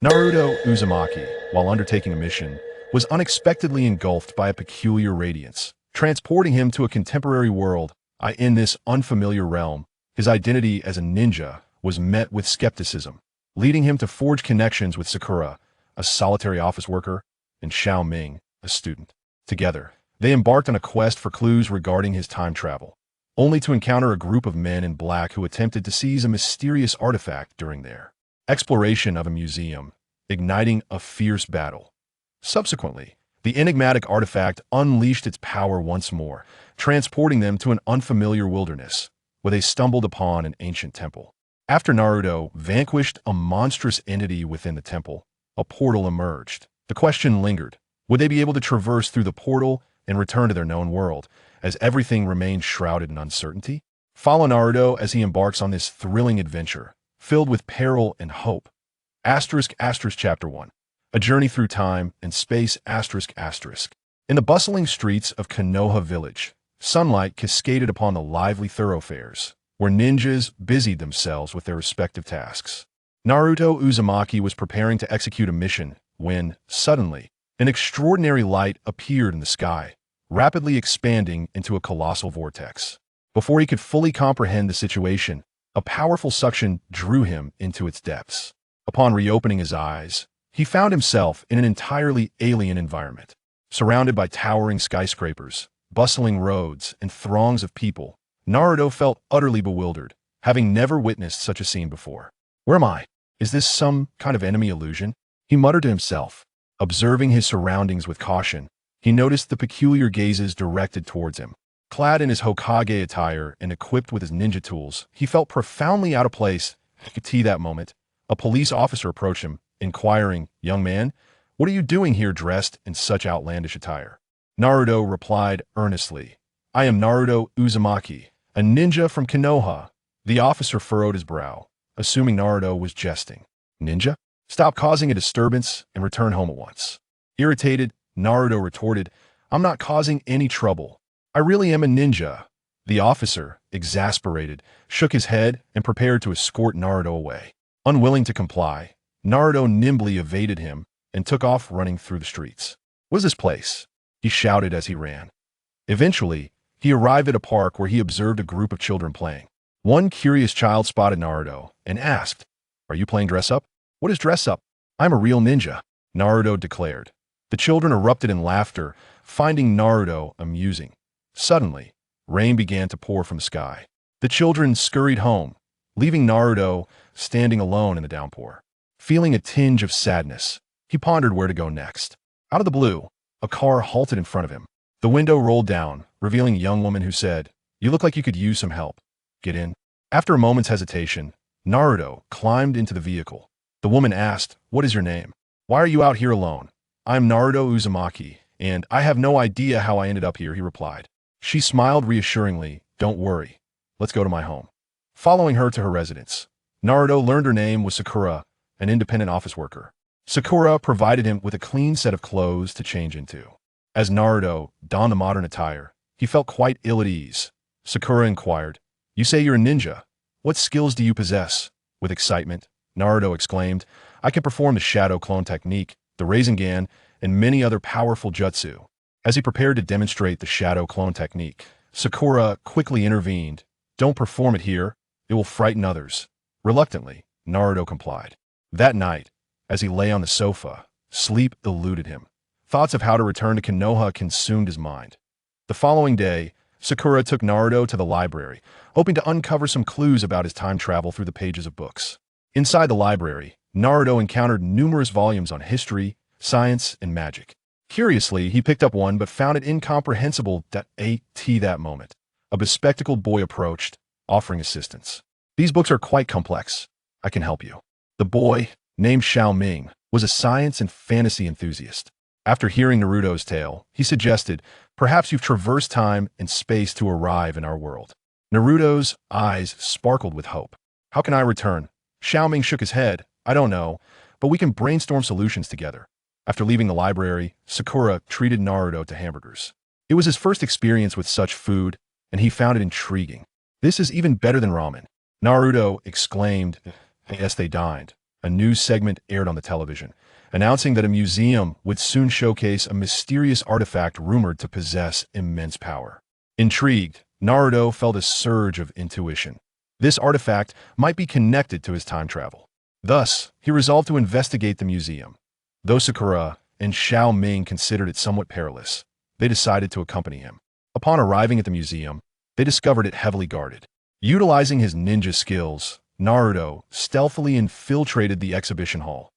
Naruto Uzumaki, while undertaking a mission, was unexpectedly engulfed by a peculiar radiance, transporting him to a contemporary world. In this unfamiliar realm, his identity as a ninja was met with skepticism, leading him to forge connections with Sakura, a solitary office worker, and Xiao Ming, a student. Together, they embarked on a quest for clues regarding his time travel, only to encounter a group of men in black who attempted to seize a mysterious artifact during their exploration of a museum, igniting a fierce battle. Subsequently, the enigmatic artifact unleashed its power once more, transporting them to an unfamiliar wilderness, where they stumbled upon an ancient temple. After Naruto vanquished a monstrous entity within the temple, a portal emerged. The question lingered: would they be able to traverse through the portal and return to their known world, as everything remained shrouded in uncertainty? Follow Naruto as he embarks on this thrilling adventure, filled with peril and hope. Chapter 1. A Journey Through Time and Space In the bustling streets of Konoha village, sunlight cascaded upon the lively thoroughfares, where ninjas busied themselves with their respective tasks. Naruto Uzumaki was preparing to execute a mission when, suddenly, an extraordinary light appeared in the sky, rapidly expanding into a colossal vortex. Before he could fully comprehend the situation, a powerful suction drew him into its depths. Upon reopening his eyes, he found himself in an entirely alien environment. Surrounded by towering skyscrapers, bustling roads, and throngs of people, Naruto felt utterly bewildered, having never witnessed such a scene before. Where am I? Is this some kind of enemy illusion? He muttered to himself. Observing his surroundings with caution, he noticed the peculiar gazes directed towards him. Clad in his Hokage attire and equipped with his ninja tools, he felt profoundly out of place. At that moment, a police officer approached him, inquiring, "Young man, what are you doing here dressed in such outlandish attire?" Naruto replied earnestly, "I am Naruto Uzumaki, a ninja from Konoha." The officer furrowed his brow, assuming Naruto was jesting. "Ninja? Stop causing a disturbance and return home at once." Irritated, Naruto retorted, "I'm not causing any trouble. I really am a ninja." The officer, exasperated, shook his head and prepared to escort Naruto away. Unwilling to comply, Naruto nimbly evaded him and took off running through the streets. "What is this place?" he shouted as he ran. Eventually, he arrived at a park where he observed a group of children playing. One curious child spotted Naruto and asked, "Are you playing dress-up?" "What is dress-up?" "I'm a real ninja," Naruto declared. The children erupted in laughter, finding Naruto amusing. Suddenly, rain began to pour from the sky. The children scurried home, leaving Naruto standing alone in the downpour. Feeling a tinge of sadness, he pondered where to go next. Out of the blue, a car halted in front of him. The window rolled down, revealing a young woman who said, "You look like you could use some help. Get in." After a moment's hesitation, Naruto climbed into the vehicle. The woman asked, "What is your name? Why are you out here alone?" "I'm Naruto Uzumaki, and I have no idea how I ended up here," he replied. She smiled reassuringly. "Don't worry. Let's go to my home." Following her to her residence, Naruto learned her name was Sakura, an independent office worker. Sakura provided him with a clean set of clothes to change into. As Naruto donned the modern attire, he felt quite ill at ease. Sakura inquired, "You say you're a ninja. What skills do you possess?" With excitement, Naruto exclaimed, "I can perform the shadow clone technique, the Rasengan, and many other powerful jutsu." As he prepared to demonstrate the shadow clone technique, Sakura quickly intervened. "Don't perform it here. It will frighten others." Reluctantly, Naruto complied. That night, as he lay on the sofa, sleep eluded him. Thoughts of how to return to Konoha consumed his mind. The following day, Sakura took Naruto to the library, hoping to uncover some clues about his time travel through the pages of books. Inside the library, Naruto encountered numerous volumes on history, science, and magic. Curiously, he picked up one but found it incomprehensible. That moment, a bespectacled boy approached, offering assistance. "These books are quite complex. I can help you." The boy, named Xiao Ming, was a science and fantasy enthusiast. After hearing Naruto's tale, he suggested, "Perhaps you've traversed time and space to arrive in our world." Naruto's eyes sparkled with hope. "How can I return?" Xiao Ming shook his head. "I don't know, but we can brainstorm solutions together." After leaving the library, Sakura treated Naruto to hamburgers. It was his first experience with such food, and he found it intriguing. "This is even better than ramen," Naruto exclaimed as they dined. a news segment aired on the television, announcing that a museum would soon showcase a mysterious artifact rumored to possess immense power. Intrigued, Naruto felt a surge of intuition. This artifact might be connected to his time travel. Thus, he resolved to investigate the museum. Though Sakura and Xiao Ming considered it somewhat perilous, they decided to accompany him. Upon arriving at the museum, they discovered it heavily guarded. Utilizing his ninja skills, Naruto stealthily infiltrated the exhibition hall.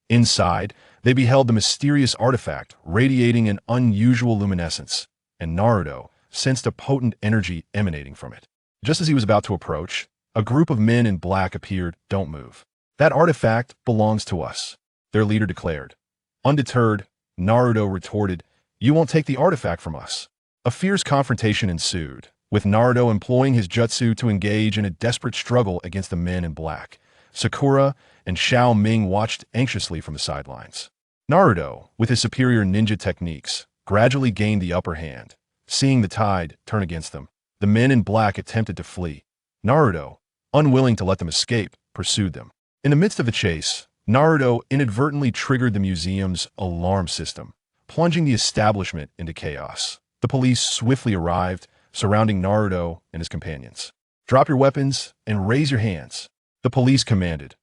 Inside, they beheld the mysterious artifact radiating an unusual luminescence, and Naruto sensed a potent energy emanating from it. Just as he was about to approach, a group of men in black appeared. "Don't move. That artifact belongs to us," their leader declared. Undeterred, Naruto retorted, "You won't take the artifact from us." A fierce confrontation ensued, with Naruto employing his jutsu to engage in a desperate struggle against the men in black. Sakura and Xiao Ming watched anxiously from the sidelines. Naruto, with his superior ninja techniques, gradually gained the upper hand. Seeing the tide turn against them, the men in black attempted to flee. Naruto, unwilling to let them escape, pursued them. In the midst of the chase, Naruto inadvertently triggered the museum's alarm system, plunging the establishment into chaos. The police swiftly arrived, surrounding Naruto and his companions. "Drop your weapons and raise your hands," the police commanded.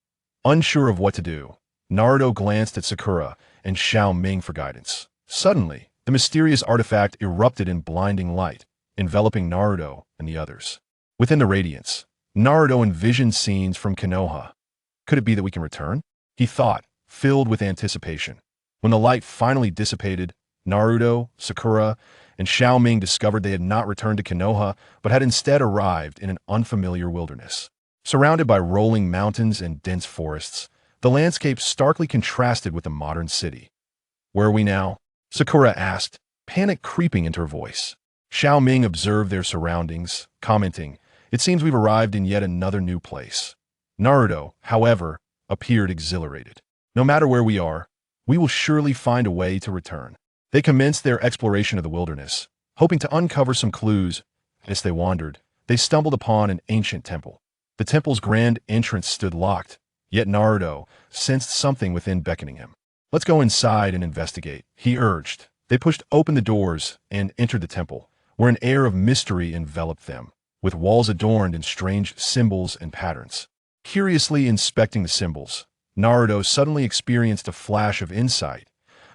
Unsure of what to do, Naruto glanced at Sakura and Xiao Ming for guidance. Suddenly, the mysterious artifact erupted in blinding light, enveloping Naruto and the others. Within the radiance, Naruto envisioned scenes from Konoha. Could it be that we can return? He thought, filled with anticipation. When the light finally dissipated, Naruto, Sakura, and Xiao Ming discovered they had not returned to Konoha, but had instead arrived in an unfamiliar wilderness. Surrounded by rolling mountains and dense forests, the landscape starkly contrasted with the modern city. "Where are we now?" Sakura asked, panic creeping into her voice. Xiao Ming observed their surroundings, commenting, "It seems we've arrived in yet another new place." Naruto, however, appeared exhilarated. "No matter where we are, we will surely find a way to return." They commenced their exploration of the wilderness, hoping to uncover some clues. As they wandered, they stumbled upon an ancient temple. The temple's grand entrance stood locked, yet Naruto sensed something within beckoning him. "Let's go inside and investigate," he urged. They pushed open the doors and entered the temple, where an air of mystery enveloped them, with walls adorned in strange symbols and patterns. Curiously inspecting the symbols, Naruto suddenly experienced a flash of insight.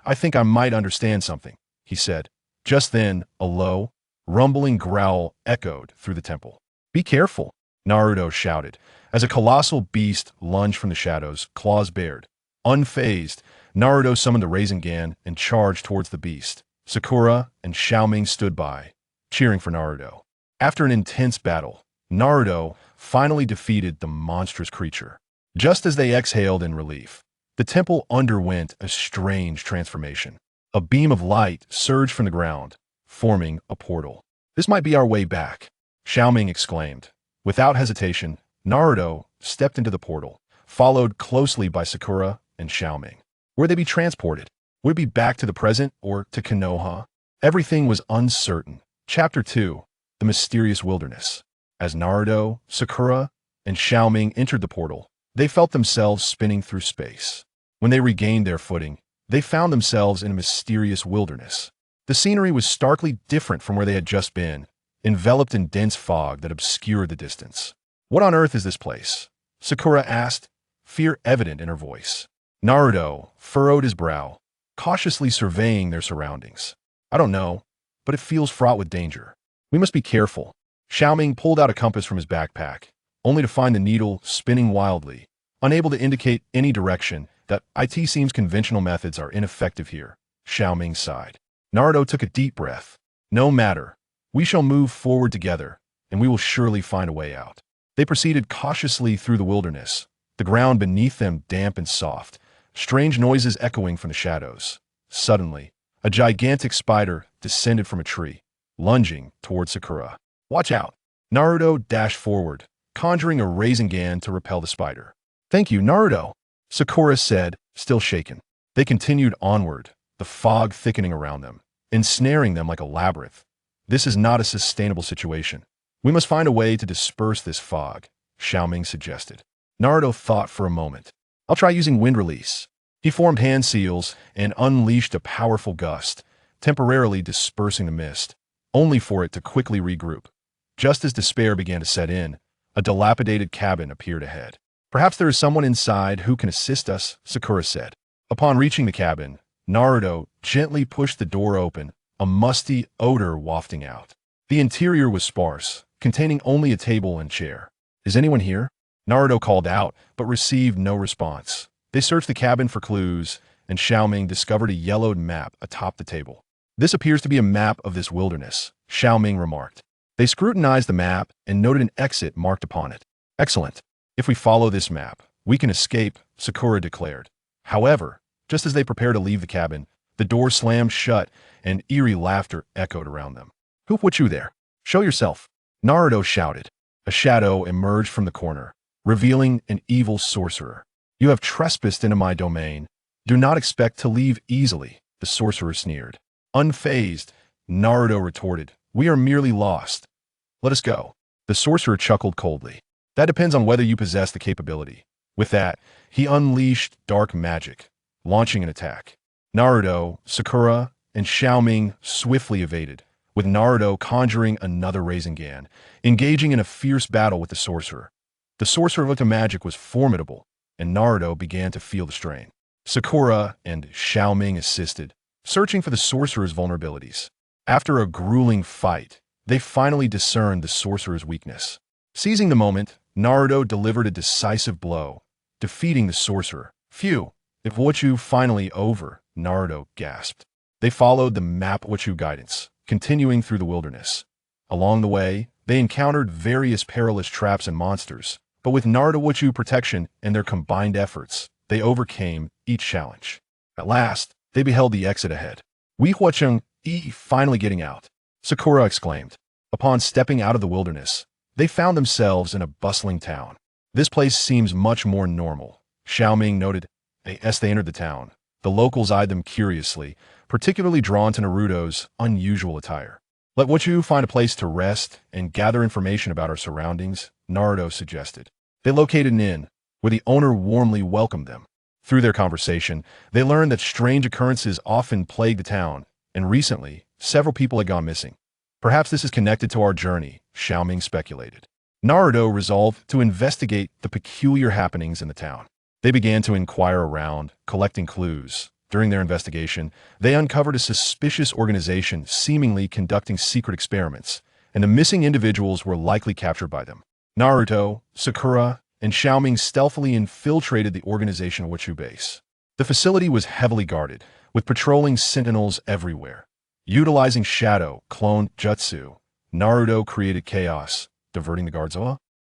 "I think I might understand something," he said. Just then, a low, rumbling growl echoed through the temple. "Be careful," Naruto shouted, as a colossal beast lunged from the shadows, claws bared. Unfazed, Naruto summoned the Rasengan and charged towards the beast. Sakura and Xiao Ming stood by, cheering for Naruto. After an intense battle, Naruto finally defeated the monstrous creature. Just as they exhaled in relief, the temple underwent a strange transformation. A beam of light surged from the ground, forming a portal. "This might be our way back," Xiao Ming exclaimed. Without hesitation, Naruto stepped into the portal, followed closely by Sakura and Xiao Ming. Would they be transported? Would it be back to the present or to Konoha? Everything was uncertain. Chapter 2: The Mysterious Wilderness. As Naruto, Sakura, and Xiao Ming entered the portal, they felt themselves spinning through space. When they regained their footing, they found themselves in a mysterious wilderness. The scenery was starkly different from where they had just been, enveloped in dense fog that obscured the distance. "What on earth is this place?" Sakura asked, fear evident in her voice. Naruto furrowed his brow, cautiously surveying their surroundings. "I don't know, but it feels fraught with danger. We must be careful." Xiao Ming pulled out a compass from his backpack, only to find the needle spinning wildly. Unable to indicate any direction, that it seems conventional methods are ineffective here, Xiao Ming sighed. Naruto took a deep breath. "No matter. We shall move forward together, and we will surely find a way out." They proceeded cautiously through the wilderness, the ground beneath them damp and soft, strange noises echoing from the shadows. Suddenly, a gigantic spider descended from a tree, lunging toward Sakura. "Watch out!" Naruto dashed forward, conjuring a Rasengan to repel the spider. "Thank you, Naruto," Sakura said, still shaken. They continued onward, the fog thickening around them, ensnaring them like a labyrinth. "This is not a sustainable situation. We must find a way to disperse this fog," Xiao Ming suggested. Naruto thought for a moment. I'll try using wind release. He formed hand seals and unleashed a powerful gust, temporarily dispersing the mist, only for it to quickly regroup. Just as despair began to set in, a dilapidated cabin appeared ahead. Perhaps there is someone inside who can assist us, Sakura said. Upon reaching the cabin, Naruto gently pushed the door open, a musty odor wafting out. The interior was sparse, containing only a table and chair. Is anyone here? Naruto called out, but received no response. They searched the cabin for clues, and Xiao Ming discovered a yellowed map atop the table. This appears to be a map of this wilderness, Xiao Ming remarked. They scrutinized the map and noted an exit marked upon it. Excellent. If we follow this map, we can escape, Sakura declared. However, just as they prepared to leave the cabin, the door slammed shut and eerie laughter echoed around them. Who put you there? Show yourself. Naruto shouted. A shadow emerged from the corner, revealing an evil sorcerer. You have trespassed into my domain. Do not expect to leave easily, the sorcerer sneered. Unfazed, Naruto retorted. We are merely lost. Let us go. The sorcerer chuckled coldly. That depends on whether you possess the capability. With that, he unleashed dark magic, launching an attack. Naruto, Sakura, and Xiao Ming swiftly evaded, with Naruto conjuring another Rasengan, engaging in a fierce battle with the sorcerer. The sorcerer of magic was formidable, and Naruto began to feel the strain. Sakura and Xiao Ming assisted, searching for the sorcerer's vulnerabilities. After a grueling fight, they finally discerned the sorcerer's weakness. Seizing the moment, Naruto delivered a decisive blow, defeating the sorcerer. Phew, if Wachu finally over, Naruto gasped. They followed the map Wachu guidance, continuing through the wilderness. Along the way, they encountered various perilous traps and monsters, but with Naruto Wachu protection and their combined efforts, they overcame each challenge. At last, they beheld the exit ahead. Wei Huacheng finally getting out, Sakura exclaimed. Upon stepping out of the wilderness, they found themselves in a bustling town. This place seems much more normal, Xiao Ming noted. As they entered the town, the locals eyed them curiously, particularly drawn to Naruto's unusual attire. Let Wachu find a place to rest and gather information about our surroundings, Naruto suggested. They located an inn, where the owner warmly welcomed them. Through their conversation, they learned that strange occurrences often plague the town, and recently, several people had gone missing. Perhaps this is connected to our journey, Xiao Ming speculated. Naruto resolved to investigate the peculiar happenings in the town. They began to inquire around, collecting clues. During their investigation, they uncovered a suspicious organization seemingly conducting secret experiments, and the missing individuals were likely captured by them. Naruto, Sakura, and Xiao Ming stealthily infiltrated the organization Wachu base. The facility was heavily guarded, with patrolling sentinels everywhere. Utilizing shadow, clone, jutsu, Naruto created chaos, diverting the guards'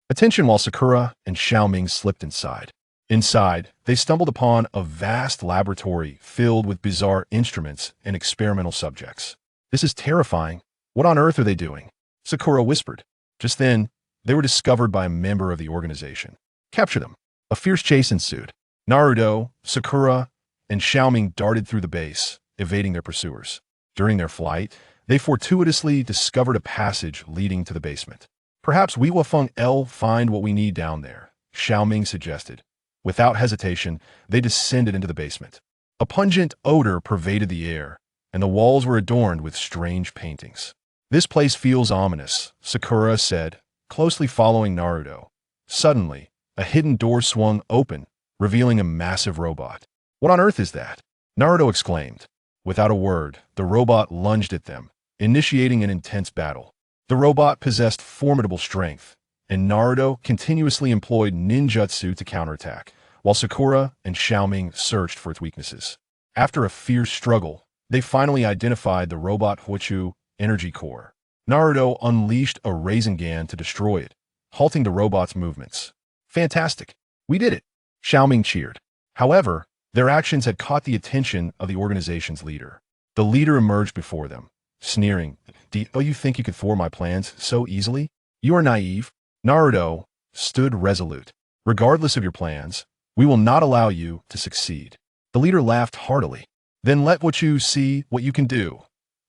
attention while Sakura and Xiao Ming slipped inside. Inside, they stumbled upon a vast laboratory filled with bizarre instruments and experimental subjects. This is terrifying. What on earth are they doing? Sakura whispered. Just then, they were discovered by a member of the organization. Capture them. A fierce chase ensued. Naruto, Sakura, and Xiao Ming darted through the base, evading their pursuers. During their flight, they fortuitously discovered a passage leading to the basement. Perhaps we will find what we need down there, Xiao Ming suggested. Without hesitation, they descended into the basement. A pungent odor pervaded the air, and the walls were adorned with strange paintings. This place feels ominous, Sakura said, closely following Naruto. Suddenly, a hidden door swung open, revealing a massive robot. What on earth is that? Naruto exclaimed. Without a word, the robot lunged at them, initiating an intense battle. The robot possessed formidable strength, and Naruto continuously employed ninjutsu to counterattack, while Sakura and Xiao Ming searched for its weaknesses. After a fierce struggle, they finally identified the robot Huachu energy core. Naruto unleashed a Rasengan to destroy it, halting the robot's movements. Fantastic! We did it! Xiao Ming cheered. However, their actions had caught the attention of the organization's leader. The leader emerged before them, sneering. Do you think you could thwart my plans so easily? You are naive. Naruto stood resolute. Regardless of your plans, we will not allow you to succeed. The leader laughed heartily. Then let Wachu see what you can do.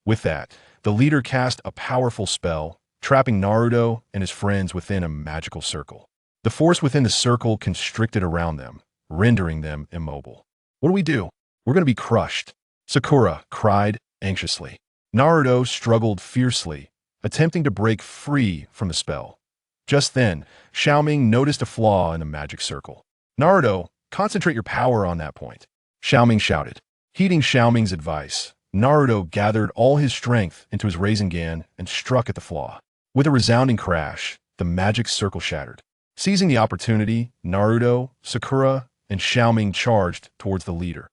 With that, the leader cast a powerful spell, trapping Naruto and his friends within a magical circle. The force within the circle constricted around them, rendering them immobile. What do we do? We're going to be crushed, Sakura cried anxiously. Naruto struggled fiercely, attempting to break free from the spell. Just then, Xiao Ming noticed a flaw in the magic circle. Naruto, concentrate your power on that point, Xiao Ming shouted. Heeding Xiao Ming's advice, Naruto gathered all his strength into his Rasengan and struck at the flaw. With a resounding crash, the magic circle shattered. Seizing the opportunity, Naruto, Sakura, and Xiao Ming charged towards the leader.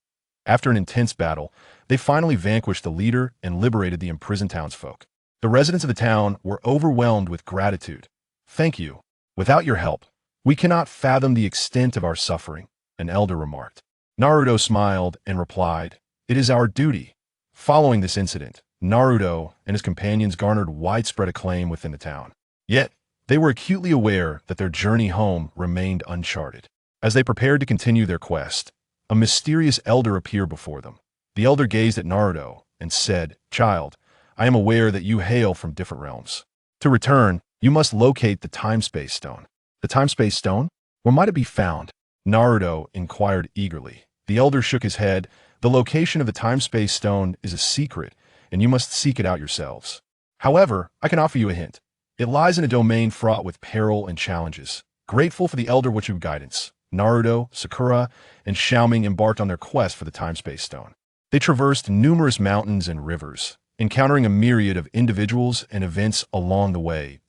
After an intense battle, they finally vanquished the leader and liberated the imprisoned townsfolk. The residents of the town were overwhelmed with gratitude. Thank you. Without your help, we cannot fathom the extent of our suffering, an elder remarked. Naruto smiled and replied, "It is our duty." Following this incident, Naruto and his companions garnered widespread acclaim within the town. Yet, they were acutely aware that their journey home remained uncharted. As they prepared to continue their quest, a mysterious elder appeared before them. The elder gazed at Naruto and said, "Child, I am aware that you hail from different realms. To return, you must locate the time-space stone." The time-space stone? Where might it be found? Naruto inquired eagerly. The elder shook his head. The location of the time-space stone is a secret, and you must seek it out yourselves. However, I can offer you a hint. It lies in a domain fraught with peril and challenges. Grateful for the elder Witch's guidance, Naruto, Sakura, and Xiao Ming embarked on their quest for the time-space stone. They traversed numerous mountains and rivers, encountering a myriad of individuals and events along the way.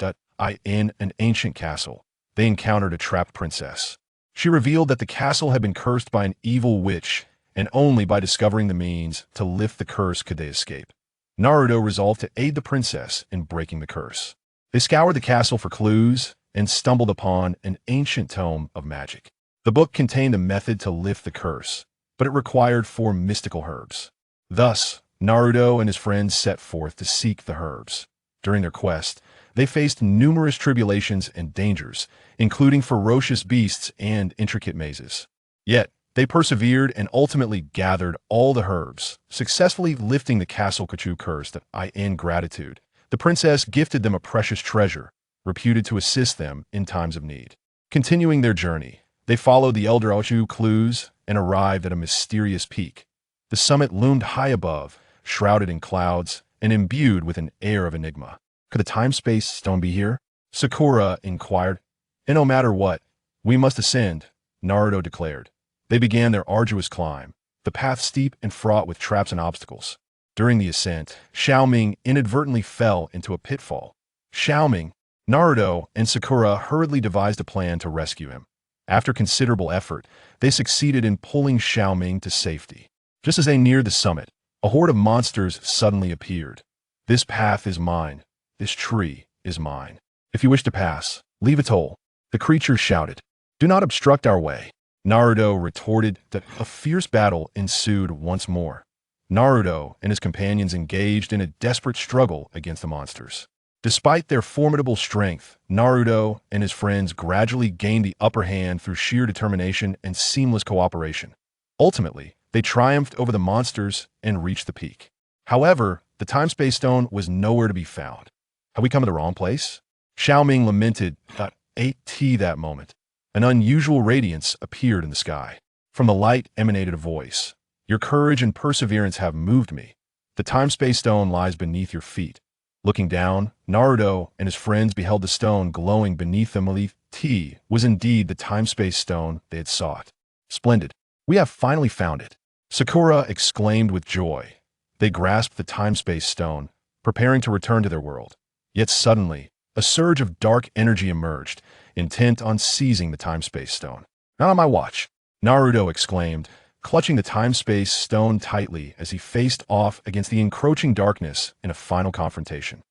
In an ancient castle, they encountered a trapped princess. She revealed that the castle had been cursed by an evil witch, and only by discovering the means to lift the curse could they escape. Naruto resolved to aid the princess in breaking the curse. They scoured the castle for clues and stumbled upon an ancient tome of magic. The book contained a method to lift the curse, but it required 4 mystical herbs. Thus, Naruto and his friends set forth to seek the herbs. During their quest, they faced numerous tribulations and dangers, including ferocious beasts and intricate mazes. Yet, they persevered and ultimately gathered all the herbs, successfully lifting the castle Kachu curse. In gratitude, the princess gifted them a precious treasure, reputed to assist them in times of need. Continuing their journey, they followed the Elder Aochu clues and arrived at a mysterious peak. The summit loomed high above, shrouded in clouds and imbued with an air of enigma. Could the time-space stone be here? Sakura inquired. And no matter what, we must ascend, Naruto declared. They began their arduous climb, the path steep and fraught with traps and obstacles. During the ascent, Xiao Ming inadvertently fell into a pitfall. Xiao Ming, Naruto, and Sakura hurriedly devised a plan to rescue him. After considerable effort, they succeeded in pulling Xiao Ming to safety. Just as they neared the summit, a horde of monsters suddenly appeared. "This path is mine. This tree is mine. If you wish to pass, leave a toll," the creatures shouted. "Do not obstruct our way," Naruto retorted. That a fierce battle ensued once more. Naruto and his companions engaged in a desperate struggle against the monsters. Despite their formidable strength, Naruto and his friends gradually gained the upper hand through sheer determination and seamless cooperation. Ultimately, they triumphed over the monsters and reached the peak. However, the time-space stone was nowhere to be found. Have we come to the wrong place? Xiao Ming lamented. At that moment, an unusual radiance appeared in the sky. From the light emanated a voice. "Your courage and perseverance have moved me. The time-space stone lies beneath your feet." Looking down, Naruto and his friends beheld the stone glowing beneath them. It was indeed the time-space stone they had sought. "Splendid. We have finally found it," Sakura exclaimed with joy. They grasped the time-space stone, preparing to return to their world. Yet suddenly, a surge of dark energy emerged, intent on seizing the time-space stone. "Not on my watch," Naruto exclaimed, clutching the time-space stone tightly as he faced off against the encroaching darkness in a final confrontation.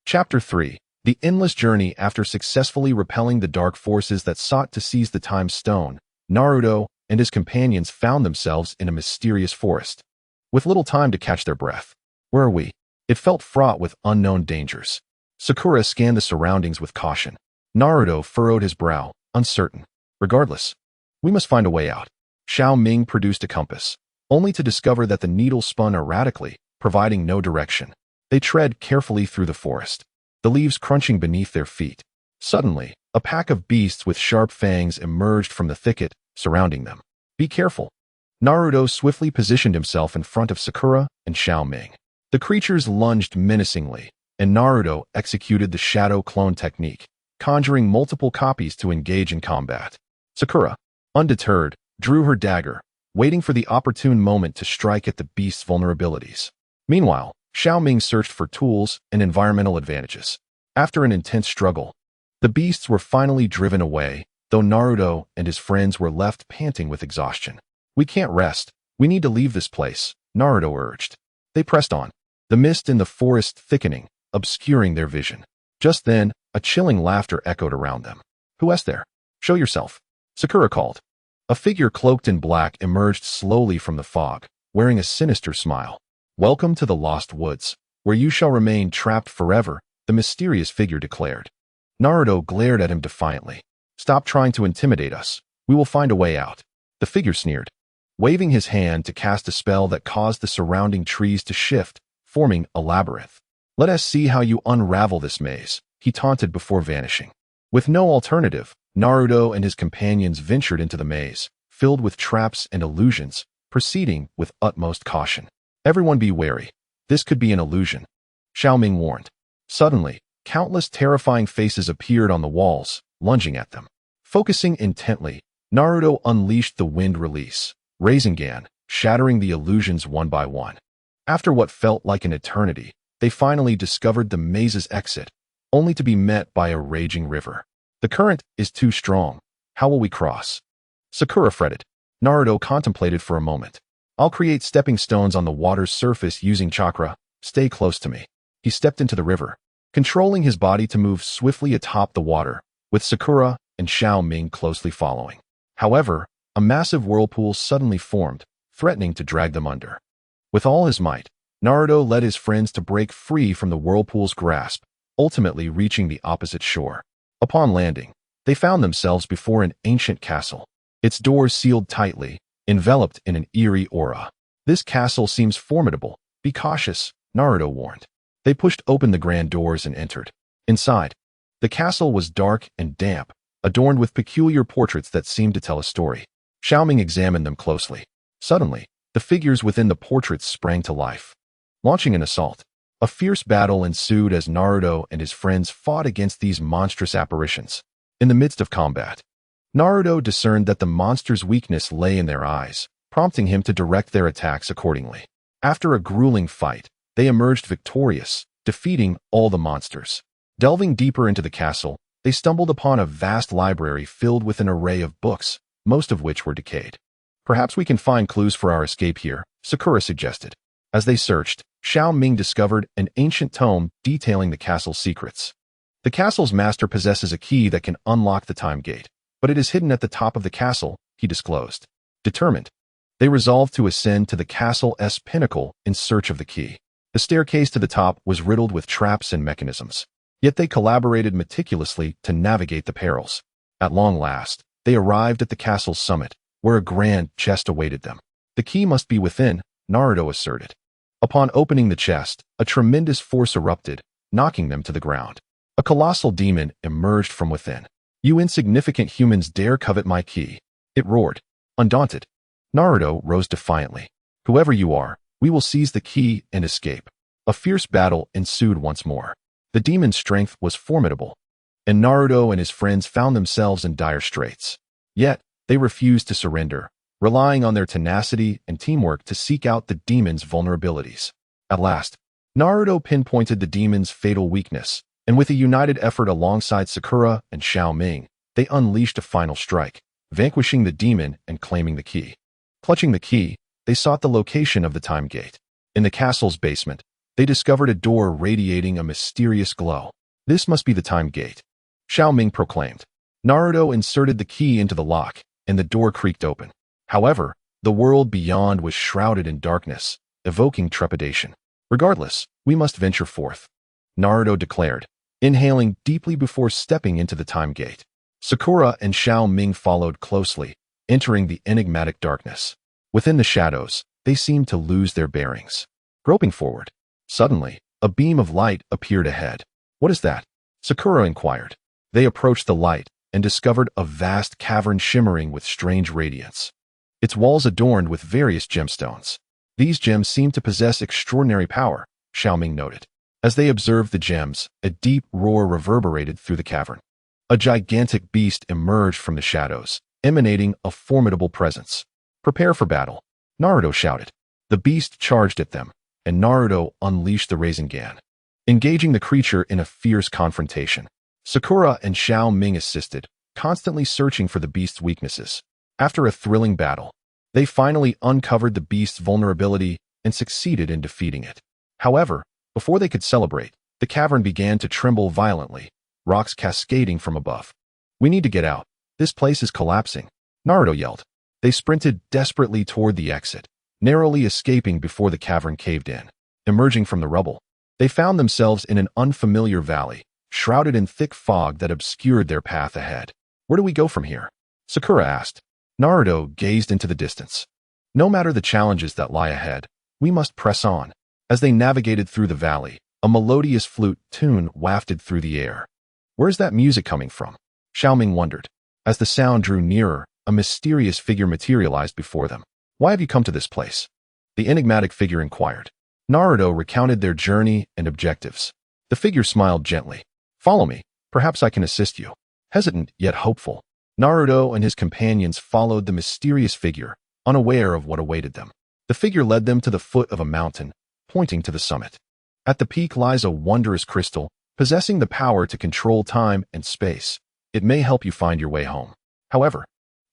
Chapter 3. The endless journey. After successfully repelling the dark forces that sought to seize the time stone, Naruto and his companions found themselves in a mysterious forest. With little time to catch their breath. Where are we? It felt fraught with unknown dangers. Sakura scanned the surroundings with caution. Naruto furrowed his brow, uncertain. Regardless, we must find a way out. Xiao Ming produced a compass, only to discover that the needle spun erratically, providing no direction. They tread carefully through the forest, the leaves crunching beneath their feet. Suddenly, a pack of beasts with sharp fangs emerged from the thicket surrounding them. Be careful. Naruto swiftly positioned himself in front of Sakura and Xiao Ming. The creatures lunged menacingly, and Naruto executed the shadow clone technique, conjuring multiple copies to engage in combat. Sakura, undeterred, drew her dagger, waiting for the opportune moment to strike at the beast's vulnerabilities. Meanwhile, Xiao Ming searched for tools and environmental advantages. After an intense struggle, the beasts were finally driven away, though Naruto and his friends were left panting with exhaustion. We can't rest. We need to leave this place, Naruto urged. They pressed on, the mist in the forest thickening, obscuring their vision. Just then, a chilling laughter echoed around them. Who is there? Show yourself, Sakura called. A figure cloaked in black emerged slowly from the fog, wearing a sinister smile. Welcome to the Lost Woods, where you shall remain trapped forever, the mysterious figure declared. Naruto glared at him defiantly. Stop trying to intimidate us. We will find a way out. The figure sneered, waving his hand to cast a spell that caused the surrounding trees to shift, forming a labyrinth. Let us see how you unravel this maze, he taunted before vanishing. With no alternative, Naruto and his companions ventured into the maze, filled with traps and illusions, proceeding with utmost caution. Everyone be wary. This could be an illusion, Xiao Ming warned. Suddenly, countless terrifying faces appeared on the walls, lunging at them. Focusing intently, Naruto unleashed the wind release, Rasengan, shattering the illusions one by one. After what felt like an eternity, they finally discovered the maze's exit, only to be met by a raging river. The current is too strong. How will we cross? Sakura fretted. Naruto contemplated for a moment. I'll create stepping stones on the water's surface using chakra. Stay close to me. He stepped into the river, controlling his body to move swiftly atop the water, with Sakura and Xiao Ming closely following. However, a massive whirlpool suddenly formed, threatening to drag them under. With all his might, Naruto led his friends to break free from the whirlpool's grasp, ultimately reaching the opposite shore. Upon landing, they found themselves before an ancient castle, its doors sealed tightly, enveloped in an eerie aura. This castle seems formidable. Be cautious, Naruto warned. They pushed open the grand doors and entered. Inside, the castle was dark and damp, adorned with peculiar portraits that seemed to tell a story. Xiao Ming examined them closely. Suddenly, the figures within the portraits sprang to life. Launching an assault, a fierce battle ensued as Naruto and his friends fought against these monstrous apparitions. In the midst of combat, Naruto discerned that the monsters' weakness lay in their eyes, prompting him to direct their attacks accordingly. After a grueling fight, they emerged victorious, defeating all the monsters. Delving deeper into the castle, they stumbled upon a vast library filled with an array of books, most of which were decayed. Perhaps we can find clues for our escape here, Sakura suggested. As they searched, Xiao Ming discovered an ancient tome detailing the castle's secrets. The castle's master possesses a key that can unlock the time gate, but it is hidden at the top of the castle, he disclosed. Determined, they resolved to ascend to the castle's pinnacle in search of the key. The staircase to the top was riddled with traps and mechanisms, yet they collaborated meticulously to navigate the perils. At long last, they arrived at the castle's summit, where a grand chest awaited them. The key must be within, Naruto asserted. Upon opening the chest, a tremendous force erupted, knocking them to the ground. A colossal demon emerged from within. You insignificant humans dare covet my key, it roared. Undaunted, Naruto rose defiantly. Whoever you are, we will seize the key and escape. A fierce battle ensued once more. The demon's strength was formidable, and Naruto and his friends found themselves in dire straits. Yet, they refused to surrender, relying on their tenacity and teamwork to seek out the demon's vulnerabilities. At last, Naruto pinpointed the demon's fatal weakness, and with a united effort alongside Sakura and Xiao Ming, they unleashed a final strike, vanquishing the demon and claiming the key. Clutching the key, they sought the location of the time gate. In the castle's basement, they discovered a door radiating a mysterious glow. This must be the time gate, Xiao Ming proclaimed. Naruto inserted the key into the lock, and the door creaked open. However, the world beyond was shrouded in darkness, evoking trepidation. Regardless, we must venture forth, Naruto declared, inhaling deeply before stepping into the time gate. Sakura and Xiao Ming followed closely, entering the enigmatic darkness. Within the shadows, they seemed to lose their bearings. Groping forward, suddenly, a beam of light appeared ahead. What is that? Sakura inquired. They approached the light and discovered a vast cavern shimmering with strange radiance. its walls adorned with various gemstones. These gems seem to possess extraordinary power, Xiao Ming noted. As they observed the gems, a deep roar reverberated through the cavern. A gigantic beast emerged from the shadows, emanating a formidable presence. "Prepare for battle," Naruto shouted. The beast charged at them, and Naruto unleashed the Rasengan, engaging the creature in a fierce confrontation. Sakura and Xiao Ming assisted, constantly searching for the beast's weaknesses. After a thrilling battle, they finally uncovered the beast's vulnerability and succeeded in defeating it. However, before they could celebrate, the cavern began to tremble violently, rocks cascading from above. "We need to get out. This place is collapsing," Naruto yelled. They sprinted desperately toward the exit, narrowly escaping before the cavern caved in. Emerging from the rubble, they found themselves in an unfamiliar valley, shrouded in thick fog that obscured their path ahead. "Where do we go from here?" Sakura asked. Naruto gazed into the distance. "No matter the challenges that lie ahead, we must press on." As they navigated through the valley, a melodious flute tune wafted through the air. "Where's that music coming from?" Xiao Ming wondered. As the sound drew nearer, a mysterious figure materialized before them. "Why have you come to this place?" the enigmatic figure inquired. Naruto recounted their journey and objectives. The figure smiled gently. "Follow me. Perhaps I can assist you." Hesitant yet hopeful, Naruto and his companions followed the mysterious figure, unaware of what awaited them. The figure led them to the foot of a mountain, pointing to the summit. At the peak lies a wondrous crystal, possessing the power to control time and space. It may help you find your way home. However,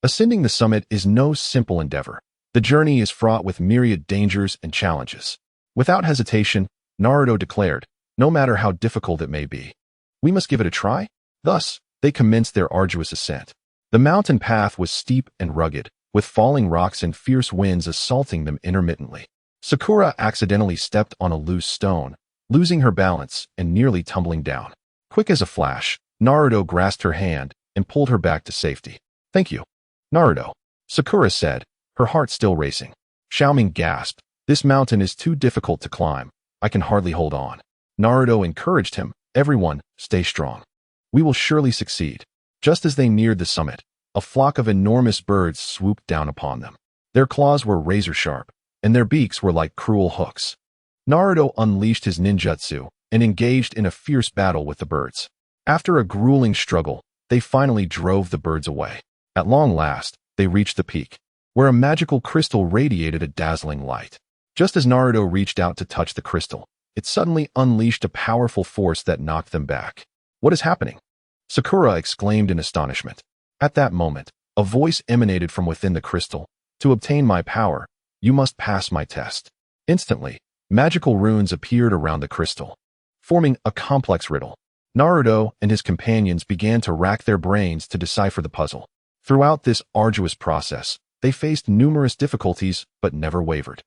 ascending the summit is no simple endeavor. The journey is fraught with myriad dangers and challenges. Without hesitation, Naruto declared, "No matter how difficult it may be, we must give it a try." Thus, they commenced their arduous ascent. The mountain path was steep and rugged, with falling rocks and fierce winds assaulting them intermittently. Sakura accidentally stepped on a loose stone, losing her balance and nearly tumbling down. Quick as a flash, Naruto grasped her hand and pulled her back to safety. "Thank you, Naruto," Sakura said, her heart still racing. Xiao Ming gasped. "This mountain is too difficult to climb. I can hardly hold on." Naruto encouraged him. "Everyone, stay strong. We will surely succeed." Just as they neared the summit, a flock of enormous birds swooped down upon them. Their claws were razor-sharp, and their beaks were like cruel hooks. Naruto unleashed his ninjutsu and engaged in a fierce battle with the birds. After a grueling struggle, they finally drove the birds away. At long last, they reached the peak, where a magical crystal radiated a dazzling light. Just as Naruto reached out to touch the crystal, it suddenly unleashed a powerful force that knocked them back. "What is happening?" Sakura exclaimed in astonishment. At that moment, a voice emanated from within the crystal. "To obtain my power, you must pass my test." Instantly, magical runes appeared around the crystal, forming a complex riddle. Naruto and his companions began to rack their brains to decipher the puzzle. Throughout this arduous process, they faced numerous difficulties but never wavered.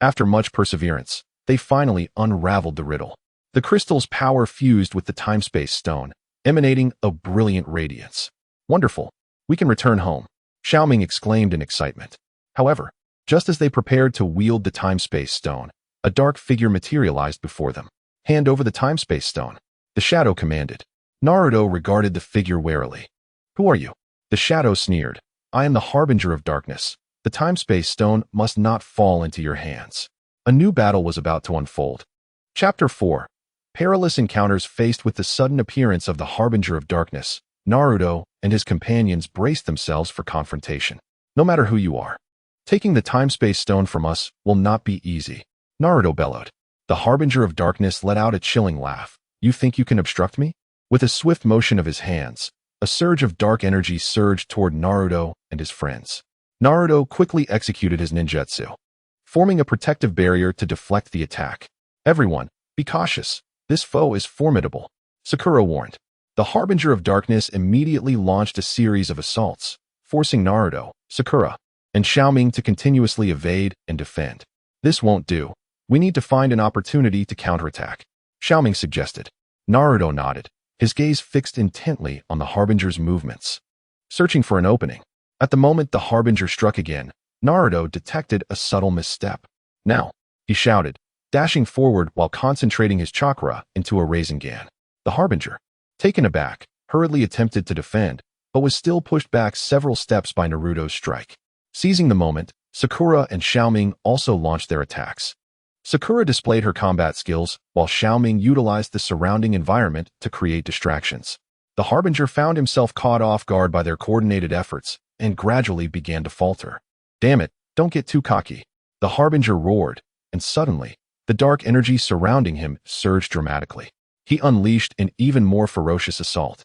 After much perseverance, they finally unraveled the riddle. The crystal's power fused with the time-space stone, emanating a brilliant radiance. "Wonderful! We can return home," Xiao Ming exclaimed in excitement. However, just as they prepared to wield the time-space stone, a dark figure materialized before them. "Hand over the time-space stone," the shadow commanded. Naruto regarded the figure warily. "Who are you?" The shadow sneered. "I am the harbinger of darkness. The time-space stone must not fall into your hands." A new battle was about to unfold. Chapter 4. Perilous encounters. Faced with the sudden appearance of the harbinger of darkness, Naruto and his companions braced themselves for confrontation. "No matter who you are, taking the time-space stone from us will not be easy," Naruto bellowed. The harbinger of darkness let out a chilling laugh. "You think you can obstruct me?" With a swift motion of his hands, a surge of dark energy surged toward Naruto and his friends. Naruto quickly executed his ninjutsu, forming a protective barrier to deflect the attack. "Everyone, be cautious. This foe is formidable," Sakura warned. The harbinger of darkness immediately launched a series of assaults, forcing Naruto, Sakura, and Xiao Ming to continuously evade and defend. "This won't do. We need to find an opportunity to counterattack," Xiao Ming suggested. Naruto nodded, his gaze fixed intently on the harbinger's movements, searching for an opening. At the moment the harbinger struck again, Naruto detected a subtle misstep. "Now," he shouted, dashing forward while concentrating his chakra into a Rasengan. The harbinger, taken aback, hurriedly attempted to defend, but was still pushed back several steps by Naruto's strike. Seizing the moment, Sakura and Xiao Ming also launched their attacks. Sakura displayed her combat skills, while Xiao Ming utilized the surrounding environment to create distractions. The Harbinger found himself caught off guard by their coordinated efforts and gradually began to falter. "Damn it, don't get too cocky," the Harbinger roared, and suddenly, the dark energy surrounding him surged dramatically. He unleashed an even more ferocious assault,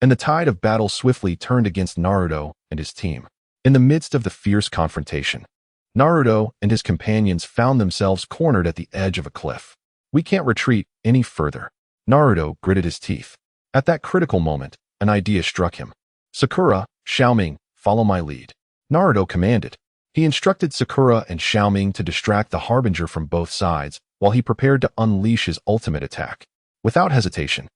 and the tide of battle swiftly turned against Naruto and his team. In the midst of the fierce confrontation, Naruto and his companions found themselves cornered at the edge of a cliff. "We can't retreat any further." Naruto gritted his teeth. At that critical moment, an idea struck him. "Sakura, Xiao Ming, follow my lead," Naruto commanded. He instructed Sakura and Xiao Ming to distract the Harbinger from both sides while he prepared to unleash his ultimate attack. Without hesitation,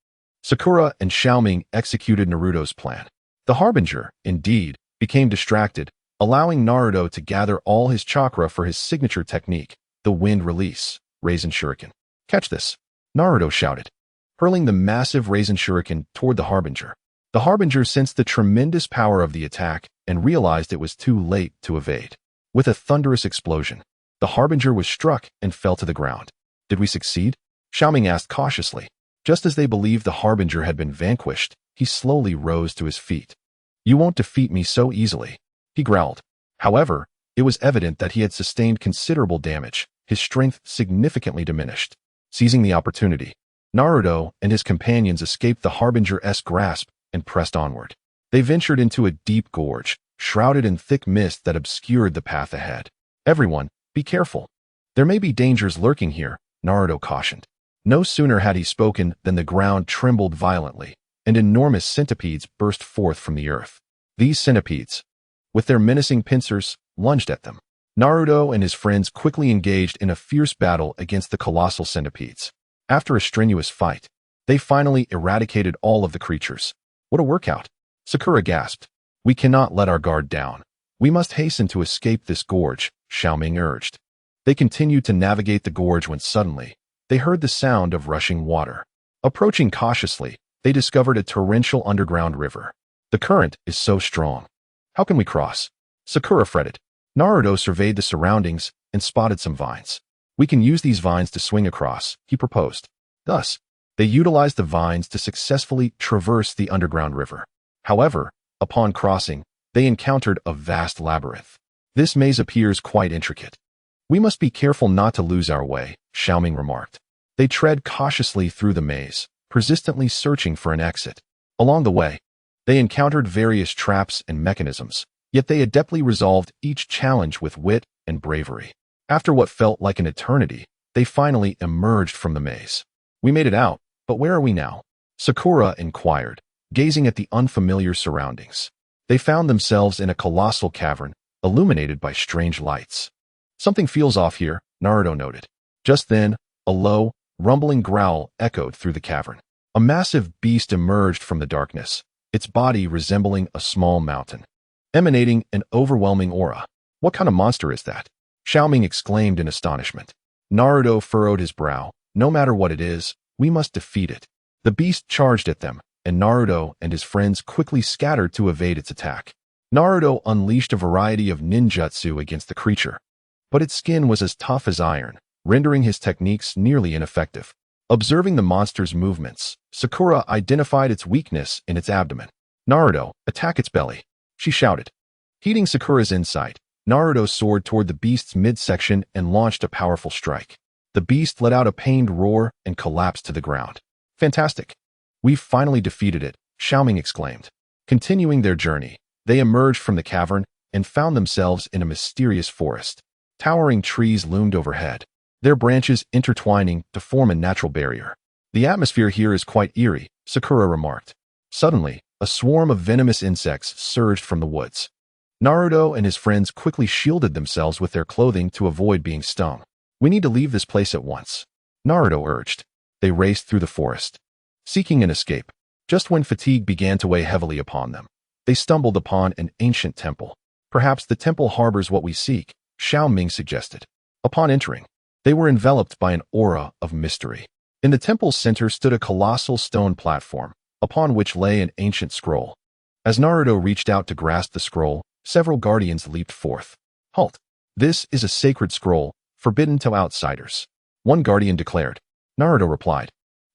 Sakura and Xiao Ming executed Naruto's plan. The Harbinger, indeed, became distracted, allowing Naruto to gather all his chakra for his signature technique, the wind release, Raisin Shuriken. "Catch this," Naruto shouted, hurling the massive Raisin Shuriken toward the Harbinger. The Harbinger sensed the tremendous power of the attack and realized it was too late to evade. With a thunderous explosion, the Harbinger was struck and fell to the ground. "Did we succeed?" Xiao Ming asked cautiously. Just as they believed the Harbinger had been vanquished, he slowly rose to his feet. "You won't defeat me so easily," he growled. However, it was evident that he had sustained considerable damage, his strength significantly diminished. Seizing the opportunity, Naruto and his companions escaped the Harbinger's grasp and pressed onward. They ventured into a deep gorge, shrouded in thick mist that obscured the path ahead. "Everyone, be careful. There may be dangers lurking here," Naruto cautioned. No sooner had he spoken than the ground trembled violently, and enormous centipedes burst forth from the earth. These centipedes, with their menacing pincers, lunged at them. Naruto and his friends quickly engaged in a fierce battle against the colossal centipedes. After a strenuous fight, they finally eradicated all of the creatures. "What a workout," Sakura gasped. "We cannot let our guard down. We must hasten to escape this gorge," Xiao Ming urged. They continued to navigate the gorge when suddenly, they heard the sound of rushing water. Approaching cautiously, they discovered a torrential underground river. "The current is so strong. How can we cross?" Sakura fretted. Naruto surveyed the surroundings and spotted some vines. "We can use these vines to swing across," he proposed. Thus, they utilized the vines to successfully traverse the underground river. However, upon crossing, they encountered a vast labyrinth. "This maze appears quite intricate. We must be careful not to lose our way," Xiao Ming remarked. They tread cautiously through the maze, persistently searching for an exit. Along the way, they encountered various traps and mechanisms, yet they adeptly resolved each challenge with wit and bravery. After what felt like an eternity, they finally emerged from the maze. "We made it out, but where are we now?" Sakura inquired, gazing at the unfamiliar surroundings. They found themselves in a colossal cavern, illuminated by strange lights. "Something feels off here," Naruto noted. Just then, a low, rumbling growl echoed through the cavern. A massive beast emerged from the darkness, its body resembling a small mountain, emanating an overwhelming aura. "What kind of monster is that?" Xiao Ming exclaimed in astonishment. Naruto furrowed his brow. "No matter what it is, we must defeat it." The beast charged at them, and Naruto and his friends quickly scattered to evade its attack. Naruto unleashed a variety of ninjutsu against the creature, but its skin was as tough as iron, rendering his techniques nearly ineffective. Observing the monster's movements, Sakura identified its weakness in its abdomen. "Naruto, attack its belly," she shouted. Heeding Sakura's insight, Naruto soared toward the beast's midsection and launched a powerful strike. The beast let out a pained roar and collapsed to the ground. "Fantastic. We've finally defeated it," Xiao Ming exclaimed. Continuing their journey, they emerged from the cavern and found themselves in a mysterious forest. Towering trees loomed overhead, their branches intertwining to form a natural barrier. "The atmosphere here is quite eerie," Sakura remarked. Suddenly, a swarm of venomous insects surged from the woods. Naruto and his friends quickly shielded themselves with their clothing to avoid being stung. "We need to leave this place at once," Naruto urged. They raced through the forest, seeking an escape. Just when fatigue began to weigh heavily upon them, they stumbled upon an ancient temple. "Perhaps the temple harbors what we seek," Xiao Ming suggested. Upon entering, they were enveloped by an aura of mystery. In the temple's center stood a colossal stone platform, upon which lay an ancient scroll. As Naruto reached out to grasp the scroll, several guardians leaped forth. Halt! This is a sacred scroll, forbidden to outsiders. One guardian declared. Naruto replied.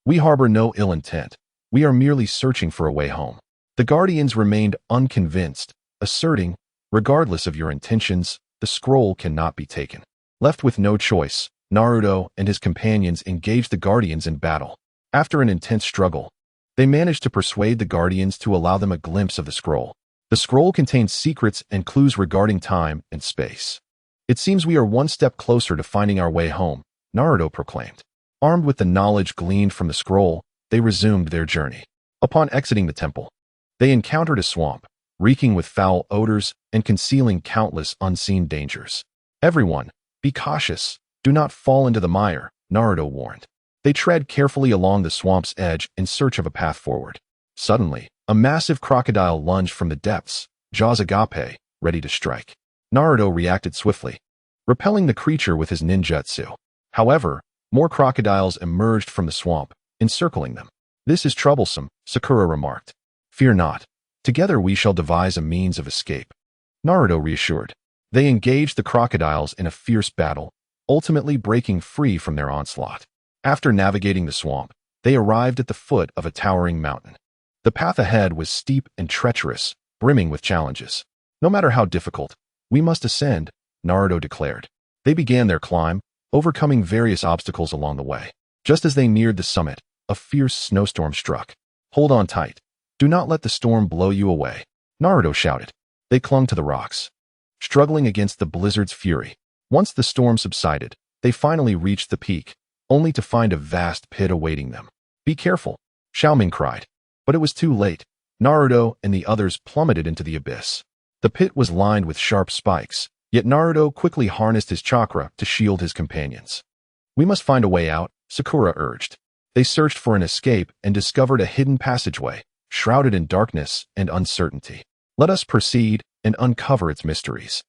We harbor no ill intent. We are merely searching for a way home. The guardians remained unconvinced, asserting, regardless of your intentions, the scroll cannot be taken. Left with no choice, Naruto and his companions engaged the guardians in battle. After an intense struggle, they managed to persuade the guardians to allow them a glimpse of the scroll. The scroll contained secrets and clues regarding time and space. It seems we are one step closer to finding our way home, Naruto proclaimed. Armed with the knowledge gleaned from the scroll, they resumed their journey. Upon exiting the temple, they encountered a swamp, reeking with foul odors and concealing countless unseen dangers. Everyone, be cautious. Do not fall into the mire, Naruto warned. They tread carefully along the swamp's edge in search of a path forward. Suddenly, a massive crocodile lunged from the depths, jaws agape, ready to strike. Naruto reacted swiftly, repelling the creature with his ninjutsu. However, more crocodiles emerged from the swamp, encircling them. This is troublesome, Sakura remarked. Fear not. Together we shall devise a means of escape. Naruto reassured. They engaged the crocodiles in a fierce battle, ultimately breaking free from their onslaught. After navigating the swamp, they arrived at the foot of a towering mountain. The path ahead was steep and treacherous, brimming with challenges. No matter how difficult, we must ascend, Naruto declared. They began their climb, overcoming various obstacles along the way. Just as they neared the summit, a fierce snowstorm struck. Hold on tight. Do not let the storm blow you away, Naruto shouted. They clung to the rocks, struggling against the blizzard's fury. Once the storm subsided, they finally reached the peak, only to find a vast pit awaiting them. Be careful, Xiao Ming cried. But it was too late. Naruto and the others plummeted into the abyss. The pit was lined with sharp spikes, yet Naruto quickly harnessed his chakra to shield his companions. We must find a way out, Sakura urged. They searched for an escape and discovered a hidden passageway, shrouded in darkness and uncertainty. Let us proceed and uncover its mysteries,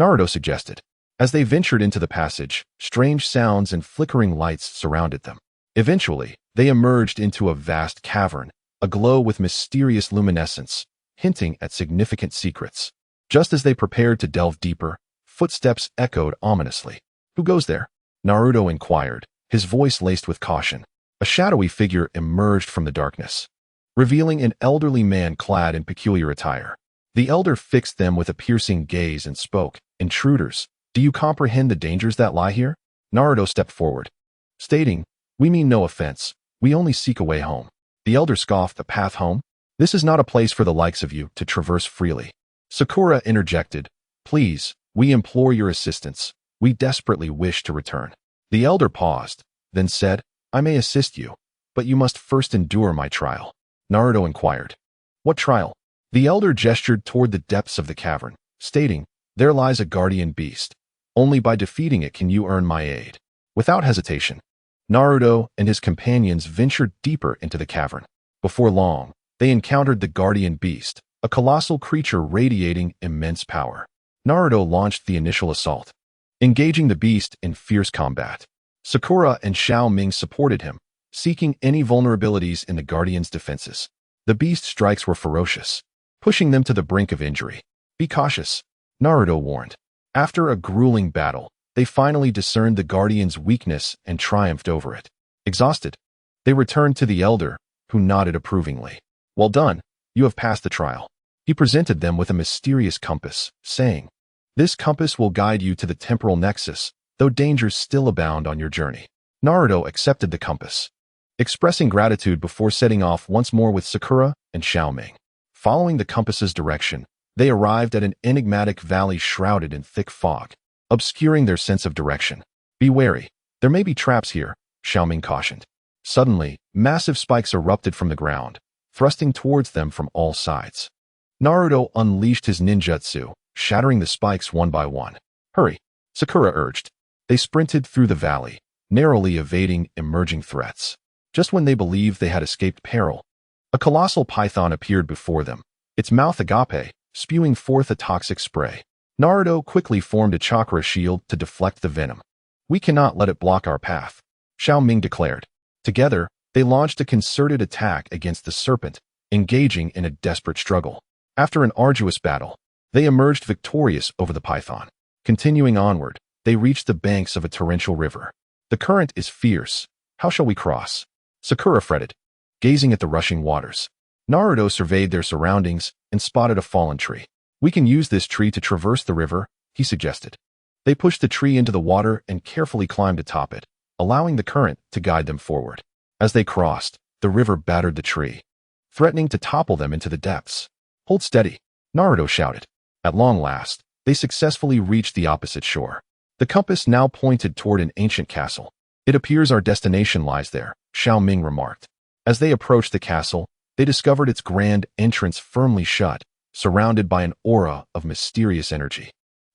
Naruto suggested. As they ventured into the passage, strange sounds and flickering lights surrounded them. Eventually, they emerged into a vast cavern, aglow with mysterious luminescence, hinting at significant secrets. Just as they prepared to delve deeper, footsteps echoed ominously. Who goes there? Naruto inquired, his voice laced with caution. A shadowy figure emerged from the darkness, revealing an elderly man clad in peculiar attire. The elder fixed them with a piercing gaze and spoke, Intruders, do you comprehend the dangers that lie here? Naruto stepped forward, stating, We mean no offense, we only seek a way home. The elder scoffed, A path home? This is not a place for the likes of you to traverse freely. Sakura interjected, Please, we implore your assistance. We desperately wish to return. The elder paused, then said, I may assist you, but you must first endure my trial. Naruto inquired. What trial? The elder gestured toward the depths of the cavern, stating, There lies a guardian beast. Only by defeating it can you earn my aid. Without hesitation, Naruto and his companions ventured deeper into the cavern. Before long, they encountered the guardian beast, a colossal creature radiating immense power. Naruto launched the initial assault, engaging the beast in fierce combat. Sakura and Xiao Ming supported him, seeking any vulnerabilities in the guardian's defenses. The beast's strikes were ferocious, pushing them to the brink of injury. Be cautious, Naruto warned. After a grueling battle, they finally discerned the guardian's weakness and triumphed over it. Exhausted, they returned to the elder, who nodded approvingly. Well done, you have passed the trial. He presented them with a mysterious compass, saying, This compass will guide you to the temporal nexus, though dangers still abound on your journey. Naruto accepted the compass, expressing gratitude before setting off once more with Sakura and Xiao Ming. Following the compass's direction, they arrived at an enigmatic valley shrouded in thick fog, obscuring their sense of direction. Be wary, there may be traps here, Xiao Ming cautioned. Suddenly, massive spikes erupted from the ground, thrusting towards them from all sides. Naruto unleashed his ninjutsu, shattering the spikes one by one. Hurry, Sakura urged. They sprinted through the valley, narrowly evading emerging threats. Just when they believed they had escaped peril, a colossal python appeared before them, its mouth agape, spewing forth a toxic spray. Naruto quickly formed a chakra shield to deflect the venom. We cannot let it block our path, Xiao Ming declared. Together, they launched a concerted attack against the serpent, engaging in a desperate struggle. After an arduous battle, They emerged victorious over the python. Continuing onward, they reached the banks of a torrential river. The current is fierce. How shall we cross? Sakura fretted, gazing at the rushing waters. Naruto surveyed their surroundings and spotted a fallen tree. We can use this tree to traverse the river, he suggested. They pushed the tree into the water and carefully climbed atop it, allowing the current to guide them forward. As they crossed, the river battered the tree, threatening to topple them into the depths. Hold steady, Naruto shouted. At long last, they successfully reached the opposite shore. The compass now pointed toward an ancient castle. It appears our destination lies there, Xiao Ming remarked. As they approached the castle, they discovered its grand entrance firmly shut, surrounded by an aura of mysterious energy.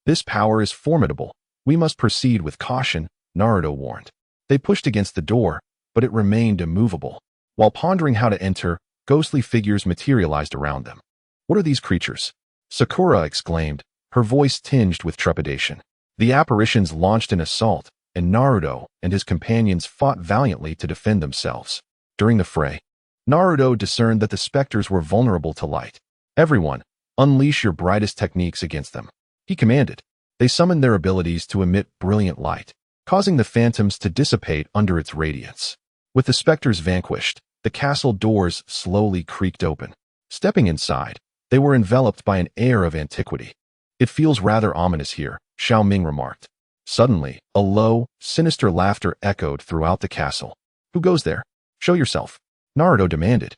This power is formidable. We must proceed with caution, Naruto warned. They pushed against the door, but it remained immovable. While pondering how to enter, ghostly figures materialized around them. What are these creatures? Sakura exclaimed, her voice tinged with trepidation. The apparitions launched an assault, and Naruto and his companions fought valiantly to defend themselves. During the fray, Naruto discerned that the specters were vulnerable to light. Everyone, unleash your brightest techniques against them, he commanded. They summoned their abilities to emit brilliant light, causing the phantoms to dissipate under its radiance. With the specters vanquished, the castle doors slowly creaked open. Stepping inside, they were enveloped by an air of antiquity. It feels rather ominous here, Xiao Ming remarked. Suddenly, a low, sinister laughter echoed throughout the castle. Who goes there? Show yourself, Naruto demanded.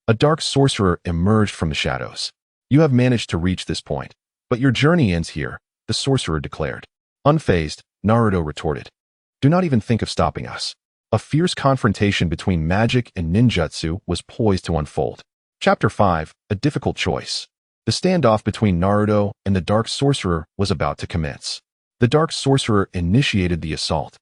A dark sorcerer emerged from the shadows. You have managed to reach this point, but your journey ends here, the sorcerer declared. Unfazed, Naruto retorted. Do not even think of stopping us. A fierce confrontation between magic and ninjutsu was poised to unfold. Chapter 5, A Difficult Choice. The standoff between Naruto and the dark sorcerer was about to commence. The dark sorcerer initiated the assault.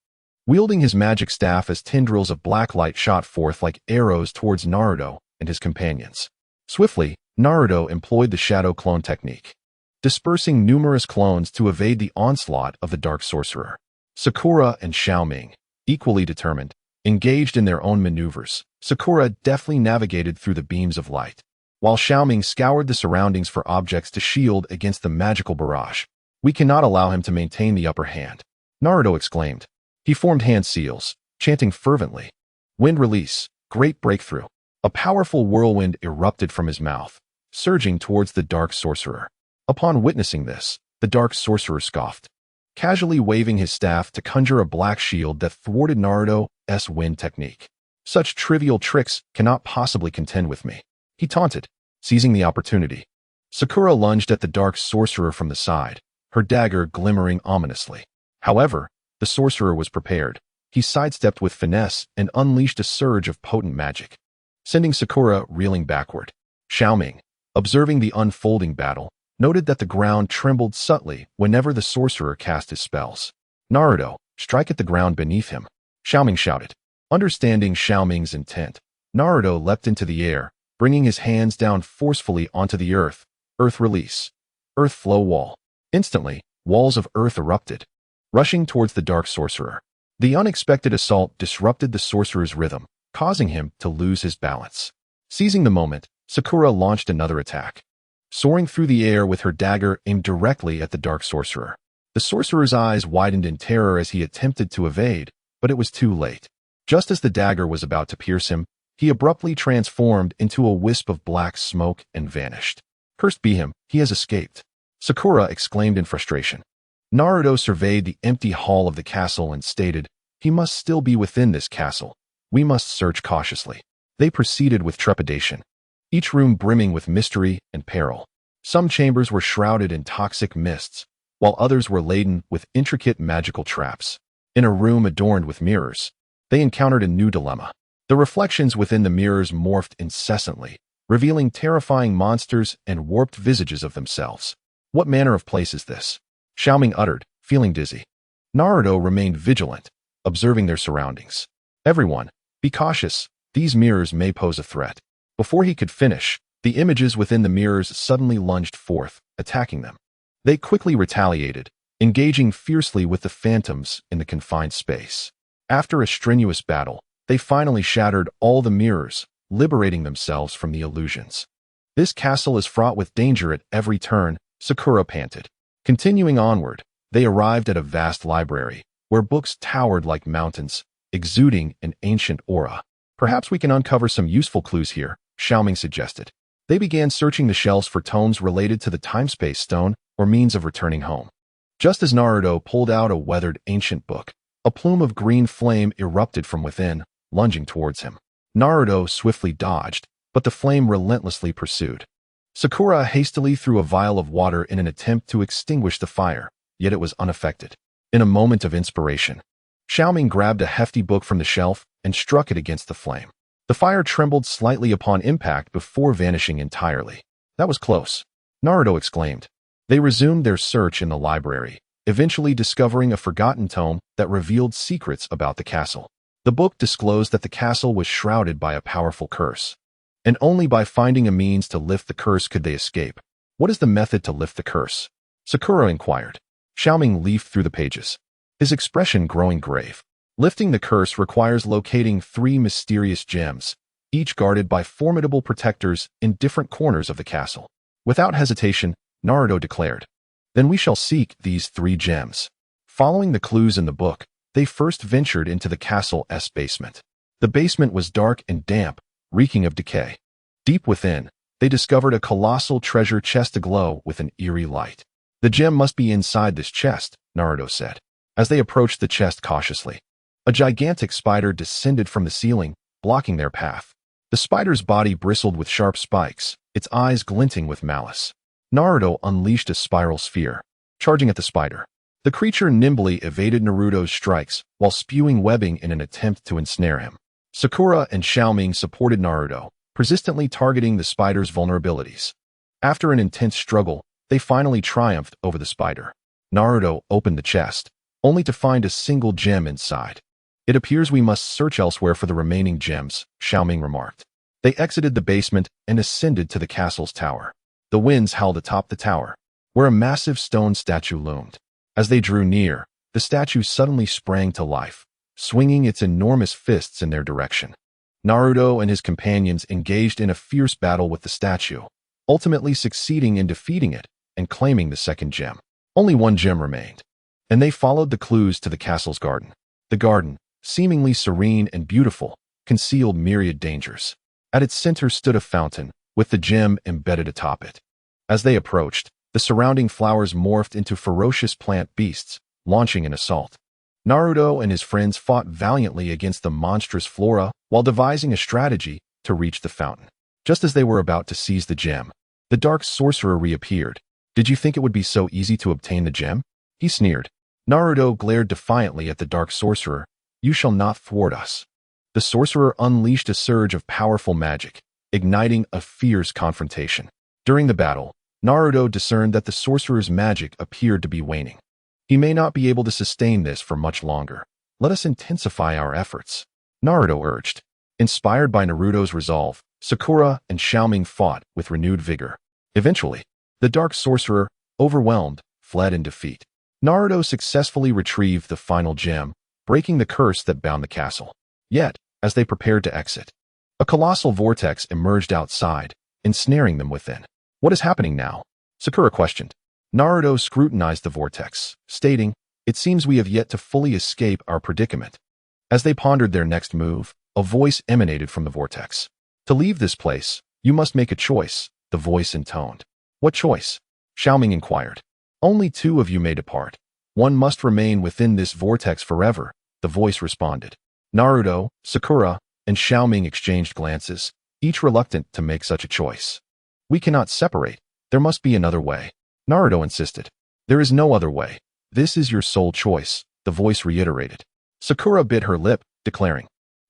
Wielding his magic staff as tendrils of black light shot forth like arrows towards Naruto and his companions. Swiftly, Naruto employed the shadow clone technique, dispersing numerous clones to evade the onslaught of the dark sorcerer. Sakura and Xiao Ming, equally determined, engaged in their own maneuvers. Sakura deftly navigated through the beams of light, while Xiao Ming scoured the surroundings for objects to shield against the magical barrage. We cannot allow him to maintain the upper hand, Naruto exclaimed. He formed hand seals, chanting fervently. Wind release, great breakthrough. A powerful whirlwind erupted from his mouth, surging towards the dark sorcerer. Upon witnessing this, the dark sorcerer scoffed, casually waving his staff to conjure a black shield that thwarted Naruto's wind technique. Such trivial tricks cannot possibly contend with me, he taunted, seizing the opportunity. Sakura lunged at the dark sorcerer from the side, her dagger glimmering ominously. However, the sorcerer was prepared. He sidestepped with finesse and unleashed a surge of potent magic, sending Sakura reeling backward. Xiao Ming, observing the unfolding battle, noted that the ground trembled subtly whenever the sorcerer cast his spells. Naruto, strike at the ground beneath him, Xiao Ming shouted. Understanding Xiao Ming's intent, Naruto leapt into the air, bringing his hands down forcefully onto the earth. Earth release. Earth flow wall. Instantly, walls of earth erupted, rushing towards the dark sorcerer. The unexpected assault disrupted the sorcerer's rhythm, causing him to lose his balance. Seizing the moment, Sakura launched another attack, soaring through the air with her dagger aimed directly at the dark sorcerer. The sorcerer's eyes widened in terror as he attempted to evade, but it was too late. Just as the dagger was about to pierce him, he abruptly transformed into a wisp of black smoke and vanished. Cursed be him, he has escaped, Sakura exclaimed in frustration. Naruto surveyed the empty hall of the castle and stated, he must still be within this castle. We must search cautiously. They proceeded with trepidation, each room brimming with mystery and peril. Some chambers were shrouded in toxic mists, while others were laden with intricate magical traps. In a room adorned with mirrors, they encountered a new dilemma. The reflections within the mirrors morphed incessantly, revealing terrifying monsters and warped visages of themselves. What manner of place is this? Xiao Ming uttered, feeling dizzy. Naruto remained vigilant, observing their surroundings. Everyone, be cautious, these mirrors may pose a threat. Before he could finish, the images within the mirrors suddenly lunged forth, attacking them. They quickly retaliated, engaging fiercely with the phantoms in the confined space. After a strenuous battle, they finally shattered all the mirrors, liberating themselves from the illusions. This castle is fraught with danger at every turn, Sakura panted. Continuing onward, they arrived at a vast library, where books towered like mountains, exuding an ancient aura. Perhaps we can uncover some useful clues here, Xiao Ming suggested. They began searching the shelves for tomes related to the time-space stone or means of returning home. Just as Naruto pulled out a weathered ancient book, a plume of green flame erupted from within, lunging towards him. Naruto swiftly dodged, but the flame relentlessly pursued. Sakura hastily threw a vial of water in an attempt to extinguish the fire, yet it was unaffected. In a moment of inspiration, Xiao Ming grabbed a hefty book from the shelf and struck it against the flame. The fire trembled slightly upon impact before vanishing entirely. That was close, Naruto exclaimed. They resumed their search in the library, eventually discovering a forgotten tome that revealed secrets about the castle. The book disclosed that the castle was shrouded by a powerful curse, and only by finding a means to lift the curse could they escape. What is the method to lift the curse? Sakura inquired. Xiao Ming leafed through the pages, his expression growing grave. Lifting the curse requires locating 3 mysterious gems, each guarded by formidable protectors in different corners of the castle. Without hesitation, Naruto declared, "Then we shall seek these 3 gems." Following the clues in the book, they first ventured into the castle's basement. The basement was dark and damp, reeking of decay. Deep within, they discovered a colossal treasure chest aglow with an eerie light. "The gem must be inside this chest," Naruto said. As they approached the chest cautiously, a gigantic spider descended from the ceiling, blocking their path. The spider's body bristled with sharp spikes, its eyes glinting with malice. Naruto unleashed a spiral sphere, charging at the spider. The creature nimbly evaded Naruto's strikes while spewing webbing in an attempt to ensnare him. Sakura and Xiao Ming supported Naruto, persistently targeting the spider's vulnerabilities. After an intense struggle, they finally triumphed over the spider. Naruto opened the chest, only to find a single gem inside. "It appears we must search elsewhere for the remaining gems," Xiao Ming remarked. They exited the basement and ascended to the castle's tower. The winds howled atop the tower, where a massive stone statue loomed. As they drew near, the statue suddenly sprang to life, swinging its enormous fists in their direction. Naruto and his companions engaged in a fierce battle with the statue, ultimately succeeding in defeating it and claiming the second gem. Only 1 gem remained, and they followed the clues to the castle's garden. The garden, seemingly serene and beautiful, concealed myriad dangers. At its center stood a fountain, with the gem embedded atop it. As they approached, the surrounding flowers morphed into ferocious plant beasts, launching an assault. Naruto and his friends fought valiantly against the monstrous flora while devising a strategy to reach the fountain. Just as they were about to seize the gem, the dark sorcerer reappeared. "Did you think it would be so easy to obtain the gem?" he sneered. Naruto glared defiantly at the dark sorcerer. "You shall not thwart us." The sorcerer unleashed a surge of powerful magic, igniting a fierce confrontation. During the battle, Naruto discerned that the sorcerer's magic appeared to be waning. "He may not be able to sustain this for much longer. Let us intensify our efforts," Naruto urged. Inspired by Naruto's resolve, Sakura and Xiao Ming fought with renewed vigor. Eventually, the dark sorcerer, overwhelmed, fled in defeat. Naruto successfully retrieved the final gem, breaking the curse that bound the castle. Yet, as they prepared to exit, a colossal vortex emerged outside, ensnaring them within. "What is happening now?" Sakura questioned. Naruto scrutinized the vortex, stating, "It seems we have yet to fully escape our predicament." As they pondered their next move, a voice emanated from the vortex. "To leave this place, you must make a choice," the voice intoned. "What choice?" Xiao Ming inquired. "Only 2 of you may depart. One must remain within this vortex forever," the voice responded. Naruto, Sakura, and Xiao Ming exchanged glances, each reluctant to make such a choice. "We cannot separate. There must be another way," Naruto insisted. "There is no other way. This is your sole choice," the voice reiterated. Sakura bit her lip, declaring,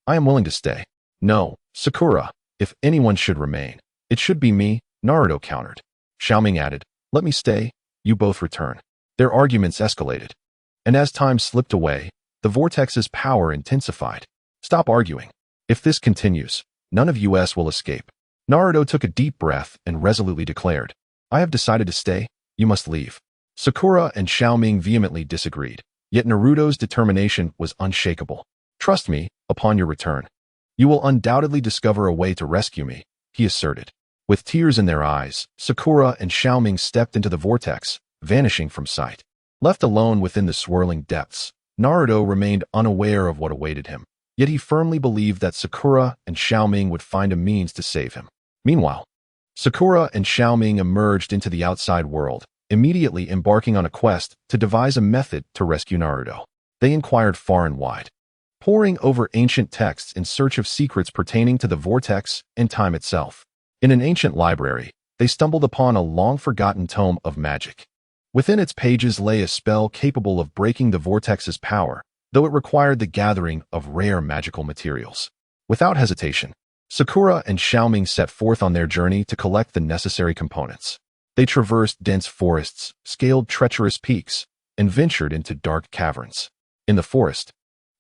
"I am willing to stay." "No, Sakura, if anyone should remain, it should be me," Naruto countered. Xiao Ming added, "Let me stay, you both return." Their arguments escalated, and as time slipped away, the vortex's power intensified. "Stop arguing. If this continues, none of us will escape." Naruto took a deep breath and resolutely declared, "I have decided to stay. You must leave." Sakura and Xiao Ming vehemently disagreed, yet Naruto's determination was unshakable. "Trust me, upon your return, you will undoubtedly discover a way to rescue me," he asserted. With tears in their eyes, Sakura and Xiao Ming stepped into the vortex, vanishing from sight. Left alone within the swirling depths, Naruto remained unaware of what awaited him, yet he firmly believed that Sakura and Xiao Ming would find a means to save him. Meanwhile, Sakura and Xiao Ming emerged into the outside world, immediately embarking on a quest to devise a method to rescue Naruto. They inquired far and wide, poring over ancient texts in search of secrets pertaining to the vortex and time itself. In an ancient library, they stumbled upon a long-forgotten tome of magic. Within its pages lay a spell capable of breaking the vortex's power, though it required the gathering of rare magical materials. Without hesitation, Sakura and Xiao Ming set forth on their journey to collect the necessary components. They traversed dense forests, scaled treacherous peaks, and ventured into dark caverns. In the forest,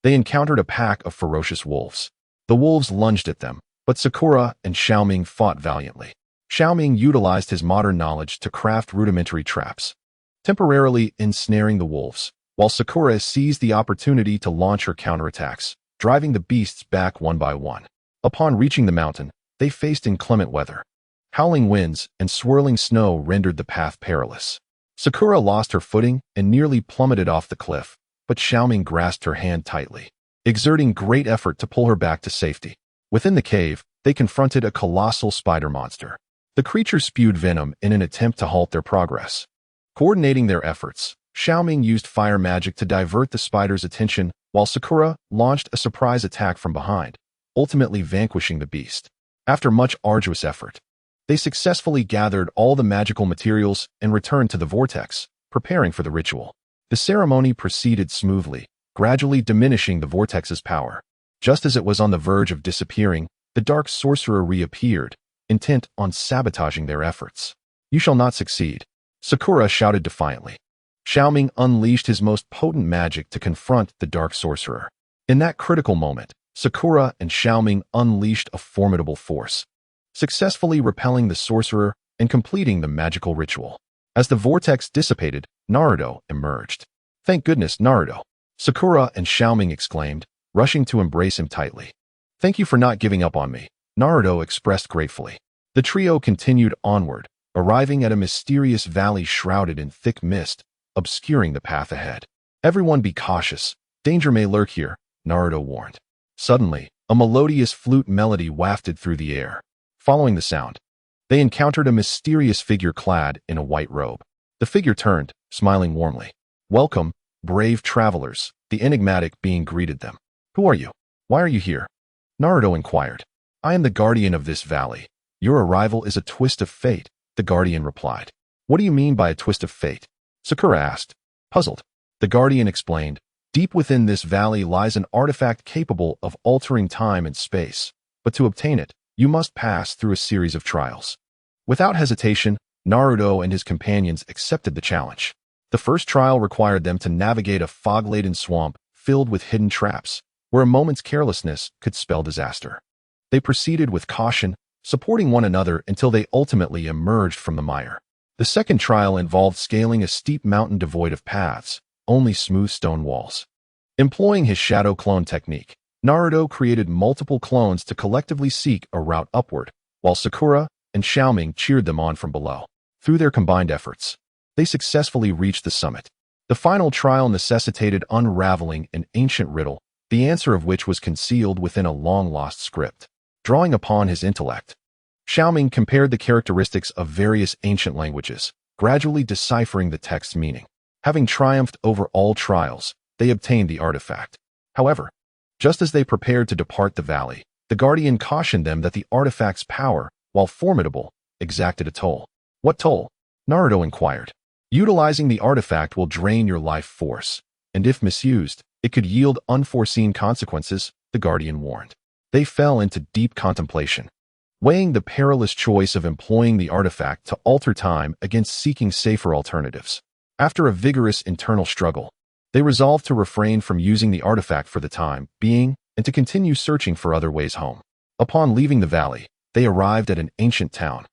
they encountered a pack of ferocious wolves. The wolves lunged at them, but Sakura and Xiao Ming fought valiantly. Xiao Ming utilized his modern knowledge to craft rudimentary traps, temporarily ensnaring the wolves, while Sakura seized the opportunity to launch her counterattacks, driving the beasts back one by one. Upon reaching the mountain, they faced inclement weather. Howling winds and swirling snow rendered the path perilous. Sakura lost her footing and nearly plummeted off the cliff, but Xiao Ming grasped her hand tightly, exerting great effort to pull her back to safety. Within the cave, they confronted a colossal spider monster. The creature spewed venom in an attempt to halt their progress. Coordinating their efforts, Xiao Ming used fire magic to divert the spider's attention, while Sakura launched a surprise attack from behind, ultimately vanquishing the beast. After much arduous effort, they successfully gathered all the magical materials and returned to the vortex, preparing for the ritual. The ceremony proceeded smoothly, gradually diminishing the vortex's power. Just as it was on the verge of disappearing, the dark sorcerer reappeared, intent on sabotaging their efforts. "You shall not succeed," Sakura shouted defiantly. Xiao Ming unleashed his most potent magic to confront the dark sorcerer. In that critical moment, Sakura and Xiao Ming unleashed a formidable force, successfully repelling the sorcerer and completing the magical ritual. As the vortex dissipated, Naruto emerged. "Thank goodness, Naruto!" Sakura and Xiao Ming exclaimed, rushing to embrace him tightly. "Thank you for not giving up on me," Naruto expressed gratefully. The trio continued onward, arriving at a mysterious valley shrouded in thick mist, obscuring the path ahead. "Everyone be cautious. Danger may lurk here," Naruto warned. Suddenly, a melodious flute melody wafted through the air. Following the sound, they encountered a mysterious figure clad in a white robe. The figure turned, smiling warmly. "Welcome, brave travelers," the enigmatic being greeted them. "Who are you? Why are you here?" Naruto inquired. "I am the guardian of this valley. Your arrival is a twist of fate," the guardian replied. "What do you mean by a twist of fate?" Sakura asked, puzzled. The guardian explained, "Deep within this valley lies an artifact capable of altering time and space, but to obtain it, you must pass through a series of trials." Without hesitation, Naruto and his companions accepted the challenge. The first trial required them to navigate a fog-laden swamp filled with hidden traps, where a moment's carelessness could spell disaster. They proceeded with caution, supporting one another until they ultimately emerged from the mire. The second trial involved scaling a steep mountain devoid of paths, only smooth stone walls. Employing his shadow clone technique, Naruto created multiple clones to collectively seek a route upward, while Sakura and Xiao Ming cheered them on from below. Through their combined efforts, they successfully reached the summit. The final trial necessitated unraveling an ancient riddle, the answer of which was concealed within a long-lost script. Drawing upon his intellect, Xiao Ming compared the characteristics of various ancient languages, gradually deciphering the text's meaning. Having triumphed over all trials, they obtained the artifact. However, just as they prepared to depart the valley, the guardian cautioned them that the artifact's power, while formidable, exacted a toll. "What toll?" Naruto inquired. "Utilizing the artifact will drain your life force, and if misused, it could yield unforeseen consequences," the guardian warned. They fell into deep contemplation, weighing the perilous choice of employing the artifact to alter time against seeking safer alternatives. After a vigorous internal struggle, they resolved to refrain from using the artifact for the time being and to continue searching for other ways home. Upon leaving the valley, they arrived at an ancient town.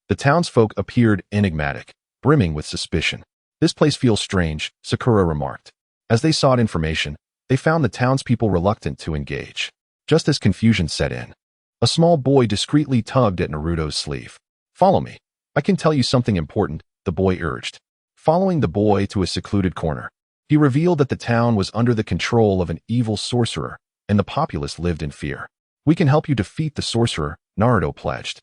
The townsfolk appeared enigmatic, brimming with suspicion. "This place feels strange," Sakura remarked. As they sought information, they found the townspeople reluctant to engage. Just as confusion set in, a small boy discreetly tugged at Naruto's sleeve. Follow me. I can tell you something important, the boy urged. Following the boy to a secluded corner, he revealed that the town was under the control of an evil sorcerer, and the populace lived in fear. We can help you defeat the sorcerer, Naruto pledged.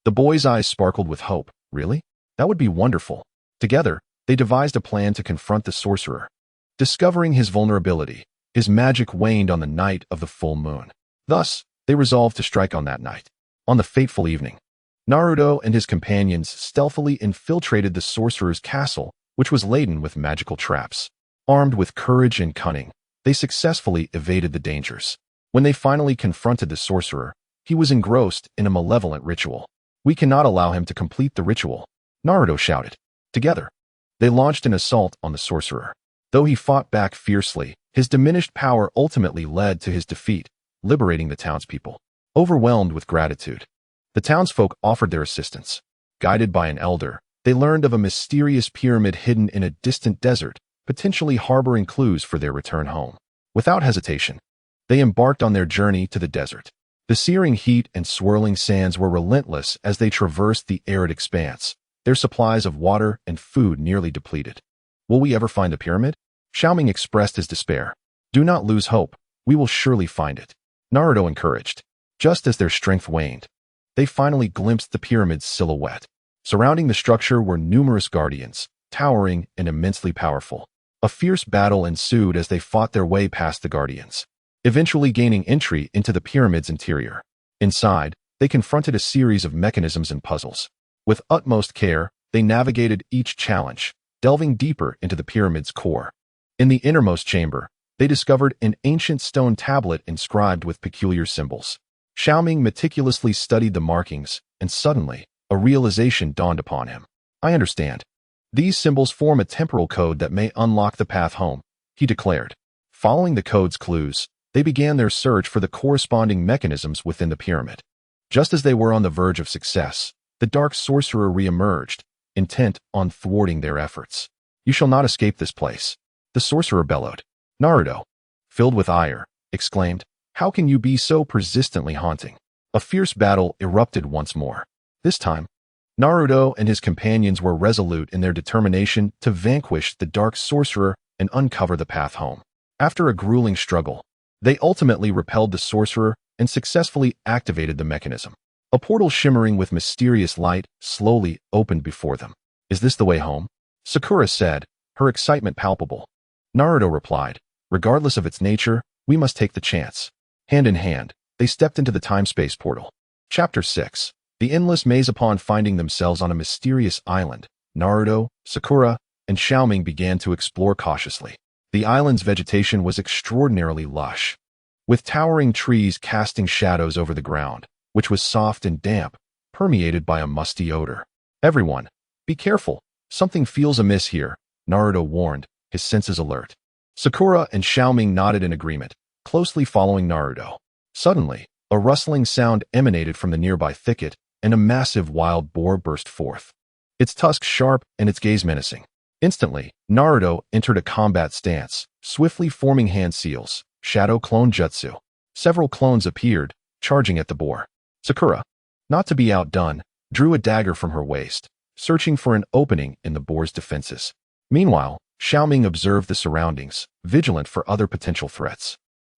The boy's eyes sparkled with hope. Really? That would be wonderful. Together, they devised a plan to confront the sorcerer. Discovering his vulnerability, his magic waned on the night of the full moon. Thus, they resolved to strike on that night. On the fateful evening, Naruto and his companions stealthily infiltrated the sorcerer's castle, which was laden with magical traps. Armed with courage and cunning, they successfully evaded the dangers. When they finally confronted the sorcerer, he was engrossed in a malevolent ritual. We cannot allow him to complete the ritual, Naruto shouted. Together, they launched an assault on the sorcerer. Though he fought back fiercely, his diminished power ultimately led to his defeat, liberating the townspeople. Overwhelmed with gratitude, the townsfolk offered their assistance. Guided by an elder, they learned of a mysterious pyramid hidden in a distant desert, potentially harboring clues for their return home. Without hesitation, they embarked on their journey to the desert. The searing heat and swirling sands were relentless as they traversed the arid expanse, their supplies of water and food nearly depleted. Will we ever find the pyramid? Xiao Ming expressed his despair. Do not lose hope. We will surely find it, Naruto encouraged. Just as their strength waned, they finally glimpsed the pyramid's silhouette. Surrounding the structure were numerous guardians, towering and immensely powerful. A fierce battle ensued as they fought their way past the guardians, eventually gaining entry into the pyramid's interior. Inside, they confronted a series of mechanisms and puzzles. With utmost care, they navigated each challenge, delving deeper into the pyramid's core. In the innermost chamber, they discovered an ancient stone tablet inscribed with peculiar symbols. Xiao Ming meticulously studied the markings, and suddenly, a realization dawned upon him. I understand. These symbols form a temporal code that may unlock the path home, he declared. Following the code's clues, they began their search for the corresponding mechanisms within the pyramid. Just as they were on the verge of success, the dark sorcerer re-emerged, intent on thwarting their efforts. You shall not escape this place, the sorcerer bellowed. Naruto, filled with ire, exclaimed, how can you be so persistently haunting? A fierce battle erupted once more. This time, Naruto and his companions were resolute in their determination to vanquish the dark sorcerer and uncover the path home. After a grueling struggle, they ultimately repelled the sorcerer and successfully activated the mechanism. A portal shimmering with mysterious light slowly opened before them. Is this the way home? Sakura said, her excitement palpable. Naruto replied, regardless of its nature, we must take the chance. Hand in hand, they stepped into the time-space portal. Chapter 6. The endless maze. Upon finding themselves on a mysterious island, Naruto, Sakura, and Xiao Ming began to explore cautiously. The island's vegetation was extraordinarily lush, with towering trees casting shadows over the ground, which was soft and damp, permeated by a musty odor. Everyone, be careful. Something feels amiss here, Naruto warned, his senses alert. Sakura and Xiao Ming nodded in agreement, closely following Naruto. Suddenly, a rustling sound emanated from the nearby thicket, and a massive wild boar burst forth, its tusks sharp and its gaze menacing. Instantly, Naruto entered a combat stance, swiftly forming hand seals, shadow clone jutsu. Several clones appeared, charging at the boar. Sakura, not to be outdone, drew a dagger from her waist, searching for an opening in the boar's defenses. Meanwhile, Xiao Ming observed the surroundings, vigilant for other potential threats.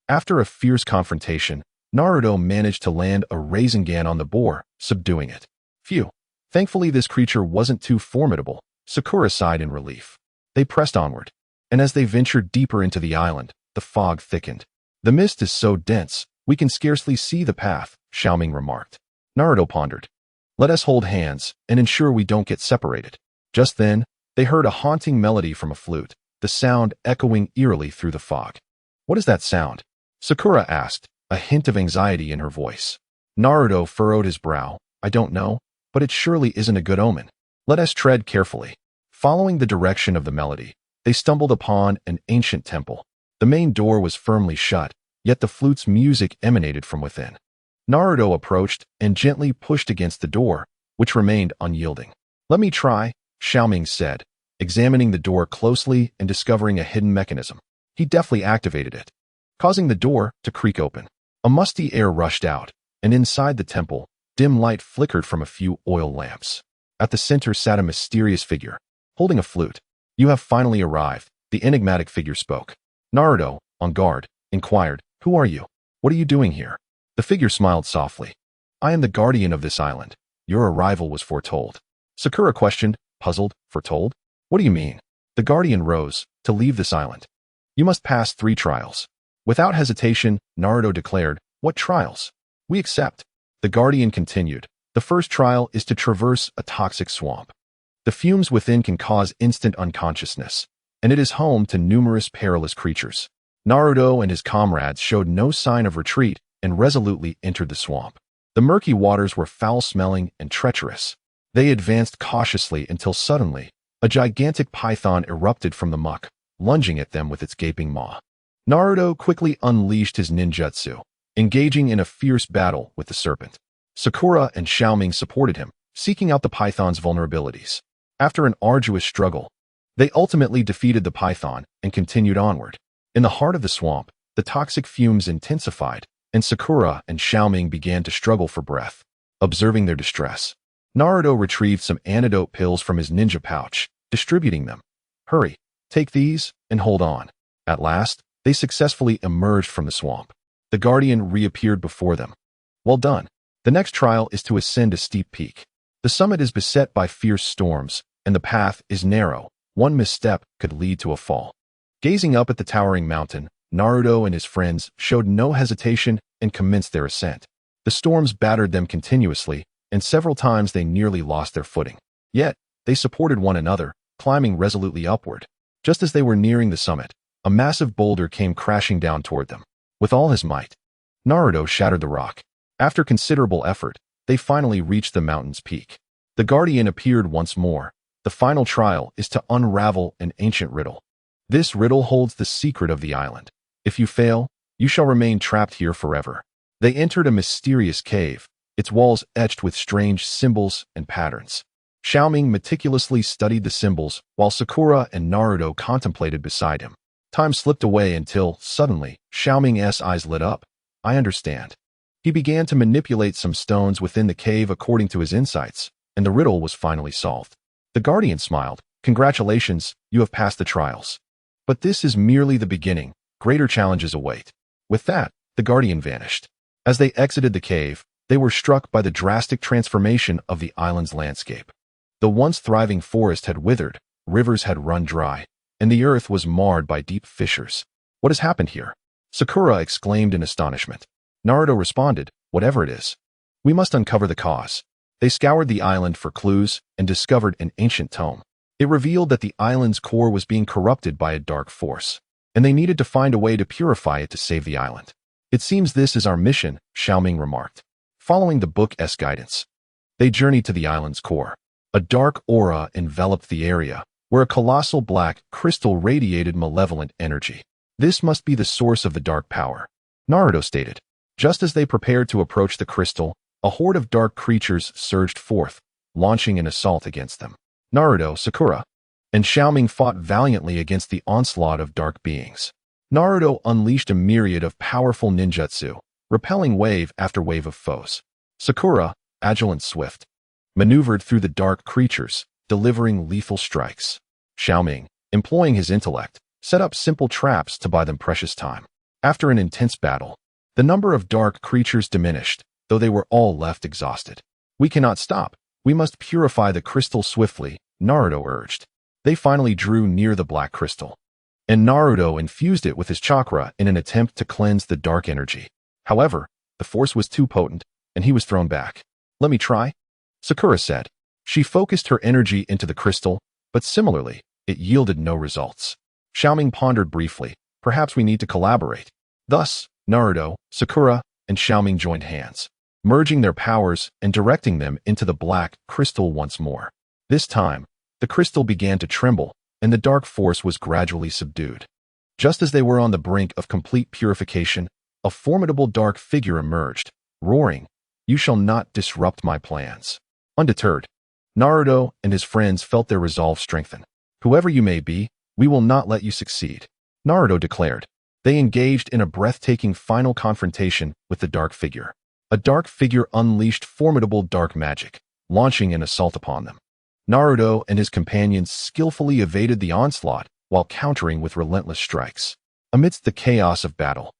After a fierce confrontation, Naruto managed to land a Rasengan on the boar, subduing it. Phew. Thankfully this creature wasn't too formidable, Sakura sighed in relief. They pressed onward, and as they ventured deeper into the island, the fog thickened. The mist is so dense, we can scarcely see the path, Xiao Ming remarked. Naruto pondered. Let us hold hands and ensure we don't get separated. Just then, they heard a haunting melody from a flute, the sound echoing eerily through the fog. What is that sound? Sakura asked, a hint of anxiety in her voice. Naruto furrowed his brow. I don't know, but it surely isn't a good omen. Let us tread carefully. Following the direction of the melody, they stumbled upon an ancient temple. The main door was firmly shut, yet the flute's music emanated from within. Naruto approached and gently pushed against the door, which remained unyielding. Let me try, Xiao Ming said, examining the door closely and discovering a hidden mechanism. He deftly activated it, causing the door to creak open. A musty air rushed out, and inside the temple, dim light flickered from a few oil lamps. At the center sat a mysterious figure, holding a flute. "You have finally arrived," the enigmatic figure spoke. Naruto, on guard, inquired, "Who are you? What are you doing here?" The figure smiled softly. "I am the guardian of this island. Your arrival was foretold." Sakura questioned, puzzled. "Foretold? What do you mean?" The guardian rose. "To leave this island, you must pass 3 trials." Without hesitation, Naruto declared, "What trials?" "We accept." The guardian continued, "The first trial is to traverse a toxic swamp. The fumes within can cause instant unconsciousness, and it is home to numerous perilous creatures." Naruto and his comrades showed no sign of retreat and resolutely entered the swamp. The murky waters were foul-smelling and treacherous. They advanced cautiously until suddenly, a gigantic python erupted from the muck, lunging at them with its gaping maw. Naruto quickly unleashed his ninjutsu, engaging in a fierce battle with the serpent. Sakura and Xiao Ming supported him, seeking out the python's vulnerabilities. After an arduous struggle, they ultimately defeated the python and continued onward. In the heart of the swamp, the toxic fumes intensified, and Sakura and Xiao Ming began to struggle for breath. Observing their distress, Naruto retrieved some antidote pills from his ninja pouch, distributing them. "Hurry, take these, and hold on." At last, they successfully emerged from the swamp. The guardian reappeared before them. "Well done. The next trial is to ascend a steep peak. The summit is beset by fierce storms, and the path is narrow. One misstep could lead to a fall." Gazing up at the towering mountain, Naruto and his friends showed no hesitation and commenced their ascent. The storms battered them continuously, and several times they nearly lost their footing. Yet, they supported one another, climbing resolutely upward. Just as they were nearing the summit, a massive boulder came crashing down toward them. With all his might, Naruto shattered the rock. After considerable effort, they finally reached the mountain's peak. The guardian appeared once more. "The final trial is to unravel an ancient riddle. This riddle holds the secret of the island. If you fail, you shall remain trapped here forever." They entered a mysterious cave, its walls etched with strange symbols and patterns. Xiao Ming meticulously studied the symbols, while Sakura and Naruto contemplated beside him. Time slipped away until, suddenly, Xiao Ming's eyes lit up. "I understand." He began to manipulate some stones within the cave according to his insights, and the riddle was finally solved. The guardian smiled. "Congratulations, you have passed the trials. But this is merely the beginning. Greater challenges await." With that, the guardian vanished. As they exited the cave, they were struck by the drastic transformation of the island's landscape. The once thriving forest had withered, rivers had run dry, and the earth was marred by deep fissures. "What has happened here?" Sakura exclaimed in astonishment. Naruto responded, "Whatever it is, we must uncover the cause." They scoured the island for clues and discovered an ancient tome. It revealed that the island's core was being corrupted by a dark force, and they needed to find a way to purify it to save the island. "It seems this is our mission," Xiao Ming remarked. Following the book's guidance, they journeyed to the island's core. A dark aura enveloped the area, where a colossal black crystal radiated malevolent energy. "This must be the source of the dark power," Naruto stated. Just as they prepared to approach the crystal, a horde of dark creatures surged forth, launching an assault against them. Naruto, Sakura, and Xiao Ming fought valiantly against the onslaught of dark beings. Naruto unleashed a myriad of powerful ninjutsu, repelling wave after wave of foes. Sakura, agile and swift, maneuvered through the dark creatures, delivering lethal strikes. Xiao Ming, employing his intellect, set up simple traps to buy them precious time. After an intense battle, the number of dark creatures diminished, though they were all left exhausted. "We cannot stop. We must purify the crystal swiftly," Naruto urged. They finally drew near the black crystal, and Naruto infused it with his chakra in an attempt to cleanse the dark energy. However, the force was too potent, and he was thrown back. "Let me try," Sakura said. She focused her energy into the crystal, but similarly, it yielded no results. Xiao Ming pondered briefly. "Perhaps we need to collaborate." Thus, Naruto, Sakura, and Xiao Ming joined hands, merging their powers and directing them into the black crystal once more. This time, the crystal began to tremble, and the dark force was gradually subdued. Just as they were on the brink of complete purification, a formidable dark figure emerged, roaring, "You shall not disrupt my plans." Undeterred, Naruto and his friends felt their resolve strengthen. "Whoever you may be, we will not let you succeed," Naruto declared. They engaged in a breathtaking final confrontation with the dark figure. A dark figure unleashed formidable dark magic, launching an assault upon them. Naruto and his companions skillfully evaded the onslaught while countering with relentless strikes. Amidst the chaos of battle,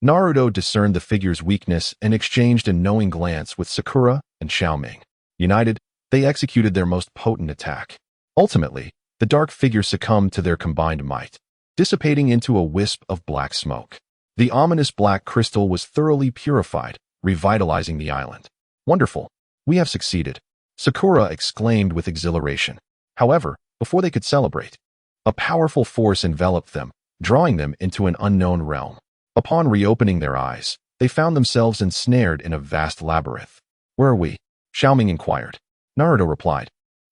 Naruto discerned the figure's weakness and exchanged a knowing glance with Sakura and Xiao Ming. United, they executed their most potent attack. Ultimately, the dark figure succumbed to their combined might, dissipating into a wisp of black smoke. The ominous black crystal was thoroughly purified, revitalizing the island. Wonderful! We have succeeded, Sakura exclaimed with exhilaration. However, before they could celebrate, a powerful force enveloped them, drawing them into an unknown realm. Upon reopening their eyes, they found themselves ensnared in a vast labyrinth. Where are we? Xiao Ming inquired. Naruto replied,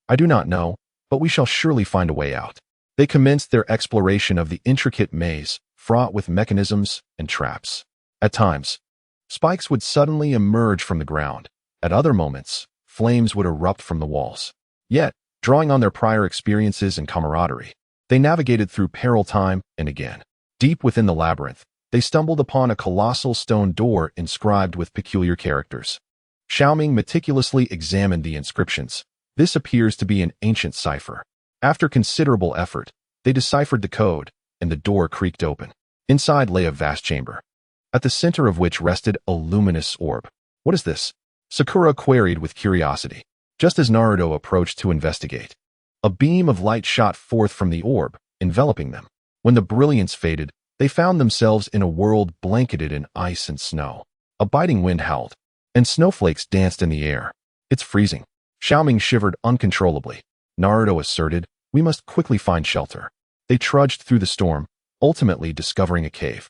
I do not know, but we shall surely find a way out. They commenced their exploration of the intricate maze, fraught with mechanisms and traps. At times, spikes would suddenly emerge from the ground. At other moments, flames would erupt from the walls. Yet, drawing on their prior experiences and camaraderie, they navigated through peril time and again. Deep within the labyrinth, they stumbled upon a colossal stone door inscribed with peculiar characters. Xiao Ming meticulously examined the inscriptions. This appears to be an ancient cipher. After considerable effort, they deciphered the code, and the door creaked open. Inside lay a vast chamber, at the center of which rested a luminous orb. What is this? Sakura queried with curiosity, just as Naruto approached to investigate. A beam of light shot forth from the orb, enveloping them. When the brilliance faded, they found themselves in a world blanketed in ice and snow. A biting wind howled, and snowflakes danced in the air. It's freezing. Xiao Ming shivered uncontrollably. Naruto asserted, we must quickly find shelter. They trudged through the storm, ultimately discovering a cave.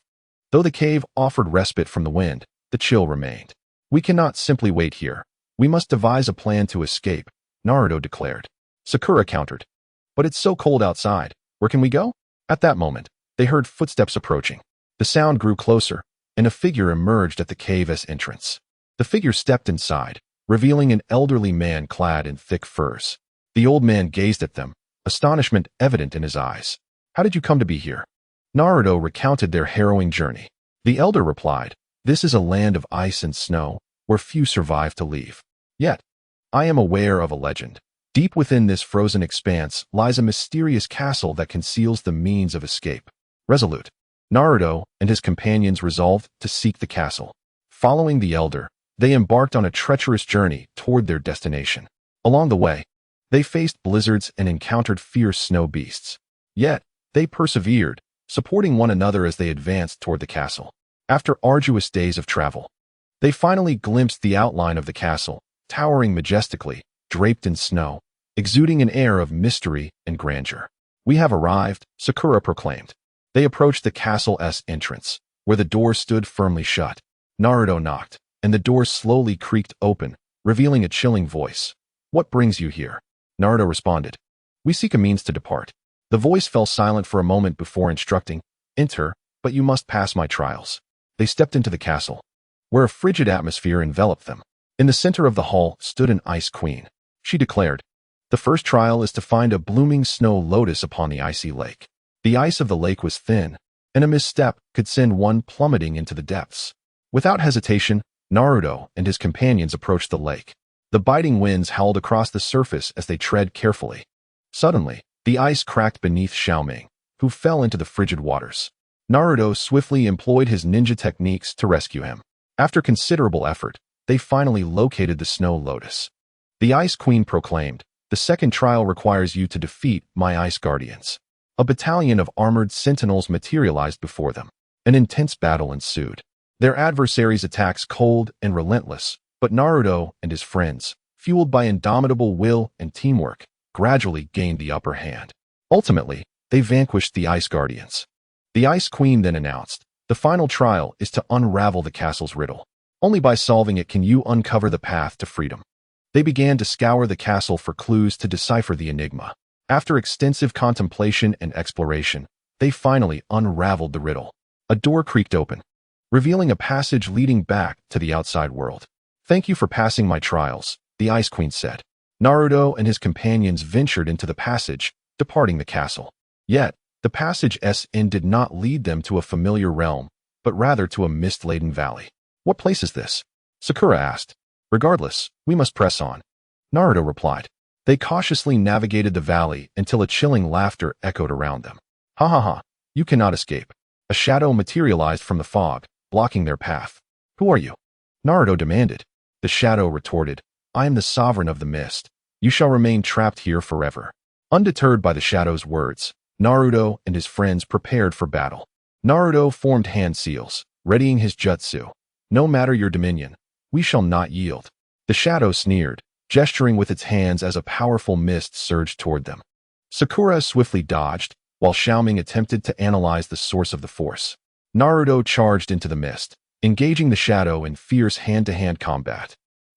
Though the cave offered respite from the wind, the chill remained. We cannot simply wait here. We must devise a plan to escape, Naruto declared. Sakura countered. But it's so cold outside. Where can we go? At that moment, they heard footsteps approaching. The sound grew closer, and a figure emerged at the cave's entrance. The figure stepped inside, revealing an elderly man clad in thick furs. The old man gazed at them, astonishment evident in his eyes. How did you come to be here? Naruto recounted their harrowing journey. The elder replied, this is a land of ice and snow, where few survive to leave. Yet, I am aware of a legend. Deep within this frozen expanse lies a mysterious castle that conceals the means of escape. Resolute, Naruto and his companions resolved to seek the castle. Following the elder, they embarked on a treacherous journey toward their destination. Along the way, they faced blizzards and encountered fierce snow beasts. Yet, they persevered, supporting one another as they advanced toward the castle. After arduous days of travel, they finally glimpsed the outline of the castle, towering majestically, draped in snow, exuding an air of mystery and grandeur. We have arrived, Sakura proclaimed. They approached the castle's entrance, where the door stood firmly shut. Naruto knocked, and the door slowly creaked open, revealing a chilling voice. What brings you here? Naruto responded. We seek a means to depart. The voice fell silent for a moment before instructing, enter, but you must pass my trials. They stepped into the castle, where a frigid atmosphere enveloped them. In the center of the hall stood an ice queen. She declared, the first trial is to find a blooming snow lotus upon the icy lake. The ice of the lake was thin, and a misstep could send one plummeting into the depths. Without hesitation, Naruto and his companions approached the lake. The biting winds howled across the surface as they tread carefully. Suddenly, the ice cracked beneath Xiao Ming, who fell into the frigid waters. Naruto swiftly employed his ninja techniques to rescue him. After considerable effort, they finally located the snow lotus. The Ice Queen proclaimed, the second trial requires you to defeat my ice guardians. A battalion of armored sentinels materialized before them. An intense battle ensued. Their adversaries' attacks cold and relentless, but Naruto and his friends, fueled by indomitable will and teamwork, gradually gained the upper hand. Ultimately, they vanquished the Ice Guardians. The Ice Queen then announced, the final trial is to unravel the castle's riddle. Only by solving it can you uncover the path to freedom. They began to scour the castle for clues to decipher the enigma. After extensive contemplation and exploration, they finally unraveled the riddle. A door creaked open, revealing a passage leading back to the outside world. Thank you for passing my trials, the Ice Queen said. Naruto and his companions ventured into the passage, departing the castle. Yet, the passage's end did not lead them to a familiar realm, but rather to a mist-laden valley. What place is this? Sakura asked. Regardless, we must press on. Naruto replied. They cautiously navigated the valley until a chilling laughter echoed around them. Ha ha ha, you cannot escape. A shadow materialized from the fog, blocking their path. Who are you? Naruto demanded. The shadow retorted, I am the sovereign of the mist. You shall remain trapped here forever. Undeterred by the shadow's words, Naruto and his friends prepared for battle. Naruto formed hand seals, readying his jutsu. No matter your dominion, we shall not yield. The shadow sneered, gesturing with its hands as a powerful mist surged toward them. Sakura swiftly dodged, while Xiao Ming attempted to analyze the source of the force. Naruto charged into the mist, engaging the shadow in fierce hand-to-hand combat.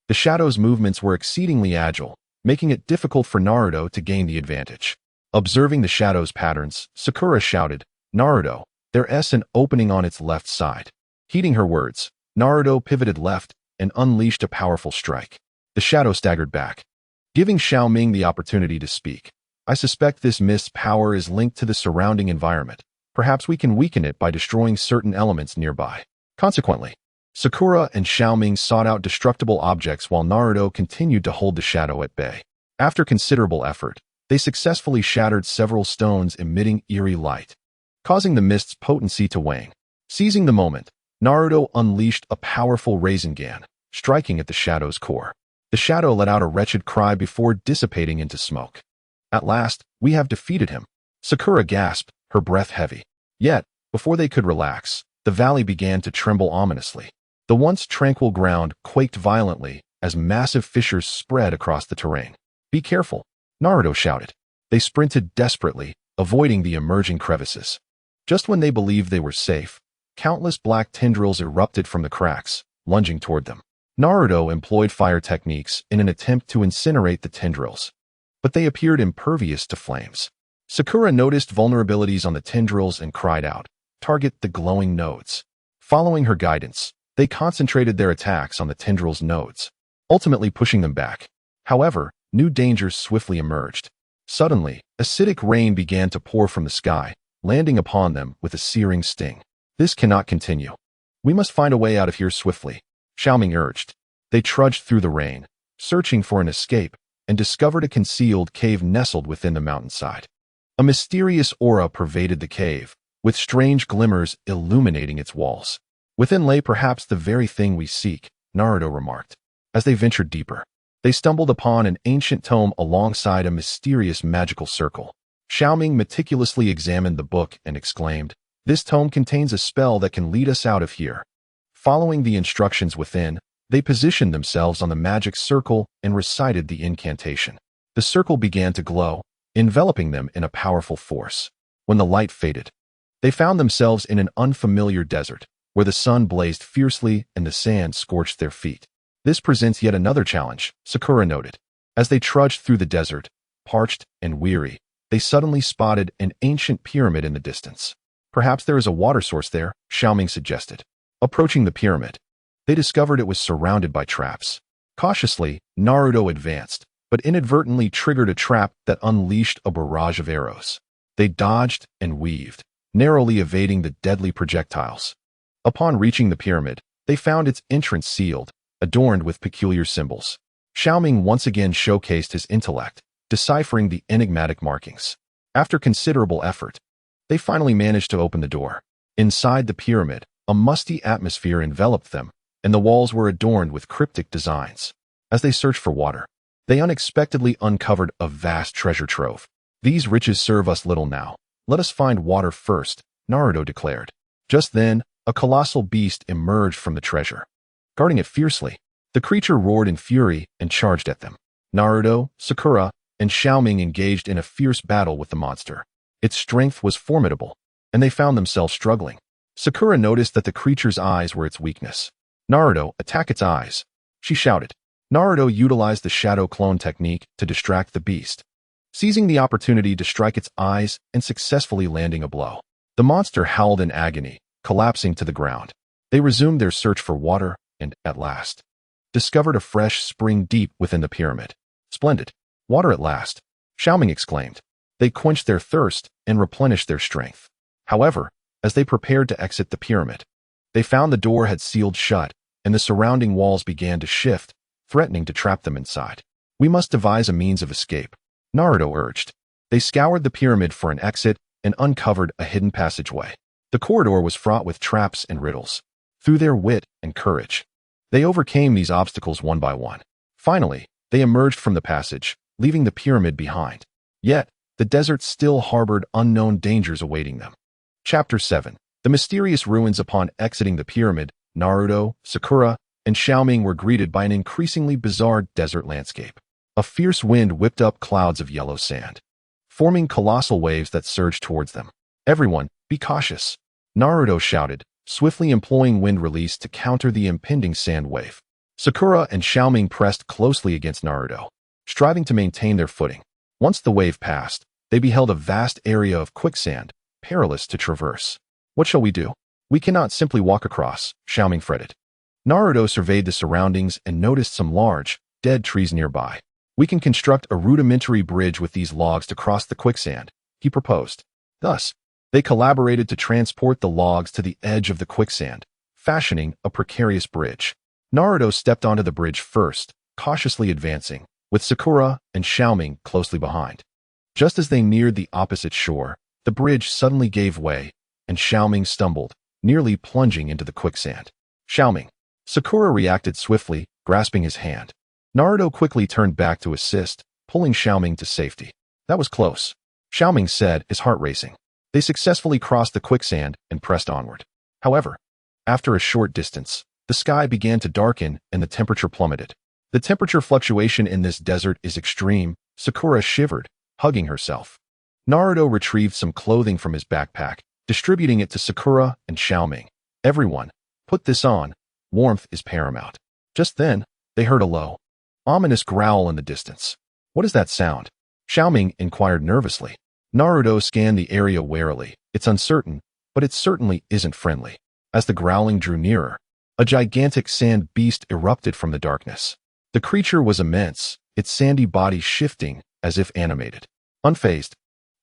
The shadow's movements were exceedingly agile, making it difficult for Naruto to gain the advantage. Observing the shadow's patterns, Sakura shouted, Naruto, there's an opening on its left side. Heeding her words, Naruto pivoted left and unleashed a powerful strike. The shadow staggered back, giving Xiao Ming the opportunity to speak. I suspect this mist's power is linked to the surrounding environment. Perhaps we can weaken it by destroying certain elements nearby. Consequently, Sakura and Xiao Ming sought out destructible objects while Naruto continued to hold the shadow at bay. After considerable effort, they successfully shattered several stones emitting eerie light, causing the mist's potency to wane. Seizing the moment, Naruto unleashed a powerful Rasengan, striking at the shadow's core. The shadow let out a wretched cry before dissipating into smoke. At last, we have defeated him. Sakura gasped, her breath heavy. Yet, before they could relax, the valley began to tremble ominously. The once tranquil ground quaked violently as massive fissures spread across the terrain. Be careful, Naruto shouted. They sprinted desperately, avoiding the emerging crevices. Just when they believed they were safe, countless black tendrils erupted from the cracks, lunging toward them. Naruto employed fire techniques in an attempt to incinerate the tendrils, but they appeared impervious to flames. Sakura noticed vulnerabilities on the tendrils and cried out, target the glowing nodes. Following her guidance, they concentrated their attacks on the tendrils' nodes, ultimately pushing them back. However, new dangers swiftly emerged. Suddenly, acidic rain began to pour from the sky, landing upon them with a searing sting. This cannot continue. We must find a way out of here swiftly, Xiao Ming urged. They trudged through the rain, searching for an escape, and discovered a concealed cave nestled within the mountainside. A mysterious aura pervaded the cave, with strange glimmers illuminating its walls. Within lay perhaps the very thing we seek, Naruto remarked. As they ventured deeper, they stumbled upon an ancient tome alongside a mysterious magical circle. Xiao Ming meticulously examined the book and exclaimed, this tome contains a spell that can lead us out of here. Following the instructions within, they positioned themselves on the magic circle and recited the incantation. The circle began to glow, enveloping them in a powerful force. When the light faded, they found themselves in an unfamiliar desert, where the sun blazed fiercely and the sand scorched their feet. This presents yet another challenge, Sakura noted. As they trudged through the desert, parched and weary, they suddenly spotted an ancient pyramid in the distance. Perhaps there is a water source there, Xiao Ming suggested. Approaching the pyramid, they discovered it was surrounded by traps. Cautiously, Naruto advanced, but inadvertently triggered a trap that unleashed a barrage of arrows. They dodged and weaved, narrowly evading the deadly projectiles. Upon reaching the pyramid, they found its entrance sealed, adorned with peculiar symbols. Xiao Ming once again showcased his intellect, deciphering the enigmatic markings. After considerable effort, they finally managed to open the door. Inside the pyramid, a musty atmosphere enveloped them, and the walls were adorned with cryptic designs. As they searched for water, they unexpectedly uncovered a vast treasure trove. These riches serve us little now. Let us find water first, Naruto declared. Just then, a colossal beast emerged from the treasure. Guarding it fiercely, the creature roared in fury and charged at them. Naruto, Sakura, and Xiao Ming engaged in a fierce battle with the monster. Its strength was formidable, and they found themselves struggling. Sakura noticed that the creature's eyes were its weakness. Naruto, attack its eyes, she shouted. Naruto utilized the shadow clone technique to distract the beast, seizing the opportunity to strike its eyes and successfully landing a blow. The monster howled in agony, collapsing to the ground. They resumed their search for water and, at last, discovered a fresh spring deep within the pyramid. Splendid. Water at last, Xiao Ming exclaimed. They quenched their thirst and replenished their strength. However, as they prepared to exit the pyramid, they found the door had sealed shut, and the surrounding walls began to shift, threatening to trap them inside. We must devise a means of escape, Naruto urged. They scoured the pyramid for an exit and uncovered a hidden passageway. The corridor was fraught with traps and riddles. Through their wit and courage, they overcame these obstacles one by one. Finally, they emerged from the passage, leaving the pyramid behind. Yet, the desert still harbored unknown dangers awaiting them. Chapter 7. The mysterious ruins. Upon exiting the pyramid, Naruto, Sakura, and Xiao Ming were greeted by an increasingly bizarre desert landscape. A fierce wind whipped up clouds of yellow sand, forming colossal waves that surged towards them. "Everyone, be cautious," Naruto shouted, swiftly employing wind release to counter the impending sand wave. Sakura and Xiao Ming pressed closely against Naruto, striving to maintain their footing. Once the wave passed, they beheld a vast area of quicksand, perilous to traverse. "What shall we do? We cannot simply walk across," Xiao Ming fretted. Naruto surveyed the surroundings and noticed some large, dead trees nearby. "We can construct a rudimentary bridge with these logs to cross the quicksand," he proposed. Thus, they collaborated to transport the logs to the edge of the quicksand, fashioning a precarious bridge. Naruto stepped onto the bridge first, cautiously advancing, with Sakura and Xiao Ming closely behind. Just as they neared the opposite shore, the bridge suddenly gave way, and Xiao Ming stumbled, nearly plunging into the quicksand. "Xiao Ming!" Sakura reacted swiftly, grasping his hand. Naruto quickly turned back to assist, pulling Xiao Ming to safety. "That was close," Xiao Ming said, his heart racing. They successfully crossed the quicksand and pressed onward. However, after a short distance, the sky began to darken and the temperature plummeted. "The temperature fluctuation in this desert is extreme," Sakura shivered, hugging herself. Naruto retrieved some clothing from his backpack, distributing it to Sakura and Xiao Ming. "Everyone, put this on. Warmth is paramount." Just then, they heard a low, ominous growl in the distance. "What is that sound?" Xiao Ming inquired nervously. Naruto scanned the area warily. "It's uncertain, but it certainly isn't friendly." As the growling drew nearer, a gigantic sand beast erupted from the darkness. The creature was immense, its sandy body shifting as if animated. Unfazed,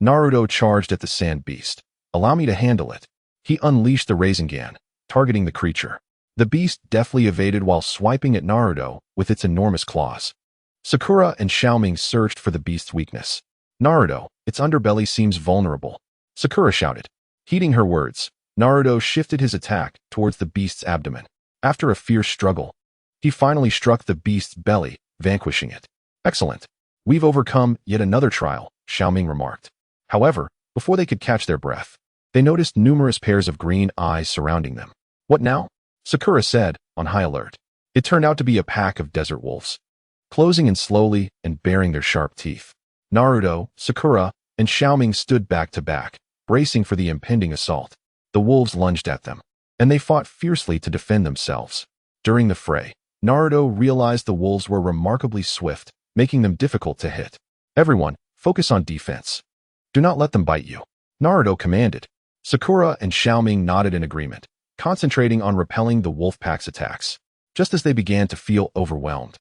Naruto charged at the sand beast. "Allow me to handle it." He unleashed the Rasengan, targeting the creature. The beast deftly evaded while swiping at Naruto with its enormous claws. Sakura and Xiao Ming searched for the beast's weakness. "Naruto, its underbelly seems vulnerable," Sakura shouted. Heeding her words, Naruto shifted his attack towards the beast's abdomen. After a fierce struggle, he finally struck the beast's belly, vanquishing it. "Excellent. We've overcome yet another trial," Xiao Ming remarked. However, before they could catch their breath, they noticed numerous pairs of green eyes surrounding them. "What now?" Sakura said, on high alert. It turned out to be a pack of desert wolves, closing in slowly and baring their sharp teeth. Naruto, Sakura, and Xiao Ming stood back to back, bracing for the impending assault. The wolves lunged at them, and they fought fiercely to defend themselves. During the fray, Naruto realized the wolves were remarkably swift, making them difficult to hit. "Everyone, focus on defense. Do not let them bite you," Naruto commanded. Sakura and Xiao Ming nodded in agreement, concentrating on repelling the wolf pack's attacks. Just as they began to feel overwhelmed,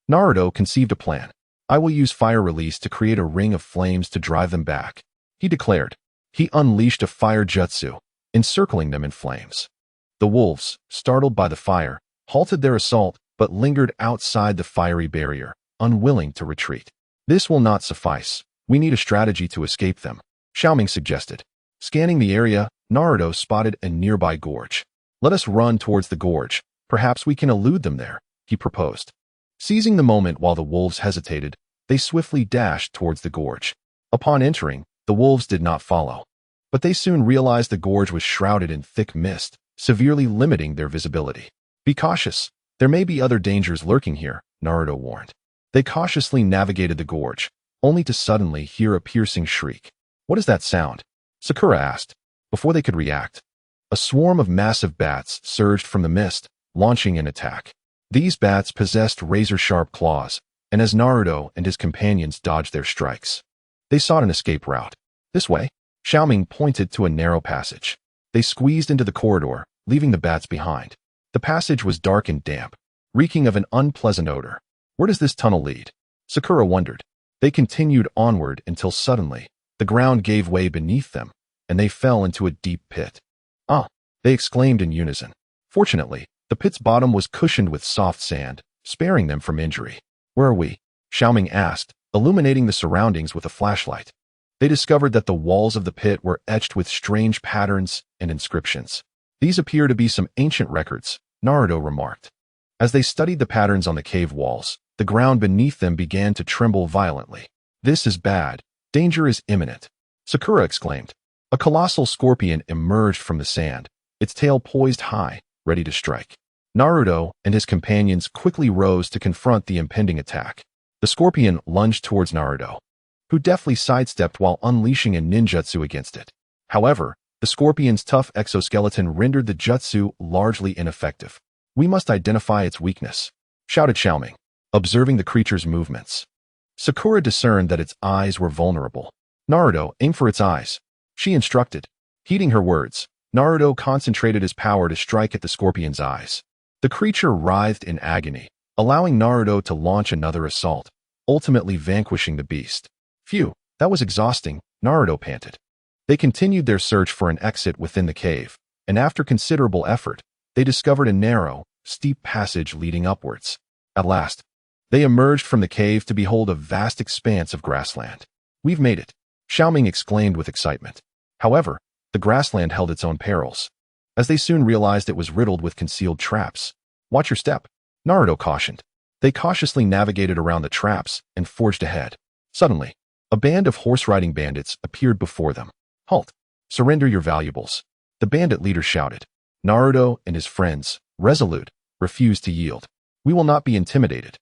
Naruto conceived a plan. "I will use fire release to create a ring of flames to drive them back," he declared. He unleashed a fire jutsu, encircling them in flames. The wolves, startled by the fire, halted their assault but lingered outside the fiery barrier, unwilling to retreat. "This will not suffice. We need a strategy to escape them," Xiao Ming suggested. Scanning the area, Naruto spotted a nearby gorge. "Let us run towards the gorge. Perhaps we can elude them there," he proposed. Seizing the moment while the wolves hesitated, they swiftly dashed towards the gorge. Upon entering, the wolves did not follow, but they soon realized the gorge was shrouded in thick mist, severely limiting their visibility. "Be cautious. There may be other dangers lurking here," Naruto warned. They cautiously navigated the gorge, only to suddenly hear a piercing shriek. "What is that sound?" Sakura asked. Before they could react, a swarm of massive bats surged from the mist, launching an attack. These bats possessed razor-sharp claws, and as Naruto and his companions dodged their strikes, they sought an escape route. "This way," Xiao Ming pointed to a narrow passage. They squeezed into the corridor, leaving the bats behind. The passage was dark and damp, reeking of an unpleasant odor. "Where does this tunnel lead?" Sakura wondered. They continued onward until suddenly, the ground gave way beneath them, and they fell into a deep pit. "Ah!" they exclaimed in unison. Fortunately, the pit's bottom was cushioned with soft sand, sparing them from injury. "Where are we?" Xiao Ming asked, illuminating the surroundings with a flashlight. They discovered that the walls of the pit were etched with strange patterns and inscriptions. These appear to be some ancient records, Naruto remarked. As they studied the patterns on the cave walls, the ground beneath them began to tremble violently. This is bad. Danger is imminent, Sakura exclaimed. A colossal scorpion emerged from the sand, its tail poised high, ready to strike. Naruto and his companions quickly rose to confront the impending attack. The scorpion lunged towards Naruto, who deftly sidestepped while unleashing a ninjutsu against it. However, the scorpion's tough exoskeleton rendered the jutsu largely ineffective. We must identify its weakness, shouted Xiao Ming, observing the creature's movements. Sakura discerned that its eyes were vulnerable. Naruto, aim for its eyes, she instructed. Heeding her words, Naruto concentrated his power to strike at the scorpion's eyes. The creature writhed in agony, allowing Naruto to launch another assault, ultimately vanquishing the beast. Phew, that was exhausting, Naruto panted. They continued their search for an exit within the cave, and after considerable effort, they discovered a narrow, steep passage leading upwards. At last, they emerged from the cave to behold a vast expanse of grassland. We've made it, Xiao Ming exclaimed with excitement. However, the grassland held its own perils, as they soon realized it was riddled with concealed traps. Watch your step, Naruto cautioned. They cautiously navigated around the traps and forged ahead. Suddenly, a band of horse-riding bandits appeared before them. Halt! Surrender your valuables, the bandit leader shouted. Naruto and his friends, resolute, refused to yield. We will not be intimidated,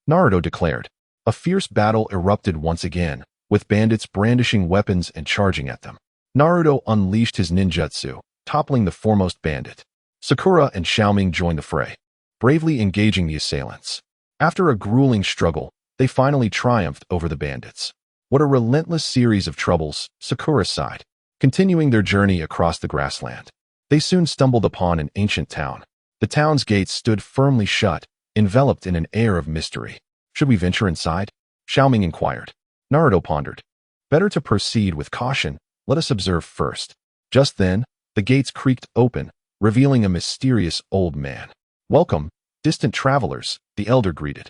Naruto declared. A fierce battle erupted once again, with bandits brandishing weapons and charging at them. Naruto unleashed his ninjutsu, toppling the foremost bandit. Sakura and Xiao Ming joined the fray, bravely engaging the assailants. After a grueling struggle, they finally triumphed over the bandits. What a relentless series of troubles, Sakura sighed. Continuing their journey across the grassland, they soon stumbled upon an ancient town. The town's gates stood firmly shut, enveloped in an air of mystery. Should we venture inside? Xiao Ming inquired. Naruto pondered. Better to proceed with caution. Let us observe first. Just then, the gates creaked open, revealing a mysterious old man. Welcome, distant travelers, the elder greeted.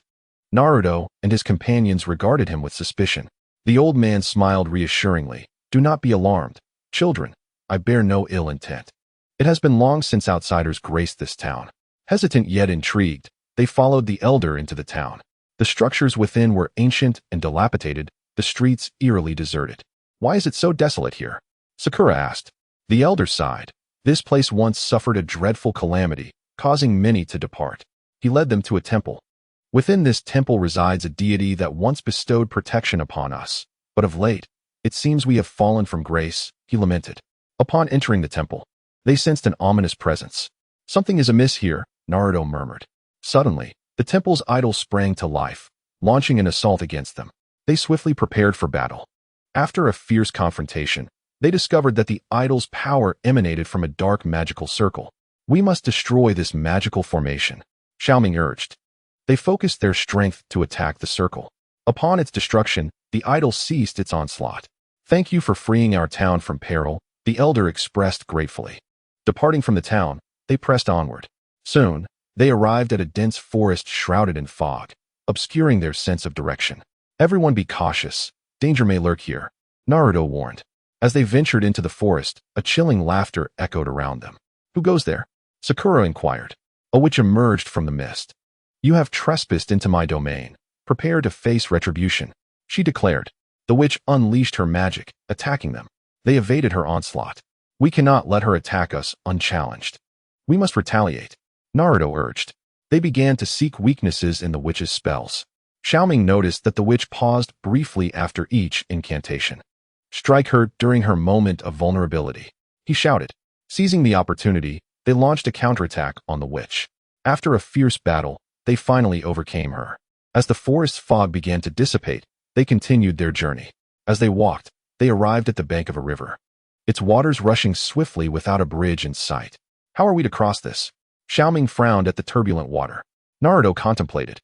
Naruto and his companions regarded him with suspicion. The old man smiled reassuringly. Do not be alarmed, children. I bear no ill intent. It has been long since outsiders graced this town. Hesitant yet intrigued, they followed the elder into the town. The structures within were ancient and dilapidated, the streets eerily deserted. Why is it so desolate here? Sakura asked. The elder sighed. This place once suffered a dreadful calamity, causing many to depart. He led them to a temple. Within this temple resides a deity that once bestowed protection upon us, but of late, it seems we have fallen from grace, he lamented. Upon entering the temple, they sensed an ominous presence. Something is amiss here, Naruto murmured. Suddenly, the temple's idols sprang to life, launching an assault against them. They swiftly prepared for battle. After a fierce confrontation, they discovered that the idol's power emanated from a dark magical circle. We must destroy this magical formation, Xiao Ming urged. They focused their strength to attack the circle. Upon its destruction, the idol ceased its onslaught. Thank you for freeing our town from peril, the elder expressed gratefully. Departing from the town, they pressed onward. Soon, they arrived at a dense forest shrouded in fog, obscuring their sense of direction. Everyone be cautious. Danger may lurk here, Naruto warned. As they ventured into the forest, a chilling laughter echoed around them. Who goes there? Sakura inquired. A witch emerged from the mist. You have trespassed into my domain. Prepare to face retribution, she declared. The witch unleashed her magic, attacking them. They evaded her onslaught. We cannot let her attack us unchallenged. We must retaliate, Naruto urged. They began to seek weaknesses in the witch's spells. Xiao Ming noticed that the witch paused briefly after each incantation. Strike her during her moment of vulnerability, he shouted. Seizing the opportunity, they launched a counterattack on the witch. After a fierce battle, they finally overcame her. As the forest fog began to dissipate, they continued their journey. As they walked, they arrived at the bank of a river, its waters rushing swiftly without a bridge in sight. How are we to cross this? Xiao Ming frowned at the turbulent water. Naruto contemplated.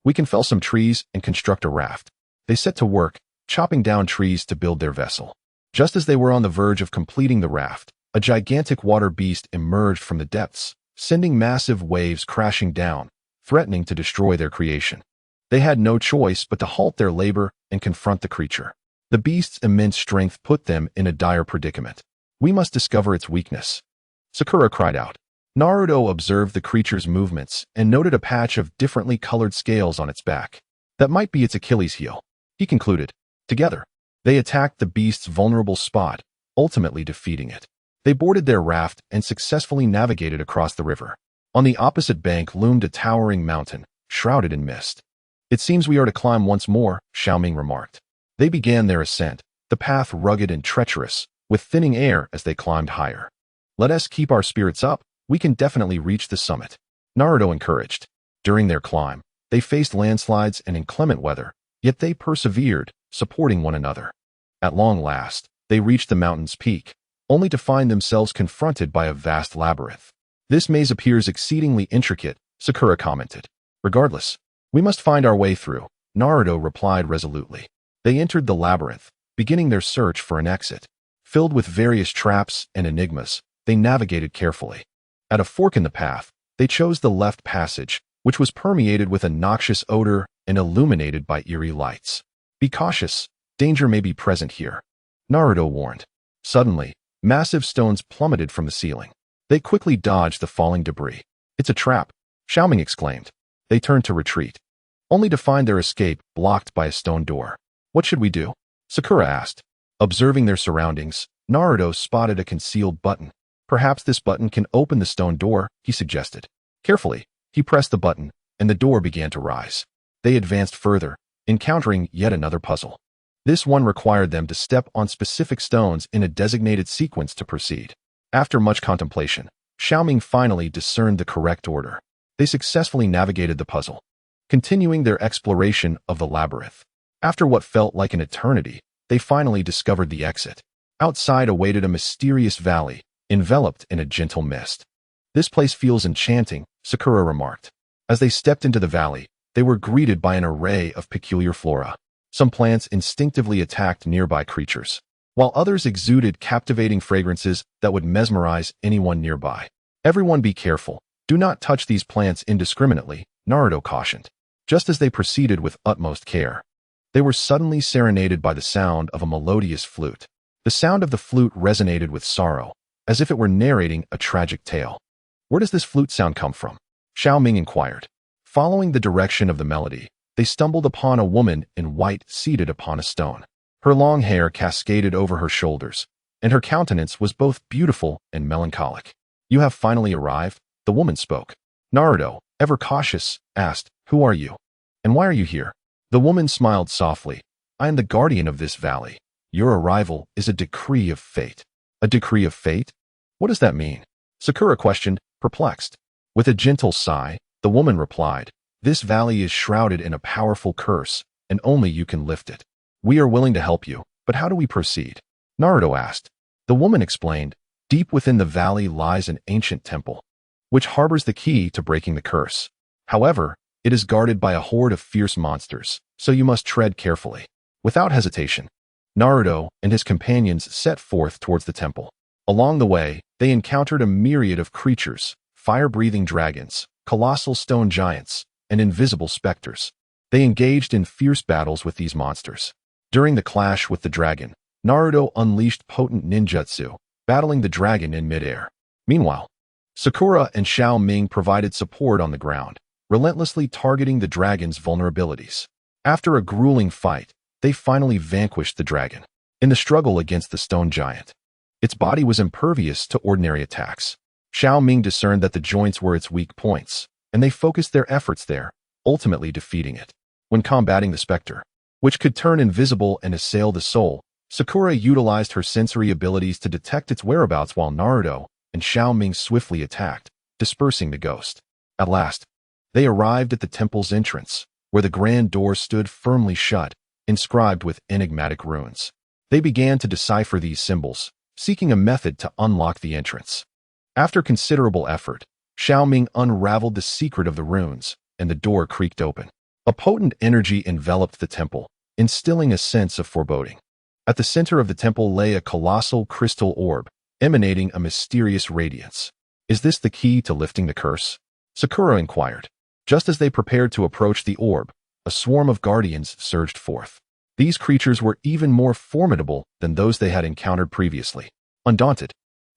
We can fell some trees and construct a raft. They set to work, chopping down trees to build their vessel. Just as they were on the verge of completing the raft, a gigantic water beast emerged from the depths, sending massive waves crashing down, threatening to destroy their creation. They had no choice but to halt their labor and confront the creature. The beast's immense strength put them in a dire predicament. We must discover its weakness, Sakura cried out. Naruto observed the creature's movements and noted a patch of differently colored scales on its back. That might be its Achilles heel, he concluded. Together, they attacked the beast's vulnerable spot, ultimately defeating it. They boarded their raft and successfully navigated across the river. On the opposite bank loomed a towering mountain, shrouded in mist. It seems we are to climb once more, Xiao Ming remarked. They began their ascent, the path rugged and treacherous, with thinning air as they climbed higher. Let us keep our spirits up, we can definitely reach the summit, Naruto encouraged. During their climb, they faced landslides and inclement weather, yet they persevered, supporting one another. At long last, they reached the mountain's peak, only to find themselves confronted by a vast labyrinth. This maze appears exceedingly intricate, Sakura commented. Regardless, we must find our way through, Naruto replied resolutely. They entered the labyrinth, beginning their search for an exit. Filled with various traps and enigmas, they navigated carefully. At a fork in the path, they chose the left passage, which was permeated with a noxious odor and illuminated by eerie lights. Be cautious, danger may be present here, Naruto warned. Suddenly, massive stones plummeted from the ceiling. They quickly dodged the falling debris. It's a trap, Xiao Ming exclaimed. They turned to retreat, only to find their escape blocked by a stone door. What should we do? Sakura asked. Observing their surroundings, Naruto spotted a concealed button. Perhaps this button can open the stone door, he suggested. Carefully, he pressed the button, and the door began to rise. They advanced further, encountering yet another puzzle. This one required them to step on specific stones in a designated sequence to proceed. After much contemplation, Xiao Ming finally discerned the correct order. They successfully navigated the puzzle, continuing their exploration of the labyrinth. After what felt like an eternity, they finally discovered the exit. Outside awaited a mysterious valley, enveloped in a gentle mist. This place feels enchanting, Sakura remarked. As they stepped into the valley, they were greeted by an array of peculiar flora. Some plants instinctively attacked nearby creatures, while others exuded captivating fragrances that would mesmerize anyone nearby. Everyone be careful. Do not touch these plants indiscriminately, Naruto cautioned. Just as they proceeded with utmost care, they were suddenly serenaded by the sound of a melodious flute. The sound of the flute resonated with sorrow, as if it were narrating a tragic tale. Where does this flute sound come from? Xiao Ming inquired. Following the direction of the melody, they stumbled upon a woman in white seated upon a stone. Her long hair cascaded over her shoulders, and her countenance was both beautiful and melancholic. You have finally arrived, the woman spoke. Naruto, ever cautious, asked, Who are you? And why are you here? The woman smiled softly. I am the guardian of this valley. Your arrival is a decree of fate. A decree of fate? What does that mean? Sakura questioned, perplexed. With a gentle sigh, the woman replied, This valley is shrouded in a powerful curse, and only you can lift it. We are willing to help you, but how do we proceed? Naruto asked. The woman explained, Deep within the valley lies an ancient temple, which harbors the key to breaking the curse. However, it is guarded by a horde of fierce monsters, so you must tread carefully. Without hesitation, Naruto and his companions set forth towards the temple. Along the way, they encountered a myriad of creatures, fire-breathing dragons, colossal stone giants, and invisible specters. They engaged in fierce battles with these monsters. During the clash with the dragon, Naruto unleashed potent ninjutsu, battling the dragon in midair. Meanwhile, Sakura and Xiao Ming provided support on the ground, relentlessly targeting the dragon's vulnerabilities. After a grueling fight, they finally vanquished the dragon. In the struggle against the stone giant, its body was impervious to ordinary attacks. Xiao Ming discerned that the joints were its weak points, and they focused their efforts there, ultimately defeating it. When combating the specter, which could turn invisible and assail the soul, Sakura utilized her sensory abilities to detect its whereabouts while Naruto and Xiao Ming swiftly attacked, dispersing the ghost. At last, they arrived at the temple's entrance, where the grand door stood firmly shut, inscribed with enigmatic runes. They began to decipher these symbols, seeking a method to unlock the entrance. After considerable effort, Xiao Ming unraveled the secret of the runes, and the door creaked open. A potent energy enveloped the temple, instilling a sense of foreboding. At the center of the temple lay a colossal crystal orb, emanating a mysterious radiance. Is this the key to lifting the curse? Sakura inquired. Just as they prepared to approach the orb, a swarm of guardians surged forth. These creatures were even more formidable than those they had encountered previously. Undaunted,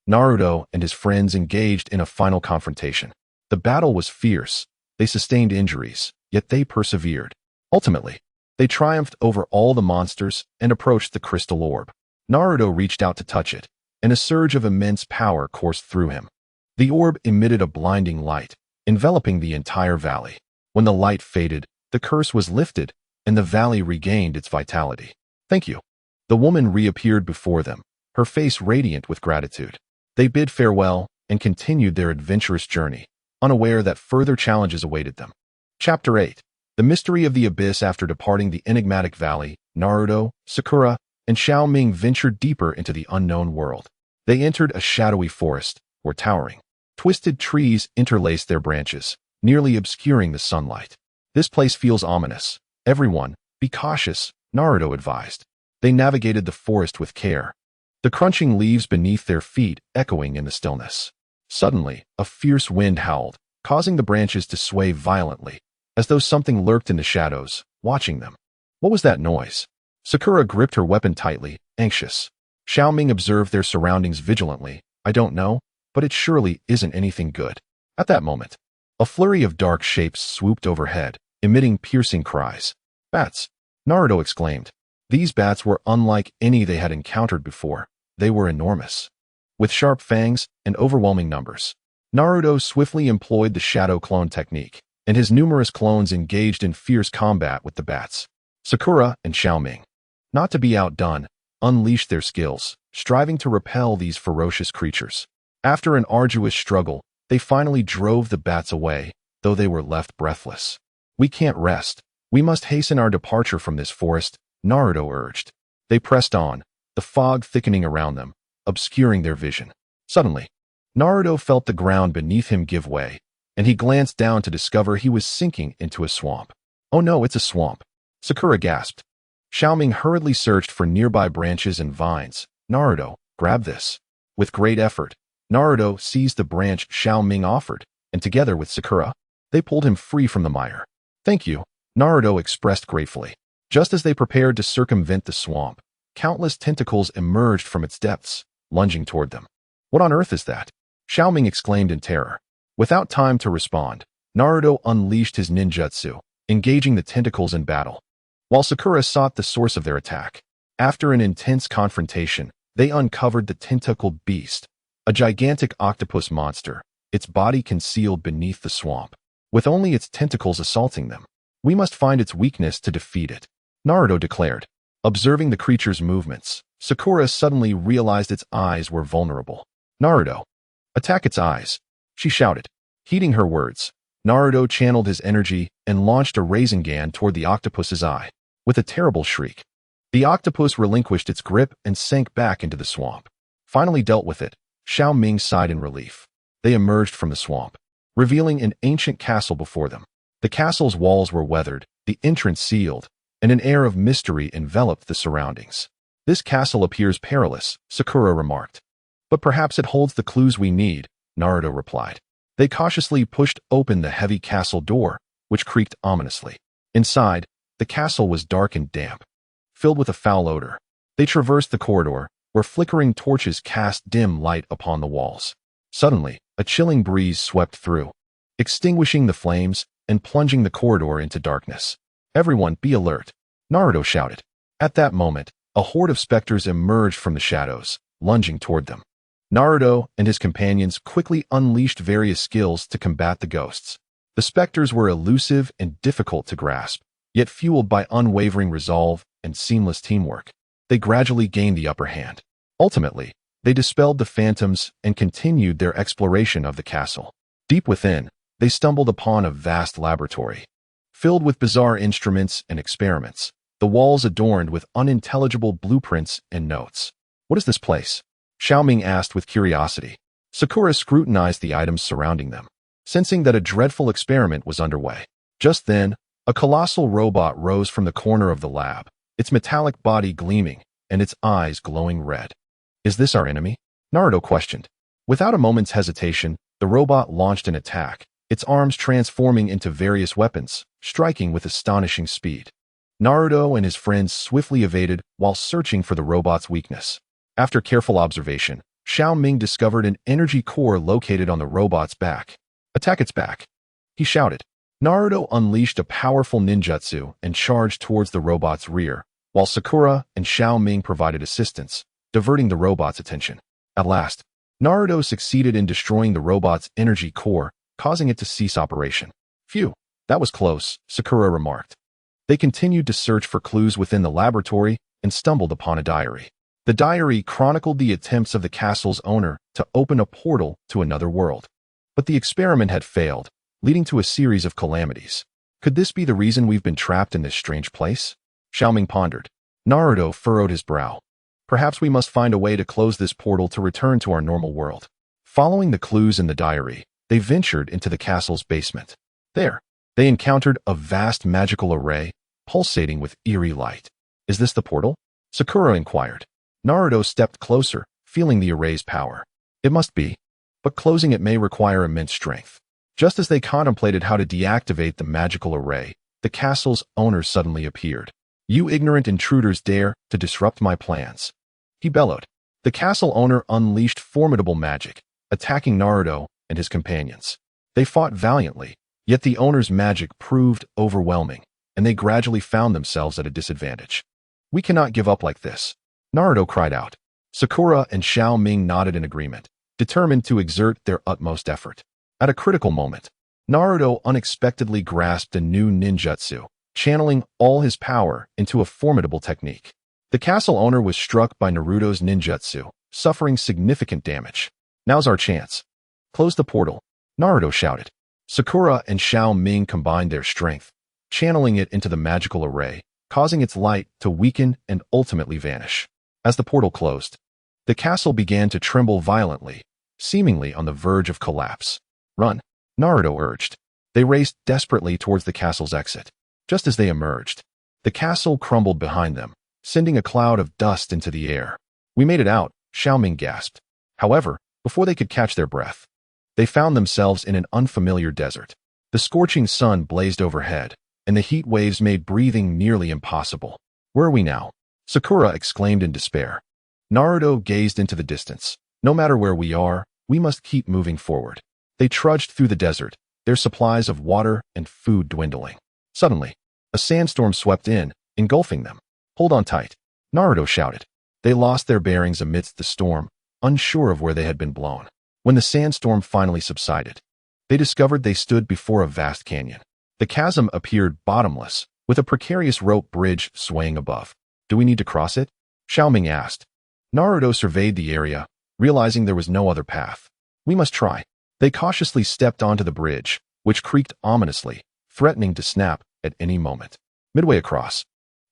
Naruto and his friends engaged in a final confrontation. The battle was fierce. They sustained injuries, yet they persevered. Ultimately, they triumphed over all the monsters and approached the crystal orb. Naruto reached out to touch it, and a surge of immense power coursed through him. The orb emitted a blinding light, enveloping the entire valley. When the light faded, the curse was lifted, and the valley regained its vitality. "Thank you." The woman reappeared before them, her face radiant with gratitude. They bid farewell and continued their adventurous journey, unaware that further challenges awaited them. Chapter 8. The Mystery of the Abyss. After departing the enigmatic valley, Naruto, Sakura, and Xiao Ming ventured deeper into the unknown world. They entered a shadowy forest, where towering, twisted trees interlaced their branches, nearly obscuring the sunlight. "This place feels ominous. Everyone, be cautious," Naruto advised. They navigated the forest with care, the crunching leaves beneath their feet echoing in the stillness. Suddenly, a fierce wind howled, causing the branches to sway violently, as though something lurked in the shadows, watching them. What was that noise? Sakura gripped her weapon tightly, anxious. Xiao Ming observed their surroundings vigilantly. "I don't know, but it surely isn't anything good." At that moment, a flurry of dark shapes swooped overhead, emitting piercing cries. "Bats!" Naruto exclaimed. These bats were unlike any they had encountered before. They were enormous, with sharp fangs and overwhelming numbers. Naruto swiftly employed the shadow clone technique, and his numerous clones engaged in fierce combat with the bats. Sakura and Xiao Ming, not to be outdone, unleashed their skills, striving to repel these ferocious creatures. After an arduous struggle, they finally drove the bats away, though they were left breathless. "We can't rest. We must hasten our departure from this forest," Naruto urged. They pressed on, the fog thickening around them, obscuring their vision. Suddenly, Naruto felt the ground beneath him give way, and he glanced down to discover he was sinking into a swamp. "Oh no, it's a swamp," Sakura gasped. Xiao Ming hurriedly searched for nearby branches and vines. "Naruto, grab this." With great effort, Naruto seized the branch Xiao Ming offered, and together with Sakura, they pulled him free from the mire. "Thank you," Naruto expressed gratefully. Just as they prepared to circumvent the swamp, countless tentacles emerged from its depths, lunging toward them. "What on earth is that?" Xiao Ming exclaimed in terror. Without time to respond, Naruto unleashed his ninjutsu, engaging the tentacles in battle, while Sakura sought the source of their attack. After an intense confrontation, they uncovered the tentacled beast, a gigantic octopus monster, its body concealed beneath the swamp, with only its tentacles assaulting them. "We must find its weakness to defeat it," Naruto declared. Observing the creature's movements, Sakura suddenly realized its eyes were vulnerable. "Naruto, attack its eyes," she shouted. Heeding her words, Naruto channeled his energy and launched a Rasengan toward the octopus's eye. With a terrible shriek, the octopus relinquished its grip and sank back into the swamp. Finally dealt with it, Xiao Ming sighed in relief. They emerged from the swamp, revealing an ancient castle before them. The castle's walls were weathered, the entrance sealed, and an air of mystery enveloped the surroundings. "This castle appears perilous," Sakura remarked. "But perhaps it holds the clues we need," Naruto replied. They cautiously pushed open the heavy castle door, which creaked ominously. Inside, the castle was dark and damp, filled with a foul odor. They traversed the corridor, where flickering torches cast dim light upon the walls. Suddenly, a chilling breeze swept through, extinguishing the flames and plunging the corridor into darkness. "Everyone, be alert," Naruto shouted. At that moment, a horde of specters emerged from the shadows, lunging toward them. Naruto and his companions quickly unleashed various skills to combat the ghosts. The specters were elusive and difficult to grasp, yet fueled by unwavering resolve and seamless teamwork. They gradually gained the upper hand. Ultimately, they dispelled the phantoms and continued their exploration of the castle. Deep within, they stumbled upon a vast laboratory, filled with bizarre instruments and experiments, the walls adorned with unintelligible blueprints and notes. "What is this place?" Xiao Ming asked with curiosity. Sakura scrutinized the items surrounding them, sensing that a dreadful experiment was underway. Just then, a colossal robot rose from the corner of the lab, its metallic body gleaming and its eyes glowing red. "Is this our enemy?" Naruto questioned. Without a moment's hesitation, the robot launched an attack, its arms transforming into various weapons, striking with astonishing speed. Naruto and his friends swiftly evaded while searching for the robot's weakness. After careful observation, Xiao Ming discovered an energy core located on the robot's back. "Attack its back," he shouted. Naruto unleashed a powerful ninjutsu and charged towards the robot's rear, while Sakura and Xiao Ming provided assistance, diverting the robot's attention. At last, Naruto succeeded in destroying the robot's energy core, causing it to cease operation. "Phew, that was close," Sakura remarked. They continued to search for clues within the laboratory and stumbled upon a diary. The diary chronicled the attempts of the castle's owner to open a portal to another world. But the experiment had failed, leading to a series of calamities. Could this be the reason we've been trapped in this strange place? Xiao Ming pondered. Naruto furrowed his brow. Perhaps we must find a way to close this portal to return to our normal world. Following the clues in the diary, they ventured into the castle's basement. There, they encountered a vast magical array, pulsating with eerie light. "Is this the portal?" Sakura inquired. Naruto stepped closer, feeling the array's power. "It must be, but closing it may require immense strength." Just as they contemplated how to deactivate the magical array, the castle's owner suddenly appeared. "You ignorant intruders dare to disrupt my plans," he bellowed. The castle owner unleashed formidable magic, attacking Naruto and his companions. They fought valiantly, yet the owner's magic proved overwhelming, and they gradually found themselves at a disadvantage. "We cannot give up like this," Naruto cried out. Sakura and Xiao Ming nodded in agreement, determined to exert their utmost effort. At a critical moment, Naruto unexpectedly grasped a new ninjutsu, channeling all his power into a formidable technique. The castle owner was struck by Naruto's ninjutsu, suffering significant damage. "Now's our chance. Close the portal," Naruto shouted. Sakura and Xiao Ming combined their strength, channeling it into the magical array, causing its light to weaken and ultimately vanish. As the portal closed, the castle began to tremble violently, seemingly on the verge of collapse. "Run," Naruto urged. They raced desperately towards the castle's exit. Just as they emerged, the castle crumbled behind them, sending a cloud of dust into the air. "We made it out," Xiao Ming gasped. However, before they could catch their breath, they found themselves in an unfamiliar desert. The scorching sun blazed overhead, and the heat waves made breathing nearly impossible. "Where are we now?" Sakura exclaimed in despair. Naruto gazed into the distance. "No matter where we are, we must keep moving forward." They trudged through the desert, their supplies of water and food dwindling. Suddenly, a sandstorm swept in, engulfing them. "Hold on tight," Naruto shouted. They lost their bearings amidst the storm, unsure of where they had been blown. When the sandstorm finally subsided, they discovered they stood before a vast canyon. The chasm appeared bottomless, with a precarious rope bridge swaying above. "Do we need to cross it?" Xiao Ming asked. Naruto surveyed the area, realizing there was no other path. "We must try." They cautiously stepped onto the bridge, which creaked ominously, threatening to snap at any moment. Midway across,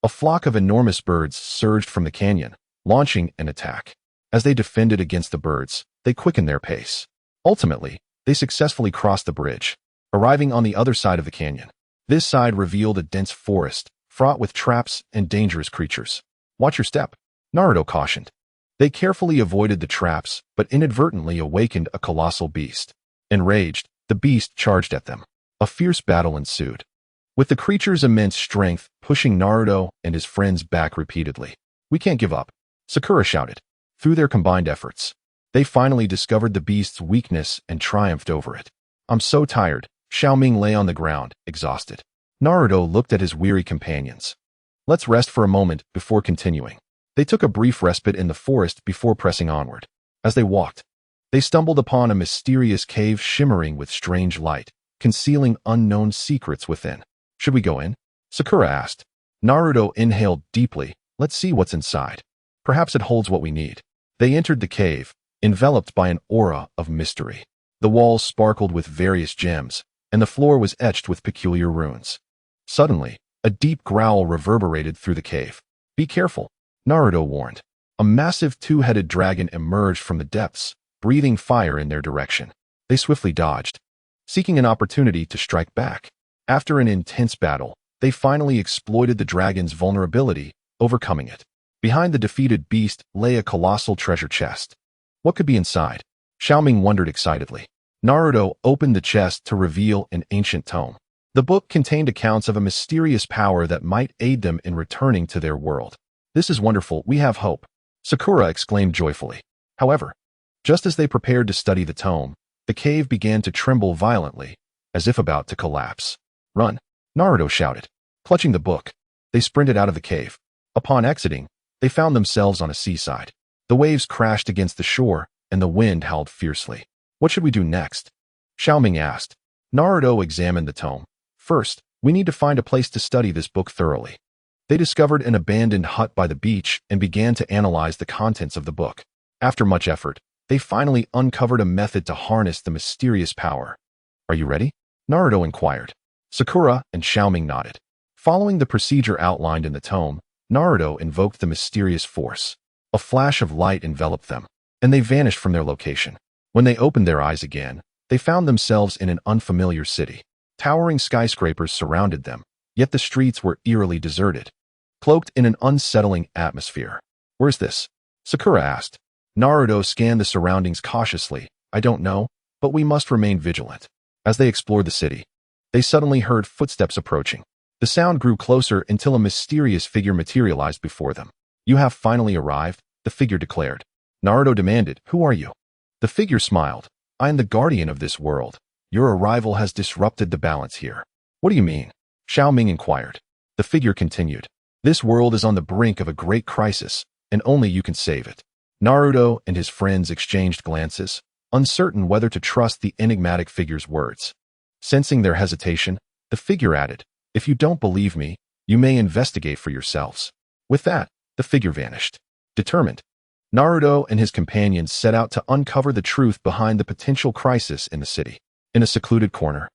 a flock of enormous birds surged from the canyon, launching an attack. As they defended against the birds, they quickened their pace. Ultimately, they successfully crossed the bridge, arriving on the other side of the canyon. This side revealed a dense forest, fraught with traps and dangerous creatures. "Watch your step," Naruto cautioned. They carefully avoided the traps, but inadvertently awakened a colossal beast. Enraged, the beast charged at them. A fierce battle ensued, with the creature's immense strength pushing Naruto and his friends back repeatedly. "We can't give up," Sakura shouted. Through their combined efforts, they finally discovered the beast's weakness and triumphed over it. "I'm so tired," Xiao Ming lay on the ground, exhausted. Naruto looked at his weary companions. "Let's rest for a moment before continuing." They took a brief respite in the forest before pressing onward. As they walked, they stumbled upon a mysterious cave shimmering with strange light, concealing unknown secrets within. "Should we go in?" Sakura asked. Naruto inhaled deeply. "Let's see what's inside. Perhaps it holds what we need." They entered the cave, enveloped by an aura of mystery. The walls sparkled with various gems, and the floor was etched with peculiar runes. Suddenly, a deep growl reverberated through the cave. "Be careful," Naruto warned. A massive two-headed dragon emerged from the depths, breathing fire in their direction. They swiftly dodged, seeking an opportunity to strike back. After an intense battle, they finally exploited the dragon's vulnerability, overcoming it. Behind the defeated beast lay a colossal treasure chest. What could be inside? Xiao Ming wondered excitedly. Naruto opened the chest to reveal an ancient tome. The book contained accounts of a mysterious power that might aid them in returning to their world. "This is wonderful, we have hope," Sakura exclaimed joyfully. However, just as they prepared to study the tome, the cave began to tremble violently, as if about to collapse. "Run!" Naruto shouted. Clutching the book, they sprinted out of the cave. Upon exiting, they found themselves on a seaside. The waves crashed against the shore, and the wind howled fiercely. "What should we do next?" Xiao Ming asked. Naruto examined the tome. "First, we need to find a place to study this book thoroughly." They discovered an abandoned hut by the beach and began to analyze the contents of the book. After much effort, they finally uncovered a method to harness the mysterious power. "Are you ready?" Naruto inquired. Sakura and Xiao Ming nodded. Following the procedure outlined in the tome, Naruto invoked the mysterious force. A flash of light enveloped them, and they vanished from their location. When they opened their eyes again, they found themselves in an unfamiliar city. Towering skyscrapers surrounded them, yet the streets were eerily deserted, cloaked in an unsettling atmosphere. "Where's this?" Sakura asked. Naruto scanned the surroundings cautiously. "I don't know, but we must remain vigilant." As they explored the city, they suddenly heard footsteps approaching. The sound grew closer until a mysterious figure materialized before them. "You have finally arrived," the figure declared. Naruto demanded, "Who are you?" The figure smiled. "I am the guardian of this world. Your arrival has disrupted the balance here." "What do you mean?" Xiao Ming inquired. The figure continued. "This world is on the brink of a great crisis, and only you can save it." Naruto and his friends exchanged glances, uncertain whether to trust the enigmatic figure's words. Sensing their hesitation, the figure added, "If you don't believe me, you may investigate for yourselves." With that, the figure vanished. Determined, Naruto and his companions set out to uncover the truth behind the potential crisis in the city. In a secluded corner,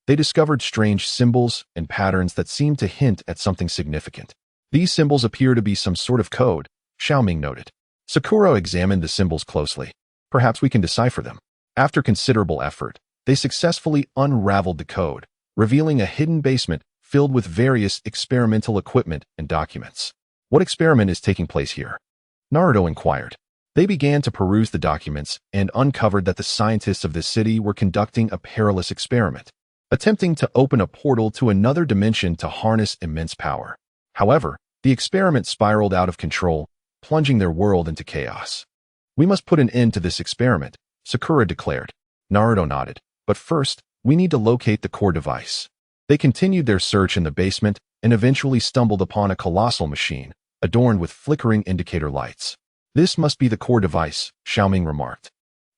they discovered strange symbols and patterns that seemed to hint at something significant. "These symbols appear to be some sort of code," Xiao Ming noted. Sakura examined the symbols closely. "Perhaps we can decipher them." After considerable effort, they successfully unraveled the code, revealing a hidden basement filled with various experimental equipment and documents. "What experiment is taking place here?" Naruto inquired. They began to peruse the documents and uncovered that the scientists of this city were conducting a perilous experiment, attempting to open a portal to another dimension to harness immense power. However, the experiment spiraled out of control, plunging their world into chaos. "We must put an end to this experiment," Sakura declared. Naruto nodded. "But first, we need to locate the core device." They continued their search in the basement and eventually stumbled upon a colossal machine, adorned with flickering indicator lights. "This must be the core device," Xiao Ming remarked.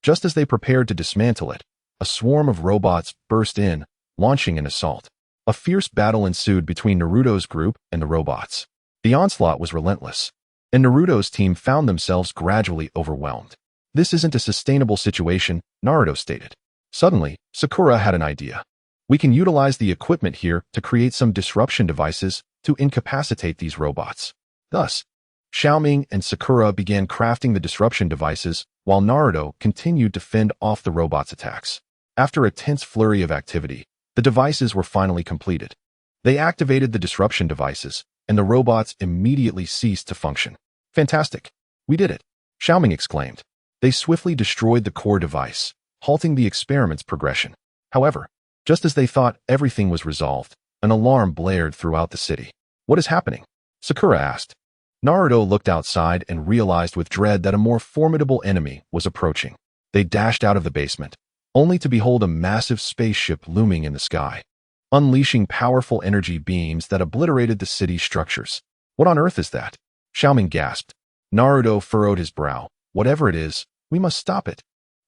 Just as they prepared to dismantle it, a swarm of robots burst in, launching an assault. A fierce battle ensued between Naruto's group and the robots. The onslaught was relentless, and Naruto's team found themselves gradually overwhelmed. "This isn't a sustainable situation," Naruto stated. Suddenly, Sakura had an idea. "We can utilize the equipment here to create some disruption devices to incapacitate these robots." Thus, Xiao Ming and Sakura began crafting the disruption devices, while Naruto continued to fend off the robots' attacks. After a tense flurry of activity, the devices were finally completed. They activated the disruption devices, and the robots immediately ceased to function. "Fantastic! We did it!" Xiao Ming exclaimed. They swiftly destroyed the core device, halting the experiment's progression. However, just as they thought everything was resolved, an alarm blared throughout the city. "What is happening?" Sakura asked. Naruto looked outside and realized with dread that a more formidable enemy was approaching. They dashed out of the basement, only to behold a massive spaceship looming in the sky, unleashing powerful energy beams that obliterated the city's structures. "What on earth is that?" Xiao Ming gasped. Naruto furrowed his brow. "Whatever it is, we must stop it."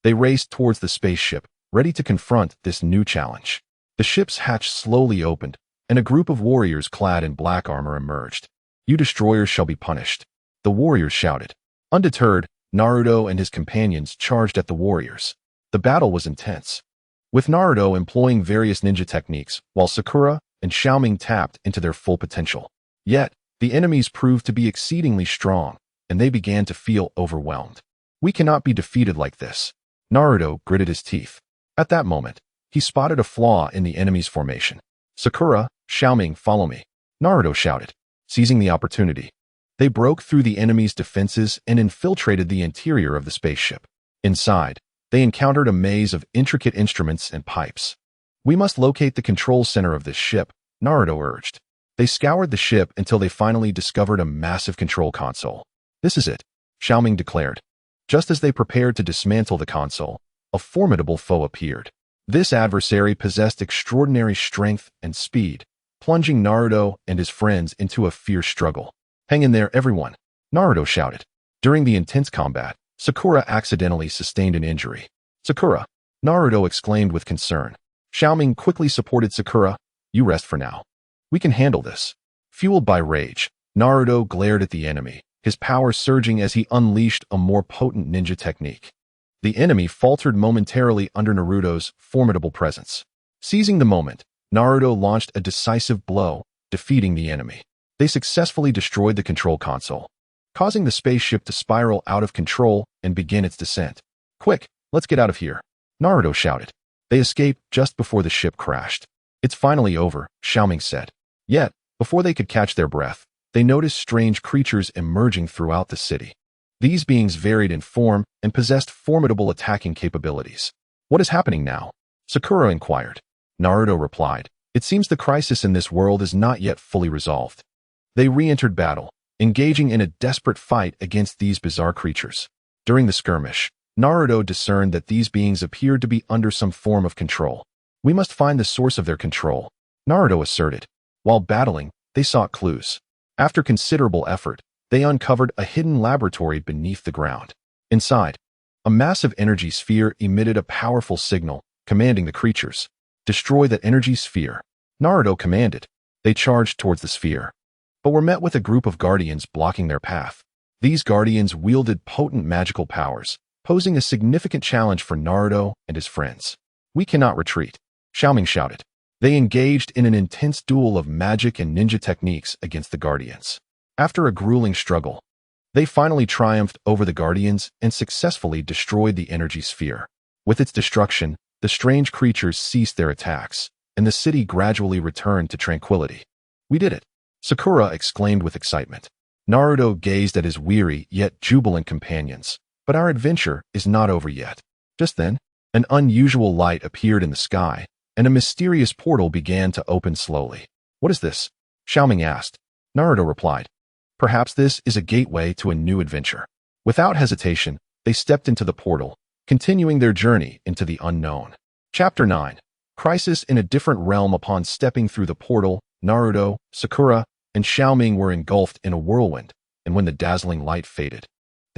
They raced towards the spaceship, ready to confront this new challenge. The ship's hatch slowly opened, and a group of warriors clad in black armor emerged. "You destroyers shall be punished," the warriors shouted. Undeterred, Naruto and his companions charged at the warriors. The battle was intense, with Naruto employing various ninja techniques, while Sakura and Xiao Ming tapped into their full potential. Yet, the enemies proved to be exceedingly strong, and they began to feel overwhelmed. "We cannot be defeated like this." Naruto gritted his teeth. At that moment, he spotted a flaw in the enemy's formation. "Sakura, Xiao Ming, follow me," Naruto shouted. Seizing the opportunity, they broke through the enemy's defenses and infiltrated the interior of the spaceship. Inside, they encountered a maze of intricate instruments and pipes. We must locate the control center of this ship, Naruto urged. They scoured the ship until they finally discovered a massive control console. This is it, Xiao Ming declared. Just as they prepared to dismantle the console, a formidable foe appeared. This adversary possessed extraordinary strength and speed, plunging Naruto and his friends into a fierce struggle. Hang in there, everyone, Naruto shouted. During the intense combat, Sakura accidentally sustained an injury. Sakura, Naruto exclaimed with concern. Xiao Ming quickly supported Sakura. You rest for now. We can handle this. Fueled by rage, Naruto glared at the enemy, his power surging as he unleashed a more potent ninja technique. The enemy faltered momentarily under Naruto's formidable presence. Seizing the moment, Naruto launched a decisive blow, defeating the enemy. They successfully destroyed the control console, causing the spaceship to spiral out of control and begin its descent. Quick, let's get out of here, Naruto shouted. They escaped just before the ship crashed. It's finally over, Xiao Ming said. Yet, before they could catch their breath, they noticed strange creatures emerging throughout the city. These beings varied in form and possessed formidable attacking capabilities. What is happening now? Sakura inquired. Naruto replied, it seems the crisis in this world is not yet fully resolved. They re-entered battle, engaging in a desperate fight against these bizarre creatures. During the skirmish, Naruto discerned that these beings appeared to be under some form of control. We must find the source of their control, Naruto asserted. While battling, they sought clues. After considerable effort, they uncovered a hidden laboratory beneath the ground. Inside, a massive energy sphere emitted a powerful signal, commanding the creatures. Destroy that energy sphere, Naruto commanded. They charged towards the sphere, but were met with a group of guardians blocking their path. These guardians wielded potent magical powers, posing a significant challenge for Naruto and his friends. We cannot retreat, Xiao Ming shouted. They engaged in an intense duel of magic and ninja techniques against the guardians. After a grueling struggle, they finally triumphed over the guardians and successfully destroyed the energy sphere. With its destruction, the strange creatures ceased their attacks, and the city gradually returned to tranquility. We did it, Sakura exclaimed with excitement. Naruto gazed at his weary yet jubilant companions. But our adventure is not over yet. Just then, an unusual light appeared in the sky, and a mysterious portal began to open slowly. What is this? Xiao Ming asked. Naruto replied. Perhaps this is a gateway to a new adventure. Without hesitation, they stepped into the portal, continuing their journey into the unknown. Chapter 9. Crisis in a different realm. Upon stepping through the portal, Naruto, Sakura, and Xiao Ming were engulfed in a whirlwind, and when the dazzling light faded,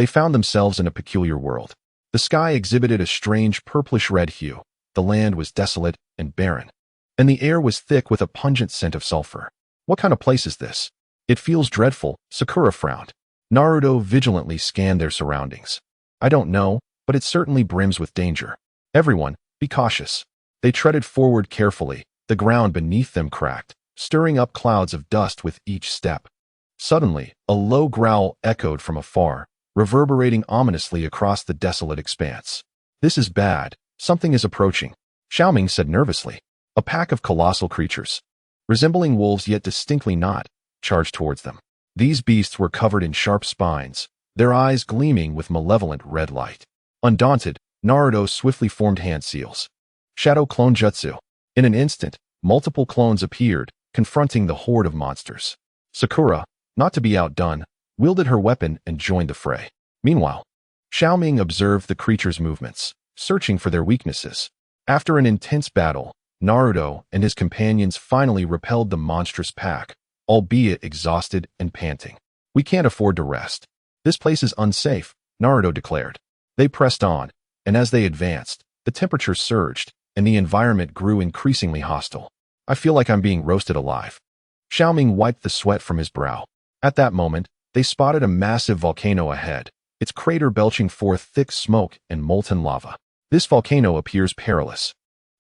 they found themselves in a peculiar world. The sky exhibited a strange purplish-red hue, the land was desolate and barren, and the air was thick with a pungent scent of sulfur. What kind of place is this? It feels dreadful, Sakura frowned. Naruto vigilantly scanned their surroundings. I don't know, but it certainly brims with danger. Everyone, be cautious. They treaded forward carefully, the ground beneath them cracked, stirring up clouds of dust with each step. Suddenly, a low growl echoed from afar, reverberating ominously across the desolate expanse. This is bad. Something is approaching, Xiao Ming said nervously. A pack of colossal creatures, resembling wolves yet distinctly not, charged towards them. These beasts were covered in sharp spines, their eyes gleaming with malevolent red light. Undaunted, Naruto swiftly formed hand seals. Shadow Clone Jutsu. In an instant, multiple clones appeared, confronting the horde of monsters. Sakura, not to be outdone, wielded her weapon and joined the fray. Meanwhile, Xiao Ming observed the creatures' movements, searching for their weaknesses. After an intense battle, Naruto and his companions finally repelled the monstrous pack, albeit exhausted and panting. We can't afford to rest. This place is unsafe, Naruto declared. They pressed on, and as they advanced, the temperature surged, and the environment grew increasingly hostile. I feel like I'm being roasted alive. Xiao Ming wiped the sweat from his brow. At that moment, they spotted a massive volcano ahead, its crater belching forth thick smoke and molten lava. This volcano appears perilous.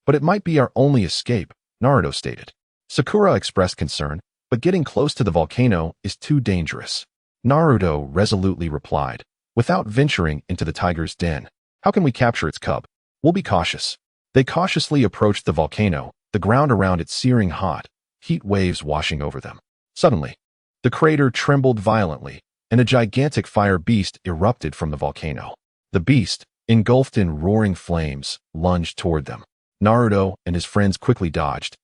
But it might be our only escape, Naruto stated. Sakura expressed concern, but getting close to the volcano is too dangerous. Naruto resolutely replied, without venturing into the tiger's den. How can we capture its cub? We'll be cautious. They cautiously approached the volcano, the ground around it searing hot, heat waves washing over them. Suddenly, the crater trembled violently, and a gigantic fire beast erupted from the volcano. The beast, engulfed in roaring flames, lunged toward them. Naruto and his friends quickly dodged,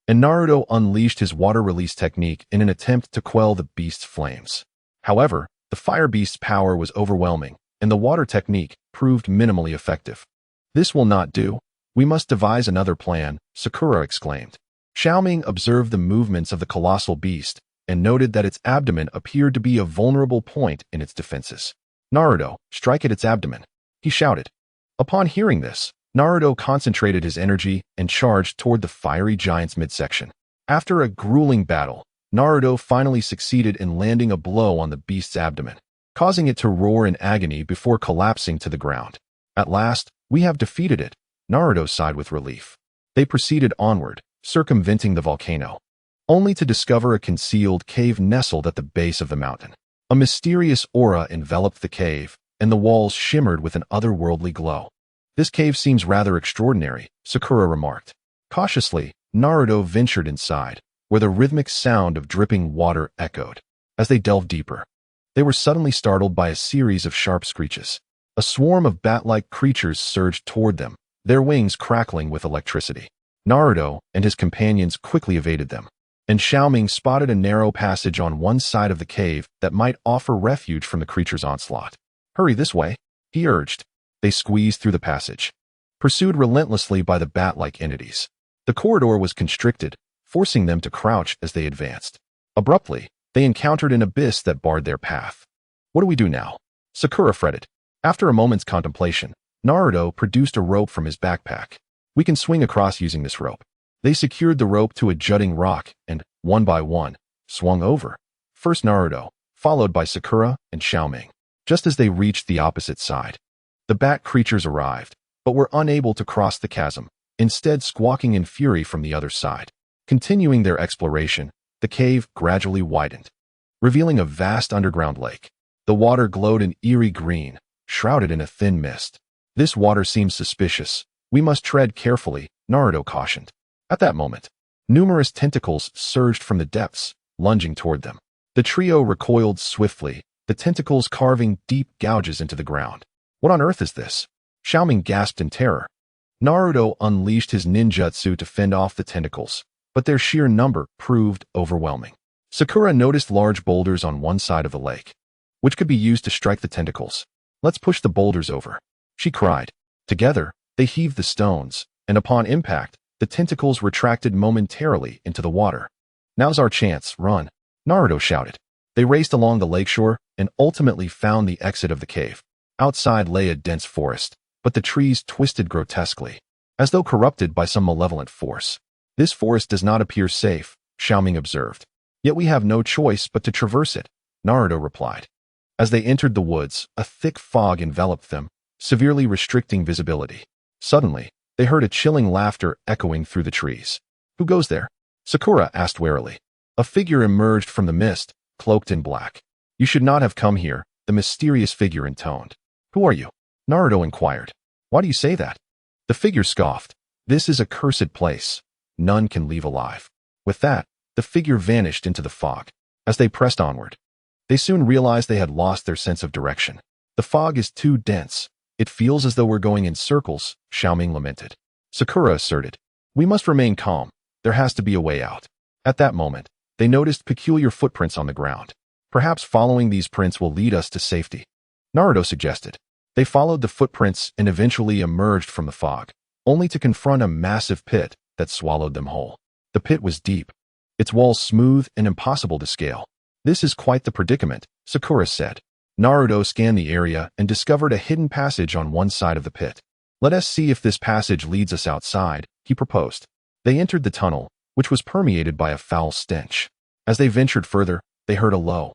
and Naruto unleashed his water release technique in an attempt to quell the beast's flames. However, the fire beast's power was overwhelming, and the water technique proved minimally effective. "This will not do. We must devise another plan," Sakura exclaimed. Xiao Ming observed the movements of the colossal beast and noted that its abdomen appeared to be a vulnerable point in its defenses. "Naruto, strike at its abdomen," he shouted. Upon hearing this, Naruto concentrated his energy and charged toward the fiery giant's midsection. After a grueling battle, Naruto finally succeeded in landing a blow on the beast's abdomen, causing it to roar in agony before collapsing to the ground. "At last, we have defeated it," Naruto sighed with relief. They proceeded onward, circumventing the volcano, only to discover a concealed cave nestled at the base of the mountain. A mysterious aura enveloped the cave, and the walls shimmered with an otherworldly glow. "This cave seems rather extraordinary," Sakura remarked. Cautiously, Naruto ventured inside, where the rhythmic sound of dripping water echoed. As they delved deeper, they were suddenly startled by a series of sharp screeches. A swarm of bat-like creatures surged toward them, their wings crackling with electricity. Naruto and his companions quickly evaded them, and Xiao Ming spotted a narrow passage on one side of the cave that might offer refuge from the creature's onslaught. "Hurry this way," he urged. They squeezed through the passage, pursued relentlessly by the bat-like entities. The corridor was constricted, forcing them to crouch as they advanced. Abruptly, they encountered an abyss that barred their path. "What do we do now?" Sakura fretted. After a moment's contemplation, Naruto produced a rope from his backpack. "We can swing across using this rope." They secured the rope to a jutting rock and, one by one, swung over. First Naruto, followed by Sakura and Xiao Ming. Just as they reached the opposite side, the bat creatures arrived, but were unable to cross the chasm, instead squawking in fury from the other side. Continuing their exploration, the cave gradually widened, revealing a vast underground lake. The water glowed an eerie green, shrouded in a thin mist. "This water seems suspicious. We must tread carefully," Naruto cautioned. At that moment, numerous tentacles surged from the depths, lunging toward them. The trio recoiled swiftly, the tentacles carving deep gouges into the ground. "What on earth is this?" Xiao Ming gasped in terror. Naruto unleashed his ninjutsu to fend off the tentacles, but their sheer number proved overwhelming. Sakura noticed large boulders on one side of the lake, which could be used to strike the tentacles. "Let's push the boulders over," she cried. Together, they heaved the stones, and upon impact, the tentacles retracted momentarily into the water. "Now's our chance, run," Naruto shouted. They raced along the lakeshore and ultimately found the exit of the cave. Outside lay a dense forest, but the trees twisted grotesquely, as though corrupted by some malevolent force. "This forest does not appear safe," Xiao Ming observed. "Yet we have no choice but to traverse it," Naruto replied. As they entered the woods, a thick fog enveloped them, severely restricting visibility. Suddenly, they heard a chilling laughter echoing through the trees. "Who goes there?" Sakura asked warily. A figure emerged from the mist, cloaked in black. "You should not have come here," the mysterious figure intoned. "Who are you?" Naruto inquired. "Why do you say that?" The figure scoffed. "This is a cursed place. None can leave alive." With that, the figure vanished into the fog. As they pressed onward, they soon realized they had lost their sense of direction. "The fog is too dense. It feels as though we're going in circles," Xiao Ming lamented. Sakura asserted, "We must remain calm. There has to be a way out." At that moment, they noticed peculiar footprints on the ground. "Perhaps following these prints will lead us to safety," Naruto suggested. They followed the footprints and eventually emerged from the fog, only to confront a massive pit that swallowed them whole. The pit was deep, its walls smooth and impossible to scale. "This is quite the predicament," Sakura said. Naruto scanned the area and discovered a hidden passage on one side of the pit. "Let us see if this passage leads us outside," he proposed. They entered the tunnel, which was permeated by a foul stench. As they ventured further, they heard a low,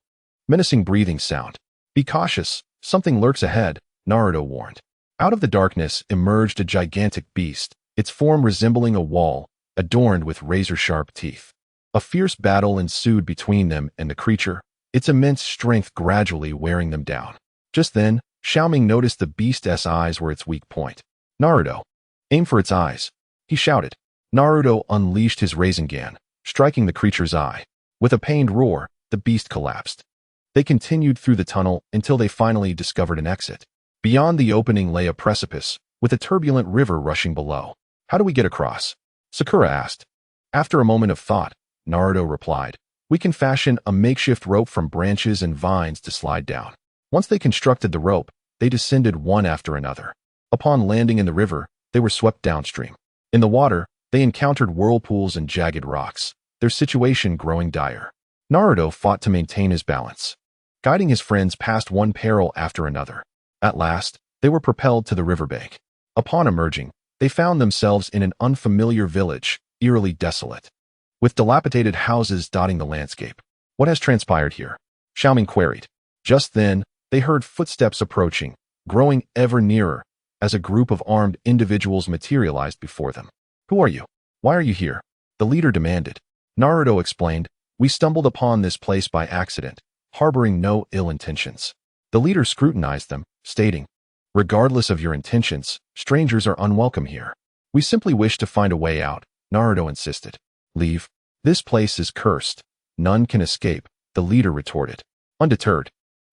menacing breathing sound. "Be cautious, something lurks ahead," Naruto warned. Out of the darkness emerged a gigantic beast, its form resembling a wall, adorned with razor-sharp teeth. A fierce battle ensued between them and the creature, its immense strength gradually wearing them down. Just then, Xiao Ming noticed the beast's eyes were its weak point. "Naruto, aim for its eyes," he shouted. Naruto unleashed his Rasengan, striking the creature's eye. With a pained roar, the beast collapsed. They continued through the tunnel until they finally discovered an exit. Beyond the opening lay a precipice, with a turbulent river rushing below. How do we get across? Sakura asked. After a moment of thought, Naruto replied, we can fashion a makeshift rope from branches and vines to slide down. Once they constructed the rope, they descended one after another. Upon landing in the river, they were swept downstream. In the water, they encountered whirlpools and jagged rocks, their situation growing dire. Naruto fought to maintain his balance, guiding his friends past one peril after another. At last, they were propelled to the riverbank. Upon emerging, they found themselves in an unfamiliar village, eerily desolate, with dilapidated houses dotting the landscape. What has transpired here? Xiao Ming queried. Just then, they heard footsteps approaching, growing ever nearer, as a group of armed individuals materialized before them. Who are you? Why are you here? The leader demanded. Naruto explained, we stumbled upon this place by accident, harboring no ill intentions. The leader scrutinized them, stating, regardless of your intentions, strangers are unwelcome here. We simply wish to find a way out, Naruto insisted. Leave. This place is cursed. None can escape, the leader retorted. Undeterred,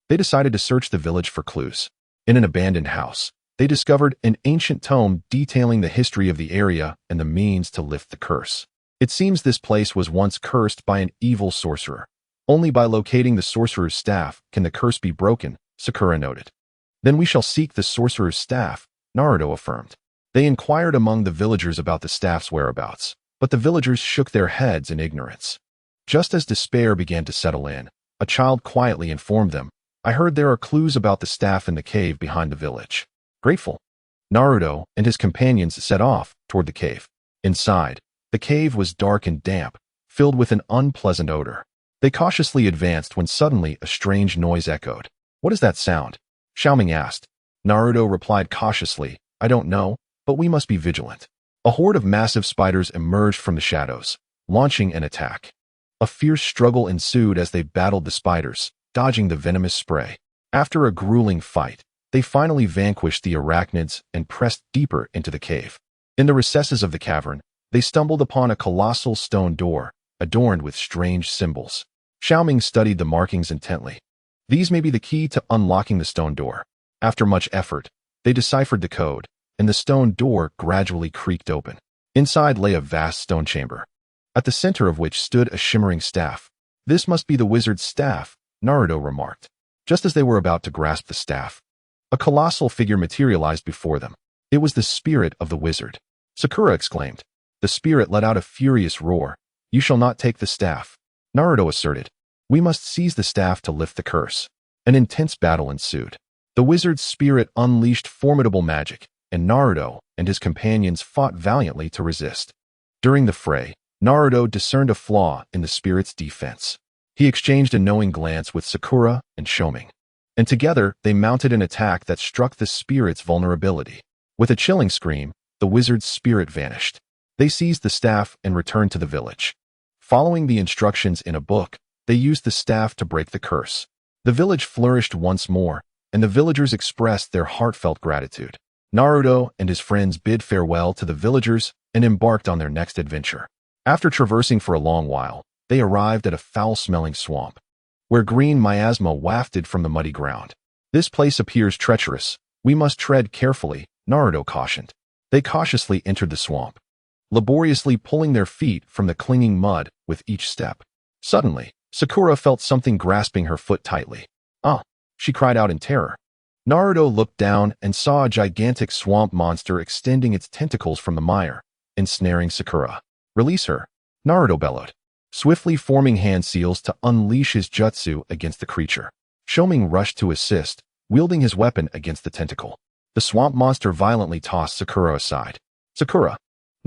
they decided to search the village for clues. In an abandoned house, they discovered an ancient tome detailing the history of the area and the means to lift the curse. It seems this place was once cursed by an evil sorcerer. Only by locating the sorcerer's staff can the curse be broken, Sakura noted. Then we shall seek the sorcerer's staff, Naruto affirmed. They inquired among the villagers about the staff's whereabouts, but the villagers shook their heads in ignorance. Just as despair began to settle in, a child quietly informed them, I heard there are clues about the staff in the cave behind the village. Grateful, Naruto and his companions set off toward the cave. Inside, the cave was dark and damp, filled with an unpleasant odor. They cautiously advanced when suddenly a strange noise echoed. What is that sound? Xiao Ming asked. Naruto replied cautiously, I don't know, but we must be vigilant. A horde of massive spiders emerged from the shadows, launching an attack. A fierce struggle ensued as they battled the spiders, dodging the venomous spray. After a grueling fight, they finally vanquished the arachnids and pressed deeper into the cave. In the recesses of the cavern, they stumbled upon a colossal stone door, adorned with strange symbols. Xiao Ming studied the markings intently. These may be the key to unlocking the stone door. After much effort, they deciphered the code, and the stone door gradually creaked open. Inside lay a vast stone chamber, at the center of which stood a shimmering staff. This must be the wizard's staff, Naruto remarked. Just as they were about to grasp the staff, a colossal figure materialized before them. It was the spirit of the wizard. Sakura exclaimed. The spirit let out a furious roar. You shall not take the staff, Naruto asserted. We must seize the staff to lift the curse. An intense battle ensued. The wizard's spirit unleashed formidable magic, and Naruto and his companions fought valiantly to resist. During the fray, Naruto discerned a flaw in the spirit's defense. He exchanged a knowing glance with Sakura and Xiao Ming, and together they mounted an attack that struck the spirit's vulnerability. With a chilling scream, the wizard's spirit vanished. They seized the staff and returned to the village. Following the instructions in a book, they used the staff to break the curse. The village flourished once more, and the villagers expressed their heartfelt gratitude. Naruto and his friends bid farewell to the villagers and embarked on their next adventure. After traversing for a long while, they arrived at a foul-smelling swamp, where green miasma wafted from the muddy ground. This place appears treacherous. We must tread carefully, Naruto cautioned. They cautiously entered the swamp, laboriously pulling their feet from the clinging mud with each step. Suddenly, Sakura felt something grasping her foot tightly. Ah! She cried out in terror. Naruto looked down and saw a gigantic swamp monster extending its tentacles from the mire, ensnaring Sakura. Release her, Naruto bellowed, swiftly forming hand seals to unleash his jutsu against the creature. Xiao Ming rushed to assist, wielding his weapon against the tentacle. The swamp monster violently tossed Sakura aside. Sakura!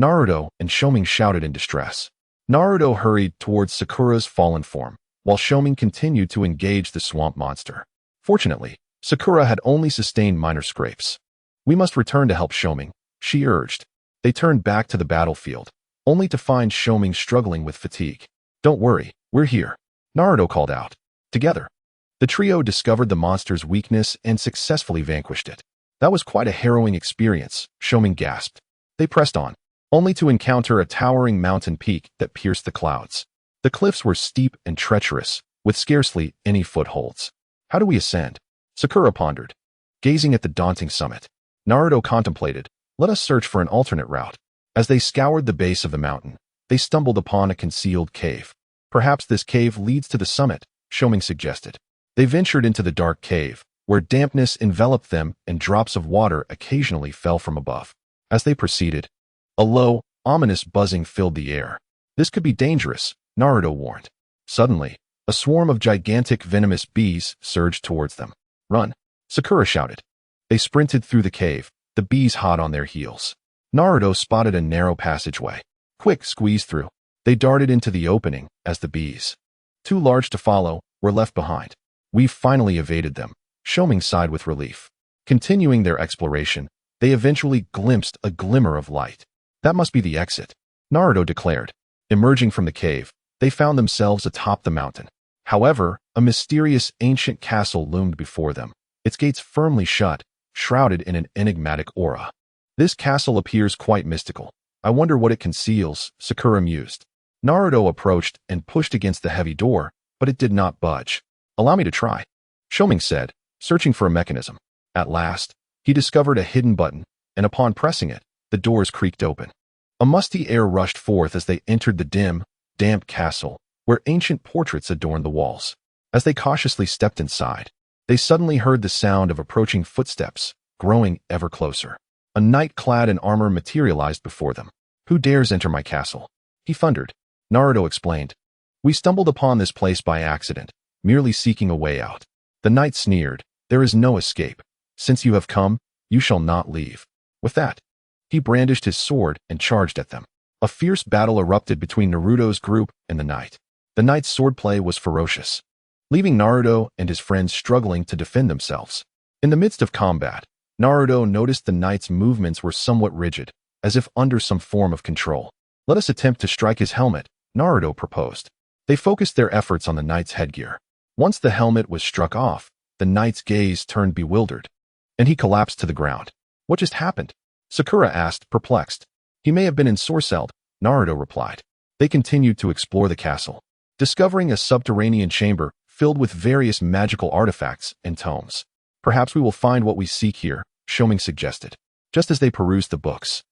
Naruto and Xiao Ming shouted in distress. Naruto hurried towards Sakura's fallen form, while Xiao Ming continued to engage the swamp monster. Fortunately, Sakura had only sustained minor scrapes. We must return to help Xiao Ming, she urged. They turned back to the battlefield, only to find Xiao Ming struggling with fatigue. Don't worry, we're here, Naruto called out. Together, the trio discovered the monster's weakness and successfully vanquished it. That was quite a harrowing experience, Xiao Ming gasped. They pressed on, only to encounter a towering mountain peak that pierced the clouds. The cliffs were steep and treacherous, with scarcely any footholds. How do we ascend? Sakura pondered, gazing at the daunting summit. Naruto contemplated, let us search for an alternate route. As they scoured the base of the mountain, they stumbled upon a concealed cave. Perhaps this cave leads to the summit, Xiao Ming suggested. They ventured into the dark cave, where dampness enveloped them and drops of water occasionally fell from above. As they proceeded, a low, ominous buzzing filled the air. This could be dangerous, Naruto warned. Suddenly, a swarm of gigantic venomous bees surged towards them. Run! Sakura shouted. They sprinted through the cave, the bees hot on their heels. Naruto spotted a narrow passageway. Quick, squeeze through. They darted into the opening as the bees, too large to follow, were left behind. We've finally evaded them, Xiao Ming sighed with relief. Continuing their exploration, they eventually glimpsed a glimmer of light. That must be the exit, Naruto declared. Emerging from the cave, they found themselves atop the mountain. However, a mysterious ancient castle loomed before them, its gates firmly shut, shrouded in an enigmatic aura. This castle appears quite mystical. I wonder what it conceals, Sakura mused. Naruto approached and pushed against the heavy door, but it did not budge. Allow me to try, Xiao Ming said, searching for a mechanism. At last, he discovered a hidden button, and upon pressing it, the doors creaked open. A musty air rushed forth as they entered the dim, damp castle, where ancient portraits adorned the walls. As they cautiously stepped inside, they suddenly heard the sound of approaching footsteps, growing ever closer. A knight clad in armor materialized before them. Who dares enter my castle? He thundered. Naruto explained. We stumbled upon this place by accident, merely seeking a way out. The knight sneered. There is no escape. Since you have come, you shall not leave. With that, he brandished his sword and charged at them. A fierce battle erupted between Naruto's group and the knight. The knight's swordplay was ferocious, leaving Naruto and his friends struggling to defend themselves. In the midst of combat, Naruto noticed the knight's movements were somewhat rigid, as if under some form of control. Let us attempt to strike his helmet, Naruto proposed. They focused their efforts on the knight's headgear. Once the helmet was struck off, the knight's gaze turned bewildered, and he collapsed to the ground. What just happened? Sakura asked, perplexed. He may have been ensorcelled, Naruto replied. They continued to explore the castle, discovering a subterranean chamber filled with various magical artifacts and tomes. Perhaps we will find what we seek here, Xiao Ming suggested. Just as they perused the books,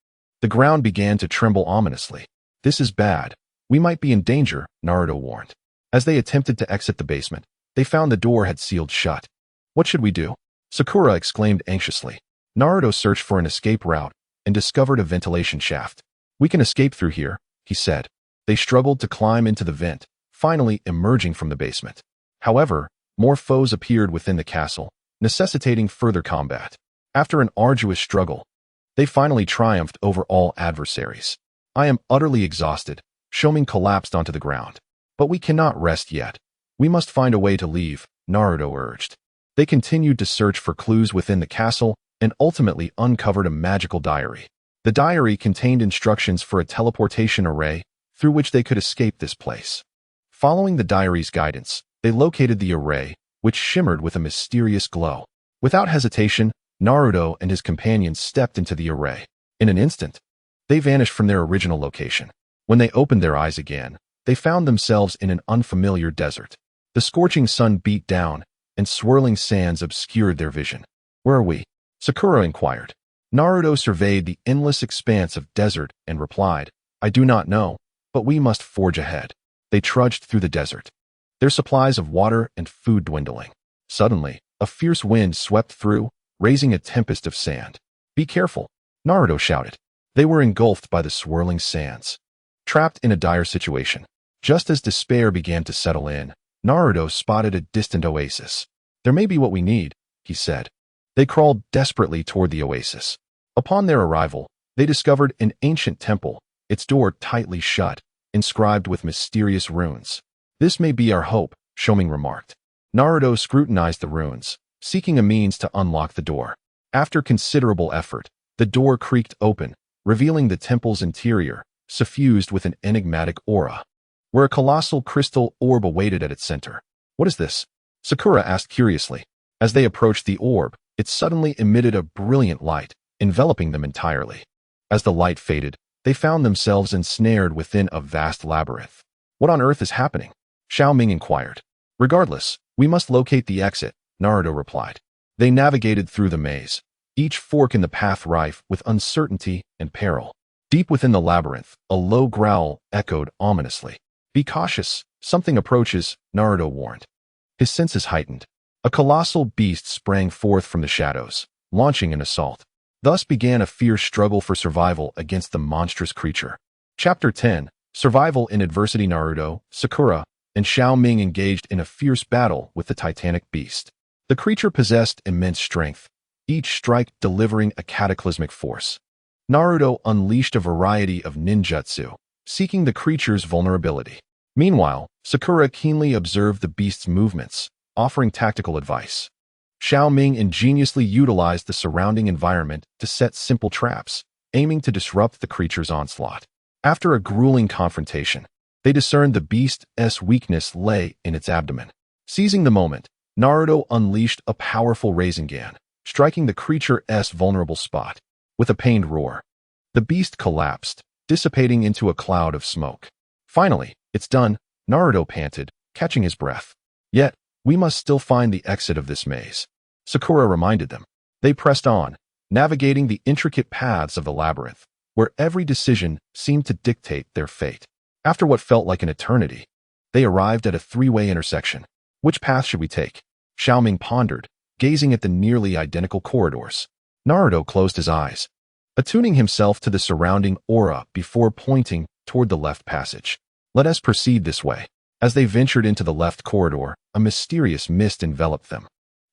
the ground began to tremble ominously. This is bad. We might be in danger, Naruto warned. As they attempted to exit the basement, they found the door had sealed shut. What should we do? Sakura exclaimed anxiously. Naruto searched for an escape route and discovered a ventilation shaft. We can escape through here, he said. They struggled to climb into the vent, finally emerging from the basement. However, more foes appeared within the castle, necessitating further combat. After an arduous struggle, they finally triumphed over all adversaries. I am utterly exhausted, Xiao Ming collapsed onto the ground. But we cannot rest yet. We must find a way to leave, Naruto urged. They continued to search for clues within the castle and ultimately uncovered a magical diary. The diary contained instructions for a teleportation array through which they could escape this place. Following the diary's guidance, they located the array, which shimmered with a mysterious glow. Without hesitation, Naruto and his companions stepped into the array. In an instant, they vanished from their original location. When they opened their eyes again, they found themselves in an unfamiliar desert. The scorching sun beat down, and swirling sands obscured their vision. Where are we? Sakura inquired. Naruto surveyed the endless expanse of desert and replied, I do not know, but we must forge ahead. They trudged through the desert, their supplies of water and food dwindling. Suddenly, a fierce wind swept through, raising a tempest of sand. Be careful, Naruto shouted. They were engulfed by the swirling sands, trapped in a dire situation. Just as despair began to settle in, Naruto spotted a distant oasis. There may be what we need, he said. They crawled desperately toward the oasis. Upon their arrival, they discovered an ancient temple, its door tightly shut, inscribed with mysterious runes. This may be our hope, Xiao Ming remarked. Naruto scrutinized the runes, seeking a means to unlock the door. After considerable effort, the door creaked open, revealing the temple's interior, suffused with an enigmatic aura, where a colossal crystal orb awaited at its center. What is this? Sakura asked curiously. As they approached the orb, it suddenly emitted a brilliant light, enveloping them entirely. As the light faded, they found themselves ensnared within a vast labyrinth. What on earth is happening? Xiao Ming inquired. Regardless, we must locate the exit, Naruto replied. They navigated through the maze, each fork in the path rife with uncertainty and peril. Deep within the labyrinth, a low growl echoed ominously. "Be cautious, something approaches," Naruto warned. His senses heightened. A colossal beast sprang forth from the shadows, launching an assault. Thus began a fierce struggle for survival against the monstrous creature. Chapter 10: Survival in Adversity. Naruto, Sakura, and Xiao Ming engaged in a fierce battle with the titanic beast. The creature possessed immense strength, each strike delivering a cataclysmic force. Naruto unleashed a variety of ninjutsu, seeking the creature's vulnerability. Meanwhile, Sakura keenly observed the beast's movements, offering tactical advice. Xiao Ming ingeniously utilized the surrounding environment to set simple traps, aiming to disrupt the creature's onslaught. After a grueling confrontation, they discerned the beast's weakness lay in its abdomen. Seizing the moment, Naruto unleashed a powerful Rasengan, striking the creature's vulnerable spot. With a pained roar, the beast collapsed, dissipating into a cloud of smoke. "Finally, it's done," Naruto panted, catching his breath. "Yet, we must still find the exit of this maze," Sakura reminded them. They pressed on, navigating the intricate paths of the labyrinth, where every decision seemed to dictate their fate. After what felt like an eternity, they arrived at a three-way intersection. "Which path should we take?" Xiao Ming pondered, gazing at the nearly identical corridors. Naruto closed his eyes, attuning himself to the surrounding aura before pointing toward the left passage. "Let us proceed this way." As they ventured into the left corridor, a mysterious mist enveloped them.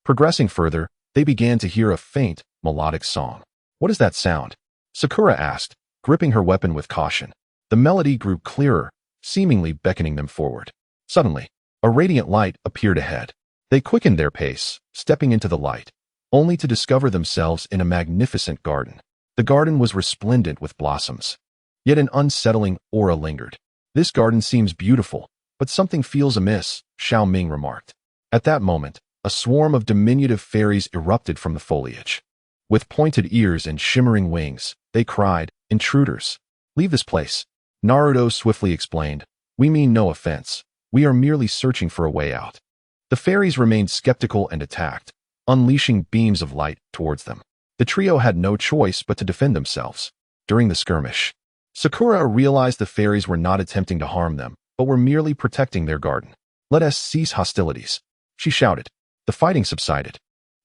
Progressing further, they began to hear a faint, melodic song. "What is that sound?" Sakura asked, gripping her weapon with caution. The melody grew clearer, seemingly beckoning them forward. Suddenly, a radiant light appeared ahead. They quickened their pace, stepping into the light, only to discover themselves in a magnificent garden. The garden was resplendent with blossoms. Yet an unsettling aura lingered. "This garden seems beautiful, but something feels amiss," Xiao Ming remarked. At that moment, a swarm of diminutive fairies erupted from the foliage. With pointed ears and shimmering wings, they cried, "Intruders! Leave this place." Naruto swiftly explained, "We mean no offense. We are merely searching for a way out." The fairies remained skeptical and attacked, unleashing beams of light towards them. The trio had no choice but to defend themselves. During the skirmish, Sakura realized the fairies were not attempting to harm them, but were merely protecting their garden. "Let us cease hostilities," she shouted. The fighting subsided,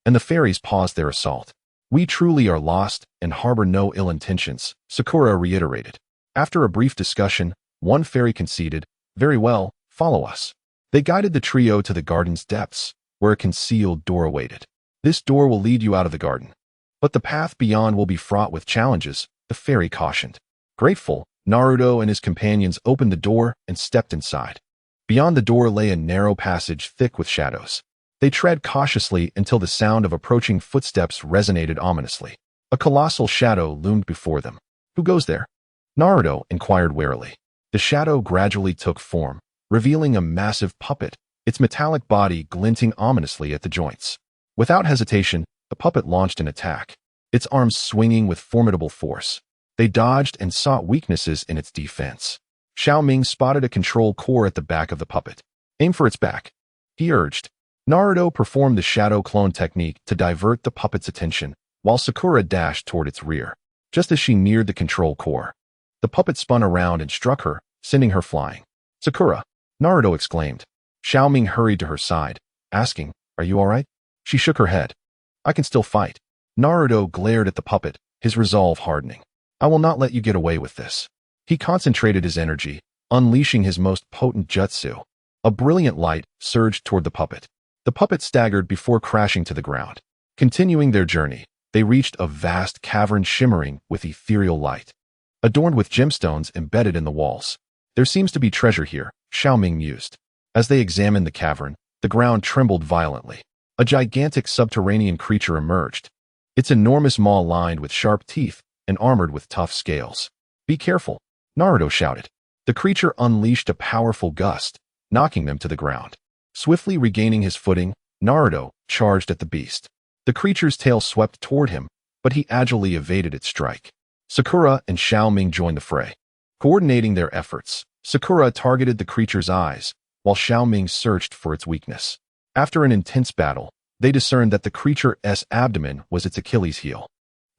and the fairies paused their assault. "We truly are lost and harbor no ill intentions," Sakura reiterated. After a brief discussion, one fairy conceded, "Very well, follow us." They guided the trio to the garden's depths, where a concealed door awaited. "This door will lead you out of the garden, but the path beyond will be fraught with challenges," the fairy cautioned. Grateful, Naruto and his companions opened the door and stepped inside. Beyond the door lay a narrow passage thick with shadows. They tread cautiously until the sound of approaching footsteps resonated ominously. A colossal shadow loomed before them. "Who goes there?" Naruto inquired warily. The shadow gradually took form, revealing a massive puppet, its metallic body glinting ominously at the joints. Without hesitation, the puppet launched an attack, its arms swinging with formidable force. They dodged and sought weaknesses in its defense. Xiao Ming spotted a control core at the back of the puppet. "Aim for its back," he urged. Naruto performed the shadow clone technique to divert the puppet's attention, while Sakura dashed toward its rear. Just as she neared the control core, the puppet spun around and struck her, sending her flying. "Sakura!" Naruto exclaimed. Xiao Ming hurried to her side, asking, "Are you all right?" She shook her head. "I can still fight." Naruto glared at the puppet, his resolve hardening. "I will not let you get away with this." He concentrated his energy, unleashing his most potent jutsu. A brilliant light surged toward the puppet. The puppet staggered before crashing to the ground. Continuing their journey, they reached a vast cavern shimmering with ethereal light, adorned with gemstones embedded in the walls. "There seems to be treasure here," Xiao Ming mused. As they examined the cavern, the ground trembled violently. A gigantic subterranean creature emerged, its enormous maw lined with sharp teeth and armored with tough scales. "Be careful," Naruto shouted. The creature unleashed a powerful gust, knocking them to the ground. Swiftly regaining his footing, Naruto charged at the beast. The creature's tail swept toward him, but he agilely evaded its strike. Sakura and Xiao Ming joined the fray. Coordinating their efforts, Sakura targeted the creature's eyes, while Xiao Ming searched for its weakness. After an intense battle, they discerned that the creature's abdomen was its Achilles heel.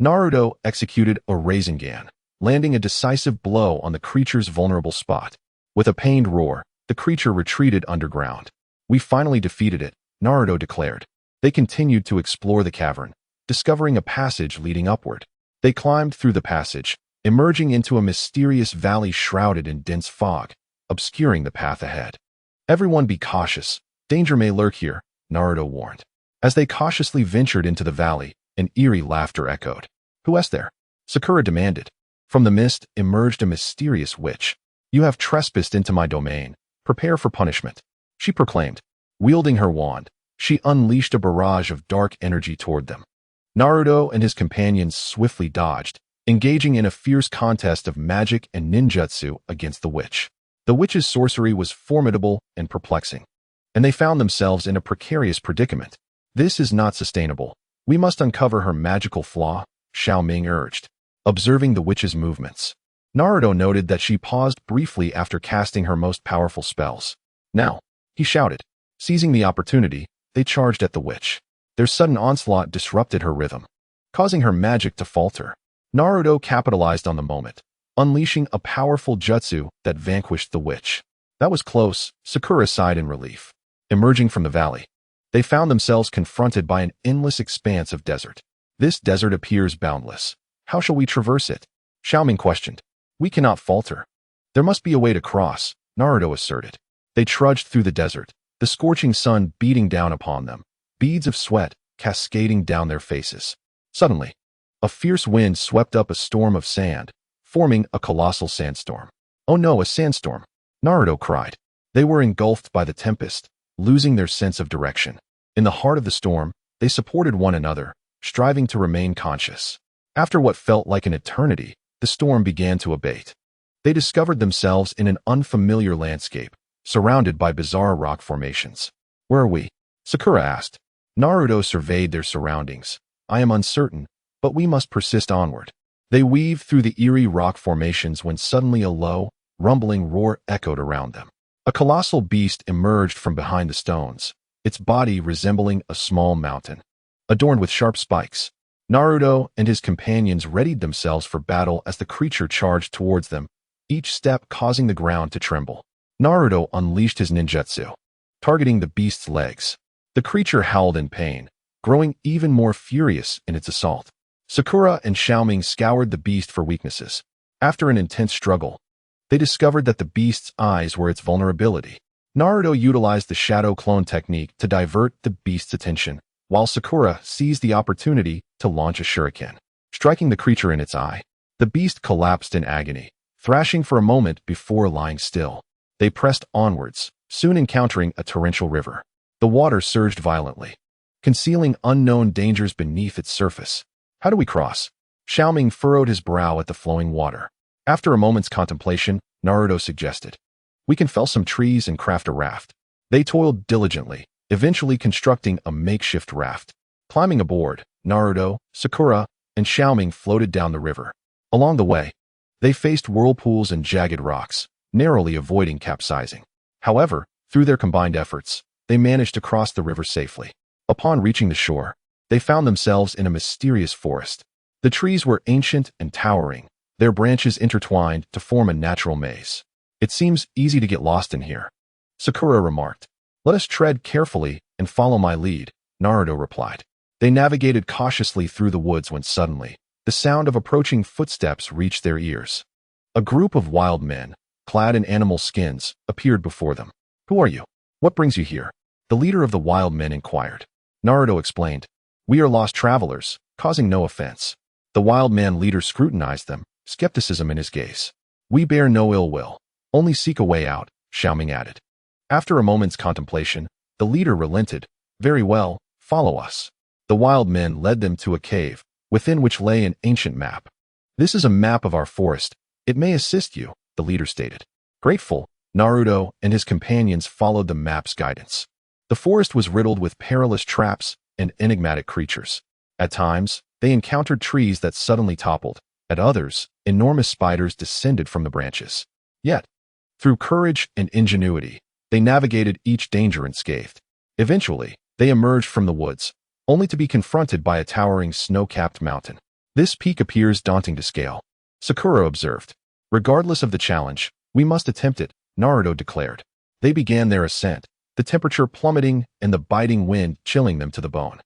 Naruto executed a Rasengan, landing a decisive blow on the creature's vulnerable spot. With a pained roar, the creature retreated underground. "We finally defeated it," Naruto declared. They continued to explore the cavern, discovering a passage leading upward. They climbed through the passage, emerging into a mysterious valley shrouded in dense fog, obscuring the path ahead. "Everyone be cautious. Danger may lurk here," Naruto warned. As they cautiously ventured into the valley, an eerie laughter echoed. "Who is there?" Sakura demanded. From the mist emerged a mysterious witch. "You have trespassed into my domain. Prepare for punishment," she proclaimed. Wielding her wand, she unleashed a barrage of dark energy toward them. Naruto and his companions swiftly dodged, engaging in a fierce contest of magic and ninjutsu against the witch. The witch's sorcery was formidable and perplexing, and they found themselves in a precarious predicament. "This is not sustainable. We must uncover her magical flaw," Xiao Ming urged. Observing the witch's movements, Naruto noted that she paused briefly after casting her most powerful spells. "Now," he shouted. Seizing the opportunity, they charged at the witch. Their sudden onslaught disrupted her rhythm, causing her magic to falter. Naruto capitalized on the moment, unleashing a powerful jutsu that vanquished the witch. "That was close," Sakura sighed in relief. Emerging from the valley, they found themselves confronted by an endless expanse of desert. "This desert appears boundless. How shall we traverse it?" Xiao Ming questioned. "We cannot falter. There must be a way to cross," Naruto asserted. They trudged through the desert, the scorching sun beating down upon them, beads of sweat cascading down their faces. Suddenly, a fierce wind swept up a storm of sand, forming a colossal sandstorm. "Oh no, a sandstorm!" Naruto cried. They were engulfed by the tempest, losing their sense of direction. In the heart of the storm, they supported one another, striving to remain conscious. After what felt like an eternity, the storm began to abate. They discovered themselves in an unfamiliar landscape, surrounded by bizarre rock formations. "Where are we?" Sakura asked. Naruto surveyed their surroundings. "I am uncertain, but we must persist onward." They weaved through the eerie rock formations when suddenly a low, rumbling roar echoed around them. A colossal beast emerged from behind the stones, its body resembling a small mountain, adorned with sharp spikes. Naruto and his companions readied themselves for battle as the creature charged towards them, each step causing the ground to tremble. Naruto unleashed his ninjutsu, targeting the beast's legs. The creature howled in pain, growing even more furious in its assault. Sakura and Xiao Ming scoured the beast for weaknesses. After an intense struggle, they discovered that the beast's eyes were its vulnerability. Naruto utilized the shadow clone technique to divert the beast's attention, while Sakura seized the opportunity to launch a shuriken, striking the creature in its eye. The beast collapsed in agony, thrashing for a moment before lying still. They pressed onwards, soon encountering a torrential river. The water surged violently, concealing unknown dangers beneath its surface. "How do we cross?" Xiao Ming furrowed his brow at the flowing water. After a moment's contemplation, Naruto suggested, "We can fell some trees and craft a raft." They toiled diligently, eventually constructing a makeshift raft. Climbing aboard, Naruto, Sakura, and Xiao Ming floated down the river. Along the way, they faced whirlpools and jagged rocks, narrowly avoiding capsizing. However, through their combined efforts, they managed to cross the river safely. Upon reaching the shore, they found themselves in a mysterious forest. The trees were ancient and towering, their branches intertwined to form a natural maze. "It seems easy to get lost in here," Sakura remarked. "Let us tread carefully and follow my lead," Naruto replied. They navigated cautiously through the woods when suddenly, the sound of approaching footsteps reached their ears. A group of wild men, clad in animal skins, appeared before them. "Who are you? What brings you here?" the leader of the wild men inquired. Naruto explained, "We are lost travelers, causing no offense." The wild man leader scrutinized them, skepticism in his gaze. "We bear no ill will, only seek a way out," Xiao Ming added. After a moment's contemplation, the leader relented. "Very well, follow us." The wild men led them to a cave, within which lay an ancient map. "This is a map of our forest. It may assist you," the leader stated. Grateful, Naruto and his companions followed the map's guidance. The forest was riddled with perilous traps and enigmatic creatures. At times, they encountered trees that suddenly toppled. At others, enormous spiders descended from the branches. Yet, through courage and ingenuity, they navigated each danger unscathed. Eventually, they emerged from the woods, only to be confronted by a towering snow-capped mountain. This peak appears daunting to scale. Sakura observed. Regardless of the challenge, we must attempt it, Naruto declared. They began their ascent, the temperature plummeting and the biting wind chilling them to the bone.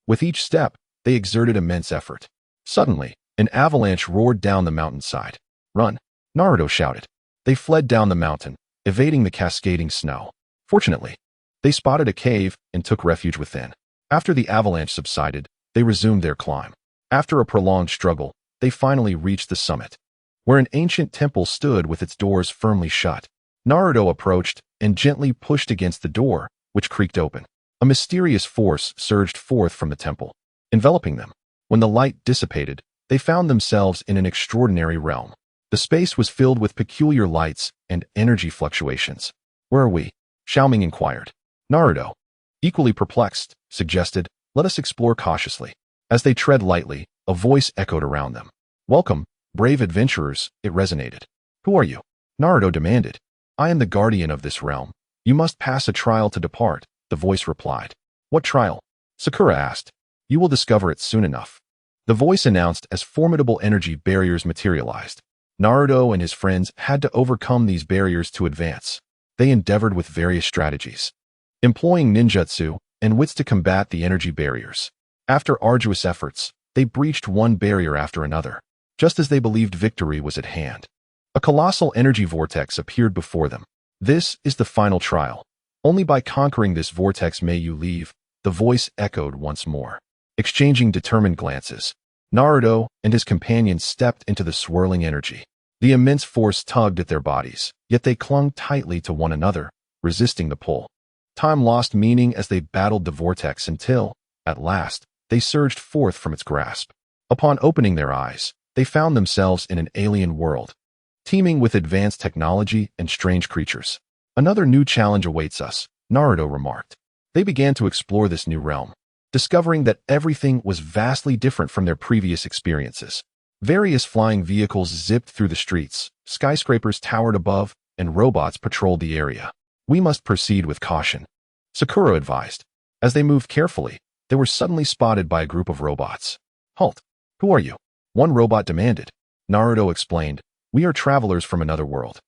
With each step, they exerted immense effort. Suddenly, an avalanche roared down the mountainside. Run! Naruto shouted. They fled down the mountain, evading the cascading snow. Fortunately, they spotted a cave and took refuge within. After the avalanche subsided, they resumed their climb. After a prolonged struggle, they finally reached the summit, where an ancient temple stood with its doors firmly shut. Naruto approached and gently pushed against the door, which creaked open. A mysterious force surged forth from the temple, enveloping them. When the light dissipated, they found themselves in an extraordinary realm. The space was filled with peculiar lights and energy fluctuations. Where are we? Xiao Ming inquired. Naruto, equally perplexed, suggested, let us explore cautiously. As they tread lightly, a voice echoed around them. Welcome, brave adventurers, it resonated. Who are you? Naruto demanded. I am the guardian of this realm. You must pass a trial to depart, the voice replied. What trial? Sakura asked. You will discover it soon enough. The voice announced as formidable energy barriers materialized. Naruto and his friends had to overcome these barriers to advance. They endeavored with various strategies, employing ninjutsu and wits to combat the energy barriers. After arduous efforts, they breached one barrier after another. Just as they believed victory was at hand, a colossal energy vortex appeared before them. This is the final trial. Only by conquering this vortex may you leave, the voice echoed once more. Exchanging determined glances, Naruto and his companions stepped into the swirling energy. The immense force tugged at their bodies, yet they clung tightly to one another, resisting the pull. Time lost meaning as they battled the vortex until, at last, they surged forth from its grasp. Upon opening their eyes, they found themselves in an alien world, teeming with advanced technology and strange creatures. Another new challenge awaits us, Naruto remarked. They began to explore this new realm, discovering that everything was vastly different from their previous experiences. Various flying vehicles zipped through the streets, skyscrapers towered above, and robots patrolled the area. We must proceed with caution, Sakura advised. As they moved carefully, they were suddenly spotted by a group of robots. Halt! Who are you? One robot demanded. Naruto explained, we are travelers from another world.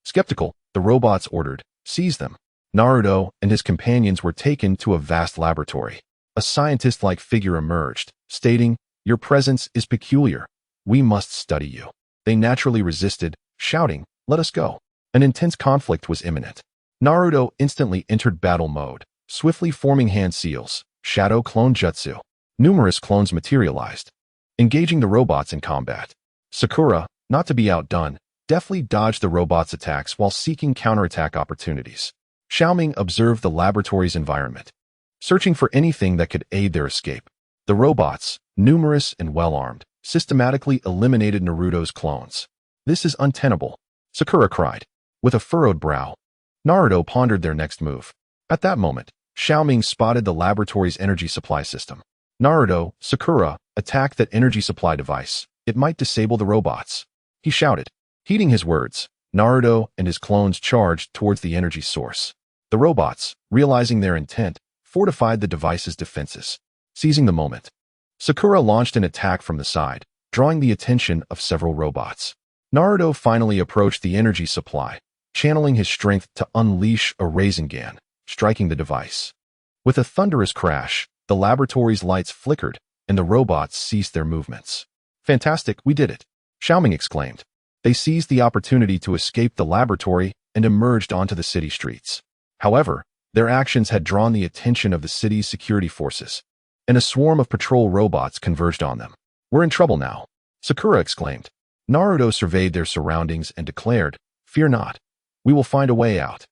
Skeptical, the robots ordered, seize them. Naruto and his companions were taken to a vast laboratory. A scientist-like figure emerged, stating, your presence is peculiar. We must study you. They naturally resisted, shouting, let us go. An intense conflict was imminent. Naruto instantly entered battle mode, swiftly forming hand seals, shadow clone jutsu. Numerous clones materialized, engaging the robots in combat. Sakura, not to be outdone, deftly dodged the robots' attacks while seeking counterattack opportunities. Xiao Ming observed the laboratory's environment, searching for anything that could aid their escape. The robots, numerous and well-armed, systematically eliminated Naruto's clones. This is untenable, Sakura cried. With a furrowed brow, Naruto pondered their next move. At that moment, Xiao Ming spotted the laboratory's energy supply system. Naruto, Sakura, attack that energy supply device. It might disable the robots. He shouted. Heeding his words, Naruto and his clones charged towards the energy source. The robots, realizing their intent, fortified the device's defenses. Seizing the moment, Sakura launched an attack from the side, drawing the attention of several robots. Naruto finally approached the energy supply, channeling his strength to unleash a Rasengan, striking the device. With a thunderous crash, the laboratory's lights flickered, and the robots ceased their movements. Fantastic, we did it, Xiao Ming exclaimed. They seized the opportunity to escape the laboratory and emerged onto the city streets. However, their actions had drawn the attention of the city's security forces, and a swarm of patrol robots converged on them. We're in trouble now, Sakura exclaimed. Naruto surveyed their surroundings and declared, fear not. We will find a way out.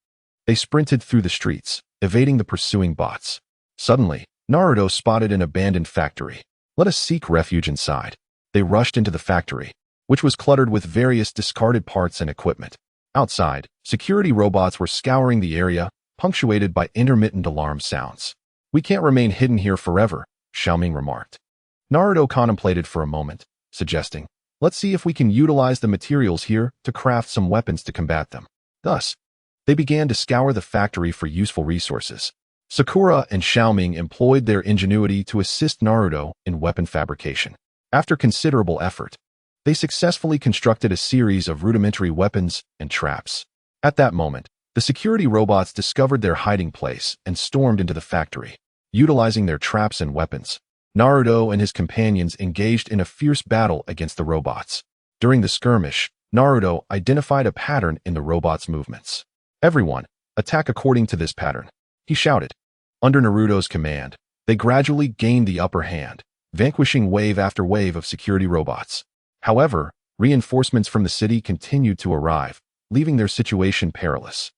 They sprinted through the streets, evading the pursuing bots. Suddenly, Naruto spotted an abandoned factory. Let us seek refuge inside. They rushed into the factory, which was cluttered with various discarded parts and equipment. Outside, security robots were scouring the area, punctuated by intermittent alarm sounds. We can't remain hidden here forever, Xiao Ming remarked. Naruto contemplated for a moment, suggesting, let's see if we can utilize the materials here to craft some weapons to combat them. Thus, they began to scour the factory for useful resources. Sakura and Xiao Ming employed their ingenuity to assist Naruto in weapon fabrication. After considerable effort, They successfully constructed a series of rudimentary weapons and traps. At that moment, the security robots discovered their hiding place and stormed into the factory. Utilizing their traps and weapons, Naruto and his companions engaged in a fierce battle against the robots. During the skirmish, Naruto identified a pattern in the robots' movements. "Everyone, attack according to this pattern," he shouted. Under Naruto's command, they gradually gained the upper hand, vanquishing wave after wave of security robots. However, reinforcements from the city continued to arrive, leaving their situation perilous.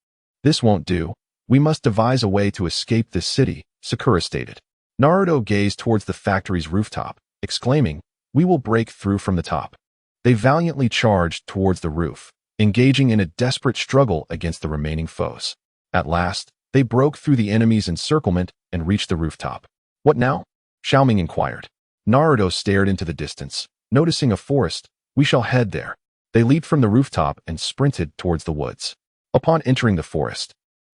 "This won't do. We must devise a way to escape this city," Sakura stated. Naruto gazed towards the factory's rooftop, exclaiming, "We will break through from the top." They valiantly charged towards the roof, engaging in a desperate struggle against the remaining foes. At last, they broke through the enemy's encirclement and reached the rooftop. "What now?" Xiao Ming inquired. Naruto stared into the distance, noticing a forest. "We shall head there." They leaped from the rooftop and sprinted towards the woods. Upon entering the forest,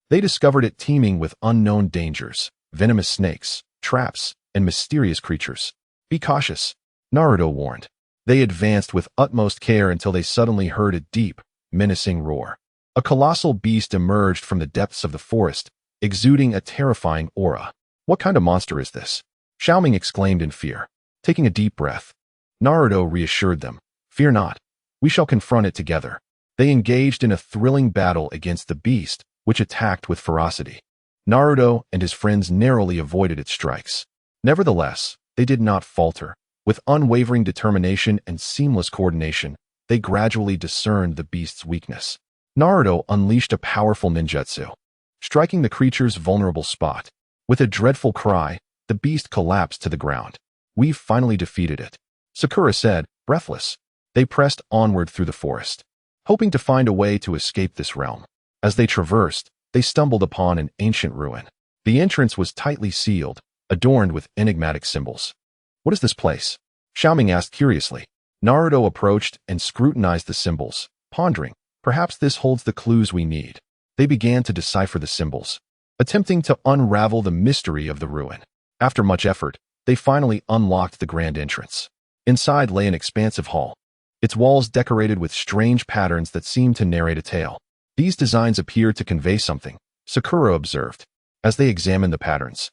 they discovered it teeming with unknown dangers, venomous snakes, traps, and mysterious creatures. "Be cautious," Naruto warned. They advanced with utmost care until they suddenly heard a deep, menacing roar. A colossal beast emerged from the depths of the forest, exuding a terrifying aura. "What kind of monster is this?" Xiao Ming exclaimed in fear. Taking a deep breath, Naruto reassured them, "Fear not. We shall confront it together." They engaged in a thrilling battle against the beast, which attacked with ferocity. Naruto and his friends narrowly avoided its strikes. Nevertheless, they did not falter. With unwavering determination and seamless coordination, they gradually discerned the beast's weakness. Naruto unleashed a powerful ninjutsu, striking the creature's vulnerable spot. With a dreadful cry, the beast collapsed to the ground. "We've finally defeated it," Sakura said, breathless. They pressed onward through the forest, hoping to find a way to escape this realm. As they traversed, they stumbled upon an ancient ruin. The entrance was tightly sealed, adorned with enigmatic symbols. "What is this place?" Xiao Ming asked curiously. Naruto approached and scrutinized the symbols, pondering, "Perhaps this holds the clues we need." They began to decipher the symbols, attempting to unravel the mystery of the ruin. After much effort, they finally unlocked the grand entrance. Inside lay an expansive hall, its walls decorated with strange patterns that seemed to narrate a tale. "These designs appear to convey something," Sakura observed. As they examined the patterns,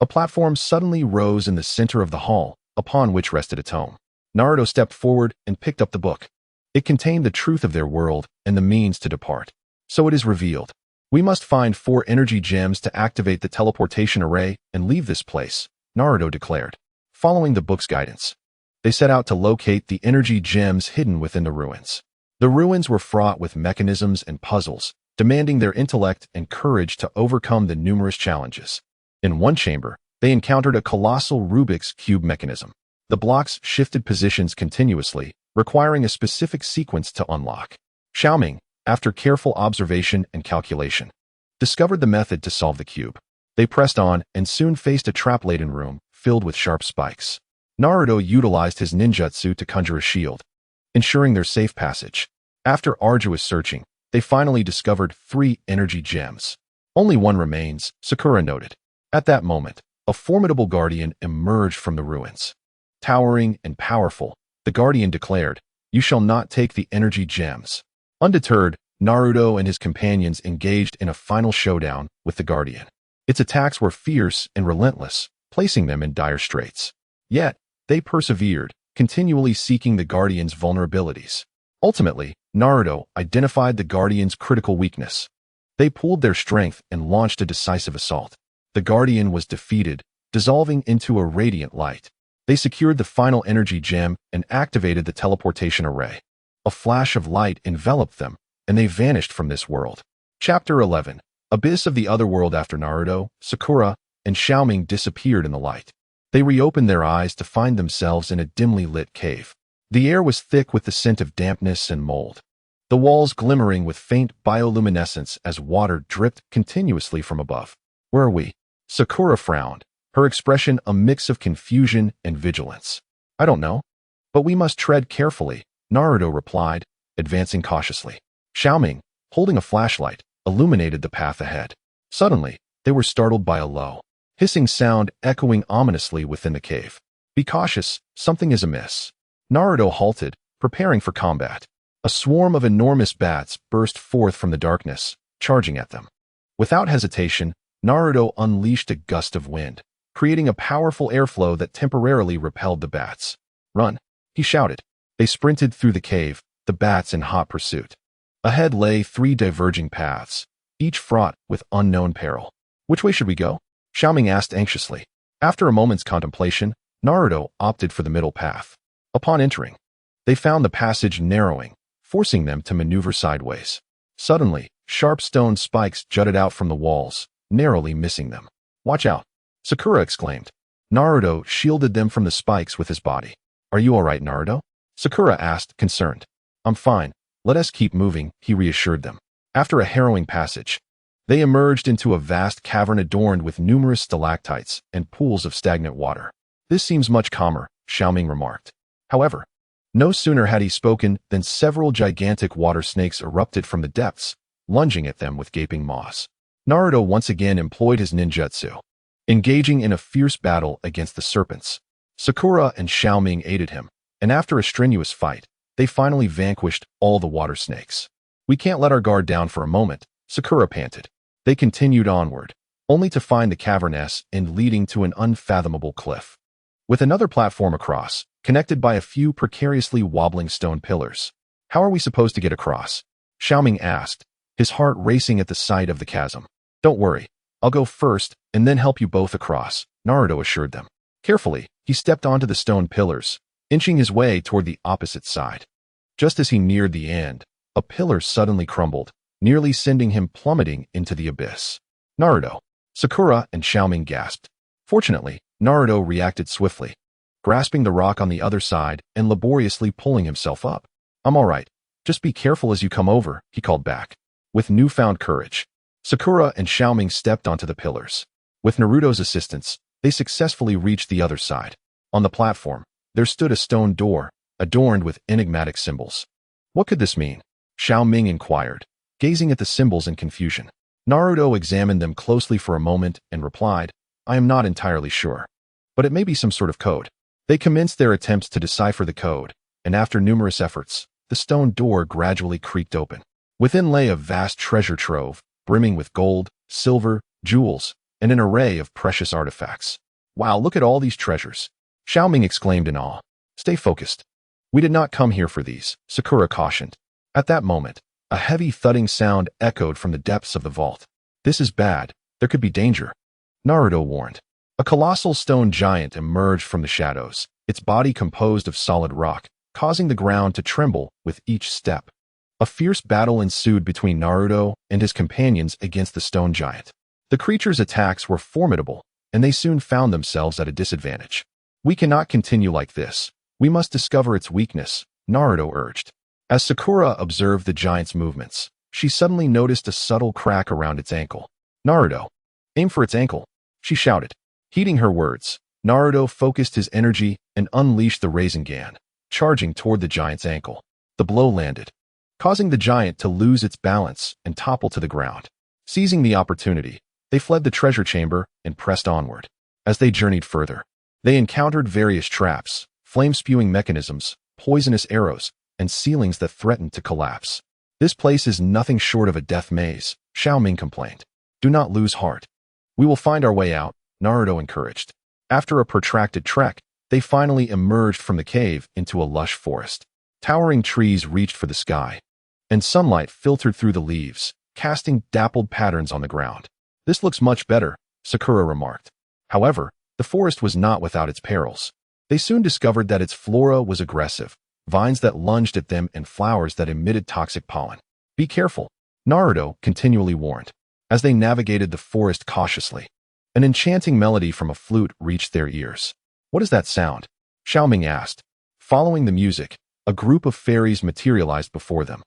a platform suddenly rose in the center of the hall, upon which rested a tome. Naruto stepped forward and picked up the book. It contained the truth of their world and the means to depart. "So it is revealed. We must find 4 energy gems to activate the teleportation array and leave this place," Naruto declared. Following the book's guidance, they set out to locate the energy gems hidden within the ruins. The ruins were fraught with mechanisms and puzzles, demanding their intellect and courage to overcome the numerous challenges. In one chamber, they encountered a colossal Rubik's Cube mechanism. The blocks shifted positions continuously, requiring a specific sequence to unlock. Xiao Ming, after careful observation and calculation, discovered the method to solve the cube. They pressed on and soon faced a trap-laden room filled with sharp spikes. Naruto utilized his ninjutsu to conjure a shield, ensuring their safe passage. After arduous searching, they finally discovered 3 energy gems. "Only one remains," Sakura noted. At that moment, a formidable guardian emerged from the ruins. Towering and powerful, the guardian declared, "You shall not take the energy gems." Undeterred, Naruto and his companions engaged in a final showdown with the guardian. Its attacks were fierce and relentless, placing them in dire straits. Yet, they persevered, continually seeking the guardian's vulnerabilities. Ultimately, Naruto identified the guardian's critical weakness. They pooled their strength and launched a decisive assault. The guardian was defeated, dissolving into a radiant light. They secured the final energy gem and activated the teleportation array. A flash of light enveloped them, and they vanished from this world. Chapter 11. Abyss of the Otherworld. After Naruto, Sakura, and Xiao Ming disappeared in the light, they reopened their eyes to find themselves in a dimly lit cave. The air was thick with the scent of dampness and mold, the walls glimmering with faint bioluminescence as water dripped continuously from above. "Where are we?" Sakura frowned, her expression a mix of confusion and vigilance. "I don't know, but we must tread carefully," Naruto replied, advancing cautiously. Xiao Ming, holding a flashlight, illuminated the path ahead. Suddenly, they were startled by a low, hissing sound echoing ominously within the cave. "Be cautious, something is amiss." Naruto halted, preparing for combat. A swarm of enormous bats burst forth from the darkness, charging at them. Without hesitation, Naruto unleashed a gust of wind, creating a powerful airflow that temporarily repelled the bats. "Run!" he shouted. They sprinted through the cave, the bats in hot pursuit. Ahead lay 3 diverging paths, each fraught with unknown peril. "Which way should we go?" Xiao Ming asked anxiously. After a moment's contemplation, Naruto opted for the middle path. Upon entering, they found the passage narrowing, forcing them to maneuver sideways. Suddenly, sharp stone spikes jutted out from the walls, narrowly missing them. "Watch out!" Sakura exclaimed. Naruto shielded them from the spikes with his body. "Are you all right, Naruto?" Sakura asked, concerned. "I'm fine. Let us keep moving," he reassured them. After a harrowing passage, they emerged into a vast cavern adorned with numerous stalactites and pools of stagnant water. "This seems much calmer," Xiao Ming remarked. However, no sooner had he spoken than several gigantic water snakes erupted from the depths, lunging at them with gaping maws. Naruto once again employed his ninjutsu, engaging in a fierce battle against the serpents. Sakura and Xiao Ming aided him, and after a strenuous fight, they finally vanquished all the water snakes. "We can't let our guard down for a moment," Sakura panted. They continued onward, only to find the cavernous end leading to an unfathomable cliff, with another platform across, connected by a few precariously wobbling stone pillars. "How are we supposed to get across?" Xiao Ming asked, his heart racing at the sight of the chasm. "Don't worry, I'll go first and then help you both across," Naruto assured them. Carefully, he stepped onto the stone pillars, inching his way toward the opposite side. Just as he neared the end, a pillar suddenly crumbled, nearly sending him plummeting into the abyss. "Naruto!" Sakura and Xiao Ming gasped. Fortunately, Naruto reacted swiftly, grasping the rock on the other side and laboriously pulling himself up. "I'm all right. Just be careful as you come over," he called back. With newfound courage, Sakura and Xiao Ming stepped onto the pillars. With Naruto's assistance, they successfully reached the other side. On the platform, there stood a stone door, adorned with enigmatic symbols. "What could this mean?" Xiao Ming inquired, gazing at the symbols in confusion. Naruto examined them closely for a moment and replied, "I am not entirely sure, but it may be some sort of code." They commenced their attempts to decipher the code, and after numerous efforts, the stone door gradually creaked open. Within lay a vast treasure trove, brimming with gold, silver, jewels, and an array of precious artifacts. "Wow, look at all these treasures!" Xiao Ming exclaimed in awe. "Stay focused. We did not come here for these," Sakura cautioned. At that moment, a heavy thudding sound echoed from the depths of the vault. "This is bad. There could be danger," Naruto warned. A colossal stone giant emerged from the shadows, its body composed of solid rock, causing the ground to tremble with each step. A fierce battle ensued between Naruto and his companions against the stone giant. The creature's attacks were formidable, and they soon found themselves at a disadvantage. "We cannot continue like this. We must discover its weakness," Naruto urged. As Sakura observed the giant's movements, she suddenly noticed a subtle crack around its ankle. "Naruto, aim for its ankle," she shouted. Heeding her words, Naruto focused his energy and unleashed the Rasengan, charging toward the giant's ankle. The blow landed, causing the giant to lose its balance and topple to the ground. Seizing the opportunity, they fled the treasure chamber and pressed onward. As they journeyed further, they encountered various traps, flame-spewing mechanisms, poisonous arrows, and ceilings that threatened to collapse. "This place is nothing short of a death maze," Xiao Ming complained. "Do not lose heart. We will find our way out," Naruto encouraged. After a protracted trek, they finally emerged from the cave into a lush forest. Towering trees reached for the sky, and sunlight filtered through the leaves, casting dappled patterns on the ground. "This looks much better," Sakura remarked. However, the forest was not without its perils. They soon discovered that its flora was aggressive, vines that lunged at them and flowers that emitted toxic pollen. "Be careful," Naruto continually warned. As they navigated the forest cautiously, an enchanting melody from a flute reached their ears. "What is that sound?" Xiao Ming asked. Following the music, a group of fairies materialized before them,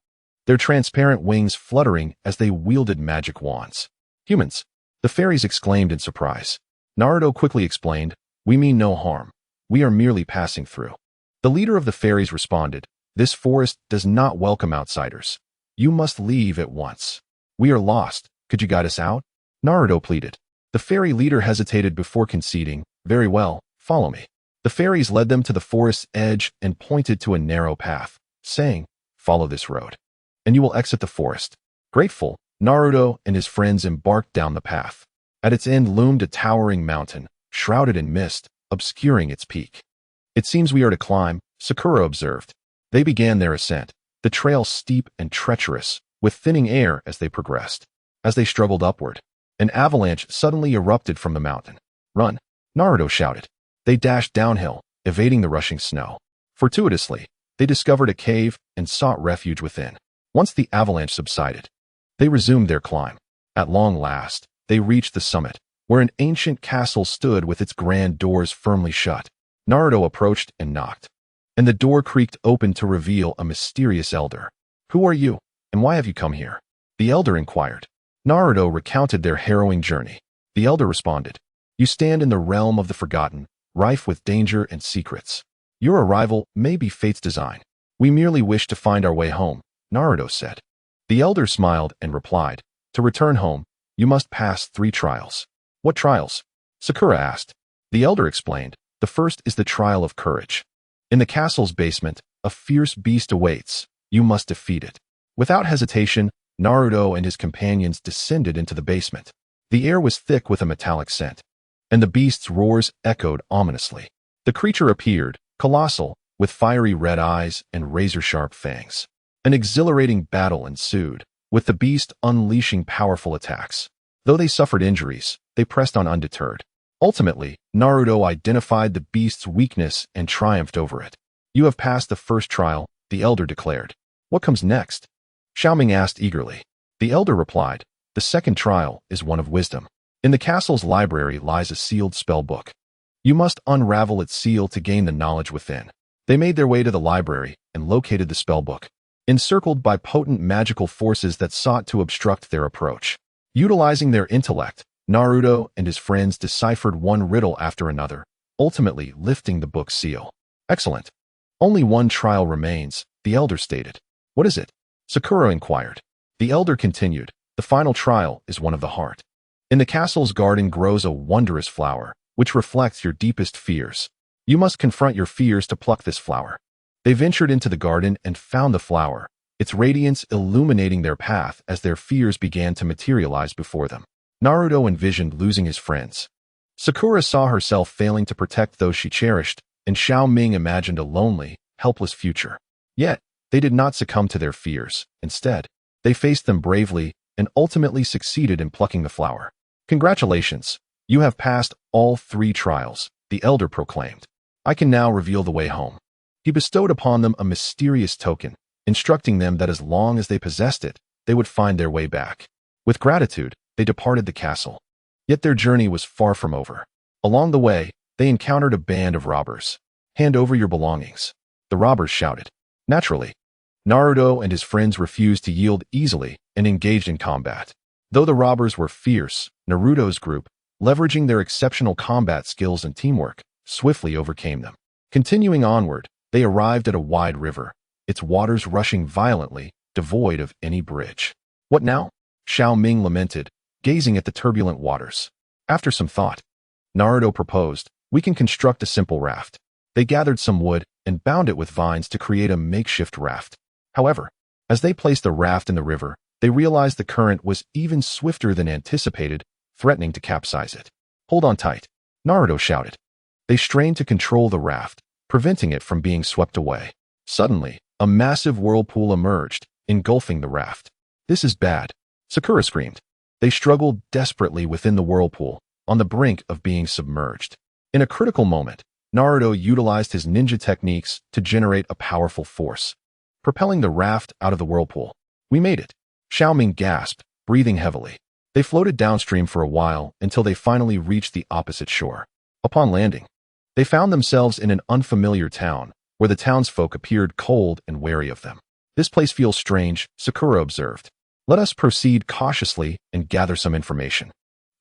their transparent wings fluttering as they wielded magic wands. "Humans!" the fairies exclaimed in surprise. Naruto quickly explained, "We mean no harm. We are merely passing through." The leader of the fairies responded, "This forest does not welcome outsiders. You must leave at once. We are lost. Could you guide us out?" Naruto pleaded. The fairy leader hesitated before conceding, "Very well, follow me." The fairies led them to the forest's edge and pointed to a narrow path, saying, "Follow this road, and you will exit the forest." Grateful, Naruto and his friends embarked down the path. At its end loomed a towering mountain, shrouded in mist, obscuring its peak. "It seems we are to climb," Sakura observed. They began their ascent, the trail steep and treacherous, with thinning air as they progressed. As they struggled upward, an avalanche suddenly erupted from the mountain. "Run!" Naruto shouted. They dashed downhill, evading the rushing snow. Fortuitously, they discovered a cave and sought refuge within. Once the avalanche subsided, they resumed their climb. At long last, they reached the summit, where an ancient castle stood with its grand doors firmly shut. Naruto approached and knocked, and the door creaked open to reveal a mysterious elder. "Who are you, and why have you come here?" the elder inquired. Naruto recounted their harrowing journey. The elder responded, "You stand in the realm of the forgotten, rife with danger and secrets. Your arrival may be fate's design. We merely wish to find our way home," Naruto said. The elder smiled and replied, "To return home, you must pass 3 trials." "What trials?" Sakura asked. The elder explained, "The first is the trial of courage. In the castle's basement, a fierce beast awaits. You must defeat it." Without hesitation, Naruto and his companions descended into the basement. The air was thick with a metallic scent, and the beast's roars echoed ominously. The creature appeared, colossal, with fiery red eyes and razor-sharp fangs. An exhilarating battle ensued, with the beast unleashing powerful attacks. Though they suffered injuries, they pressed on undeterred. Ultimately, Naruto identified the beast's weakness and triumphed over it. "You have passed the first trial," the elder declared. "What comes next?" Xiao Ming asked eagerly. The elder replied, "The second trial is one of wisdom. In the castle's library lies a sealed spell book. You must unravel its seal to gain the knowledge within." They made their way to the library and located the spell book, encircled by potent magical forces that sought to obstruct their approach. Utilizing their intellect, Naruto and his friends deciphered one riddle after another, ultimately lifting the book's seal. "Excellent. Only one trial remains," the elder stated. "What is it?" Sakura inquired. The elder continued, "The final trial is one of the heart. In the castle's garden grows a wondrous flower, which reflects your deepest fears. You must confront your fears to pluck this flower." They ventured into the garden and found the flower, its radiance illuminating their path as their fears began to materialize before them. Naruto envisioned losing his friends. Sakura saw herself failing to protect those she cherished, and Xiao Ming imagined a lonely, helpless future. Yet, they did not succumb to their fears. Instead, they faced them bravely and ultimately succeeded in plucking the flower. "Congratulations, you have passed all 3 trials," the elder proclaimed. "I can now reveal the way home." He bestowed upon them a mysterious token, instructing them that as long as they possessed it, they would find their way back. With gratitude, they departed the castle. Yet their journey was far from over. Along the way, they encountered a band of robbers. "Hand over your belongings," the robbers shouted. Naturally, Naruto and his friends refused to yield easily and engaged in combat. Though the robbers were fierce, Naruto's group, leveraging their exceptional combat skills and teamwork, swiftly overcame them. Continuing onward, they arrived at a wide river, its waters rushing violently, devoid of any bridge. "What now?" Xiao Ming lamented, gazing at the turbulent waters. After some thought, Naruto proposed, "We can construct a simple raft." They gathered some wood and bound it with vines to create a makeshift raft. However, as they placed the raft in the river, they realized the current was even swifter than anticipated, threatening to capsize it. "Hold on tight," Naruto shouted. They strained to control the raft, preventing it from being swept away. Suddenly, a massive whirlpool emerged, engulfing the raft. "This is bad," Sakura screamed. They struggled desperately within the whirlpool, on the brink of being submerged. In a critical moment, Naruto utilized his ninja techniques to generate a powerful force, propelling the raft out of the whirlpool. "We made it," Xiao Ming gasped, breathing heavily. They floated downstream for a while until they finally reached the opposite shore. Upon landing, they found themselves in an unfamiliar town, where the townsfolk appeared cold and wary of them. "This place feels strange," Sakura observed. "Let us proceed cautiously and gather some information,"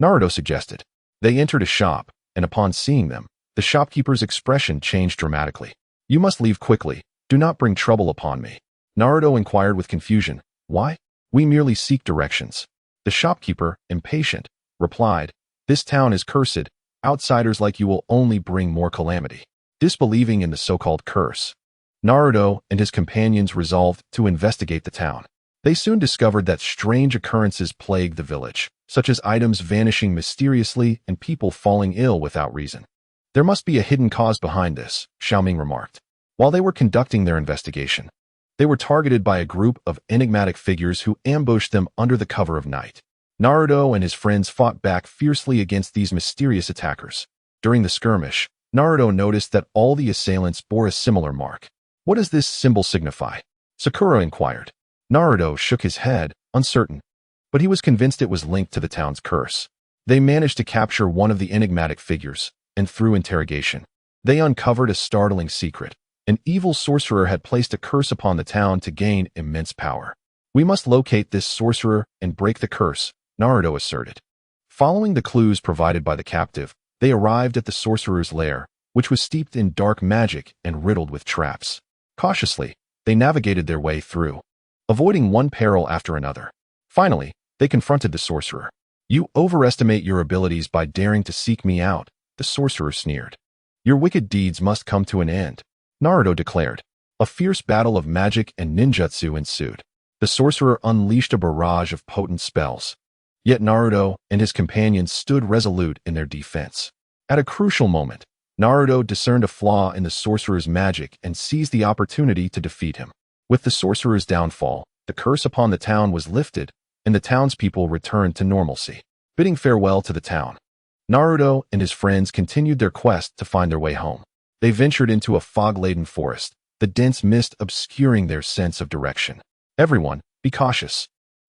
Naruto suggested. They entered a shop, and upon seeing them, the shopkeeper's expression changed dramatically. "You must leave quickly. Do not bring trouble upon me." Naruto inquired with confusion. "Why?" "We merely seek directions." The shopkeeper, impatient, replied, "This town is cursed. Outsiders like you will only bring more calamity." Disbelieving in the so-called curse, Naruto and his companions resolved to investigate the town. They soon discovered that strange occurrences plagued the village, such as items vanishing mysteriously and people falling ill without reason. There must be a hidden cause behind this, Xiao Ming remarked. While they were conducting their investigation, they were targeted by a group of enigmatic figures who ambushed them under the cover of night. Naruto and his friends fought back fiercely against these mysterious attackers. During the skirmish, Naruto noticed that all the assailants bore a similar mark. What does this symbol signify? Sakura inquired. Naruto shook his head, uncertain, but he was convinced it was linked to the town's curse. They managed to capture one of the enigmatic figures, and through interrogation, they uncovered a startling secret. An evil sorcerer had placed a curse upon the town to gain immense power. We must locate this sorcerer and break the curse, Naruto asserted. Following the clues provided by the captive, they arrived at the sorcerer's lair, which was steeped in dark magic and riddled with traps. Cautiously, they navigated their way through, avoiding one peril after another. Finally, they confronted the sorcerer. "You overestimate your abilities by daring to seek me out," the sorcerer sneered. "Your wicked deeds must come to an end," Naruto declared. A fierce battle of magic and ninjutsu ensued. The sorcerer unleashed a barrage of potent spells. Yet Naruto and his companions stood resolute in their defense. At a crucial moment, Naruto discerned a flaw in the sorcerer's magic and seized the opportunity to defeat him. With the sorcerer's downfall, the curse upon the town was lifted, and the townspeople returned to normalcy. Bidding farewell to the town, Naruto and his friends continued their quest to find their way home. They ventured into a fog-laden forest, the dense mist obscuring their sense of direction. "Everyone, be cautious.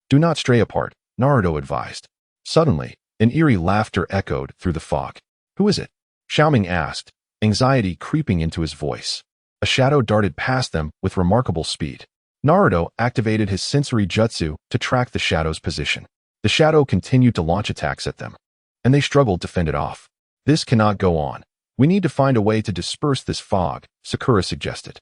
Do not stray apart," Naruto advised. Suddenly, an eerie laughter echoed through the fog. "Who is it?" Xiao Ming asked, anxiety creeping into his voice. A shadow darted past them with remarkable speed. Naruto activated his sensory jutsu to track the shadow's position. The shadow continued to launch attacks at them, and they struggled to fend it off. "This cannot go on. We need to find a way to disperse this fog," Sakura suggested.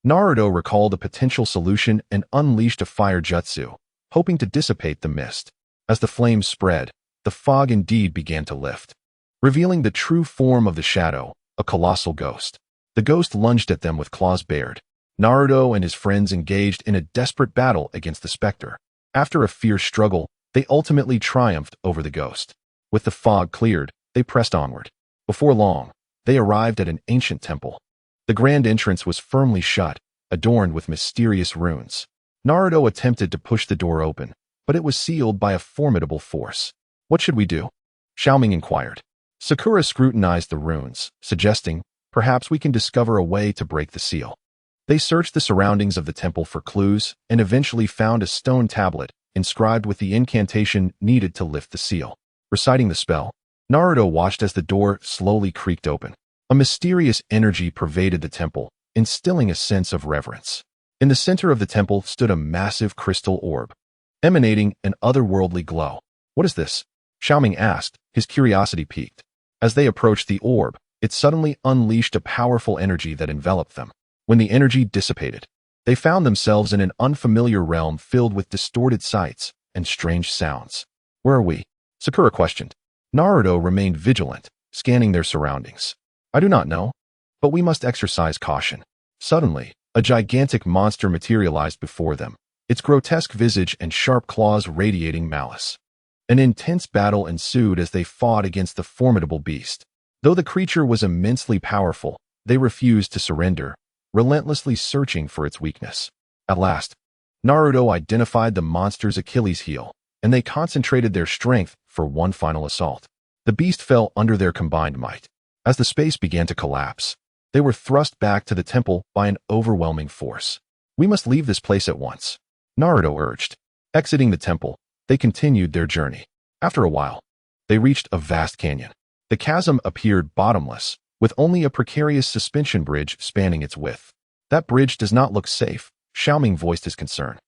Naruto recalled a potential solution and unleashed a fire jutsu, hoping to dissipate the mist. As the flames spread, the fog indeed began to lift, revealing the true form of the shadow, a colossal ghost. The ghost lunged at them with claws bared. Naruto and his friends engaged in a desperate battle against the specter. After a fierce struggle, they ultimately triumphed over the ghost. With the fog cleared, they pressed onward. Before long, they arrived at an ancient temple. The grand entrance was firmly shut, adorned with mysterious runes. Naruto attempted to push the door open, but it was sealed by a formidable force. "What should we do?" Xiao Ming inquired. Sakura scrutinized the runes, suggesting, "Perhaps we can discover a way to break the seal." They searched the surroundings of the temple for clues and eventually found a stone tablet inscribed with the incantation needed to lift the seal. Reciting the spell, Naruto watched as the door slowly creaked open. A mysterious energy pervaded the temple, instilling a sense of reverence. In the center of the temple stood a massive crystal orb, emanating an otherworldly glow. "What is this?" Xiao Ming asked, his curiosity piqued. As they approached the orb, it suddenly unleashed a powerful energy that enveloped them. When the energy dissipated, they found themselves in an unfamiliar realm filled with distorted sights and strange sounds. "Where are we?" Sakura questioned. Naruto remained vigilant, scanning their surroundings. "I do not know, but we must exercise caution." Suddenly, a gigantic monster materialized before them, its grotesque visage and sharp claws radiating malice. An intense battle ensued as they fought against the formidable beast. Though the creature was immensely powerful, they refused to surrender, relentlessly searching for its weakness. At last, Naruto identified the monster's Achilles heel, and they concentrated their strength for one final assault. The beast fell under their combined might. As the space began to collapse, they were thrust back to the temple by an overwhelming force. "We must leave this place at once," Naruto urged. Exiting the temple, they continued their journey. After a while, they reached a vast canyon. The chasm appeared bottomless, with only a precarious suspension bridge spanning its width. "That bridge does not look safe," Xiao Ming voiced his concern.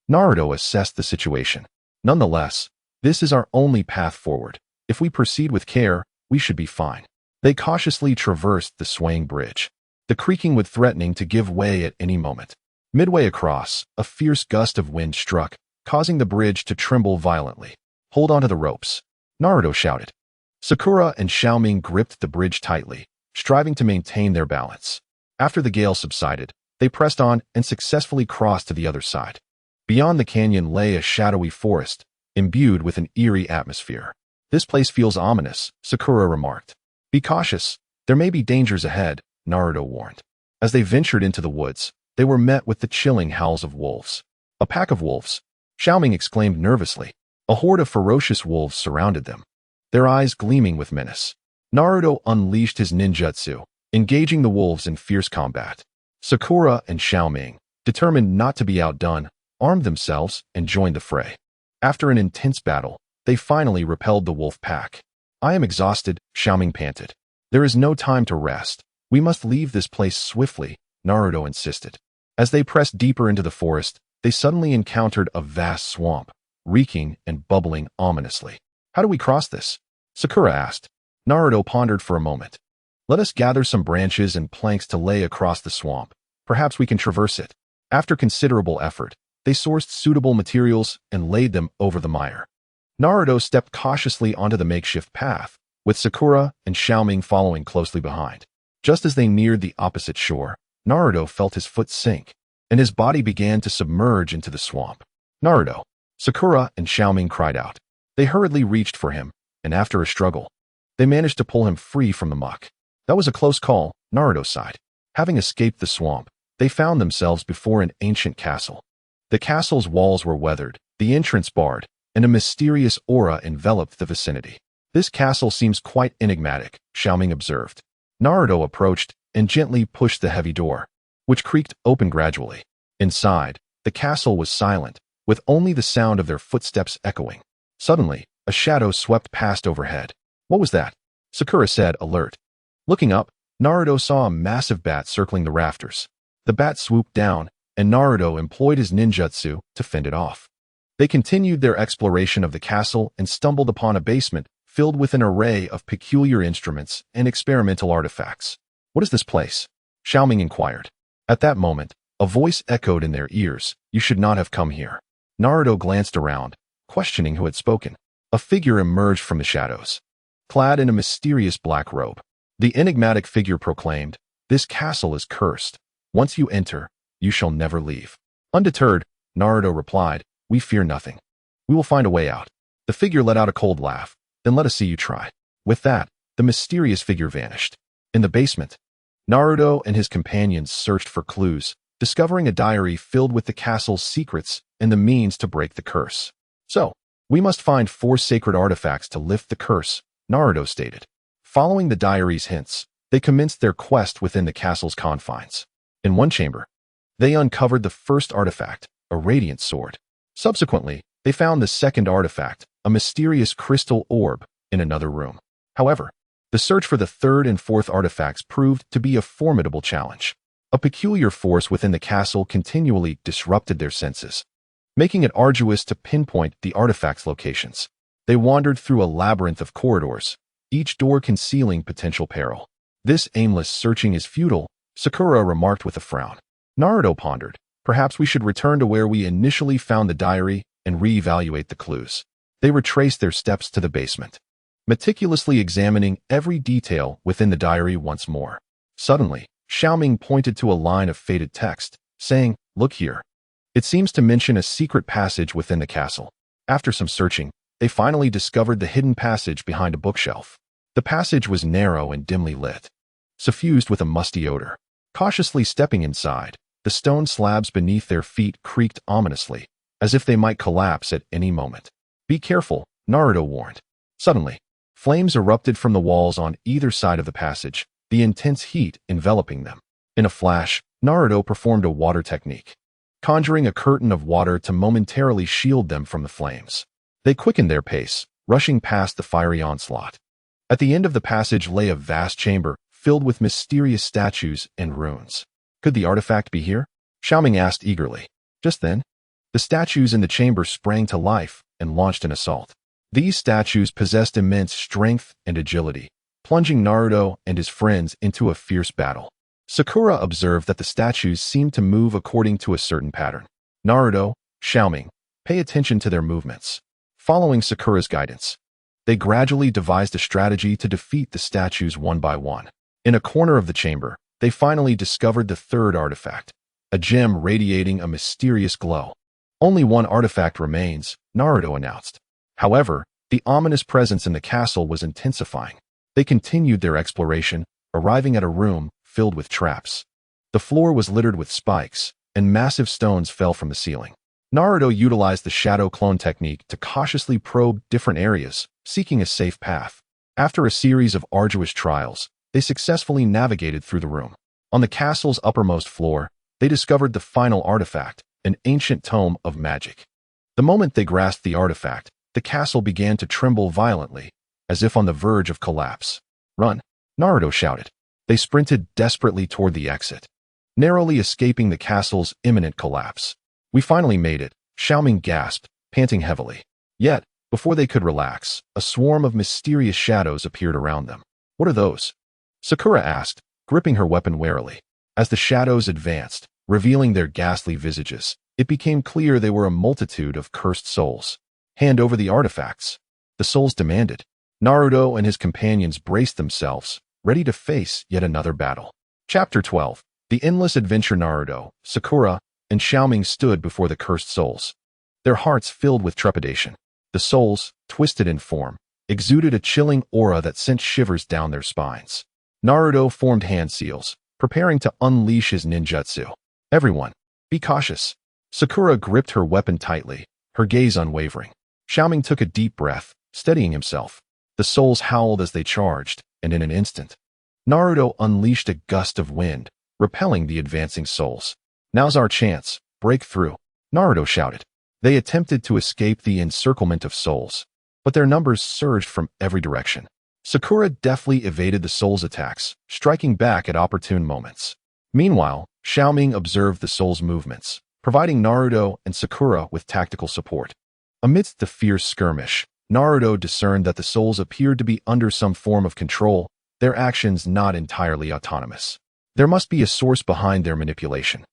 Naruto assessed the situation. "Nonetheless, this is our only path forward. If we proceed with care, we should be fine." They cautiously traversed the swaying bridge. The creaking was threatening to give way at any moment. Midway across, a fierce gust of wind struck, causing the bridge to tremble violently. "Hold on to the ropes," Naruto shouted. Sakura and Xiao Ming gripped the bridge tightly, striving to maintain their balance. After the gale subsided, They pressed on and successfully crossed to the other side. Beyond the canyon lay a shadowy forest, imbued with an eerie atmosphere. This place feels ominous, Sakura remarked. Be cautious. There may be dangers ahead, Naruto warned. As they ventured into the woods, they were met with the chilling howls of wolves. A pack of wolves, Xiao Ming exclaimed nervously. A horde of ferocious wolves surrounded them, their eyes gleaming with menace. Naruto unleashed his ninjutsu, engaging the wolves in fierce combat. Sakura and Xiao Ming, determined not to be outdone, armed themselves and joined the fray. After an intense battle, they finally repelled the wolf pack. I am exhausted, Xiao Ming panted. There is no time to rest. We must leave this place swiftly, Naruto insisted. As they pressed deeper into the forest, they suddenly encountered a vast swamp, reeking and bubbling ominously. How do we cross this? Sakura asked. Naruto pondered for a moment. Let us gather some branches and planks to lay across the swamp. Perhaps we can traverse it. After considerable effort, they sourced suitable materials and laid them over the mire. Naruto stepped cautiously onto the makeshift path, with Sakura and Xiao Ming following closely behind. Just as they neared the opposite shore, Naruto felt his foot sink, and his body began to submerge into the swamp. Naruto! Sakura and Xiao Ming cried out. They hurriedly reached for him, and after a struggle, they managed to pull him free from the muck. That was a close call, Naruto sighed. Having escaped the swamp, they found themselves before an ancient castle. The castle's walls were weathered, the entrance barred, and a mysterious aura enveloped the vicinity. This castle seems quite enigmatic, Xiao Ming observed. Naruto approached and gently pushed the heavy door, which creaked open gradually. Inside, the castle was silent, with only the sound of their footsteps echoing. Suddenly, a shadow swept past overhead. What was that? Sakura said, alert. Looking up, Naruto saw a massive bat circling the rafters. The bat swooped down, and Naruto employed his ninjutsu to fend it off. They continued their exploration of the castle and stumbled upon a basement filled with an array of peculiar instruments and experimental artifacts. What is this place? Xiao Ming inquired. At that moment, a voice echoed in their ears. You should not have come here. Naruto glanced around, questioning who had spoken. A figure emerged from the shadows, clad in a mysterious black robe. The enigmatic figure proclaimed, This castle is cursed. Once you enter, you shall never leave. Undeterred, Naruto replied, We fear nothing. We will find a way out. The figure let out a cold laugh. Then let us see you try. With that, the mysterious figure vanished. In the basement, Naruto and his companions searched for clues, discovering a diary filled with the castle's secrets and the means to break the curse. So, we must find 4 sacred artifacts to lift the curse, Naruto stated. Following the diary's hints, they commenced their quest within the castle's confines. In one chamber, they uncovered the first artifact, a radiant sword. Subsequently, they found the second artifact, a mysterious crystal orb, in another room. However, the search for the third and fourth artifacts proved to be a formidable challenge. A peculiar force within the castle continually disrupted their senses, making it arduous to pinpoint the artifacts' locations. They wandered through a labyrinth of corridors, each door concealing potential peril. This aimless searching is futile, Sakura remarked with a frown. Naruto pondered. Perhaps we should return to where we initially found the diary and reevaluate the clues. They retraced their steps to the basement, meticulously examining every detail within the diary once more. Suddenly, Xiao Ming pointed to a line of faded text, saying, Look here. It seems to mention a secret passage within the castle. After some searching, they finally discovered the hidden passage behind a bookshelf. The passage was narrow and dimly lit, suffused with a musty odor. Cautiously stepping inside, the stone slabs beneath their feet creaked ominously, as if they might collapse at any moment. Be careful, Naruto warned. Suddenly, flames erupted from the walls on either side of the passage, the intense heat enveloping them. In a flash, Naruto performed a water technique, conjuring a curtain of water to momentarily shield them from the flames. They quickened their pace, rushing past the fiery onslaught. At the end of the passage lay a vast chamber filled with mysterious statues and runes. Could the artifact be here? Xiao Ming asked eagerly. Just then, the statues in the chamber sprang to life and launched an assault. These statues possessed immense strength and agility, plunging Naruto and his friends into a fierce battle. Sakura observed that the statues seemed to move according to a certain pattern. Naruto, Xiao Ming, pay attention to their movements. Following Sakura's guidance, they gradually devised a strategy to defeat the statues one by one. In a corner of the chamber, they finally discovered the third artifact, a gem radiating a mysterious glow. Only one artifact remains, Naruto announced. However, the ominous presence in the castle was intensifying. They continued their exploration, arriving at a room filled with traps. The floor was littered with spikes, and massive stones fell from the ceiling. Naruto utilized the shadow clone technique to cautiously probe different areas, seeking a safe path. After a series of arduous trials, they successfully navigated through the room. On the castle's uppermost floor, they discovered the final artifact, an ancient tome of magic. The moment they grasped the artifact, the castle began to tremble violently, as if on the verge of collapse. "Run!" Naruto shouted. They sprinted desperately toward the exit, narrowly escaping the castle's imminent collapse. "We finally made it," Xiao Ming gasped, panting heavily. Yet, before they could relax, a swarm of mysterious shadows appeared around them. "What are those?" Sakura asked, gripping her weapon warily. As the shadows advanced, revealing their ghastly visages, it became clear they were a multitude of cursed souls. "Hand over the artifacts," the souls demanded. Naruto and his companions braced themselves, ready to face yet another battle. Chapter 12. The Endless Adventure. Naruto, Sakura, and Xiao Ming stood before the cursed souls, their hearts filled with trepidation. The souls, twisted in form, exuded a chilling aura that sent shivers down their spines. Naruto formed hand seals, preparing to unleash his ninjutsu. "Everyone, be cautious." Sakura gripped her weapon tightly, her gaze unwavering. Xiao Ming took a deep breath, steadying himself. The souls howled as they charged, and in an instant, Naruto unleashed a gust of wind, repelling the advancing souls. "Now's our chance. Break through," Naruto shouted. They attempted to escape the encirclement of souls, but their numbers surged from every direction. Sakura deftly evaded the souls' attacks, striking back at opportune moments. Meanwhile, Xiao Ming observed the souls' movements, providing Naruto and Sakura with tactical support. Amidst the fierce skirmish, Naruto discerned that the souls appeared to be under some form of control, their actions not entirely autonomous. There must be a source behind their manipulation.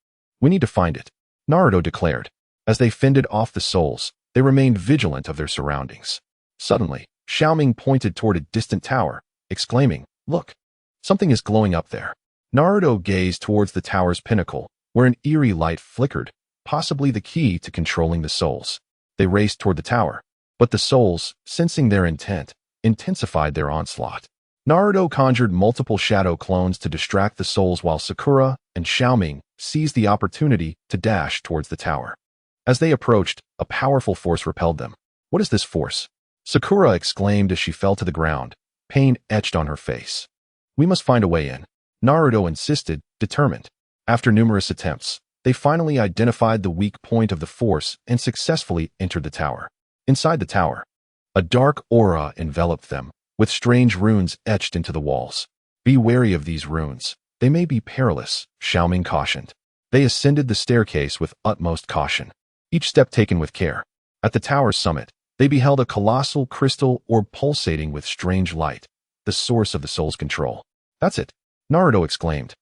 "We need to find it," Naruto declared. As they fended off the souls, they remained vigilant of their surroundings. Suddenly, Xiao Ming pointed toward a distant tower, exclaiming, "Look! Something is glowing up there." Naruto gazed towards the tower's pinnacle, where an eerie light flickered, possibly the key to controlling the souls. They raced toward the tower, but the souls, sensing their intent, intensified their onslaught. Naruto conjured multiple shadow clones to distract the souls while Sakura and Xiao Ming seized the opportunity to dash towards the tower. As they approached, a powerful force repelled them. "What is this force?" Sakura exclaimed as she fell to the ground, pain etched on her face. "We must find a way in," Naruto insisted, determined. After numerous attempts, they finally identified the weak point of the force and successfully entered the tower. Inside the tower, a dark aura enveloped them, with strange runes etched into the walls. "Be wary of these runes. They may be perilous," Xiao Ming cautioned. They ascended the staircase with utmost caution, each step taken with care. At the tower's summit, they beheld a colossal crystal orb pulsating with strange light, the source of the soul's control. "That's it," Naruto exclaimed.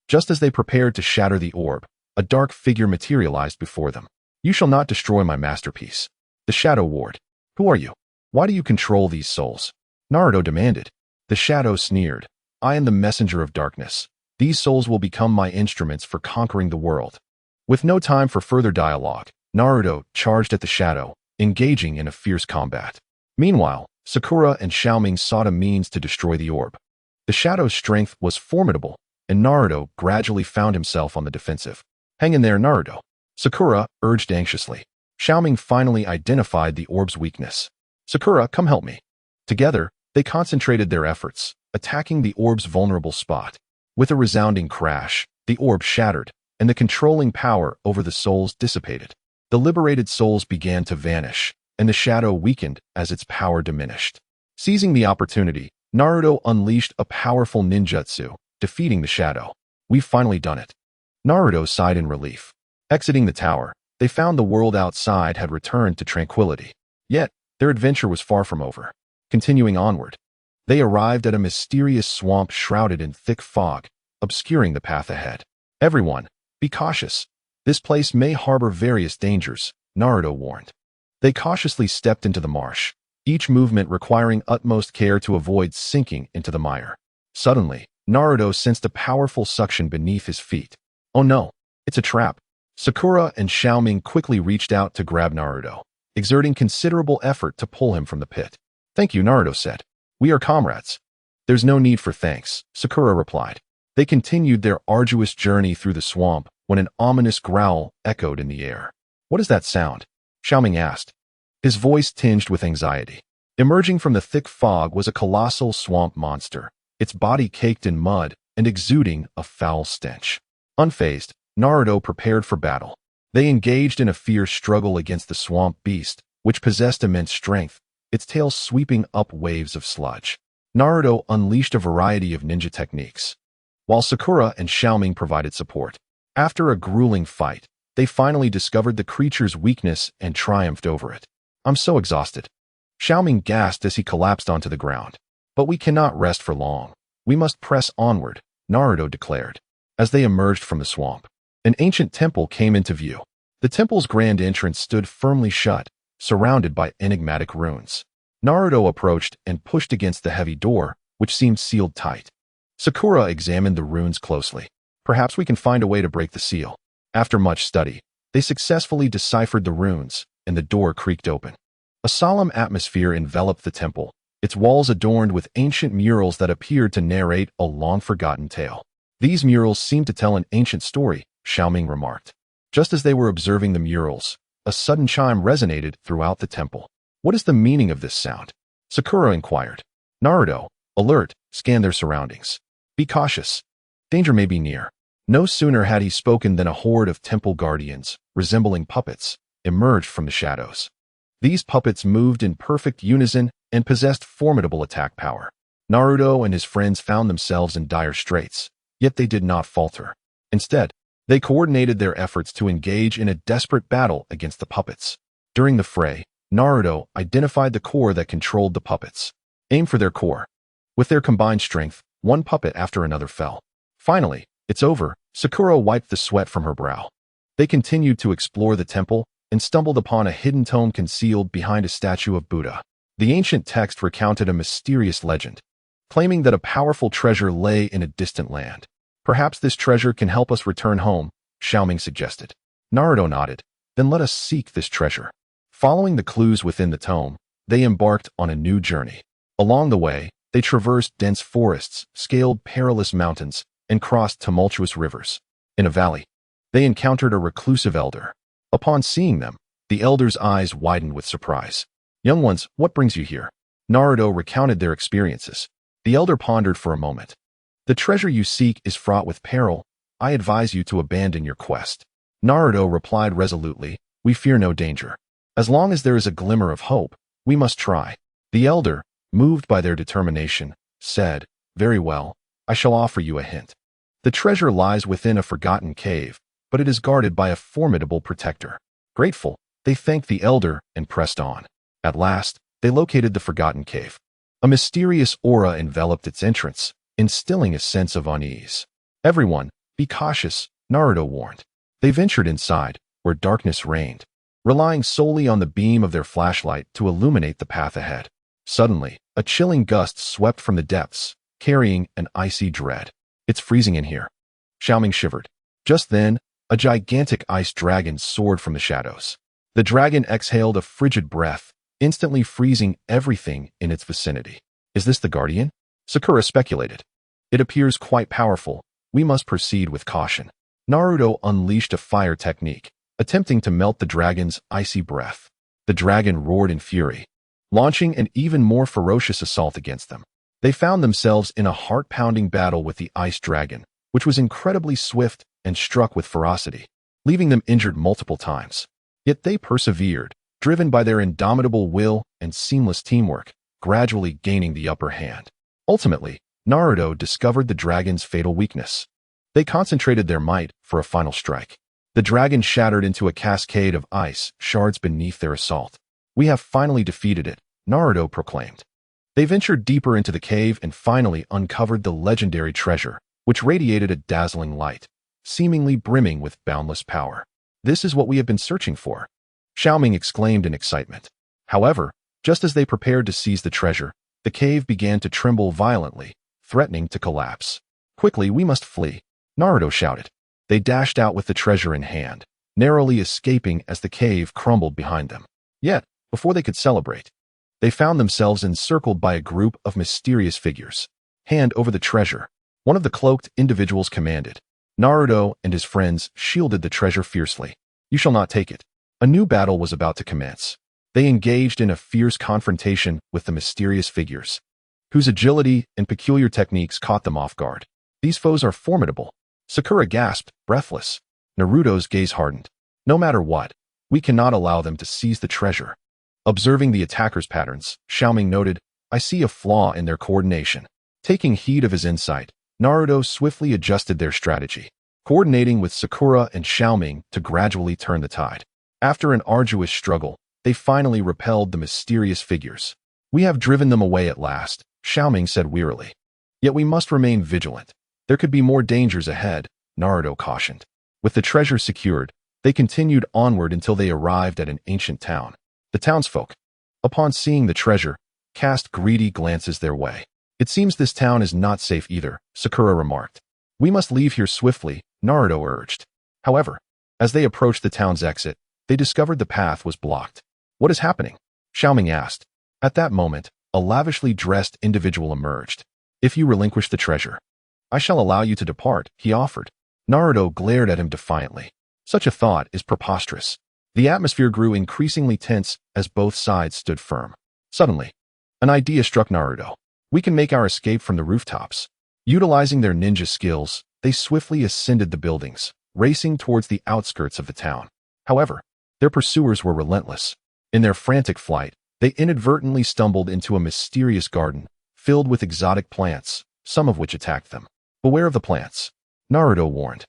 Just as they prepared to shatter the orb, a dark figure materialized before them. "You shall not destroy my masterpiece." The shadow warred. "Who are you? Why do you control these souls?" Naruto demanded. The shadow sneered. "I am the messenger of darkness. These souls will become my instruments for conquering the world." With no time for further dialogue, Naruto charged at the shadow, engaging in a fierce combat. Meanwhile, Sakura and Xiao Ming sought a means to destroy the orb. The shadow's strength was formidable, and Naruto gradually found himself on the defensive. "Hang in there, Naruto," Sakura urged anxiously. Xiao Ming finally identified the orb's weakness. "Sakura, come help me." Together, they concentrated their efforts, attacking the orb's vulnerable spot. With a resounding crash, the orb shattered, and the controlling power over the souls dissipated. The liberated souls began to vanish, and the shadow weakened as its power diminished. Seizing the opportunity, Naruto unleashed a powerful ninjutsu, defeating the shadow. "We've finally done it." Naruto sighed in relief. Exiting the tower, they found the world outside had returned to tranquility. Yet, their adventure was far from over. Continuing onward, they arrived at a mysterious swamp shrouded in thick fog, obscuring the path ahead. "Everyone, be cautious. This place may harbor various dangers," Naruto warned. They cautiously stepped into the marsh, each movement requiring utmost care to avoid sinking into the mire. Suddenly, Naruto sensed a powerful suction beneath his feet. "Oh no!" It's a trap. Sakura and Xiao Ming quickly reached out to grab Naruto, exerting considerable effort to pull him from the pit. Thank you, Naruto said. We are comrades. There's no need for thanks, Sakura replied. They continued their arduous journey through the swamp when an ominous growl echoed in the air. What is that sound? Xiao Ming asked, his voice tinged with anxiety. Emerging from the thick fog was a colossal swamp monster, its body caked in mud and exuding a foul stench. Unfazed, Naruto prepared for battle. They engaged in a fierce struggle against the swamp beast, which possessed immense strength, its tail sweeping up waves of sludge. Naruto unleashed a variety of ninja techniques, while Sakura and Xiao Ming provided support. After a grueling fight, they finally discovered the creature's weakness and triumphed over it. I'm so exhausted. Xiao Ming gasped as he collapsed onto the ground. But we cannot rest for long. We must press onward, Naruto declared. As they emerged from the swamp, an ancient temple came into view. The temple's grand entrance stood firmly shut, surrounded by enigmatic runes. Naruto approached and pushed against the heavy door, which seemed sealed tight. Sakura examined the runes closely. Perhaps we can find a way to break the seal. After much study, they successfully deciphered the runes, and the door creaked open. A solemn atmosphere enveloped the temple, its walls adorned with ancient murals that appeared to narrate a long-forgotten tale. These murals seemed to tell an ancient story, Xiao Ming remarked. Just as they were observing the murals, a sudden chime resonated throughout the temple. What is the meaning of this sound? Sakura inquired. Naruto, alert, scan their surroundings. Be cautious. Danger may be near. No sooner had he spoken than a horde of temple guardians, resembling puppets, emerged from the shadows. These puppets moved in perfect unison and possessed formidable attack power. Naruto and his friends found themselves in dire straits, yet they did not falter. Instead, they coordinated their efforts to engage in a desperate battle against the puppets. During the fray, Naruto identified the core that controlled the puppets. Aim for their core. With their combined strength, one puppet after another fell. Finally, it's over, Sakura wiped the sweat from her brow. They continued to explore the temple and stumbled upon a hidden tome concealed behind a statue of Buddha. The ancient text recounted a mysterious legend, claiming that a powerful treasure lay in a distant land. Perhaps this treasure can help us return home, Xiao Ming suggested. Naruto nodded. Then let us seek this treasure. Following the clues within the tome, they embarked on a new journey. Along the way, they traversed dense forests, scaled perilous mountains, and crossed tumultuous rivers. In a valley, they encountered a reclusive elder. Upon seeing them, the elder's eyes widened with surprise. Young ones, what brings you here? Naruto recounted their experiences. The elder pondered for a moment. The treasure you seek is fraught with peril. I advise you to abandon your quest. Naruto replied resolutely, we fear no danger. As long as there is a glimmer of hope, we must try. The elder, moved by their determination, said, very well, I shall offer you a hint. The treasure lies within a forgotten cave, but it is guarded by a formidable protector. Grateful, they thanked the elder and pressed on. At last, they located the forgotten cave. A mysterious aura enveloped its entrance, instilling a sense of unease. Everyone, be cautious, Naruto warned. They ventured inside, where darkness reigned, relying solely on the beam of their flashlight to illuminate the path ahead. Suddenly, a chilling gust swept from the depths, carrying an icy dread. It's freezing in here. Xiao Ming shivered. Just then, a gigantic ice dragon soared from the shadows. The dragon exhaled a frigid breath, instantly freezing everything in its vicinity. Is this the guardian? Sakura speculated. It appears quite powerful. We must proceed with caution. Naruto unleashed a fire technique, attempting to melt the dragon's icy breath. The dragon roared in fury, launching an even more ferocious assault against them. They found themselves in a heart-pounding battle with the ice dragon, which was incredibly swift and struck with ferocity, leaving them injured multiple times. Yet they persevered, driven by their indomitable will and seamless teamwork, gradually gaining the upper hand. Ultimately, Naruto discovered the dragon's fatal weakness. They concentrated their might for a final strike. The dragon shattered into a cascade of ice shards beneath their assault. We have finally defeated it, Naruto proclaimed. They ventured deeper into the cave and finally uncovered the legendary treasure, which radiated a dazzling light, seemingly brimming with boundless power. This is what we have been searching for, Xiao Ming exclaimed in excitement. However, just as they prepared to seize the treasure, the cave began to tremble violently, threatening to collapse. Quickly, we must flee, Naruto shouted. They dashed out with the treasure in hand, narrowly escaping as the cave crumbled behind them. Yet, before they could celebrate, they found themselves encircled by a group of mysterious figures. Hand over the treasure, one of the cloaked individuals commanded. Naruto and his friends shielded the treasure fiercely. You shall not take it. A new battle was about to commence. They engaged in a fierce confrontation with the mysterious figures, whose agility and peculiar techniques caught them off guard. These foes are formidable. Sakura gasped, breathless. Naruto's gaze hardened. No matter what, we cannot allow them to seize the treasure. Observing the attackers' patterns, Xiao Ming noted, I see a flaw in their coordination. Taking heed of his insight, Naruto swiftly adjusted their strategy, coordinating with Sakura and Xiao Ming to gradually turn the tide. After an arduous struggle, they finally repelled the mysterious figures. We have driven them away at last, Xiao Ming said wearily. Yet we must remain vigilant. There could be more dangers ahead, Naruto cautioned. With the treasure secured, they continued onward until they arrived at an ancient town. The townsfolk, upon seeing the treasure, cast greedy glances their way. It seems this town is not safe either, Sakura remarked. We must leave here swiftly, Naruto urged. However, as they approached the town's exit, they discovered the path was blocked. What is happening? Xiao Ming asked. At that moment, a lavishly dressed individual emerged. If you relinquish the treasure, I shall allow you to depart, he offered. Naruto glared at him defiantly. Such a thought is preposterous. The atmosphere grew increasingly tense as both sides stood firm. Suddenly, an idea struck Naruto. We can make our escape from the rooftops. Utilizing their ninja skills, they swiftly ascended the buildings, racing towards the outskirts of the town. However, their pursuers were relentless. In their frantic flight, they inadvertently stumbled into a mysterious garden, filled with exotic plants, some of which attacked them. Beware of the plants, Naruto warned.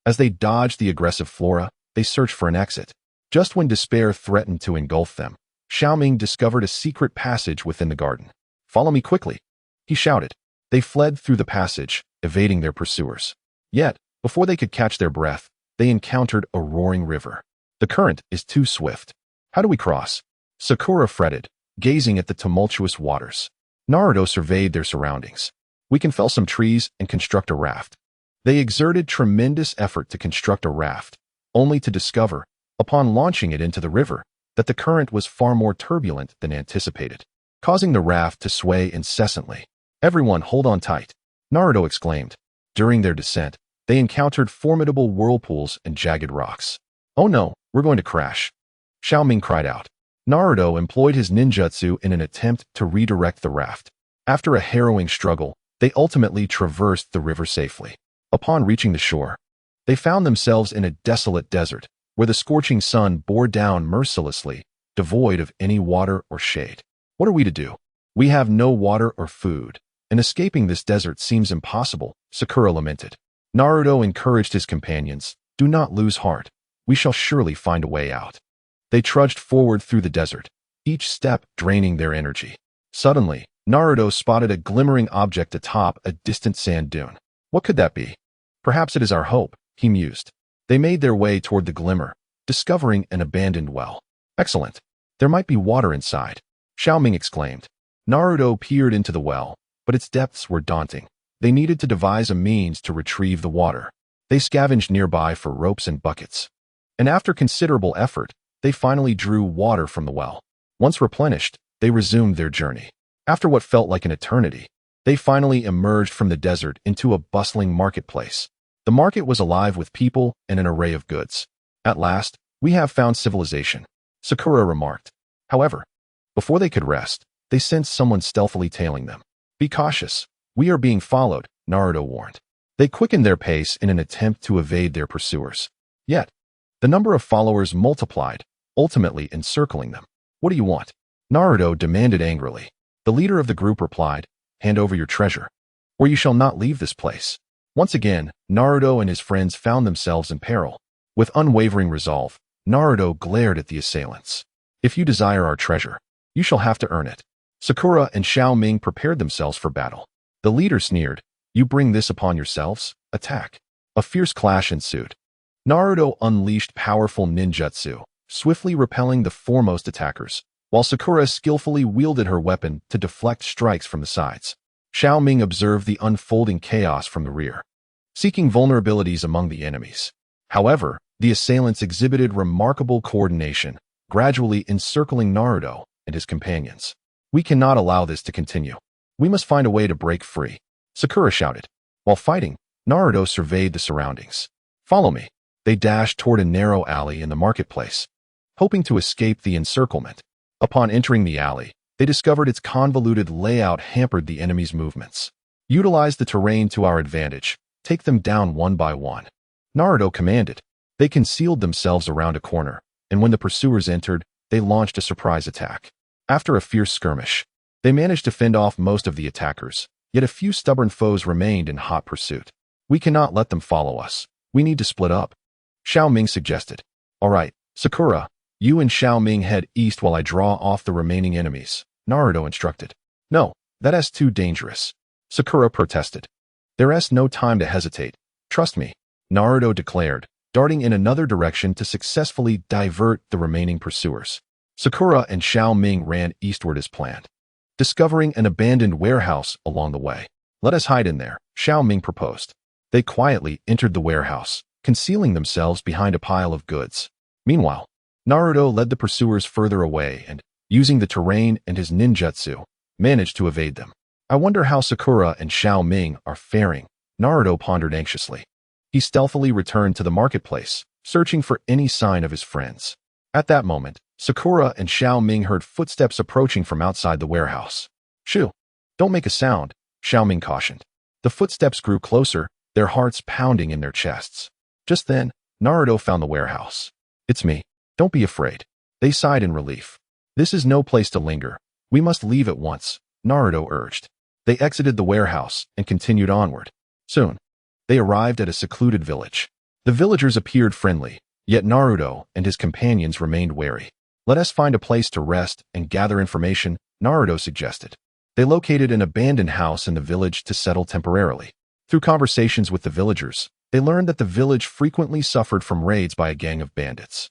As they dodged the aggressive flora, they searched for an exit. Just when despair threatened to engulf them, Xiao Ming discovered a secret passage within the garden. Follow me quickly, he shouted. They fled through the passage, evading their pursuers. Yet, before they could catch their breath, they encountered a roaring river. The current is too swift. How do we cross? Sakura fretted, gazing at the tumultuous waters. Naruto surveyed their surroundings. We can fell some trees and construct a raft. They exerted tremendous effort to construct a raft, only to discover, upon launching it into the river, that the current was far more turbulent than anticipated, causing the raft to sway incessantly. Everyone hold on tight, Naruto exclaimed. During their descent, they encountered formidable whirlpools and jagged rocks. Oh no, we're going to crash, Xiao Ming cried out. Naruto employed his ninjutsu in an attempt to redirect the raft. After a harrowing struggle, they ultimately traversed the river safely. Upon reaching the shore, they found themselves in a desolate desert, where the scorching sun bore down mercilessly, devoid of any water or shade. What are we to do? We have no water or food, and escaping this desert seems impossible, Sakura lamented. Naruto encouraged his companions, do not lose heart. We shall surely find a way out. They trudged forward through the desert, each step draining their energy. Suddenly, Naruto spotted a glimmering object atop a distant sand dune. What could that be? Perhaps it is our hope, he mused. They made their way toward the glimmer, discovering an abandoned well. Excellent. There might be water inside, Xiao Ming exclaimed. Naruto peered into the well, but its depths were daunting. They needed to devise a means to retrieve the water. They scavenged nearby for ropes and buckets. And after considerable effort, they finally drew water from the well. Once replenished, they resumed their journey. After what felt like an eternity, they finally emerged from the desert into a bustling marketplace. The market was alive with people and an array of goods. At last, we have found civilization, Sakura remarked. However, before they could rest, they sensed someone stealthily tailing them. Be cautious. We are being followed, Naruto warned. They quickened their pace in an attempt to evade their pursuers. Yet, the number of followers multiplied, ultimately encircling them. What do you want? Naruto demanded angrily. The leader of the group replied, hand over your treasure, or you shall not leave this place. Once again, Naruto and his friends found themselves in peril. With unwavering resolve, Naruto glared at the assailants. If you desire our treasure, you shall have to earn it. Sakura and Xiao Ming prepared themselves for battle. The leader sneered, you bring this upon yourselves? Attack. A fierce clash ensued. Naruto unleashed powerful ninjutsu, swiftly repelling the foremost attackers, while Sakura skillfully wielded her weapon to deflect strikes from the sides. Xiao Ming observed the unfolding chaos from the rear. seeking vulnerabilities among the enemies. However, the assailants exhibited remarkable coordination, gradually encircling Naruto and his companions. We cannot allow this to continue. We must find a way to break free, Sakura shouted. While fighting, Naruto surveyed the surroundings. Follow me. They dashed toward a narrow alley in the marketplace, hoping to escape the encirclement. Upon entering the alley, they discovered its convoluted layout hampered the enemy's movements. Utilize the terrain to our advantage. Take them down one by one, Naruto commanded. They concealed themselves around a corner, and when the pursuers entered, they launched a surprise attack. After a fierce skirmish, they managed to fend off most of the attackers, yet a few stubborn foes remained in hot pursuit. We cannot let them follow us. We need to split up, Xiao Ming suggested. All right, Sakura, you and Xiao Ming head east while I draw off the remaining enemies, Naruto instructed. No, that's too dangerous, Sakura protested. There's no time to hesitate. Trust me, Naruto declared, darting in another direction to successfully divert the remaining pursuers. Sakura and Xiao Ming ran eastward as planned, discovering an abandoned warehouse along the way. Let us hide in there, Xiao Ming proposed. They quietly entered the warehouse, concealing themselves behind a pile of goods. Meanwhile, Naruto led the pursuers further away and, using the terrain and his ninjutsu, managed to evade them. I wonder how Sakura and Xiao Ming are faring, Naruto pondered anxiously. He stealthily returned to the marketplace, searching for any sign of his friends. At that moment, Sakura and Xiao Ming heard footsteps approaching from outside the warehouse. Shoo! Don't make a sound, Xiao Ming cautioned. The footsteps grew closer, their hearts pounding in their chests. Just then, Naruto found the warehouse. It's me. Don't be afraid. They sighed in relief. This is no place to linger. We must leave at once, Naruto urged. They exited the warehouse and continued onward. Soon, they arrived at a secluded village. The villagers appeared friendly, yet Naruto and his companions remained wary. Let us find a place to rest and gather information, Naruto suggested. They located an abandoned house in the village to settle temporarily. Through conversations with the villagers, they learned that the village frequently suffered from raids by a gang of bandits.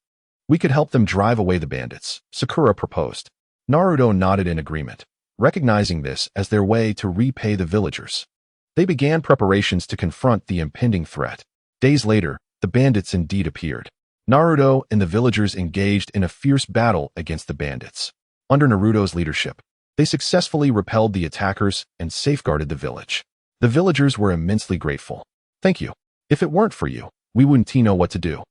We could help them drive away the bandits, Sakura proposed. Naruto nodded in agreement, recognizing this as their way to repay the villagers. They began preparations to confront the impending threat. Days later, the bandits indeed appeared. Naruto and the villagers engaged in a fierce battle against the bandits. Under Naruto's leadership, they successfully repelled the attackers and safeguarded the village. The villagers were immensely grateful. Thank you. If it weren't for you, we wouldn't know what to do,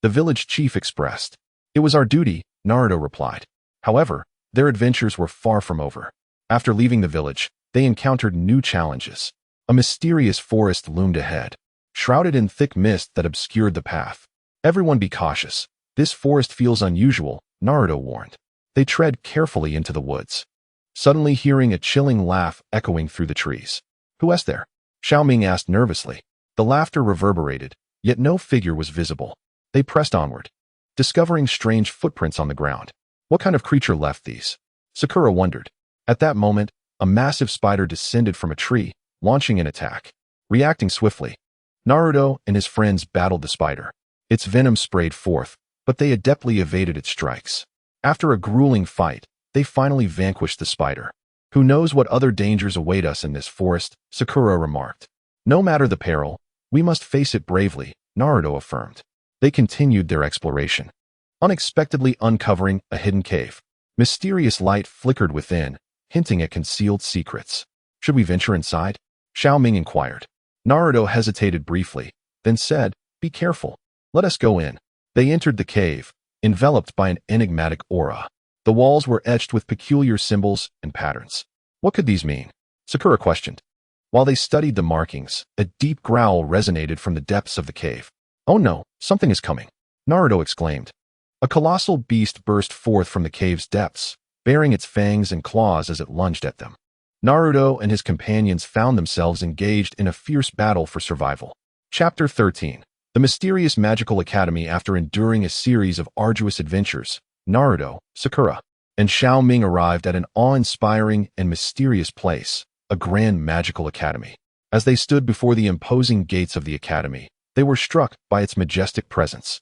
the village chief expressed. It was our duty, Naruto replied. However, their adventures were far from over. After leaving the village, they encountered new challenges. A mysterious forest loomed ahead, shrouded in thick mist that obscured the path. Everyone be cautious. This forest feels unusual, Naruto warned. They tread carefully into the woods, suddenly hearing a chilling laugh echoing through the trees. Who is there? Xiao Ming asked nervously. The laughter reverberated, yet no figure was visible. They pressed onward, discovering strange footprints on the ground. What kind of creature left these? Sakura wondered. At that moment, a massive spider descended from a tree, launching an attack. Reacting swiftly, Naruto and his friends battled the spider. Its venom sprayed forth, but they adeptly evaded its strikes. After a grueling fight, they finally vanquished the spider. Who knows what other dangers await us in this forest, Sakura remarked. No matter the peril, we must face it bravely, Naruto affirmed. They continued their exploration, unexpectedly uncovering a hidden cave. Mysterious light flickered within, hinting at concealed secrets. Should we venture inside? Xiao Ming inquired. Naruto hesitated briefly, then said, Be careful. Let us go in. They entered the cave, enveloped by an enigmatic aura. The walls were etched with peculiar symbols and patterns. What could these mean? Sakura questioned. While they studied the markings, a deep growl resonated from the depths of the cave. Oh no, something is coming, Naruto exclaimed. A colossal beast burst forth from the cave's depths, baring its fangs and claws as it lunged at them. Naruto and his companions found themselves engaged in a fierce battle for survival. Chapter 13. The Mysterious Magical Academy. After enduring a series of arduous adventures, Naruto, Sakura, and Xiao Ming arrived at an awe-inspiring and mysterious place, a grand magical academy. As they stood before the imposing gates of the academy, they were struck by its majestic presence.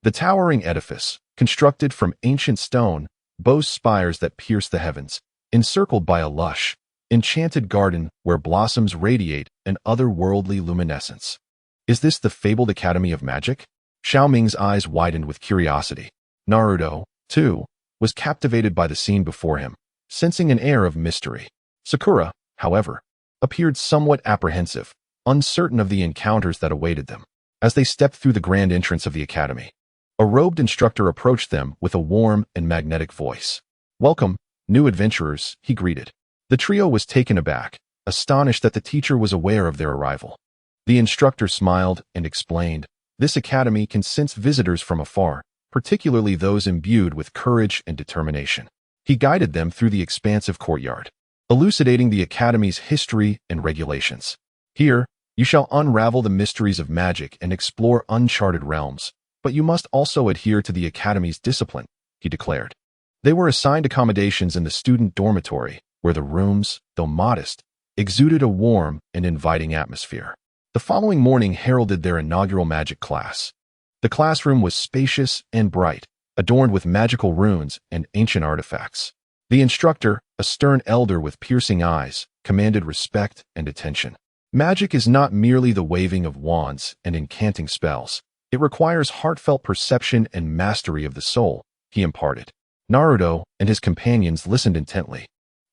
The towering edifice, constructed from ancient stone, boasts spires that pierce the heavens, encircled by a lush, enchanted garden where blossoms radiate an otherworldly luminescence. Is this the fabled Academy of Magic? Xiao Ming's eyes widened with curiosity. Naruto, too, was captivated by the scene before him, sensing an air of mystery. Sakura, however, appeared somewhat apprehensive, uncertain of the encounters that awaited them. As they stepped through the grand entrance of the academy, a robed instructor approached them with a warm and magnetic voice. "Welcome, new adventurers," he greeted. The trio was taken aback, astonished that the teacher was aware of their arrival. The instructor smiled and explained, "This academy can sense visitors from afar, particularly those imbued with courage and determination." He guided them through the expansive courtyard, elucidating the academy's history and regulations. "Here, you shall unravel the mysteries of magic and explore uncharted realms, but you must also adhere to the academy's discipline," he declared. They were assigned accommodations in the student dormitory, where the rooms, though modest, exuded a warm and inviting atmosphere. The following morning heralded their inaugural magic class. The classroom was spacious and bright, adorned with magical runes and ancient artifacts. The instructor, a stern elder with piercing eyes, commanded respect and attention. Magic is not merely the waving of wands and incanting spells. It requires heartfelt perception and mastery of the soul, he imparted. Naruto and his companions listened intently,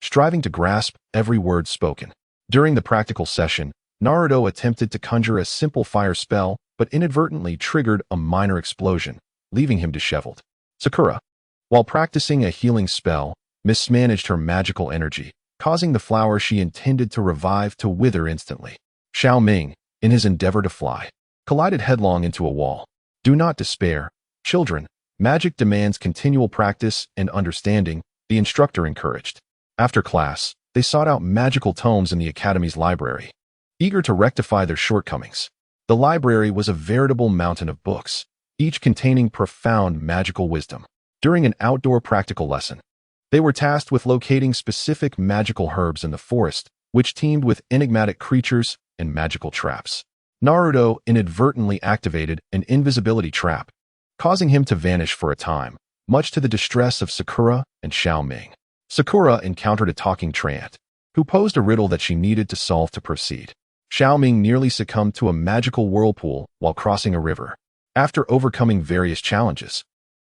striving to grasp every word spoken. During the practical session, Naruto attempted to conjure a simple fire spell, but inadvertently triggered a minor explosion, leaving him disheveled. Sakura, while practicing a healing spell, mismanaged her magical energy, causing the flower she intended to revive to wither instantly. Xiao Ming, in his endeavor to fly, collided headlong into a wall. "Do not despair, children. Magic demands continual practice and understanding," the instructor encouraged. After class, they sought out magical tomes in the academy's library, eager to rectify their shortcomings. The library was a veritable mountain of books, each containing profound magical wisdom. During an outdoor practical lesson, they were tasked with locating specific magical herbs in the forest, which teemed with enigmatic creatures and magical traps. Naruto inadvertently activated an invisibility trap, causing him to vanish for a time, much to the distress of Sakura and Xiao Ming. Sakura encountered a talking treant, who posed a riddle that she needed to solve to proceed. Xiao Ming nearly succumbed to a magical whirlpool while crossing a river. After overcoming various challenges,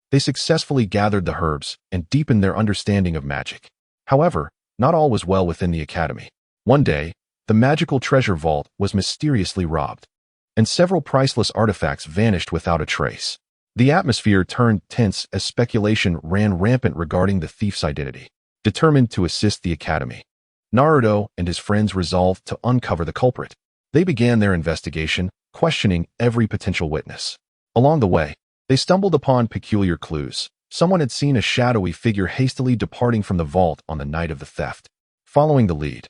they successfully gathered the herbs and deepened their understanding of magic. However, not all was well within the academy. One day, the magical treasure vault was mysteriously robbed, and several priceless artifacts vanished without a trace. The atmosphere turned tense as speculation ran rampant regarding the thief's identity. Determined to assist the academy, Naruto and his friends resolved to uncover the culprit. They began their investigation, questioning every potential witness. Along the way, they stumbled upon peculiar clues. Someone had seen a shadowy figure hastily departing from the vault on the night of the theft. Following the lead,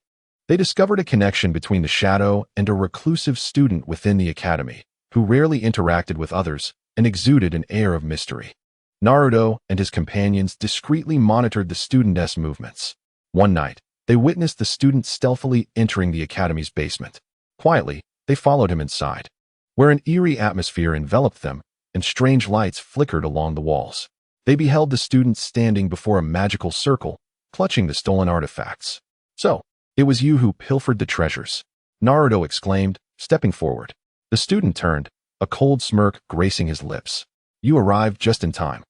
they discovered a connection between the shadow and a reclusive student within the academy, who rarely interacted with others and exuded an air of mystery. Naruto and his companions discreetly monitored the student's movements. One night, they witnessed the student stealthily entering the academy's basement. Quietly, they followed him inside, where an eerie atmosphere enveloped them and strange lights flickered along the walls. They beheld the student standing before a magical circle, clutching the stolen artifacts. "So, it was you who pilfered the treasures," Naruto exclaimed, stepping forward. The student turned, a cold smirk gracing his lips. "You arrived just in time.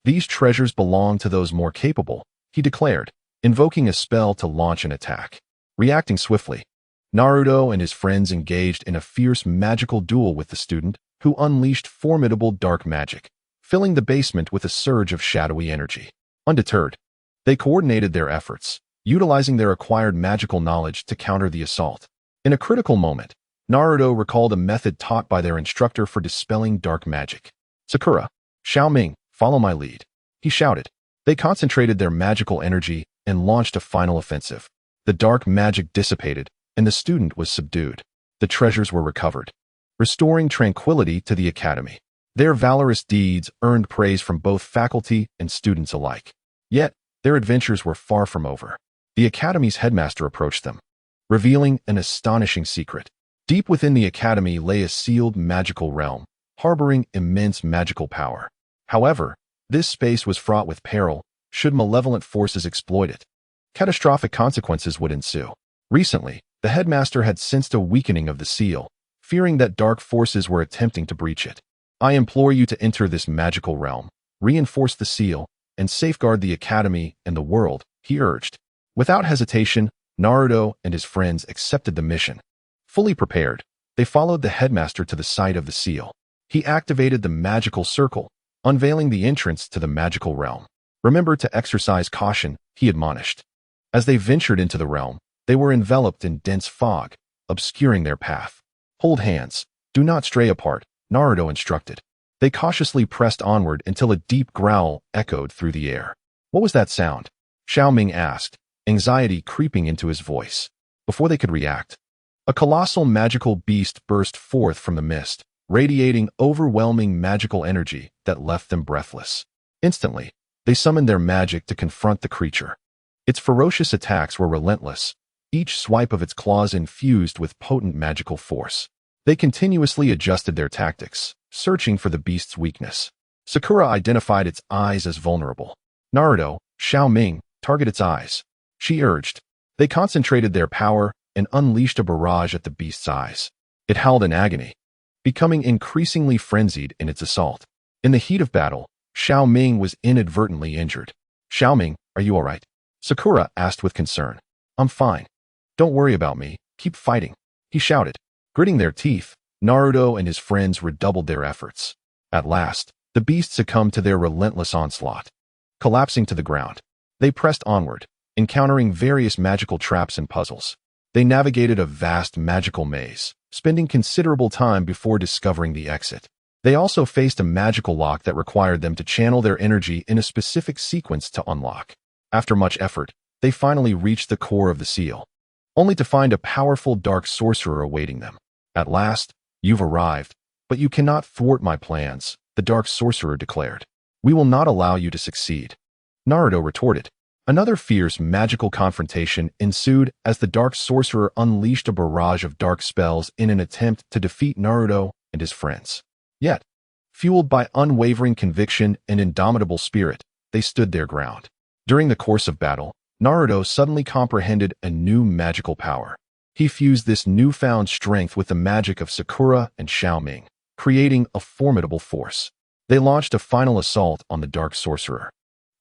These treasures belong to those more capable," he declared, invoking a spell to launch an attack. Reacting swiftly, Naruto and his friends engaged in a fierce magical duel with the student, who unleashed formidable dark magic, filling the basement with a surge of shadowy energy. Undeterred, they coordinated their efforts, utilizing their acquired magical knowledge to counter the assault. In a critical moment, Naruto recalled a method taught by their instructor for dispelling dark magic. "Sakura, Xiao Ming, follow my lead," he shouted. They concentrated their magical energy and launched a final offensive. The dark magic dissipated, and the student was subdued. The treasures were recovered, restoring tranquility to the academy. Their valorous deeds earned praise from both faculty and students alike. Yet, their adventures were far from over. The academy's headmaster approached them, revealing an astonishing secret. Deep within the academy lay a sealed magical realm, harboring immense magical power. However, this space was fraught with peril should malevolent forces exploit it. Catastrophic consequences would ensue. Recently, the headmaster had sensed a weakening of the seal, fearing that dark forces were attempting to breach it. I implore you to enter this magical realm, reinforce the seal, and safeguard the academy and the world, he urged. Without hesitation, Naruto and his friends accepted the mission. Fully prepared, they followed the headmaster to the site of the seal. He activated the magical circle, unveiling the entrance to the magical realm. Remember to exercise caution, he admonished. As they ventured into the realm, they were enveloped in dense fog, obscuring their path. Hold hands. Do not stray apart, Naruto instructed. They cautiously pressed onward until a deep growl echoed through the air. What was that sound? Xiao Ming asked, anxiety creeping into his voice. Before they could react, a colossal magical beast burst forth from the mist, radiating overwhelming magical energy that left them breathless. Instantly, they summoned their magic to confront the creature. Its ferocious attacks were relentless, each swipe of its claws infused with potent magical force. They continuously adjusted their tactics, searching for the beast's weakness. Sakura identified its eyes as vulnerable. Naruto, Xiao Ming, target its eyes, she urged. They concentrated their power and unleashed a barrage at the beast's eyes. It howled in agony, becoming increasingly frenzied in its assault. In the heat of battle, Xiao Ming was inadvertently injured. Xiao Ming, are you all right? Sakura asked with concern. I'm fine. Don't worry about me, keep fighting, he shouted. Gritting their teeth, Naruto and his friends redoubled their efforts. At last, the beast succumbed to their relentless onslaught. Collapsing to the ground, they pressed onward, encountering various magical traps and puzzles. They navigated a vast magical maze, spending considerable time before discovering the exit. They also faced a magical lock that required them to channel their energy in a specific sequence to unlock. After much effort, they finally reached the core of the seal, only to find a powerful dark sorcerer awaiting them. At last, you've arrived, but you cannot thwart my plans, the dark sorcerer declared. We will not allow you to succeed, Naruto retorted. Another fierce magical confrontation ensued as the dark sorcerer unleashed a barrage of dark spells in an attempt to defeat Naruto and his friends. Yet, fueled by unwavering conviction and indomitable spirit, they stood their ground. During the course of battle, Naruto suddenly comprehended a new magical power. He fused this newfound strength with the magic of Sakura and Xiao Ming, creating a formidable force. They launched a final assault on the dark sorcerer,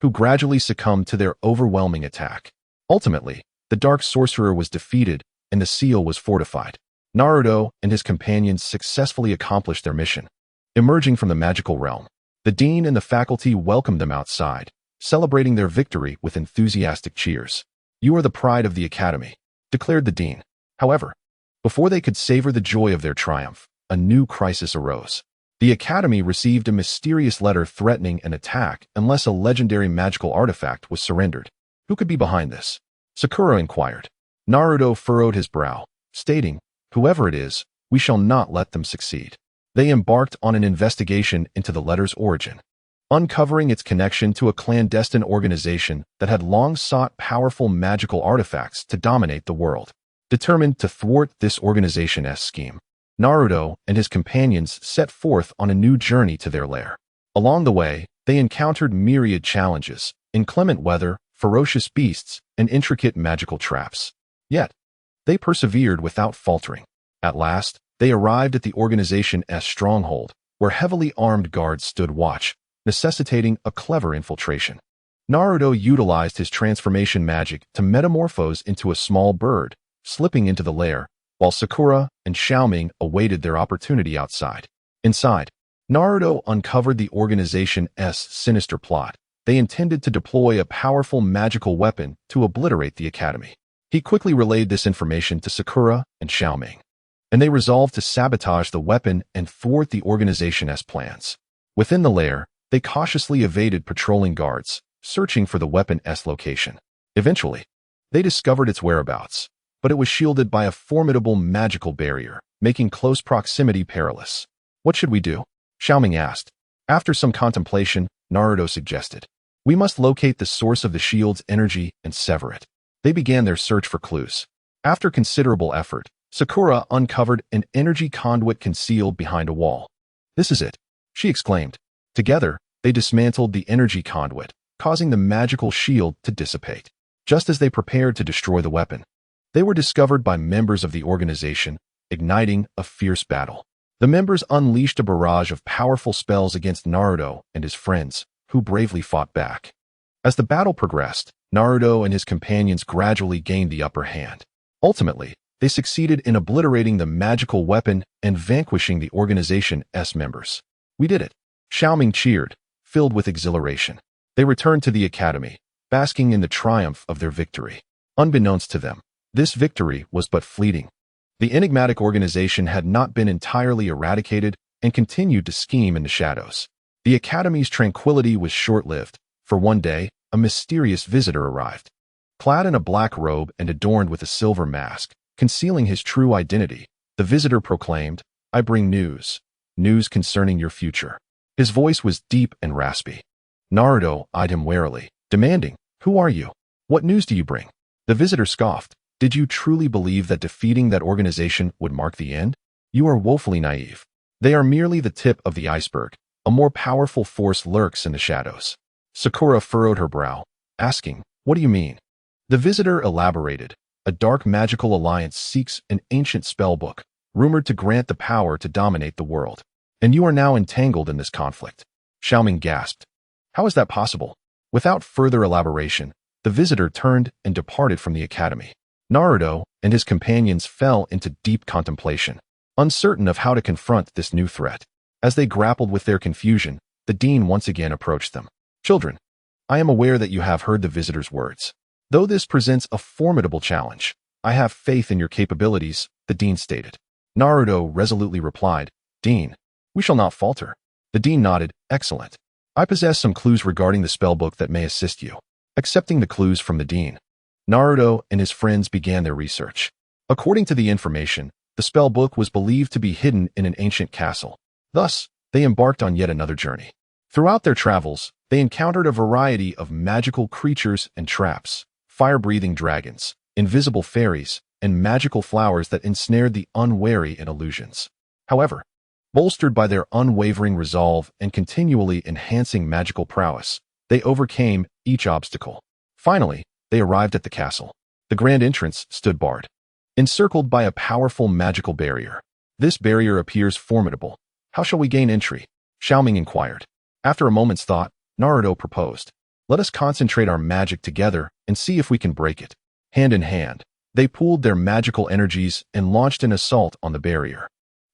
who gradually succumbed to their overwhelming attack. Ultimately, the dark sorcerer was defeated and the seal was fortified. Naruto and his companions successfully accomplished their mission. Emerging from the magical realm, the dean and the faculty welcomed them outside, celebrating their victory with enthusiastic cheers. You are the pride of the academy, declared the dean. However, before they could savor the joy of their triumph, a new crisis arose. The academy received a mysterious letter threatening an attack unless a legendary magical artifact was surrendered. Who could be behind this? Sakura inquired. Naruto furrowed his brow, stating, whoever it is, we shall not let them succeed. They embarked on an investigation into the letter's origin, uncovering its connection to a clandestine organization that had long sought powerful magical artifacts to dominate the world. Determined to thwart this organization's scheme, Naruto and his companions set forth on a new journey to their lair. Along the way, they encountered myriad challenges, inclement weather, ferocious beasts, and intricate magical traps. Yet, they persevered without faltering. At last, they arrived at the organization's stronghold, where heavily armed guards stood watch, necessitating a clever infiltration. Naruto utilized his transformation magic to metamorphose into a small bird, slipping into the lair, while Sakura and Xiao Ming awaited their opportunity outside. Inside, Naruto uncovered the organization's sinister plot. They intended to deploy a powerful magical weapon to obliterate the academy. He quickly relayed this information to Sakura and Xiao Ming, and they resolved to sabotage the weapon and thwart the organization's plans. Within the lair, they cautiously evaded patrolling guards, searching for the weapon's location. Eventually, they discovered its whereabouts, but it was shielded by a formidable magical barrier, making close proximity perilous. What should we do? Xiao Ming asked. After some contemplation, Naruto suggested, we must locate the source of the shield's energy and sever it. They began their search for clues. After considerable effort, Sakura uncovered an energy conduit concealed behind a wall. This is it, she exclaimed. Together, they dismantled the energy conduit, causing the magical shield to dissipate. Just as they prepared to destroy the weapon, they were discovered by members of the organization, igniting a fierce battle. The members unleashed a barrage of powerful spells against Naruto and his friends, who bravely fought back. As the battle progressed, Naruto and his companions gradually gained the upper hand. Ultimately, they succeeded in obliterating the magical weapon and vanquishing the organization's members. "We did it!" Xiao Ming cheered, filled with exhilaration. They returned to the academy, basking in the triumph of their victory. Unbeknownst to them, this victory was but fleeting. The enigmatic organization had not been entirely eradicated and continued to scheme in the shadows. The academy's tranquility was short-lived, for one day, a mysterious visitor arrived. Clad in a black robe and adorned with a silver mask, concealing his true identity, the visitor proclaimed, "I bring news concerning your future." His voice was deep and raspy. Naruto eyed him warily, demanding, "Who are you? What news do you bring?" The visitor scoffed, "Did you truly believe that defeating that organization would mark the end? You are woefully naive. They are merely the tip of the iceberg. A more powerful force lurks in the shadows." Sakura furrowed her brow, asking, "What do you mean?" The visitor elaborated, "A dark magical alliance seeks an ancient spellbook, rumored to grant the power to dominate the world. And you are now entangled in this conflict." Xiao Ming gasped. "How is that possible?" Without further elaboration, the visitor turned and departed from the academy. Naruto and his companions fell into deep contemplation, uncertain of how to confront this new threat. As they grappled with their confusion, the dean once again approached them. "Children, I am aware that you have heard the visitor's words. Though this presents a formidable challenge, I have faith in your capabilities," the dean stated. Naruto resolutely replied, "Dean, we shall not falter." The dean nodded, "Excellent. I possess some clues regarding the spellbook that may assist you." Accepting the clues from the dean, Naruto and his friends began their research. According to the information, the spellbook was believed to be hidden in an ancient castle. Thus, they embarked on yet another journey. Throughout their travels, they encountered a variety of magical creatures and traps, fire-breathing dragons, invisible fairies, and magical flowers that ensnared the unwary in illusions. However, bolstered by their unwavering resolve and continually enhancing magical prowess, they overcame each obstacle. Finally, they arrived at the castle. The grand entrance stood barred, encircled by a powerful magical barrier. "This barrier appears formidable. How shall we gain entry?" Xiao Ming inquired. After a moment's thought, Naruto proposed, "Let us concentrate our magic together and see if we can break it." Hand in hand, they pooled their magical energies and launched an assault on the barrier.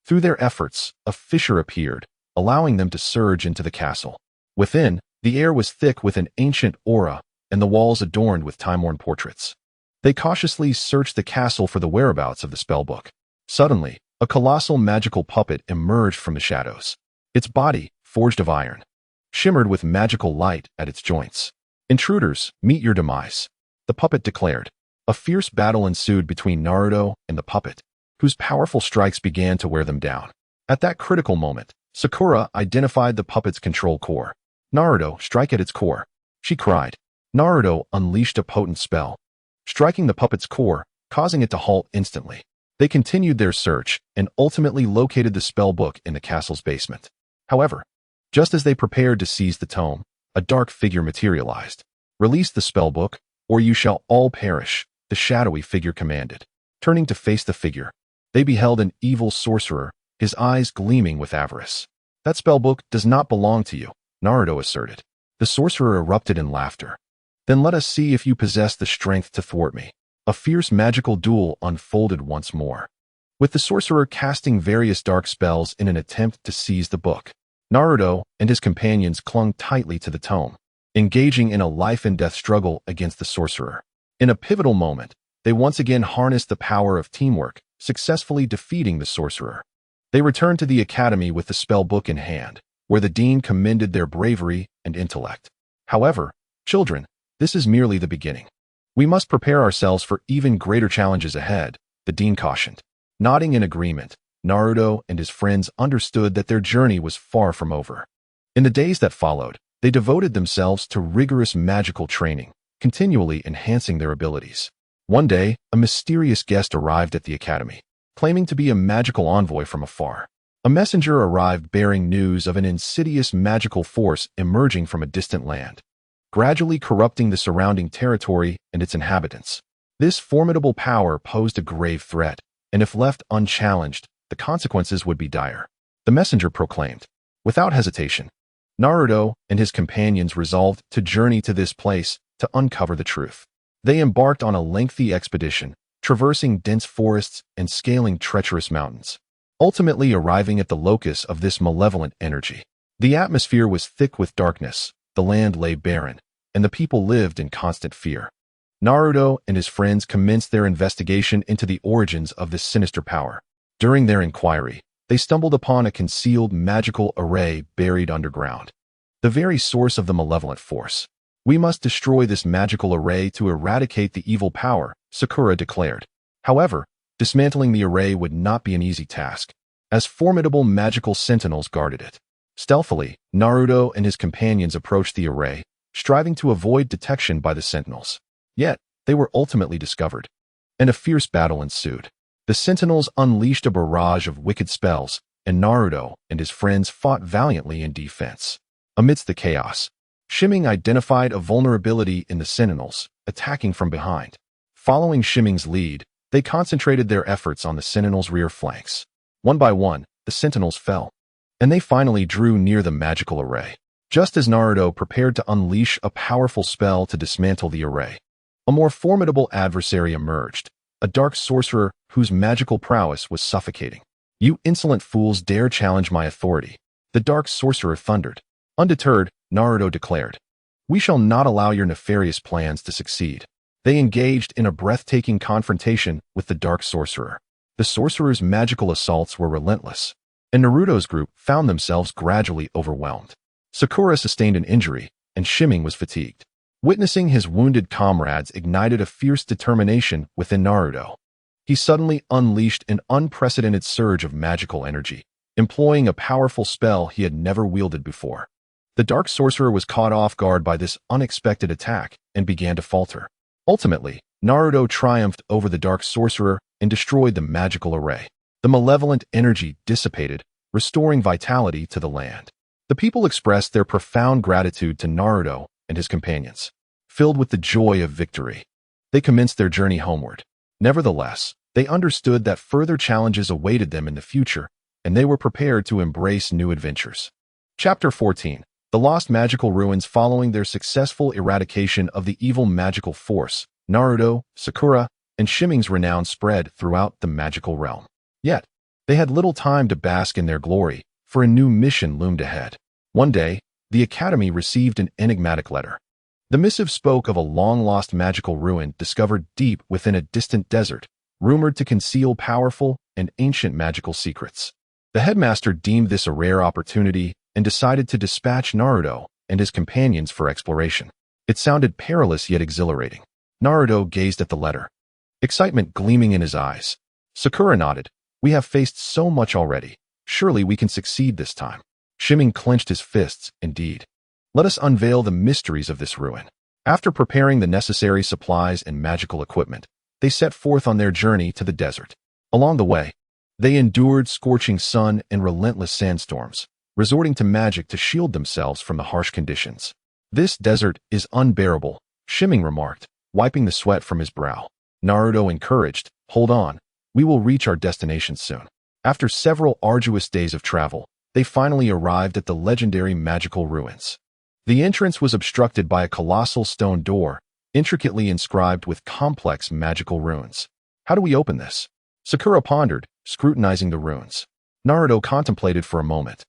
Through their efforts, a fissure appeared, allowing them to surge into the castle. Within, the air was thick with an ancient aura, and the walls adorned with time-worn portraits. They cautiously searched the castle for the whereabouts of the spellbook. Suddenly, a colossal magical puppet emerged from the shadows. Its body, forged of iron, shimmered with magical light at its joints. "Intruders, meet your demise," the puppet declared. A fierce battle ensued between Naruto and the puppet, whose powerful strikes began to wear them down. At that critical moment, Sakura identified the puppet's control core. "Naruto, strike at its core," she cried. Naruto unleashed a potent spell, striking the puppet's core, causing it to halt instantly. They continued their search and ultimately located the spellbook in the castle's basement. However, just as they prepared to seize the tome, a dark figure materialized. "Release the spellbook, or you shall all perish," the shadowy figure commanded. Turning to face the figure, they beheld an evil sorcerer, his eyes gleaming with avarice. "That spellbook does not belong to you," Naruto asserted. The sorcerer erupted in laughter. "Then let us see if you possess the strength to thwart me." A fierce magical duel unfolded once more, with the sorcerer casting various dark spells in an attempt to seize the book. Naruto and his companions clung tightly to the tome, engaging in a life-and-death struggle against the sorcerer. In a pivotal moment, they once again harnessed the power of teamwork, successfully defeating the sorcerer. They returned to the academy with the spell book in hand, where the dean commended their bravery and intellect. "However, children, this is merely the beginning. We must prepare ourselves for even greater challenges ahead," the dean cautioned. Nodding in agreement, Naruto and his friends understood that their journey was far from over. In the days that followed, they devoted themselves to rigorous magical training, continually enhancing their abilities. One day, a mysterious guest arrived at the academy, claiming to be a magical envoy from afar. A messenger arrived bearing news of an insidious magical force emerging from a distant land, gradually corrupting the surrounding territory and its inhabitants. This formidable power posed a grave threat, and if left unchallenged, the consequences would be dire. The messenger proclaimed. Without hesitation, Naruto and his companions resolved to journey to this place to uncover the truth. They embarked on a lengthy expedition, traversing dense forests and scaling treacherous mountains, ultimately arriving at the locus of this malevolent energy. The atmosphere was thick with darkness, the land lay barren, and the people lived in constant fear. Naruto and his friends commenced their investigation into the origins of this sinister power. During their inquiry, they stumbled upon a concealed magical array buried underground, the very source of the malevolent force. We must destroy this magical array to eradicate the evil power, Sakura declared. However, dismantling the array would not be an easy task, as formidable magical sentinels guarded it. Stealthily, Naruto and his companions approached the array, striving to avoid detection by the sentinels. Yet, they were ultimately discovered, and a fierce battle ensued. The sentinels unleashed a barrage of wicked spells, and Naruto and his friends fought valiantly in defense. Amidst the chaos, Xiao Ming identified a vulnerability in the sentinels, attacking from behind. Following Xiao Ming's lead, they concentrated their efforts on the sentinels' rear flanks. One by one, the sentinels fell, and they finally drew near the magical array. Just as Naruto prepared to unleash a powerful spell to dismantle the array, a more formidable adversary emerged, a dark sorcerer whose magical prowess was suffocating. "You insolent fools dare challenge my authority," the dark sorcerer thundered. Undeterred, Naruto declared, "We shall not allow your nefarious plans to succeed." They engaged in a breathtaking confrontation with the dark sorcerer. The sorcerer's magical assaults were relentless, and Naruto's group found themselves gradually overwhelmed. Sakura sustained an injury, and Xiao Ming was fatigued. Witnessing his wounded comrades ignited a fierce determination within Naruto. He suddenly unleashed an unprecedented surge of magical energy, employing a powerful spell he had never wielded before. The dark sorcerer was caught off guard by this unexpected attack and began to falter. Ultimately, Naruto triumphed over the dark sorcerer and destroyed the magical array. The malevolent energy dissipated, restoring vitality to the land. The people expressed their profound gratitude to Naruto and his companions. Filled with the joy of victory, they commenced their journey homeward. Nevertheless, they understood that further challenges awaited them in the future, and they were prepared to embrace new adventures. Chapter 14. The Lost Magical Ruins. Following their successful eradication of the evil magical force, Naruto, Sakura, and Xiao Ming's renown spread throughout the magical realm. Yet, they had little time to bask in their glory, for a new mission loomed ahead. One day, the Academy received an enigmatic letter. The missive spoke of a long-lost magical ruin discovered deep within a distant desert, rumored to conceal powerful and ancient magical secrets. The headmaster deemed this a rare opportunity and decided to dispatch Naruto and his companions for exploration. It sounded perilous yet exhilarating. Naruto gazed at the letter, excitement gleaming in his eyes. Sakura nodded. "We have faced so much already. Surely we can succeed this time." Xiao Ming clenched his fists. "Indeed. Let us unveil the mysteries of this ruin." After preparing the necessary supplies and magical equipment, they set forth on their journey to the desert. Along the way, they endured scorching sun and relentless sandstorms, resorting to magic to shield themselves from the harsh conditions. "This desert is unbearable," Xiao Ming remarked, wiping the sweat from his brow. Naruto encouraged, "Hold on, we will reach our destination soon." After several arduous days of travel, they finally arrived at the legendary magical ruins. The entrance was obstructed by a colossal stone door, intricately inscribed with complex magical runes. "How do we open this?" Sakura pondered, scrutinizing the runes. Naruto contemplated for a moment.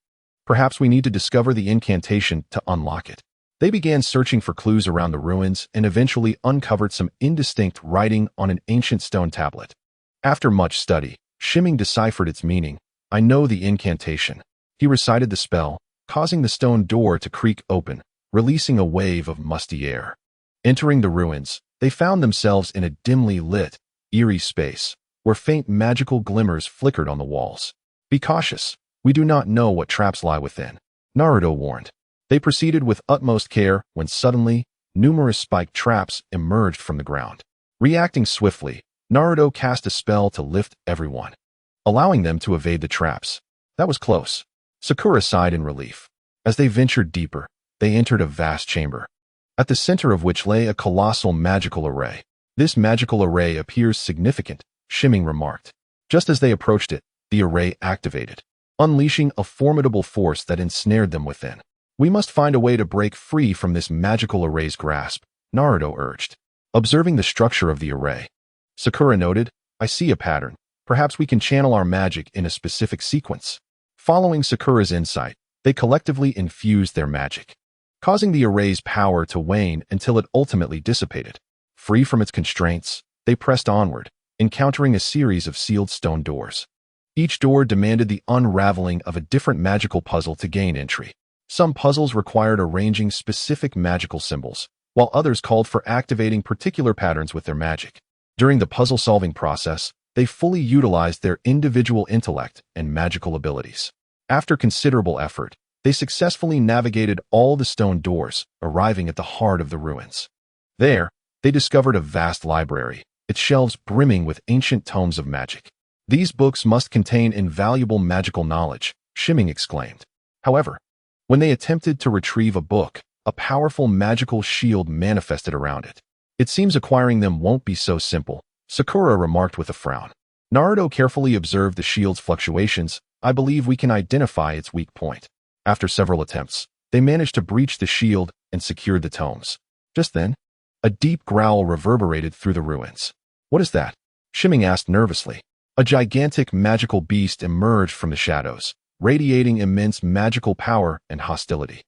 "Perhaps we need to discover the incantation to unlock it." They began searching for clues around the ruins and eventually uncovered some indistinct writing on an ancient stone tablet. After much study, Xiao Ming deciphered its meaning. "I know the incantation." He recited the spell, causing the stone door to creak open, releasing a wave of musty air. Entering the ruins, they found themselves in a dimly lit, eerie space, where faint magical glimmers flickered on the walls. "Be cautious. We do not know what traps lie within," Naruto warned. They proceeded with utmost care when suddenly, numerous spiked traps emerged from the ground. Reacting swiftly, Naruto cast a spell to lift everyone, allowing them to evade the traps. That was close. Sakura sighed in relief. As they ventured deeper, they entered a vast chamber, at the center of which lay a colossal magical array. "This magical array appears significant," Xiao Ming remarked. Just as they approached it, the array activated, unleashing a formidable force that ensnared them within. We must find a way to break free from this magical array's grasp, Naruto urged. Observing the structure of the array, Sakura noted, I see a pattern. Perhaps we can channel our magic in a specific sequence. Following Sakura's insight, they collectively infused their magic, causing the array's power to wane until it ultimately dissipated. Free from its constraints, they pressed onward, encountering a series of sealed stone doors. Each door demanded the unraveling of a different magical puzzle to gain entry. Some puzzles required arranging specific magical symbols, while others called for activating particular patterns with their magic. During the puzzle-solving process, they fully utilized their individual intellect and magical abilities. After considerable effort, they successfully navigated all the stone doors, arriving at the heart of the ruins. There, they discovered a vast library, its shelves brimming with ancient tomes of magic. These books must contain invaluable magical knowledge, Xiao Ming exclaimed. However, when they attempted to retrieve a book, a powerful magical shield manifested around it. It seems acquiring them won't be so simple, Sakura remarked with a frown. Naruto carefully observed the shield's fluctuations. I believe we can identify its weak point. After several attempts, they managed to breach the shield and secured the tomes. Just then, a deep growl reverberated through the ruins. What is that? Xiao Ming asked nervously. A gigantic magical beast emerged from the shadows, radiating immense magical power and hostility.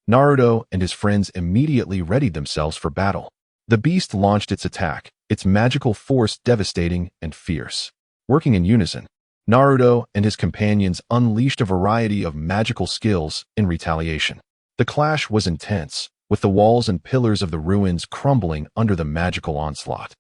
Naruto and his friends immediately readied themselves for battle. The beast launched its attack, its magical force devastating and fierce. Working in unison, Naruto and his companions unleashed a variety of magical skills in retaliation. The clash was intense, with the walls and pillars of the ruins crumbling under the magical onslaught.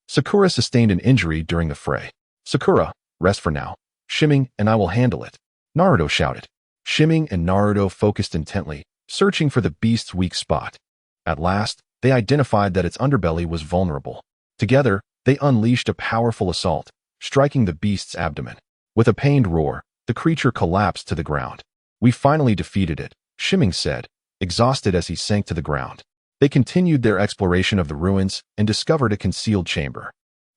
Sakura sustained an injury during the fray. Sakura, rest for now. Xiao Ming and I will handle it, Naruto shouted. Xiao Ming and Naruto focused intently, searching for the beast's weak spot. At last, they identified that its underbelly was vulnerable. Together, they unleashed a powerful assault, striking the beast's abdomen. With a pained roar, the creature collapsed to the ground. We finally defeated it, Xiao Ming said, exhausted as he sank to the ground. They continued their exploration of the ruins and discovered a concealed chamber.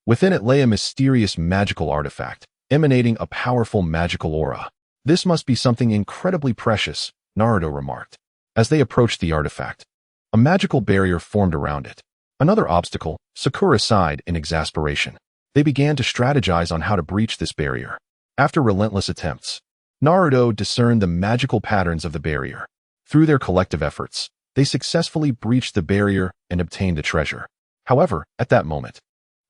Within it lay a mysterious magical artifact, emanating a powerful magical aura. This must be something incredibly precious, Naruto remarked. As they approached the artifact, a magical barrier formed around it. Another obstacle, Sakura sighed in exasperation. They began to strategize on how to breach this barrier. After relentless attempts, Naruto discerned the magical patterns of the barrier. Through their collective efforts, they successfully breached the barrier and obtained the treasure. However, at that moment,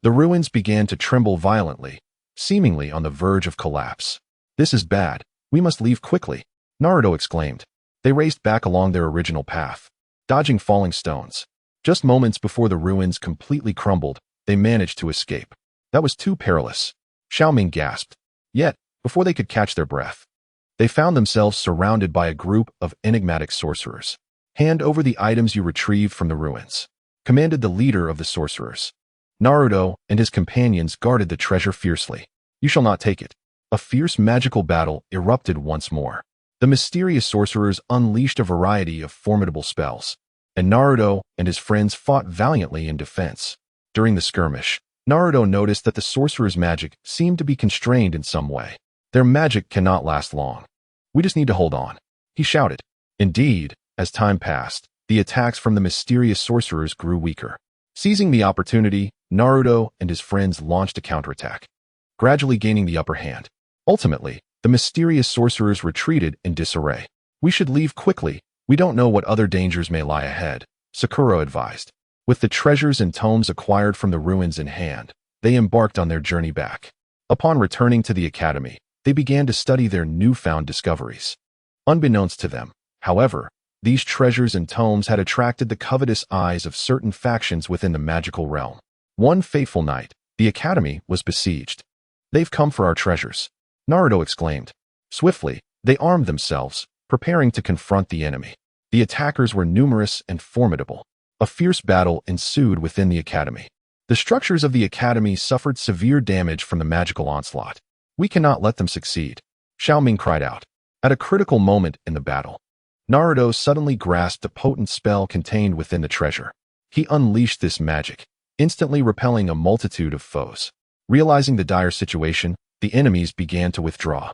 the ruins began to tremble violently, seemingly on the verge of collapse. This is bad. We must leave quickly, Naruto exclaimed. They raced back along their original path, dodging falling stones. Just moments before the ruins completely crumbled, they managed to escape. That was too perilous, Xiao Ming gasped. Yet, before they could catch their breath, they found themselves surrounded by a group of enigmatic sorcerers. Hand over the items you retrieved from the ruins, commanded the leader of the sorcerers. Naruto and his companions guarded the treasure fiercely. You shall not take it. A fierce magical battle erupted once more. The mysterious sorcerers unleashed a variety of formidable spells, and Naruto and his friends fought valiantly in defense. During the skirmish, Naruto noticed that the sorcerers' magic seemed to be constrained in some way. Their magic cannot last long. We just need to hold on, he shouted. Indeed, as time passed, the attacks from the mysterious sorcerers grew weaker. Seizing the opportunity, Naruto and his friends launched a counterattack, gradually gaining the upper hand. Ultimately, the mysterious sorcerers retreated in disarray. We should leave quickly. We don't know what other dangers may lie ahead, Sakura advised. With the treasures and tomes acquired from the ruins in hand, they embarked on their journey back. Upon returning to the academy, they began to study their newfound discoveries. Unbeknownst to them, however, these treasures and tomes had attracted the covetous eyes of certain factions within the magical realm. One fateful night, the academy was besieged. They've come for our treasures, Naruto exclaimed. Swiftly, they armed themselves, preparing to confront the enemy. The attackers were numerous and formidable. A fierce battle ensued within the academy. The structures of the academy suffered severe damage from the magical onslaught. We cannot let them succeed, Xiao Ming cried out. At a critical moment in the battle, Naruto suddenly grasped the potent spell contained within the treasure. He unleashed this magic, instantly repelling a multitude of foes. Realizing the dire situation, the enemies began to withdraw.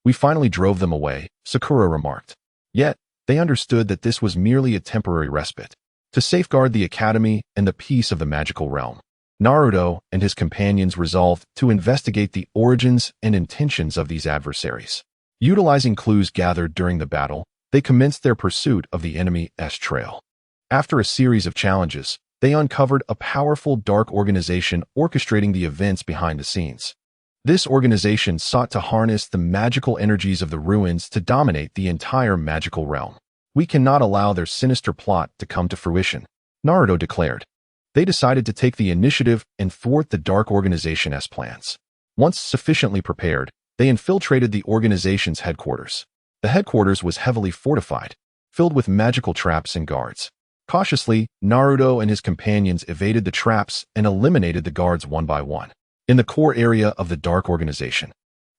"We finally drove them away," Sakura remarked. Yet, they understood that this was merely a temporary respite to safeguard the academy and the peace of the magical realm. Naruto and his companions resolved to investigate the origins and intentions of these adversaries. Utilizing clues gathered during the battle, they commenced their pursuit of the enemy's trail. After a series of challenges, they uncovered a powerful dark organization orchestrating the events behind the scenes. This organization sought to harness the magical energies of the ruins to dominate the entire magical realm. "We cannot allow their sinister plot to come to fruition," Naruto declared. They decided to take the initiative and thwart the dark organization's plans. Once sufficiently prepared, they infiltrated the organization's headquarters. The headquarters was heavily fortified, filled with magical traps and guards. Cautiously, Naruto and his companions evaded the traps and eliminated the guards one by one. In the core area of the dark organization,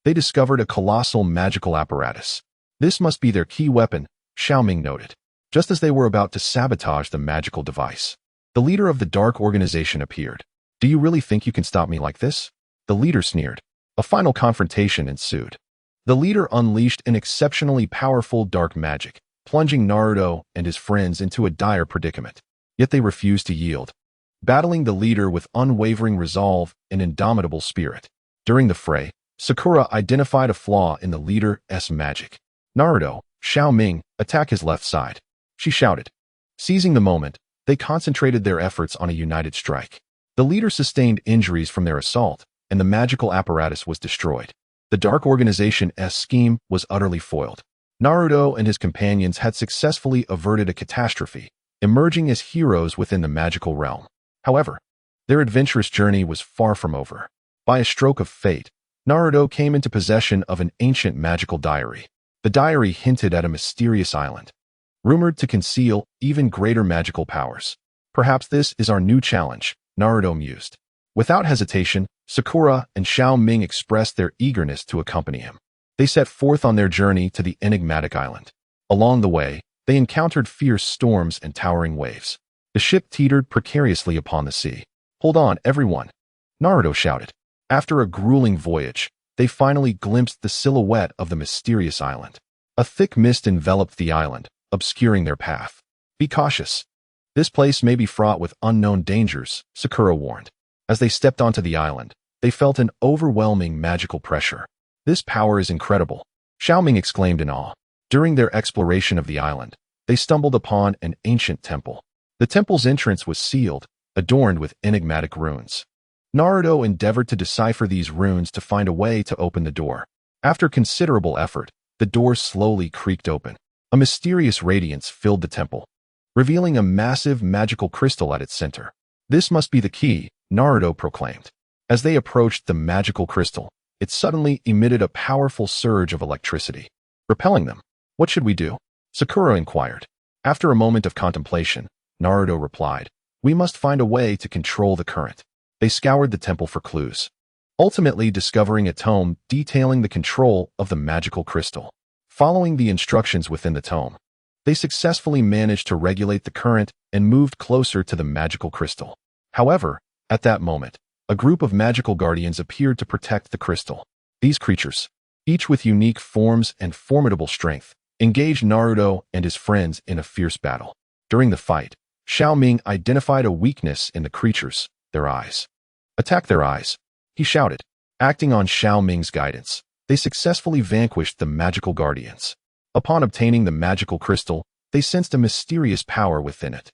they discovered a colossal magical apparatus. "This must be their key weapon," Xiao Ming noted, just as they were about to sabotage the magical device. The leader of the dark organization appeared. "Do you really think you can stop me like this?" The leader sneered. A final confrontation ensued. The leader unleashed an exceptionally powerful dark magic, plunging Naruto and his friends into a dire predicament. Yet they refused to yield, battling the leader with unwavering resolve and indomitable spirit. During the fray, Sakura identified a flaw in the leader's magic. "Naruto, Xiao Ming, attack his left side," she shouted. Seizing the moment, they concentrated their efforts on a united strike. The leader sustained injuries from their assault, and the magical apparatus was destroyed. The dark organization's scheme was utterly foiled. Naruto and his companions had successfully averted a catastrophe, emerging as heroes within the magical realm. However, their adventurous journey was far from over. By a stroke of fate, Naruto came into possession of an ancient magical diary. The diary hinted at a mysterious island, rumored to conceal even greater magical powers. "Perhaps this is our new challenge," Naruto mused. Without hesitation, Sakura and Xiao Ming expressed their eagerness to accompany him. They set forth on their journey to the enigmatic island. Along the way, they encountered fierce storms and towering waves. The ship teetered precariously upon the sea. "Hold on, everyone," Naruto shouted. After a grueling voyage, they finally glimpsed the silhouette of the mysterious island. A thick mist enveloped the island, obscuring their path. "Be cautious. This place may be fraught with unknown dangers," Sakura warned. As they stepped onto the island, they felt an overwhelming magical pressure. "This power is incredible," Xiao Ming exclaimed in awe. During their exploration of the island, they stumbled upon an ancient temple. The temple's entrance was sealed, adorned with enigmatic runes. Naruto endeavored to decipher these runes to find a way to open the door. After considerable effort, the door slowly creaked open. A mysterious radiance filled the temple, revealing a massive magical crystal at its center. "This must be the key," Naruto proclaimed. As they approached the magical crystal, it suddenly emitted a powerful surge of electricity, repelling them. "What should we do?" Sakura inquired. After a moment of contemplation, Naruto replied, "We must find a way to control the current." They scoured the temple for clues, ultimately discovering a tome detailing the control of the magical crystal. Following the instructions within the tome, they successfully managed to regulate the current and moved closer to the magical crystal. However, at that moment, a group of magical guardians appeared to protect the crystal. These creatures, each with unique forms and formidable strength, engaged Naruto and his friends in a fierce battle. During the fight, Xiao Ming identified a weakness in the creatures: their eyes. "Attack their eyes," he shouted. Acting on Xiao Ming's guidance, they successfully vanquished the magical guardians. Upon obtaining the magical crystal, they sensed a mysterious power within it.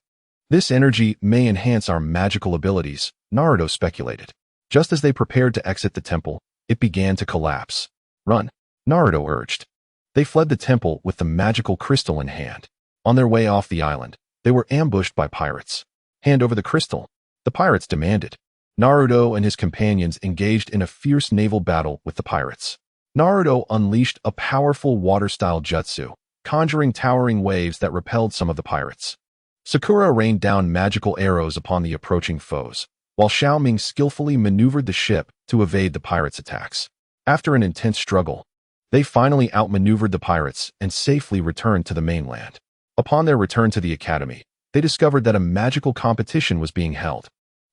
"This energy may enhance our magical abilities," Naruto speculated. Just as they prepared to exit the temple, it began to collapse. "Run," Naruto urged. They fled the temple with the magical crystal in hand. On their way off the island, they were ambushed by pirates. "Hand over the crystal," the pirates demanded. Naruto and his companions engaged in a fierce naval battle with the pirates. Naruto unleashed a powerful water-style jutsu, conjuring towering waves that repelled some of the pirates. Sakura rained down magical arrows upon the approaching foes, while Xiao Ming skillfully maneuvered the ship to evade the pirates' attacks. After an intense struggle, they finally outmaneuvered the pirates and safely returned to the mainland. Upon their return to the academy, they discovered that a magical competition was being held.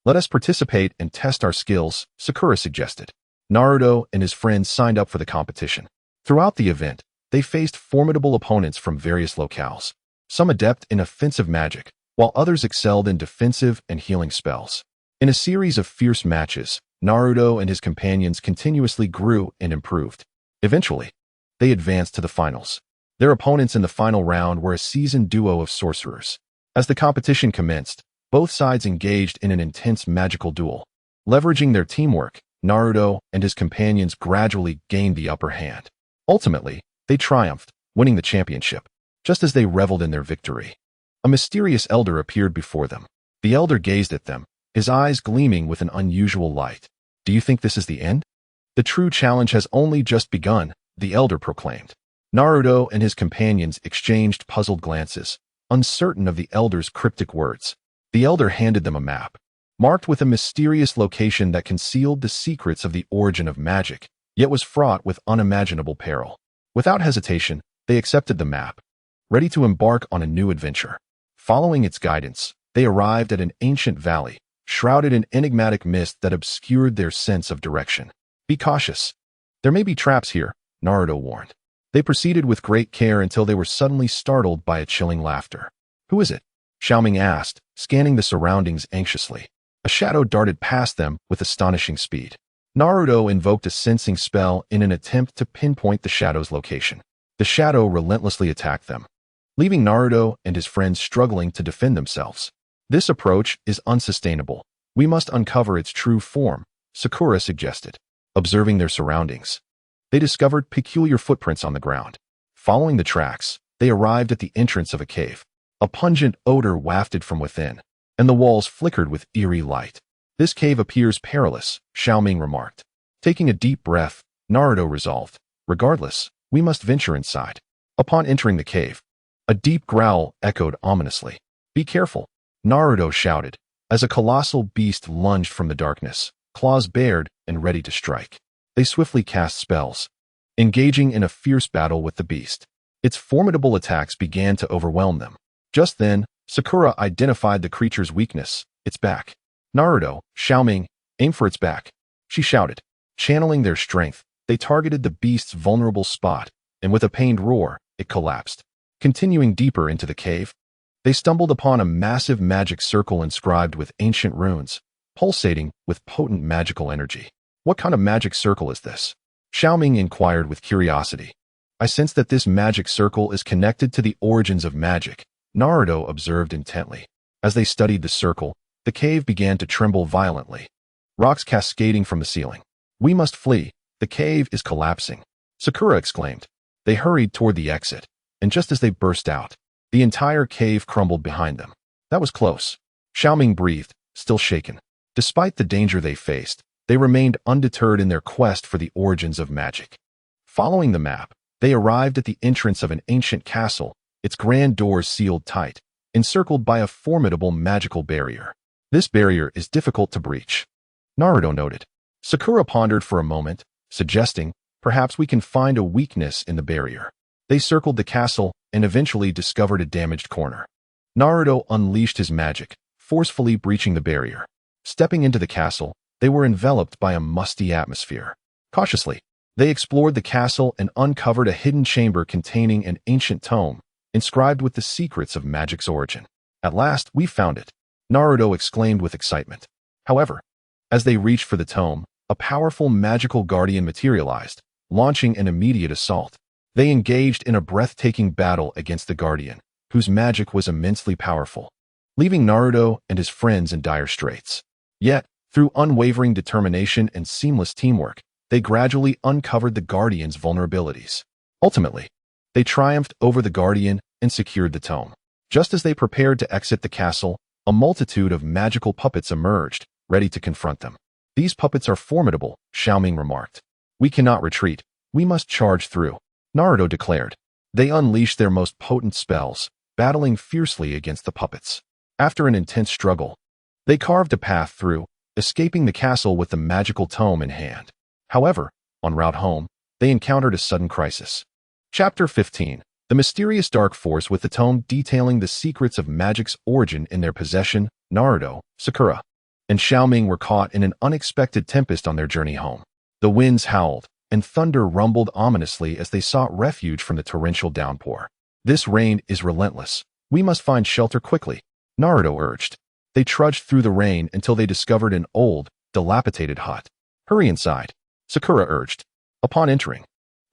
"Let us participate and test our skills," Sakura suggested. Naruto and his friends signed up for the competition. Throughout the event, they faced formidable opponents from various locales, some adept in offensive magic, while others excelled in defensive and healing spells. In a series of fierce matches, Naruto and his companions continuously grew and improved. Eventually, they advanced to the finals. Their opponents in the final round were a seasoned duo of sorcerers. As the competition commenced, both sides engaged in an intense magical duel. Leveraging their teamwork, Naruto and his companions gradually gained the upper hand. Ultimately, they triumphed, winning the championship. Just as they reveled in their victory, a mysterious elder appeared before them. The elder gazed at them, his eyes gleaming with an unusual light. "Do you think this is the end?" "The true challenge has only just begun," the elder proclaimed. Naruto and his companions exchanged puzzled glances, uncertain of the elder's cryptic words. The elder handed them a map, marked with a mysterious location that concealed the secrets of the origin of magic, yet was fraught with unimaginable peril. Without hesitation, they accepted the map, ready to embark on a new adventure. Following its guidance, they arrived at an ancient valley, shrouded in enigmatic mist that obscured their sense of direction. "Be cautious. There may be traps here," Naruto warned. They proceeded with great care until they were suddenly startled by a chilling laughter. "Who is it?" Xiao Ming asked, scanning the surroundings anxiously. A shadow darted past them with astonishing speed. Naruto invoked a sensing spell in an attempt to pinpoint the shadow's location. The shadow relentlessly attacked them, leaving Naruto and his friends struggling to defend themselves. "This approach is unsustainable. We must uncover its true form," Sakura suggested. Observing their surroundings, they discovered peculiar footprints on the ground. Following the tracks, they arrived at the entrance of a cave. A pungent odor wafted from within, and the walls flickered with eerie light. "This cave appears perilous," Xiao Ming remarked. Taking a deep breath, Naruto resolved, "Regardless, we must venture inside." Upon entering the cave, a deep growl echoed ominously. "Be careful," Naruto shouted, as a colossal beast lunged from the darkness, claws bared and ready to strike. They swiftly cast spells, engaging in a fierce battle with the beast. Its formidable attacks began to overwhelm them. Just then, Sakura identified the creature's weakness, its back. "Naruto, Xiao Ming, aim for its back," she shouted. Channeling their strength, they targeted the beast's vulnerable spot, and with a pained roar, it collapsed. Continuing deeper into the cave, they stumbled upon a massive magic circle inscribed with ancient runes, pulsating with potent magical energy. "What kind of magic circle is this?" Xiao Ming inquired with curiosity. "I sense that this magic circle is connected to the origins of magic," Naruto observed intently. As they studied the circle, the cave began to tremble violently, rocks cascading from the ceiling. "We must flee. The cave is collapsing," Sakura exclaimed. They hurried toward the exit, and just as they burst out, the entire cave crumbled behind them. "That was close," Xiao Ming breathed, still shaken. Despite the danger they faced, they remained undeterred in their quest for the origins of magic. Following the map, they arrived at the entrance of an ancient castle, its grand doors sealed tight, encircled by a formidable magical barrier. "This barrier is difficult to breach," Naruto noted. Sakura pondered for a moment, suggesting, "Perhaps we can find a weakness in the barrier." They circled the castle and eventually discovered a damaged corner. Naruto unleashed his magic, forcefully breaching the barrier. Stepping into the castle, they were enveloped by a musty atmosphere. Cautiously, they explored the castle and uncovered a hidden chamber containing an ancient tome, inscribed with the secrets of magic's origin. "At last, we found it," Naruto exclaimed with excitement. However, as they reached for the tome, a powerful magical guardian materialized, launching an immediate assault. They engaged in a breathtaking battle against the guardian, whose magic was immensely powerful, leaving Naruto and his friends in dire straits. Yet, through unwavering determination and seamless teamwork, they gradually uncovered the guardian's vulnerabilities. Ultimately, they triumphed over the guardian and secured the tome. Just as they prepared to exit the castle, a multitude of magical puppets emerged, ready to confront them. "These puppets are formidable," Xiao Ming remarked. "We cannot retreat. We must charge through," Naruto declared. They unleashed their most potent spells, battling fiercely against the puppets. After an intense struggle, they carved a path through, escaping the castle with the magical tome in hand. However, en route home, they encountered a sudden crisis. Chapter 15. The mysterious dark force with the tome detailing the secrets of magic's origin in their possession. Naruto, Sakura, and Xiao Ming were caught in an unexpected tempest on their journey home. The winds howled, and thunder rumbled ominously as they sought refuge from the torrential downpour. This rain is relentless. We must find shelter quickly, Naruto urged. They trudged through the rain until they discovered an old, dilapidated hut. Hurry inside, Sakura urged. Upon entering,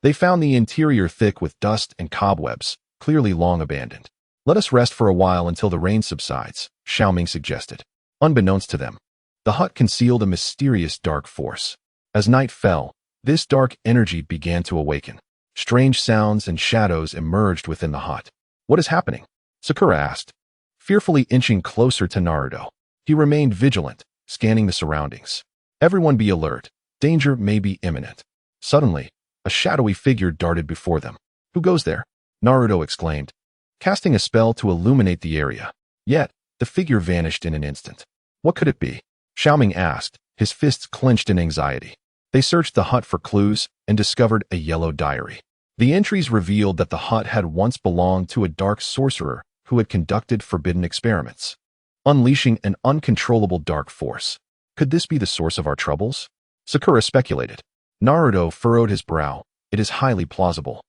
they found the interior thick with dust and cobwebs, clearly long abandoned. Let us rest for a while until the rain subsides, Xiao Ming suggested. Unbeknownst to them, the hut concealed a mysterious dark force. As night fell, this dark energy began to awaken. Strange sounds and shadows emerged within the hut. What is happening? Sakura asked, fearfully inching closer to Naruto. He remained vigilant, scanning the surroundings. Everyone be alert. Danger may be imminent. Suddenly, a shadowy figure darted before them. Who goes there? Naruto exclaimed, casting a spell to illuminate the area. Yet, the figure vanished in an instant. What could it be? Xiao Ming asked, his fists clenched in anxiety. They searched the hut for clues and discovered a yellow diary. The entries revealed that the hut had once belonged to a dark sorcerer who had conducted forbidden experiments, unleashing an uncontrollable dark force. Could this be the source of our troubles? Sakura speculated. Naruto furrowed his brow. It is highly plausible.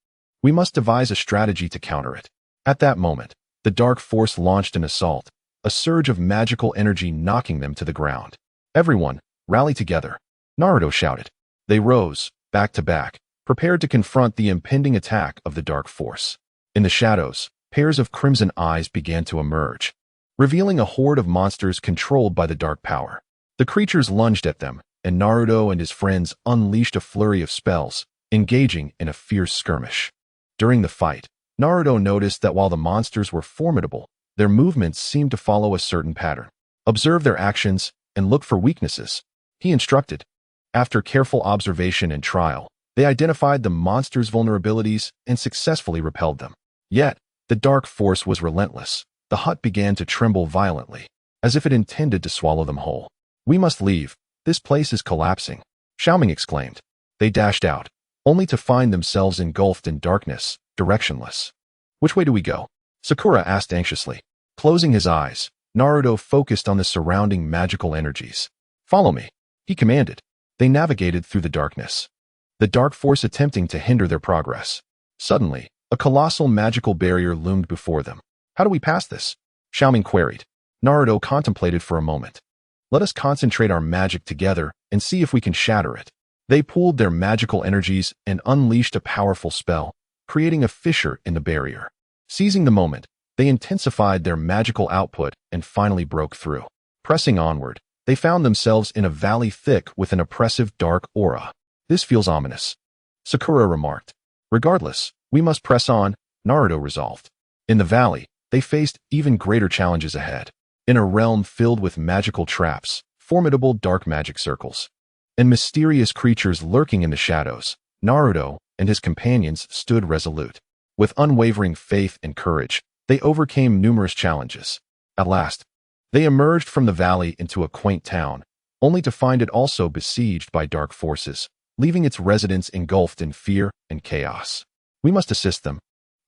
We must devise a strategy to counter it. At that moment, the dark force launched an assault, a surge of magical energy knocking them to the ground. Everyone, rally together, Naruto shouted. They rose, back to back, prepared to confront the impending attack of the dark force. In the shadows, pairs of crimson eyes began to emerge, revealing a horde of monsters controlled by the dark power. The creatures lunged at them, and Naruto and his friends unleashed a flurry of spells, engaging in a fierce skirmish. During the fight, Naruto noticed that while the monsters were formidable, their movements seemed to follow a certain pattern. Observe their actions and look for weaknesses, he instructed. After careful observation and trial, they identified the monsters' vulnerabilities and successfully repelled them. Yet, the dark force was relentless. The hut began to tremble violently, as if it intended to swallow them whole. We must leave. This place is collapsing, Xiao Ming exclaimed. They dashed out, only to find themselves engulfed in darkness, directionless. Which way do we go? Sakura asked anxiously. Closing his eyes, Naruto focused on the surrounding magical energies. Follow me, he commanded. They navigated through the darkness, the dark force attempting to hinder their progress. Suddenly, a colossal magical barrier loomed before them. How do we pass this? Xiao Ming queried. Naruto contemplated for a moment. Let us concentrate our magic together and see if we can shatter it. They pooled their magical energies and unleashed a powerful spell, creating a fissure in the barrier. Seizing the moment, they intensified their magical output and finally broke through. Pressing onward, they found themselves in a valley thick with an oppressive dark aura. This feels ominous, Sakura remarked. Regardless, we must press on, Naruto resolved. In the valley, they faced even greater challenges ahead. In a realm filled with magical traps, formidable dark magic circles, and mysterious creatures lurking in the shadows, Naruto and his companions stood resolute. With unwavering faith and courage, they overcame numerous challenges. At last, they emerged from the valley into a quaint town, only to find it also besieged by dark forces, leaving its residents engulfed in fear and chaos. We must assist them,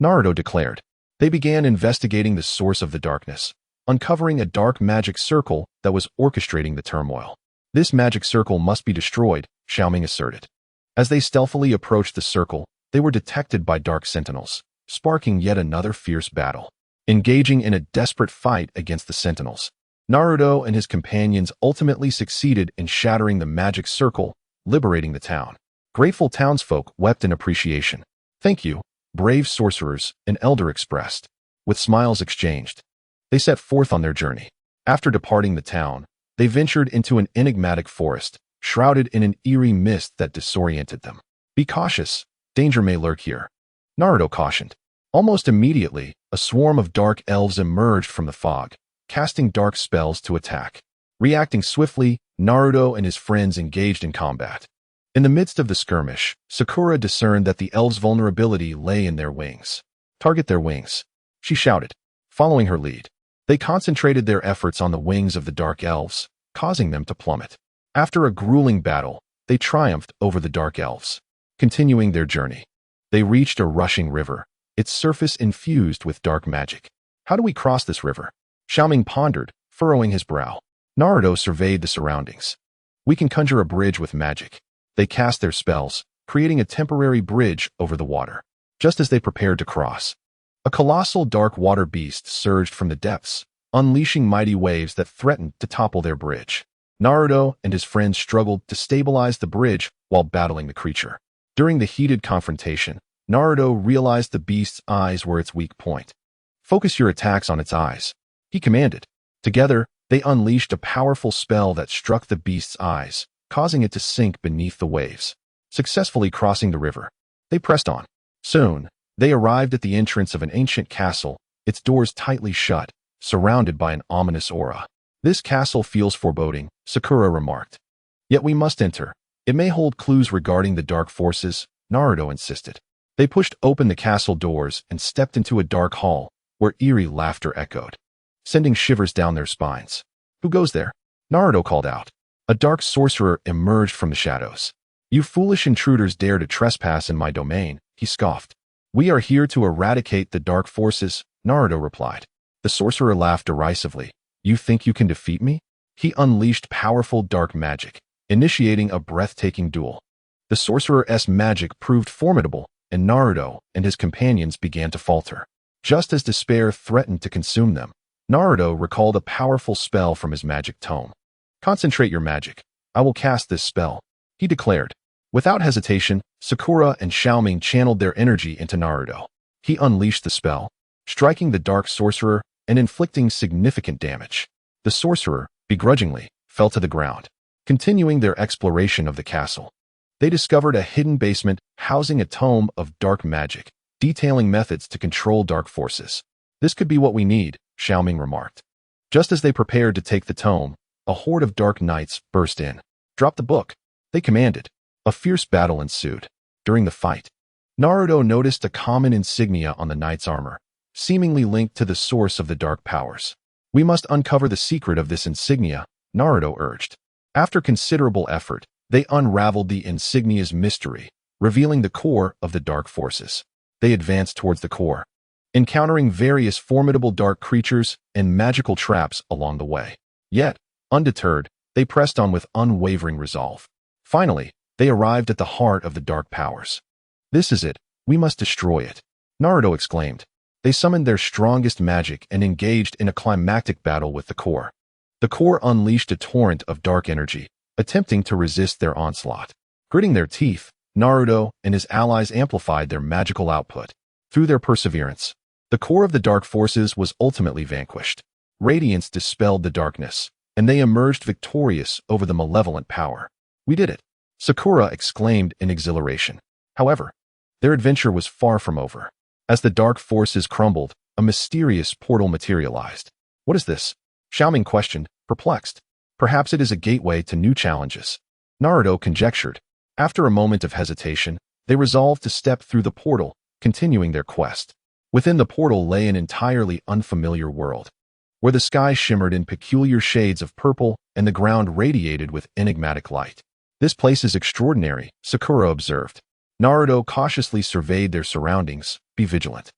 Naruto declared. They began investigating the source of the darkness, uncovering a dark magic circle that was orchestrating the turmoil. This magic circle must be destroyed, Xiao Ming asserted. As they stealthily approached the circle, they were detected by dark sentinels, sparking yet another fierce battle. Engaging in a desperate fight against the sentinels, Naruto and his companions ultimately succeeded in shattering the magic circle, liberating the town. Grateful townsfolk wept in appreciation. Thank you, brave sorcerers, an elder expressed. With smiles exchanged, they set forth on their journey. After departing the town, they ventured into an enigmatic forest, shrouded in an eerie mist that disoriented them. Be cautious, danger may lurk here, Naruto cautioned. Almost immediately, a swarm of dark elves emerged from the fog, casting dark spells to attack. Reacting swiftly, Naruto and his friends engaged in combat. In the midst of the skirmish, Sakura discerned that the elves' vulnerability lay in their wings. Target their wings, she shouted. Following her lead, they concentrated their efforts on the wings of the dark elves, causing them to plummet. After a grueling battle, they triumphed over the dark elves. Continuing their journey, they reached a rushing river, its surface infused with dark magic. How do we cross this river? Xiao Ming pondered, furrowing his brow. Naruto surveyed the surroundings. We can conjure a bridge with magic, They cast their spells, creating a temporary bridge over the water. Just as they prepared to cross, a colossal dark water beast surged from the depths, unleashing mighty waves that threatened to topple their bridge. Naruto and his friends struggled to stabilize the bridge while battling the creature. During the heated confrontation, Naruto realized the beast's eyes were its weak point. "Focus your attacks on its eyes," he commanded. Together, they unleashed a powerful spell that struck the beast's eyes, causing it to sink beneath the waves. Successfully crossing the river, they pressed on. Soon, they arrived at the entrance of an ancient castle, its doors tightly shut, surrounded by an ominous aura. "This castle feels foreboding," Sakura remarked. "Yet we must enter. It may hold clues regarding the dark forces," Naruto insisted. They pushed open the castle doors and stepped into a dark hall, where eerie laughter echoed, sending shivers down their spines. "Who goes there?" Naruto called out. A dark sorcerer emerged from the shadows. "You foolish intruders dare to trespass in my domain," he scoffed. "We are here to eradicate the dark forces," Naruto replied. The sorcerer laughed derisively. "You think you can defeat me?" He unleashed powerful dark magic, initiating a breathtaking duel. The sorcerer's magic proved formidable, and Naruto and his companions began to falter. Just as despair threatened to consume them, Naruto recalled a powerful spell from his magic tome. "Concentrate your magic. I will cast this spell," he declared. Without hesitation, Sakura and Xiao Ming channeled their energy into Naruto. He unleashed the spell, striking the dark sorcerer and inflicting significant damage. The sorcerer, begrudgingly, fell to the ground. Continuing their exploration of the castle, they discovered a hidden basement housing a tome of dark magic, detailing methods to control dark forces. "This could be what we need," Xiao Ming remarked. Just as they prepared to take the tome, a horde of dark knights burst in. "Drop the book," they commanded. A fierce battle ensued. During the fight, Naruto noticed a common insignia on the knight's armor, seemingly linked to the source of the dark powers. "We must uncover the secret of this insignia," Naruto urged. After considerable effort, they unraveled the insignia's mystery, revealing the core of the dark forces. They advanced towards the core, encountering various formidable dark creatures and magical traps along the way. Yet, undeterred, they pressed on with unwavering resolve. Finally, they arrived at the heart of the dark powers. "This is it. We must destroy it," Naruto exclaimed. They summoned their strongest magic and engaged in a climactic battle with the core. The core unleashed a torrent of dark energy, attempting to resist their onslaught. Gritting their teeth, Naruto and his allies amplified their magical output. Through their perseverance, the core of the dark forces was ultimately vanquished. Radiance dispelled the darkness, and they emerged victorious over the malevolent power. "We did it," Sakura exclaimed in exhilaration. However, their adventure was far from over. As the dark forces crumbled, a mysterious portal materialized. "What is this?" Xiao Ming questioned, perplexed. "Perhaps it is a gateway to new challenges," Naruto conjectured. After a moment of hesitation, they resolved to step through the portal, continuing their quest. Within the portal lay an entirely unfamiliar world, where the sky shimmered in peculiar shades of purple and the ground radiated with enigmatic light. "This place is extraordinary," Sakura observed. Naruto cautiously surveyed their surroundings. "Be vigilant.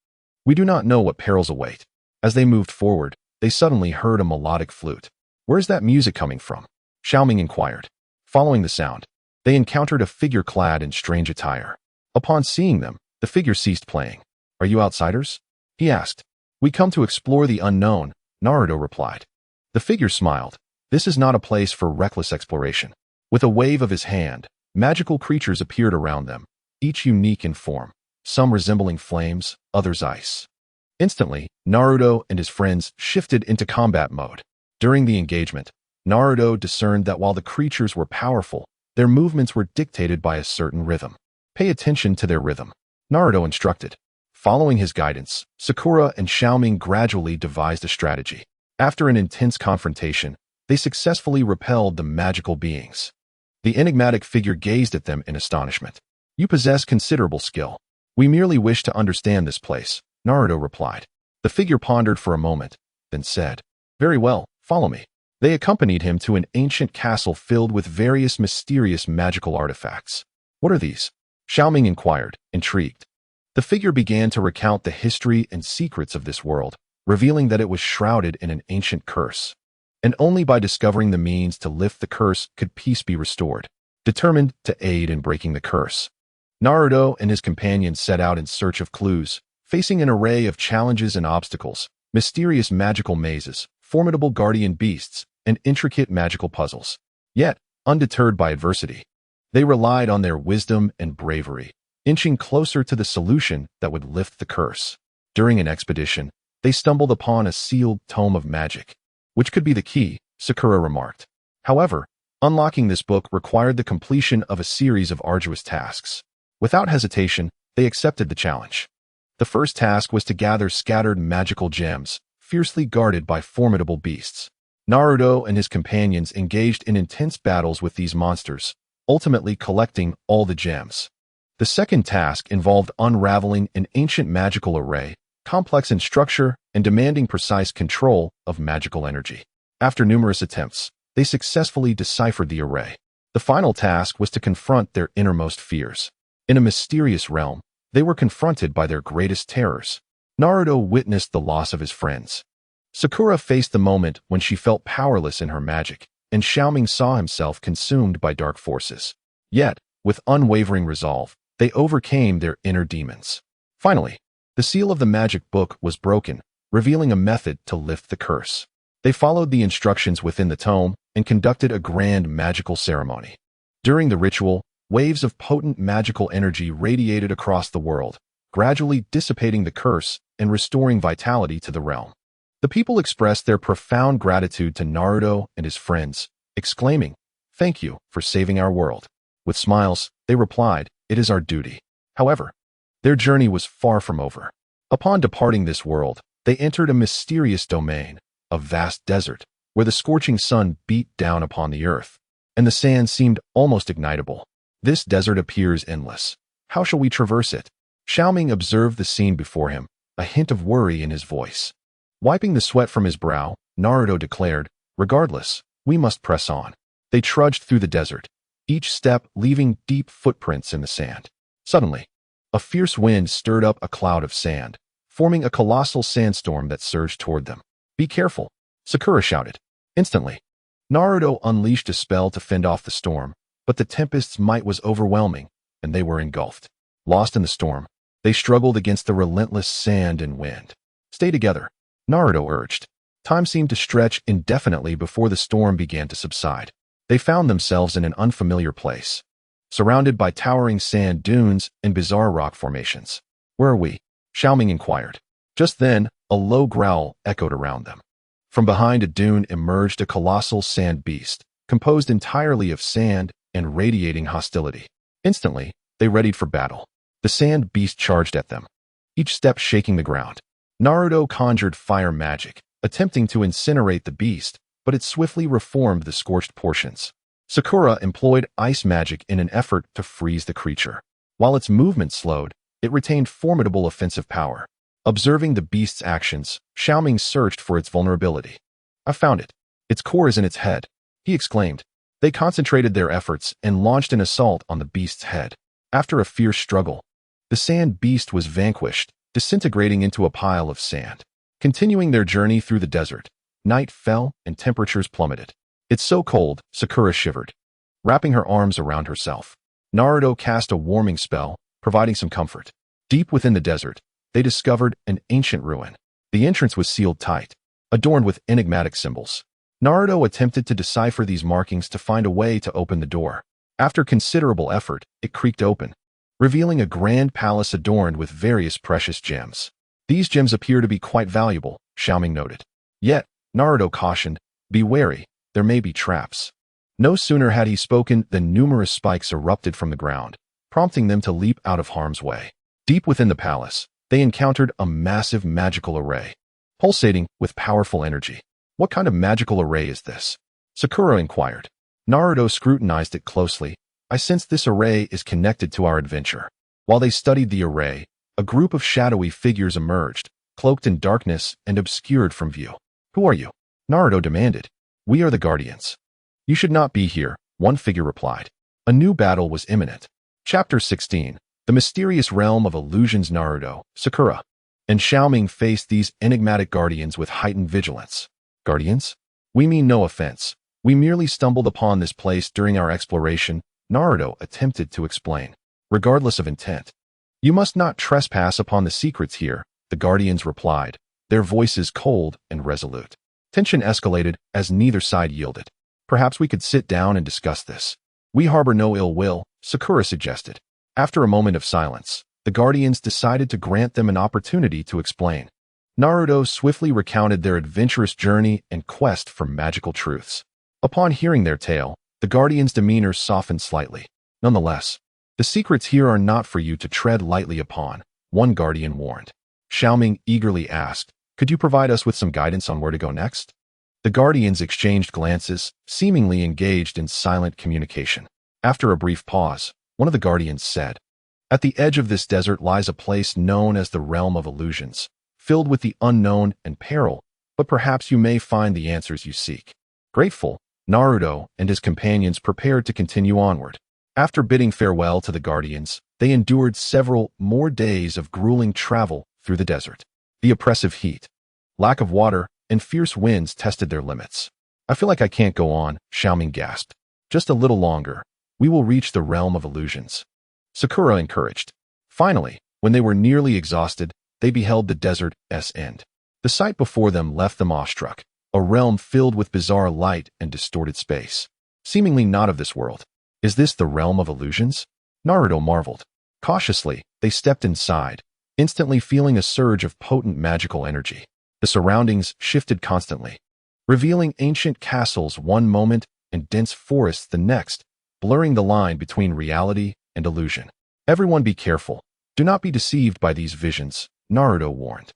We do not know what perils await." As they moved forward, they suddenly heard a melodic flute. "Where's that music coming from?" Xiao Ming inquired. Following the sound, they encountered a figure clad in strange attire. Upon seeing them, the figure ceased playing. "Are you outsiders?" he asked. "We come to explore the unknown," Naruto replied. The figure smiled. "This is not a place for reckless exploration." With a wave of his hand, magical creatures appeared around them, each unique in form, some resembling flames, others ice. Instantly, Naruto and his friends shifted into combat mode. During the engagement, Naruto discerned that while the creatures were powerful, their movements were dictated by a certain rhythm. "Pay attention to their rhythm," Naruto instructed. Following his guidance, Sakura and Xiao Ming gradually devised a strategy. After an intense confrontation, they successfully repelled the magical beings. The enigmatic figure gazed at them in astonishment. "You possess considerable skill. We merely wish to understand this place," Naruto replied. The figure pondered for a moment, then said, "Very well, follow me." They accompanied him to an ancient castle filled with various mysterious magical artifacts. "What are these?" Xiao Ming inquired, intrigued. The figure began to recount the history and secrets of this world, revealing that it was shrouded in an ancient curse. And only by discovering the means to lift the curse could peace be restored. determined to aid in breaking the curse. Naruto and his companions set out in search of clues, facing an array of challenges and obstacles, mysterious magical mazes, formidable guardian beasts, and intricate magical puzzles. Yet, undeterred by adversity, they relied on their wisdom and bravery, inching closer to the solution that would lift the curse. During an expedition, they stumbled upon a sealed tome of magic, which could be the key, Sakura remarked. However, unlocking this book required the completion of a series of arduous tasks. Without hesitation, they accepted the challenge. The first task was to gather scattered magical gems, fiercely guarded by formidable beasts. Naruto and his companions engaged in intense battles with these monsters, ultimately collecting all the gems. The second task involved unraveling an ancient magical array, complex in structure and demanding precise control of magical energy. After numerous attempts, they successfully deciphered the array. The final task was to confront their innermost fears. In a mysterious realm, they were confronted by their greatest terrors. Naruto witnessed the loss of his friends. Sakura faced the moment when she felt powerless in her magic, and Xiao Ming saw himself consumed by dark forces. Yet, with unwavering resolve, they overcame their inner demons. Finally, the seal of the magic book was broken, revealing a method to lift the curse. They followed the instructions within the tome and conducted a grand magical ceremony. During the ritual, waves of potent magical energy radiated across the world, gradually dissipating the curse and restoring vitality to the realm. The people expressed their profound gratitude to Naruto and his friends, exclaiming, "Thank you for saving our world." With smiles, they replied, "It is our duty." However, their journey was far from over. Upon departing this world, they entered a mysterious domain, a vast desert, where the scorching sun beat down upon the earth, and the sand seemed almost ignitable. This desert appears endless. How shall we traverse it? Xiao Ming observed the scene before him, a hint of worry in his voice. Wiping the sweat from his brow, Naruto declared, "Regardless, we must press on." They trudged through the desert, each step leaving deep footprints in the sand. Suddenly, a fierce wind stirred up a cloud of sand, forming a colossal sandstorm that surged toward them. "Be careful," Sakura shouted. Instantly, Naruto unleashed a spell to fend off the storm, but the tempest's might was overwhelming, and they were engulfed. Lost in the storm, they struggled against the relentless sand and wind. "Stay together," Naruto urged. Time seemed to stretch indefinitely before the storm began to subside. They found themselves in an unfamiliar place, surrounded by towering sand dunes and bizarre rock formations. "Where are we?" Xiao Ming inquired. Just then, a low growl echoed around them. From behind a dune emerged a colossal sand beast, composed entirely of sand and radiating hostility. Instantly, they readied for battle. The sand beast charged at them, each step shaking the ground. Naruto conjured fire magic, attempting to incinerate the beast, but it swiftly reformed the scorched portions. Sakura employed ice magic in an effort to freeze the creature. While its movement slowed, it retained formidable offensive power. Observing the beast's actions, Xiao Ming searched for its vulnerability. "I found it. Its core is in its head," he exclaimed. They concentrated their efforts and launched an assault on the beast's head. After a fierce struggle, the sand beast was vanquished, disintegrating into a pile of sand. Continuing their journey through the desert, night fell and temperatures plummeted. "It's so cold," Sakura shivered, wrapping her arms around herself. Naruto cast a warming spell, providing some comfort. Deep within the desert, they discovered an ancient ruin. The entrance was sealed tight, adorned with enigmatic symbols. Naruto attempted to decipher these markings to find a way to open the door. After considerable effort, it creaked open, revealing a grand palace adorned with various precious gems. "These gems appear to be quite valuable," Xiao Ming noted. Yet, Naruto cautioned, "Be wary, there may be traps." No sooner had he spoken than numerous spikes erupted from the ground, prompting them to leap out of harm's way. Deep within the palace, they encountered a massive magical array, pulsating with powerful energy. "What kind of magical array is this?" Sakura inquired. Naruto scrutinized it closely. "I sense this array is connected to our adventure." While they studied the array, a group of shadowy figures emerged, cloaked in darkness and obscured from view. "Who are you?" Naruto demanded. "We are the Guardians." "You should not be here," one figure replied. A new battle was imminent. Chapter 16. The Mysterious Realm of Illusions. Naruto, Sakura, and Xiao Ming faced these enigmatic guardians with heightened vigilance. "Guardians? We mean no offense. We merely stumbled upon this place during our exploration Naruto attempted to explain, regardless of intent. You must not trespass upon the secrets here, the guardians replied, their voices cold and resolute. Tension escalated as neither side yielded. Perhaps we could sit down and discuss this. We harbor no ill will, Sakura suggested. After a moment of silence, the guardians decided to grant them an opportunity to explain. Naruto swiftly recounted their adventurous journey and quest for magical truths. Upon hearing their tale, the guardians' demeanor softened slightly. Nonetheless, the secrets here are not for you to tread lightly upon, one guardian warned. Xiao Ming eagerly asked, could you provide us with some guidance on where to go next? The guardians exchanged glances, seemingly engaged in silent communication. After a brief pause, one of the guardians said, at the edge of this desert lies a place known as the realm of illusions, filled with the unknown and peril, but perhaps you may find the answers you seek. Grateful, Naruto and his companions prepared to continue onward. After bidding farewell to the guardians, they endured several more days of grueling travel through the desert. The oppressive heat, lack of water, and fierce winds tested their limits. I feel like I can't go on, Xiao Ming gasped. Just a little longer. We will reach the realm of illusions. Sakura encouraged. Finally, when they were nearly exhausted, they beheld the desert's end. The sight before them left them awestruck, a realm filled with bizarre light and distorted space. Seemingly not of this world. Is this the realm of illusions? Naruto marveled. Cautiously, they stepped inside, instantly feeling a surge of potent magical energy. The surroundings shifted constantly, revealing ancient castles one moment and dense forests the next, blurring the line between reality and illusion. Everyone be careful. Do not be deceived by these visions, Naruto warned.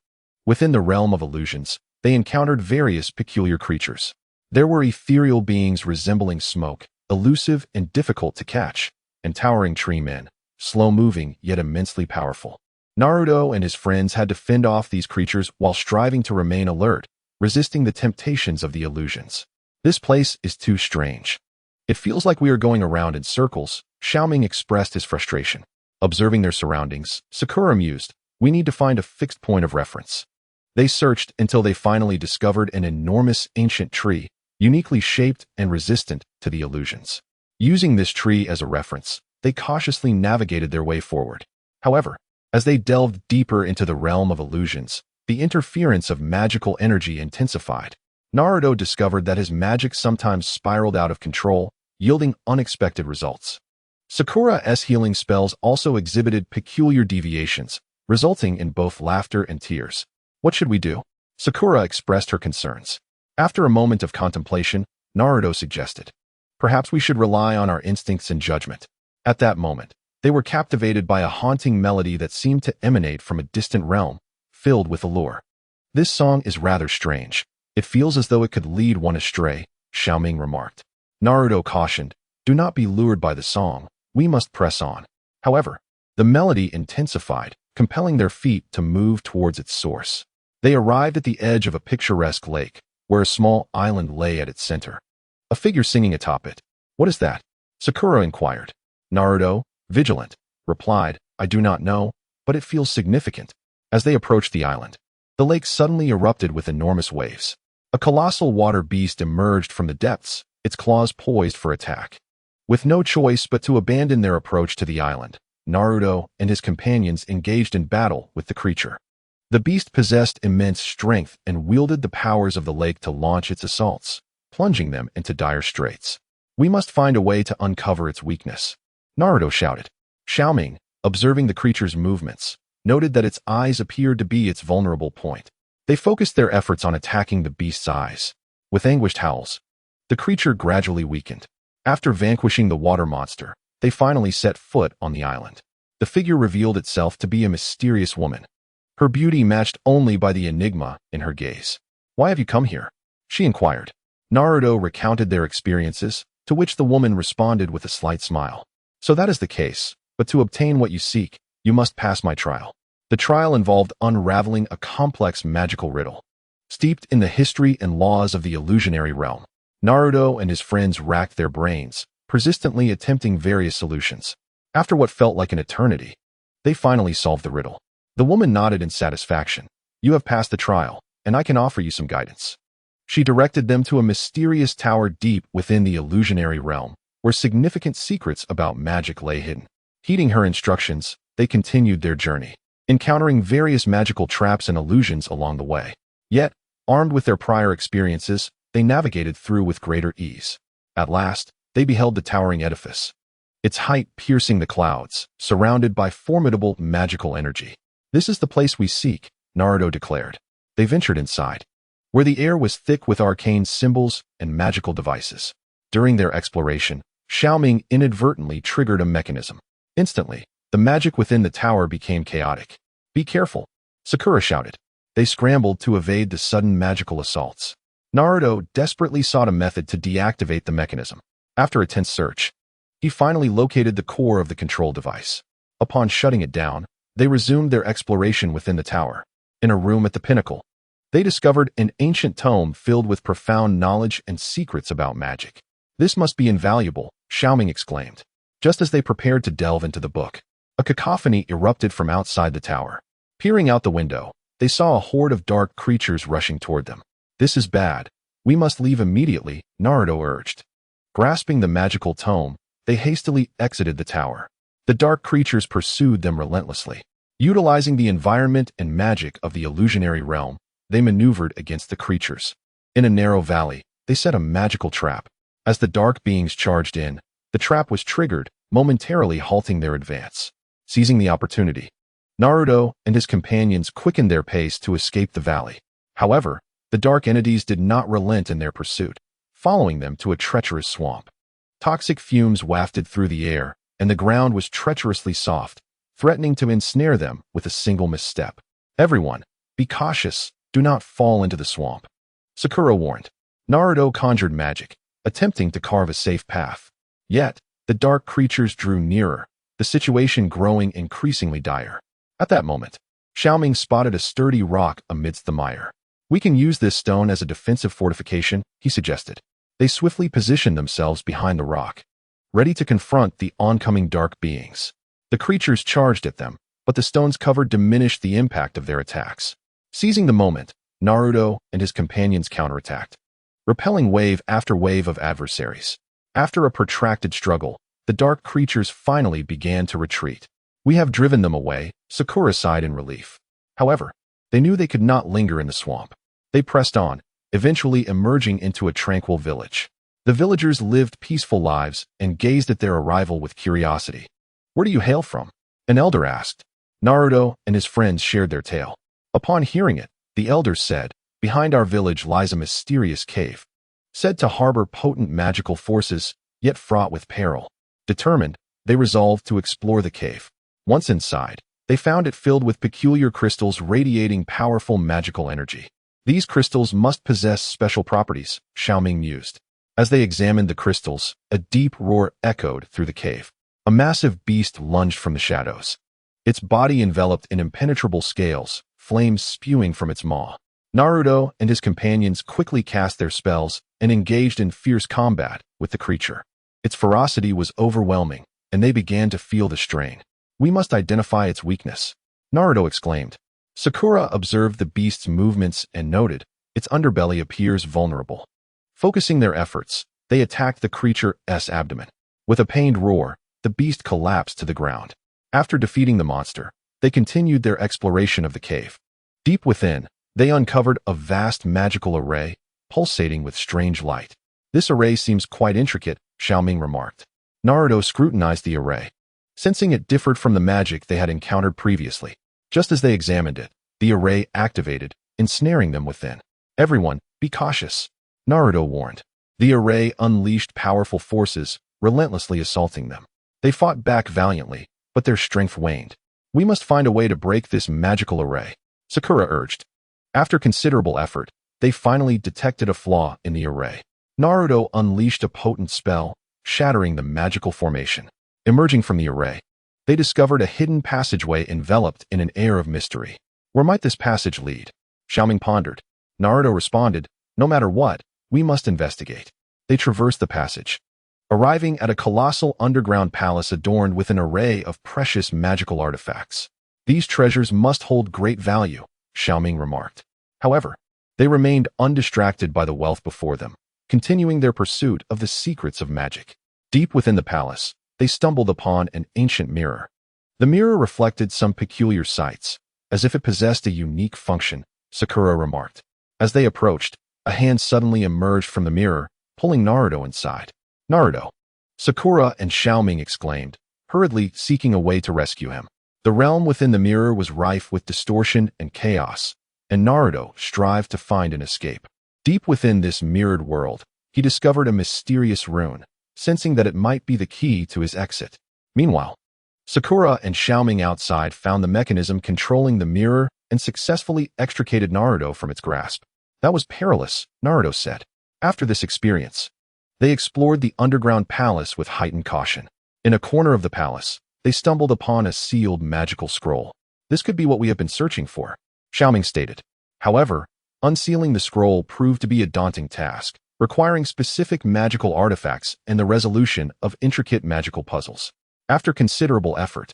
Within the realm of illusions, they encountered various peculiar creatures. There were ethereal beings resembling smoke, elusive and difficult to catch, and towering tree men, slow-moving yet immensely powerful. Naruto and his friends had to fend off these creatures while striving to remain alert, resisting the temptations of the illusions. This place is too strange. It feels like we are going around in circles, Xiao Ming expressed his frustration. Observing their surroundings, Sakura mused, we need to find a fixed point of reference. They searched until they finally discovered an enormous ancient tree, uniquely shaped and resistant to the illusions. Using this tree as a reference, they cautiously navigated their way forward. However, as they delved deeper into the realm of illusions, the interference of magical energy intensified. Naruto discovered that his magic sometimes spiraled out of control, yielding unexpected results. Sakura's healing spells also exhibited peculiar deviations, resulting in both laughter and tears. What should we do? Sakura expressed her concerns. After a moment of contemplation, Naruto suggested, perhaps we should rely on our instincts and judgment. At that moment, they were captivated by a haunting melody that seemed to emanate from a distant realm, filled with allure. This song is rather strange. It feels as though it could lead one astray, Xiao Ming remarked. Naruto cautioned, do not be lured by the song. We must press on. However, the melody intensified, compelling their feet to move towards its source. They arrived at the edge of a picturesque lake, where a small island lay at its center. A figure singing atop it. What is that? Sakura inquired. Naruto, vigilant, replied, I do not know, but it feels significant. As they approached the island, the lake suddenly erupted with enormous waves. A colossal water beast emerged from the depths, its claws poised for attack. With no choice but to abandon their approach to the island, Naruto and his companions engaged in battle with the creature. The beast possessed immense strength and wielded the powers of the lake to launch its assaults, plunging them into dire straits. We must find a way to uncover its weakness, Naruto shouted. Xiao Ming, observing the creature's movements, noted that its eyes appeared to be its vulnerable point. They focused their efforts on attacking the beast's eyes. With anguished howls, the creature gradually weakened. After vanquishing the water monster, they finally set foot on the island. The figure revealed itself to be a mysterious woman. Her beauty matched only by the enigma in her gaze. Why have you come here? She inquired. Naruto recounted their experiences, to which the woman responded with a slight smile. So that is the case, but to obtain what you seek, you must pass my trial. The trial involved unraveling a complex magical riddle, steeped in the history and laws of the illusionary realm. Naruto and his friends racked their brains, persistently attempting various solutions. After what felt like an eternity, they finally solved the riddle. The woman nodded in satisfaction. You have passed the trial, and I can offer you some guidance. She directed them to a mysterious tower deep within the illusionary realm, where significant secrets about magic lay hidden. Heeding her instructions, they continued their journey, encountering various magical traps and illusions along the way. Yet, armed with their prior experiences, they navigated through with greater ease. At last, they beheld the towering edifice, its height piercing the clouds, surrounded by formidable magical energy. "This is the place we seek," Naruto declared. They ventured inside, where the air was thick with arcane symbols and magical devices. During their exploration, Xiao Ming inadvertently triggered a mechanism. Instantly, the magic within the tower became chaotic. "Be careful," Sakura shouted. They scrambled to evade the sudden magical assaults. Naruto desperately sought a method to deactivate the mechanism. After a tense search, he finally located the core of the control device. Upon shutting it down, they resumed their exploration within the tower. In a room at the pinnacle, they discovered an ancient tome filled with profound knowledge and secrets about magic. "This must be invaluable," Xiao Ming exclaimed. Just as they prepared to delve into the book, a cacophony erupted from outside the tower. Peering out the window, they saw a horde of dark creatures rushing toward them. "This is bad. We must leave immediately," Naruto urged. Grasping the magical tome, they hastily exited the tower. The dark creatures pursued them relentlessly. Utilizing the environment and magic of the illusionary realm, they maneuvered against the creatures. In a narrow valley, they set a magical trap. As the dark beings charged in, the trap was triggered, momentarily halting their advance. Seizing the opportunity, Naruto and his companions quickened their pace to escape the valley. However, the dark entities did not relent in their pursuit, following them to a treacherous swamp. Toxic fumes wafted through the air, and the ground was treacherously soft, threatening to ensnare them with a single misstep. "Everyone, be cautious. Do not fall into the swamp," Sakura warned. Naruto conjured magic, attempting to carve a safe path. Yet, the dark creatures drew nearer, the situation growing increasingly dire. At that moment, Xiao Ming spotted a sturdy rock amidst the mire. "We can use this stone as a defensive fortification," he suggested. They swiftly positioned themselves behind the rock, ready to confront the oncoming dark beings. The creatures charged at them, but the stone's cover diminished the impact of their attacks. Seizing the moment, Naruto and his companions counterattacked, repelling wave after wave of adversaries. After a protracted struggle, the dark creatures finally began to retreat. "We have driven them away," Sakura sighed in relief. However, they knew they could not linger in the swamp. They pressed on, eventually emerging into a tranquil village. The villagers lived peaceful lives and gazed at their arrival with curiosity. "Where do you hail from?" an elder asked. Naruto and his friends shared their tale. Upon hearing it, the elders said, "Behind our village lies a mysterious cave, said to harbor potent magical forces, yet fraught with peril." Determined, they resolved to explore the cave. Once inside, they found it filled with peculiar crystals radiating powerful magical energy. "These crystals must possess special properties," Xiao Ming mused. As they examined the crystals, a deep roar echoed through the cave. A massive beast lunged from the shadows, its body enveloped in impenetrable scales, flames spewing from its maw. Naruto and his companions quickly cast their spells and engaged in fierce combat with the creature. Its ferocity was overwhelming, and they began to feel the strain. "We must identify its weakness," Naruto exclaimed. Sakura observed the beast's movements and noted its underbelly appears vulnerable. Focusing their efforts, they attacked the creature's abdomen. With a pained roar, the beast collapsed to the ground. After defeating the monster, they continued their exploration of the cave. Deep within, they uncovered a vast magical array, pulsating with strange light. "This array seems quite intricate," Xiao Ming remarked. Naruto scrutinized the array, sensing it differed from the magic they had encountered previously. Just as they examined it, the array activated, ensnaring them within. "Everyone, be cautious," Naruto warned. The array unleashed powerful forces, relentlessly assaulting them. They fought back valiantly, but their strength waned. "We must find a way to break this magical array," Sakura urged. After considerable effort, they finally detected a flaw in the array. Naruto unleashed a potent spell, shattering the magical formation. Emerging from the array, they discovered a hidden passageway enveloped in an air of mystery. "Where might this passage lead?" Xiao Ming pondered. Naruto responded, "No matter what, we must investigate." They traversed the passage, arriving at a colossal underground palace adorned with an array of precious magical artifacts. "These treasures must hold great value," Xiao Ming remarked. However, they remained undistracted by the wealth before them, continuing their pursuit of the secrets of magic. Deep within the palace, they stumbled upon an ancient mirror. The mirror reflected some peculiar sights, as if it possessed a unique function, Sakura remarked. As they approached, a hand suddenly emerged from the mirror, pulling Naruto inside. Naruto! Sakura and Xiao Ming exclaimed, hurriedly seeking a way to rescue him. The realm within the mirror was rife with distortion and chaos, and Naruto strived to find an escape. Deep within this mirrored world, he discovered a mysterious rune, sensing that it might be the key to his exit. Meanwhile, Sakura and Xiao Ming outside found the mechanism controlling the mirror and successfully extricated Naruto from its grasp. That was perilous, Naruto said. After this experience, they explored the underground palace with heightened caution. In a corner of the palace, they stumbled upon a sealed magical scroll. This could be what we have been searching for, Xiao Ming stated. However, unsealing the scroll proved to be a daunting task, requiring specific magical artifacts and the resolution of intricate magical puzzles. After considerable effort,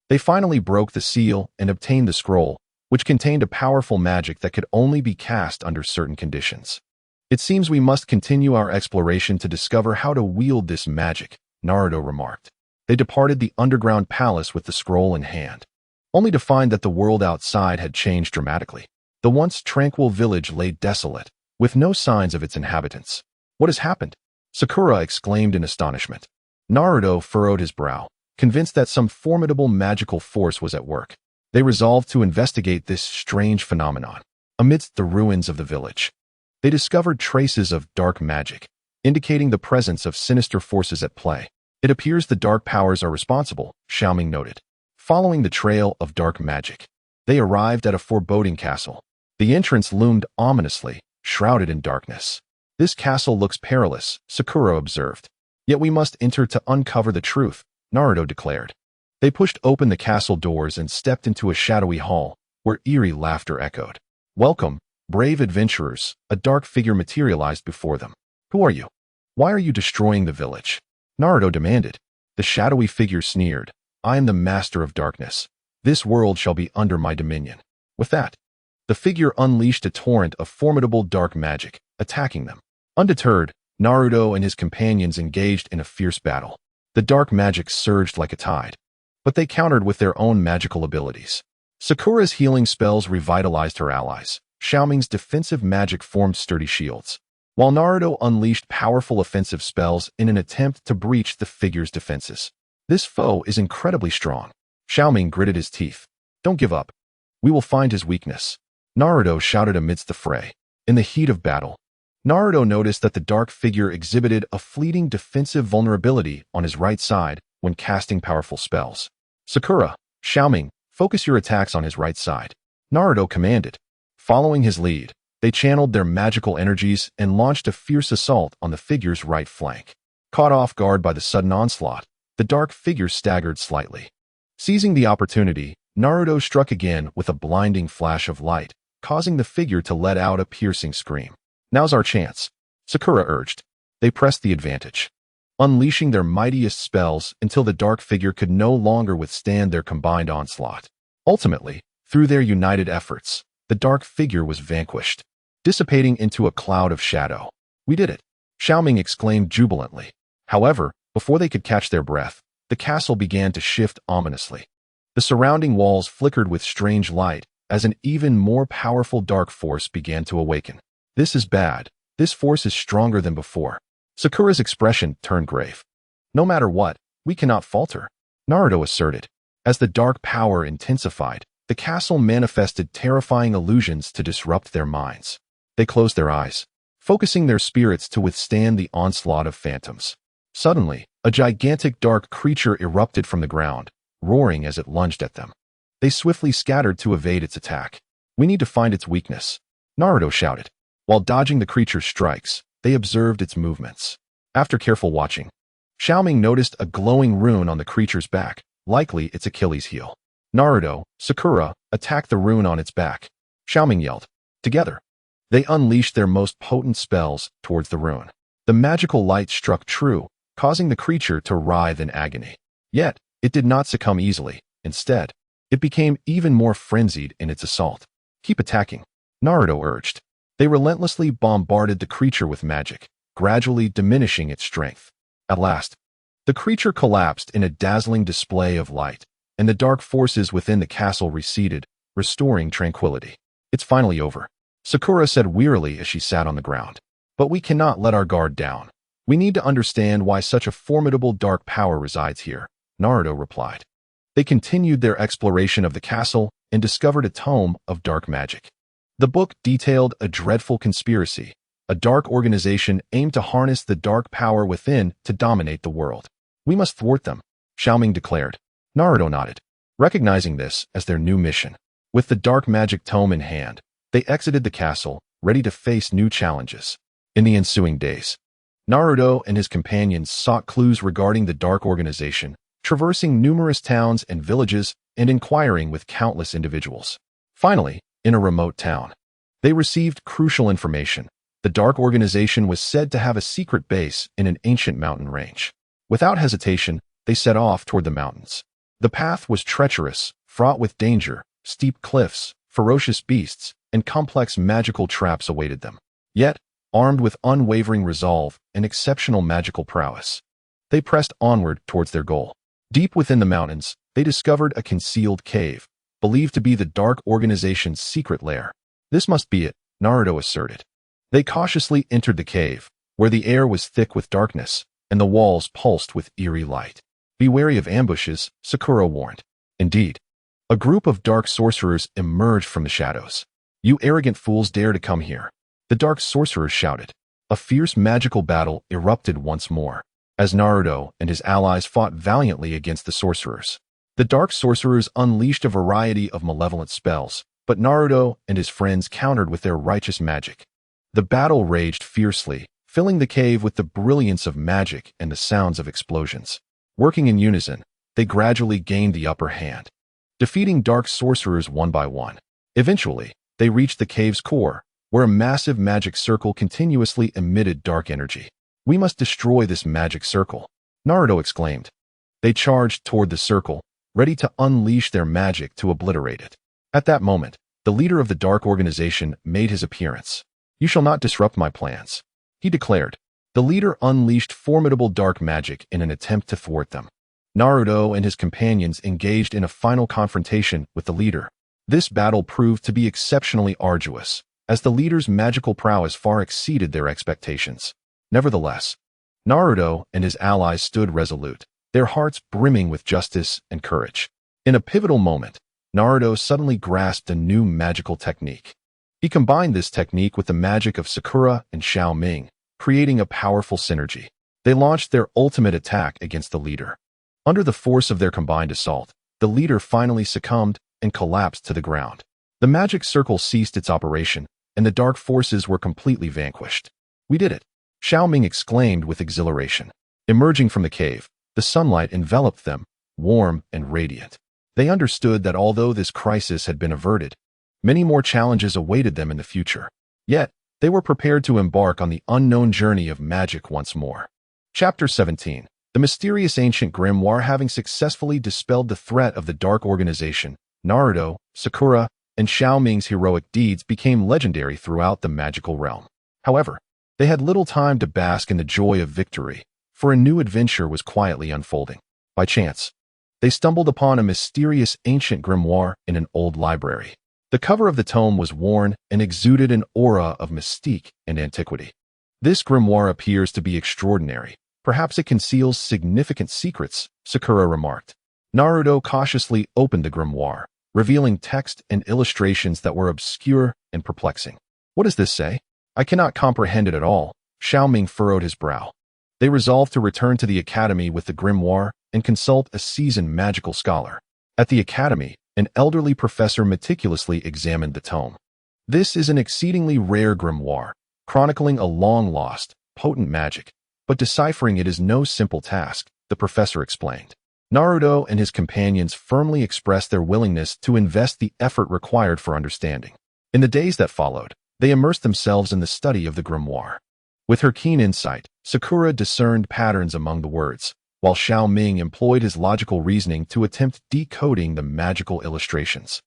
they finally broke the seal and obtained the scroll, which contained a powerful magic that could only be cast under certain conditions. It seems we must continue our exploration to discover how to wield this magic, Naruto remarked. They departed the underground palace with the scroll in hand, only to find that the world outside had changed dramatically. The once tranquil village lay desolate, with no signs of its inhabitants. What has happened? Sakura exclaimed in astonishment. Naruto furrowed his brow, convinced that some formidable magical force was at work. They resolved to investigate this strange phenomenon. Amidst the ruins of the village, they discovered traces of dark magic, indicating the presence of sinister forces at play. It appears the dark powers are responsible, Xiao Ming noted. Following the trail of dark magic, they arrived at a foreboding castle. The entrance loomed ominously, shrouded in darkness. This castle looks perilous, Sakura observed. Yet we must enter to uncover the truth, Naruto declared. They pushed open the castle doors and stepped into a shadowy hall, where eerie laughter echoed. Welcome, brave adventurers, a dark figure materialized before them. Who are you? Why are you destroying the village? Naruto demanded. The shadowy figure sneered. I am the master of darkness. This world shall be under my dominion. With that, the figure unleashed a torrent of formidable dark magic, attacking them. Undeterred, Naruto and his companions engaged in a fierce battle. The dark magic surged like a tide, but they countered with their own magical abilities. Sakura's healing spells revitalized her allies. Xiao Ming's defensive magic formed sturdy shields, while Naruto unleashed powerful offensive spells in an attempt to breach the figure's defenses. This foe is incredibly strong. Xiao Ming gritted his teeth. Don't give up. We will find his weakness, Naruto shouted amidst the fray. In the heat of battle, Naruto noticed that the dark figure exhibited a fleeting defensive vulnerability on his right side when casting powerful spells. Sakura, Xiao Ming, focus your attacks on his right side, Naruto commanded. Following his lead, they channeled their magical energies and launched a fierce assault on the figure's right flank. Caught off guard by the sudden onslaught, the dark figure staggered slightly. Seizing the opportunity, Naruto struck again with a blinding flash of light, causing the figure to let out a piercing scream. Now's our chance, Sakura urged. They pressed the advantage, unleashing their mightiest spells until the dark figure could no longer withstand their combined onslaught. Ultimately, through their united efforts, the dark figure was vanquished, dissipating into a cloud of shadow. We did it, Xiao Ming exclaimed jubilantly. However, before they could catch their breath, the castle began to shift ominously. The surrounding walls flickered with strange light as an even more powerful dark force began to awaken. This is bad. This force is stronger than before. Sakura's expression turned grave. No matter what, we cannot falter, Naruto asserted. As the dark power intensified, the castle manifested terrifying illusions to disrupt their minds. They closed their eyes, focusing their spirits to withstand the onslaught of phantoms. Suddenly, a gigantic dark creature erupted from the ground, roaring as it lunged at them. They swiftly scattered to evade its attack. We need to find its weakness, Naruto shouted. While dodging the creature's strikes, they observed its movements. After careful watching, Xiao Ming noticed a glowing rune on the creature's back, likely its Achilles heel. Naruto, Sakura, attacked the rune on its back, Xiao Ming yelled. Together, they unleashed their most potent spells towards the rune. The magical light struck true, causing the creature to writhe in agony. Yet, it did not succumb easily. Instead, it became even more frenzied in its assault. Keep attacking, Naruto urged. They relentlessly bombarded the creature with magic, gradually diminishing its strength. At last, The creature collapsed in a dazzling display of light, and the dark forces within the castle receded, restoring tranquility. It's finally over, Sakura said wearily as she sat on the ground. But we cannot let our guard down. We need to understand why such a formidable dark power resides here, Naruto replied. They continued their exploration of the castle and discovered a tome of dark magic. The book detailed a dreadful conspiracy, a dark organization aimed to harness the dark power within to dominate the world. We must thwart them, Xiao Ming declared. Naruto nodded, recognizing this as their new mission. With the dark magic tome in hand, they exited the castle, ready to face new challenges. In the ensuing days, Naruto and his companions sought clues regarding the dark organization, traversing numerous towns and villages and inquiring with countless individuals. Finally, in a remote town, they received crucial information. The dark organization was said to have a secret base in an ancient mountain range. Without hesitation, they set off toward the mountains. The path was treacherous, fraught with danger. Steep cliffs, ferocious beasts, and complex magical traps awaited them. Yet, armed with unwavering resolve and exceptional magical prowess, they pressed onward towards their goal. Deep within the mountains, they discovered a concealed cave, believed to be the dark organization's secret lair. This must be it, Naruto asserted. They cautiously entered the cave, where the air was thick with darkness, and the walls pulsed with eerie light. Be wary of ambushes, Sakura warned. Indeed, a group of dark sorcerers emerged from the shadows. You arrogant fools dare to come here, the dark sorcerers shouted. A fierce magical battle erupted once more, as Naruto and his allies fought valiantly against the sorcerers. The dark sorcerers unleashed a variety of malevolent spells, but Naruto and his friends countered with their righteous magic. The battle raged fiercely, filling the cave with the brilliance of magic and the sounds of explosions. Working in unison, they gradually gained the upper hand, defeating dark sorcerers one by one. Eventually, they reached the cave's core, where a massive magic circle continuously emitted dark energy. We must destroy this magic circle, Naruto exclaimed. They charged toward the circle, ready to unleash their magic to obliterate it. At that moment, the leader of the dark organization made his appearance. You shall not disrupt my plans, he declared. The leader unleashed formidable dark magic in an attempt to thwart them. Naruto and his companions engaged in a final confrontation with the leader. This battle proved to be exceptionally arduous, as the leader's magical prowess far exceeded their expectations. Nevertheless, Naruto and his allies stood resolute, their hearts brimming with justice and courage. In a pivotal moment, Naruto suddenly grasped a new magical technique. He combined this technique with the magic of Sakura and Xiao Ming, creating a powerful synergy. They launched their ultimate attack against the leader. Under the force of their combined assault, the leader finally succumbed and collapsed to the ground. The magic circle ceased its operation, and the dark forces were completely vanquished. We did it, Xiao Ming exclaimed with exhilaration. Emerging from the cave, the sunlight enveloped them, warm and radiant. They understood that although this crisis had been averted, many more challenges awaited them in the future. Yet, they were prepared to embark on the unknown journey of magic once more. Chapter 17. The mysterious ancient grimoire. Having successfully dispelled the threat of the dark organization, Naruto, Sakura, and Xiao Ming's heroic deeds became legendary throughout the magical realm. However, they had little time to bask in the joy of victory, for a new adventure was quietly unfolding. By chance, they stumbled upon a mysterious ancient grimoire in an old library. The cover of the tome was worn and exuded an aura of mystique and antiquity. This grimoire appears to be extraordinary. Perhaps it conceals significant secrets, Sakura remarked. Naruto cautiously opened the grimoire, revealing text and illustrations that were obscure and perplexing. What does this say? I cannot comprehend it at all, Xiao Ming furrowed his brow. They resolved to return to the academy with the grimoire and consult a seasoned magical scholar. At the academy, an elderly professor meticulously examined the tome. This is an exceedingly rare grimoire, chronicling a long-lost, potent magic, but deciphering it is no simple task, the professor explained. Naruto and his companions firmly expressed their willingness to invest the effort required for understanding. In the days that followed, they immersed themselves in the study of the grimoire. With her keen insight, Sakura discerned patterns among the words, while Xiao Ming employed his logical reasoning to attempt decoding the magical illustrations.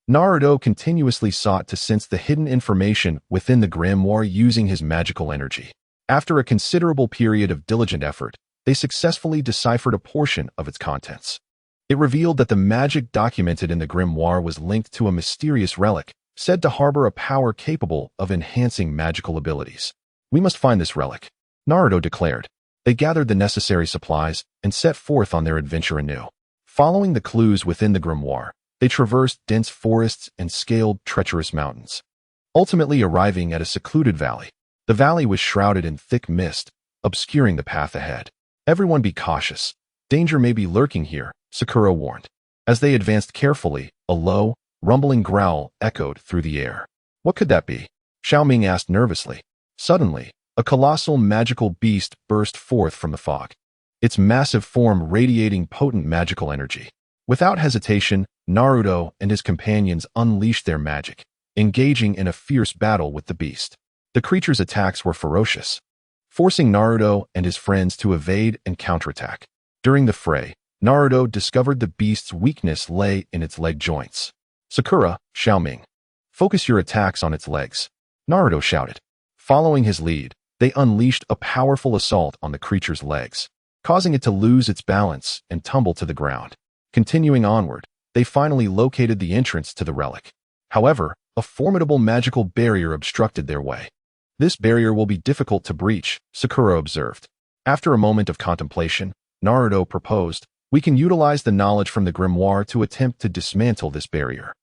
Naruto continuously sought to sense the hidden information within the grimoire using his magical energy. After a considerable period of diligent effort, they successfully deciphered a portion of its contents. It revealed that the magic documented in the grimoire was linked to a mysterious relic, said to harbor a power capable of enhancing magical abilities. "We must find this relic," Naruto declared. They gathered the necessary supplies and set forth on their adventure anew. Following the clues within the grimoire, they traversed dense forests and scaled treacherous mountains, ultimately arriving at a secluded valley. The valley was shrouded in thick mist, obscuring the path ahead. "Everyone be cautious. Danger may be lurking here," Sakura warned. As they advanced carefully, a low, rumbling growl echoed through the air. "What could that be?" Xiao Ming asked nervously. Suddenly, a colossal magical beast burst forth from the fog, its massive form radiating potent magical energy. Without hesitation, Naruto and his companions unleashed their magic, engaging in a fierce battle with the beast. The creature's attacks were ferocious, forcing Naruto and his friends to evade and counterattack. During the fray, Naruto discovered the beast's weakness lay in its leg joints. "Sakura, Xiao Ming, focus your attacks on its legs," Naruto shouted. Following his lead, they unleashed a powerful assault on the creature's legs, causing it to lose its balance and tumble to the ground. Continuing onward, they finally located the entrance to the relic. However, a formidable magical barrier obstructed their way. "This barrier will be difficult to breach," Sakura observed. After a moment of contemplation, Naruto proposed, "We can utilize the knowledge from the grimoire to attempt to dismantle this barrier."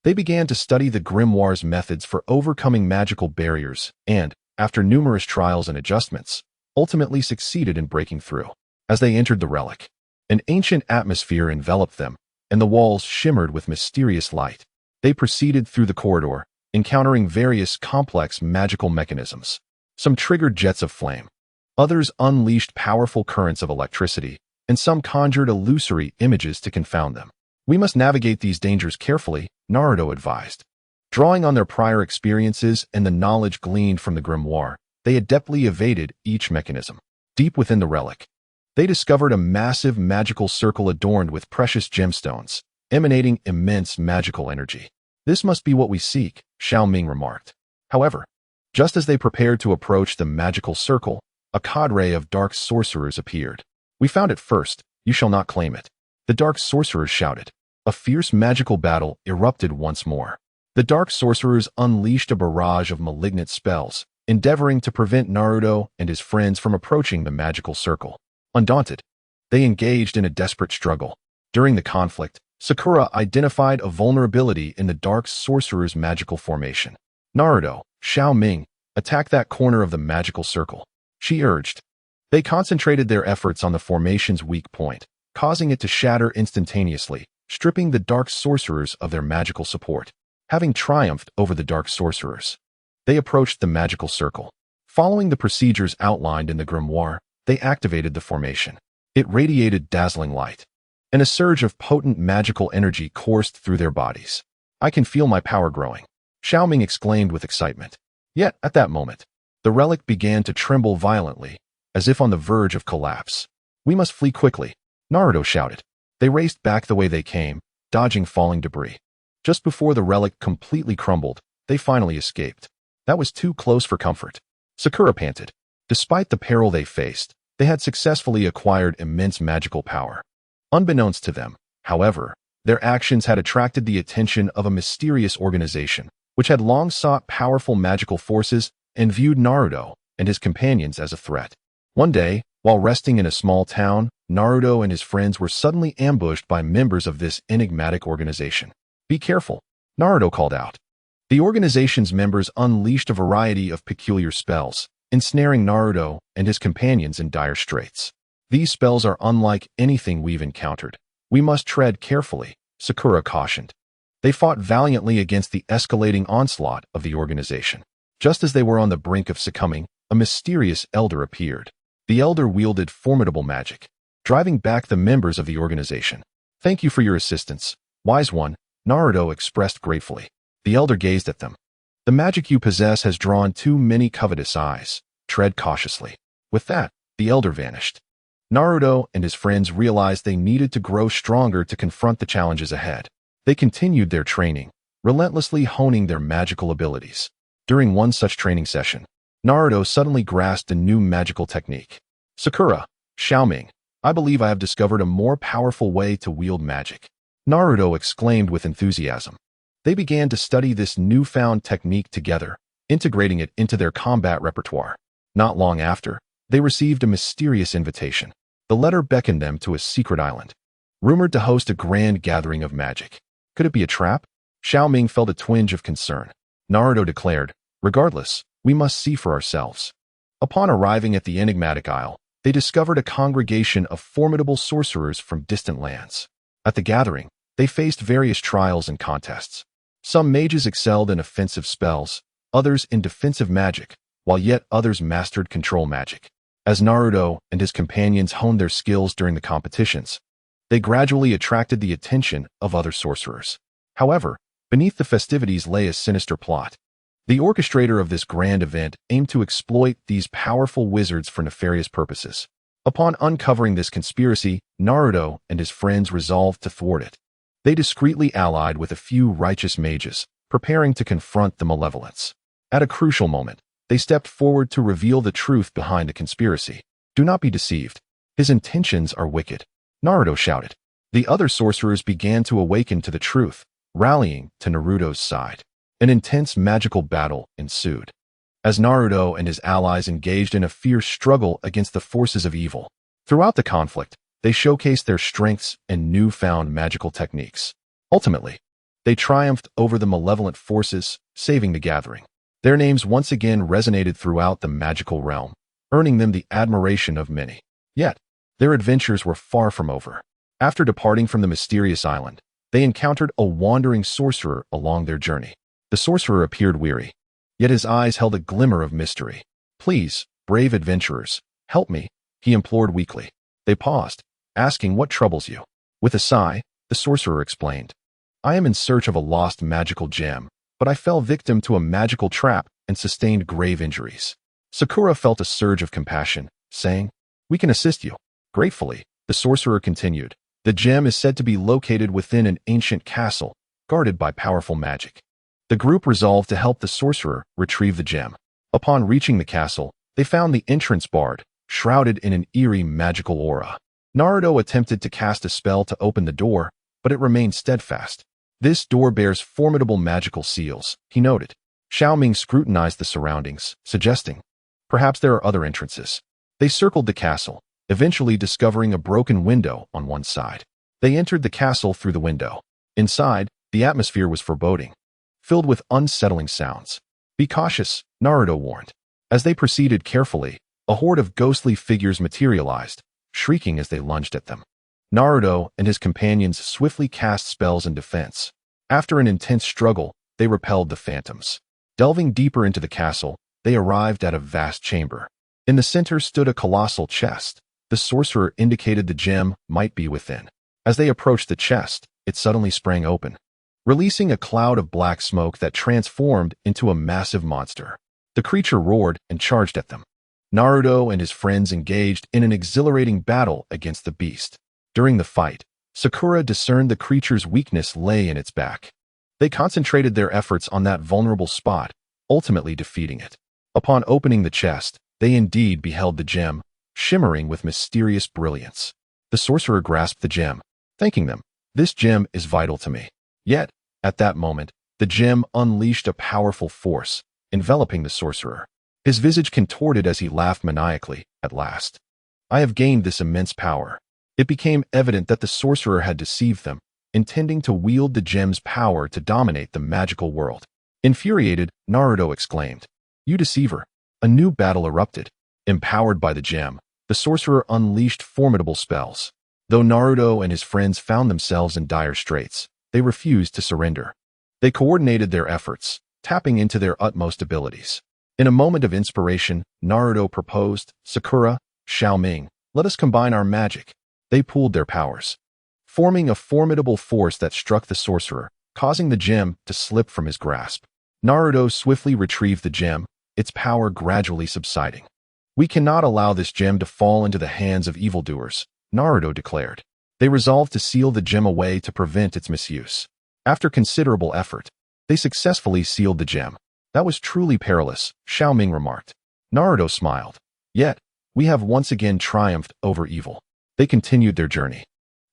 They began to study the grimoire's methods for overcoming magical barriers and, after numerous trials and adjustments, ultimately succeeded in breaking through. As they entered the relic, an ancient atmosphere enveloped them, and the walls shimmered with mysterious light. They proceeded through the corridor, encountering various complex magical mechanisms. Some triggered jets of flame, others unleashed powerful currents of electricity, and some conjured illusory images to confound them. "We must navigate these dangers carefully," Naruto advised. Drawing on their prior experiences and the knowledge gleaned from the grimoire, they adeptly evaded each mechanism. Deep within the relic, they discovered a massive magical circle adorned with precious gemstones, emanating immense magical energy. "This must be what we seek," Xiao Ming remarked. However, just as they prepared to approach the magical circle, a cadre of dark sorcerers appeared. "We found it first, you shall not claim it," the dark sorcerers shouted. A fierce magical battle erupted once more. The dark sorcerers unleashed a barrage of malignant spells, endeavoring to prevent Naruto and his friends from approaching the magical circle. Undaunted, they engaged in a desperate struggle. During the conflict, Sakura identified a vulnerability in the dark sorcerer's magical formation. "Naruto, Xiao Ming, attack that corner of the magical circle," she urged. They concentrated their efforts on the formation's weak point, causing it to shatter instantaneously, stripping the dark sorcerers of their magical support. Having triumphed over the dark sorcerers, they approached the magical circle. Following the procedures outlined in the grimoire, they activated the formation. It radiated dazzling light, and a surge of potent magical energy coursed through their bodies. "I can feel my power growing," Xiao Ming exclaimed with excitement. Yet, at that moment, the relic began to tremble violently, as if on the verge of collapse. "We must flee quickly," Naruto shouted. They raced back the way they came, dodging falling debris. Just before the relic completely crumbled, they finally escaped. "That was too close for comfort," Sakura panted. Despite the peril they faced, they had successfully acquired immense magical power. Unbeknownst to them, however, their actions had attracted the attention of a mysterious organization, which had long sought powerful magical forces and viewed Naruto and his companions as a threat. One day, while resting in a small town, Naruto and his friends were suddenly ambushed by members of this enigmatic organization. "Be careful," Naruto called out. The organization's members unleashed a variety of peculiar spells, ensnaring Naruto and his companions in dire straits. "These spells are unlike anything we've encountered. We must tread carefully," Sakura cautioned. They fought valiantly against the escalating onslaught of the organization. Just as they were on the brink of succumbing, a mysterious elder appeared. The elder wielded formidable magic, driving back the members of the organization. "Thank you for your assistance, wise one," Naruto expressed gratefully. The elder gazed at them. "The magic you possess has drawn too many covetous eyes. Tread cautiously." With that, the elder vanished. Naruto and his friends realized they needed to grow stronger to confront the challenges ahead. They continued their training, relentlessly honing their magical abilities. During one such training session, Naruto suddenly grasped a new magical technique. "Sakura, Xiao Ming, I believe I have discovered a more powerful way to wield magic. Naruto exclaimed with enthusiasm. They began to study this newfound technique together, integrating it into their combat repertoire. Not long after, they received a mysterious invitation. The letter beckoned them to a secret island, rumored to host a grand gathering of magic. Could it be a trap? Xiao Ming felt a twinge of concern. Naruto declared, regardless, we must see for ourselves. Upon arriving at the enigmatic isle, they discovered a congregation of formidable sorcerers from distant lands. At the gathering, they faced various trials and contests. Some mages excelled in offensive spells, others in defensive magic, while yet others mastered control magic. As Naruto and his companions honed their skills during the competitions, they gradually attracted the attention of other sorcerers. However, beneath the festivities lay a sinister plot. The orchestrator of this grand event aimed to exploit these powerful wizards for nefarious purposes. Upon uncovering this conspiracy, Naruto and his friends resolved to thwart it. They discreetly allied with a few righteous mages, preparing to confront the malevolence. At a crucial moment, they stepped forward to reveal the truth behind the conspiracy. Do not be deceived. His intentions are wicked, Naruto shouted. The other sorcerers began to awaken to the truth, rallying to Naruto's side. An intense magical battle ensued, as Naruto and his allies engaged in a fierce struggle against the forces of evil. Throughout the conflict, they showcased their strengths and newfound magical techniques. Ultimately, they triumphed over the malevolent forces, saving the gathering. Their names once again resonated throughout the magical realm, earning them the admiration of many. Yet, their adventures were far from over. After departing from the mysterious island, they encountered a wandering sorcerer along their journey. The sorcerer appeared weary, yet his eyes held a glimmer of mystery. Please, brave adventurers, help me, he implored weakly. They paused, asking what troubles you. With a sigh, the sorcerer explained, I am in search of a lost magical gem, but I fell victim to a magical trap and sustained grave injuries. Sakura felt a surge of compassion, saying, we can assist you. Gratefully, the sorcerer continued, the gem is said to be located within an ancient castle, guarded by powerful magic. The group resolved to help the sorcerer retrieve the gem. Upon reaching the castle, they found the entrance barred, shrouded in an eerie magical aura. Naruto attempted to cast a spell to open the door, but it remained steadfast. This door bears formidable magical seals, he noted. Xiao Ming scrutinized the surroundings, suggesting, perhaps there are other entrances. They circled the castle, eventually discovering a broken window on one side. They entered the castle through the window. Inside, the atmosphere was foreboding, filled with unsettling sounds. Be cautious, Naruto warned. As they proceeded carefully, a horde of ghostly figures materialized, shrieking as they lunged at them. Naruto and his companions swiftly cast spells in defense. After an intense struggle, they repelled the phantoms. Delving deeper into the castle, they arrived at a vast chamber. In the center stood a colossal chest. The sorcerer indicated the gem might be within. As they approached the chest, it suddenly sprang open, releasing a cloud of black smoke that transformed into a massive monster. The creature roared and charged at them. Naruto and his friends engaged in an exhilarating battle against the beast. During the fight, Sakura discerned the creature's weakness lay in its back. They concentrated their efforts on that vulnerable spot, ultimately defeating it. Upon opening the chest, they indeed beheld the gem, shimmering with mysterious brilliance. The sorcerer grasped the gem, thanking them. This gem is vital to me. Yet, at that moment, the gem unleashed a powerful force, enveloping the sorcerer. His visage contorted as he laughed maniacally. At last, I have gained this immense power. It became evident that the sorcerer had deceived them, intending to wield the gem's power to dominate the magical world. Infuriated, Naruto exclaimed, you deceiver! A new battle erupted. Empowered by the gem, the sorcerer unleashed formidable spells. Though Naruto and his friends found themselves in dire straits, they refused to surrender. They coordinated their efforts, tapping into their utmost abilities. In a moment of inspiration, Naruto proposed, Sakura, Xiao Ming, let us combine our magic. They pooled their powers, forming a formidable force that struck the sorcerer, causing the gem to slip from his grasp. Naruto swiftly retrieved the gem, its power gradually subsiding. We cannot allow this gem to fall into the hands of evildoers, Naruto declared. They resolved to seal the gem away to prevent its misuse. After considerable effort, they successfully sealed the gem. That was truly perilous, Xiao Ming remarked. Naruto smiled. Yet, We have once again triumphed over evil. They continued their journey,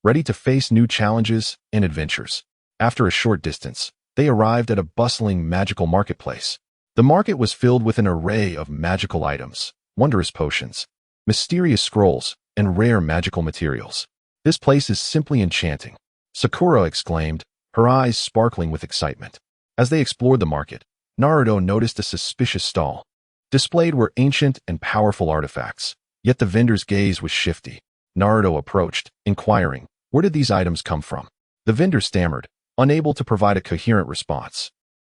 ready to face new challenges and adventures. After a short distance, they arrived at a bustling magical marketplace. The market was filled with an array of magical items, wondrous potions, mysterious scrolls, and rare magical materials. This place is simply enchanting, Sakura exclaimed, her eyes sparkling with excitement. As they explored the market, Naruto noticed a suspicious stall. Displayed were ancient and powerful artifacts, yet the vendor's gaze was shifty. Naruto approached, inquiring, where did these items come from? The vendor stammered, unable to provide a coherent response.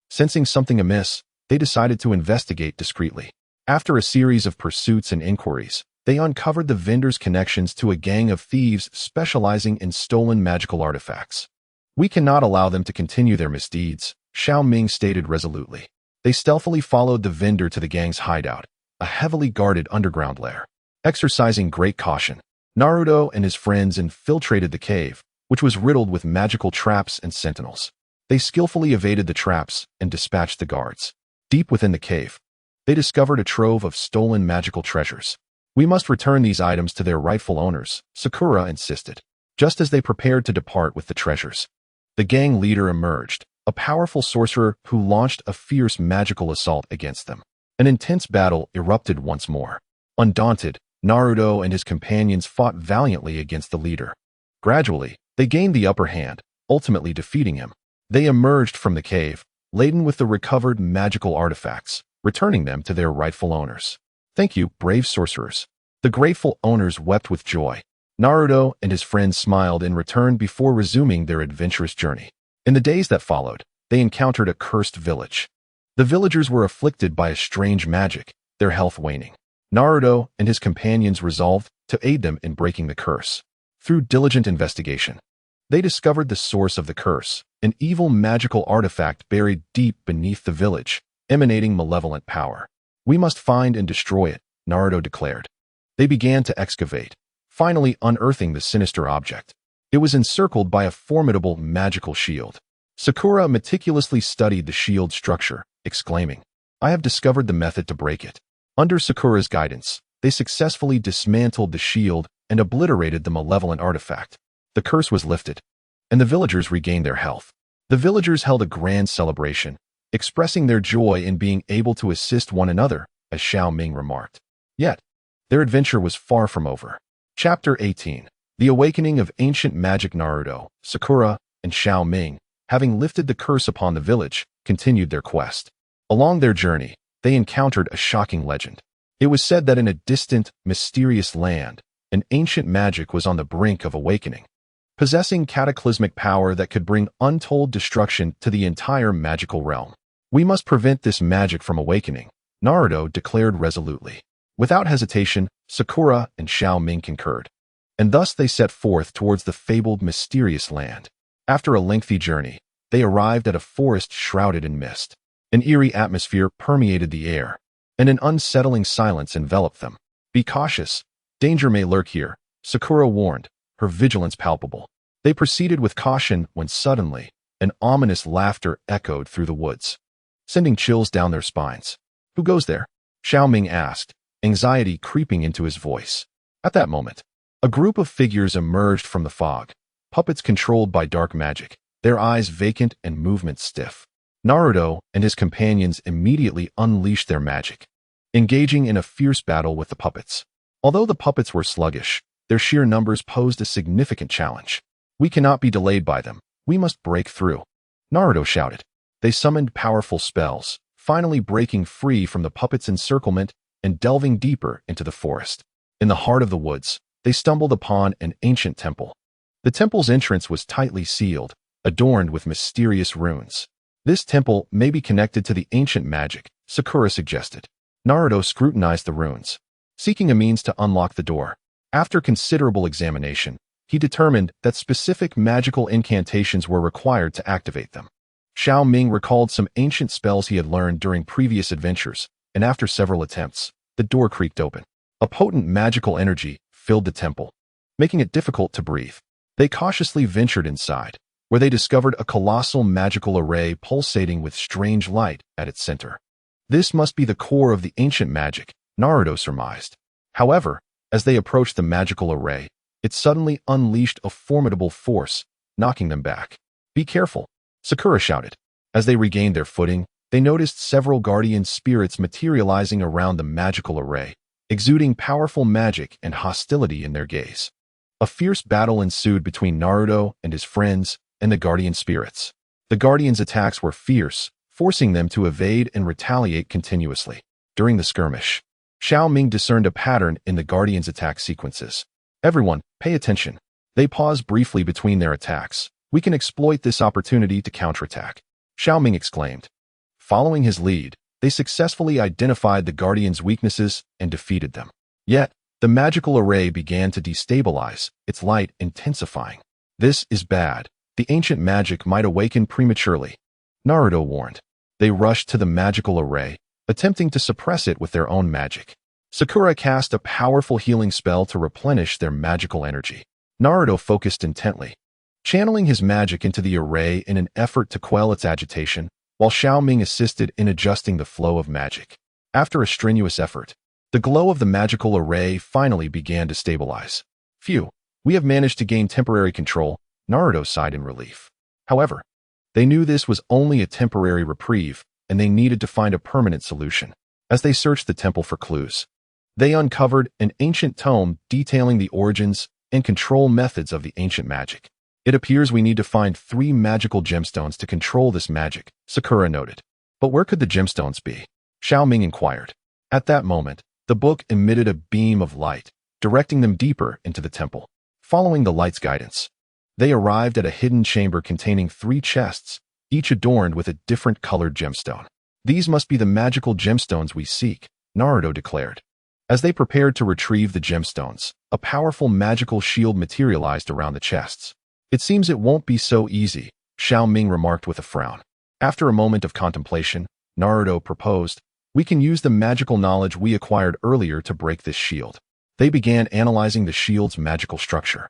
Sensing something amiss, they decided to investigate discreetly. After a series of pursuits and inquiries, they uncovered the vendor's connections to a gang of thieves specializing in stolen magical artifacts. We cannot allow them to continue their misdeeds, Xiao Ming stated resolutely. They stealthily followed the vendor to the gang's hideout, a heavily guarded underground lair. Exercising great caution, Naruto and his friends infiltrated the cave, which was riddled with magical traps and sentinels. They skillfully evaded the traps and dispatched the guards. Deep within the cave, they discovered a trove of stolen magical treasures. We must return these items to their rightful owners, Sakura insisted. Just as they prepared to depart with the treasures, the gang leader emerged, a powerful sorcerer who launched a fierce magical assault against them. An intense battle erupted once more. Undaunted, Naruto and his companions fought valiantly against the leader. Gradually, they gained the upper hand, ultimately defeating him. They emerged from the cave, laden with the recovered magical artifacts, returning them to their rightful owners. Thank you, brave sorcerers. The grateful owners wept with joy. Naruto and his friends smiled in return before resuming their adventurous journey. In the days that followed, they encountered a cursed village. The villagers were afflicted by a strange magic, their health waning. Naruto and his companions resolved to aid them in breaking the curse. Through diligent investigation, they discovered the source of the curse, an evil magical artifact buried deep beneath the village, emanating malevolent power. We must find and destroy it, Naruto declared. They began to excavate, finally unearthing the sinister object. It was encircled by a formidable magical shield. Sakura meticulously studied the shield structure, exclaiming, I have discovered the method to break it. Under Sakura's guidance, they successfully dismantled the shield and obliterated the malevolent artifact. The curse was lifted, and the villagers regained their health. The villagers held a grand celebration, expressing their joy in being able to assist one another, as Xiao Ming remarked. Yet, their adventure was far from over. Chapter 18. The Awakening of Ancient Magic. Naruto, Sakura, and Xiao Ming, having lifted the curse upon the village, continued their quest. Along their journey, they encountered a shocking legend. It was said that in a distant, mysterious land, an ancient magic was on the brink of awakening, possessing cataclysmic power that could bring untold destruction to the entire magical realm. We must prevent this magic from awakening, Naruto declared resolutely. Without hesitation, Sakura and Xiao Ming concurred, and thus they set forth towards the fabled mysterious land. After a lengthy journey, they arrived at a forest shrouded in mist. An eerie atmosphere permeated the air, and an unsettling silence enveloped them. Be cautious. Danger may lurk here, Sakura warned, her vigilance palpable. They proceeded with caution when suddenly, an ominous laughter echoed through the woods, sending chills down their spines. Who goes there? Xiao Ming asked, anxiety creeping into his voice. At that moment, a group of figures emerged from the fog, puppets controlled by dark magic, their eyes vacant and movements stiff. Naruto and his companions immediately unleashed their magic, engaging in a fierce battle with the puppets. Although the puppets were sluggish, their sheer numbers posed a significant challenge. We cannot be delayed by them. We must break through, Naruto shouted. They summoned powerful spells, finally breaking free from the puppets' encirclement and delving deeper into the forest. In the heart of the woods, they stumbled upon an ancient temple. The temple's entrance was tightly sealed, adorned with mysterious runes. This temple may be connected to the ancient magic, Sakura suggested. Naruto scrutinized the runes, seeking a means to unlock the door. After considerable examination, he determined that specific magical incantations were required to activate them. Xiao Ming recalled some ancient spells he had learned during previous adventures, and after several attempts, the door creaked open. A potent magical energy filled the temple, making it difficult to breathe. They cautiously ventured inside, where they discovered a colossal magical array pulsating with strange light at its center. This must be the core of the ancient magic, Naruto surmised. However, as they approached the magical array, it suddenly unleashed a formidable force, knocking them back. "Be careful," Sakura shouted. As they regained their footing, they noticed several guardian spirits materializing around the magical array, exuding powerful magic and hostility in their gaze. A fierce battle ensued between Naruto and his friends and the guardian spirits. The guardians' attacks were fierce, forcing them to evade and retaliate continuously. During the skirmish, Xiao Ming discerned a pattern in the guardians' attack sequences. "Everyone, pay attention." They paused briefly between their attacks. "We can exploit this opportunity to counterattack," Xiao Ming exclaimed. Following his lead, they successfully identified the guardians' weaknesses and defeated them. Yet, the magical array began to destabilize, its light intensifying. "This is bad. The ancient magic might awaken prematurely," Naruto warned. They rushed to the magical array, attempting to suppress it with their own magic. Sakura cast a powerful healing spell to replenish their magical energy. Naruto focused intently, channeling his magic into the array in an effort to quell its agitation, while Xiao Ming assisted in adjusting the flow of magic. After a strenuous effort, the glow of the magical array finally began to stabilize. "Phew, we have managed to gain temporary control," Naruto sighed in relief. However, they knew this was only a temporary reprieve, and they needed to find a permanent solution. As they searched the temple for clues, they uncovered an ancient tome detailing the origins and control methods of the ancient magic. "It appears we need to find 3 magical gemstones to control this magic," Sakura noted. "But where could the gemstones be?" Xiao Ming inquired. At that moment, the book emitted a beam of light, directing them deeper into the temple. Following the light's guidance, they arrived at a hidden chamber containing 3 chests, each adorned with a different colored gemstone. "These must be the magical gemstones we seek," Naruto declared. As they prepared to retrieve the gemstones, a powerful magical shield materialized around the chests. "It seems it won't be so easy," Xiao Ming remarked with a frown. After a moment of contemplation, Naruto proposed, "We can use the magical knowledge we acquired earlier to break this shield." They began analyzing the shield's magical structure,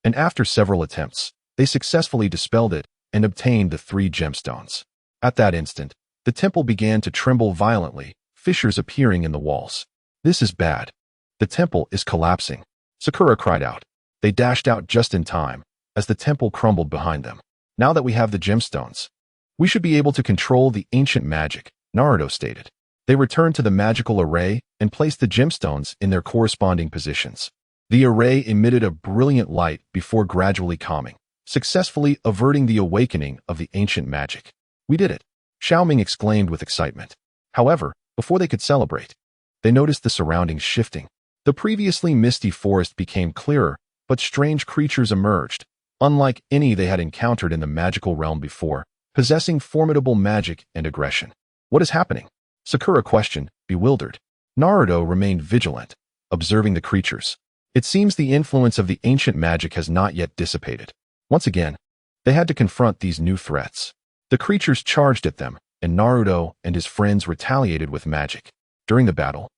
and after several attempts, they successfully dispelled it and obtained the 3 gemstones. At that instant, the temple began to tremble violently, fissures appearing in the walls. "This is bad. The temple is collapsing," Sakura cried out. They dashed out just in time, as the temple crumbled behind them. "Now that we have the gemstones, we should be able to control the ancient magic," Naruto stated. They returned to the magical array and placed the gemstones in their corresponding positions. The array emitted a brilliant light before gradually calming, successfully averting the awakening of the ancient magic. "We did it," Xiao Ming exclaimed with excitement. However, before they could celebrate, they noticed the surroundings shifting. The previously misty forest became clearer, but strange creatures emerged, unlike any they had encountered in the magical realm before, possessing formidable magic and aggression. "What is happening?" Sakura questioned, bewildered. Naruto remained vigilant, observing the creatures. It seems the influence of the ancient magic has not yet dissipated. Once again, they had to confront these new threats. The creatures charged at them, and Naruto and his friends retaliated with magic. During the battle,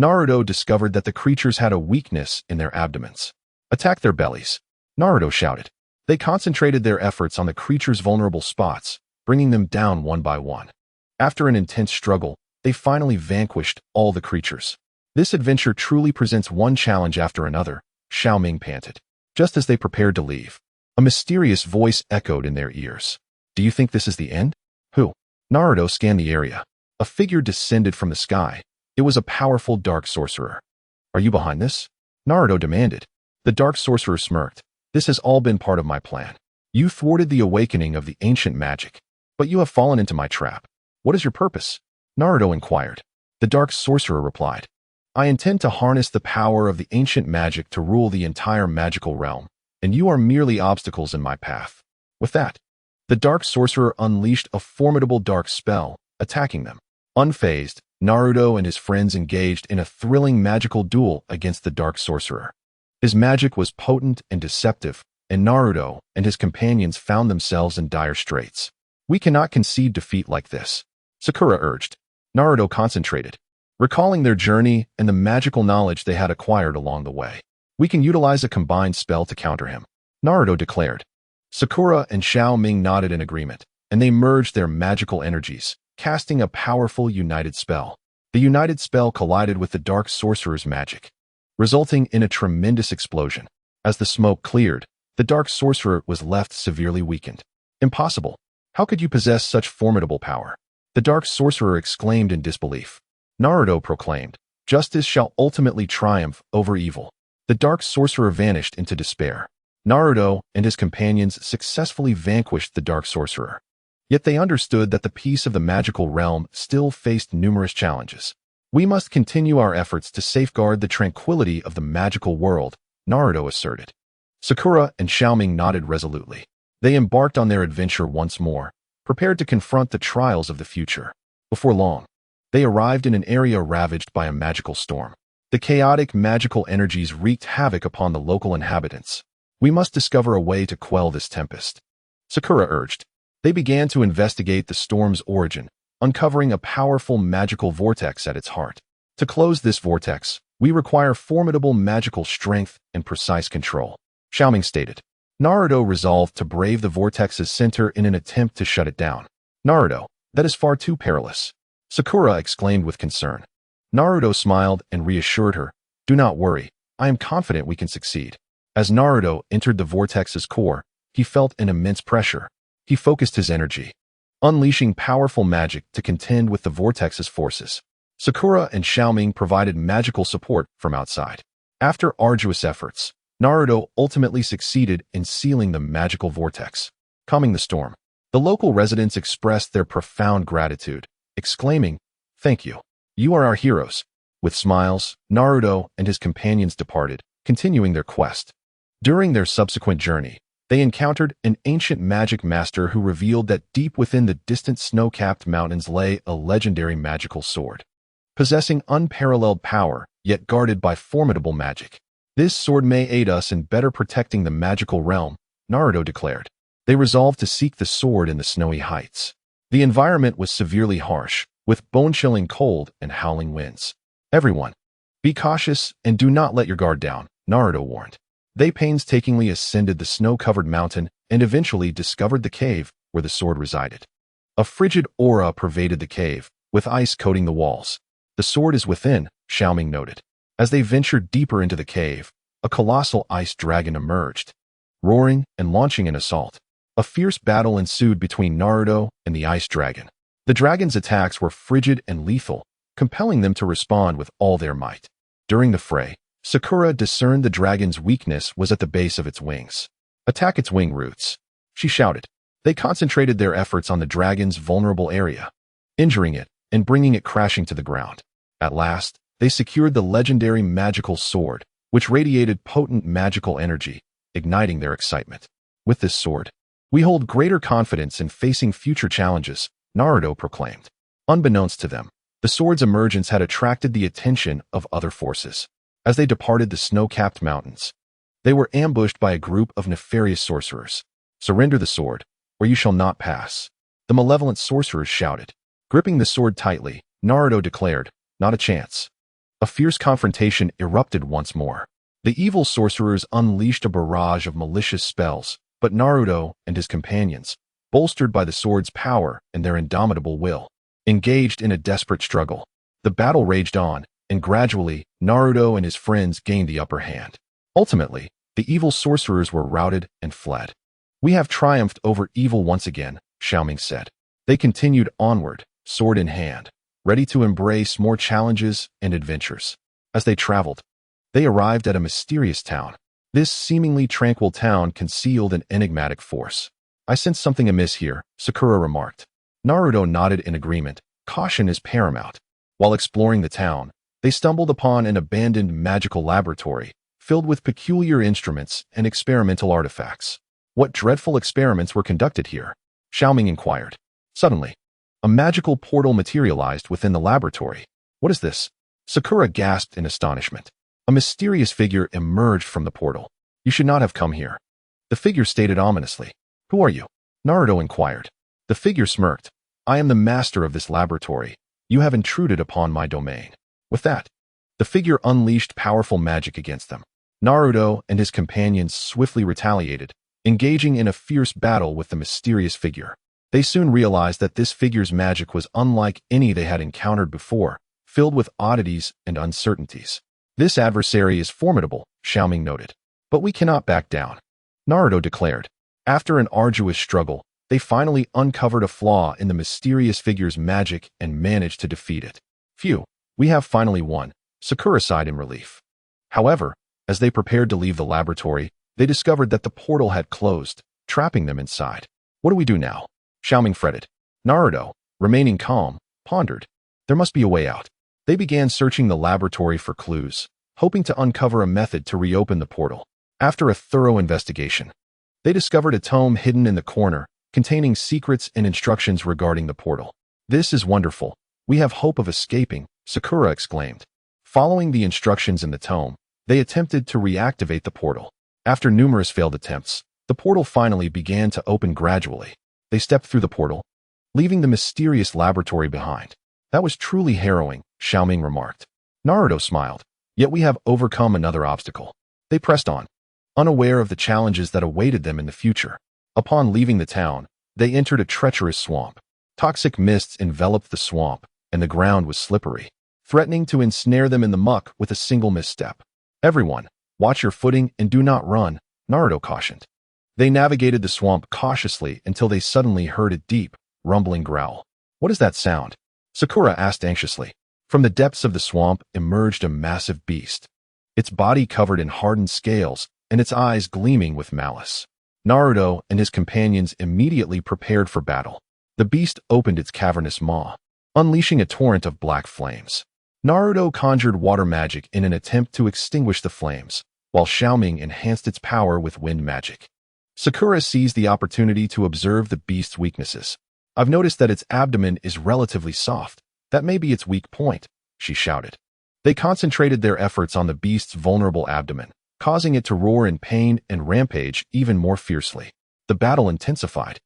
Naruto discovered that the creatures had a weakness in their abdomens. "Attack their bellies," Naruto shouted. They concentrated their efforts on the creatures' vulnerable spots, bringing them down one by one. After an intense struggle, they finally vanquished all the creatures. "This adventure truly presents one challenge after another," Xiao Ming panted. Just as they prepared to leave, a mysterious voice echoed in their ears. "Do you think this is the end?" "Who?" Naruto scanned the area. A figure descended from the sky. It was a powerful dark sorcerer. "Are you behind this?" Naruto demanded. The dark sorcerer smirked. "This has all been part of my plan. You thwarted the awakening of the ancient magic, but you have fallen into my trap. What is your purpose?" Naruto inquired. The dark sorcerer replied, "I intend to harness the power of the ancient magic to rule the entire magical realm, and you are merely obstacles in my path." With that, the dark sorcerer unleashed a formidable dark spell, attacking them. Unfazed, Naruto and his friends engaged in a thrilling magical duel against the dark sorcerer. His magic was potent and deceptive, and Naruto and his companions found themselves in dire straits. "We cannot concede defeat like this," Sakura urged. Naruto concentrated, recalling their journey and the magical knowledge they had acquired along the way. "We can utilize a combined spell to counter him," Naruto declared. Sakura and Xiao Ming nodded in agreement, and they merged their magical energies, casting a powerful united spell. The united spell collided with the dark sorcerer's magic. resulting in a tremendous explosion. As the smoke cleared, the dark sorcerer was left severely weakened. Impossible. How could you possess such formidable power? The dark sorcerer exclaimed in disbelief. Naruto proclaimed, justice shall ultimately triumph over evil. The dark sorcerer vanished into despair. Naruto and his companions successfully vanquished the dark sorcerer. Yet they understood that the peace of the magical realm still faced numerous challenges. We must continue our efforts to safeguard the tranquility of the magical world, Naruto asserted. Sakura and Xiao Ming nodded resolutely. They embarked on their adventure once more, prepared to confront the trials of the future. Before long, they arrived in an area ravaged by a magical storm. The chaotic magical energies wreaked havoc upon the local inhabitants. We must discover a way to quell this tempest, Sakura urged. They began to investigate the storm's origin, uncovering a powerful magical vortex at its heart. To close this vortex, we require formidable magical strength and precise control, Xiao Ming stated. Naruto resolved to brave the vortex's center in an attempt to shut it down. Naruto, that is far too perilous, Sakura exclaimed with concern. Naruto smiled and reassured her, do not worry, I am confident we can succeed. As Naruto entered the vortex's core, he felt an immense pressure. He focused his energy, unleashing powerful magic to contend with the vortex's forces. Sakura and Xiao Ming provided magical support from outside. After arduous efforts, Naruto ultimately succeeded in sealing the magical vortex, calming the storm. The local residents expressed their profound gratitude, exclaiming, "Thank you. You are our heroes." With smiles, Naruto and his companions departed, continuing their quest. During their subsequent journey, they encountered an ancient magic master who revealed that deep within the distant snow-capped mountains lay a legendary magical sword, possessing unparalleled power, yet guarded by formidable magic. This sword may aid us in better protecting the magical realm, Naruto declared. They resolved to seek the sword in the snowy heights. The environment was severely harsh, with bone-chilling cold and howling winds. Everyone, be cautious and do not let your guard down, Naruto warned. They painstakingly ascended the snow-covered mountain and eventually discovered the cave where the sword resided. A frigid aura pervaded the cave, with ice coating the walls. The sword is within, Xiao Ming noted. As they ventured deeper into the cave, a colossal ice dragon emerged, roaring and launching an assault. A fierce battle ensued between Naruto and the ice dragon. The dragon's attacks were frigid and lethal, compelling them to respond with all their might. During the fray, Sakura discerned the dragon's weakness was at the base of its wings. Attack its wing roots, she shouted. They concentrated their efforts on the dragon's vulnerable area, injuring it and bringing it crashing to the ground. At last, they secured the legendary magical sword, which radiated potent magical energy, igniting their excitement. With this sword, we hold greater confidence in facing future challenges, Naruto proclaimed. Unbeknownst to them, the sword's emergence had attracted the attention of other forces. As they departed the snow-capped mountains, they were ambushed by a group of nefarious sorcerers. Surrender the sword, or you shall not pass, the malevolent sorcerers shouted. Gripping the sword tightly, Naruto declared, not a chance. A fierce confrontation erupted once more. The evil sorcerers unleashed a barrage of malicious spells, but Naruto and his companions, bolstered by the sword's power and their indomitable will, engaged in a desperate struggle. The battle raged on, and gradually, Naruto and his friends gained the upper hand. Ultimately, the evil sorcerers were routed and fled. We have triumphed over evil once again, Xiao Ming said. They continued onward, sword in hand, ready to embrace more challenges and adventures. As they traveled, they arrived at a mysterious town. This seemingly tranquil town concealed an enigmatic force. I sense something amiss here, Sakura remarked. Naruto nodded in agreement. Caution is paramount. While exploring the town, they stumbled upon an abandoned magical laboratory, filled with peculiar instruments and experimental artifacts. What dreadful experiments were conducted here? Xiao Ming inquired. Suddenly, a magical portal materialized within the laboratory. What is this? Sakura gasped in astonishment. A mysterious figure emerged from the portal. You should not have come here, the figure stated ominously. Who are you? Naruto inquired. The figure smirked. I am the master of this laboratory. You have intruded upon my domain. With that, the figure unleashed powerful magic against them. Naruto and his companions swiftly retaliated, engaging in a fierce battle with the mysterious figure. They soon realized that this figure's magic was unlike any they had encountered before, filled with oddities and uncertainties. This adversary is formidable, Xiao Ming noted. But we cannot back down, Naruto declared. After an arduous struggle, they finally uncovered a flaw in the mysterious figure's magic and managed to defeat it. Phew, we have finally won, Sakura sighed in relief. However, as they prepared to leave the laboratory, they discovered that the portal had closed, trapping them inside. What do we do now? Xiao Ming fretted. Naruto, remaining calm, pondered. There must be a way out. They began searching the laboratory for clues, hoping to uncover a method to reopen the portal. After a thorough investigation, they discovered a tome hidden in the corner, containing secrets and instructions regarding the portal. This is wonderful. We have hope of escaping, Sakura exclaimed. Following the instructions in the tome, they attempted to reactivate the portal. After numerous failed attempts, the portal finally began to open gradually. They stepped through the portal, leaving the mysterious laboratory behind. That was truly harrowing, Xiao Ming remarked. Naruto smiled. Yet we have overcome another obstacle. They pressed on, unaware of the challenges that awaited them in the future. Upon leaving the town, they entered a treacherous swamp. Toxic mists enveloped the swamp, and the ground was slippery, threatening to ensnare them in the muck with a single misstep. Everyone, watch your footing and do not run, Naruto cautioned. They navigated the swamp cautiously until they suddenly heard a deep, rumbling growl. What is that sound? Sakura asked anxiously. From the depths of the swamp emerged a massive beast, its body covered in hardened scales and its eyes gleaming with malice. Naruto and his companions immediately prepared for battle. The beast opened its cavernous maw, unleashing a torrent of black flames. Naruto conjured water magic in an attempt to extinguish the flames, while Xiao Ming enhanced its power with wind magic. Sakura seized the opportunity to observe the beast's weaknesses. I've noticed that its abdomen is relatively soft. That may be its weak point, she shouted. They concentrated their efforts on the beast's vulnerable abdomen, causing it to roar in pain and rampage even more fiercely. The battle intensified,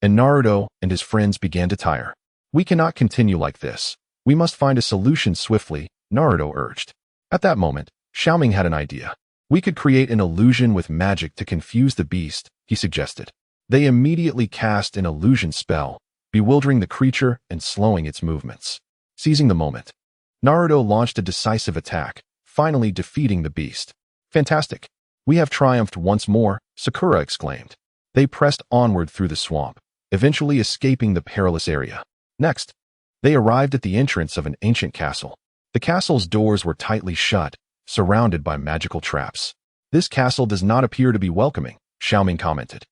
and Naruto and his friends began to tire. We cannot continue like this. We must find a solution swiftly, Naruto urged. At that moment, Xiao Ming had an idea. We could create an illusion with magic to confuse the beast, he suggested. They immediately cast an illusion spell, bewildering the creature and slowing its movements. Seizing the moment, Naruto launched a decisive attack, finally defeating the beast. Fantastic! We have triumphed once more, Sakura exclaimed. They pressed onward through the swamp, eventually escaping the perilous area. Next, they arrived at the entrance of an ancient castle. The castle's doors were tightly shut, surrounded by magical traps. This castle does not appear to be welcoming, Xiao Ming commented.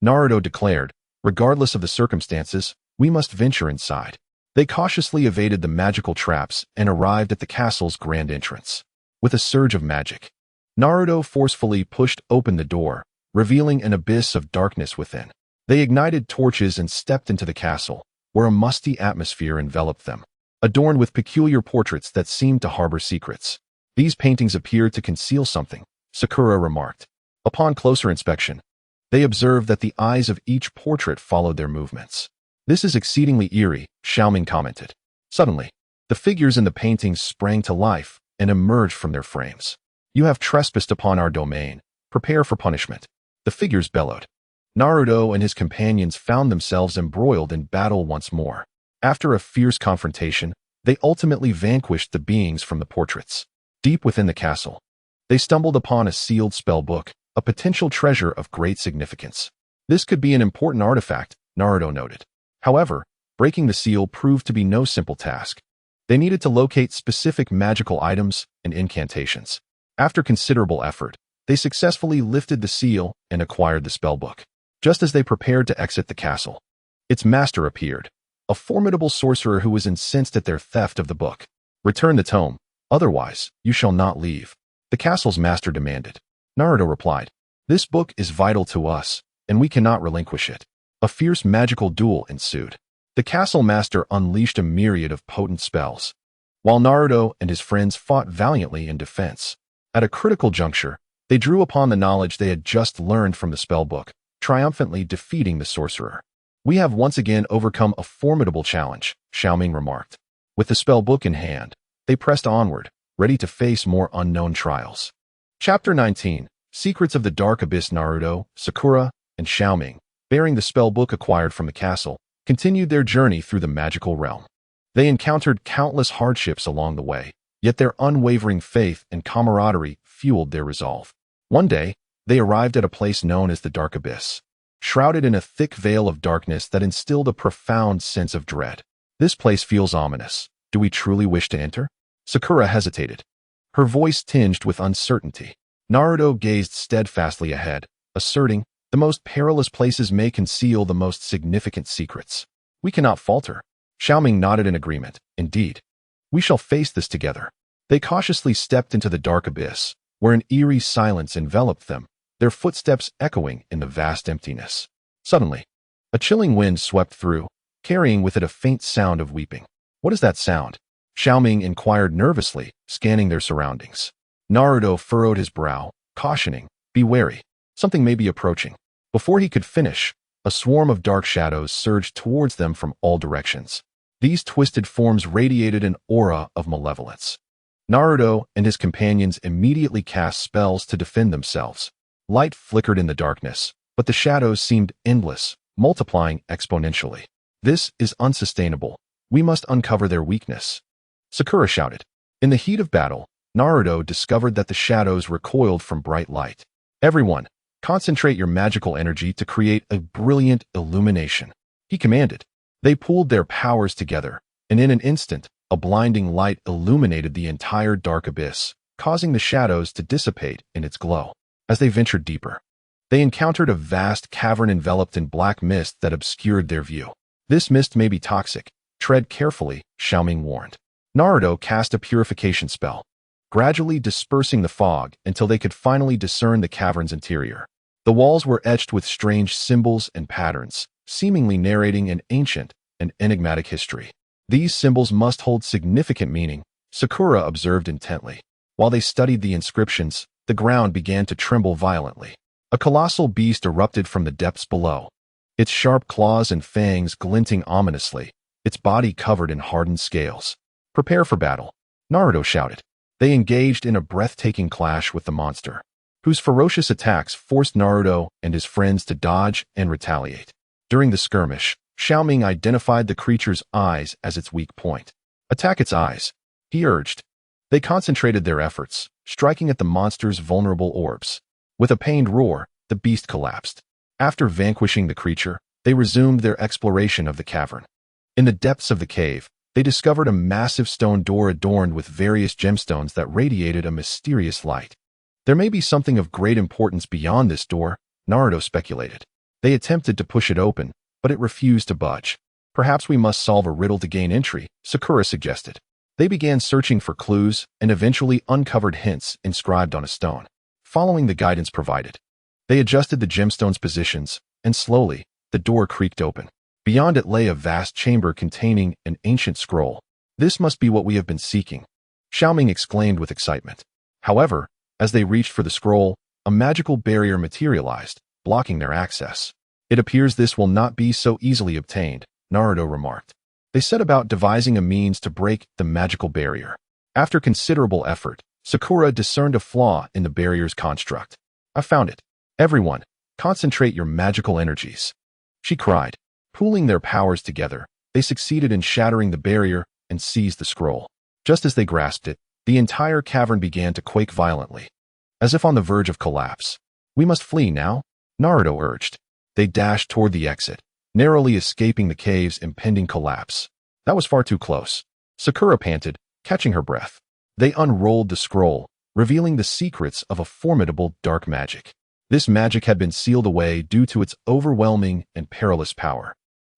Naruto declared, regardless of the circumstances, we must venture inside. They cautiously evaded the magical traps and arrived at the castle's grand entrance. With a surge of magic, Naruto forcefully pushed open the door, revealing an abyss of darkness within. They ignited torches and stepped into the castle, where a musty atmosphere enveloped them, adorned with peculiar portraits that seemed to harbor secrets. These paintings appeared to conceal something, Sakura remarked. Upon closer inspection, they observed that the eyes of each portrait followed their movements. This is exceedingly eerie, Xiao Ming commented. Suddenly, the figures in the paintings sprang to life and emerged from their frames. You have trespassed upon our domain. Prepare for punishment, the figures bellowed. Naruto and his companions found themselves embroiled in battle once more. After a fierce confrontation, they ultimately vanquished the beings from the portraits. Deep within the castle, they stumbled upon a sealed spell book, a potential treasure of great significance. This could be an important artifact, Naruto noted. However, breaking the seal proved to be no simple task. They needed to locate specific magical items and incantations. After considerable effort, they successfully lifted the seal and acquired the spellbook. Just as they prepared to exit the castle, its master appeared, a formidable sorcerer who was incensed at their theft of the book. Return the tome, otherwise you shall not leave, the castle's master demanded. Naruto replied, this book is vital to us, and we cannot relinquish it. A fierce magical duel ensued. The castle master unleashed a myriad of potent spells, while Naruto and his friends fought valiantly in defense. At a critical juncture, they drew upon the knowledge they had just learned from the spellbook, triumphantly defeating the sorcerer. We have once again overcome a formidable challenge, Xiao Ming remarked. With the spellbook in hand, they pressed onward, ready to face more unknown trials. Chapter 19, Secrets of the Dark Abyss. Naruto, Sakura, and Xiao Ming, bearing the spellbook acquired from the castle, continued their journey through the magical realm. They encountered countless hardships along the way, Yet their unwavering faith and camaraderie fueled their resolve. One day, they arrived at a place known as the Dark Abyss, shrouded in a thick veil of darkness that instilled a profound sense of dread. This place feels ominous. Do we truly wish to enter? Sakura hesitated, her voice tinged with uncertainty. Naruto gazed steadfastly ahead, asserting, the most perilous places may conceal the most significant secrets. We cannot falter. Xiao Ming nodded in agreement. Indeed. We shall face this together. They cautiously stepped into the dark abyss, where an eerie silence enveloped them, their footsteps echoing in the vast emptiness. Suddenly, a chilling wind swept through, carrying with it a faint sound of weeping. What is that sound? Xiao Ming inquired nervously, scanning their surroundings. Naruto furrowed his brow, cautioning, be wary. Something may be approaching. Before he could finish, a swarm of dark shadows surged towards them from all directions. These twisted forms radiated an aura of malevolence. Naruto and his companions immediately cast spells to defend themselves. Light flickered in the darkness, but the shadows seemed endless, multiplying exponentially. This is unsustainable. We must uncover their weakness. Sakura shouted. In the heat of battle, Naruto discovered that the shadows recoiled from bright light. Everyone, concentrate your magical energy to create a brilliant illumination, he commanded. They pooled their powers together, and in an instant, a blinding light illuminated the entire dark abyss, causing the shadows to dissipate in its glow. As they ventured deeper, they encountered a vast cavern enveloped in black mist that obscured their view. This mist may be toxic. Tread carefully, Xiao Ming warned. Naruto cast a purification spell, gradually dispersing the fog until they could finally discern the cavern's interior. The walls were etched with strange symbols and patterns, seemingly narrating an ancient and enigmatic history. These symbols must hold significant meaning, Sakura observed intently. While they studied the inscriptions, the ground began to tremble violently. A colossal beast erupted from the depths below, its sharp claws and fangs glinting ominously, its body covered in hardened scales. Prepare for battle, Naruto shouted. They engaged in a breathtaking clash with the monster, whose ferocious attacks forced Naruto and his friends to dodge and retaliate. During the skirmish, Xiao Ming identified the creature's eyes as its weak point. Attack its eyes, he urged. They concentrated their efforts, striking at the monster's vulnerable orbs. With a pained roar, the beast collapsed. After vanquishing the creature, they resumed their exploration of the cavern. In the depths of the cave, they discovered a massive stone door adorned with various gemstones that radiated a mysterious light. There may be something of great importance beyond this door, Naruto speculated. They attempted to push it open, but it refused to budge. Perhaps we must solve a riddle to gain entry, Sakura suggested. They began searching for clues and eventually uncovered hints inscribed on a stone. Following the guidance provided, they adjusted the gemstone's positions, and slowly, the door creaked open. Beyond it lay a vast chamber containing an ancient scroll. This must be what we have been seeking, Xiao Ming exclaimed with excitement. However, as they reached for the scroll, a magical barrier materialized, blocking their access. It appears this will not be so easily obtained, Naruto remarked. They set about devising a means to break the magical barrier. After considerable effort, Sakura discerned a flaw in the barrier's construct. I found it. Everyone, concentrate your magical energies, she cried. Pooling their powers together, they succeeded in shattering the barrier and seized the scroll. Just as they grasped it, the entire cavern began to quake violently, as if on the verge of collapse. We must flee now, Naruto urged. They dashed toward the exit, narrowly escaping the cave's impending collapse. That was far too close, Sakura panted, catching her breath. They unrolled the scroll, revealing the secrets of a formidable dark magic. This magic had been sealed away due to its overwhelming and perilous power.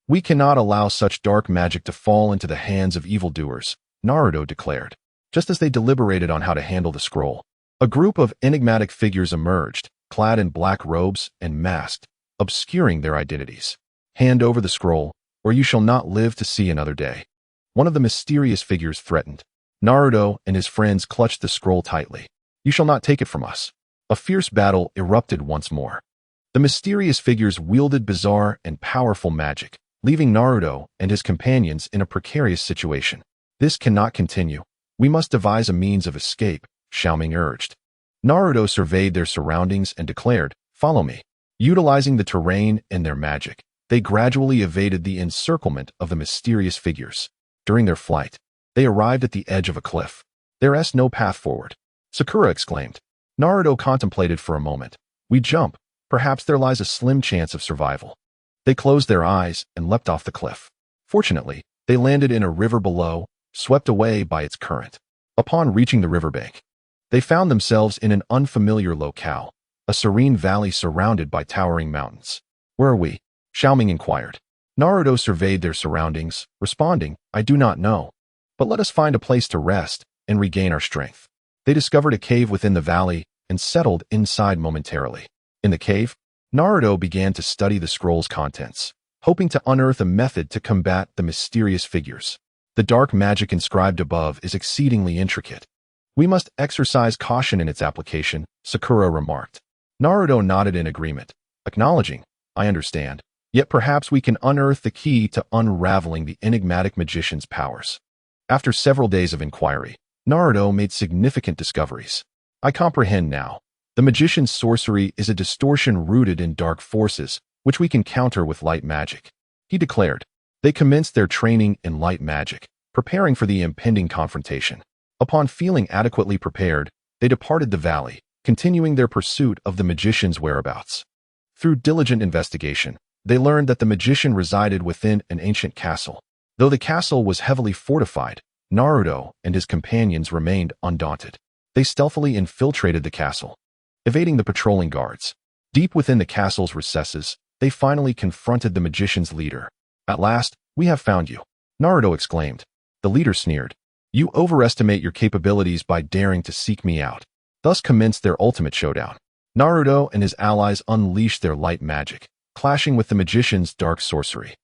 We cannot allow such dark magic to fall into the hands of evildoers, Naruto declared. Just as they deliberated on how to handle the scroll, a group of enigmatic figures emerged, clad in black robes and masked, obscuring their identities. Hand over the scroll, or you shall not live to see another day, one of the mysterious figures threatened. Naruto and his friends clutched the scroll tightly. You shall not take it from us. A fierce battle erupted once more. The mysterious figures wielded bizarre and powerful magic, leaving Naruto and his companions in a precarious situation. This cannot continue. We must devise a means of escape, Xiao Ming urged. Naruto surveyed their surroundings and declared, follow me. Utilizing the terrain and their magic, they gradually evaded the encirclement of the mysterious figures. During their flight, they arrived at the edge of a cliff. There's no path forward. Sakura exclaimed. Naruto contemplated for a moment. We jump. Perhaps there lies a slim chance of survival. They closed their eyes and leapt off the cliff. Fortunately, they landed in a river below, swept away by its current. Upon reaching the riverbank, they found themselves in an unfamiliar locale, a serene valley surrounded by towering mountains. Where are we? Xiao Ming inquired. Naruto surveyed their surroundings, responding, I do not know. But let us find a place to rest and regain our strength. They discovered a cave within the valley and settled inside momentarily. In the cave, Naruto began to study the scroll's contents, hoping to unearth a method to combat the mysterious figures. The dark magic inscribed above is exceedingly intricate. We must exercise caution in its application, Sakura remarked. Naruto nodded in agreement, acknowledging, I understand. Yet perhaps we can unearth the key to unraveling the enigmatic magician's powers. After several days of inquiry, Naruto made significant discoveries. I comprehend now. The magician's sorcery is a distortion rooted in dark forces, which we can counter with light magic. He declared. They commenced their training in light magic, preparing for the impending confrontation. Upon feeling adequately prepared, they departed the valley, continuing their pursuit of the magician's whereabouts. Through diligent investigation, they learned that the magician resided within an ancient castle. Though the castle was heavily fortified, Naruto and his companions remained undaunted. They stealthily infiltrated the castle, evading the patrolling guards. Deep within the castle's recesses, they finally confronted the magician's leader. At last, we have found you, Naruto exclaimed. The leader sneered. You overestimate your capabilities by daring to seek me out. Thus commenced their ultimate showdown. Naruto and his allies unleashed their light magic, clashing with the magician's dark sorcery.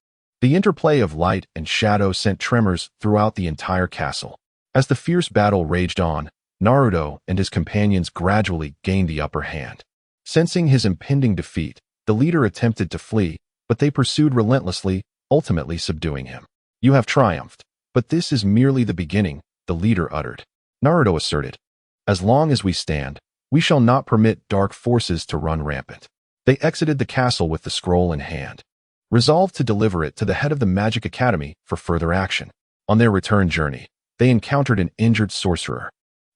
The interplay of light and shadow sent tremors throughout the entire castle. As the fierce battle raged on, Naruto and his companions gradually gained the upper hand. Sensing his impending defeat, the leader attempted to flee, but they pursued relentlessly, ultimately subduing him. You have triumphed, but this is merely the beginning, the leader uttered. Naruto asserted. As long as we stand, we shall not permit dark forces to run rampant. They exited the castle with the scroll in hand, resolved to deliver it to the head of the Magic Academy for further action. On their return journey, they encountered an injured sorcerer.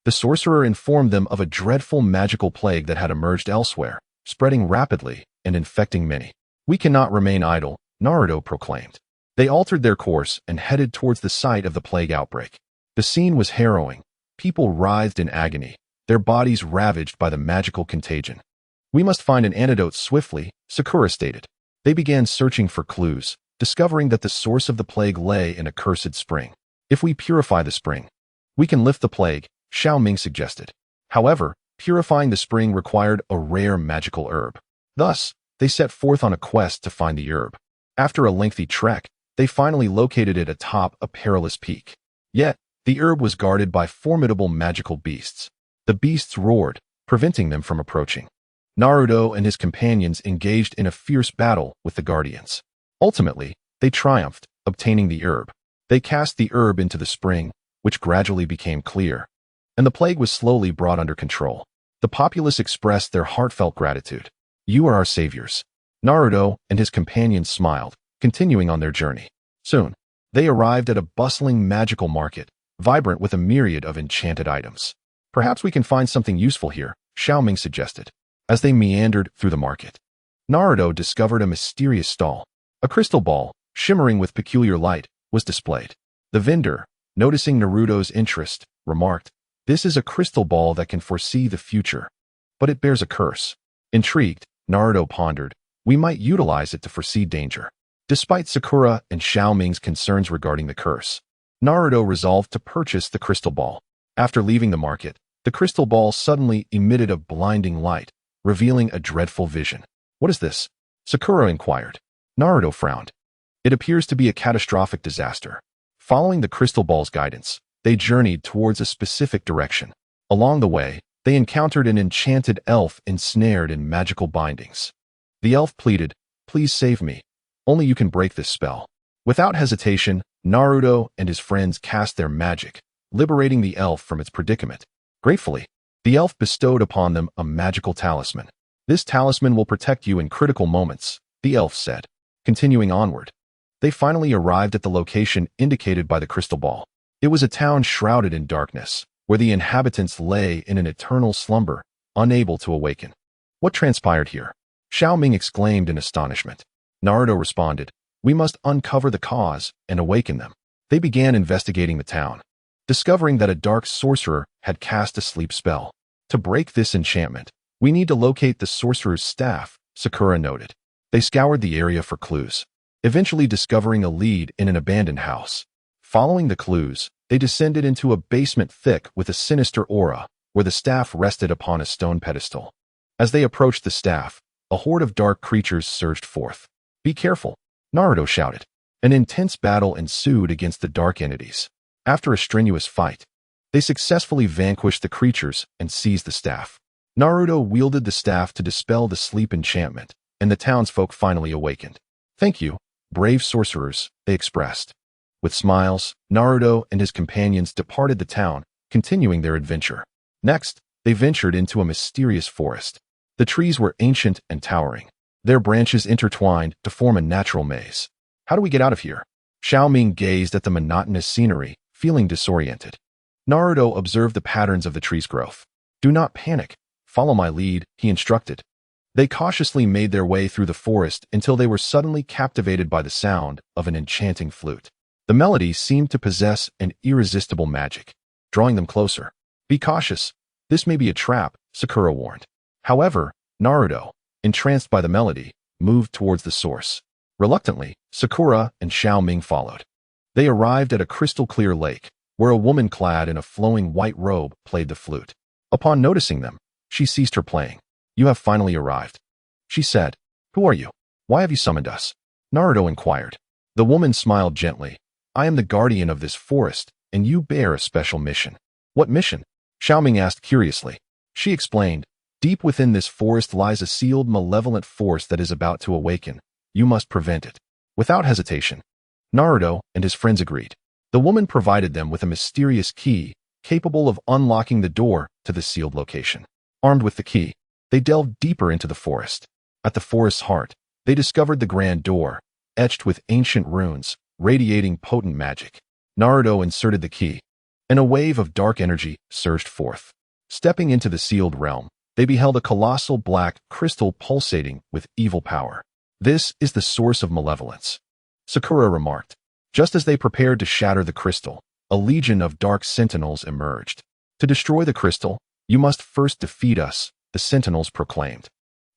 The sorcerer informed them of a dreadful magical plague that had emerged elsewhere, spreading rapidly and infecting many. We cannot remain idle, Naruto proclaimed. They altered their course and headed towards the site of the plague outbreak. The scene was harrowing. People writhed in agony, their bodies ravaged by the magical contagion. We must find an antidote swiftly, Sakura stated. They began searching for clues, discovering that the source of the plague lay in a cursed spring. If we purify the spring, we can lift the plague, Xiao Ming suggested. However, purifying the spring required a rare magical herb. Thus, they set forth on a quest to find the herb. After a lengthy trek, they finally located it atop a perilous peak. Yet, the herb was guarded by formidable magical beasts. The beasts roared, preventing them from approaching. Naruto and his companions engaged in a fierce battle with the guardians. Ultimately, they triumphed, obtaining the herb. They cast the herb into the spring, which gradually became clear, and the plague was slowly brought under control. The populace expressed their heartfelt gratitude. You are our saviors. Naruto and his companions smiled, continuing on their journey. Soon, they arrived at a bustling magical market, vibrant with a myriad of enchanted items. Perhaps we can find something useful here, Xiao Ming suggested. As they meandered through the market, Naruto discovered a mysterious stall. A crystal ball, shimmering with peculiar light, was displayed. The vendor, noticing Naruto's interest, remarked, This is a crystal ball that can foresee the future, but it bears a curse. Intrigued, Naruto pondered, we might utilize it to foresee danger. Despite Sakura and Xiao Ming's concerns regarding the curse, Naruto resolved to purchase the crystal ball. After leaving the market, the crystal ball suddenly emitted a blinding light, revealing a dreadful vision. What is this? Sakura inquired. Naruto frowned. It appears to be a catastrophic disaster. Following the crystal ball's guidance, they journeyed towards a specific direction. Along the way, they encountered an enchanted elf ensnared in magical bindings. The elf pleaded, Please save me. Only you can break this spell. Without hesitation, Naruto and his friends cast their magic, liberating the elf from its predicament. Gratefully, the elf bestowed upon them a magical talisman. This talisman will protect you in critical moments, the elf said. Continuing onward, they finally arrived at the location indicated by the crystal ball. It was a town shrouded in darkness, where the inhabitants lay in an eternal slumber, unable to awaken. What transpired here? Xiao Ming exclaimed in astonishment. Naruto responded, we must uncover the cause and awaken them. They began investigating the town, discovering that a dark sorcerer had cast a sleep spell. To break this enchantment, we need to locate the sorcerer's staff, Sakura noted. They scoured the area for clues, eventually discovering a lead in an abandoned house. Following the clues, they descended into a basement thick with a sinister aura, where the staff rested upon a stone pedestal. As they approached the staff, a horde of dark creatures surged forth. Be careful, Naruto shouted. An intense battle ensued against the dark entities. After a strenuous fight, they successfully vanquished the creatures and seized the staff. Naruto wielded the staff to dispel the sleep enchantment, and the townsfolk finally awakened. Thank you, brave sorcerers, they expressed. With smiles, Naruto and his companions departed the town, continuing their adventure. Next, they ventured into a mysterious forest. The trees were ancient and towering, their branches intertwined to form a natural maze. How do we get out of here? Xiao Ming gazed at the monotonous scenery, feeling disoriented. Naruto observed the patterns of the tree's growth. Do not panic. Follow my lead, he instructed. They cautiously made their way through the forest until they were suddenly captivated by the sound of an enchanting flute. The melody seemed to possess an irresistible magic, drawing them closer. Be cautious. This may be a trap, Sakura warned. However, Naruto, entranced by the melody, moved towards the source. Reluctantly, Sakura and Xiao Ming followed. They arrived at a crystal-clear lake, where a woman clad in a flowing white robe played the flute. Upon noticing them, she ceased her playing. You have finally arrived, she said. Who are you? Why have you summoned us? Naruto inquired. The woman smiled gently. I am the guardian of this forest, and you bear a special mission. What mission? Xiao Ming asked curiously. She explained, deep within this forest lies a sealed malevolent force that is about to awaken. You must prevent it. Without hesitation, Naruto and his friends agreed. The woman provided them with a mysterious key, capable of unlocking the door to the sealed location. Armed with the key, they delved deeper into the forest. At the forest's heart, they discovered the grand door, etched with ancient runes, radiating potent magic. Naruto inserted the key, and a wave of dark energy surged forth. Stepping into the sealed realm, they beheld a colossal black crystal pulsating with evil power. This is the source of malevolence, Sakura remarked. Just as they prepared to shatter the crystal, a legion of dark sentinels emerged. To destroy the crystal, you must first defeat us, the sentinels proclaimed.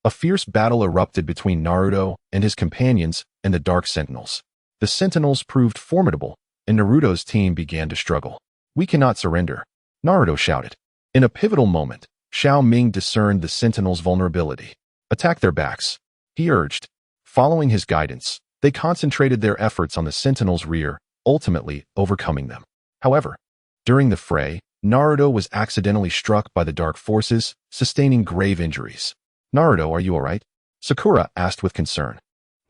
A fierce battle erupted between Naruto and his companions and the dark sentinels. The sentinels proved formidable, and Naruto's team began to struggle. We cannot surrender, Naruto shouted. In a pivotal moment, Xiao Ming discerned the sentinels' vulnerability. Attack their backs, he urged. Following his guidance, they concentrated their efforts on the sentinels' rear, ultimately overcoming them. However, during the fray, Naruto was accidentally struck by the dark forces, sustaining grave injuries. Naruto, are you alright? Sakura asked with concern.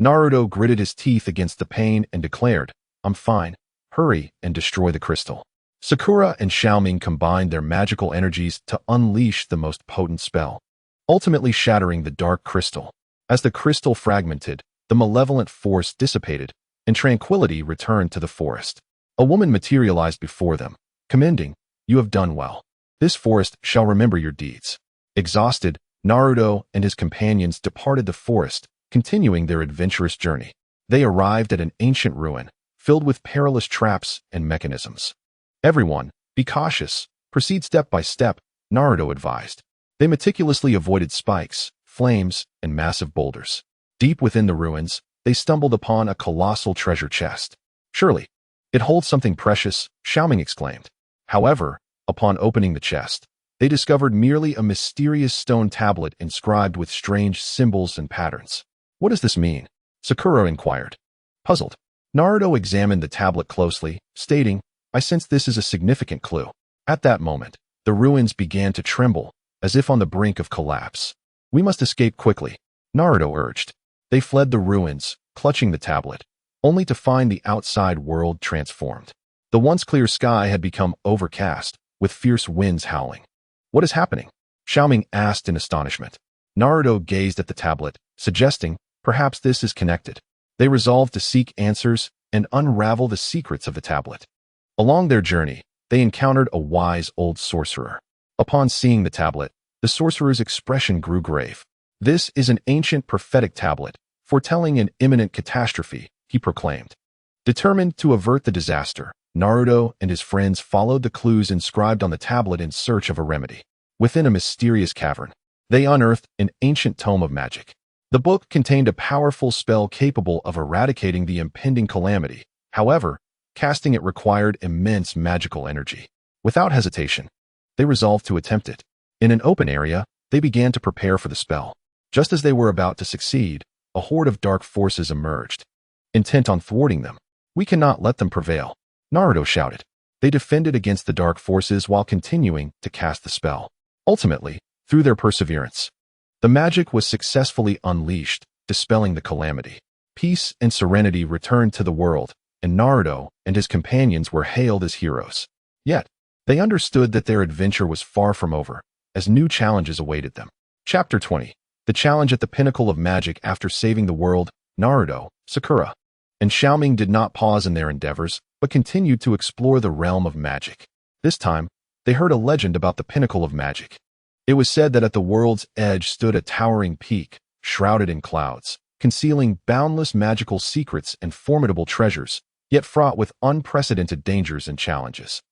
Naruto gritted his teeth against the pain and declared, I'm fine. Hurry and destroy the crystal. Sakura and Xiao Ming combined their magical energies to unleash the most potent spell, ultimately shattering the dark crystal. As the crystal fragmented, the malevolent force dissipated, and tranquility returned to the forest. A woman materialized before them, commending, You have done well. This forest shall remember your deeds. Exhausted, Naruto and his companions departed the forest, continuing their adventurous journey. They arrived at an ancient ruin, filled with perilous traps and mechanisms. Everyone, be cautious. Proceed step by step, Naruto advised. They meticulously avoided spikes, flames, and massive boulders. Deep within the ruins, they stumbled upon a colossal treasure chest. Surely, it holds something precious, Xiao Ming exclaimed. However, upon opening the chest, they discovered merely a mysterious stone tablet inscribed with strange symbols and patterns. What does this mean? Sakura inquired. Puzzled, Naruto examined the tablet closely, stating, I sense this is a significant clue. At that moment, the ruins began to tremble, as if on the brink of collapse. We must escape quickly, Naruto urged. They fled the ruins, clutching the tablet, only to find the outside world transformed. The once clear sky had become overcast, with fierce winds howling. What is happening? Xiao Ming asked in astonishment. Naruto gazed at the tablet, suggesting, perhaps this is connected. They resolved to seek answers and unravel the secrets of the tablet. Along their journey, they encountered a wise old sorcerer. Upon seeing the tablet, the sorcerer's expression grew grave. "This is an ancient prophetic tablet, foretelling an imminent catastrophe," he proclaimed. Determined to avert the disaster, Naruto and his friends followed the clues inscribed on the tablet in search of a remedy. Within a mysterious cavern, they unearthed an ancient tome of magic. The book contained a powerful spell capable of eradicating the impending calamity. However, casting it required immense magical energy. Without hesitation, they resolved to attempt it. In an open area, they began to prepare for the spell. Just as they were about to succeed, a horde of dark forces emerged. Intent on thwarting them, "We cannot let them prevail," Naruto shouted. They defended against the dark forces while continuing to cast the spell. Ultimately, through their perseverance, the magic was successfully unleashed, dispelling the calamity. Peace and serenity returned to the world, and Naruto and his companions were hailed as heroes. Yet, they understood that their adventure was far from over, as new challenges awaited them. Chapter 20. The challenge at the pinnacle of magic. After saving the world, Naruto, Sakura, and Xiao Ming did not pause in their endeavors, but continued to explore the realm of magic. This time, they heard a legend about the pinnacle of magic. It was said that at the world's edge stood a towering peak, shrouded in clouds, concealing boundless magical secrets and formidable treasures, yet fraught with unprecedented dangers and challenges.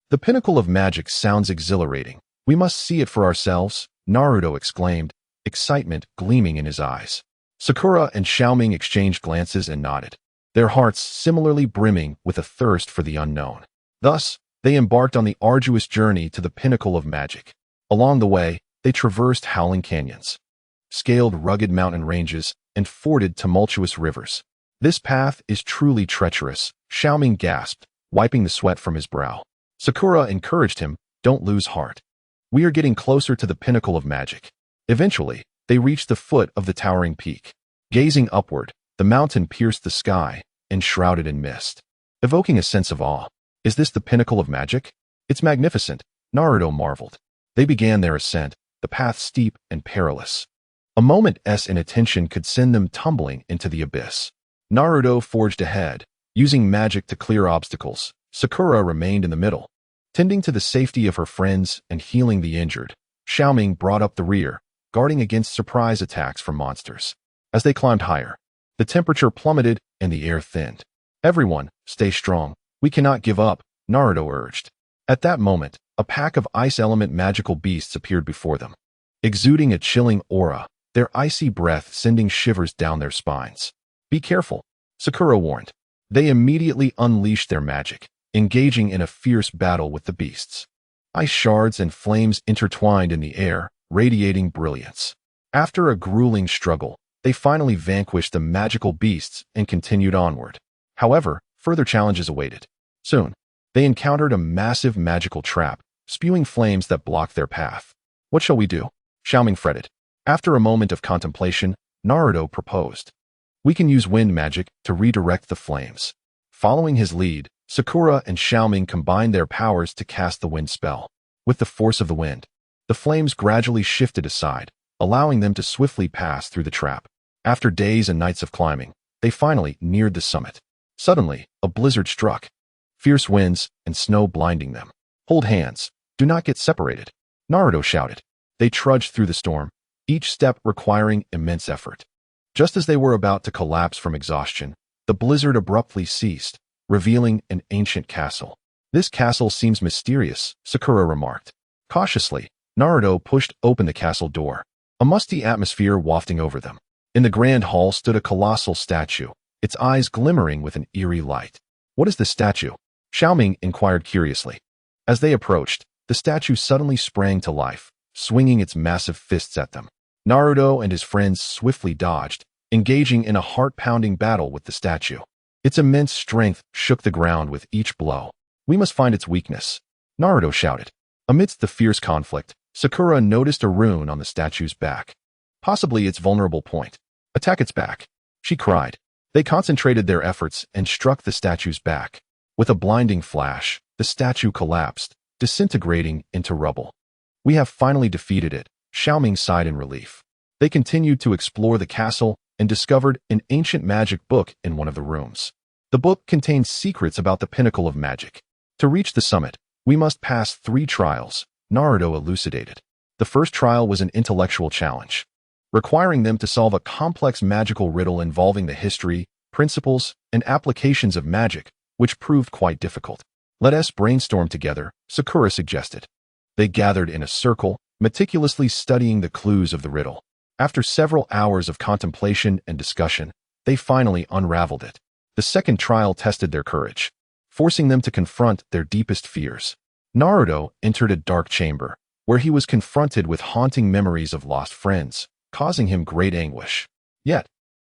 "The pinnacle of magic sounds exhilarating. We must see it for ourselves," Naruto exclaimed, excitement gleaming in his eyes. Sakura and Xiao Ming exchanged glances and nodded, their hearts similarly brimming with a thirst for the unknown. Thus, they embarked on the arduous journey to the pinnacle of magic. Along the way, they traversed howling canyons, scaled rugged mountain ranges, and forded tumultuous rivers. "This path is truly treacherous," Xiao Ming gasped, wiping the sweat from his brow. Sakura encouraged him, "Don't lose heart. We are getting closer to the pinnacle of magic." Eventually, they reached the foot of the towering peak. Gazing upward, the mountain pierced the sky, enshrouded in mist, evoking a sense of awe. "Is this the pinnacle of magic? It's magnificent," Naruto marveled. They began their ascent, the path steep and perilous. A moment's inattention could send them tumbling into the abyss. Naruto forged ahead, using magic to clear obstacles. Sakura remained in the middle, tending to the safety of her friends and healing the injured. Xiao Ming brought up the rear, guarding against surprise attacks from monsters. As they climbed higher, the temperature plummeted and the air thinned. "Everyone, stay strong. We cannot give up," Naruto urged. At that moment, a pack of ice element magical beasts appeared before them, exuding a chilling aura, their icy breath sending shivers down their spines. "Be careful," Sakura warned. They immediately unleashed their magic, engaging in a fierce battle with the beasts. Ice shards and flames intertwined in the air, radiating brilliance. After a grueling struggle, they finally vanquished the magical beasts and continued onward. However, further challenges awaited. Soon, they encountered a massive magical trap, spewing flames that blocked their path. "What shall we do?" Xiao Ming fretted. After a moment of contemplation, Naruto proposed, "We can use wind magic to redirect the flames." Following his lead, Sakura and Xiao Ming combined their powers to cast the wind spell. With the force of the wind, the flames gradually shifted aside, allowing them to swiftly pass through the trap. After days and nights of climbing, they finally neared the summit. Suddenly, a blizzard struck, fierce winds and snow blinding them. "Hold hands. Do not get separated," Naruto shouted. They trudged through the storm, each step requiring immense effort. Just as they were about to collapse from exhaustion, the blizzard abruptly ceased, revealing an ancient castle. "This castle seems mysterious," Sakura remarked. Cautiously, Naruto pushed open the castle door, a musty atmosphere wafting over them. In the grand hall stood a colossal statue, its eyes glimmering with an eerie light. "What is this statue?" Xiao Ming inquired curiously. As they approached, the statue suddenly sprang to life, swinging its massive fists at them. Naruto and his friends swiftly dodged, engaging in a heart-pounding battle with the statue. Its immense strength shook the ground with each blow. "We must find its weakness," Naruto shouted. Amidst the fierce conflict, Sakura noticed a rune on the statue's back, possibly its vulnerable point. "Attack its back," she cried. They concentrated their efforts and struck the statue's back. With a blinding flash, the statue collapsed, disintegrating into rubble. "We have finally defeated it," Xiao Ming sighed in relief. They continued to explore the castle and discovered an ancient magic book in one of the rooms. The book contained secrets about the pinnacle of magic. To reach the summit, We must pass 3 trials, Naruto elucidated. The first trial was an intellectual challenge, requiring them to solve a complex magical riddle involving the history, principles, and applications of magic, which proved quite difficult. Let us brainstorm together, Sakura suggested. They gathered in a circle, meticulously studying the clues of the riddle. After several hours of contemplation and discussion, they finally unraveled it. The second trial tested their courage, forcing them to confront their deepest fears. Naruto entered a dark chamber, where he was confronted with haunting memories of lost friends, causing him great anguish. Yet,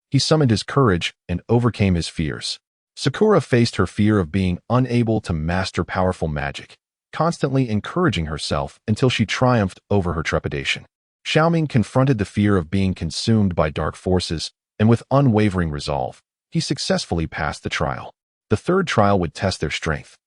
he summoned his courage and overcame his fears. Sakura faced her fear of being unable to master powerful magic, constantly encouraging herself until she triumphed over her trepidation. Xiao Ming confronted the fear of being consumed by dark forces, and with unwavering resolve, he successfully passed the trial. The third trial would test their strength,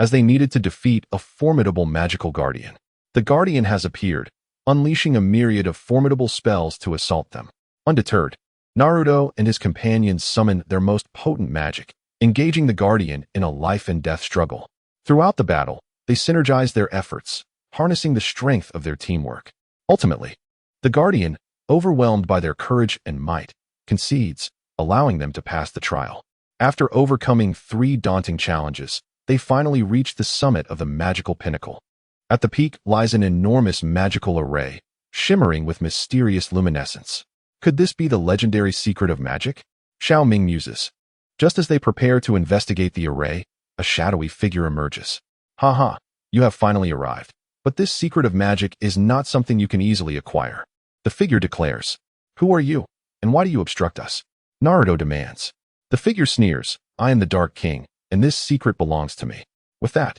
as they needed to defeat a formidable magical guardian. The guardian has appeared, unleashing a myriad of formidable spells to assault them. Undeterred, Naruto and his companions summoned their most potent magic, engaging the guardian in a life-and-death struggle. Throughout the battle, they synergized their efforts, harnessing the strength of their teamwork. Ultimately, the guardian, overwhelmed by their courage and might, concedes, allowing them to pass the trial. After overcoming 3 daunting challenges, they finally reached the summit of the magical pinnacle. At the peak lies an enormous magical array, shimmering with mysterious luminescence. Could this be the legendary secret of magic? Xiao Ming muses. Just as they prepare to investigate the array, a shadowy figure emerges. Haha, you have finally arrived. But this secret of magic is not something you can easily acquire. The figure declares. Who are you, and why do you obstruct us? Naruto demands. The figure sneers. I am the Dark King, and this secret belongs to me. With that,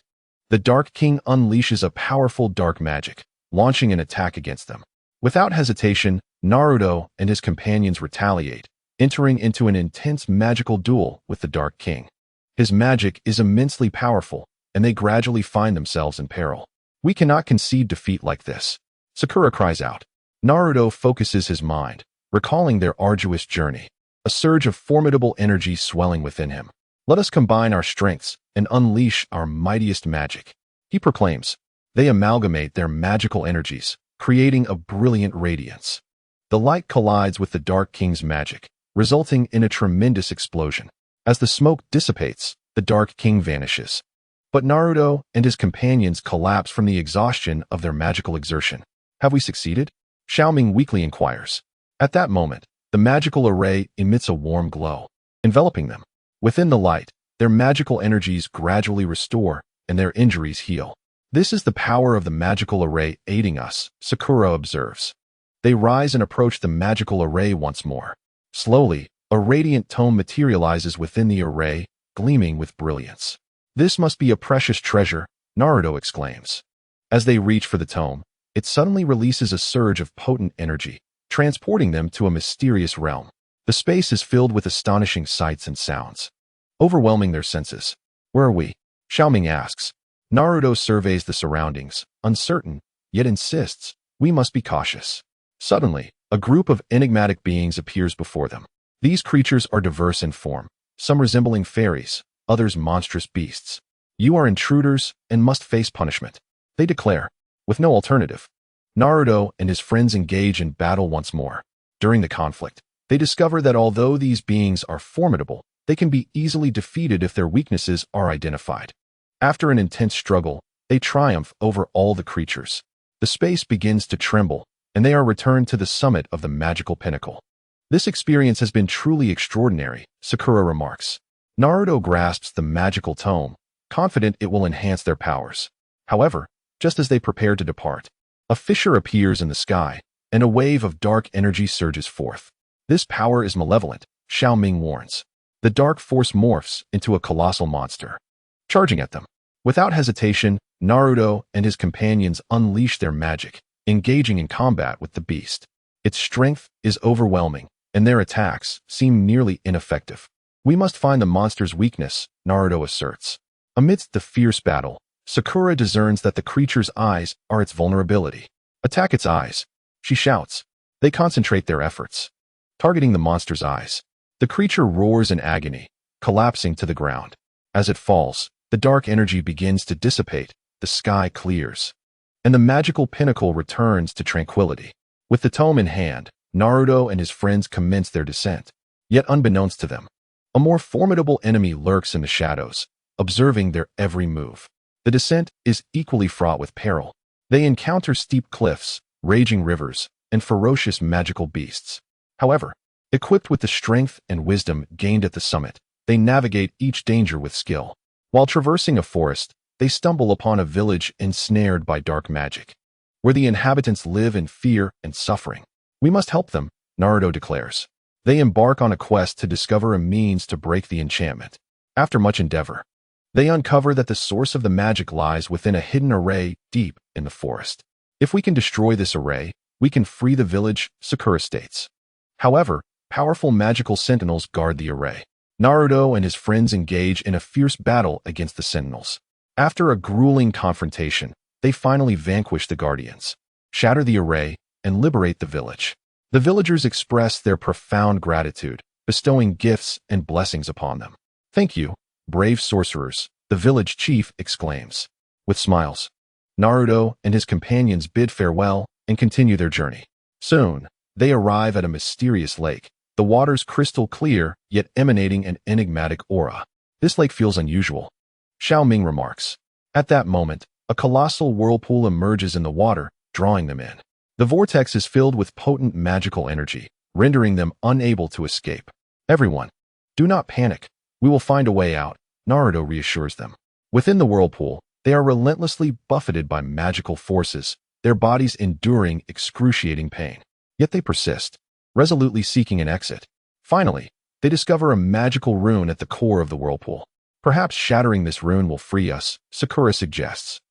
the Dark King unleashes a powerful dark magic, launching an attack against them. Without hesitation, Naruto and his companions retaliate, entering into an intense magical duel with the Dark King. His magic is immensely powerful, and they gradually find themselves in peril. We cannot concede defeat like this, Sakura cries out. Naruto focuses his mind, recalling their arduous journey, a surge of formidable energy swelling within him. Let us combine our strengths and unleash our mightiest magic, he proclaims. They amalgamate their magical energies, creating a brilliant radiance. The light collides with the Dark King's magic, resulting in a tremendous explosion. As the smoke dissipates, the Dark King vanishes. But Naruto and his companions collapse from the exhaustion of their magical exertion. Have we succeeded? Xiao Ming weakly inquires. At that moment, the magical array emits a warm glow, enveloping them. Within the light, their magical energies gradually restore and their injuries heal. This is the power of the magical array aiding us, Sakura observes. They rise and approach the magical array once more. Slowly, a radiant tome materializes within the array, gleaming with brilliance. This must be a precious treasure, Naruto exclaims. As they reach for the tome, it suddenly releases a surge of potent energy, transporting them to a mysterious realm. The space is filled with astonishing sights and sounds, overwhelming their senses. Where are we? Xiao Ming asks. Naruto surveys the surroundings, uncertain, yet insists, we must be cautious. Suddenly, a group of enigmatic beings appears before them. These creatures are diverse in form, some resembling fairies, others monstrous beasts. You are intruders and must face punishment, they declare, with no alternative. Naruto and his friends engage in battle once more. During the conflict, they discover that although these beings are formidable, they can be easily defeated if their weaknesses are identified. After an intense struggle, they triumph over all the creatures. The space begins to tremble, and they are returned to the summit of the magical pinnacle. This experience has been truly extraordinary, Sakura remarks. Naruto grasps the magical tome, confident it will enhance their powers. However, just as they prepare to depart, a fissure appears in the sky, and a wave of dark energy surges forth. This power is malevolent, Xiao Ming warns. The dark force morphs into a colossal monster, charging at them. Without hesitation, Naruto and his companions unleash their magic, engaging in combat with the beast. Its strength is overwhelming, and their attacks seem nearly ineffective. We must find the monster's weakness, Naruto asserts. Amidst the fierce battle, Sakura discerns that the creature's eyes are its vulnerability. Attack its eyes, she shouts. They concentrate their efforts, targeting the monster's eyes. The creature roars in agony, collapsing to the ground. As it falls, the dark energy begins to dissipate, the sky clears, and the magical pinnacle returns to tranquility. With the tome in hand, Naruto and his friends commence their descent. Yet unbeknownst to them, a more formidable enemy lurks in the shadows, observing their every move. The descent is equally fraught with peril. They encounter steep cliffs, raging rivers, and ferocious magical beasts. However, equipped with the strength and wisdom gained at the summit, they navigate each danger with skill. While traversing a forest, they stumble upon a village ensnared by dark magic, where the inhabitants live in fear and suffering. We must help them, Naruto declares. They embark on a quest to discover a means to break the enchantment. After much endeavor, they uncover that the source of the magic lies within a hidden array deep in the forest. If we can destroy this array, we can free the village, Sakura states. However, powerful magical sentinels guard the array. Naruto and his friends engage in a fierce battle against the sentinels. After a grueling confrontation, they finally vanquish the guardians, shatter the array, and liberate the village. The villagers express their profound gratitude, bestowing gifts and blessings upon them. "Thank you, brave sorcerers," the village chief exclaims. With smiles, Naruto and his companions bid farewell and continue their journey. Soon, they arrive at a mysterious lake, the waters crystal clear, yet emanating an enigmatic aura. "This lake feels unusual," Xiao Ming remarks. At that moment, a colossal whirlpool emerges in the water, drawing them in. The vortex is filled with potent magical energy, rendering them unable to escape. "Everyone, do not panic. We will find a way out," Naruto reassures them. Within the whirlpool, they are relentlessly buffeted by magical forces, their bodies enduring excruciating pain. Yet they persist, resolutely seeking an exit. Finally, they discover a magical rune at the core of the whirlpool. "Perhaps shattering this rune will free us," Sakura suggests.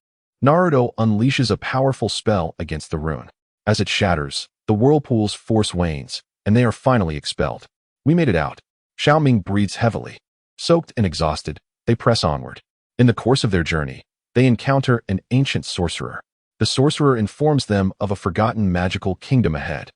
Naruto unleashes a powerful spell against the rune. As it shatters, the whirlpool's force wanes, and they are finally expelled. "We made it out." Xiao Ming breathes heavily. Soaked and exhausted, they press onward. In the course of their journey, they encounter an ancient sorcerer. The sorcerer informs them of a forgotten magical kingdom ahead,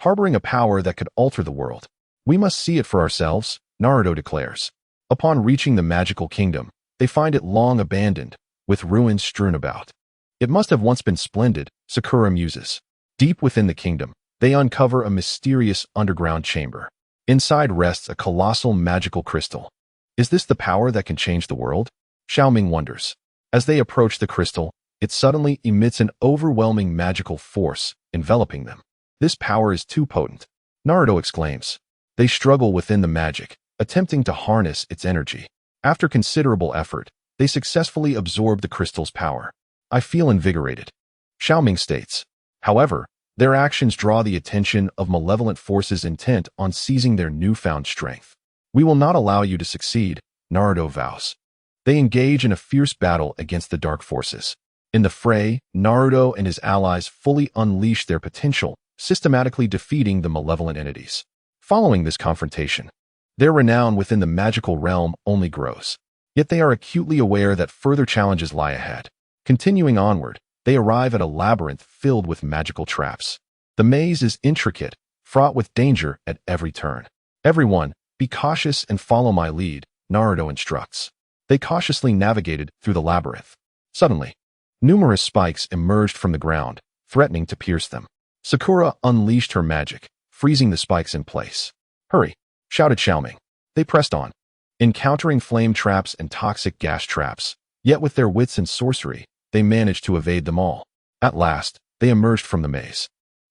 harboring a power that could alter the world. "We must see it for ourselves," Naruto declares. Upon reaching the magical kingdom, they find it long abandoned, with ruins strewn about. "It must have once been splendid," Sakura muses. Deep within the kingdom, they uncover a mysterious underground chamber. Inside rests a colossal magical crystal. Is this the power that can change the world? Xiao Ming wonders. As they approach the crystal, it suddenly emits an overwhelming magical force, enveloping them. "This power is too potent," Naruto exclaims. They struggle within the magic, attempting to harness its energy. After considerable effort, they successfully absorb the crystal's power. "I feel invigorated," Xiao Ming states. However, their actions draw the attention of malevolent forces intent on seizing their newfound strength. "We will not allow you to succeed," Naruto vows. They engage in a fierce battle against the dark forces. In the fray, Naruto and his allies fully unleash their potential, systematically defeating the malevolent entities. Following this confrontation, their renown within the magical realm only grows. Yet they are acutely aware that further challenges lie ahead. Continuing onward, they arrive at a labyrinth filled with magical traps. The maze is intricate, fraught with danger at every turn. "Everyone, be cautious and follow my lead," Naruto instructs. They cautiously navigated through the labyrinth. Suddenly, numerous spikes emerged from the ground, threatening to pierce them. Sakura unleashed her magic, freezing the spikes in place. "Hurry!" shouted Xiao Ming. They pressed on, encountering flame traps and toxic gas traps. Yet with their wits and sorcery, they managed to evade them all. At last, they emerged from the maze.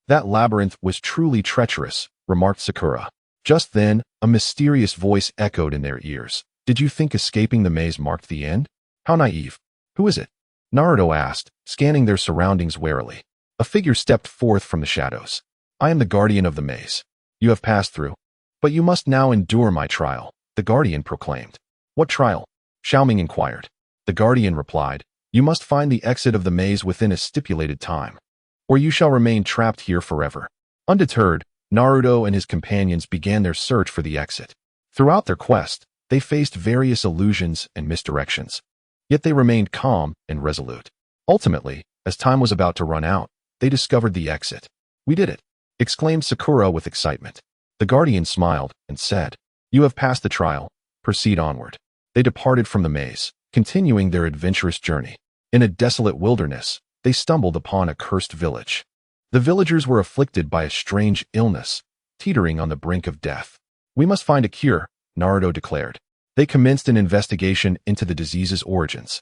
"That labyrinth was truly treacherous," remarked Sakura. Just then, a mysterious voice echoed in their ears. "Did you think escaping the maze marked the end? How naive. Who is it?" Naruto asked, scanning their surroundings warily. A figure stepped forth from the shadows. "I am the guardian of the maze. You have passed through, but you must now endure my trial," the guardian proclaimed. "What trial?" Xiao Ming inquired. The guardian replied, "You must find the exit of the maze within a stipulated time, or you shall remain trapped here forever." Undeterred, Naruto and his companions began their search for the exit. Throughout their quest, they faced various illusions and misdirections, yet they remained calm and resolute. Ultimately, as time was about to run out, they discovered the exit. "We did it!" exclaimed Sakura with excitement. The guardian smiled and said, "You have passed the trial. Proceed onward." They departed from the maze, continuing their adventurous journey. In a desolate wilderness, they stumbled upon a cursed village. The villagers were afflicted by a strange illness, teetering on the brink of death. "We must find a cure," Naruto declared. They commenced an investigation into the disease's origins,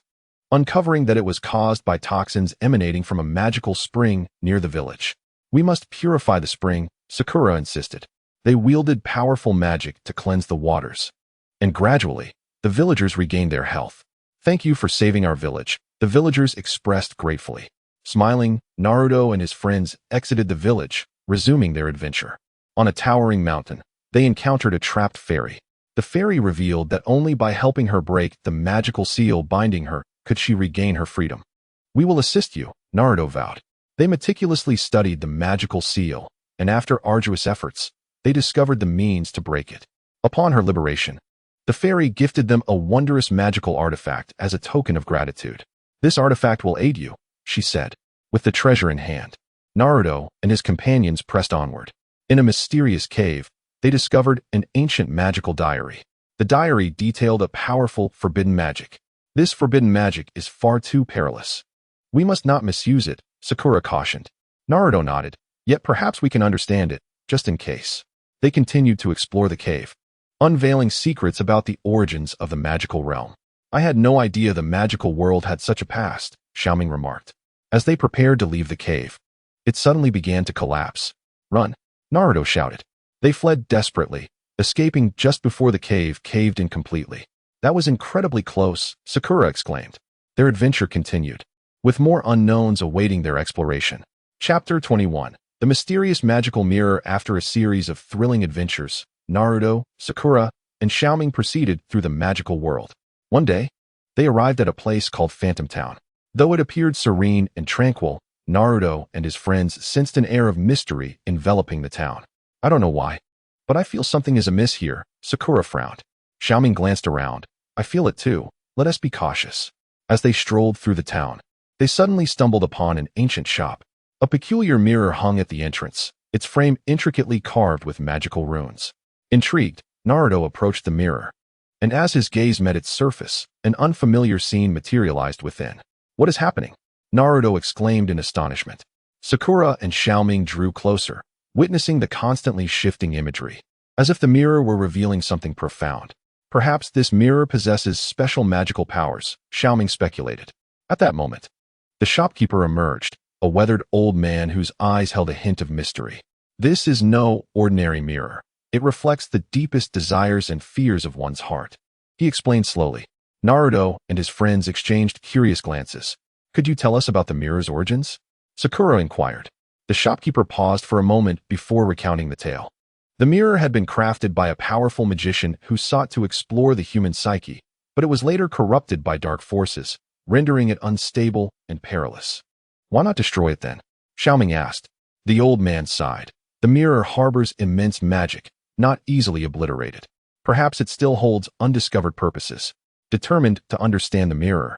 uncovering that it was caused by toxins emanating from a magical spring near the village. "We must purify the spring," Sakura insisted. They wielded powerful magic to cleanse the waters, and gradually, the villagers regained their health. "Thank you for saving our village," the villagers expressed gratefully. Smiling, Naruto and his friends exited the village, resuming their adventure. On a towering mountain, they encountered a trapped fairy. The fairy revealed that only by helping her break the magical seal binding her could she regain her freedom. "We will assist you," Naruto vowed. They meticulously studied the magical seal, and after arduous efforts, they discovered the means to break it. Upon her liberation, the fairy gifted them a wondrous magical artifact as a token of gratitude. "This artifact will aid you," she said. With the treasure in hand, Naruto and his companions pressed onward. In a mysterious cave, they discovered an ancient magical diary. The diary detailed a powerful, forbidden magic. "This forbidden magic is far too perilous. We must not misuse it," Sakura cautioned. Naruto nodded. "Yet perhaps we can understand it, just in case." They continued to explore the cave, unveiling secrets about the origins of the magical realm. "I had no idea the magical world had such a past," Xiao Ming remarked. As they prepared to leave the cave, it suddenly began to collapse. "Run!" Naruto shouted. They fled desperately, escaping just before the cave caved in completely. "That was incredibly close," Sakura exclaimed. Their adventure continued, with more unknowns awaiting their exploration. Chapter 21. The Mysterious Magical Mirror. After a series of thrilling adventures, Naruto, Sakura, and Xiao Ming proceeded through the magical world. One day, they arrived at a place called Phantom Town. Though it appeared serene and tranquil, Naruto and his friends sensed an air of mystery enveloping the town. "I don't know why, but I feel something is amiss here," Sakura frowned. Xiao Ming glanced around. "I feel it too. Let us be cautious." As they strolled through the town, they suddenly stumbled upon an ancient shop. A peculiar mirror hung at the entrance, its frame intricately carved with magical runes. Intrigued, Naruto approached the mirror, and as his gaze met its surface, an unfamiliar scene materialized within. "What is happening?" Naruto exclaimed in astonishment. Sakura and Xiao Ming drew closer, witnessing the constantly shifting imagery, as if the mirror were revealing something profound. "Perhaps this mirror possesses special magical powers," Xiao Ming speculated. At that moment, the shopkeeper emerged, a weathered old man whose eyes held a hint of mystery. "This is no ordinary mirror. It reflects the deepest desires and fears of one's heart," he explained slowly. Naruto and his friends exchanged curious glances. "Could you tell us about the mirror's origins?" Sakura inquired. The shopkeeper paused for a moment before recounting the tale. The mirror had been crafted by a powerful magician who sought to explore the human psyche, but it was later corrupted by dark forces, rendering it unstable and perilous. "Why not destroy it then?" Xiao Ming asked. The old man sighed. "The mirror harbors immense magic, not easily obliterated. Perhaps it still holds undiscovered purposes." Determined to understand the mirror,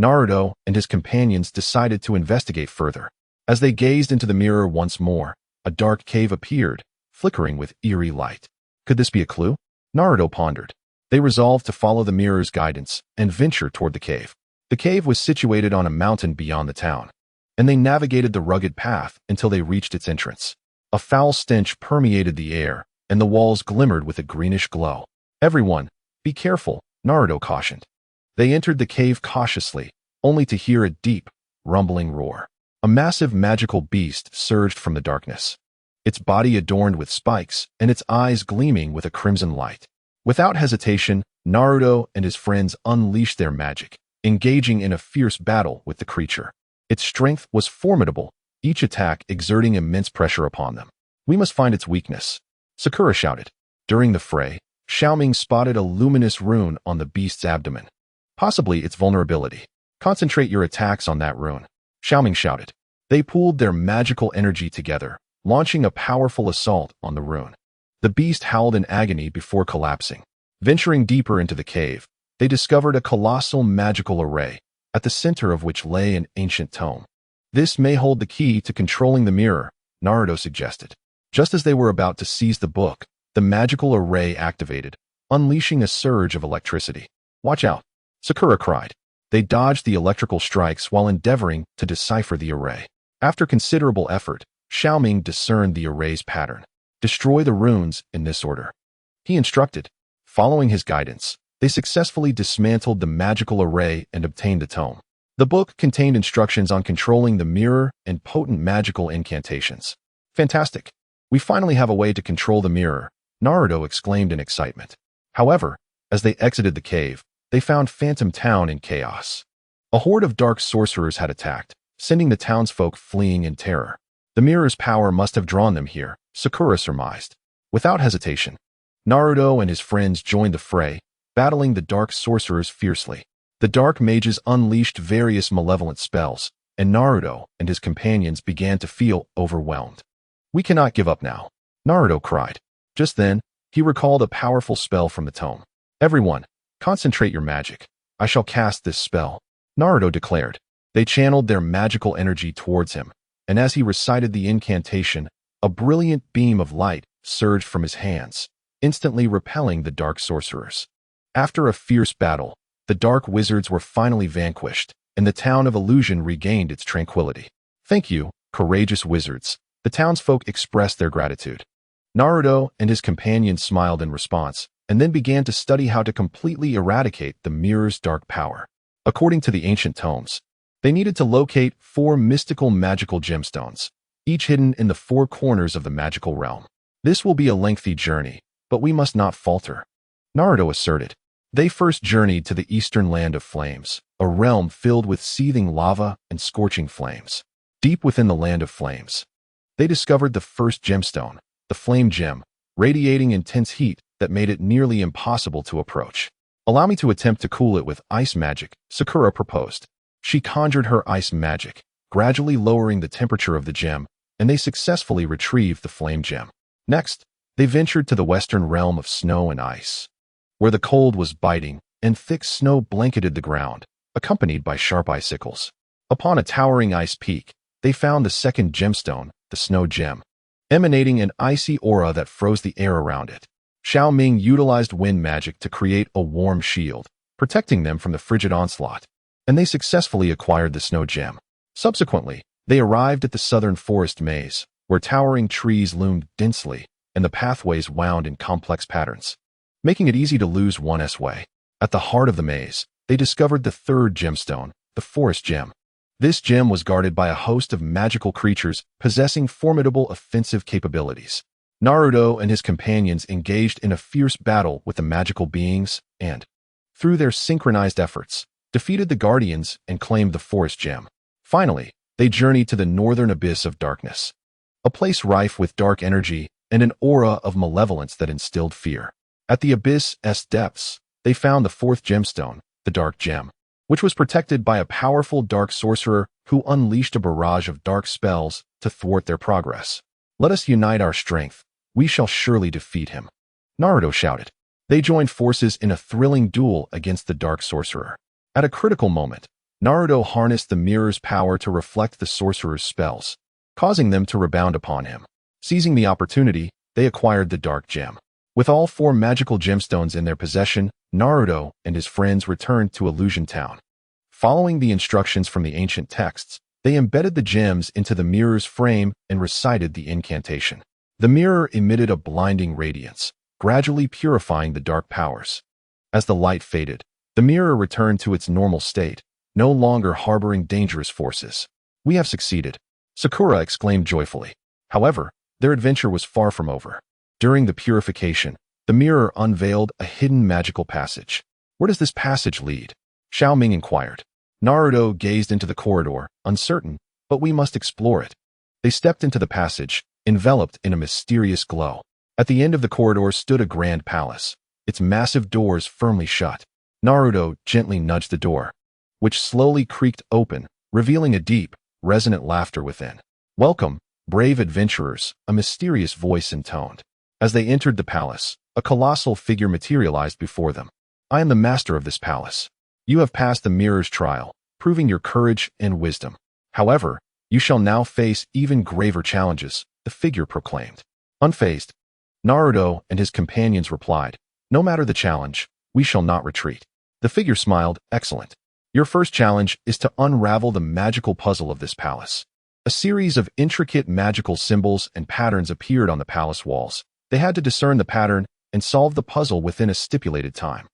Naruto and his companions decided to investigate further. As they gazed into the mirror once more, a dark cave appeared, flickering with eerie light. Could this be a clue? Naruto pondered. They resolved to follow the mirror's guidance and venture toward the cave. The cave was situated on a mountain beyond the town, and they navigated the rugged path until they reached its entrance. A foul stench permeated the air, and the walls glimmered with a greenish glow. "Everyone, be careful," Naruto cautioned. They entered the cave cautiously, only to hear a deep, rumbling roar. A massive magical beast surged from the darkness, its body adorned with spikes and its eyes gleaming with a crimson light. Without hesitation, Naruto and his friends unleashed their magic, engaging in a fierce battle with the creature. Its strength was formidable, each attack exerting immense pressure upon them. "We must find its weakness," Sakura shouted. During the fray, Xiao Ming spotted a luminous rune on the beast's abdomen, possibly its vulnerability. "Concentrate your attacks on that rune," Xiao Ming shouted. They pooled their magical energy together, launching a powerful assault on the rune. The beast howled in agony before collapsing. Venturing deeper into the cave, they discovered a colossal magical array, at the center of which lay an ancient tome. "This may hold the key to controlling the mirror," Naruto suggested. Just as they were about to seize the book, the magical array activated, unleashing a surge of electricity. "Watch out!" Sakura cried. They dodged the electrical strikes while endeavoring to decipher the array. After considerable effort, Xiao Ming discerned the array's pattern. Destroy the runes in this order, he instructed. Following his guidance, they successfully dismantled the magical array and obtained the tome. The book contained instructions on controlling the mirror and potent magical incantations. Fantastic! We finally have a way to control the mirror, Naruto exclaimed in excitement. However, as they exited the cave, they found Phantom Town in chaos. A horde of dark sorcerers had attacked, sending the townsfolk fleeing in terror. The mirror's power must have drawn them here, Sakura surmised. Without hesitation, Naruto and his friends joined the fray, battling the dark sorcerers fiercely. The dark mages unleashed various malevolent spells, and Naruto and his companions began to feel overwhelmed. We cannot give up now, Naruto cried. Just then, he recalled a powerful spell from the tome. Everyone, concentrate your magic. I shall cast this spell, Naruto declared. They channeled their magical energy towards him, and as he recited the incantation, a brilliant beam of light surged from his hands, instantly repelling the dark sorcerers. After a fierce battle, the dark wizards were finally vanquished, and the town of Illusion regained its tranquility. Thank you, courageous wizards, the townsfolk expressed their gratitude. Naruto and his companions smiled in response, and then began to study how to completely eradicate the mirror's dark power. According to the ancient tomes, they needed to locate 4 mystical magical gemstones, each hidden in the 4 corners of the magical realm. This will be a lengthy journey, but we must not falter, Naruto asserted. They first journeyed to the eastern land of flames, a realm filled with seething lava and scorching flames. Deep within the land of flames, they discovered the first gemstone, the flame gem, radiating intense heat that made it nearly impossible to approach. Allow me to attempt to cool it with ice magic, Sakura proposed. She conjured her ice magic, gradually lowering the temperature of the gem, and they successfully retrieved the flame gem. Next, they ventured to the western realm of snow and ice, where the cold was biting and thick snow blanketed the ground, accompanied by sharp icicles. Upon a towering ice peak, they found the second gemstone, the snow gem, emanating an icy aura that froze the air around it. Xiao Ming utilized wind magic to create a warm shield, protecting them from the frigid onslaught, and they successfully acquired the snow gem. Subsequently, they arrived at the southern forest maze, where towering trees loomed densely and the pathways wound in complex patterns, making it easy to lose one's way. At the heart of the maze, they discovered the third gemstone, the forest gem. This gem was guarded by a host of magical creatures possessing formidable offensive capabilities. Naruto and his companions engaged in a fierce battle with the magical beings and, through their synchronized efforts, defeated the guardians and claimed the forest gem. Finally, they journeyed to the northern abyss of darkness, a place rife with dark energy and an aura of malevolence that instilled fear. At the abyss's depths, they found the fourth gemstone, the dark gem, which was protected by a powerful dark sorcerer who unleashed a barrage of dark spells to thwart their progress. Let us unite our strength. We shall surely defeat him, Naruto shouted. They joined forces in a thrilling duel against the dark sorcerer. At a critical moment, Naruto harnessed the mirror's power to reflect the sorcerer's spells, causing them to rebound upon him. Seizing the opportunity, they acquired the dark gem. With all 4 magical gemstones in their possession, Naruto and his friends returned to Illusion Town. Following the instructions from the ancient texts, they embedded the gems into the mirror's frame and recited the incantation. The mirror emitted a blinding radiance, gradually purifying the dark powers. As the light faded, the mirror returned to its normal state, no longer harboring dangerous forces. We have succeeded, Sakura exclaimed joyfully. However, their adventure was far from over. During the purification, the mirror unveiled a hidden magical passage. Where does this passage lead? Xiao Ming inquired. Naruto gazed into the corridor, uncertain, but we must explore it. They stepped into the passage, enveloped in a mysterious glow. At the end of the corridor stood a grand palace, its massive doors firmly shut. Naruto gently nudged the door, which slowly creaked open, revealing a deep, resonant laughter within. Welcome, brave adventurers, a mysterious voice intoned. As they entered the palace, a colossal figure materialized before them. I am the master of this palace. You have passed the mirror's trial, proving your courage and wisdom. However, you shall now face even graver challenges, the figure proclaimed. Unfazed, Naruto and his companions replied, no matter the challenge, we shall not retreat. The figure smiled, excellent. Your first challenge is to unravel the magical puzzle of this palace. A series of intricate magical symbols and patterns appeared on the palace walls. They had to discern the pattern and solve the puzzle within a stipulated time.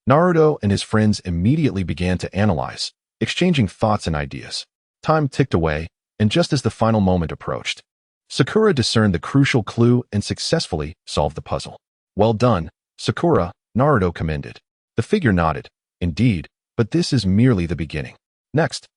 Naruto and his friends immediately began to analyze, exchanging thoughts and ideas. Time ticked away, and just as the final moment approached, Sakura discerned the crucial clue and successfully solved the puzzle. Well done, Sakura, Naruto commended. The figure nodded. Indeed, but this is merely the beginning. Next,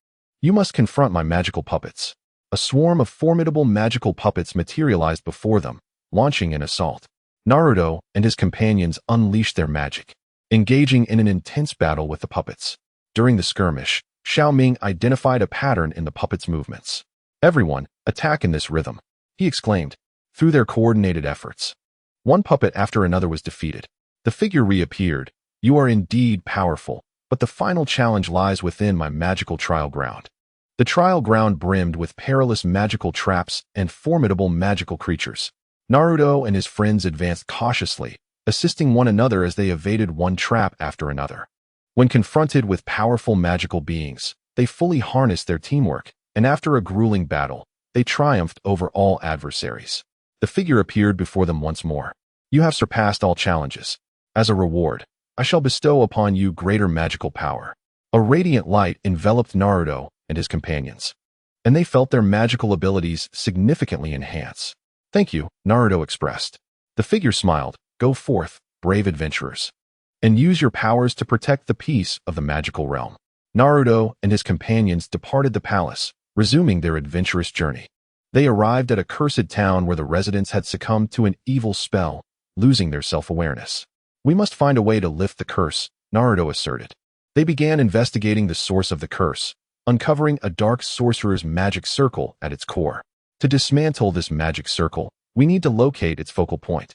you must confront my magical puppets. A swarm of formidable magical puppets materialized before them, launching an assault. Naruto and his companions unleashed their magic, engaging in an intense battle with the puppets. During the skirmish, Xiao Ming identified a pattern in the puppets' movements. Everyone, attack in this rhythm, he exclaimed. Through their coordinated efforts, one puppet after another was defeated. The figure reappeared. You are indeed powerful, but the final challenge lies within my magical trial ground. The trial ground brimmed with perilous magical traps and formidable magical creatures. Naruto and his friends advanced cautiously, assisting one another as they evaded one trap after another. When confronted with powerful magical beings, they fully harnessed their teamwork, and after a grueling battle, they triumphed over all adversaries. The figure appeared before them once more. You have surpassed all challenges. As a reward, I shall bestow upon you greater magical power. A radiant light enveloped Naruto and his companions, and they felt their magical abilities significantly enhance. Thank you, Naruto expressed. The figure smiled. Go forth, brave adventurers, and use your powers to protect the peace of the magical realm. Naruto and his companions departed the palace, resuming their adventurous journey. They arrived at a cursed town where the residents had succumbed to an evil spell, losing their self-awareness. We must find a way to lift the curse, Naruto asserted. They began investigating the source of the curse, uncovering a dark sorcerer's magic circle at its core. To dismantle this magic circle, we need to locate its focal point,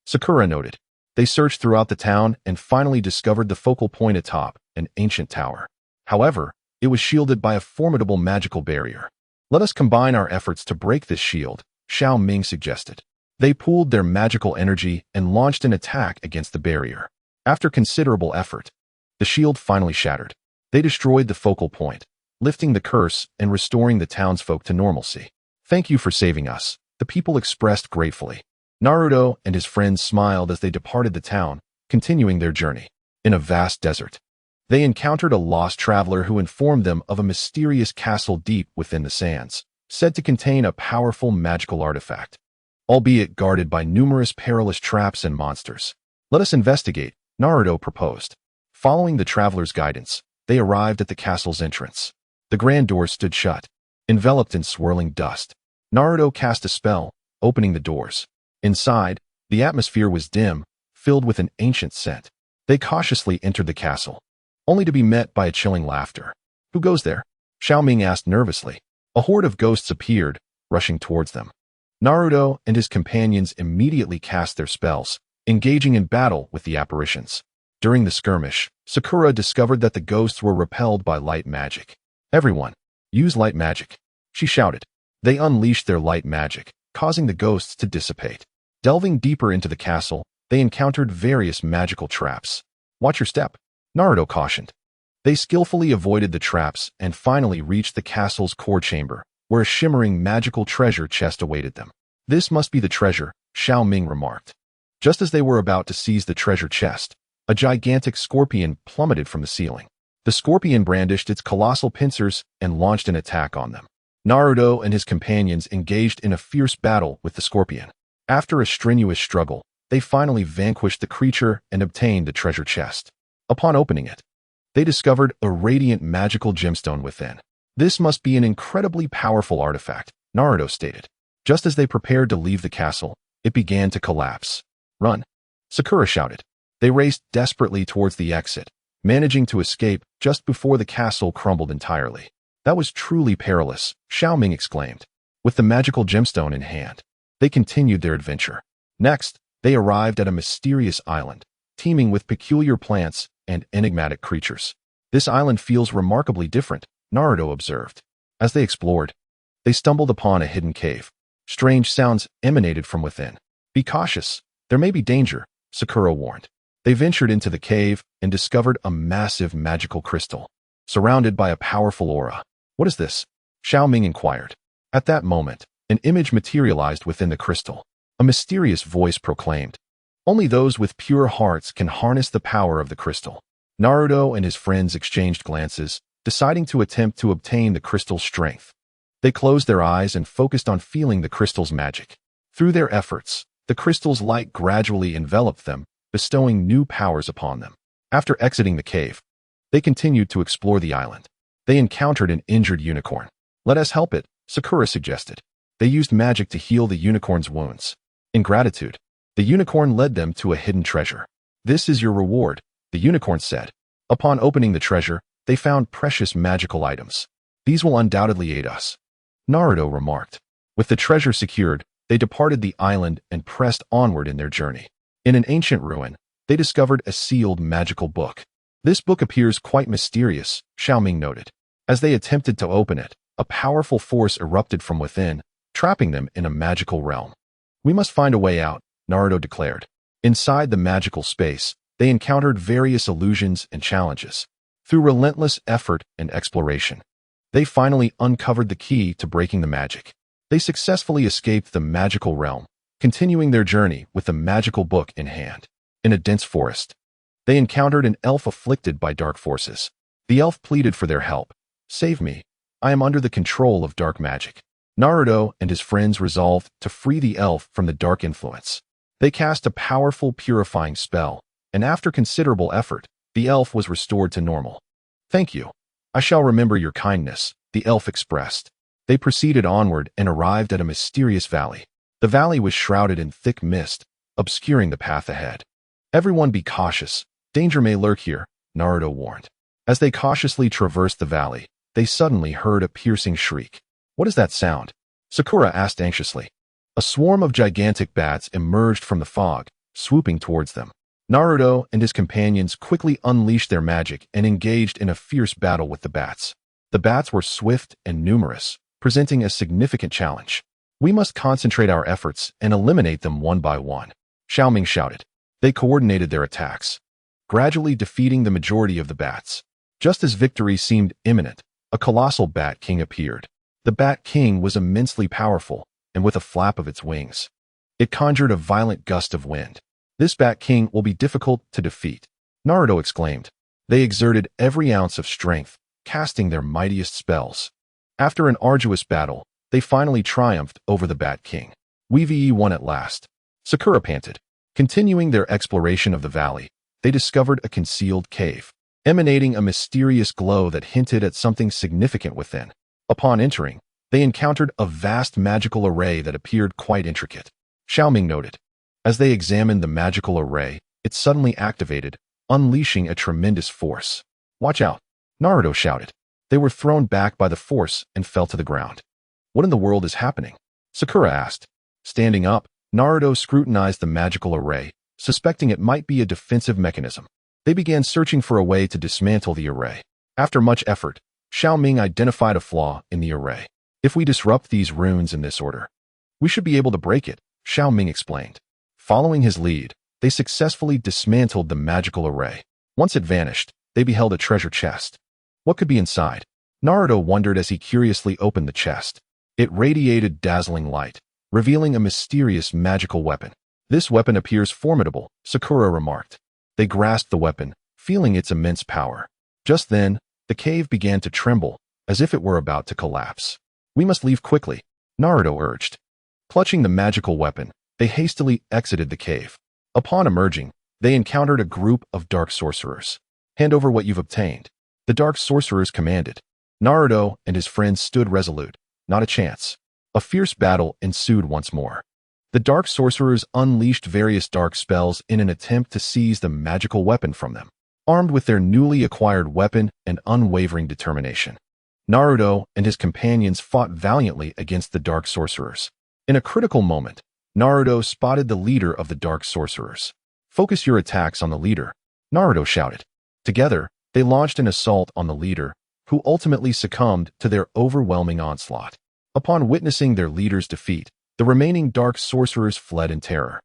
Sakura noted. They searched throughout the town and finally discovered the focal point atop an ancient tower. However, it was shielded by a formidable magical barrier. Let us combine our efforts to break this shield, Xiao Ming suggested. They pooled their magical energy and launched an attack against the barrier. After considerable effort, the shield finally shattered. They destroyed the focal point, lifting the curse and restoring the townsfolk to normalcy. Thank you for saving us, the people expressed gratefully. Naruto and his friends smiled as they departed the town, continuing their journey. In a vast desert, they encountered a lost traveler who informed them of a mysterious castle deep within the sands, said to contain a powerful magical artifact, albeit guarded by numerous perilous traps and monsters. Let us investigate, Naruto proposed. Following the traveler's guidance, they arrived at the castle's entrance. The grand doors stood shut, enveloped in swirling dust. Naruto cast a spell, opening the doors. Inside, the atmosphere was dim, filled with an ancient scent. They cautiously entered the castle, only to be met by a chilling laughter. Who goes there? Xiao Ming asked nervously. A horde of ghosts appeared, rushing towards them. Naruto and his companions immediately cast their spells, engaging in battle with the apparitions. During the skirmish, Sakura discovered that the ghosts were repelled by light magic. Everyone, use light magic, she shouted. They unleashed their light magic, causing the ghosts to dissipate. Delving deeper into the castle, they encountered various magical traps. Watch your step, Naruto cautioned. They skillfully avoided the traps and finally reached the castle's core chamber, where a shimmering magical treasure chest awaited them. This must be the treasure, Xiao Ming remarked. Just as they were about to seize the treasure chest, a gigantic scorpion plummeted from the ceiling. The scorpion brandished its colossal pincers and launched an attack on them. Naruto and his companions engaged in a fierce battle with the scorpion. After a strenuous struggle, they finally vanquished the creature and obtained the treasure chest. Upon opening it, they discovered a radiant magical gemstone within. This must be an incredibly powerful artifact, Naruto stated. Just as they prepared to leave the castle, it began to collapse. Run! Sakura shouted. They raced desperately towards the exit, managing to escape just before the castle crumbled entirely. That was truly perilous, Xiao Ming exclaimed. With the magical gemstone in hand, they continued their adventure. Next, they arrived at a mysterious island, teeming with peculiar plants and enigmatic creatures. This island feels remarkably different, Naruto observed. As they explored, they stumbled upon a hidden cave. Strange sounds emanated from within. Be cautious, there may be danger, Sakura warned. They ventured into the cave and discovered a massive magical crystal. surrounded by a powerful aura. What is this? Xiao Ming inquired. At that moment, an image materialized within the crystal. A mysterious voice proclaimed, "Only those with pure hearts can harness the power of the crystal." Naruto and his friends exchanged glances, deciding to attempt to obtain the crystal's strength. They closed their eyes and focused on feeling the crystal's magic. Through their efforts, the crystal's light gradually enveloped them, bestowing new powers upon them. After exiting the cave, they continued to explore the island. They encountered an injured unicorn. "Let us help it," Sakura suggested. They used magic to heal the unicorn's wounds. In gratitude, the unicorn led them to a hidden treasure. "This is your reward," the unicorn said. Upon opening the treasure, they found precious magical items. "These will undoubtedly aid us," Naruto remarked. With the treasure secured, they departed the island and pressed onward in their journey. In an ancient ruin, they discovered a sealed magical book. "This book appears quite mysterious," Xiao Ming noted. As they attempted to open it, a powerful force erupted from within, trapping them in a magical realm. "We must find a way out," Naruto declared. Inside the magical space, they encountered various illusions and challenges. Through relentless effort and exploration, they finally uncovered the key to breaking the magic. They successfully escaped the magical realm, continuing their journey with the magical book in hand. In a dense forest, they encountered an elf afflicted by dark forces. The elf pleaded for their help. "Save me. I am under the control of dark magic." Naruto and his friends resolved to free the elf from the dark influence. They cast a powerful purifying spell, and after considerable effort, the elf was restored to normal. "Thank you. I shall remember your kindness," the elf expressed. They proceeded onward and arrived at a mysterious valley. The valley was shrouded in thick mist, obscuring the path ahead. "Everyone be cautious. Danger may lurk here," Naruto warned. As they cautiously traversed the valley, they suddenly heard a piercing shriek. "What is that sound?" Sakura asked anxiously. A swarm of gigantic bats emerged from the fog, swooping towards them. Naruto and his companions quickly unleashed their magic and engaged in a fierce battle with the bats. The bats were swift and numerous, presenting a significant challenge. "We must concentrate our efforts and eliminate them one by one," Xiao Ming shouted. They coordinated their attacks, gradually defeating the majority of the bats. Just as victory seemed imminent, a colossal Bat King appeared. The Bat King was immensely powerful, and with a flap of its wings, it conjured a violent gust of wind. "This Bat King will be difficult to defeat," Naruto exclaimed. They exerted every ounce of strength, casting their mightiest spells. After an arduous battle, they finally triumphed over the Bat King. "We won at last," Sakura panted. Continuing their exploration of the valley, they discovered a concealed cave, emanating a mysterious glow that hinted at something significant within. Upon entering, they encountered a vast magical array that appeared quite intricate. Xiao Ming noted. As they examined the magical array, it suddenly activated, unleashing a tremendous force. "Watch out!" Naruto shouted. They were thrown back by the force and fell to the ground. "What in the world is happening?" Sakura asked. Standing up, Naruto scrutinized the magical array, suspecting it might be a defensive mechanism. They began searching for a way to dismantle the array. After much effort, Xiao Ming identified a flaw in the array. "If we disrupt these runes in this order, we should be able to break it," Xiao Ming explained. Following his lead, they successfully dismantled the magical array. Once it vanished, they beheld a treasure chest. What could be inside? Naruto wondered as he curiously opened the chest. It radiated dazzling light, revealing a mysterious magical weapon. "This weapon appears formidable," Sakura remarked. They grasped the weapon, feeling its immense power. Just then, the cave began to tremble, as if it were about to collapse. "We must leave quickly," Naruto urged. Clutching the magical weapon, they hastily exited the cave. Upon emerging, they encountered a group of dark sorcerers. "Hand over what you've obtained," the dark sorcerers commanded. Naruto and his friends stood resolute. Not a chance. A fierce battle ensued once more. The dark sorcerers unleashed various dark spells in an attempt to seize the magical weapon from them. Armed with their newly acquired weapon and unwavering determination, Naruto and his companions fought valiantly against the dark sorcerers. In a critical moment, Naruto spotted the leader of the dark sorcerers. "Focus your attacks on the leader," Naruto shouted. Together, they launched an assault on the leader, who ultimately succumbed to their overwhelming onslaught. Upon witnessing their leader's defeat, the remaining dark sorcerers fled in terror.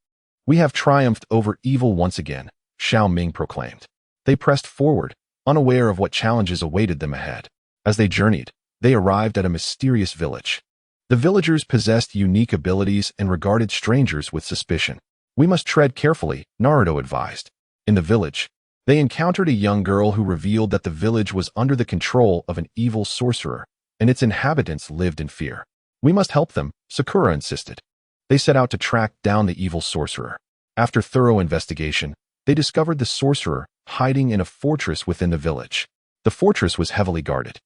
"We have triumphed over evil once again," Xiao Ming proclaimed. They pressed forward, unaware of what challenges awaited them ahead. As they journeyed, they arrived at a mysterious village. The villagers possessed unique abilities and regarded strangers with suspicion. "We must tread carefully," Naruto advised. In the village, they encountered a young girl who revealed that the village was under the control of an evil sorcerer, and its inhabitants lived in fear. "We must help them," Sakura insisted. They set out to track down the evil sorcerer. After thorough investigation, they discovered the sorcerer hiding in a fortress within the village. The fortress was heavily guarded,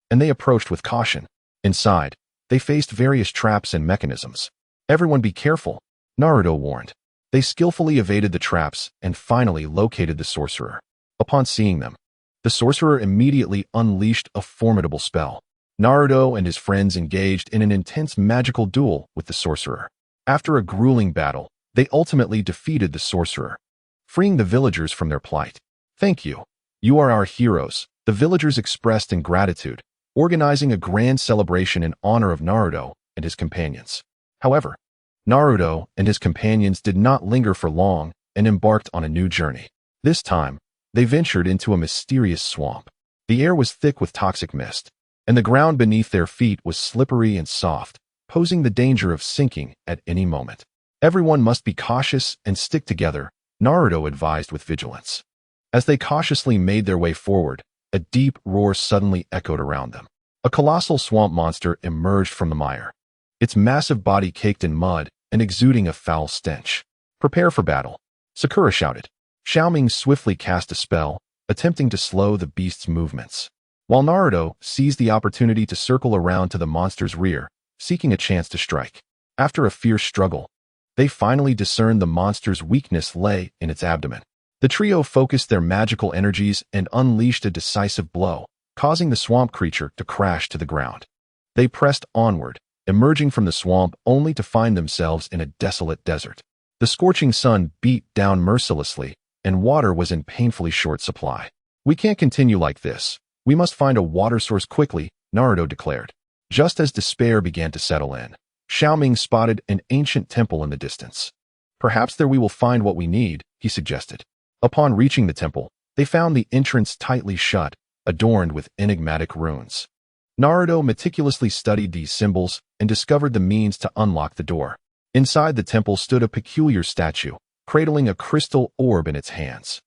and they approached with caution. Inside, they faced various traps and mechanisms. "Everyone be careful," Naruto warned. They skillfully evaded the traps and finally located the sorcerer. Upon seeing them, the sorcerer immediately unleashed a formidable spell. Naruto and his friends engaged in an intense magical duel with the sorcerer. After a grueling battle, they ultimately defeated the sorcerer, freeing the villagers from their plight. "Thank you. You are our heroes," the villagers expressed in gratitude, organizing a grand celebration in honor of Naruto and his companions. However, Naruto and his companions did not linger for long and embarked on a new journey. This time, they ventured into a mysterious swamp. The air was thick with toxic mist, and the ground beneath their feet was slippery and soft, posing the danger of sinking at any moment. "Everyone must be cautious and stick together," Naruto advised with vigilance. As they cautiously made their way forward, a deep roar suddenly echoed around them. A colossal swamp monster emerged from the mire, its massive body caked in mud and exuding a foul stench. "Prepare for battle," Sakura shouted. Xiao Ming swiftly cast a spell, attempting to slow the beast's movements, while Naruto seized the opportunity to circle around to the monster's rear, seeking a chance to strike. After a fierce struggle, they finally discerned the monster's weakness lay in its abdomen. The trio focused their magical energies and unleashed a decisive blow, causing the swamp creature to crash to the ground. They pressed onward, emerging from the swamp only to find themselves in a desolate desert. The scorching sun beat down mercilessly, and water was in painfully short supply. "We can't continue like this. We must find a water source quickly," Naruto declared. Just as despair began to settle in, Xiao Ming spotted an ancient temple in the distance. "Perhaps there we will find what we need," he suggested. Upon reaching the temple, they found the entrance tightly shut, adorned with enigmatic runes. Naruto meticulously studied these symbols and discovered the means to unlock the door. Inside the temple stood a peculiar statue, cradling a crystal orb in its hands.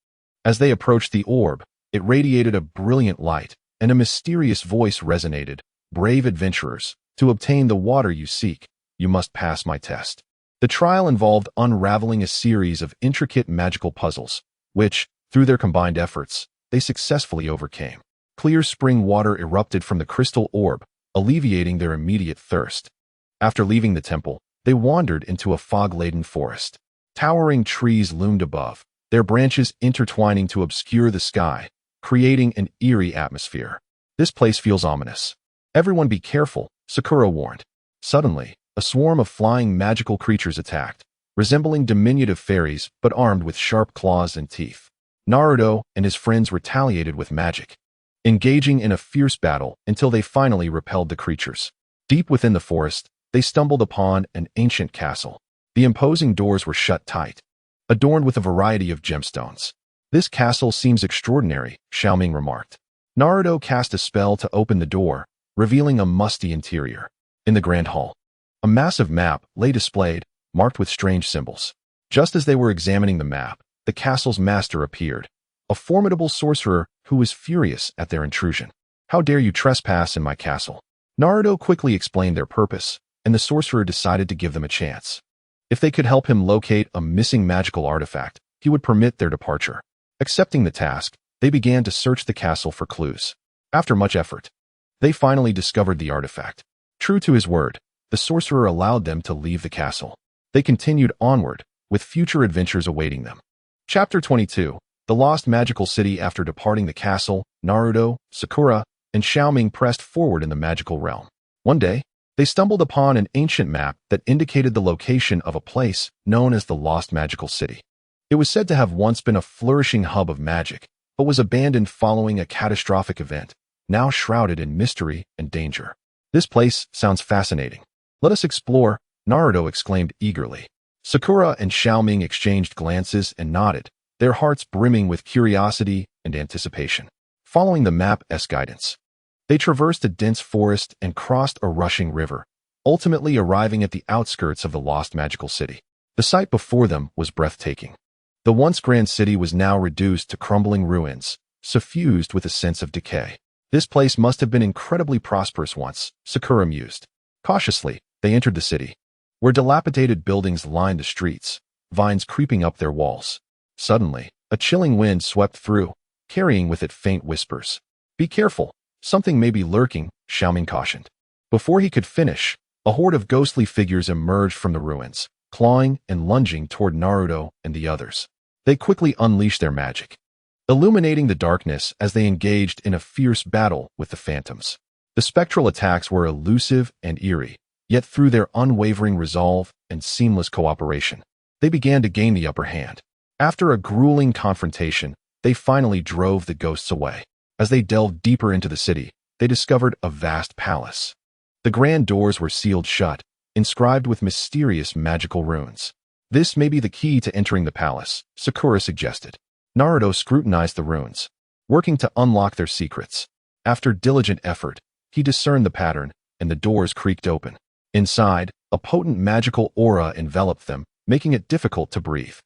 As they approached the orb, it radiated a brilliant light, and a mysterious voice resonated. "Brave adventurers, to obtain the water you seek, you must pass my test." The trial involved unraveling a series of intricate magical puzzles, which, through their combined efforts, they successfully overcame. Clear spring water erupted from the crystal orb, alleviating their immediate thirst. After leaving the temple, they wandered into a fog-laden forest. Towering trees loomed above, their branches intertwining to obscure the sky, creating an eerie atmosphere. "This place feels ominous. Everyone be careful," Sakura warned. Suddenly, a swarm of flying magical creatures attacked, resembling diminutive fairies but armed with sharp claws and teeth. Naruto and his friends retaliated with magic, engaging in a fierce battle until they finally repelled the creatures. Deep within the forest, they stumbled upon an ancient castle. The imposing doors were shut tight, adorned with a variety of gemstones. "This castle seems extraordinary," Xiao Ming remarked. Naruto cast a spell to open the door, revealing a musty interior. In the grand hall, a massive map lay displayed, marked with strange symbols. Just as they were examining the map, the castle's master appeared, a formidable sorcerer who was furious at their intrusion. "How dare you trespass in my castle?" Naruto quickly explained their purpose, and the sorcerer decided to give them a chance. If they could help him locate a missing magical artifact, he would permit their departure. Accepting the task, they began to search the castle for clues. After much effort, they finally discovered the artifact. True to his word, the sorcerer allowed them to leave the castle. They continued onward, with future adventures awaiting them. Chapter 22. The Lost Magical City. After departing the castle, Naruto, Sakura, and Xiao Ming pressed forward in the magical realm. One day, they stumbled upon an ancient map that indicated the location of a place known as the Lost Magical City. It was said to have once been a flourishing hub of magic, but was abandoned following a catastrophic event, now shrouded in mystery and danger. "This place sounds fascinating. Let us explore," Naruto exclaimed eagerly. Sakura and Xiao Ming exchanged glances and nodded, their hearts brimming with curiosity and anticipation. following the map's guidance. They traversed a dense forest and crossed a rushing river, ultimately arriving at the outskirts of the lost magical city. The sight before them was breathtaking. The once grand city was now reduced to crumbling ruins, suffused with a sense of decay. This place must have been incredibly prosperous once, Sakura mused. Cautiously, they entered the city, where dilapidated buildings lined the streets, vines creeping up their walls. Suddenly, a chilling wind swept through, carrying with it faint whispers. "Be careful, something may be lurking," Xiao Ming cautioned. Before he could finish, a horde of ghostly figures emerged from the ruins, clawing and lunging toward Naruto and the others. They quickly unleashed their magic, illuminating the darkness as they engaged in a fierce battle with the phantoms. The spectral attacks were elusive and eerie, yet through their unwavering resolve and seamless cooperation, they began to gain the upper hand. After a grueling confrontation, they finally drove the ghosts away. As they delved deeper into the city, they discovered a vast palace. The grand doors were sealed shut, inscribed with mysterious magical runes. "This may be the key to entering the palace," Sakura suggested. Naruto scrutinized the runes, working to unlock their secrets. After diligent effort, he discerned the pattern, and the doors creaked open. Inside, a potent magical aura enveloped them, making it difficult to breathe.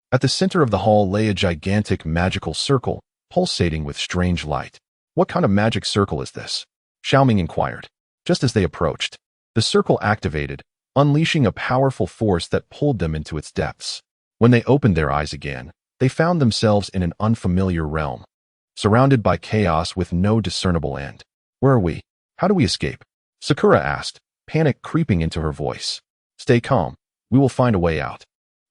At the center of the hall lay a gigantic magical circle, pulsating with strange light. "What kind of magic circle is this?" Xiao Ming inquired. Just as they approached, the circle activated, unleashing a powerful force that pulled them into its depths. When they opened their eyes again, they found themselves in an unfamiliar realm, surrounded by chaos with no discernible end. "Where are we? How do we escape?" Sakura asked, panic creeping into her voice. "Stay calm. We will find a way out,"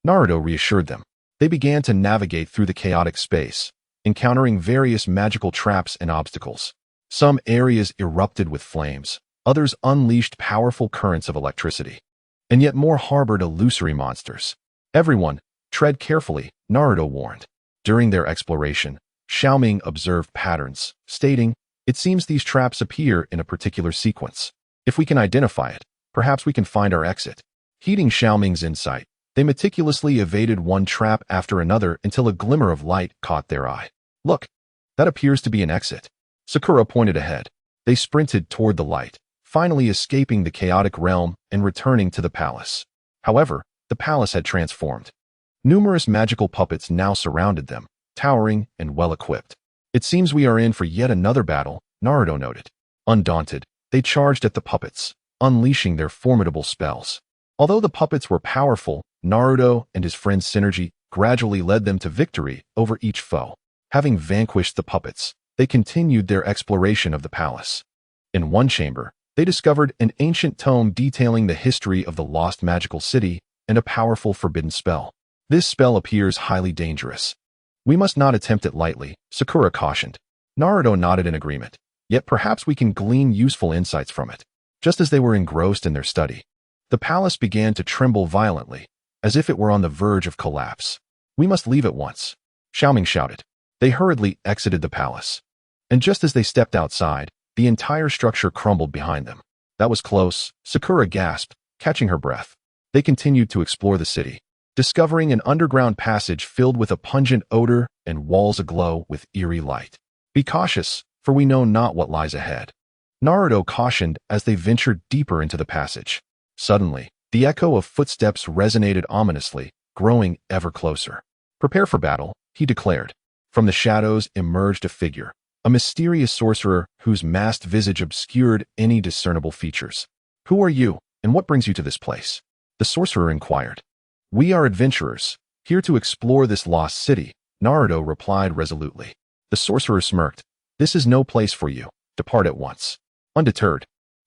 Naruto reassured them. They began to navigate through the chaotic space, encountering various magical traps and obstacles. Some areas erupted with flames, others unleashed powerful currents of electricity, and yet more harbored illusory monsters. "Everyone, tread carefully," Naruto warned. During their exploration, Xiao Ming observed patterns, stating, "It seems these traps appear in a particular sequence. If we can identify it, perhaps we can find our exit." Heeding Xiao Ming's insight, they meticulously evaded one trap after another until a glimmer of light caught their eye. "Look, that appears to be an exit." Sakura pointed ahead. They sprinted toward the light, finally escaping the chaotic realm and returning to the palace. However, the palace had transformed. Numerous magical puppets now surrounded them, towering and well-equipped. "It seems we are in for yet another battle," Naruto noted. Undaunted, they charged at the puppets, unleashing their formidable spells. Although the puppets were powerful, Naruto and his friend's synergy gradually led them to victory over each foe. Having vanquished the puppets, they continued their exploration of the palace. In one chamber, they discovered an ancient tome detailing the history of the lost magical city and a powerful forbidden spell. "This spell appears highly dangerous. We must not attempt it lightly," Sakura cautioned. Naruto nodded in agreement. "Yet perhaps we can glean useful insights from it." Just as they were engrossed in their study, the palace began to tremble violently, as if it were on the verge of collapse. "We must leave at once," Xiao Ming shouted. They hurriedly exited the palace. And just as they stepped outside, the entire structure crumbled behind them. "That was close," Sakura gasped, catching her breath. They continued to explore the city, discovering an underground passage filled with a pungent odor and walls aglow with eerie light. "Be cautious, for we know not what lies ahead," Naruto cautioned as they ventured deeper into the passage. Suddenly, the echo of footsteps resonated ominously, growing ever closer. "Prepare for battle," he declared. From the shadows emerged a figure, a mysterious sorcerer whose masked visage obscured any discernible features. "Who are you, and what brings you to this place?" the sorcerer inquired. "We are adventurers, here to explore this lost city," Naruto replied resolutely. The sorcerer smirked. "This is no place for you. Depart at once." Undeterred,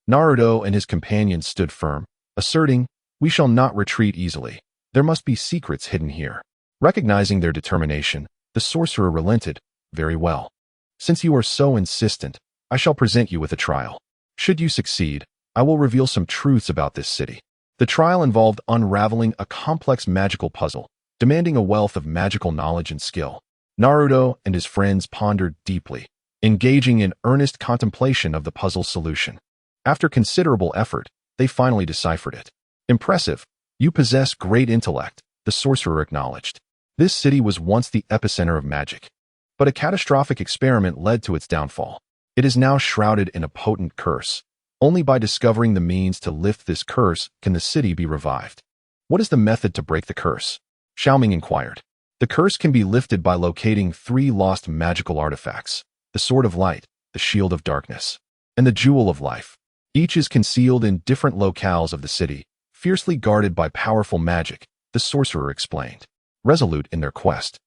Naruto and his companions stood firm, asserting, "We shall not retreat easily. There must be secrets hidden here." Recognizing their determination, the sorcerer relented. "Very well. Since you are so insistent, I shall present you with a trial. Should you succeed, I will reveal some truths about this city." The trial involved unraveling a complex magical puzzle, demanding a wealth of magical knowledge and skill. Naruto and his friends pondered deeply, engaging in earnest contemplation of the puzzle's solution. After considerable effort, they finally deciphered it. "Impressive. You possess great intellect," the sorcerer acknowledged. "This city was once the epicenter of magic. But a catastrophic experiment led to its downfall. It is now shrouded in a potent curse. Only by discovering the means to lift this curse can the city be revived. What is the method to break the curse? Xiao Ming inquired. The curse can be lifted by locating 3 lost magical artifacts: the Sword of Light, the Shield of Darkness, and the Jewel of Life. Each is concealed in different locales of the city, fiercely guarded by powerful magic, the sorcerer explained. Resolute in their quest,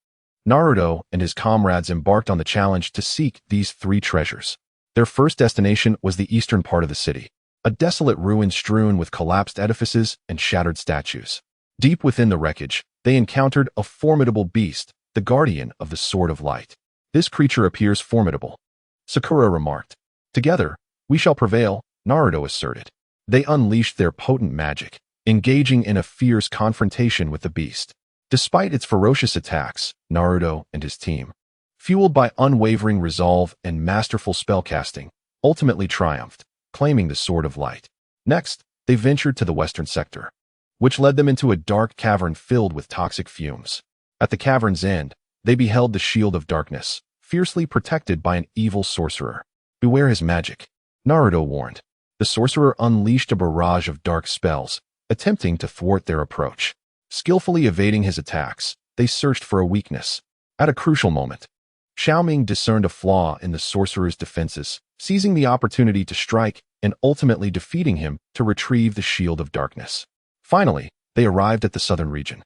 Naruto and his comrades embarked on the challenge to seek these 3 treasures. Their first destination was the eastern part of the city, a desolate ruin strewn with collapsed edifices and shattered statues. Deep within the wreckage, they encountered a formidable beast, the guardian of the Sword of Light. This creature appears formidable, Sakura remarked. Together, we shall prevail, Naruto asserted. They unleashed their potent magic, engaging in a fierce confrontation with the beast. Despite its ferocious attacks, Naruto and his team, fueled by unwavering resolve and masterful spellcasting, ultimately triumphed, claiming the Sword of Light. Next, they ventured to the western sector, which led them into a dark cavern filled with toxic fumes. At the cavern's end, they beheld the Shield of Darkness, fiercely protected by an evil sorcerer. Beware his magic, Naruto warned. The sorcerer unleashed a barrage of dark spells, attempting to thwart their approach. Skillfully evading his attacks, they searched for a weakness. At a crucial moment, Xiao Ming discerned a flaw in the sorcerer's defenses, seizing the opportunity to strike and ultimately defeating him to retrieve the Shield of Darkness. Finally, they arrived at the southern region,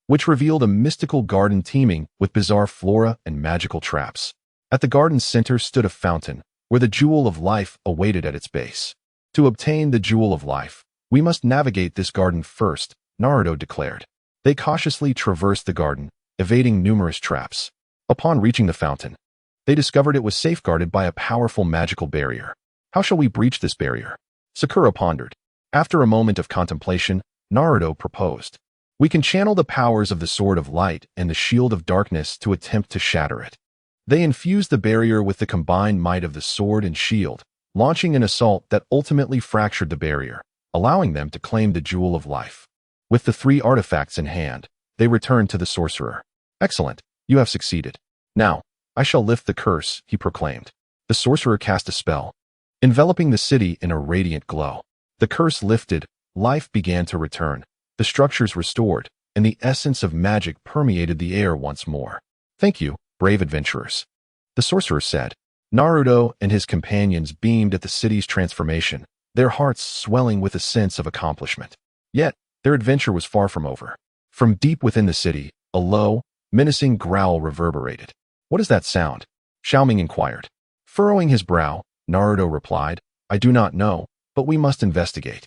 which revealed a mystical garden teeming with bizarre flora and magical traps. At the garden's center stood a fountain, where the Jewel of Life awaited at its base. To obtain the Jewel of Life, we must navigate this garden first, Naruto declared. They cautiously traversed the garden, evading numerous traps. Upon reaching the fountain, they discovered it was safeguarded by a powerful magical barrier. How shall we breach this barrier? Sakura pondered. After a moment of contemplation, Naruto proposed. We can channel the powers of the Sword of Light and the Shield of Darkness to attempt to shatter it. They infused the barrier with the combined might of the sword and shield, launching an assault that ultimately fractured the barrier, allowing them to claim the Jewel of Life. With the 3 artifacts in hand, they returned to the sorcerer. Excellent, you have succeeded. Now, I shall lift the curse, he proclaimed. The sorcerer cast a spell, enveloping the city in a radiant glow. The curse lifted, life began to return, the structures restored, and the essence of magic permeated the air once more. Thank you, brave adventurers, the sorcerer said. Naruto and his companions beamed at the city's transformation, their hearts swelling with a sense of accomplishment. Yet, their adventure was far from over. From deep within the city, a low, menacing growl reverberated. What is that sound? Xiao Ming inquired. Furrowing his brow, Naruto replied, I do not know, but we must investigate.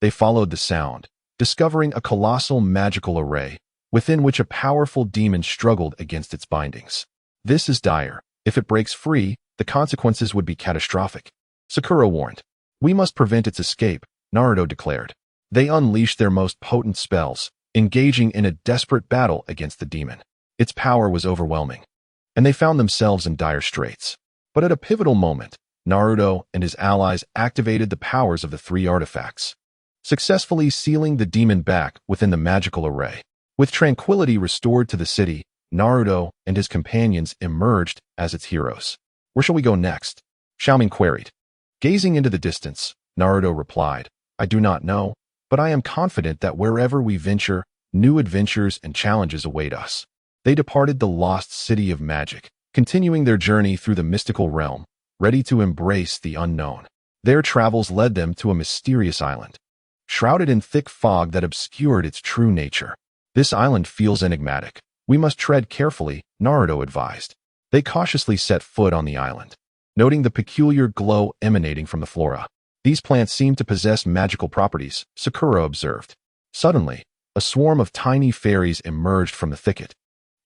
They followed the sound, discovering a colossal magical array, within which a powerful demon struggled against its bindings. This is dire. If it breaks free, the consequences would be catastrophic, Sakura warned. We must prevent its escape, Naruto declared. They unleashed their most potent spells, engaging in a desperate battle against the demon. Its power was overwhelming, and they found themselves in dire straits. But at a pivotal moment, Naruto and his allies activated the powers of the 3 artifacts, successfully sealing the demon back within the magical array. With tranquility restored to the city, Naruto and his companions emerged as its heroes. Where shall we go next? Xiao Ming queried. Gazing into the distance, Naruto replied, I do not know, but I am confident that wherever we venture, new adventures and challenges await us. They departed the lost city of magic, continuing their journey through the mystical realm, ready to embrace the unknown. Their travels led them to a mysterious island, shrouded in thick fog that obscured its true nature. This island feels enigmatic. We must tread carefully, Naruto advised. They cautiously set foot on the island, noting the peculiar glow emanating from the flora. These plants seem to possess magical properties, Sakura observed. Suddenly, a swarm of tiny fairies emerged from the thicket,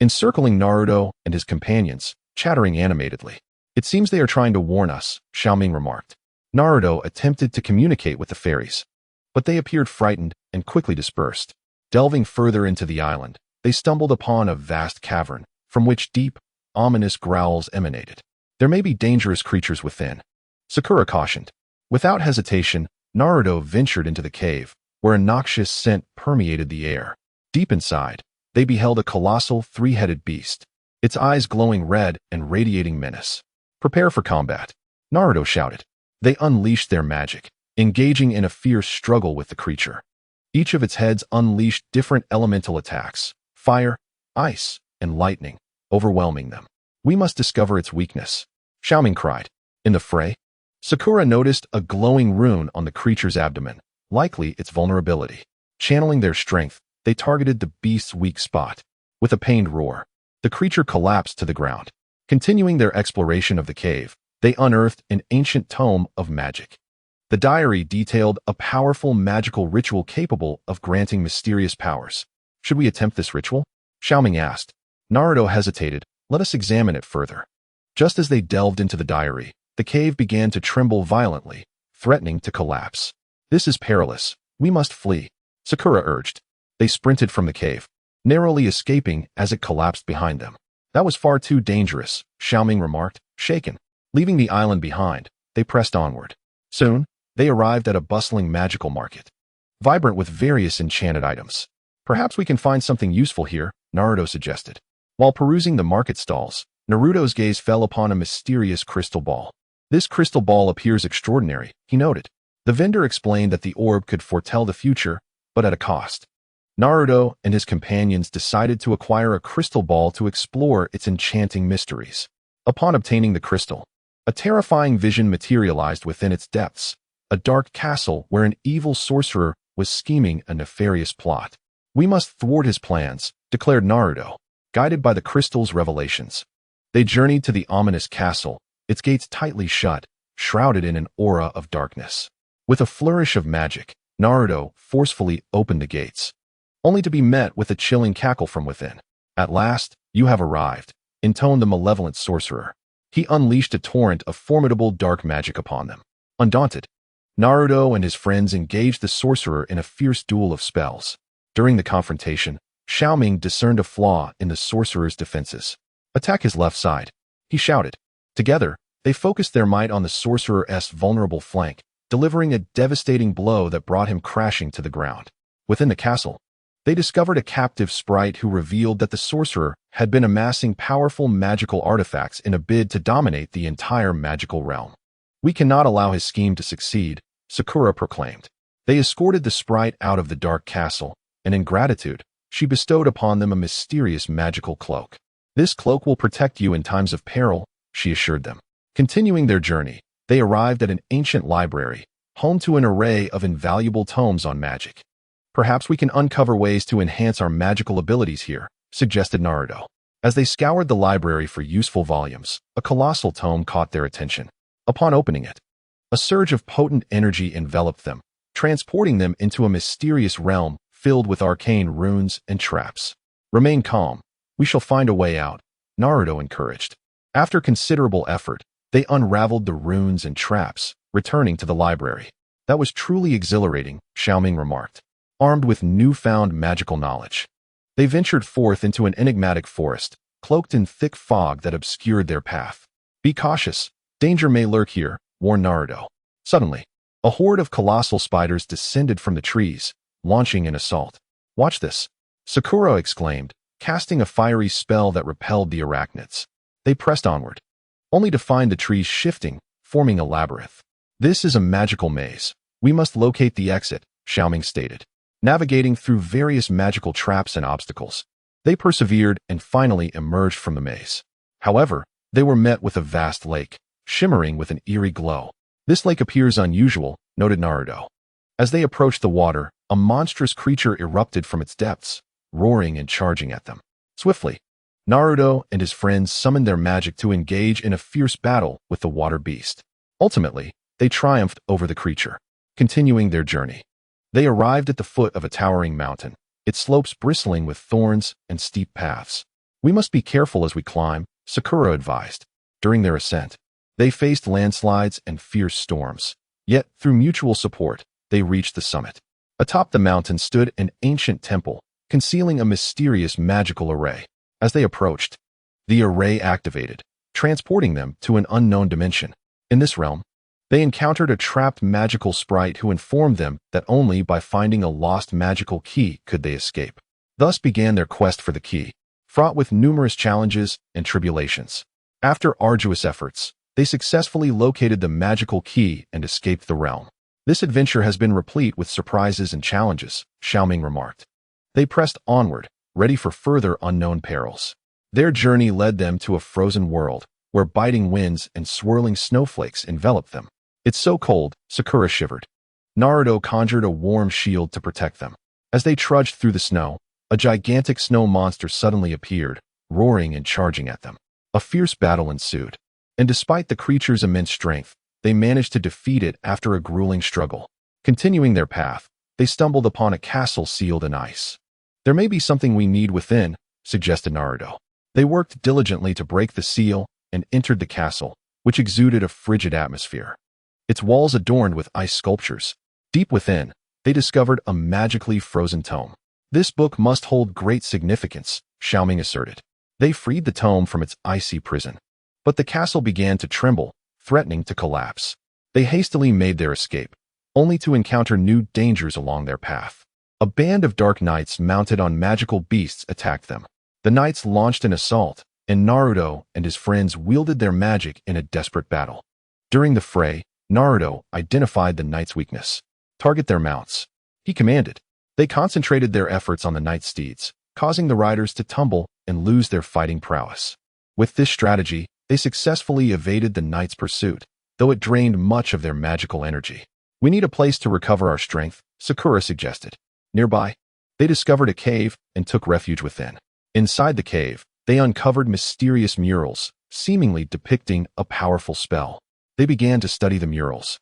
encircling Naruto and his companions, chattering animatedly. It seems they are trying to warn us, Xiao Ming remarked. Naruto attempted to communicate with the fairies, but they appeared frightened and quickly dispersed. Delving further into the island, they stumbled upon a vast cavern, from which deep, ominous growls emanated. There may be dangerous creatures within, Sakura cautioned. Without hesitation, Naruto ventured into the cave, where a noxious scent permeated the air. Deep inside, they beheld a colossal 3-headed beast. its eyes glowing red and radiating menace. "Prepare for combat," Naruto shouted. They unleashed their magic, engaging in a fierce struggle with the creature. Each of its heads unleashed different elemental attacks: fire, ice, and lightning, overwhelming them. "We must discover its weakness," Xiao Ming cried. In the fray, Sakura noticed a glowing rune on the creature's abdomen, likely its vulnerability. Channeling their strength, they targeted the beast's weak spot. With a pained roar, the creature collapsed to the ground. Continuing their exploration of the cave, they unearthed an ancient tome of magic. The diary detailed a powerful magical ritual capable of granting mysterious powers. "Should we attempt this ritual?" Xiao Ming asked. Naruto hesitated. "Let us examine it further." Just as they delved into the diary, the cave began to tremble violently, threatening to collapse. "This is perilous. We must flee," Sakura urged. They sprinted from the cave, narrowly escaping as it collapsed behind them. "That was far too dangerous," Xiao Ming remarked, shaken. Leaving the island behind, they pressed onward. Soon, they arrived at a bustling magical market, vibrant with various enchanted items. "Perhaps we can find something useful here," Naruto suggested. While perusing the market stalls, Naruto's gaze fell upon a mysterious crystal ball. "This crystal ball appears extraordinary," he noted. The vendor explained that the orb could foretell the future, but at a cost. Naruto and his companions decided to acquire a crystal ball to explore its enchanting mysteries. Upon obtaining the crystal, a terrifying vision materialized within its depths, a dark castle where an evil sorcerer was scheming a nefarious plot. "We must thwart his plans," declared Naruto, guided by the crystal's revelations. They journeyed to the ominous castle, its gates tightly shut, shrouded in an aura of darkness. With a flourish of magic, Naruto forcefully opened the gates, only to be met with a chilling cackle from within. "At last, you have arrived," intoned the malevolent sorcerer. He unleashed a torrent of formidable dark magic upon them. Undaunted, Naruto and his friends engaged the sorcerer in a fierce duel of spells. During the confrontation, Xiao Ming discerned a flaw in the sorcerer's defenses. "Attack his left side," he shouted. Together, they focused their might on the sorcerer's vulnerable flank, delivering a devastating blow that brought him crashing to the ground. Within the castle, they discovered a captive sprite who revealed that the sorcerer had been amassing powerful magical artifacts in a bid to dominate the entire magical realm. "We cannot allow his scheme to succeed," Sakura proclaimed. They escorted the sprite out of the dark castle, and in gratitude, she bestowed upon them a mysterious magical cloak. "This cloak will protect you in times of peril," she assured them. Continuing their journey, they arrived at an ancient library, home to an array of invaluable tomes on magic. "Perhaps we can uncover ways to enhance our magical abilities here," suggested Naruto. As they scoured the library for useful volumes, a colossal tome caught their attention. Upon opening it, a surge of potent energy enveloped them, transporting them into a mysterious realm filled with arcane runes and traps. "Remain calm. We shall find a way out," Naruto encouraged. After considerable effort, they unraveled the runes and traps, returning to the library. "That was truly exhilarating," Xiao Ming remarked, armed with newfound magical knowledge. They ventured forth into an enigmatic forest, cloaked in thick fog that obscured their path. "Be cautious. Danger may lurk here," warned Naruto. Suddenly, a horde of colossal spiders descended from the trees, launching an assault. "Watch this," Sakura exclaimed, casting a fiery spell that repelled the arachnids. They pressed onward, only to find the trees shifting, forming a labyrinth. "This is a magical maze. We must locate the exit," Xiao Ming stated. Navigating through various magical traps and obstacles, they persevered and finally emerged from the maze. However, they were met with a vast lake, shimmering with an eerie glow. "This lake appears unusual," noted Naruto. As they approached the water, a monstrous creature erupted from its depths, roaring and charging at them. Swiftly, Naruto and his friends summoned their magic to engage in a fierce battle with the water beast. Ultimately, they triumphed over the creature. Continuing their journey, they arrived at the foot of a towering mountain, its slopes bristling with thorns and steep paths. "We must be careful as we climb," Sakura advised. During their ascent, they faced landslides and fierce storms. Yet, through mutual support, they reached the summit. Atop the mountain stood an ancient temple, concealing a mysterious magical array. As they approached, the array activated, transporting them to an unknown dimension. In this realm, they encountered a trapped magical sprite who informed them that only by finding a lost magical key could they escape. Thus began their quest for the key, fraught with numerous challenges and tribulations. After arduous efforts, they successfully located the magical key and escaped the realm. This adventure has been replete with surprises and challenges, Xiao Ming remarked. They pressed onward, ready for further unknown perils. Their journey led them to a frozen world, where biting winds and swirling snowflakes enveloped them. It's so cold, Sakura shivered. Naruto conjured a warm shield to protect them. As they trudged through the snow, a gigantic snow monster suddenly appeared, roaring and charging at them. A fierce battle ensued, and despite the creature's immense strength, they managed to defeat it after a grueling struggle. Continuing their path, they stumbled upon a castle sealed in ice. There may be something we need within, suggested Naruto. They worked diligently to break the seal and entered the castle, which exuded a frigid atmosphere. Its walls adorned with ice sculptures. Deep within, they discovered a magically frozen tome. This book must hold great significance, Xiao Ming asserted. They freed the tome from its icy prison. But the castle began to tremble, threatening to collapse. They hastily made their escape, only to encounter new dangers along their path. A band of dark knights mounted on magical beasts attacked them. The knights launched an assault, and Naruto and his friends wielded their magic in a desperate battle. During the fray, Naruto identified the knights' weakness. Target their mounts, he commanded. They concentrated their efforts on the knight steeds, causing the riders to tumble and lose their fighting prowess. With this strategy, they successfully evaded the knights' pursuit, though it drained much of their magical energy. We need a place to recover our strength, Sakura suggested. Nearby, they discovered a cave and took refuge within. Inside the cave, they uncovered mysterious murals, seemingly depicting a powerful spell. They began to study the murals,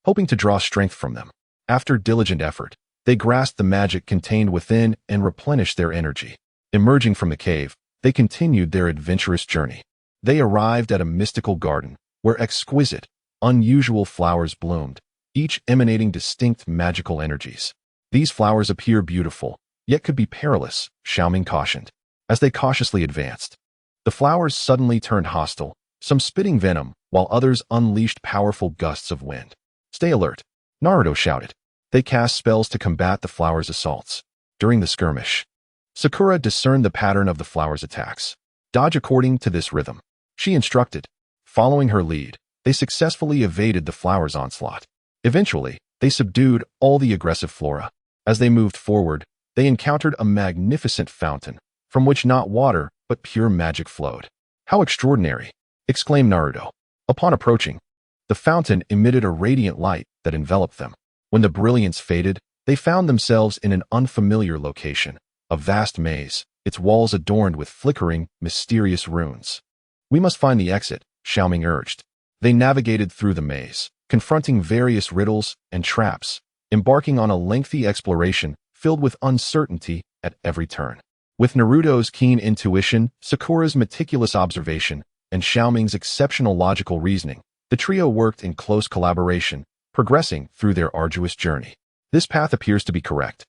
hoping to draw strength from them. After diligent effort, they grasped the magic contained within and replenished their energy. Emerging from the cave, they continued their adventurous journey. They arrived at a mystical garden, where exquisite, unusual flowers bloomed, each emanating distinct magical energies. These flowers appear beautiful, yet could be perilous, Xiao Ming cautioned. As they cautiously advanced, the flowers suddenly turned hostile, some spitting venom, while others unleashed powerful gusts of wind. Stay alert, Naruto shouted. They cast spells to combat the flowers' assaults. During the skirmish, Sakura discerned the pattern of the flowers' attacks. Dodge according to this rhythm, she instructed. Following her lead, they successfully evaded the flowers' onslaught. Eventually, they subdued all the aggressive flora. As they moved forward, they encountered a magnificent fountain, from which not water, but pure magic flowed. How extraordinary, exclaimed Naruto. Upon approaching, the fountain emitted a radiant light that enveloped them. When the brilliance faded, they found themselves in an unfamiliar location, a vast maze, its walls adorned with flickering, mysterious runes. We must find the exit, Xiao Ming urged. They navigated through the maze, confronting various riddles and traps, embarking on a lengthy exploration filled with uncertainty at every turn. With Naruto's keen intuition, Sakura's meticulous observation, and Xiao Ming's exceptional logical reasoning, the trio worked in close collaboration, progressing through their arduous journey. This path appears to be correct,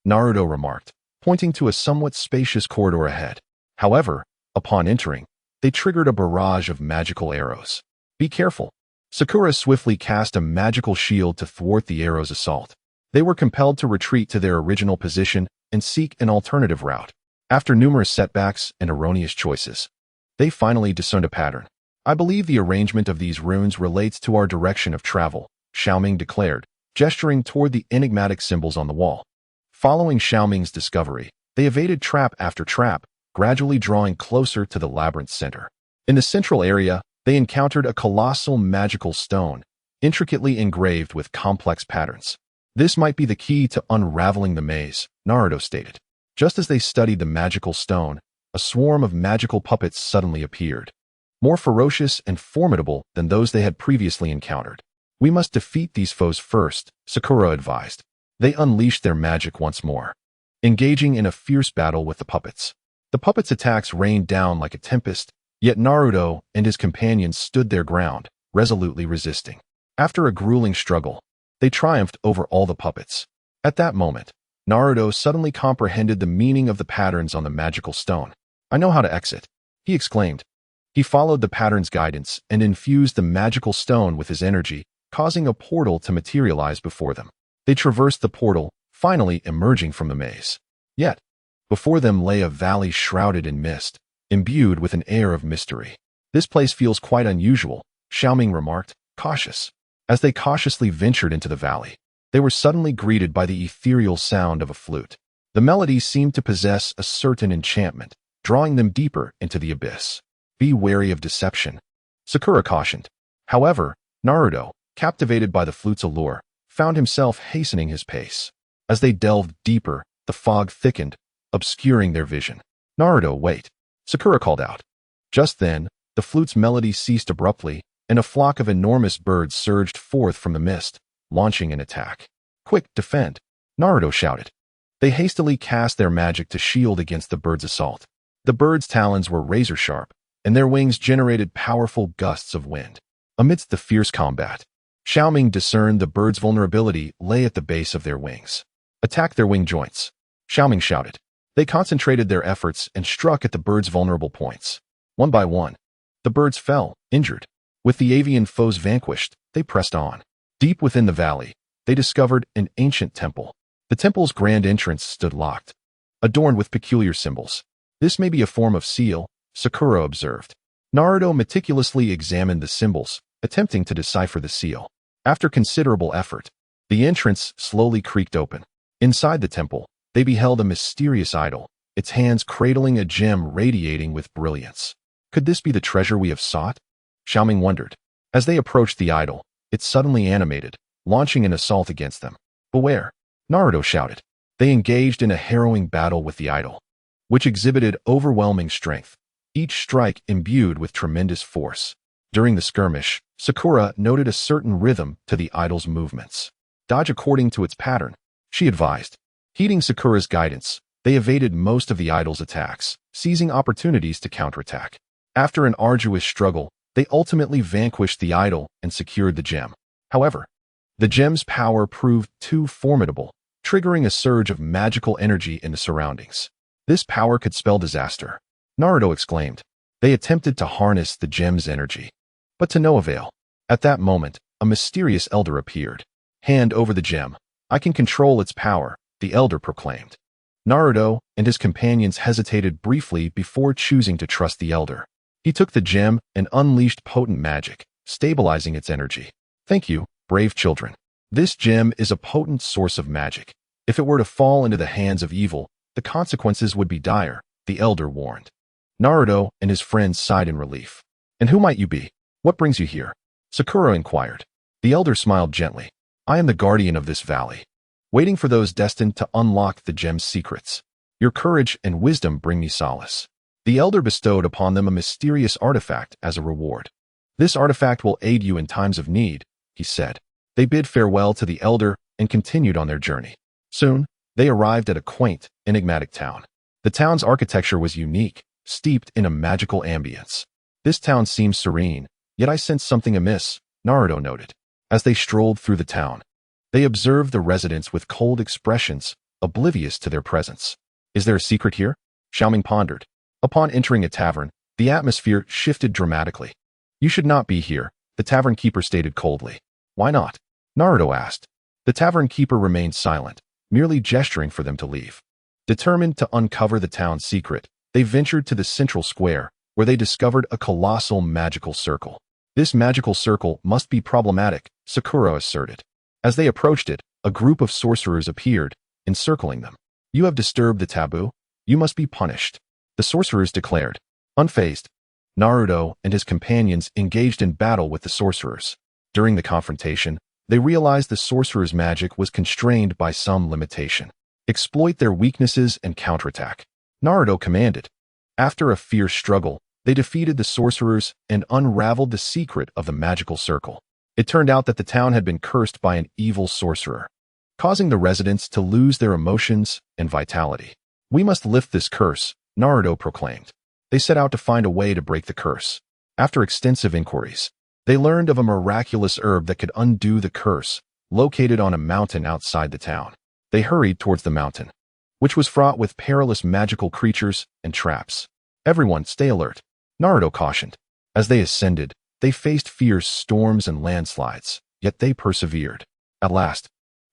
Naruto remarked, pointing to a somewhat spacious corridor ahead. However, upon entering, they triggered a barrage of magical arrows. Be careful. Sakura swiftly cast a magical shield to thwart the arrows' assault. They were compelled to retreat to their original position and seek an alternative route. After numerous setbacks and erroneous choices, they finally discerned a pattern. I believe the arrangement of these runes relates to our direction of travel, Xiao Ming declared, gesturing toward the enigmatic symbols on the wall. Following Xiao Ming's discovery, they evaded trap after trap, gradually drawing closer to the labyrinth's center. In the central area, they encountered a colossal magical stone, intricately engraved with complex patterns. This might be the key to unraveling the maze, Naruto stated. Just as they studied the magical stone, a swarm of magical puppets suddenly appeared, more ferocious and formidable than those they had previously encountered. We must defeat these foes first, Sakura advised. They unleashed their magic once more, engaging in a fierce battle with the puppets. The puppets' attacks rained down like a tempest, yet Naruto and his companions stood their ground, resolutely resisting. After a grueling struggle, they triumphed over all the puppets. At that moment, Naruto suddenly comprehended the meaning of the patterns on the magical stone. I know how to exit, he exclaimed. He followed the pattern's guidance and infused the magical stone with his energy, causing a portal to materialize before them. They traversed the portal, finally emerging from the maze. Yet, Before them lay a valley shrouded in mist, imbued with an air of mystery. "This place feels quite unusual," Xiao Ming remarked, cautious. As they cautiously ventured into the valley, they were suddenly greeted by the ethereal sound of a flute. The melody seemed to possess a certain enchantment, drawing them deeper into the abyss. "Be wary of deception," Sakura cautioned. However, Naruto, captivated by the flute's allure, found himself hastening his pace. As they delved deeper, the fog thickened, obscuring their vision. "Naruto, wait," Sakura called out. Just then, the flute's melody ceased abruptly, and a flock of enormous birds surged forth from the mist, launching an attack. "Quick, defend!" Naruto shouted. They hastily cast their magic to shield against the birds' assault. The birds' talons were razor-sharp, and their wings generated powerful gusts of wind. Amidst the fierce combat, Xiao Ming discerned the birds' vulnerability lay at the base of their wings. "Attack their wing joints," Xiao Ming shouted. They concentrated their efforts and struck at the birds' vulnerable points. One by one, the birds fell, injured. With the avian foes vanquished, they pressed on. Deep within the valley, they discovered an ancient temple. The temple's grand entrance stood locked, adorned with peculiar symbols. "This may be a form of seal," Sakura observed. Naruto meticulously examined the symbols, attempting to decipher the seal. After considerable effort, the entrance slowly creaked open. Inside the temple, they beheld a mysterious idol, its hands cradling a gem radiating with brilliance. Could this be the treasure we have sought? Xiao Ming wondered. As they approached the idol, it suddenly animated, launching an assault against them. "Beware!" Naruto shouted. They engaged in a harrowing battle with the idol, which exhibited overwhelming strength, each strike imbued with tremendous force. During the skirmish, Sakura noted a certain rhythm to the idol's movements. "Dodge according to its pattern," she advised. Heeding Sakura's guidance, they evaded most of the idol's attacks, seizing opportunities to counterattack. After an arduous struggle, they ultimately vanquished the idol and secured the gem. However, the gem's power proved too formidable, triggering a surge of magical energy in the surroundings. "This power could spell disaster," Naruto exclaimed. They attempted to harness the gem's energy, but to no avail. At that moment, a mysterious elder appeared. "Hand over the gem. I can control its power," the elder proclaimed. Naruto and his companions hesitated briefly before choosing to trust the elder. He took the gem and unleashed potent magic, stabilizing its energy. "Thank you, brave children. This gem is a potent source of magic. If it were to fall into the hands of evil, the consequences would be dire," the elder warned. Naruto and his friends sighed in relief. "And who might you be? What brings you here?" Sakura inquired. The elder smiled gently. "I am the guardian of this valley, waiting for those destined to unlock the gem's secrets. Your courage and wisdom bring me solace." The elder bestowed upon them a mysterious artifact as a reward. "This artifact will aid you in times of need," he said. They bid farewell to the elder and continued on their journey. Soon, they arrived at a quaint, enigmatic town. The town's architecture was unique, steeped in a magical ambience. "This town seems serene, yet I sense something amiss," Naruto noted. As they strolled through the town, they observed the residents with cold expressions, oblivious to their presence. "Is there a secret here?" Xiao Ming pondered. Upon entering a tavern, the atmosphere shifted dramatically. "You should not be here," the tavern keeper stated coldly. "Why not?" Naruto asked. The tavern keeper remained silent, merely gesturing for them to leave. Determined to uncover the town's secret, they ventured to the central square, where they discovered a colossal magical circle. "This magical circle must be problematic," Sakura asserted. As they approached it, a group of sorcerers appeared, encircling them. "You have disturbed the taboo. You must be punished," the sorcerers declared. Unfazed, Naruto and his companions engaged in battle with the sorcerers. During the confrontation, they realized the sorcerers' magic was constrained by some limitation. "Exploit their weaknesses and counterattack," Naruto commanded. After a fierce struggle, they defeated the sorcerers and unraveled the secret of the magical circle. It turned out that the town had been cursed by an evil sorcerer, causing the residents to lose their emotions and vitality. "We must lift this curse," Naruto proclaimed. They set out to find a way to break the curse. After extensive inquiries, they learned of a miraculous herb that could undo the curse, located on a mountain outside the town. They hurried towards the mountain, which was fraught with perilous magical creatures and traps. "Everyone, stay alert," Naruto cautioned. As they ascended, they faced fierce storms and landslides, yet they persevered. At last,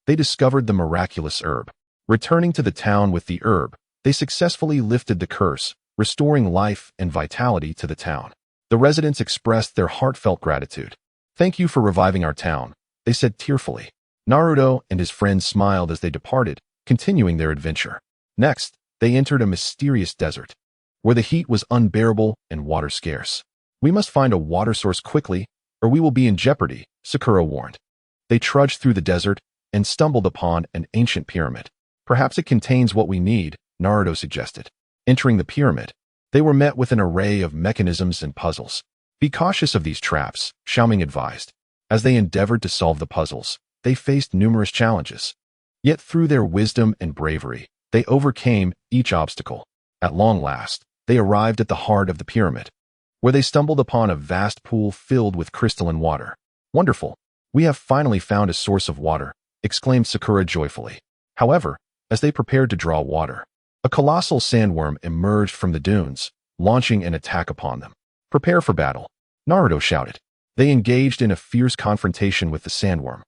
they discovered the miraculous herb. Returning to the town with the herb, They successfully lifted the curse, restoring life and vitality to the town. The residents expressed their heartfelt gratitude. "Thank you for reviving our town," they said tearfully. Naruto and his friends smiled as they departed, continuing their adventure. Next, they entered a mysterious desert, where the heat was unbearable and water scarce. "We must find a water source quickly, or we will be in jeopardy," Sakura warned. They trudged through the desert and stumbled upon an ancient pyramid. "Perhaps it contains what we need," Naruto suggested. Entering the pyramid, they were met with an array of mechanisms and puzzles. "Be cautious of these traps," Xiao Ming advised. As they endeavored to solve the puzzles, they faced numerous challenges. Yet through their wisdom and bravery, they overcame each obstacle. At long last, they arrived at the heart of the pyramid, where they stumbled upon a vast pool filled with crystalline water. "Wonderful! We have finally found a source of water," exclaimed Sakura joyfully. However, as they prepared to draw water, a colossal sandworm emerged from the dunes, launching an attack upon them. "Prepare for battle," Naruto shouted. They engaged in a fierce confrontation with the sandworm,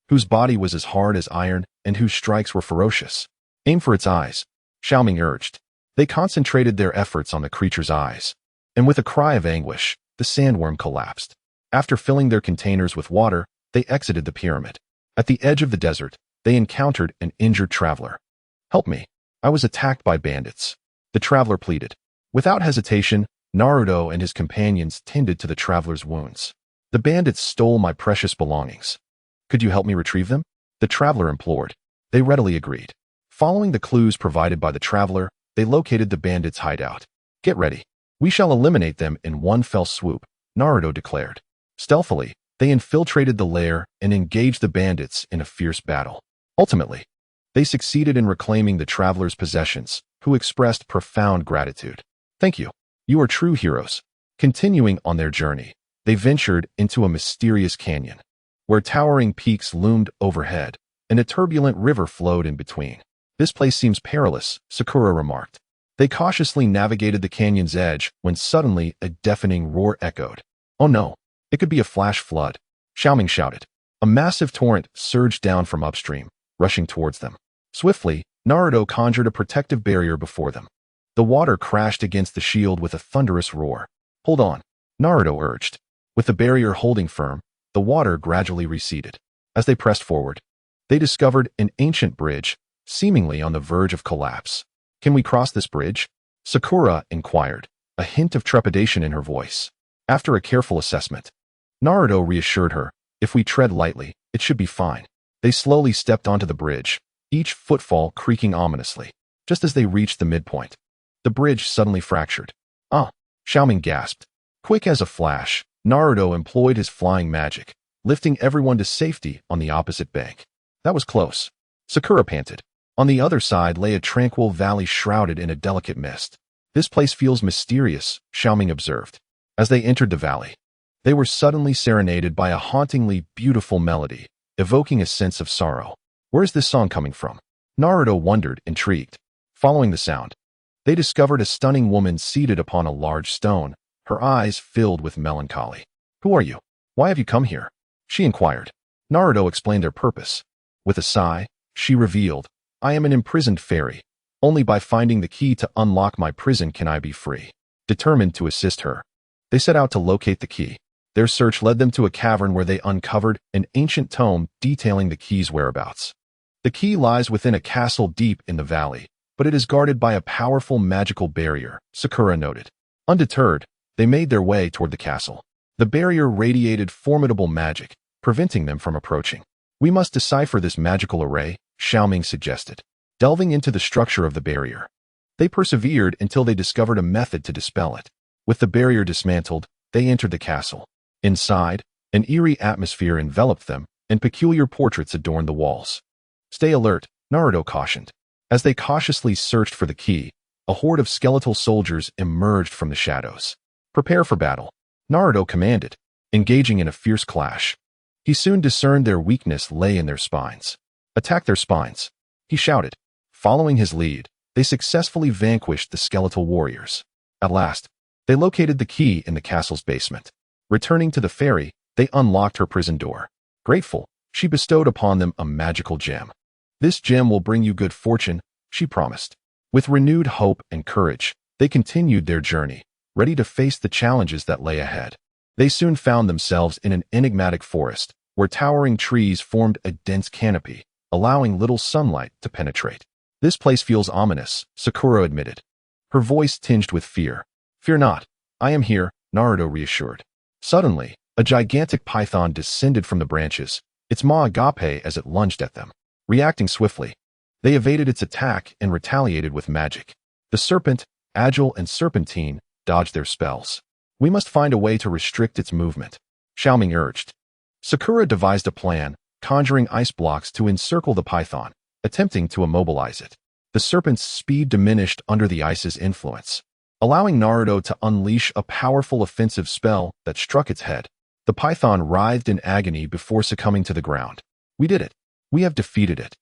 whose body was as hard as iron and whose strikes were ferocious. "Aim for its eyes," Xiao Ming urged. They concentrated their efforts on the creature's eyes, and with a cry of anguish, the sandworm collapsed. After filling their containers with water, they exited the pyramid. At the edge of the desert, they encountered an injured traveler. "Help me. I was attacked by bandits," the traveler pleaded. Without hesitation, Naruto and his companions tended to the traveler's wounds. "The bandits stole my precious belongings. Could you help me retrieve them?" the traveler implored. They readily agreed. Following the clues provided by the traveler, they located the bandits' hideout. "Get ready. We shall eliminate them in one fell swoop," Naruto declared. Stealthily, they infiltrated the lair and engaged the bandits in a fierce battle. Ultimately, they succeeded in reclaiming the traveler's possessions, who expressed profound gratitude. "Thank you. You are true heroes." Continuing on their journey, they ventured into a mysterious canyon, where towering peaks loomed overhead and a turbulent river flowed in between. "This place seems perilous," Sakura remarked. They cautiously navigated the canyon's edge when suddenly a deafening roar echoed. "Oh no, it could be a flash flood," Xiao Ming shouted. A massive torrent surged down from upstream, rushing towards them. Swiftly, Naruto conjured a protective barrier before them. The water crashed against the shield with a thunderous roar. "Hold on," Naruto urged. With the barrier holding firm, the water gradually receded. As they pressed forward, they discovered an ancient bridge, seemingly on the verge of collapse. "Can we cross this bridge?" Sakura inquired, a hint of trepidation in her voice. After a careful assessment, Naruto reassured her, "If we tread lightly, it should be fine." They slowly stepped onto the bridge, each footfall creaking ominously. Just as they reached the midpoint, the bridge suddenly fractured. "Ah!" Xiao Ming gasped. Quick as a flash, Naruto employed his flying magic, lifting everyone to safety on the opposite bank. "That was close," Sakura panted. On the other side lay a tranquil valley shrouded in a delicate mist. "This place feels mysterious," Xiao Ming observed. As they entered the valley, they were suddenly serenaded by a hauntingly beautiful melody, evoking a sense of sorrow. "Where is this song coming from?" Naruto wondered, intrigued. Following the sound, they discovered a stunning woman seated upon a large stone, her eyes filled with melancholy. "Who are you? Why have you come here?" she inquired. Naruto explained their purpose. With a sigh, she revealed, "I am an imprisoned fairy. Only by finding the key to unlock my prison can I be free." Determined to assist her, they set out to locate the key. Their search led them to a cavern where they uncovered an ancient tome detailing the key's whereabouts. The key lies within a castle deep in the valley, but it is guarded by a powerful magical barrier, Sakura noted. Undeterred, they made their way toward the castle. The barrier radiated formidable magic, preventing them from approaching. "We must decipher this magical array," Xiao Ming suggested. Delving into the structure of the barrier, they persevered until they discovered a method to dispel it. With the barrier dismantled, they entered the castle. Inside, an eerie atmosphere enveloped them, and peculiar portraits adorned the walls. "Stay alert," Naruto cautioned. As they cautiously searched for the key, a horde of skeletal soldiers emerged from the shadows. "Prepare for battle," Naruto commanded, engaging in a fierce clash. He soon discerned their weakness lay in their spines. "Attack their spines," he shouted. Following his lead, they successfully vanquished the skeletal warriors. At last, they located the key in the castle's basement. Returning to the fairy, they unlocked her prison door. Grateful, she bestowed upon them a magical gem. "This gem will bring you good fortune," she promised. With renewed hope and courage, they continued their journey, ready to face the challenges that lay ahead. They soon found themselves in an enigmatic forest, where towering trees formed a dense canopy, allowing little sunlight to penetrate. This place feels ominous, Sakura admitted, her voice tinged with fear. Fear not, I am here, Naruto reassured. Suddenly, a gigantic python descended from the branches, its maw agape as it lunged at them. Reacting swiftly, they evaded its attack and retaliated with magic. The serpent, agile and serpentine, dodged their spells. We must find a way to restrict its movement, Xiao Ming urged. Sakura devised a plan, conjuring ice blocks to encircle the python, attempting to immobilize it. The serpent's speed diminished under the ice's influence, allowing Naruto to unleash a powerful offensive spell that struck its head. The python writhed in agony before succumbing to the ground. We did it. We have defeated it,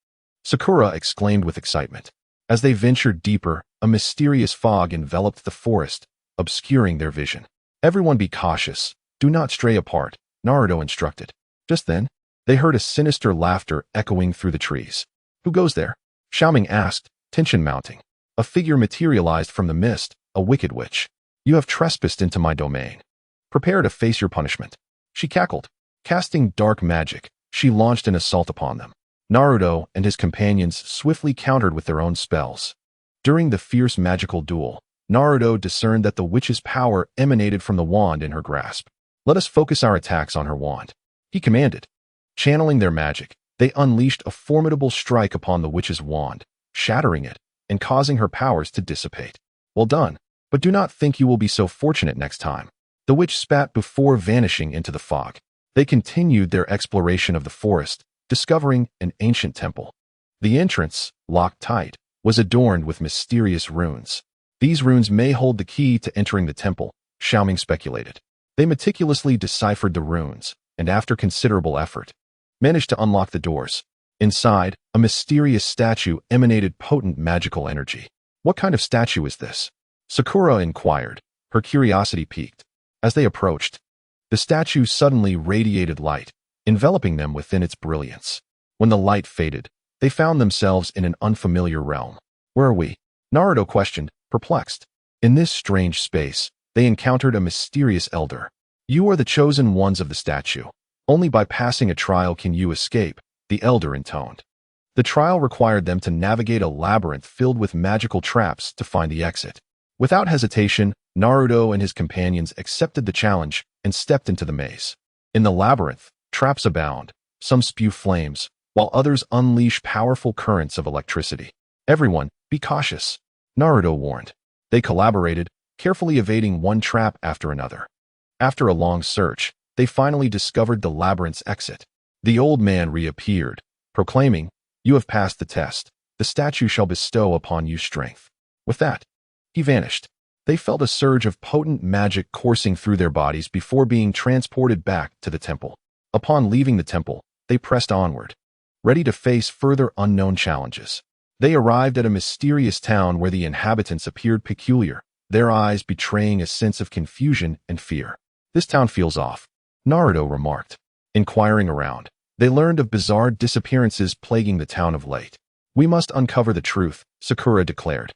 Sakura exclaimed with excitement. As they ventured deeper, a mysterious fog enveloped the forest, obscuring their vision. Everyone be cautious. Do not stray apart, Naruto instructed. Just then, they heard a sinister laughter echoing through the trees. Who goes there? Xiao Ming asked, tension mounting. A figure materialized from the mist, a wicked witch. You have trespassed into my domain. Prepare to face your punishment. She cackled. Casting dark magic, she launched an assault upon them. Naruto and his companions swiftly countered with their own spells. During the fierce magical duel, Naruto discerned that the witch's power emanated from the wand in her grasp. Let us focus our attacks on her wand, he commanded. Channeling their magic, they unleashed a formidable strike upon the witch's wand, shattering it and causing her powers to dissipate. Well done, but do not think you will be so fortunate next time. The witch spat before vanishing into the fog. They continued their exploration of the forest, discovering an ancient temple. The entrance, locked tight, was adorned with mysterious runes. These runes may hold the key to entering the temple, Xiao Ming speculated. They meticulously deciphered the runes, and after considerable effort, managed to unlock the doors. Inside, a mysterious statue emanated potent magical energy. What kind of statue is this? Sakura inquired, her curiosity piqued. As they approached, the statue suddenly radiated light, enveloping them within its brilliance. When the light faded, they found themselves in an unfamiliar realm. Where are we? Naruto questioned, perplexed. In this strange space, they encountered a mysterious elder. You are the chosen ones of the statue. Only by passing a trial can you escape, the elder intoned. The trial required them to navigate a labyrinth filled with magical traps to find the exit. Without hesitation, Naruto and his companions accepted the challenge and stepped into the maze. In the labyrinth, traps abound. Some spew flames, while others unleash powerful currents of electricity. Everyone, be cautious, Naruto warned. They collaborated, carefully evading one trap after another. After a long search, they finally discovered the labyrinth's exit. The old man reappeared, proclaiming, "You have passed the test. The statue shall bestow upon you strength." With that, he vanished. They felt a surge of potent magic coursing through their bodies before being transported back to the temple. Upon leaving the temple, they pressed onward, ready to face further unknown challenges. They arrived at a mysterious town where the inhabitants appeared peculiar, their eyes betraying a sense of confusion and fear. This town feels off, Naruto remarked. Inquiring around, they learned of bizarre disappearances plaguing the town of late. We must uncover the truth, Sakura declared.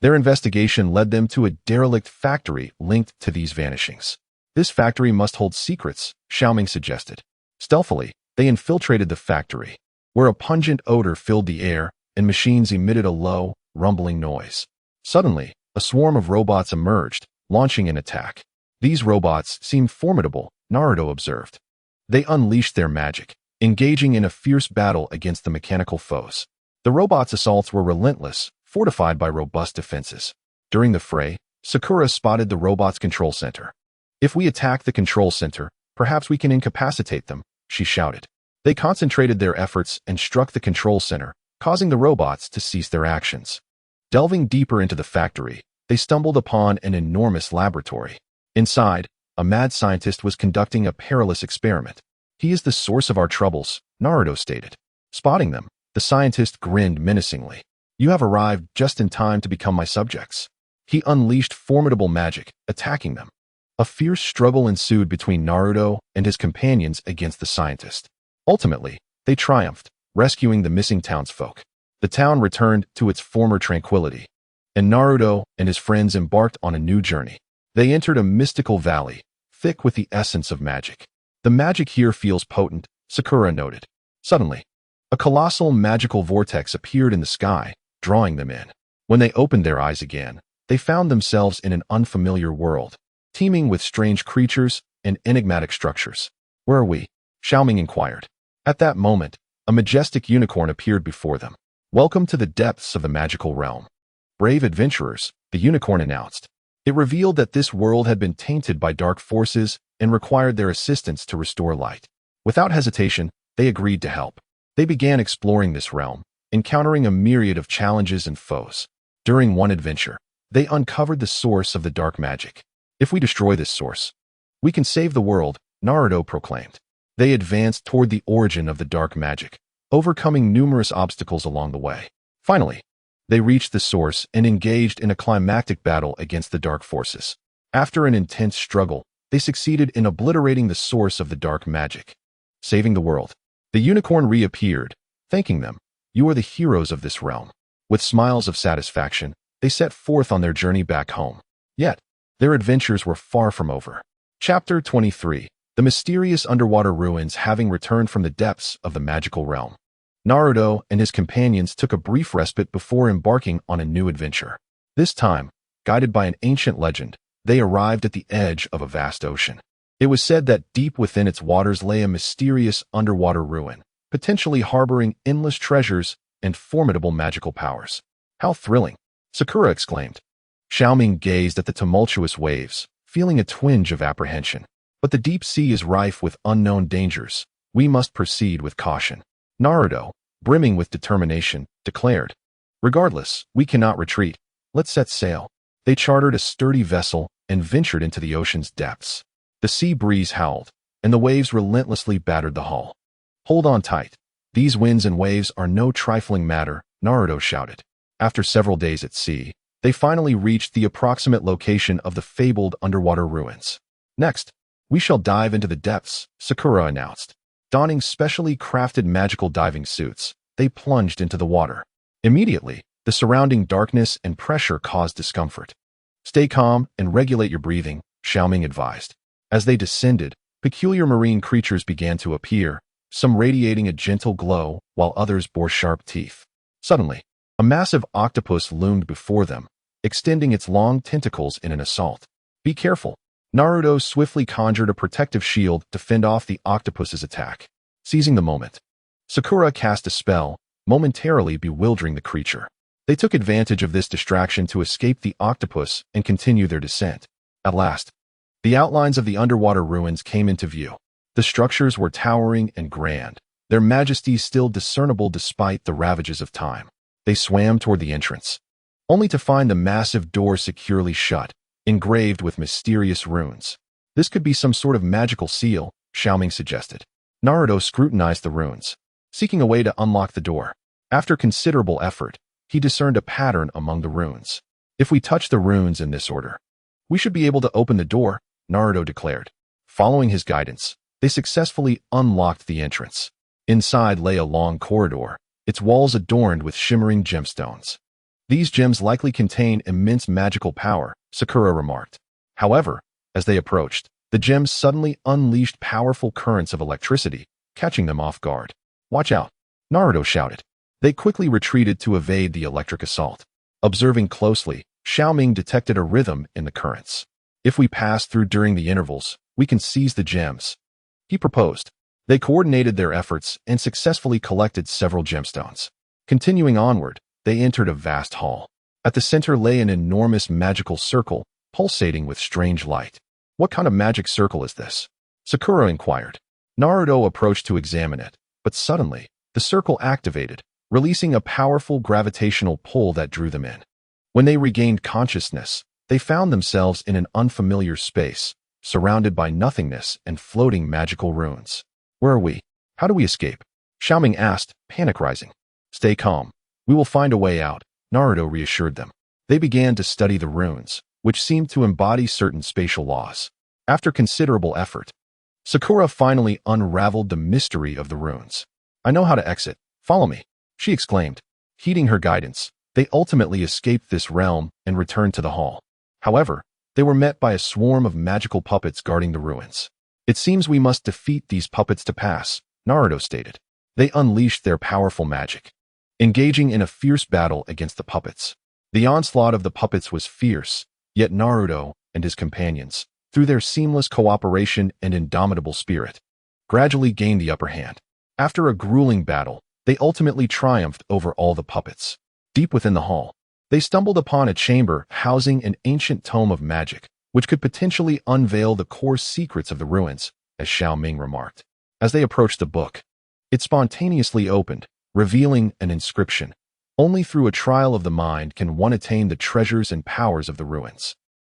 Their investigation led them to a derelict factory linked to these vanishings. This factory must hold secrets, Xiao Ming suggested. Stealthily, they infiltrated the factory, where a pungent odor filled the air and machines emitted a low, rumbling noise. Suddenly, a swarm of robots emerged, launching an attack. These robots seemed formidable, Naruto observed. They unleashed their magic, engaging in a fierce battle against the mechanical foes. The robots' assaults were relentless, fortified by robust defenses. During the fray, Sakura spotted the robots' control center. If we attack the control center, perhaps we can incapacitate them, she shouted. They concentrated their efforts and struck the control center, causing the robots to cease their actions. Delving deeper into the factory, they stumbled upon an enormous laboratory. Inside, a mad scientist was conducting a perilous experiment. He is the source of our troubles, Naruto stated. Spotting them, the scientist grinned menacingly. You have arrived just in time to become my subjects. He unleashed formidable magic, attacking them. A fierce struggle ensued between Naruto and his companions against the scientist. Ultimately, they triumphed, rescuing the missing townsfolk. The town returned to its former tranquility. and Naruto and his friends embarked on a new journey. They entered a mystical valley, thick with the essence of magic. The magic here feels potent, Sakura noted. Suddenly, a colossal magical vortex appeared in the sky, drawing them in. When they opened their eyes again, they found themselves in an unfamiliar world, teeming with strange creatures and enigmatic structures. Where are we? Xiao Ming inquired. At that moment, a majestic unicorn appeared before them. Welcome to the depths of the magical realm. Brave adventurers, the unicorn announced. It revealed that this world had been tainted by dark forces and required their assistance to restore light. Without hesitation, they agreed to help. They began exploring this realm, encountering a myriad of challenges and foes. During one adventure, they uncovered the source of the dark magic. If we destroy this source, we can save the world, Naruto proclaimed. They advanced toward the origin of the dark magic, overcoming numerous obstacles along the way. Finally, they reached the source and engaged in a climactic battle against the dark forces. After an intense struggle, they succeeded in obliterating the source of the dark magic, saving the world. The unicorn reappeared, thanking them. You are the heroes of this realm. With smiles of satisfaction, they set forth on their journey back home. Yet, their adventures were far from over. Chapter 23. The mysterious underwater ruins having returned from the depths of the magical realm. Naruto and his companions took a brief respite before embarking on a new adventure. This time, guided by an ancient legend, they arrived at the edge of a vast ocean. It was said that deep within its waters lay a mysterious underwater ruin, potentially harboring endless treasures and formidable magical powers. How thrilling! Sakura exclaimed. Xiao Ming gazed at the tumultuous waves, feeling a twinge of apprehension. But the deep sea is rife with unknown dangers. We must proceed with caution. Naruto, brimming with determination, declared. Regardless, we cannot retreat. Let's set sail. They chartered a sturdy vessel and ventured into the ocean's depths. The sea breeze howled, and the waves relentlessly battered the hull. Hold on tight. These winds and waves are no trifling matter, Naruto shouted. After several days at sea, they finally reached the approximate location of the fabled underwater ruins. Next, we shall dive into the depths, Sakura announced. Donning specially crafted magical diving suits, they plunged into the water. Immediately, the surrounding darkness and pressure caused discomfort. Stay calm and regulate your breathing, Xiao Ming advised. As they descended, peculiar marine creatures began to appear, some radiating a gentle glow, while others bore sharp teeth. Suddenly, a massive octopus loomed before them, extending its long tentacles in an assault. Be careful. Naruto swiftly conjured a protective shield to fend off the octopus's attack. Seizing the moment, Sakura cast a spell, momentarily bewildering the creature. They took advantage of this distraction to escape the octopus and continue their descent. At last, the outlines of the underwater ruins came into view. The structures were towering and grand, their majesty still discernible despite the ravages of time. They swam toward the entrance, only to find the massive door securely shut, engraved with mysterious runes. This could be some sort of magical seal, Xiao Ming suggested. Naruto scrutinized the runes, seeking a way to unlock the door. After considerable effort, he discerned a pattern among the runes. If we touch the runes in this order, we should be able to open the door, Naruto declared. Following his guidance, they successfully unlocked the entrance. Inside lay a long corridor, its walls adorned with shimmering gemstones. These gems likely contain immense magical power, Sakura remarked. However, as they approached, the gems suddenly unleashed powerful currents of electricity, catching them off guard. Watch out, Naruto shouted. They quickly retreated to evade the electric assault. Observing closely, Xiao Ming detected a rhythm in the currents. If we pass through during the intervals, we can seize the gems, he proposed. They coordinated their efforts and successfully collected several gemstones. Continuing onward, they entered a vast hall. At the center lay an enormous magical circle, pulsating with strange light. What kind of magic circle is this? Sakura inquired. Naruto approached to examine it, but suddenly, the circle activated, releasing a powerful gravitational pull that drew them in. When they regained consciousness, they found themselves in an unfamiliar space, surrounded by nothingness and floating magical runes. Where are we? How do we escape? Xiao Ming asked, panic rising. Stay calm. We will find a way out, Naruto reassured them. They began to study the runes, which seemed to embody certain spatial laws. After considerable effort, Sakura finally unraveled the mystery of the runes. I know how to exit. Follow me, she exclaimed. Heeding her guidance, They ultimately escaped this realm and returned to the hall. However, they were met by a swarm of magical puppets guarding the ruins. It seems we must defeat these puppets to pass, Naruto stated. They unleashed their powerful magic, engaging in a fierce battle against the puppets. The onslaught of the puppets was fierce, yet Naruto and his companions, through their seamless cooperation and indomitable spirit, gradually gained the upper hand. After a grueling battle, they ultimately triumphed over all the puppets. Deep within the hall, they stumbled upon a chamber housing an ancient tome of magic, which could potentially unveil the core secrets of the ruins, as Xiao Ming remarked. As they approached the book, it spontaneously opened, revealing an inscription. Only through a trial of the mind can one attain the treasures and powers of the ruins.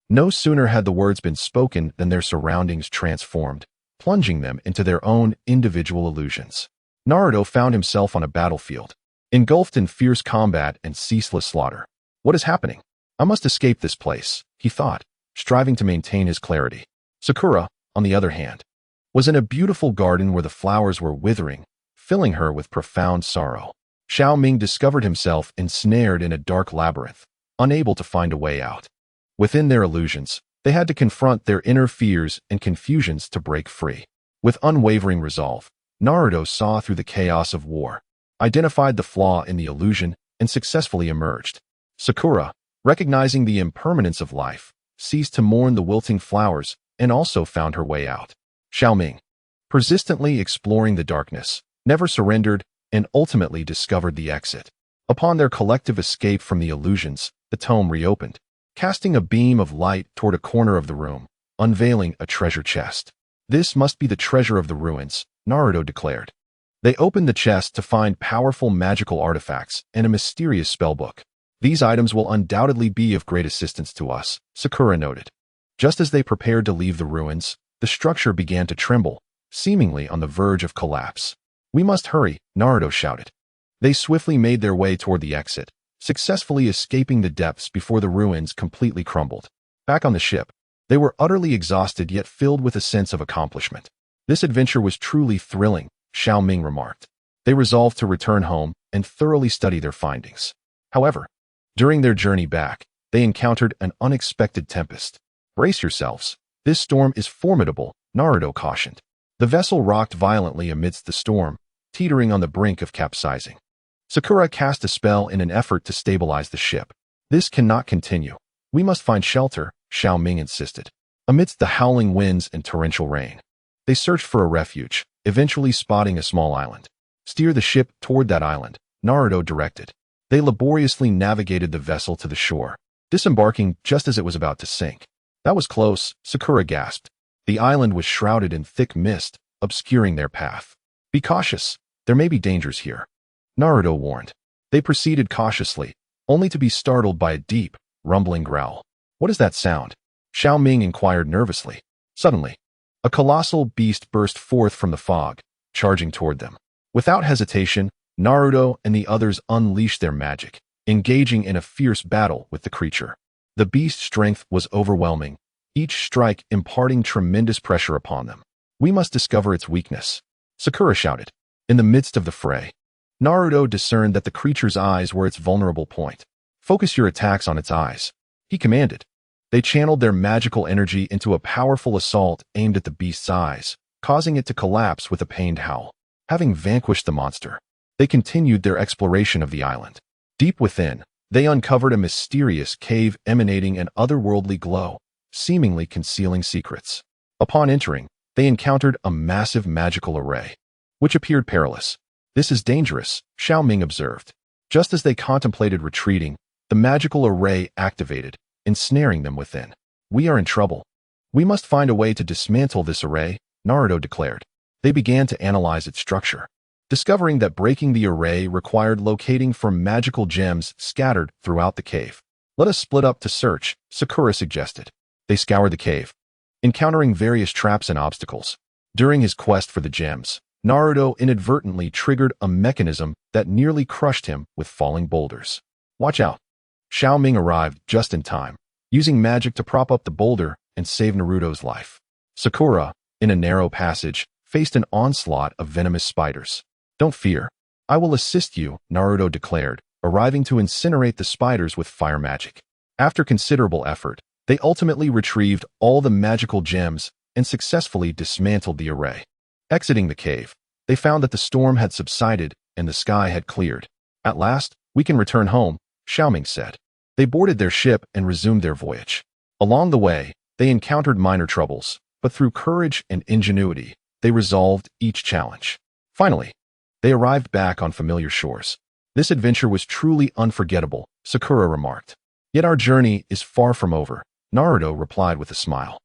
No sooner had the words been spoken than their surroundings transformed, plunging them into their own individual illusions. Naruto found himself on a battlefield, engulfed in fierce combat and ceaseless slaughter. What is happening? I must escape this place, he thought, striving to maintain his clarity. Sakura, on the other hand, was in a beautiful garden where the flowers were withering, filling her with profound sorrow. Xiao Ming discovered himself ensnared in a dark labyrinth, unable to find a way out. Within their illusions, they had to confront their inner fears and confusions to break free. With unwavering resolve, Naruto saw through the chaos of war, identified the flaw in the illusion, and successfully emerged. Sakura, recognizing the impermanence of life, ceased to mourn the wilting flowers and also found her way out. Xiao Ming, persistently exploring the darkness, never surrendered and ultimately discovered the exit. Upon their collective escape from the illusions, the tome reopened, casting a beam of light toward a corner of the room, unveiling a treasure chest. This must be the treasure of the ruins, Naruto declared. They opened the chest to find powerful magical artifacts and a mysterious spellbook. These items will undoubtedly be of great assistance to us, Sakura noted. Just as they prepared to leave the ruins, the structure began to tremble, seemingly on the verge of collapse. We must hurry, Naruto shouted. They swiftly made their way toward the exit, successfully escaping the depths before the ruins completely crumbled. Back on the ship, they were utterly exhausted yet filled with a sense of accomplishment. This adventure was truly thrilling, Xiao Ming remarked. They resolved to return home and thoroughly study their findings. However, during their journey back, they encountered an unexpected tempest. Brace yourselves. This storm is formidable, Naruto cautioned. The vessel rocked violently amidst the storm, teetering on the brink of capsizing. Sakura cast a spell in an effort to stabilize the ship. This cannot continue. We must find shelter, Xiao Ming insisted. Amidst the howling winds and torrential rain, they searched for a refuge, eventually spotting a small island. Steer the ship toward that island, Naruto directed. They laboriously navigated the vessel to the shore, disembarking just as it was about to sink. That was close, Sakura gasped. The island was shrouded in thick mist, obscuring their path. Be cautious. There may be dangers here, Naruto warned. They proceeded cautiously, only to be startled by a deep, rumbling growl. What is that sound? Xiao Ming inquired nervously. Suddenly, a colossal beast burst forth from the fog, charging toward them. Without hesitation, Naruto and the others unleashed their magic, engaging in a fierce battle with the creature. The beast's strength was overwhelming, each strike imparting tremendous pressure upon them. We must discover its weakness, Sakura shouted. In the midst of the fray, Naruto discerned that the creature's eyes were its vulnerable point. Focus your attacks on its eyes, he commanded. They channeled their magical energy into a powerful assault aimed at the beast's eyes, causing it to collapse with a pained howl. Having vanquished the monster, they continued their exploration of the island. Deep within, they uncovered a mysterious cave emanating an otherworldly glow, seemingly concealing secrets. Upon entering, they encountered a massive magical array, which appeared perilous. This is dangerous, Xiao Ming observed. Just as they contemplated retreating, the magical array activated, ensnaring them within. We are in trouble. We must find a way to dismantle this array, Naruto declared. They began to analyze its structure, discovering that breaking the array required locating for magical gems scattered throughout the cave. Let us split up to search, Sakura suggested. They scoured the cave, encountering various traps and obstacles. During his quest for the gems, Naruto inadvertently triggered a mechanism that nearly crushed him with falling boulders. Watch out. Xiao Ming arrived just in time, using magic to prop up the boulder and save Naruto's life. Sakura, in a narrow passage, faced an onslaught of venomous spiders. Don't fear. I will assist you, Naruto declared, arriving to incinerate the spiders with fire magic. After considerable effort, they ultimately retrieved all the magical gems and successfully dismantled the array. Exiting the cave, they found that the storm had subsided and the sky had cleared. At last, we can return home, Xiao Ming said. They boarded their ship and resumed their voyage. Along the way, they encountered minor troubles, but through courage and ingenuity, they resolved each challenge. Finally, they arrived back on familiar shores. This adventure was truly unforgettable, Sakura remarked. Yet our journey is far from over, Naruto replied with a smile.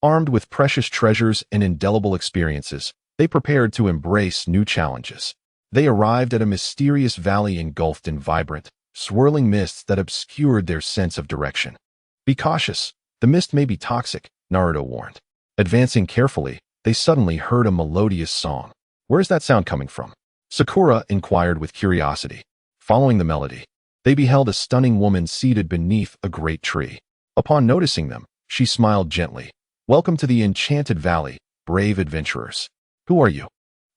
Armed with precious treasures and indelible experiences, they prepared to embrace new challenges. They arrived at a mysterious valley engulfed in vibrant, swirling mists that obscured their sense of direction. Be cautious, the mist may be toxic, Naruto warned. Advancing carefully, they suddenly heard a melodious song. Where's that sound coming from? Sakura inquired with curiosity. Following the melody, they beheld a stunning woman seated beneath a great tree. Upon noticing them, she smiled gently. Welcome to the Enchanted Valley, brave adventurers. Who are you?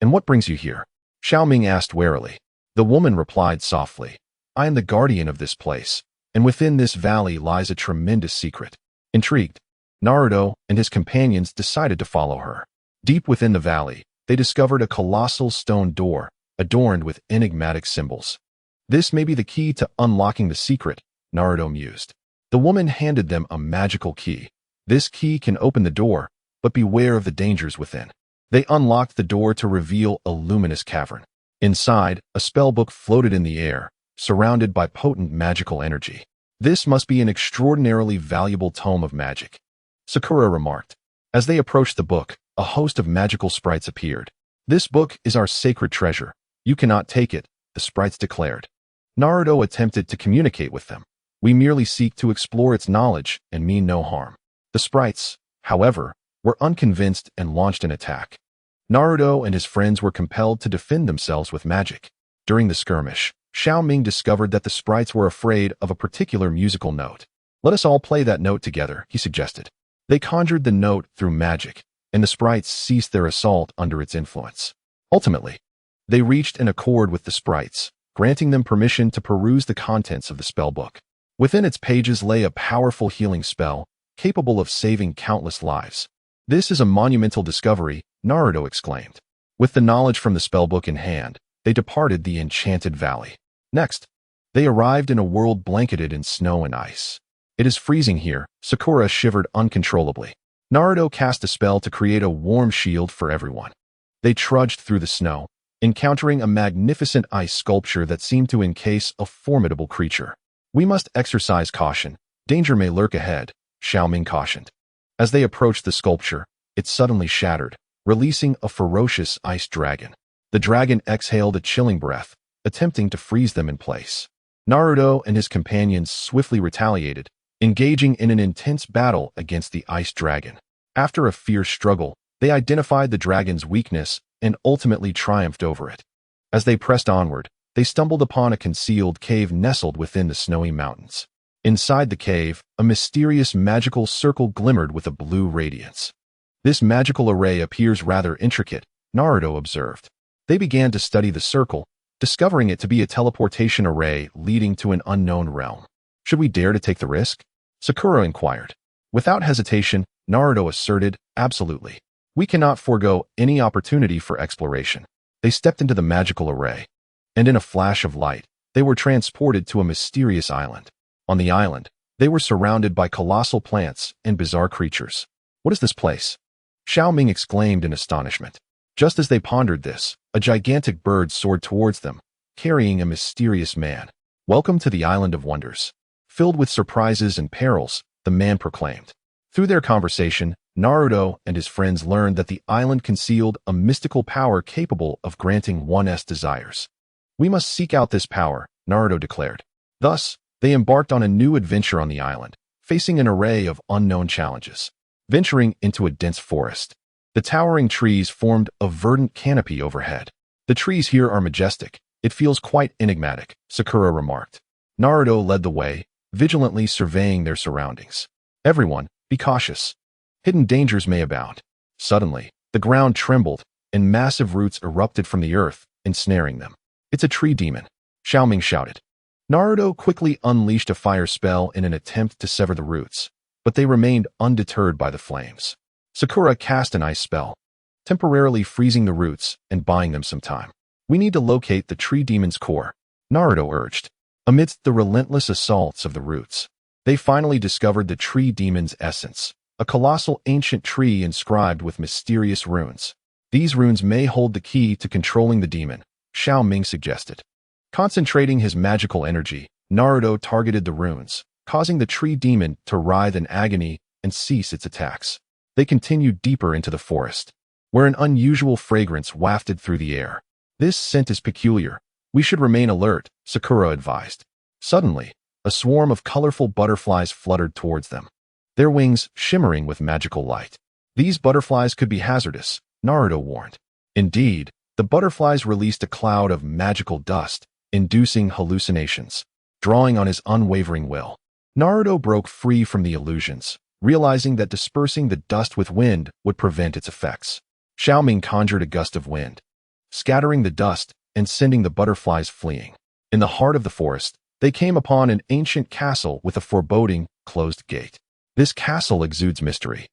And what brings you here? Xiao Ming asked warily. The woman replied softly. I am the guardian of this place, and within this valley lies a tremendous secret. Intrigued, Naruto and his companions decided to follow her. Deep within the valley, they discovered a colossal stone door, adorned with enigmatic symbols. This may be the key to unlocking the secret, Naruto mused. The woman handed them a magical key. This key can open the door, but beware of the dangers within. They unlocked the door to reveal a luminous cavern. Inside, a spellbook floated in the air, surrounded by potent magical energy. This must be an extraordinarily valuable tome of magic, Sakura remarked. As they approached the book, a host of magical sprites appeared. This book is our sacred treasure. You cannot take it, the sprites declared. Naruto attempted to communicate with them. We merely seek to explore its knowledge and mean no harm. The sprites, however, were unconvinced and launched an attack. Naruto and his friends were compelled to defend themselves with magic. During the skirmish, Xiao Ming discovered that the sprites were afraid of a particular musical note. Let us all play that note together, he suggested. They conjured the note through magic, and the sprites ceased their assault under its influence. Ultimately, they reached an accord with the sprites, granting them permission to peruse the contents of the spellbook. Within its pages lay a powerful healing spell, capable of saving countless lives. This is a monumental discovery, Naruto exclaimed. With the knowledge from the spellbook in hand, they departed the Enchanted Valley. Next, they arrived in a world blanketed in snow and ice. It is freezing here, Sakura shivered uncontrollably. Naruto cast a spell to create a warm shield for everyone. They trudged through the snow, encountering a magnificent ice sculpture that seemed to encase a formidable creature. We must exercise caution. Danger may lurk ahead, Xiao Ming cautioned. As they approached the sculpture, it suddenly shattered, releasing a ferocious ice dragon. The dragon exhaled a chilling breath, attempting to freeze them in place. Naruto and his companions swiftly retaliated, engaging in an intense battle against the ice dragon. After a fierce struggle, they identified the dragon's weakness and ultimately triumphed over it. As they pressed onward, they stumbled upon a concealed cave nestled within the snowy mountains. Inside the cave, a mysterious magical circle glimmered with a blue radiance. This magical array appears rather intricate, Naruto observed. They began to study the circle, discovering it to be a teleportation array leading to an unknown realm. Should we dare to take the risk? Sakura inquired. Without hesitation, Naruto asserted, absolutely. We cannot forego any opportunity for exploration. They stepped into the magical array, and in a flash of light, they were transported to a mysterious island. On the island, they were surrounded by colossal plants and bizarre creatures. What is this place? Xiao Ming exclaimed in astonishment. Just as they pondered this, a gigantic bird soared towards them, carrying a mysterious man. Welcome to the Island of Wonders. Filled with surprises and perils, the man proclaimed. Through their conversation, Naruto and his friends learned that the island concealed a mystical power capable of granting one's desires. We must seek out this power, Naruto declared. Thus, they embarked on a new adventure on the island, facing an array of unknown challenges. Venturing into a dense forest, the towering trees formed a verdant canopy overhead. The trees here are majestic. It feels quite enigmatic, Sakura remarked. Naruto led the way, vigilantly surveying their surroundings. Everyone, be cautious. Hidden dangers may abound. Suddenly, the ground trembled, and massive roots erupted from the earth, ensnaring them. It's a tree demon, Xiao Ming shouted. Naruto quickly unleashed a fire spell in an attempt to sever the roots, but they remained undeterred by the flames. Sakura cast an ice spell, temporarily freezing the roots and buying them some time. "We need to locate the tree demon's core," Naruto urged. Amidst the relentless assaults of the roots, they finally discovered the tree demon's essence, a colossal ancient tree inscribed with mysterious runes. "These runes may hold the key to controlling the demon," Xiao Ming suggested. Concentrating his magical energy, Naruto targeted the runes, causing the tree demon to writhe in agony and cease its attacks. They continued deeper into the forest, where an unusual fragrance wafted through the air. "This scent is peculiar. We should remain alert," Sakura advised. Suddenly, a swarm of colorful butterflies fluttered towards them, their wings shimmering with magical light. "These butterflies could be hazardous," Naruto warned. Indeed, the butterflies released a cloud of magical dust, inducing hallucinations. Drawing on his unwavering will, Naruto broke free from the illusions, realizing that dispersing the dust with wind would prevent its effects. Xiao Ming conjured a gust of wind, scattering the dust and sending the butterflies fleeing. In the heart of the forest, they came upon an ancient castle with a foreboding, closed gate. "This castle exudes mystery.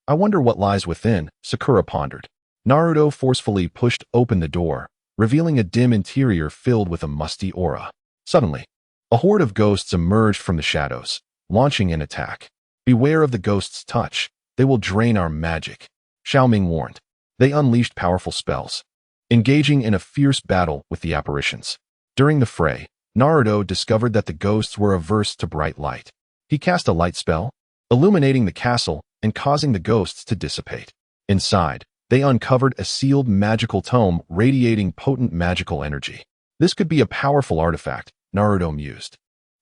I wonder what lies within," Sakura pondered. Naruto forcefully pushed open the door, revealing a dim interior filled with a musty aura. Suddenly, a horde of ghosts emerged from the shadows, launching an attack. "Beware of the ghost's touch. They will drain our magic," Xiao Ming warned. They unleashed powerful spells, engaging in a fierce battle with the apparitions. During the fray, Naruto discovered that the ghosts were averse to bright light. He cast a light spell, illuminating the castle and causing the ghosts to dissipate. Inside, they uncovered a sealed magical tome radiating potent magical energy. "This could be a powerful artifact," Naruto mused.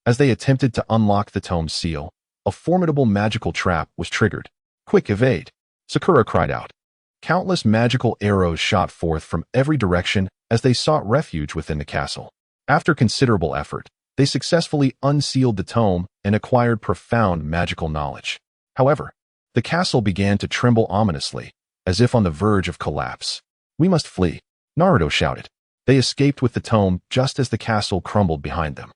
As they attempted to unlock the tome's seal, a formidable magical trap was triggered. "Quick, evade!" Sakura cried out. Countless magical arrows shot forth from every direction as they sought refuge within the castle. After considerable effort, they successfully unsealed the tome and acquired profound magical knowledge. However, the castle began to tremble ominously, as if on the verge of collapse. "We must flee," Naruto shouted. They escaped with the tome just as the castle crumbled behind them.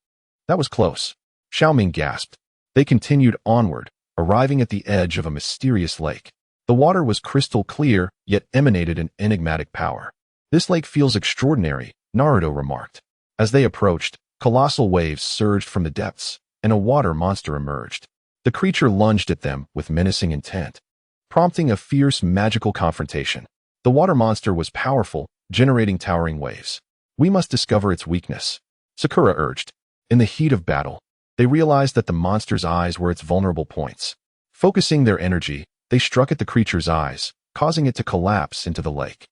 "That was close," Xiao Ming gasped. They continued onward, arriving at the edge of a mysterious lake. The water was crystal clear, yet emanated an enigmatic power. "This lake feels extraordinary," Naruto remarked. As they approached, colossal waves surged from the depths, and a water monster emerged. The creature lunged at them with menacing intent, prompting a fierce magical confrontation. The water monster was powerful, generating towering waves. "We must discover its weakness," Sakura urged. In the heat of battle, they realized that the monster's eyes were its vulnerable points. Focusing their energy, they struck at the creature's eyes, causing it to collapse into the lake.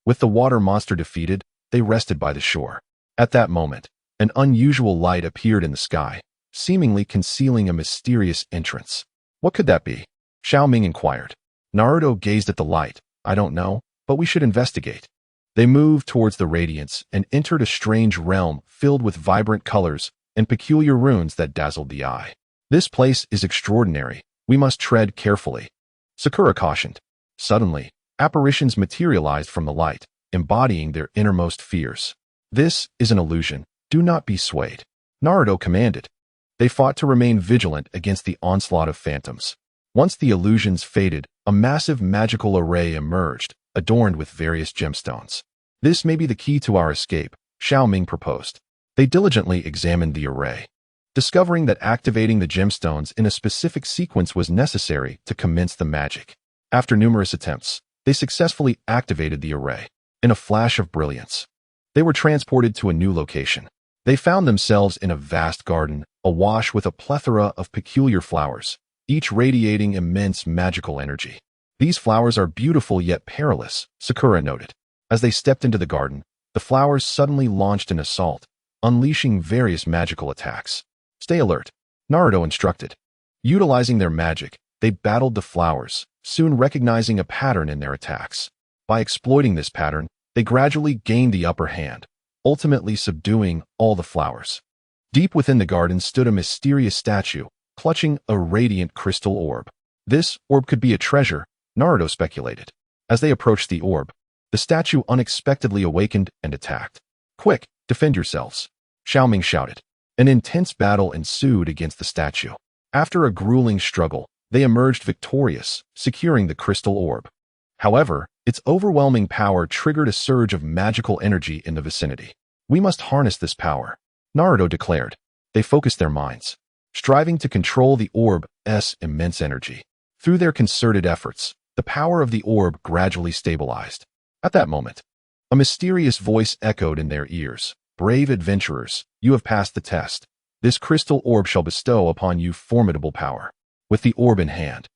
With the water monster defeated, they rested by the shore. At that moment, an unusual light appeared in the sky, seemingly concealing a mysterious entrance. "What could that be?" Xiao Ming inquired. Naruto gazed at the light. "I don't know, but we should investigate." They moved towards the radiance and entered a strange realm filled with vibrant colors and peculiar runes that dazzled the eye. "This place is extraordinary. We must tread carefully," Sakura cautioned. Suddenly, apparitions materialized from the light, embodying their innermost fears. "This is an illusion. Do not be swayed," Naruto commanded. They fought to remain vigilant against the onslaught of phantoms. Once the illusions faded, a massive magical array emerged, adorned with various gemstones. "This may be the key to our escape," Xiao Ming proposed. They diligently examined the array, discovering that activating the gemstones in a specific sequence was necessary to commence the magic. After numerous attempts, they successfully activated the array. In a flash of brilliance, they were transported to a new location. They found themselves in a vast garden, awash with a plethora of peculiar flowers, each radiating immense magical energy. "These flowers are beautiful yet perilous," Sakura noted. As they stepped into the garden, the flowers suddenly launched an assault, unleashing various magical attacks. "Stay alert," Naruto instructed. Utilizing their magic, they battled the flowers, soon recognizing a pattern in their attacks. By exploiting this pattern, they gradually gained the upper hand, ultimately subduing all the flowers. Deep within the garden stood a mysterious statue, clutching a radiant crystal orb. This orb could be a treasure, Naruto speculated. As they approached the orb, the statue unexpectedly awakened and attacked. "Quick, defend yourselves," Xiao Ming shouted. An intense battle ensued against the statue. After a grueling struggle, they emerged victorious, securing the crystal orb. However, its overwhelming power triggered a surge of magical energy in the vicinity. "We must harness this power," Naruto declared. They focused their minds, striving to control the orb's immense energy. Through their concerted efforts, the power of the orb gradually stabilized. At that moment, a mysterious voice echoed in their ears. "Brave adventurers, you have passed the test. This crystal orb shall bestow upon you formidable power." With the orb in hand,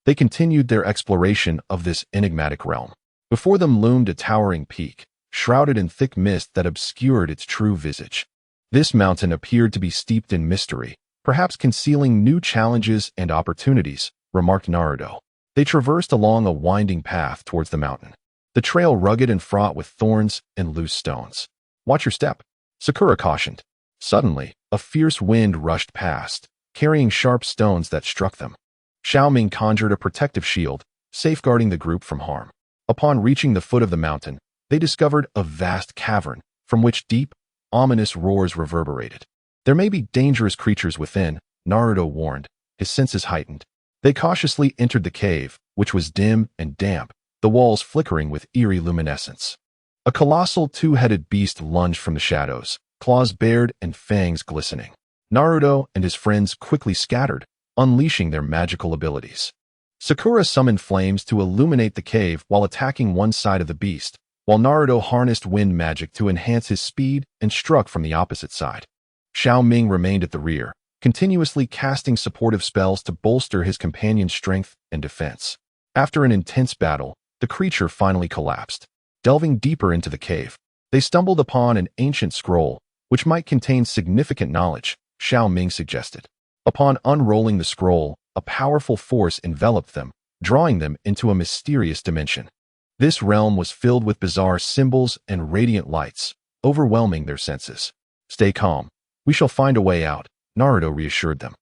they continued their exploration of this enigmatic realm. Before them loomed a towering peak, shrouded in thick mist that obscured its true visage. This mountain appeared to be steeped in mystery, perhaps concealing new challenges and opportunities, remarked Naruto. They traversed along a winding path towards the mountain, the trail rugged and fraught with thorns and loose stones. "Watch your step," Sakura cautioned. Suddenly, a fierce wind rushed past, carrying sharp stones that struck them. Xiao Ming conjured a protective shield, safeguarding the group from harm. Upon reaching the foot of the mountain, they discovered a vast cavern from which deep, ominous roars reverberated. "There may be dangerous creatures within," Naruto warned, his senses heightened. They cautiously entered the cave, which was dim and damp, the walls flickering with eerie luminescence. A colossal two-headed beast lunged from the shadows, claws bared and fangs glistening. Naruto and his friends quickly scattered, unleashing their magical abilities. Sakura summoned flames to illuminate the cave while attacking one side of the beast, while Naruto harnessed wind magic to enhance his speed and struck from the opposite side. Xiao Ming remained at the rear, continuously casting supportive spells to bolster his companion's strength and defense. After an intense battle, the creature finally collapsed. Delving deeper into the cave, they stumbled upon an ancient scroll, which might contain significant knowledge, Xiao Ming suggested. Upon unrolling the scroll, a powerful force enveloped them, drawing them into a mysterious dimension. This realm was filled with bizarre symbols and radiant lights, overwhelming their senses. "Stay calm. We shall find a way out," Naruto reassured them.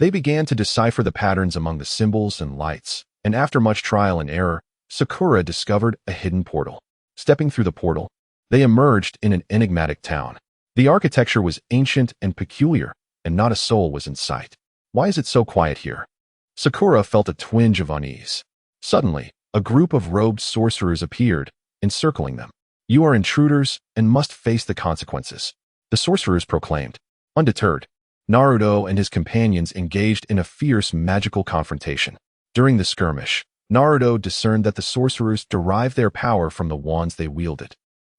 They began to decipher the patterns among the symbols and lights, and after much trial and error, Sakura discovered a hidden portal. Stepping through the portal, they emerged in an enigmatic town. The architecture was ancient and peculiar, and not a soul was in sight. "Why is it so quiet here?" Sakura felt a twinge of unease. Suddenly, a group of robed sorcerers appeared, encircling them. "You are intruders and must face the consequences," the sorcerers proclaimed. Undeterred, Naruto and his companions engaged in a fierce magical confrontation. During the skirmish, Naruto discerned that the sorcerers derived their power from the wands they wielded.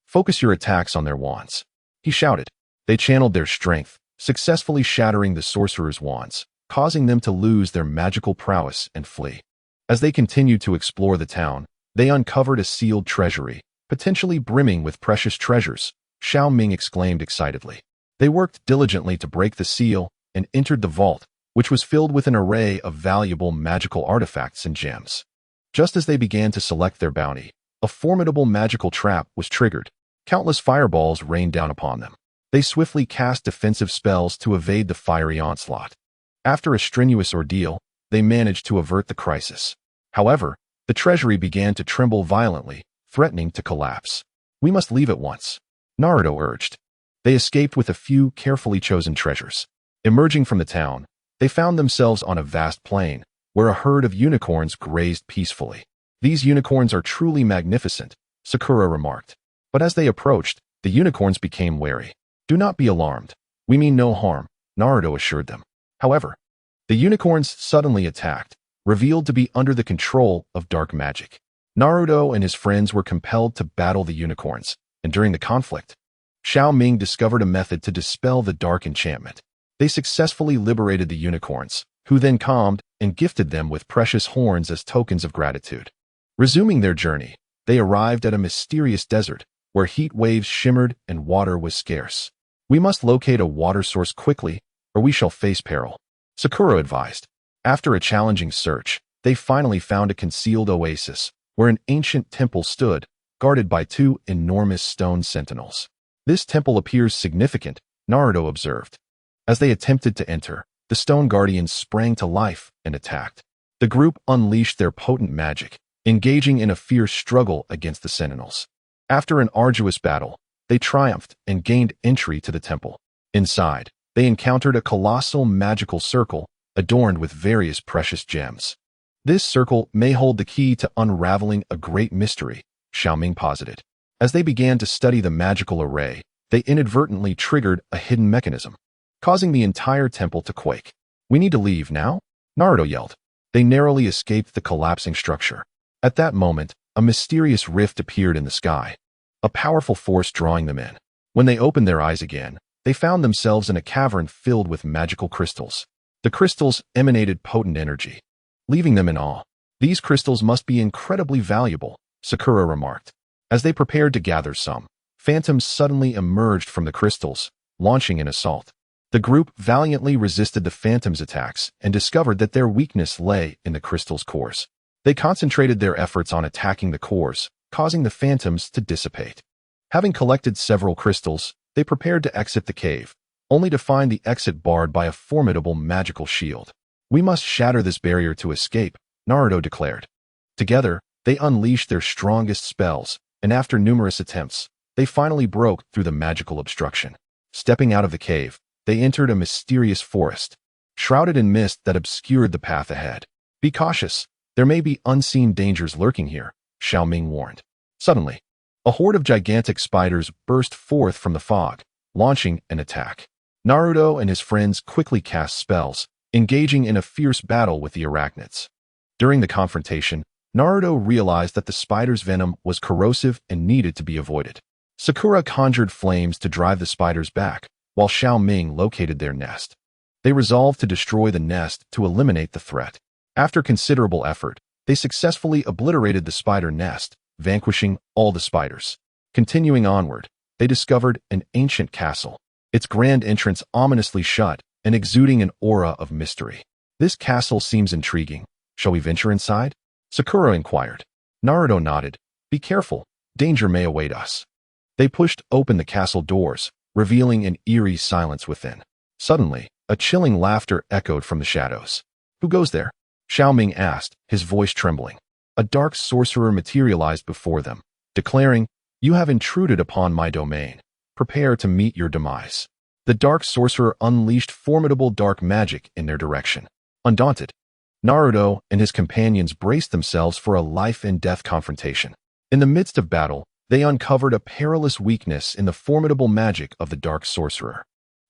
"Focus your attacks on their wands," he shouted. They channeled their strength, successfully shattering the sorcerers' wands, causing them to lose their magical prowess and flee. As they continued to explore the town, they uncovered a sealed treasury, potentially brimming with precious treasures, Xiao Ming exclaimed excitedly. They worked diligently to break the seal and entered the vault, which was filled with an array of valuable magical artifacts and gems. Just as they began to select their bounty, a formidable magical trap was triggered. Countless fireballs rained down upon them. They swiftly cast defensive spells to evade the fiery onslaught. After a strenuous ordeal, they managed to avert the crisis. However, the treasury began to tremble violently, threatening to collapse. "We must leave at once," Naruto urged. They escaped with a few carefully chosen treasures. Emerging from the town, they found themselves on a vast plain, where a herd of unicorns grazed peacefully. "These unicorns are truly magnificent," Sakura remarked. But as they approached, the unicorns became wary. "Do not be alarmed. We mean no harm," Naruto assured them. However, the unicorns suddenly attacked, revealed to be under the control of dark magic. Naruto and his friends were compelled to battle the unicorns, and during the conflict, Xiao Ming discovered a method to dispel the dark enchantment. They successfully liberated the unicorns, who then calmed and gifted them with precious horns as tokens of gratitude. Resuming their journey, they arrived at a mysterious desert, where heat waves shimmered and water was scarce. "We must locate a water source quickly, or we shall face peril," Sakura advised. After a challenging search, they finally found a concealed oasis, where an ancient temple stood, guarded by two enormous stone sentinels. "This temple appears significant," Naruto observed. As they attempted to enter, the stone guardians sprang to life and attacked. The group unleashed their potent magic, engaging in a fierce struggle against the sentinels. After an arduous battle, they triumphed and gained entry to the temple. Inside, they encountered a colossal magical circle adorned with various precious gems. This circle may hold the key to unraveling a great mystery, Xiao Ming posited. As they began to study the magical array, they inadvertently triggered a hidden mechanism, causing the entire temple to quake. "We need to leave now," Naruto yelled. They narrowly escaped the collapsing structure. At that moment, a mysterious rift appeared in the sky, a powerful force drawing them in. When they opened their eyes again, they found themselves in a cavern filled with magical crystals. The crystals emanated potent energy, leaving them in awe. "These crystals must be incredibly valuable," Sakura remarked. As they prepared to gather some, phantoms suddenly emerged from the crystals, launching an assault. The group valiantly resisted the phantoms' attacks and discovered that their weakness lay in the crystal's cores. They concentrated their efforts on attacking the cores, causing the phantoms to dissipate. Having collected several crystals, they prepared to exit the cave, only to find the exit barred by a formidable magical shield. "We must shatter this barrier to escape," Naruto declared. Together, they unleashed their strongest spells, and after numerous attempts, they finally broke through the magical obstruction. Stepping out of the cave, they entered a mysterious forest, shrouded in mist that obscured the path ahead. "Be cautious. There may be unseen dangers lurking here," Xiao Ming warned. Suddenly, a horde of gigantic spiders burst forth from the fog, launching an attack. Naruto and his friends quickly cast spells, engaging in a fierce battle with the arachnids. During the confrontation, Naruto realized that the spider's venom was corrosive and needed to be avoided. Sakura conjured flames to drive the spiders back, while Xiao Ming located their nest. They resolved to destroy the nest to eliminate the threat. After considerable effort, they successfully obliterated the spider nest, vanquishing all the spiders. Continuing onward, they discovered an ancient castle, its grand entrance ominously shut and exuding an aura of mystery. "This castle seems intriguing. Shall we venture inside?" Sakura inquired. Naruto nodded. "Be careful, danger may await us." They pushed open the castle doors, revealing an eerie silence within. Suddenly, a chilling laughter echoed from the shadows. "Who goes there?" Xiao Ming asked, his voice trembling. A dark sorcerer materialized before them, declaring, "You have intruded upon my domain. Prepare to meet your demise." The dark sorcerer unleashed formidable dark magic in their direction. Undaunted, Naruto and his companions braced themselves for a life-and-death confrontation. In the midst of battle, they uncovered a perilous weakness in the formidable magic of the dark sorcerer.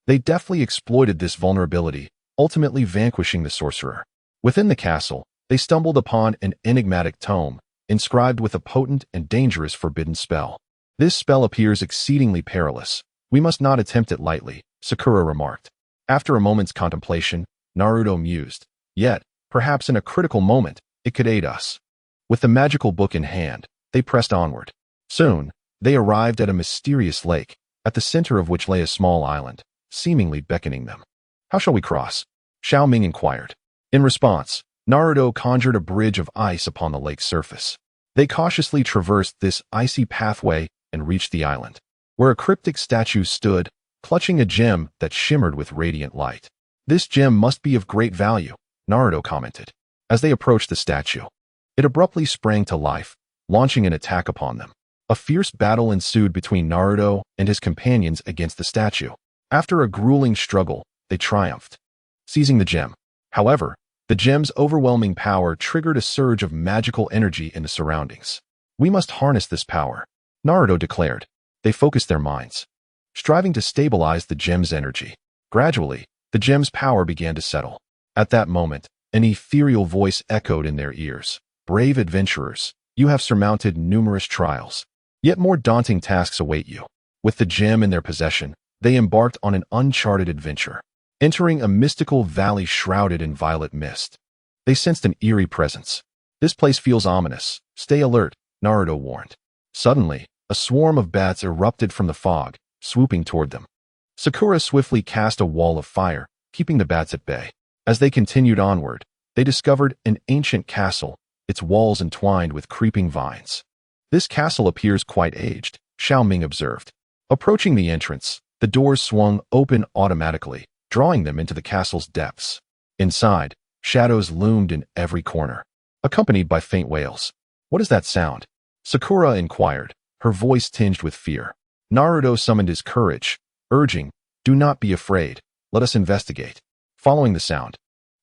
They deftly exploited this vulnerability, ultimately vanquishing the sorcerer. Within the castle, they stumbled upon an enigmatic tome, inscribed with a potent and dangerous forbidden spell. "This spell appears exceedingly perilous. We must not attempt it lightly," Sakura remarked. After a moment's contemplation, Naruto mused, "Yet, perhaps in a critical moment, it could aid us." With the magical book in hand, they pressed onward. Soon, they arrived at a mysterious lake, at the center of which lay a small island, seemingly beckoning them. "How shall we cross?" Xiao Ming inquired. In response, Naruto conjured a bridge of ice upon the lake's surface. They cautiously traversed this icy pathway and reached the island, where a cryptic statue stood, clutching a gem that shimmered with radiant light. "This gem must be of great value," Naruto commented. As they approached the statue, it abruptly sprang to life, launching an attack upon them. A fierce battle ensued between Naruto and his companions against the statue. After a grueling struggle, they triumphed, seizing the gem. However, the gem's overwhelming power triggered a surge of magical energy in the surroundings. "We must harness this power," Naruto declared. They focused their minds, striving to stabilize the gem's energy. Gradually, the gem's power began to settle. At that moment, an ethereal voice echoed in their ears. "Brave adventurers, you have surmounted numerous trials. Yet more daunting tasks await you." With the gem in their possession, they embarked on an uncharted adventure, entering a mystical valley shrouded in violet mist. They sensed an eerie presence. "This place feels ominous. Stay alert," Naruto warned. Suddenly, a swarm of bats erupted from the fog, swooping toward them. Sakura swiftly cast a wall of fire, keeping the bats at bay. As they continued onward, they discovered an ancient castle, its walls entwined with creeping vines. "This castle appears quite aged," Xiao Ming observed. Approaching the entrance, the doors swung open automatically, drawing them into the castle's depths. Inside, shadows loomed in every corner, accompanied by faint wails. "What is that sound?" Sakura inquired, her voice tinged with fear. Naruto summoned his courage, urging, "Do not be afraid. Let us investigate. Following the sound,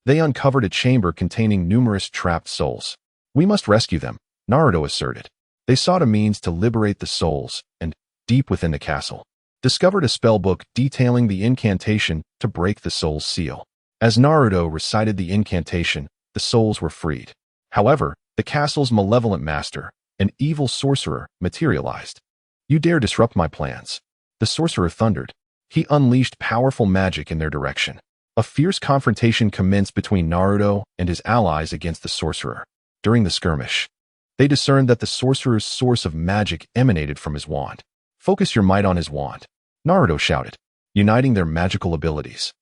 they uncovered a chamber containing numerous trapped souls. We must rescue them, Naruto asserted. They sought a means to liberate the souls and, deep within the castle, discovered a spellbook detailing the incantation to break the soul's seal. As Naruto recited the incantation, the souls were freed. However, the castle's malevolent master, an evil sorcerer, materialized. You dare disrupt my plans? The sorcerer thundered. He unleashed powerful magic in their direction. A fierce confrontation commenced between Naruto and his allies against the sorcerer. During the skirmish, they discerned that the sorcerer's source of magic emanated from his wand. Focus your might on his wand, Naruto shouted, uniting their magical abilities.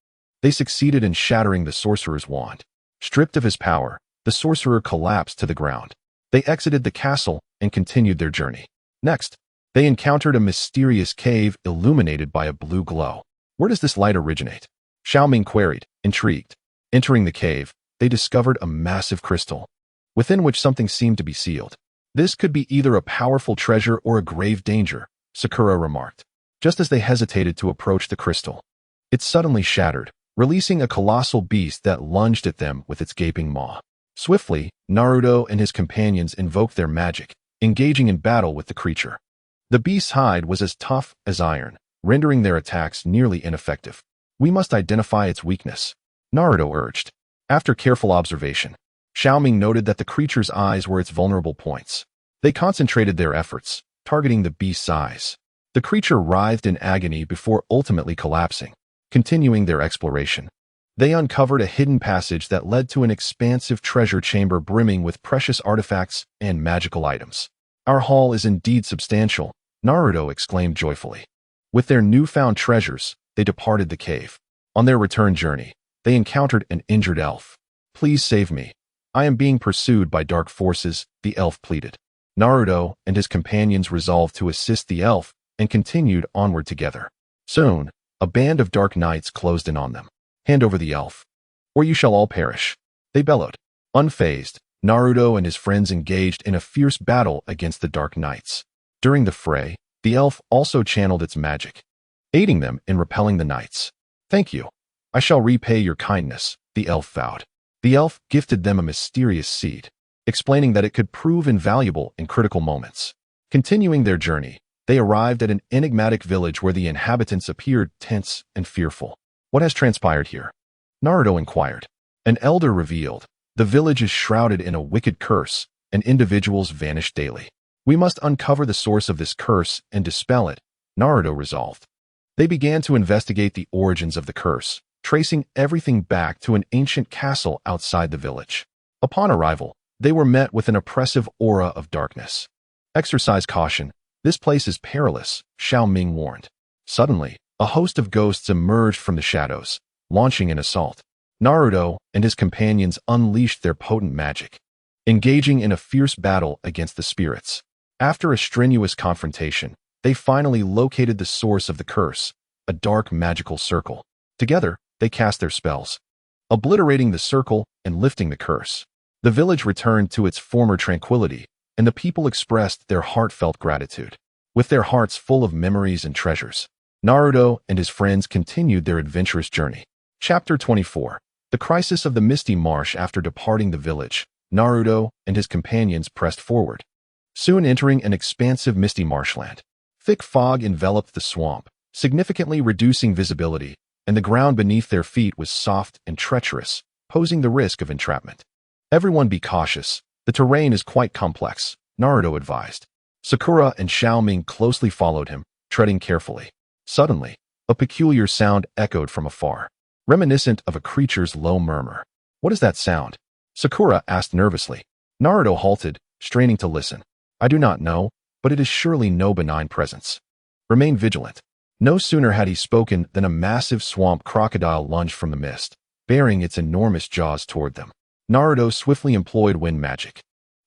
They succeeded in shattering the sorcerer's wand. Stripped of his power, the sorcerer collapsed to the ground. They exited the castle and continued their journey. Next, they encountered a mysterious cave illuminated by a blue glow. Where does this light originate? Xiao Ming queried, intrigued. Entering the cave, they discovered a massive crystal, within which something seemed to be sealed. This could be either a powerful treasure or a grave danger, Sakura remarked. Just as they hesitated to approach the crystal, it suddenly shattered, releasing a colossal beast that lunged at them with its gaping maw. Swiftly, Naruto and his companions invoked their magic, engaging in battle with the creature. The beast's hide was as tough as iron, rendering their attacks nearly ineffective. We must identify its weakness, Naruto urged. After careful observation, Xiao Ming noted that the creature's eyes were its vulnerable points. They concentrated their efforts, targeting the beast's eyes. The creature writhed in agony before ultimately collapsing. Continuing their exploration, they uncovered a hidden passage that led to an expansive treasure chamber brimming with precious artifacts and magical items. Our haul is indeed substantial, Naruto exclaimed joyfully. With their newfound treasures, they departed the cave. On their return journey, they encountered an injured elf. Please save me. I am being pursued by dark forces, the elf pleaded. Naruto and his companions resolved to assist the elf and continued onward together. Soon, a band of dark knights closed in on them. Hand over the elf, or you shall all perish, they bellowed. Unfazed, Naruto and his friends engaged in a fierce battle against the dark knights. During the fray, the elf also channeled its magic, aiding them in repelling the knights. Thank you. I shall repay your kindness, the elf vowed. The elf gifted them a mysterious seed, explaining that it could prove invaluable in critical moments. Continuing their journey, they arrived at an enigmatic village where the inhabitants appeared tense and fearful. What has transpired here? Naruto inquired. An elder revealed, the village is shrouded in a wicked curse, and individuals vanish daily. We must uncover the source of this curse and dispel it, Naruto resolved. They began to investigate the origins of the curse, tracing everything back to an ancient castle outside the village. Upon arrival, they were met with an oppressive aura of darkness. Exercise caution. This place is perilous, Xiao Ming warned. Suddenly, a host of ghosts emerged from the shadows, launching an assault. Naruto and his companions unleashed their potent magic, engaging in a fierce battle against the spirits. After a strenuous confrontation, they finally located the source of the curse, a dark magical circle. Together, they cast their spells, obliterating the circle and lifting the curse. The village returned to its former tranquility, and the people expressed their heartfelt gratitude. With their hearts full of memories and treasures, Naruto and his friends continued their adventurous journey. Chapter 24. The Crisis of the Misty Marsh. After departing the village, Naruto and his companions pressed forward, soon entering an expansive misty marshland. Thick fog enveloped the swamp, significantly reducing visibility, and the ground beneath their feet was soft and treacherous, posing the risk of entrapment. Everyone be cautious. The terrain is quite complex, Naruto advised. Sakura and Xiao Ming closely followed him, treading carefully. Suddenly, a peculiar sound echoed from afar, reminiscent of a creature's low murmur. What is that sound? Sakura asked nervously. Naruto halted, straining to listen. I do not know, but it is surely no benign presence. Remain vigilant. No sooner had he spoken than a massive swamp crocodile lunged from the mist, bearing its enormous jaws toward them. Naruto swiftly employed wind magic,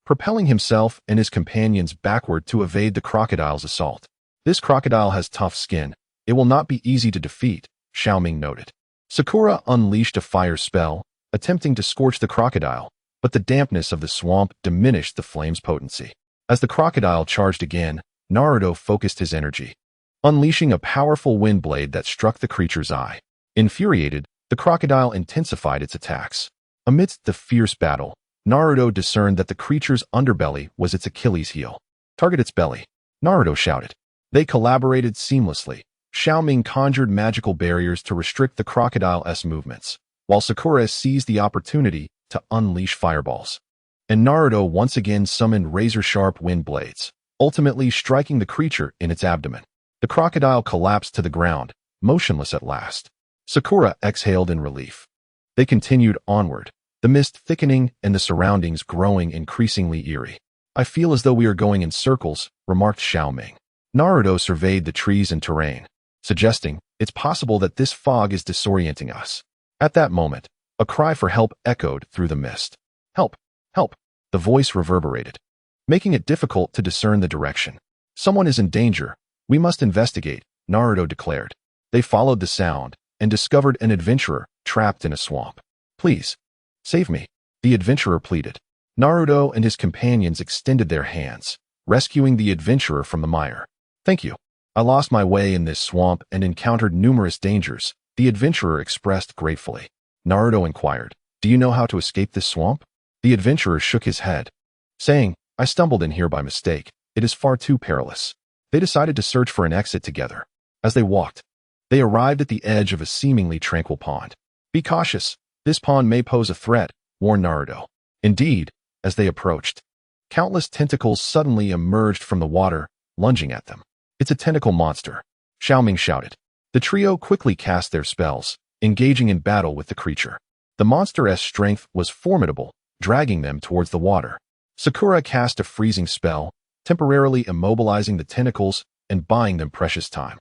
propelling himself and his companions backward to evade the crocodile's assault. This crocodile has tough skin. It will not be easy to defeat, Xiao Ming noted. Sakura unleashed a fire spell, attempting to scorch the crocodile, but the dampness of the swamp diminished the flame's potency. As the crocodile charged again, Naruto focused his energy, unleashing a powerful wind blade that struck the creature's eye. Infuriated, the crocodile intensified its attacks. Amidst the fierce battle, Naruto discerned that the creature's underbelly was its Achilles heel. Target its belly, Naruto shouted. They collaborated seamlessly. Xiao Ming conjured magical barriers to restrict the crocodile's movements, while Sakura seized the opportunity to unleash fireballs. And Naruto once again summoned razor-sharp wind blades, ultimately striking the creature in its abdomen. The crocodile collapsed to the ground, motionless at last. Sakura exhaled in relief. They continued onward, the mist thickening and the surroundings growing increasingly eerie. I feel as though we are going in circles, remarked Xiao Ming. Naruto surveyed the trees and terrain, suggesting it's possible that this fog is disorienting us. At that moment, a cry for help echoed through the mist. Help! Help! The voice reverberated, making it difficult to discern the direction. Someone is in danger. We must investigate, Naruto declared. They followed the sound and discovered an adventurer trapped in a swamp. Please, save me, the adventurer pleaded. Naruto and his companions extended their hands, rescuing the adventurer from the mire. Thank you. I lost my way in this swamp and encountered numerous dangers, the adventurer expressed gratefully. Naruto inquired, do you know how to escape this swamp? The adventurer shook his head, saying, I stumbled in here by mistake. It is far too perilous. They decided to search for an exit together. As they walked, they arrived at the edge of a seemingly tranquil pond. Be cautious. This pond may pose a threat, warned Naruto. Indeed, as they approached, countless tentacles suddenly emerged from the water, lunging at them. It's a tentacle monster, Xiao Ming shouted. The trio quickly cast their spells, engaging in battle with the creature. The monster's strength was formidable, dragging them towards the water. Sakura cast a freezing spell, temporarily immobilizing the tentacles and buying them precious time.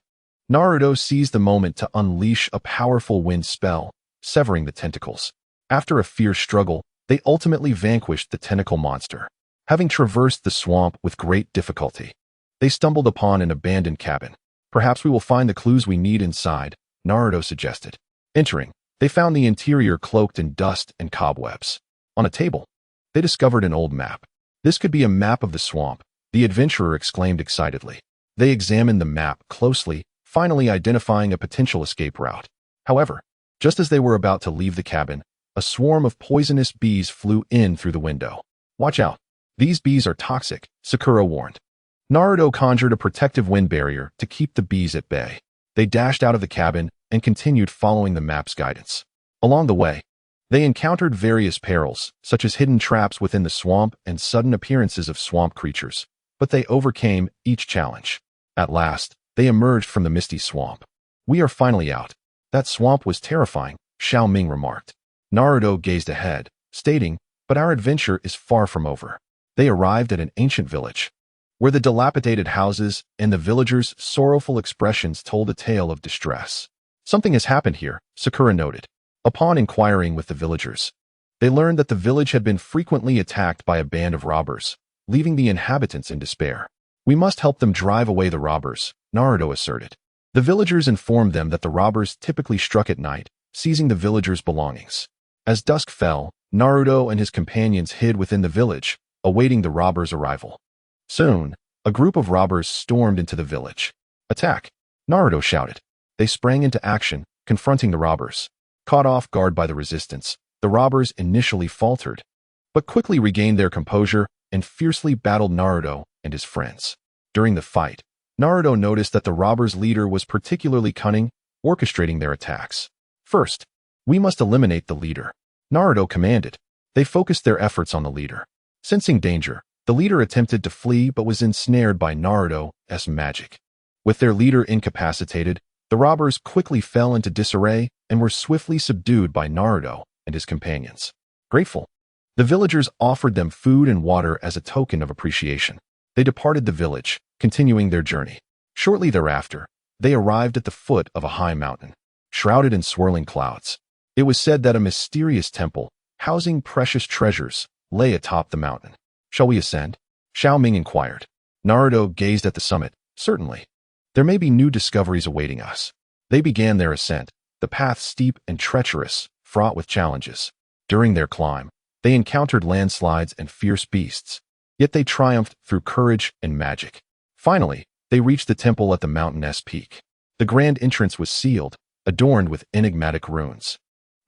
Naruto seized the moment to unleash a powerful wind spell, severing the tentacles. After a fierce struggle, they ultimately vanquished the tentacle monster. Having traversed the swamp with great difficulty, they stumbled upon an abandoned cabin. Perhaps we will find the clues we need inside, Naruto suggested. Entering, they found the interior cloaked in dust and cobwebs. On a table, they discovered an old map. This could be a map of the swamp, the adventurer exclaimed excitedly. They examined the map closely, finally identifying a potential escape route. However, just as they were about to leave the cabin, a swarm of poisonous bees flew in through the window. Watch out. These bees are toxic, Sakura warned. Naruto conjured a protective wind barrier to keep the bees at bay. They dashed out of the cabin and continued following the map's guidance. Along the way, they encountered various perils, such as hidden traps within the swamp and sudden appearances of swamp creatures, but they overcame each challenge. At last, they emerged from the misty swamp. We are finally out. That swamp was terrifying, Xiao Ming remarked. Naruto gazed ahead, stating, but our adventure is far from over. They arrived at an ancient village, where the dilapidated houses and the villagers' sorrowful expressions told a tale of distress. Something has happened here, Sakura noted. Upon inquiring with the villagers, they learned that the village had been frequently attacked by a band of robbers, leaving the inhabitants in despair. We must help them drive away the robbers, Naruto asserted. The villagers informed them that the robbers typically struck at night, seizing the villagers' belongings. As dusk fell, Naruto and his companions hid within the village, awaiting the robbers' arrival. Soon, a group of robbers stormed into the village. Attack! Naruto shouted. They sprang into action, confronting the robbers. Caught off guard by the resistance, the robbers initially faltered, but quickly regained their composure and fiercely battled Naruto and his friends. During the fight, Naruto noticed that the robbers' leader was particularly cunning, orchestrating their attacks. First, we must eliminate the leader, Naruto commanded. They focused their efforts on the leader. Sensing danger, the leader attempted to flee but was ensnared by Naruto's magic. With their leader incapacitated, the robbers quickly fell into disarray and were swiftly subdued by Naruto and his companions. Grateful, the villagers offered them food and water as a token of appreciation. They departed the village, continuing their journey. Shortly thereafter, they arrived at the foot of a high mountain, shrouded in swirling clouds. It was said that a mysterious temple, housing precious treasures, lay atop the mountain. Shall we ascend? Xiao Ming inquired. Naruto gazed at the summit. Certainly. There may be new discoveries awaiting us. They began their ascent, the path steep and treacherous, fraught with challenges. During their climb, they encountered landslides and fierce beasts, yet they triumphed through courage and magic. Finally, they reached the temple at the mountain's peak. The grand entrance was sealed, adorned with enigmatic runes.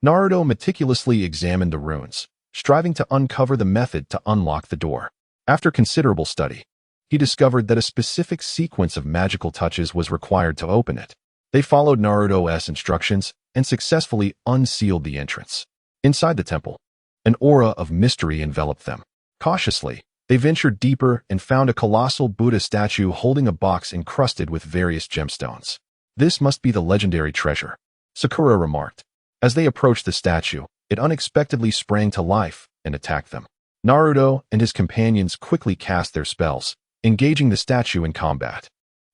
Naruto meticulously examined the runes, striving to uncover the method to unlock the door. After considerable study, he discovered that a specific sequence of magical touches was required to open it. They followed Naruto's instructions and successfully unsealed the entrance. Inside the temple, an aura of mystery enveloped them. Cautiously, they ventured deeper and found a colossal Buddha statue holding a box encrusted with various gemstones. "This must be the legendary treasure," Sakura remarked. As they approached the statue, it unexpectedly sprang to life and attacked them. Naruto and his companions quickly cast their spells, engaging the statue in combat.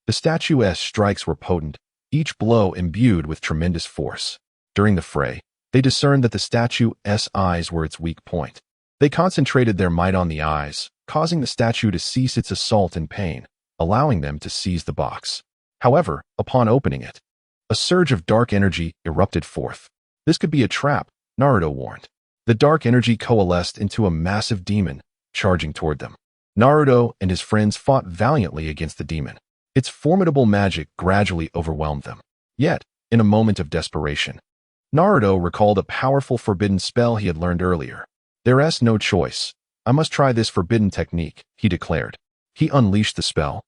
The statue's strikes were potent, each blow imbued with tremendous force. During the fray, they discerned that the statue's eyes were its weak point. They concentrated their might on the eyes, causing the statue to cease its assault in pain, allowing them to seize the box. However, upon opening it, a surge of dark energy erupted forth. This could be a trap, Naruto warned. The dark energy coalesced into a massive demon, charging toward them. Naruto and his friends fought valiantly against the demon. Its formidable magic gradually overwhelmed them. Yet, in a moment of desperation, Naruto recalled a powerful forbidden spell he had learned earlier. "There's no choice. I must try this forbidden technique," he declared. He unleashed the spell,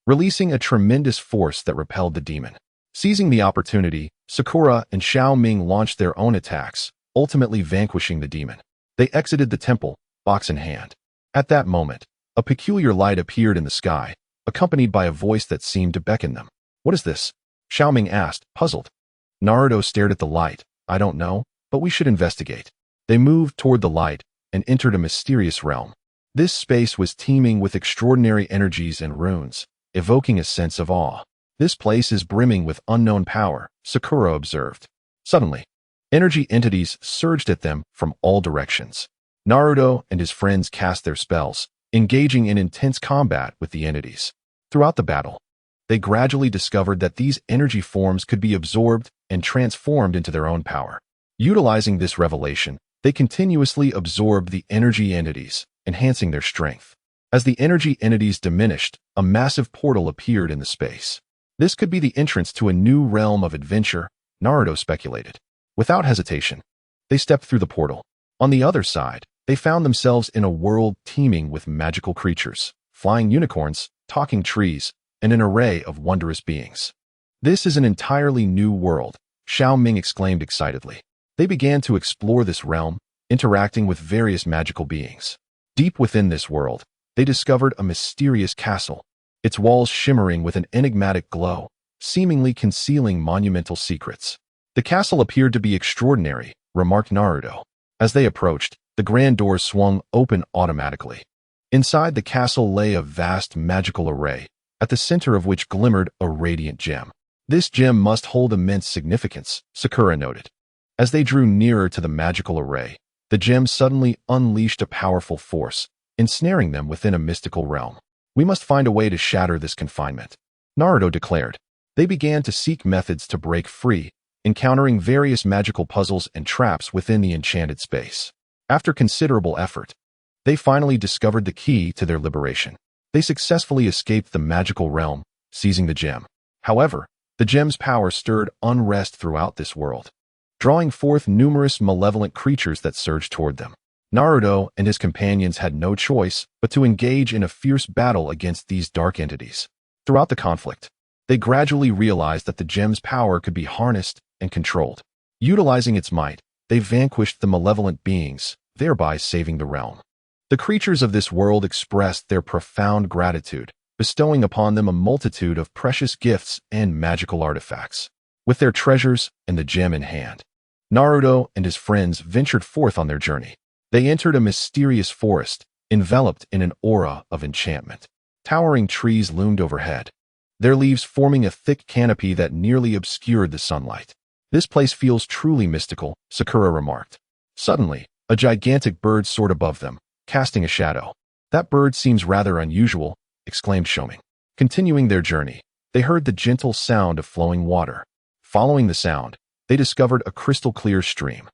releasing a tremendous force that repelled the demon. Seizing the opportunity, Sakura and Xiao Ming launched their own attacks, ultimately vanquishing the demon. They exited the temple, box in hand. At that moment, a peculiar light appeared in the sky, accompanied by a voice that seemed to beckon them. "What is this?" Xiao Ming asked, puzzled. Naruto stared at the light. "I don't know, but we should investigate." They moved toward the light and entered a mysterious realm. This space was teeming with extraordinary energies and runes, evoking a sense of awe. "This place is brimming with unknown power," Sakura observed. Suddenly, energy entities surged at them from all directions. Naruto and his friends cast their spells, engaging in intense combat with the entities. Throughout the battle, they gradually discovered that these energy forms could be absorbed and transformed into their own power. Utilizing this revelation, they continuously absorbed the energy entities, enhancing their strength. As the energy entities diminished, a massive portal appeared in the space. This could be the entrance to a new realm of adventure, Naruto speculated. Without hesitation, they stepped through the portal. On the other side, they found themselves in a world teeming with magical creatures, flying unicorns, talking trees, and an array of wondrous beings. "This is an entirely new world," Xiao Ming exclaimed excitedly. They began to explore this realm, interacting with various magical beings. Deep within this world, they discovered a mysterious castle, its walls shimmering with an enigmatic glow, seemingly concealing monumental secrets. "The castle appeared to be extraordinary," remarked Naruto. As they approached, the grand doors swung open automatically. Inside the castle lay a vast magical array, at the center of which glimmered a radiant gem. "This gem must hold immense significance," Sakura noted. As they drew nearer to the magical array, the gem suddenly unleashed a powerful force, ensnaring them within a mystical realm. "We must find a way to shatter this confinement," Naruto declared. They began to seek methods to break free, encountering various magical puzzles and traps within the enchanted space. After considerable effort, they finally discovered the key to their liberation. They successfully escaped the magical realm, seizing the gem. However, the gem's power stirred unrest throughout this world, drawing forth numerous malevolent creatures that surged toward them. Naruto and his companions had no choice but to engage in a fierce battle against these dark entities. Throughout the conflict, they gradually realized that the gem's power could be harnessed and controlled. Utilizing its might, they vanquished the malevolent beings, thereby saving the realm. The creatures of this world expressed their profound gratitude, bestowing upon them a multitude of precious gifts and magical artifacts. With their treasures and the gem in hand, Naruto and his friends ventured forth on their journey. They entered a mysterious forest, enveloped in an aura of enchantment. Towering trees loomed overhead, their leaves forming a thick canopy that nearly obscured the sunlight. "This place feels truly mystical," Sakura remarked. Suddenly, a gigantic bird soared above them, casting a shadow. "That bird seems rather unusual," exclaimed Xiao Ming. Continuing their journey, they heard the gentle sound of flowing water. Following the sound, they discovered a crystal-clear stream.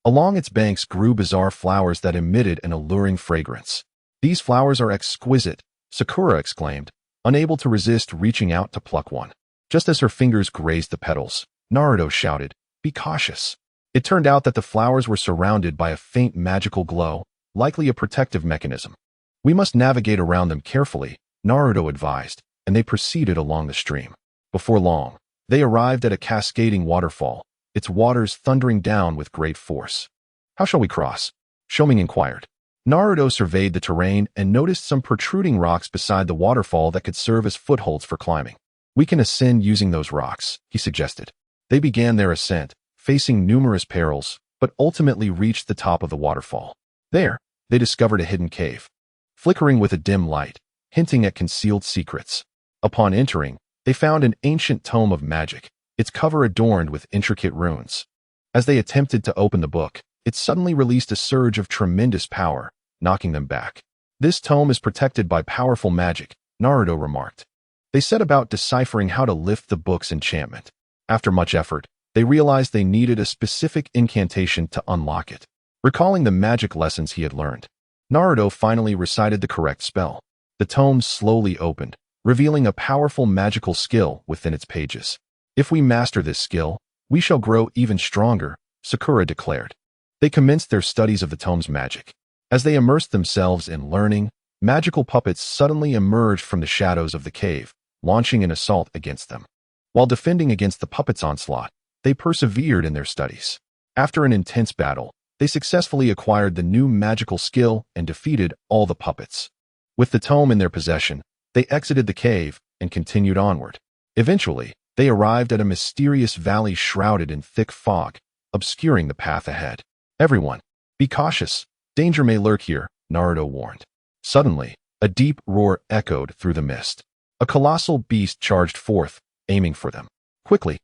Along its banks grew bizarre flowers that emitted an alluring fragrance. "These flowers are exquisite," Sakura exclaimed, unable to resist reaching out to pluck one. Just as her fingers grazed the petals, Naruto shouted, "Be cautious." It turned out that the flowers were surrounded by a faint magical glow, likely a protective mechanism. "We must navigate around them carefully," Naruto advised, and they proceeded along the stream. Before long, they arrived at a cascading waterfall, its waters thundering down with great force. "How shall we cross?" Xiao Ming inquired. Naruto surveyed the terrain and noticed some protruding rocks beside the waterfall that could serve as footholds for climbing. "We can ascend using those rocks," he suggested. They began their ascent, facing numerous perils, but ultimately reached the top of the waterfall. There, they discovered a hidden cave, flickering with a dim light, hinting at concealed secrets. Upon entering, they found an ancient tome of magic, its cover adorned with intricate runes. As they attempted to open the book, it suddenly released a surge of tremendous power, knocking them back. "This tome is protected by powerful magic," Naruto remarked. They set about deciphering how to lift the book's enchantment. After much effort, they realized they needed a specific incantation to unlock it. Recalling the magic lessons he had learned, Naruto finally recited the correct spell. The tome slowly opened, revealing a powerful magical skill within its pages. "If we master this skill, we shall grow even stronger," Sakura declared. They commenced their studies of the tome's magic. As they immersed themselves in learning, magical puppets suddenly emerged from the shadows of the cave, launching an assault against them. While defending against the puppets' onslaught, they persevered in their studies. After an intense battle, they successfully acquired the new magical skill and defeated all the puppets. With the tome in their possession, they exited the cave and continued onward. Eventually, they arrived at a mysterious valley shrouded in thick fog, obscuring the path ahead. "Everyone, be cautious. Danger may lurk here," Naruto warned. Suddenly, a deep roar echoed through the mist. A colossal beast charged forth, aiming for them. Quickly,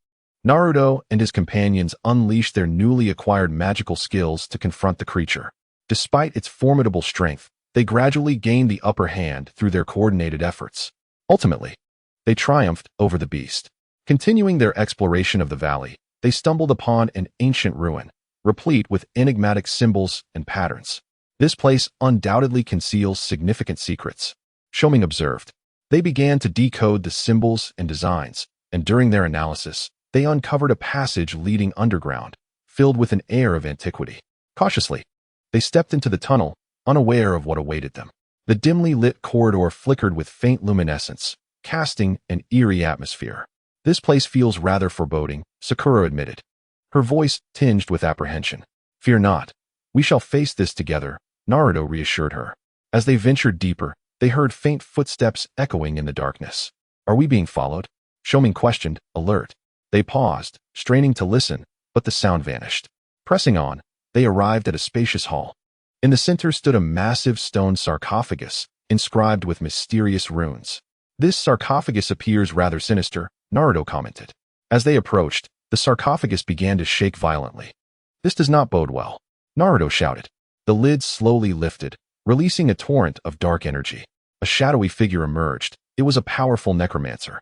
Naruto and his companions unleashed their newly acquired magical skills to confront the creature. Despite its formidable strength, they gradually gained the upper hand through their coordinated efforts. Ultimately, they triumphed over the beast. Continuing their exploration of the valley, they stumbled upon an ancient ruin, replete with enigmatic symbols and patterns. "This place undoubtedly conceals significant secrets," Xiao Ming observed. They began to decode the symbols and designs, and during their analysis, they uncovered a passage leading underground, filled with an air of antiquity. Cautiously, they stepped into the tunnel, unaware of what awaited them. The dimly lit corridor flickered with faint luminescence, casting an eerie atmosphere. "This place feels rather foreboding," Sakura admitted, her voice tinged with apprehension. "Fear not. We shall face this together," Naruto reassured her. As they ventured deeper, they heard faint footsteps echoing in the darkness. "Are we being followed?" Xiao Ming questioned, alert. They paused, straining to listen, but the sound vanished. Pressing on, they arrived at a spacious hall. In the center stood a massive stone sarcophagus, inscribed with mysterious runes. "This sarcophagus appears rather sinister," Naruto commented. As they approached, the sarcophagus began to shake violently. "This does not bode well," Naruto shouted. The lid slowly lifted, releasing a torrent of dark energy. A shadowy figure emerged. It was a powerful necromancer.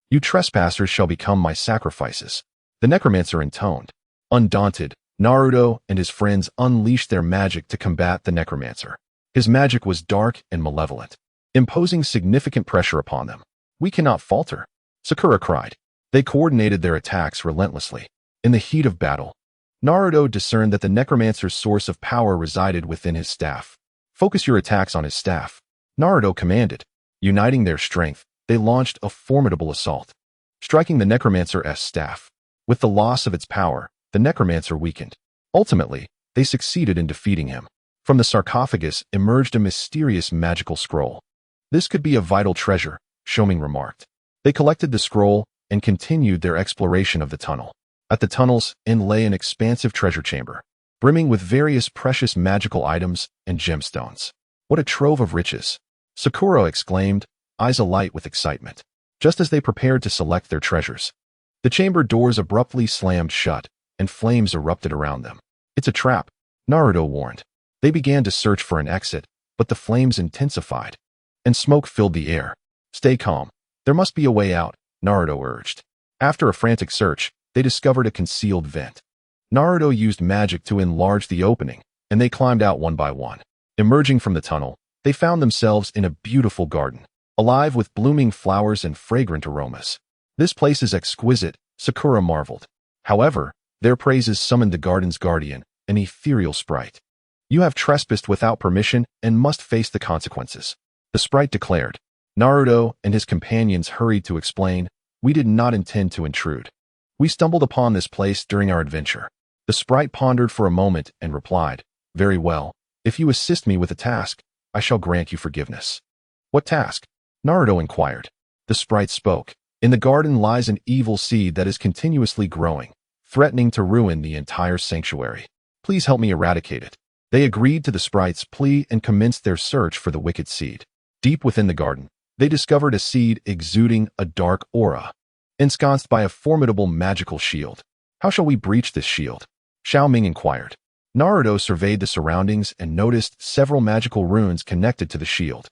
"You trespassers shall become my sacrifices," the necromancer intoned. Undaunted, Naruto and his friends unleashed their magic to combat the necromancer. His magic was dark and malevolent, imposing significant pressure upon them. "We cannot falter," Sakura cried. They coordinated their attacks relentlessly. In the heat of battle, Naruto discerned that the necromancer's source of power resided within his staff. "Focus your attacks on his staff," Naruto commanded. Uniting their strength, they launched a formidable assault, striking the necromancer's staff. With the loss of its power, the necromancer weakened. Ultimately, they succeeded in defeating him. From the sarcophagus emerged a mysterious magical scroll. "This could be a vital treasure," Xiao Ming remarked. They collected the scroll and continued their exploration of the tunnel. At the tunnel's end lay an expansive treasure chamber, brimming with various precious magical items and gemstones. "What a trove of riches!" Sakura exclaimed, eyes alight with excitement. Just as they prepared to select their treasures, the chamber doors abruptly slammed shut, and flames erupted around them. "It's a trap," Naruto warned. They began to search for an exit, but the flames intensified, and smoke filled the air. "Stay calm. There must be a way out," Naruto urged. After a frantic search, they discovered a concealed vent. Naruto used magic to enlarge the opening, and they climbed out one by one. Emerging from the tunnel, they found themselves in a beautiful garden, alive with blooming flowers and fragrant aromas. "This place is exquisite," Sakura marveled. However, their praises summoned the garden's guardian, an ethereal sprite. You have trespassed without permission and must face the consequences, the sprite declared. Naruto and his companions hurried to explain, we did not intend to intrude. We stumbled upon this place during our adventure. The sprite pondered for a moment and replied, very well. If you assist me with a task, I shall grant you forgiveness. What task? Naruto inquired. The sprite spoke. In the garden lies an evil seed that is continuously growing, threatening to ruin the entire sanctuary. Please help me eradicate it. They agreed to the sprite's plea and commenced their search for the wicked seed. Deep within the garden, they discovered a seed exuding a dark aura, ensconced by a formidable magical shield. How shall we breach this shield? Xiao Ming inquired. Naruto surveyed the surroundings and noticed several magical runes connected to the shield.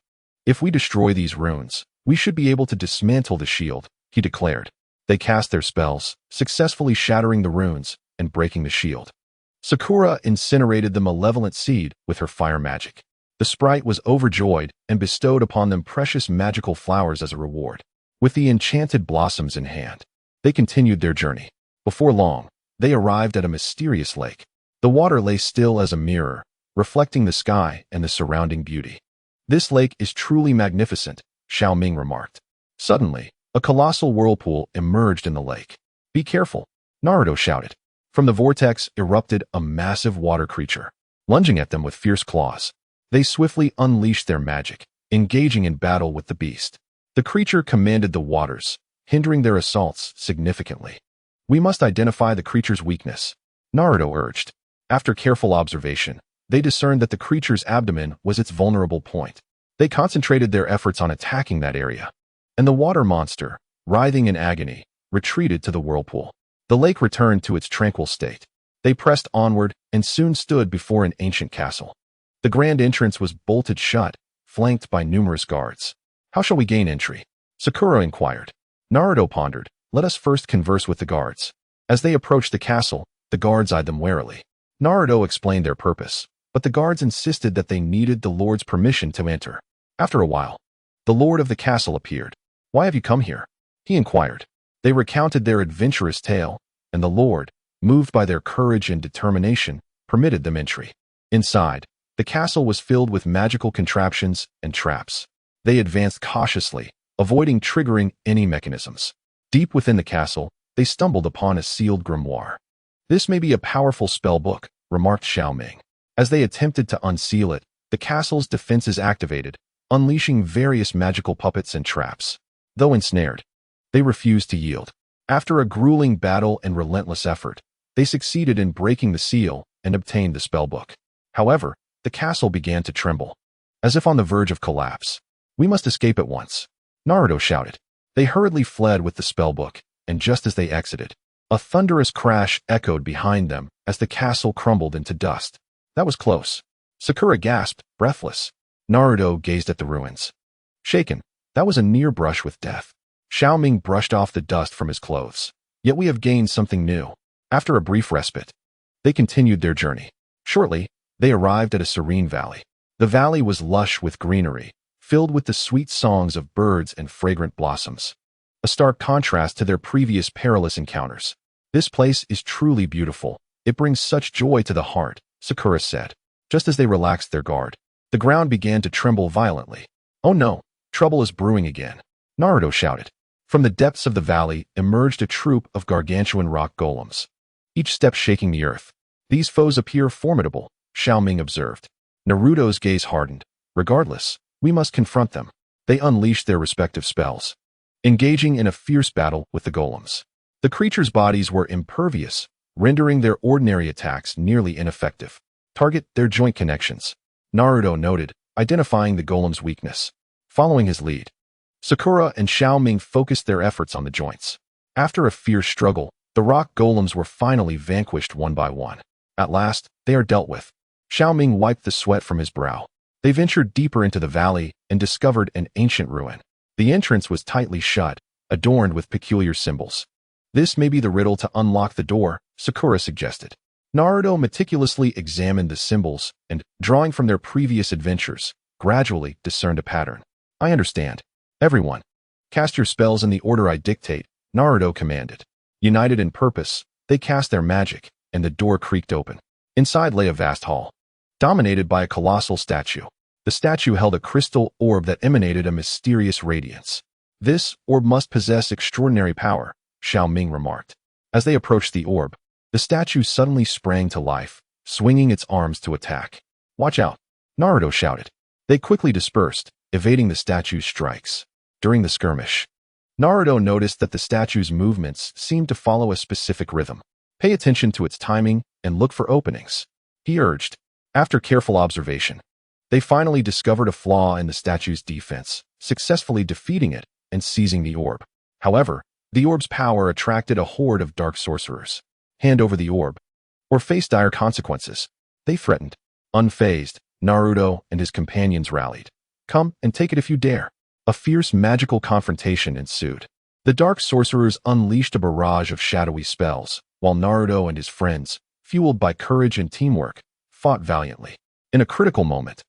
If we destroy these runes, we should be able to dismantle the shield, he declared. They cast their spells, successfully shattering the runes and breaking the shield. Sakura incinerated the malevolent seed with her fire magic. The sprite was overjoyed and bestowed upon them precious magical flowers as a reward. With the enchanted blossoms in hand, they continued their journey. Before long, they arrived at a mysterious lake. The water lay still as a mirror, reflecting the sky and the surrounding beauty. This lake is truly magnificent, Xiao Ming remarked. Suddenly, a colossal whirlpool emerged in the lake. Be careful, Naruto shouted. From the vortex erupted a massive water creature, lunging at them with fierce claws. They swiftly unleashed their magic, engaging in battle with the beast. The creature commanded the waters, hindering their assaults significantly. We must identify the creature's weakness, Naruto urged. After careful observation, they discerned that the creature's abdomen was its vulnerable point. They concentrated their efforts on attacking that area. And the water monster, writhing in agony, retreated to the whirlpool. The lake returned to its tranquil state. They pressed onward and soon stood before an ancient castle. The grand entrance was bolted shut, flanked by numerous guards. How shall we gain entry? Sakura inquired. Naruto pondered. Let us first converse with the guards. As they approached the castle, the guards eyed them warily. Naruto explained their purpose, but the guards insisted that they needed the Lord's permission to enter. After a while, the Lord of the castle appeared. Why have you come here? He inquired. They recounted their adventurous tale, and the Lord, moved by their courage and determination, permitted them entry. Inside, the castle was filled with magical contraptions and traps. They advanced cautiously, avoiding triggering any mechanisms. Deep within the castle, they stumbled upon a sealed grimoire. This may be a powerful spell book, remarked Xiao Ming. As they attempted to unseal it, the castle's defenses activated, unleashing various magical puppets and traps. Though ensnared, they refused to yield. After a grueling battle and relentless effort, they succeeded in breaking the seal and obtained the spellbook. However, the castle began to tremble, as if on the verge of collapse. We must escape at once, Naruto shouted. They hurriedly fled with the spellbook, and just as they exited, a thunderous crash echoed behind them as the castle crumbled into dust. That was close. Sakura gasped, breathless. Naruto gazed at the ruins. Shaken, that was a near brush with death. Xiao Ming brushed off the dust from his clothes. Yet we have gained something new. After a brief respite, they continued their journey. Shortly, they arrived at a serene valley. The valley was lush with greenery, filled with the sweet songs of birds and fragrant blossoms. A stark contrast to their previous perilous encounters. This place is truly beautiful. It brings such joy to the heart, Sakura said. Just as they relaxed their guard, the ground began to tremble violently. Oh no, trouble is brewing again, Naruto shouted. From the depths of the valley emerged a troop of gargantuan rock golems, each step shaking the earth. These foes appear formidable, Xiao Ming observed. Naruto's gaze hardened. Regardless, we must confront them. They unleashed their respective spells, engaging in a fierce battle with the golems. The creatures' bodies were impervious, rendering their ordinary attacks nearly ineffective. Target their joint connections, Naruto noted, identifying the golem's weakness. Following his lead, Sakura and Xiao Ming focused their efforts on the joints. After a fierce struggle, the rock golems were finally vanquished one by one. At last, they are dealt with. Xiao Ming wiped the sweat from his brow. They ventured deeper into the valley and discovered an ancient ruin. The entrance was tightly shut, adorned with peculiar symbols. This may be the riddle to unlock the door, Sakura suggested. Naruto meticulously examined the symbols and, drawing from their previous adventures, gradually discerned a pattern. I understand. Everyone, cast your spells in the order I dictate, Naruto commanded. United in purpose, They cast their magic, and the door creaked open. Inside lay a vast hall, dominated by a colossal statue. The statue held a crystal orb that emanated a mysterious radiance. This orb must possess extraordinary power, Xiao Ming remarked. As they approached the orb, the statue suddenly sprang to life, swinging its arms to attack. "Watch out!" Naruto shouted. They quickly dispersed, evading the statue's strikes. During the skirmish, Naruto noticed that the statue's movements seemed to follow a specific rhythm. "Pay attention to its timing and look for openings," he urged. After careful observation, they finally discovered a flaw in the statue's defense, successfully defeating it and seizing the orb. However, the orb's power attracted a horde of dark sorcerers. "Hand over the orb, or face dire consequences," they threatened. Unfazed, Naruto and his companions rallied. "Come and take it if you dare." A fierce magical confrontation ensued. The dark sorcerers unleashed a barrage of shadowy spells, while Naruto and his friends, fueled by courage and teamwork, fought valiantly. In a critical moment,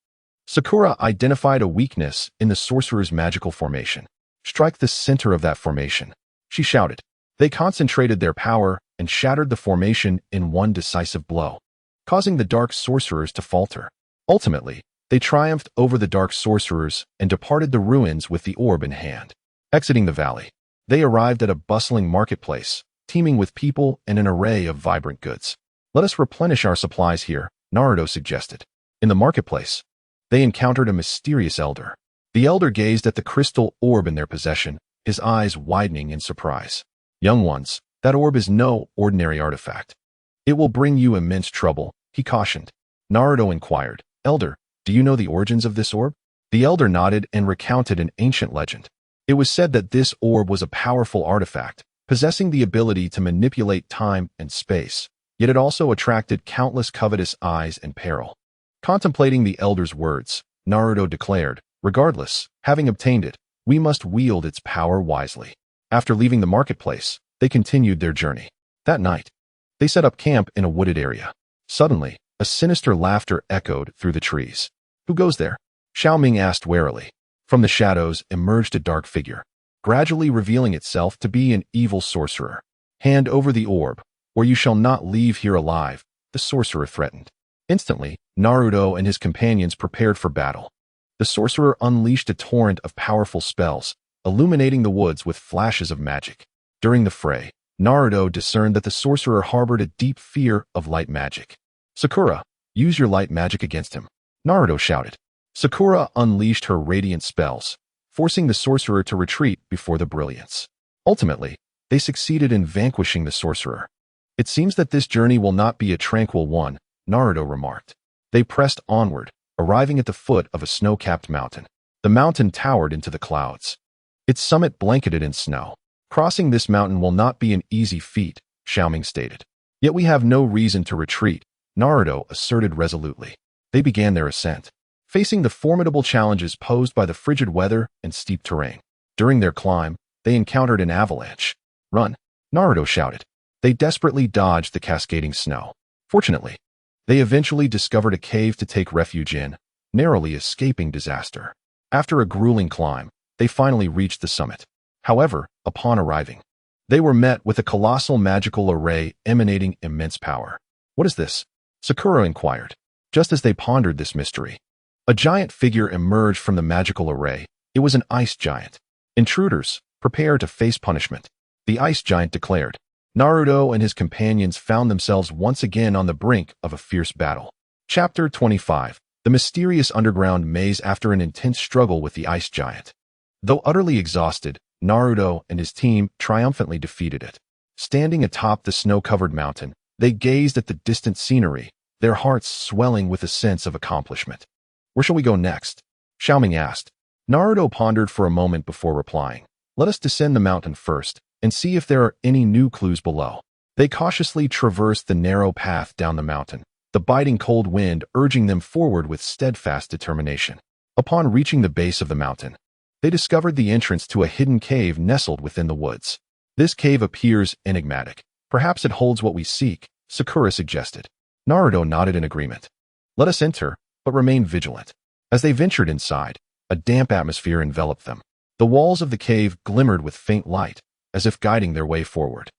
Sakura identified a weakness in the sorcerer's magical formation. "Strike the center of that formation," she shouted. They concentrated their power and shattered the formation in one decisive blow, causing the dark sorcerers to falter. Ultimately, they triumphed over the dark sorcerers and departed the ruins with the orb in hand. Exiting the valley, they arrived at a bustling marketplace, teeming with people and an array of vibrant goods. "Let us replenish our supplies here," Naruto suggested. In the marketplace, they encountered a mysterious elder. The elder gazed at the crystal orb in their possession, his eyes widening in surprise. "Young ones, that orb is no ordinary artifact. It will bring you immense trouble," he cautioned. Naruto inquired, "Elder, do you know the origins of this orb?" The elder nodded and recounted an ancient legend. It was said that this orb was a powerful artifact, possessing the ability to manipulate time and space, yet it also attracted countless covetous eyes and peril. Contemplating the elder's words, Naruto declared, "Regardless, having obtained it, we must wield its power wisely." After leaving the marketplace, they continued their journey. That night, they set up camp in a wooded area. Suddenly, a sinister laughter echoed through the trees. "Who goes there?" Xiao Ming asked warily. From the shadows emerged a dark figure, gradually revealing itself to be an evil sorcerer. "Hand over the orb, or you shall not leave here alive," the sorcerer threatened. Instantly, Naruto and his companions prepared for battle. The sorcerer unleashed a torrent of powerful spells, illuminating the woods with flashes of magic. During the fray, Naruto discerned that the sorcerer harbored a deep fear of light magic. "Sakura, use your light magic against him," Naruto shouted. Sakura unleashed her radiant spells, forcing the sorcerer to retreat before the brilliance. Ultimately, they succeeded in vanquishing the sorcerer. "It seems that this journey will not be a tranquil one," Naruto remarked. They pressed onward, arriving at the foot of a snow-capped mountain. The mountain towered into the clouds, its summit blanketed in snow. "Crossing this mountain will not be an easy feat," Xiao Ming stated. "Yet we have no reason to retreat," Naruto asserted resolutely. They began their ascent, facing the formidable challenges posed by the frigid weather and steep terrain. During their climb, they encountered an avalanche. "Run!" Naruto shouted. They desperately dodged the cascading snow. Fortunately, they eventually discovered a cave to take refuge in, narrowly escaping disaster. After a grueling climb, they finally reached the summit. However, upon arriving, they were met with a colossal magical array emanating immense power. "What is this?" Sakura inquired. Just as they pondered this mystery, a giant figure emerged from the magical array. It was an ice giant. "Intruders, prepare to face punishment," the ice giant declared. Naruto and his companions found themselves once again on the brink of a fierce battle. Chapter 25. The mysterious underground maze. After an intense struggle with the ice giant, though utterly exhausted, Naruto and his team triumphantly defeated it. Standing atop the snow-covered mountain, they gazed at the distant scenery, their hearts swelling with a sense of accomplishment. "Where shall we go next?" Xiao Ming asked. Naruto pondered for a moment before replying. "Let us descend the mountain first and see if there are any new clues below." They cautiously traversed the narrow path down the mountain, the biting cold wind urging them forward with steadfast determination. Upon reaching the base of the mountain, they discovered the entrance to a hidden cave nestled within the woods. "This cave appears enigmatic. Perhaps it holds what we seek," Sakura suggested. Naruto nodded in agreement. "Let us enter, but remain vigilant." As they ventured inside, a damp atmosphere enveloped them. The walls of the cave glimmered with faint light, as if guiding their way forward.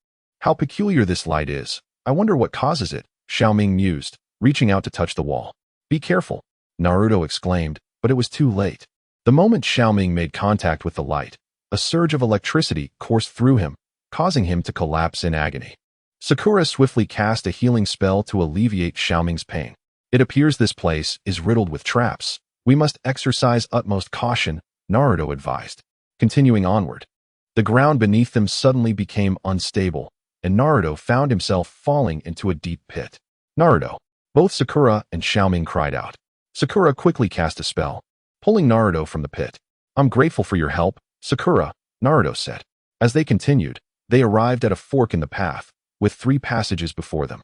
How peculiar this light is. I wonder what causes it, Xiao Ming mused, reaching out to touch the wall. Be careful, Naruto exclaimed, but it was too late. The moment Xiao Ming made contact with the light, a surge of electricity coursed through him, causing him to collapse in agony. Sakura swiftly cast a healing spell to alleviate Xiao Ming's pain. It appears this place is riddled with traps. We must exercise utmost caution, Naruto advised. Continuing onward, the ground beneath them suddenly became unstable, and Naruto found himself falling into a deep pit. Naruto! Both Sakura and Xiao Ming cried out. Sakura quickly cast a spell, pulling Naruto from the pit. I'm grateful for your help, Sakura, Naruto said. As they continued, they arrived at a fork in the path, with 3 passages before them.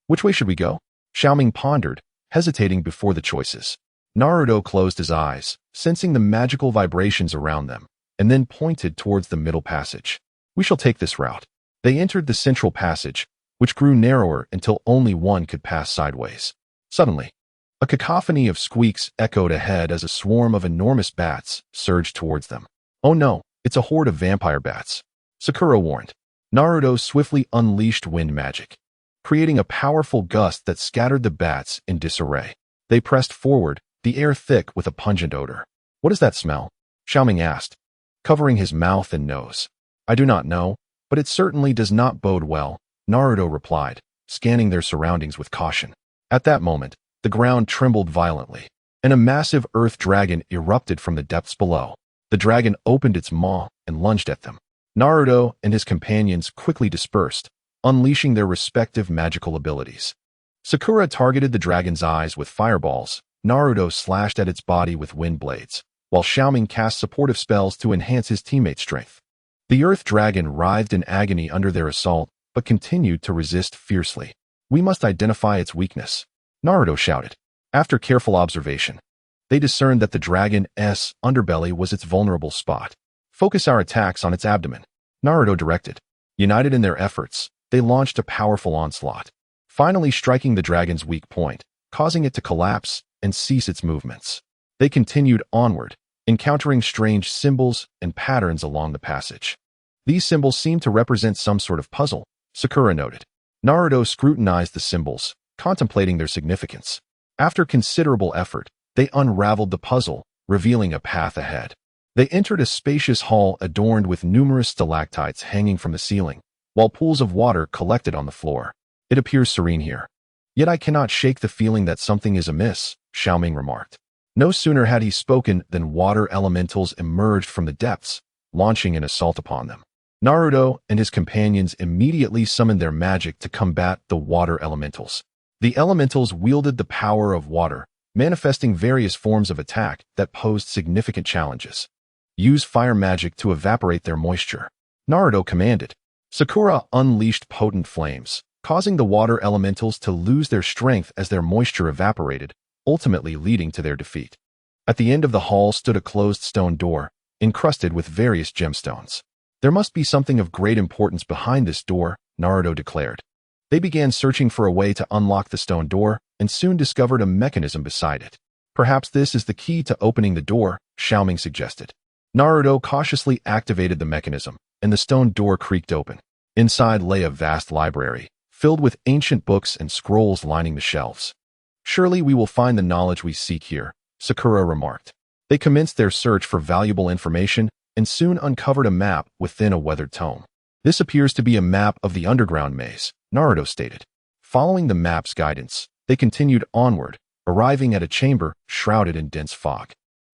Which way should we go? Xiao Ming pondered, hesitating before the choices. Naruto closed his eyes, sensing the magical vibrations around them, and then pointed towards the middle passage. We shall take this route. They entered the central passage, which grew narrower until only one could pass sideways. Suddenly, a cacophony of squeaks echoed ahead as a swarm of enormous bats surged towards them. Oh no, it's a horde of vampire bats, Sakura warned. Naruto swiftly unleashed wind magic, creating a powerful gust that scattered the bats in disarray. They pressed forward, the air thick with a pungent odor. What is that smell? Xiao Ming asked, covering his mouth and nose. I do not know, but it certainly does not bode well, Naruto replied, scanning their surroundings with caution. At that moment, the ground trembled violently, and a massive earth dragon erupted from the depths below. The dragon opened its maw and lunged at them. Naruto and his companions quickly dispersed, unleashing their respective magical abilities. Sakura targeted the dragon's eyes with fireballs, Naruto slashed at its body with wind blades, while Xiao Ming cast supportive spells to enhance his teammate's strength. The earth dragon writhed in agony under their assault, but continued to resist fiercely. We must identify its weakness, Naruto shouted. After careful observation, they discerned that the dragon's underbelly was its vulnerable spot. Focus our attacks on its abdomen, Naruto directed. United in their efforts, they launched a powerful onslaught, finally striking the dragon's weak point, causing it to collapse and cease its movements. They continued onward, encountering strange symbols and patterns along the passage. These symbols seemed to represent some sort of puzzle, Sakura noted. Naruto scrutinized the symbols, contemplating their significance. After considerable effort, they unraveled the puzzle, revealing a path ahead. They entered a spacious hall adorned with numerous stalactites hanging from the ceiling, while pools of water collected on the floor. It appears serene here. Yet I cannot shake the feeling that something is amiss, Xiao Ming remarked. No sooner had he spoken than water elementals emerged from the depths, launching an assault upon them. Naruto and his companions immediately summoned their magic to combat the water elementals. The elementals wielded the power of water, manifesting various forms of attack that posed significant challenges. Use fire magic to evaporate their moisture, Naruto commanded. Sakura unleashed potent flames, causing the water elementals to lose their strength as their moisture evaporated, ultimately leading to their defeat. At the end of the hall stood a closed stone door, encrusted with various gemstones. There must be something of great importance behind this door, Naruto declared. They began searching for a way to unlock the stone door, and soon discovered a mechanism beside it. Perhaps this is the key to opening the door, Xiao Ming suggested. Naruto cautiously activated the mechanism, and the stone door creaked open. Inside lay a vast library, filled with ancient books and scrolls lining the shelves. Surely we will find the knowledge we seek here, Sakura remarked. They commenced their search for valuable information and soon uncovered a map within a weathered tome. This appears to be a map of the underground maze, Naruto stated. Following the map's guidance, they continued onward, arriving at a chamber shrouded in dense fog.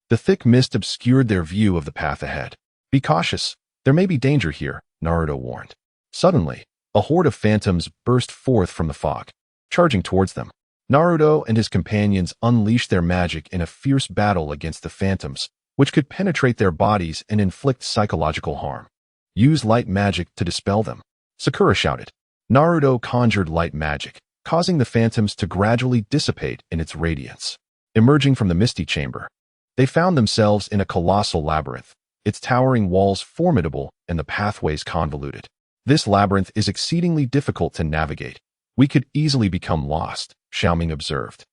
The thick mist obscured their view of the path ahead. Be cautious, there may be danger here, Naruto warned. Suddenly, a horde of phantoms burst forth from the fog, charging towards them. Naruto and his companions unleashed their magic in a fierce battle against the phantoms, which could penetrate their bodies and inflict psychological harm. Use light magic to dispel them, Sakura shouted. Naruto conjured light magic, causing the phantoms to gradually dissipate in its radiance. Emerging from the misty chamber, they found themselves in a colossal labyrinth, its towering walls formidable and the pathways convoluted. This labyrinth is exceedingly difficult to navigate. We could easily become lost, Xiao Ming observed.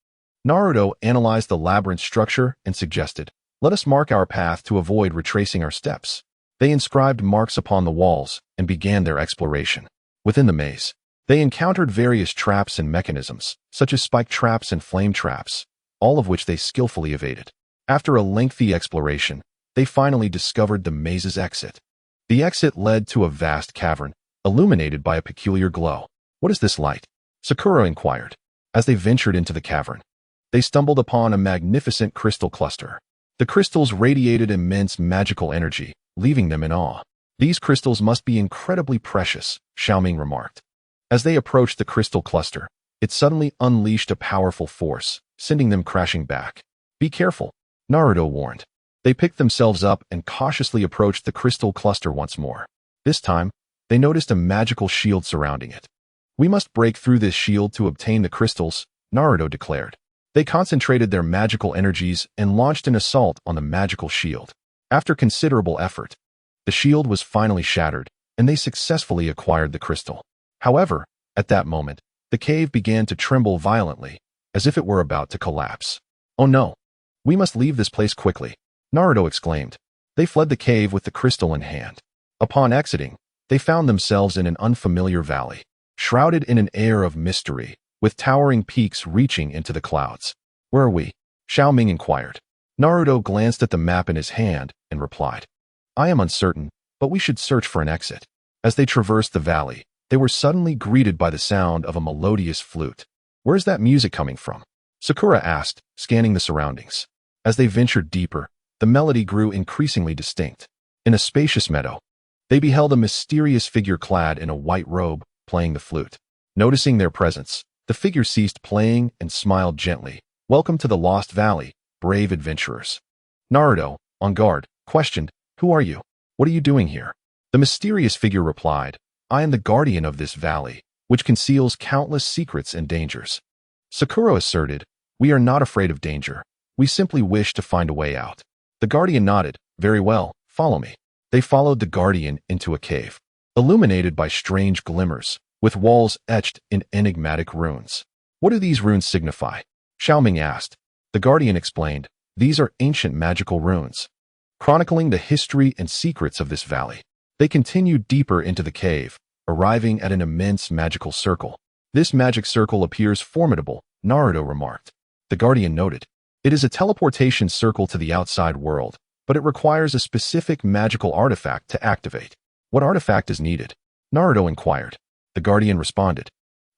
Naruto analyzed the labyrinth structure and suggested, let us mark our path to avoid retracing our steps. They inscribed marks upon the walls and began their exploration. Within the maze, they encountered various traps and mechanisms, such as spike traps and flame traps, all of which they skillfully evaded. After a lengthy exploration, they finally discovered the maze's exit. The exit led to a vast cavern, illuminated by a peculiar glow. "What is this light?" Sakura inquired. As they ventured into the cavern, they stumbled upon a magnificent crystal cluster. The crystals radiated immense magical energy, leaving them in awe. "These crystals must be incredibly precious," Xiao Ming remarked. As they approached the crystal cluster, it suddenly unleashed a powerful force, sending them crashing back. "Be careful," Naruto warned. They picked themselves up and cautiously approached the crystal cluster once more. This time, they noticed a magical shield surrounding it. "We must break through this shield to obtain the crystals," Naruto declared. They concentrated their magical energies and launched an assault on the magical shield. After considerable effort, the shield was finally shattered, and they successfully acquired the crystal. However, at that moment, the cave began to tremble violently, as if it were about to collapse. "Oh no! We must leave this place quickly," Naruto exclaimed. They fled the cave with the crystal in hand. Upon exiting, they found themselves in an unfamiliar valley, shrouded in an air of mystery, with towering peaks reaching into the clouds. "Where are we?" Xiao Ming inquired. Naruto glanced at the map in his hand and replied, "I am uncertain, but we should search for an exit." As they traversed the valley, they were suddenly greeted by the sound of a melodious flute. "Where's that music coming from?" Sakura asked, scanning the surroundings. As they ventured deeper, the melody grew increasingly distinct. In a spacious meadow, they beheld a mysterious figure clad in a white robe, playing the flute. Noticing their presence, the figure ceased playing and smiled gently. "Welcome to the Lost Valley, brave adventurers." Naruto, on guard, questioned, "Who are you? What are you doing here?" The mysterious figure replied, "I am the guardian of this valley, which conceals countless secrets and dangers." Sakura asserted, "We are not afraid of danger. We simply wish to find a way out." The guardian nodded, "Very well, follow me." They followed the guardian into a cave, illuminated by strange glimmers, with walls etched in enigmatic runes. "What do these runes signify?" Xiao Ming asked. The guardian explained, "These are ancient magical runes, chronicling the history and secrets of this valley." They continued deeper into the cave, arriving at an immense magical circle. "This magic circle appears formidable," Naruto remarked. The guardian noted, "It is a teleportation circle to the outside world, but it requires a specific magical artifact to activate." "What artifact is needed?" Naruto inquired. The guardian responded,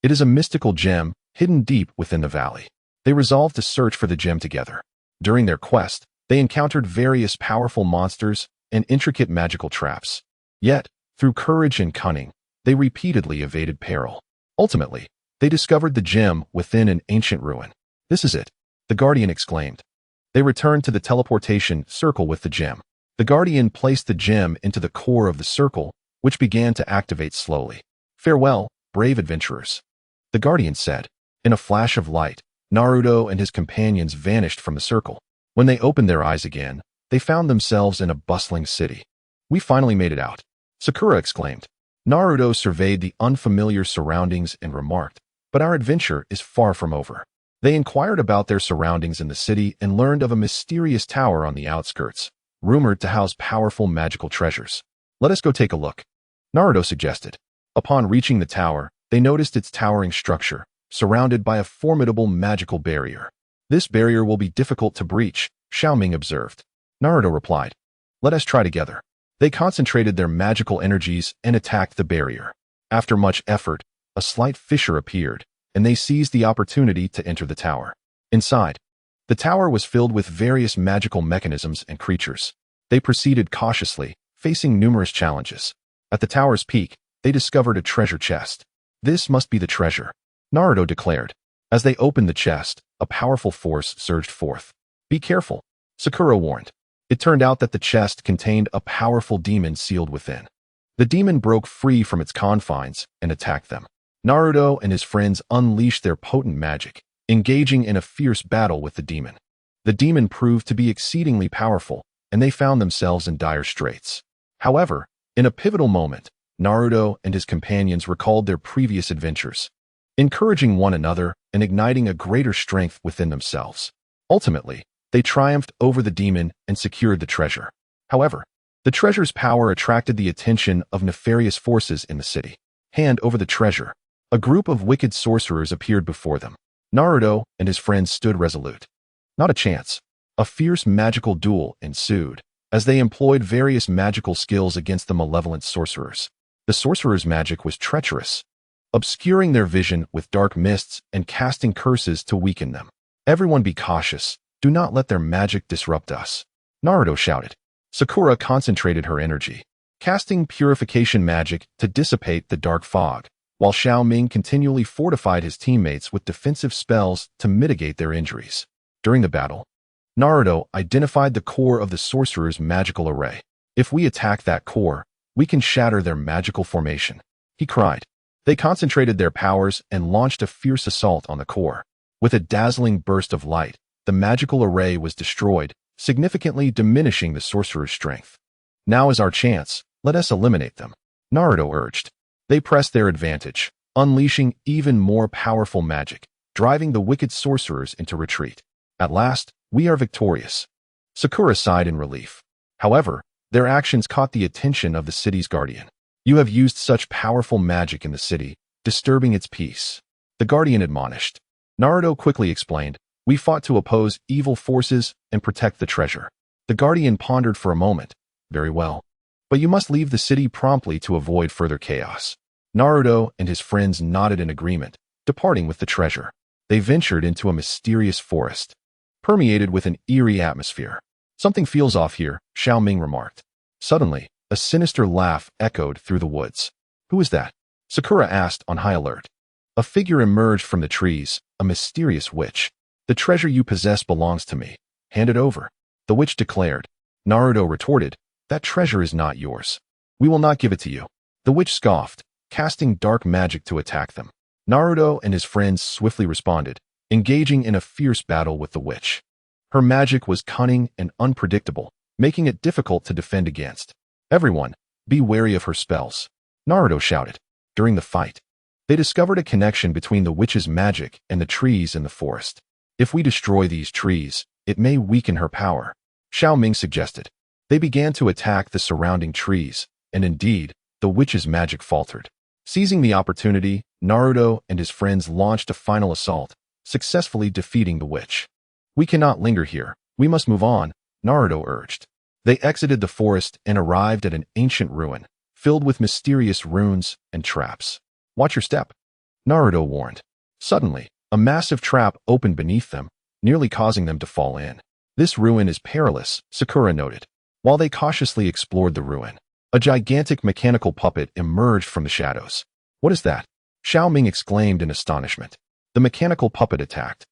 "It is a mystical gem hidden deep within the valley." They resolved to search for the gem together. During their quest, they encountered various powerful monsters and intricate magical traps. Yet, through courage and cunning, they repeatedly evaded peril. Ultimately, they discovered the gem within an ancient ruin. "This is it," the guardian exclaimed. They returned to the teleportation circle with the gem. The guardian placed the gem into the core of the circle, which began to activate slowly. "Farewell, brave adventurers," the guardian said. In a flash of light, Naruto and his companions vanished from the circle. When they opened their eyes again, they found themselves in a bustling city. "We finally made it out," Sakura exclaimed. Naruto surveyed the unfamiliar surroundings and remarked, "But our adventure is far from over." They inquired about their surroundings in the city and learned of a mysterious tower on the outskirts, rumored to house powerful magical treasures. "Let us go take a look," Naruto suggested. Upon reaching the tower, they noticed its towering structure, surrounded by a formidable magical barrier. "This barrier will be difficult to breach," Xiao Ming observed. Naruto replied, "Let us try together." They concentrated their magical energies and attacked the barrier. After much effort, a slight fissure appeared, and they seized the opportunity to enter the tower. Inside, the tower was filled with various magical mechanisms and creatures. They proceeded cautiously, facing numerous challenges. At the tower's peak, they discovered a treasure chest. "This must be the treasure," Naruto declared. As they opened the chest, a powerful force surged forth. "Be careful," Sakura warned. It turned out that the chest contained a powerful demon sealed within. The demon broke free from its confines and attacked them. Naruto and his friends unleashed their potent magic, engaging in a fierce battle with the demon. The demon proved to be exceedingly powerful, and they found themselves in dire straits. However, in a pivotal moment, Naruto and his companions recalled their previous adventures, encouraging one another and igniting a greater strength within themselves. Ultimately, they triumphed over the demon and secured the treasure. However, the treasure's power attracted the attention of nefarious forces in the city. hand over the treasure. A group of wicked sorcerers appeared before them. Naruto and his friends stood resolute. Not a chance. A fierce magical duel ensued, as they employed various magical skills against the malevolent sorcerers. The sorcerers' magic was treacherous, obscuring their vision with dark mists and casting curses to weaken them. Everyone be cautious. Do not let their magic disrupt us, Naruto shouted. Sakura concentrated her energy, casting purification magic to dissipate the dark fog, while Xiao Ming continually fortified his teammates with defensive spells to mitigate their injuries. During the battle, Naruto identified the core of the sorcerer's magical array. If we attack that core, we can shatter their magical formation, he cried. They concentrated their powers and launched a fierce assault on the core. With a dazzling burst of light, the magical array was destroyed, significantly diminishing the sorcerer's strength. Now is our chance. Let us eliminate them, Naruto urged. They pressed their advantage, unleashing even more powerful magic, driving the wicked sorcerers into retreat. At last, we are victorious. Sakura sighed in relief. However, their actions caught the attention of the city's guardian. You have used such powerful magic in the city, disturbing its peace, the guardian admonished. Naruto quickly explained, we fought to oppose evil forces and protect the treasure. The guardian pondered for a moment. Very well. But you must leave the city promptly to avoid further chaos. Naruto and his friends nodded in agreement, departing with the treasure. They ventured into a mysterious forest, permeated with an eerie atmosphere. Something feels off here, Xiao Ming remarked. Suddenly, a sinister laugh echoed through the woods. Who is that? Sakura asked on high alert. A figure emerged from the trees, a mysterious witch. The treasure you possess belongs to me. Hand it over, the witch declared. Naruto retorted, that treasure is not yours. We will not give it to you. The witch scoffed, casting dark magic to attack them. Naruto and his friends swiftly responded, engaging in a fierce battle with the witch. Her magic was cunning and unpredictable, making it difficult to defend against. Everyone, be wary of her spells, Naruto shouted. During the fight, they discovered a connection between the witch's magic and the trees in the forest. If we destroy these trees, it may weaken her power, Xiao Ming suggested. They began to attack the surrounding trees, and indeed, the witch's magic faltered. Seizing the opportunity, Naruto and his friends launched a final assault, successfully defeating the witch. We cannot linger here. We must move on, Naruto urged. They exited the forest and arrived at an ancient ruin, filled with mysterious runes and traps. Watch your step, Naruto warned. Suddenly, a massive trap opened beneath them, nearly causing them to fall in. This ruin is perilous, Sakura noted. While they cautiously explored the ruin, a gigantic mechanical puppet emerged from the shadows. What is that? Xiao Ming exclaimed in astonishment. The mechanical puppet attacked,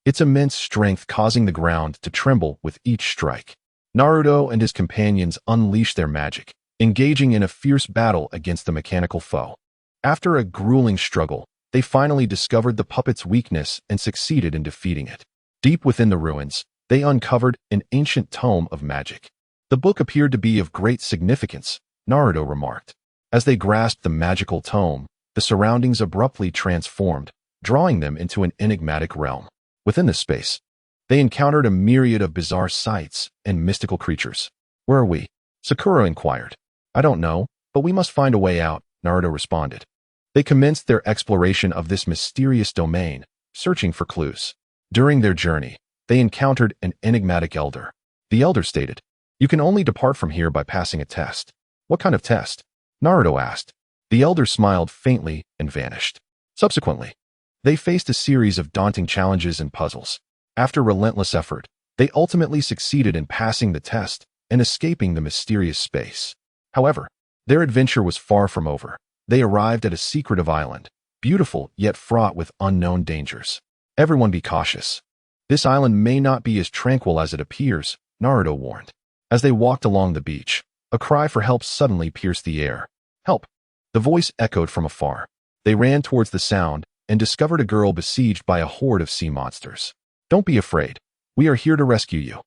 its immense strength causing the ground to tremble with each strike. Naruto and his companions unleashed their magic, engaging in a fierce battle against the mechanical foe. After a grueling struggle, they finally discovered the puppet's weakness and succeeded in defeating it. Deep within the ruins, they uncovered an ancient tome of magic. The book appeared to be of great significance, Naruto remarked. As they grasped the magical tome, the surroundings abruptly transformed, drawing them into an enigmatic realm. Within this space, they encountered a myriad of bizarre sights and mystical creatures. Where are we? Sakura inquired. I don't know, but we must find a way out, Naruto responded. They commenced their exploration of this mysterious domain, searching for clues. During their journey, they encountered an enigmatic elder. The elder stated, you can only depart from here by passing a test. What kind of test? Naruto asked. The elder smiled faintly and vanished. Subsequently, they faced a series of daunting challenges and puzzles. After relentless effort, they ultimately succeeded in passing the test and escaping the mysterious space. However, their adventure was far from over. They arrived at a secretive island, beautiful yet fraught with unknown dangers. Everyone be cautious. This island may not be as tranquil as it appears, Naruto warned. As they walked along the beach, a cry for help suddenly pierced the air. Help! The voice echoed from afar. They ran towards the sound and discovered a girl besieged by a horde of sea monsters. Don't be afraid. We are here to rescue you,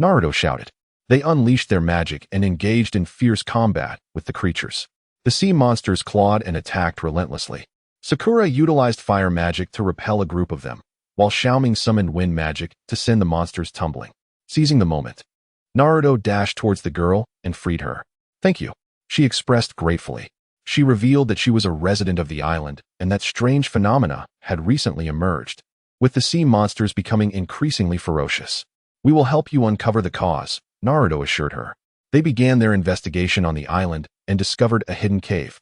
Naruto shouted. They unleashed their magic and engaged in fierce combat with the creatures. The sea monsters clawed and attacked relentlessly. Sakura utilized fire magic to repel a group of them, while Xiao Ming summoned wind magic to send the monsters tumbling. Seizing the moment, Naruto dashed towards the girl and freed her. Thank you, she expressed gratefully. She revealed that she was a resident of the island and that strange phenomena had recently emerged, with the sea monsters becoming increasingly ferocious. "We will help you uncover the cause," Naruto assured her. They began their investigation on the island and discovered a hidden cave,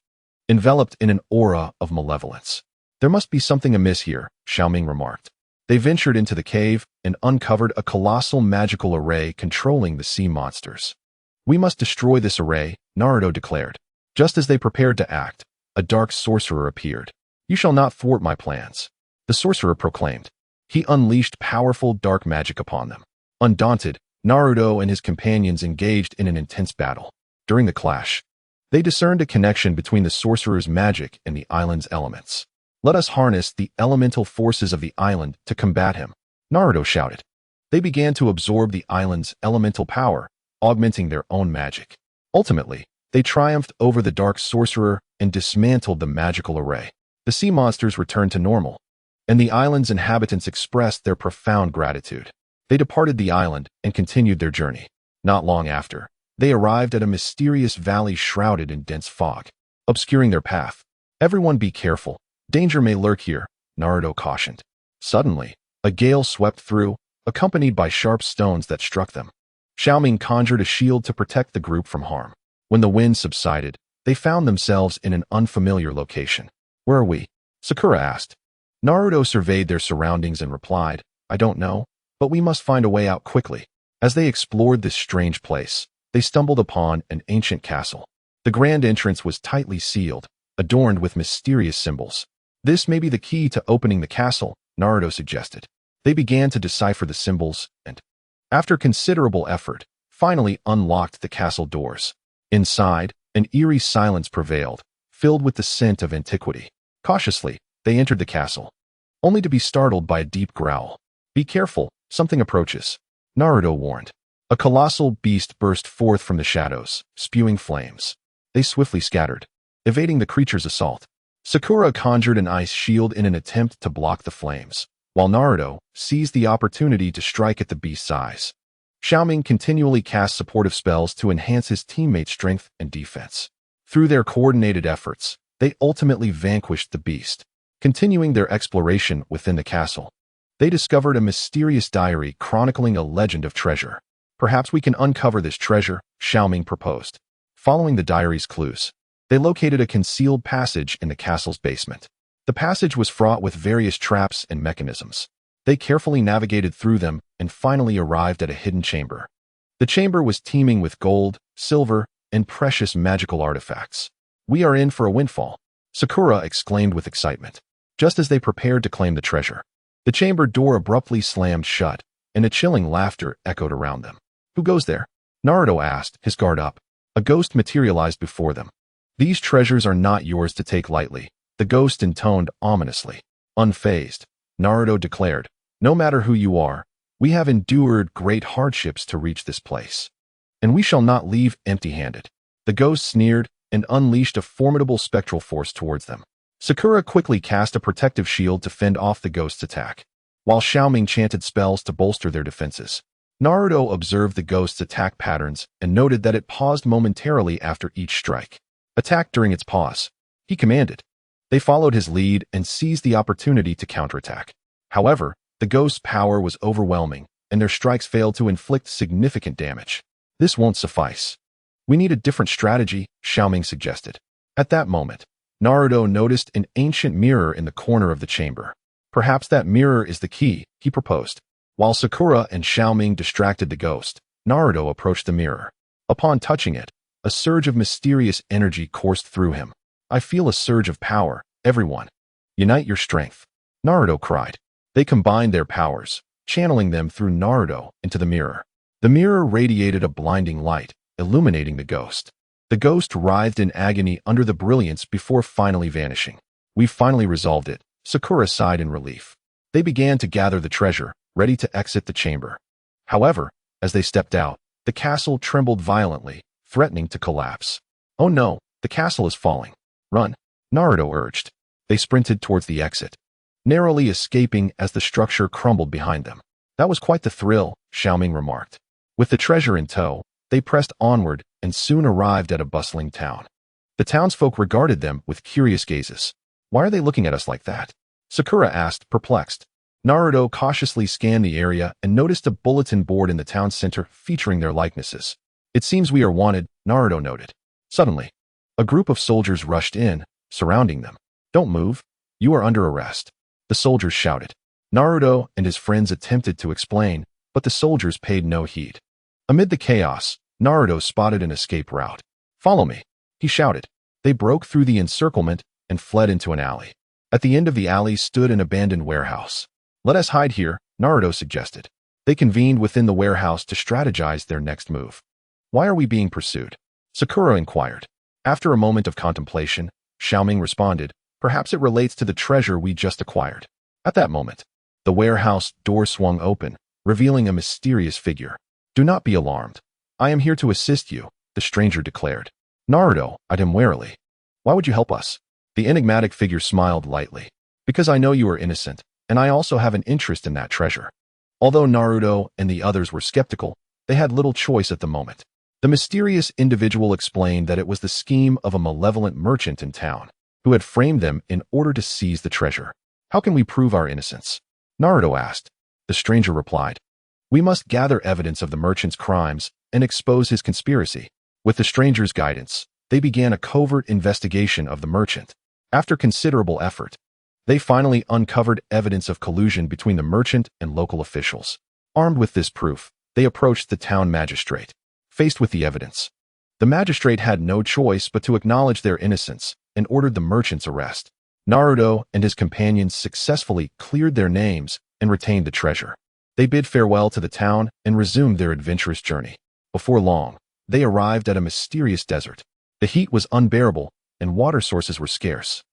enveloped in an aura of malevolence. "There must be something amiss here," Xiao Ming remarked. They ventured into the cave and uncovered a colossal magical array controlling the sea monsters. "We must destroy this array," Naruto declared. Just as they prepared to act, a dark sorcerer appeared. "You shall not thwart my plans," the sorcerer proclaimed. He unleashed powerful dark magic upon them. Undaunted, Naruto and his companions engaged in an intense battle. During the clash, they discerned a connection between the sorcerer's magic and the island's elements. "Let us harness the elemental forces of the island to combat him," Naruto shouted. They began to absorb the island's elemental power, augmenting their own magic. Ultimately, they triumphed over the dark sorcerer and dismantled the magical array. The sea monsters returned to normal, and the island's inhabitants expressed their profound gratitude. They departed the island and continued their journey. Not long after, they arrived at a mysterious valley shrouded in dense fog, obscuring their path. "Everyone be careful. Danger may lurk here," Naruto cautioned. Suddenly, a gale swept through, accompanied by sharp stones that struck them. Xiao Ming conjured a shield to protect the group from harm. When the wind subsided, they found themselves in an unfamiliar location. "Where are we?" Sakura asked. Naruto surveyed their surroundings and replied, "I don't know, but we must find a way out quickly." As they explored this strange place, they stumbled upon an ancient castle. The grand entrance was tightly sealed, adorned with mysterious symbols. "This may be the key to opening the castle," Naruto suggested. They began to decipher the symbols and, after considerable effort, finally unlocked the castle doors. Inside, an eerie silence prevailed, filled with the scent of antiquity. Cautiously, they entered the castle, only to be startled by a deep growl. "Be careful, something approaches," Naruto warned. A colossal beast burst forth from the shadows, spewing flames. They swiftly scattered, evading the creature's assault. Sakura conjured an ice shield in an attempt to block the flames, while Naruto seized the opportunity to strike at the beast's eyes. Xiao Ming continually cast supportive spells to enhance his teammates' strength and defense. Through their coordinated efforts, they ultimately vanquished the beast. Continuing their exploration within the castle, they discovered a mysterious diary chronicling a legend of treasure. "Perhaps we can uncover this treasure," Xiao Ming proposed. Following the diary's clues, they located a concealed passage in the castle's basement. The passage was fraught with various traps and mechanisms. They carefully navigated through them and finally arrived at a hidden chamber. The chamber was teeming with gold, silver, and precious magical artifacts. "We are in for a windfall," Sakura exclaimed with excitement. Just as they prepared to claim the treasure, the chamber door abruptly slammed shut, and a chilling laughter echoed around them. "Who goes there?" Naruto asked, his guard up. A ghost materialized before them. "These treasures are not yours to take lightly," the ghost intoned ominously. Unfazed, Naruto declared, "No matter who you are, we have endured great hardships to reach this place, and we shall not leave empty-handed." The ghost sneered and unleashed a formidable spectral force towards them. Sakura quickly cast a protective shield to fend off the ghost's attack, while Xiao Ming chanted spells to bolster their defenses. Naruto observed the ghost's attack patterns and noted that it paused momentarily after each strike. "Attack during its pause," he commanded. They followed his lead and seized the opportunity to counterattack. However, the ghost's power was overwhelming, and their strikes failed to inflict significant damage. "This won't suffice. We need a different strategy," Xiao Ming suggested. At that moment, Naruto noticed an ancient mirror in the corner of the chamber. "Perhaps that mirror is the key," he proposed. While Sakura and Xiao Ming distracted the ghost, Naruto approached the mirror. Upon touching it, a surge of mysterious energy coursed through him. "I feel a surge of power, everyone. Unite your strength," Naruto cried. They combined their powers, channeling them through Naruto into the mirror. The mirror radiated a blinding light, illuminating the ghost. The ghost writhed in agony under the brilliance before finally vanishing. "We finally resolved it," Sakura sighed in relief. They began to gather the treasure, ready to exit the chamber. However, as they stepped out, the castle trembled violently, threatening to collapse. "Oh no, the castle is falling. Run," Naruto urged. They sprinted towards the exit, narrowly escaping as the structure crumbled behind them. "That was quite the thrill," Xiao Ming remarked. With the treasure in tow, they pressed onward and soon arrived at a bustling town. The townsfolk regarded them with curious gazes. Why are they looking at us like that? Sakura asked, perplexed. Naruto cautiously scanned the area and noticed a bulletin board in the town center featuring their likenesses. It seems we are wanted, Naruto noted. Suddenly, a group of soldiers rushed in, surrounding them. Don't move. You are under arrest, the soldiers shouted. Naruto and his friends attempted to explain, but the soldiers paid no heed. Amid the chaos, Naruto spotted an escape route. Follow me, he shouted. They broke through the encirclement and fled into an alley. At the end of the alley stood an abandoned warehouse. Let us hide here, Naruto suggested. They convened within the warehouse to strategize their next move. Why are we being pursued? Sakura inquired. After a moment of contemplation, Xiao Ming responded, perhaps it relates to the treasure we just acquired. At that moment, the warehouse door swung open, revealing a mysterious figure. Do not be alarmed. I am here to assist you, the stranger declared. Naruto eyed him warily. Why would you help us? The enigmatic figure smiled lightly. Because I know you are innocent, and I also have an interest in that treasure. Although Naruto and the others were skeptical, they had little choice at the moment. The mysterious individual explained that it was the scheme of a malevolent merchant in town, who had framed them in order to seize the treasure. How can we prove our innocence? Naruto asked. The stranger replied. We must gather evidence of the merchant's crimes and expose his conspiracy. With the stranger's guidance, they began a covert investigation of the merchant. After considerable effort, they finally uncovered evidence of collusion between the merchant and local officials. Armed with this proof, they approached the town magistrate. Faced with the evidence, the magistrate had no choice but to acknowledge their innocence and ordered the merchant's arrest. Naruto and his companions successfully cleared their names and retained the treasure. They bid farewell to the town and resumed their adventurous journey. Before long, they arrived at a mysterious desert. The heat was unbearable and water sources were scarce.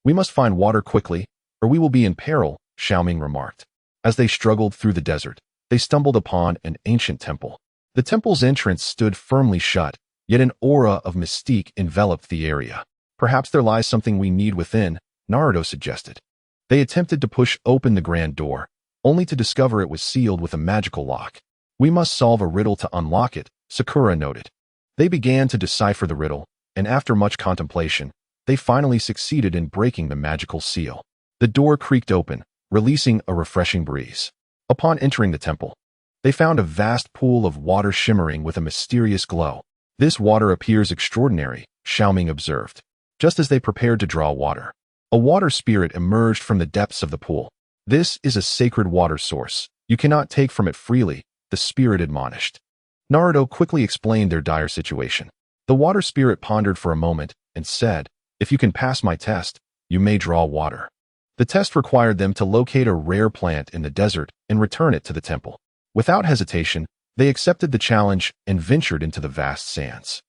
We must find water quickly, or we will be in peril, Xiao Ming remarked. As they struggled through the desert, they stumbled upon an ancient temple. The temple's entrance stood firmly shut, yet an aura of mystique enveloped the area. Perhaps there lies something we need within, Naruto suggested. They attempted to push open the grand door, only to discover it was sealed with a magical lock. We must solve a riddle to unlock it, Sakura noted. They began to decipher the riddle, and after much contemplation, they finally succeeded in breaking the magical seal. The door creaked open, releasing a refreshing breeze. Upon entering the temple, they found a vast pool of water shimmering with a mysterious glow. This water appears extraordinary, Xiao Ming observed. Just as they prepared to draw water, a water spirit emerged from the depths of the pool. This is a sacred water source. You cannot take from it freely, the spirit admonished. Naruto quickly explained their dire situation. The water spirit pondered for a moment and said, if you can pass my test, you may draw water. The test required them to locate a rare plant in the desert and return it to the temple. Without hesitation, they accepted the challenge and ventured into the vast sands.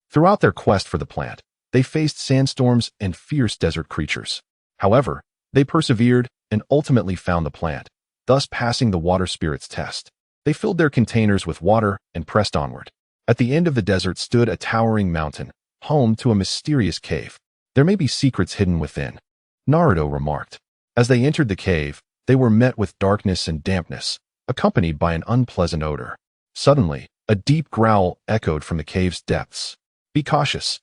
Throughout their quest for the plant, they faced sandstorms and fierce desert creatures. However, they persevered and ultimately found the plant, thus passing the water spirit's test. They filled their containers with water and pressed onward. At the end of the desert stood a towering mountain, home to a mysterious cave. There may be secrets hidden within, Naruto remarked. As they entered the cave, they were met with darkness and dampness, accompanied by an unpleasant odor. Suddenly, a deep growl echoed from the cave's depths. Be cautious.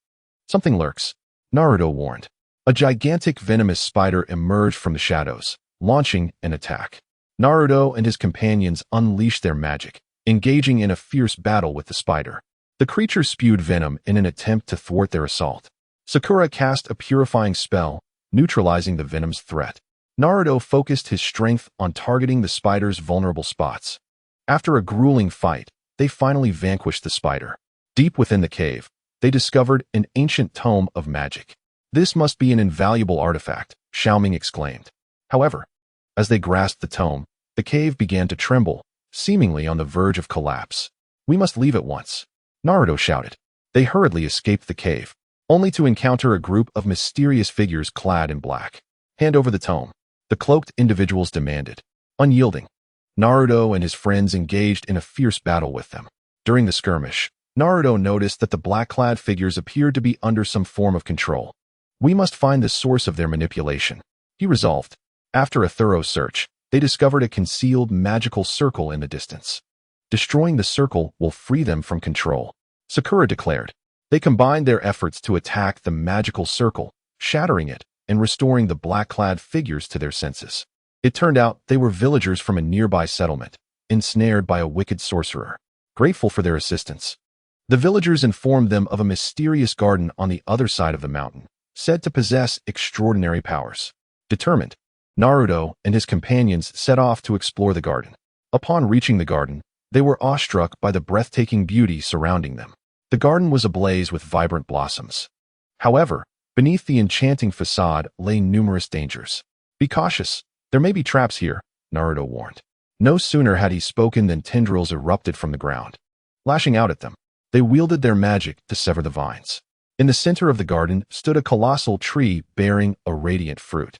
Something lurks, Naruto warned. A gigantic venomous spider emerged from the shadows, launching an attack. Naruto and his companions unleashed their magic, engaging in a fierce battle with the spider. The creature spewed venom in an attempt to thwart their assault. Sakura cast a purifying spell, neutralizing the venom's threat. Naruto focused his strength on targeting the spider's vulnerable spots. After a grueling fight, they finally vanquished the spider. Deep within the cave, they discovered an ancient tome of magic. This must be an invaluable artifact, Xiao Ming exclaimed. However, as they grasped the tome, the cave began to tremble, seemingly on the verge of collapse. We must leave at once, Naruto shouted. They hurriedly escaped the cave, only to encounter a group of mysterious figures clad in black. Hand over the tome, the cloaked individuals demanded. Unyielding, Naruto and his friends engaged in a fierce battle with them. During the skirmish, Naruto noticed that the black-clad figures appeared to be under some form of control. We must find the source of their manipulation, he resolved. After a thorough search, they discovered a concealed magical circle in the distance. Destroying the circle will free them from control, Sakura declared. They combined their efforts to attack the magical circle, shattering it and restoring the black-clad figures to their senses. It turned out they were villagers from a nearby settlement, ensnared by a wicked sorcerer. Grateful for their assistance, the villagers informed them of a mysterious garden on the other side of the mountain, said to possess extraordinary powers. Determined, Naruto and his companions set off to explore the garden. Upon reaching the garden, they were awestruck by the breathtaking beauty surrounding them. The garden was ablaze with vibrant blossoms. However, beneath the enchanting facade lay numerous dangers. Be cautious, there may be traps here, Naruto warned. No sooner had he spoken than tendrils erupted from the ground. Lashing out at them, they wielded their magic to sever the vines. In the center of the garden stood a colossal tree bearing a radiant fruit,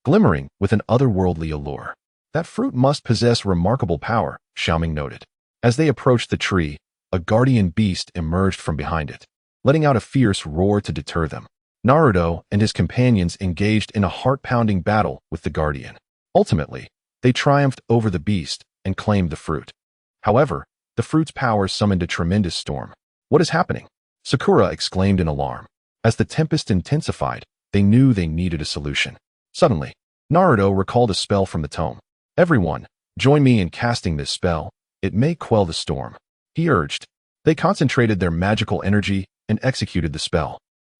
glimmering with an otherworldly allure. That fruit must possess remarkable power, Xiao Ming noted. As they approached the tree, a guardian beast emerged from behind it, letting out a fierce roar to deter them. Naruto and his companions engaged in a heart-pounding battle with the guardian. Ultimately, they triumphed over the beast and claimed the fruit. However, the fruit's power summoned a tremendous storm. What is happening? Sakura exclaimed in alarm. As the tempest intensified, they knew they needed a solution. Suddenly, Naruto recalled a spell from the tome. Everyone, join me in casting this spell. It may quell the storm, he urged. They concentrated their magical energy and executed the spell.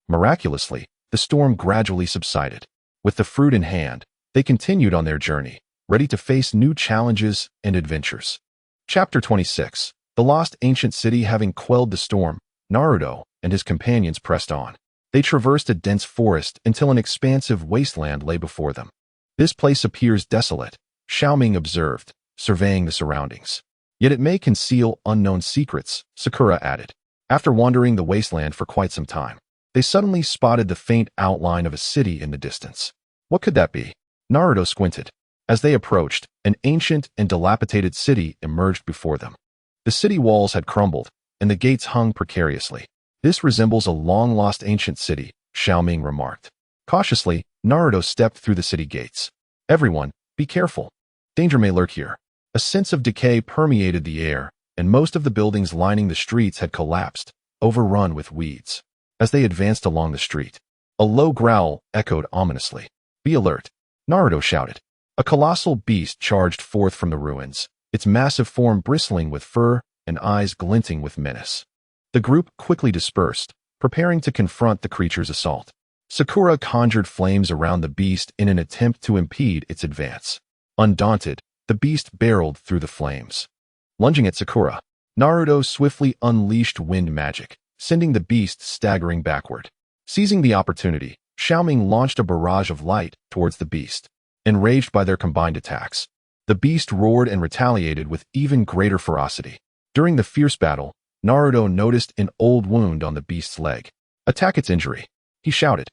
Miraculously, the storm gradually subsided. With the fruit in hand, they continued on their journey, ready to face new challenges and adventures. Chapter 26. The Lost Ancient City. Having quelled the storm, Naruto and his companions pressed on. They traversed a dense forest until an expansive wasteland lay before them. This place appears desolate, Xiao Ming observed, surveying the surroundings. Yet it may conceal unknown secrets, Sakura added. After wandering the wasteland for quite some time, they suddenly spotted the faint outline of a city in the distance. What could that be? Naruto squinted. As they approached, an ancient and dilapidated city emerged before them. The city walls had crumbled, and the gates hung precariously. This resembles a long-lost ancient city, Xiao Ming remarked. Cautiously, Naruto stepped through the city gates. Everyone, be careful. Danger may lurk here. A sense of decay permeated the air, and most of the buildings lining the streets had collapsed, overrun with weeds. As they advanced along the street, a low growl echoed ominously. Be alert, Naruto shouted. A colossal beast charged forth from the ruins, its massive form bristling with fur and eyes glinting with menace. The group quickly dispersed, preparing to confront the creature's assault. Sakura conjured flames around the beast in an attempt to impede its advance. Undaunted, the beast barreled through the flames. Lunging at Sakura, Naruto swiftly unleashed wind magic, sending the beast staggering backward. Seizing the opportunity, Xiao Ming launched a barrage of light towards the beast. Enraged by their combined attacks, the beast roared and retaliated with even greater ferocity. During the fierce battle, Naruto noticed an old wound on the beast's leg. Attack its injury, he shouted.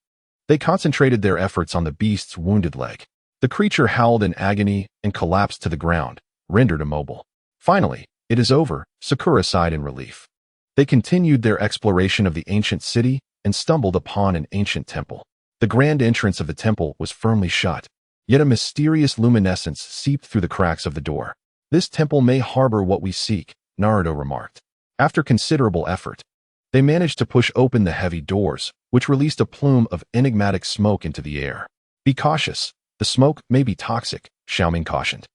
They concentrated their efforts on the beast's wounded leg. The creature howled in agony and collapsed to the ground, rendered immobile. Finally, it is over, Sakura sighed in relief. They continued their exploration of the ancient city and stumbled upon an ancient temple. The grand entrance of the temple was firmly shut. Yet a mysterious luminescence seeped through the cracks of the door. This temple may harbor what we seek, Naruto remarked. After considerable effort, they managed to push open the heavy doors, which released a plume of enigmatic smoke into the air. Be cautious, the smoke may be toxic, Xiao Ming cautioned.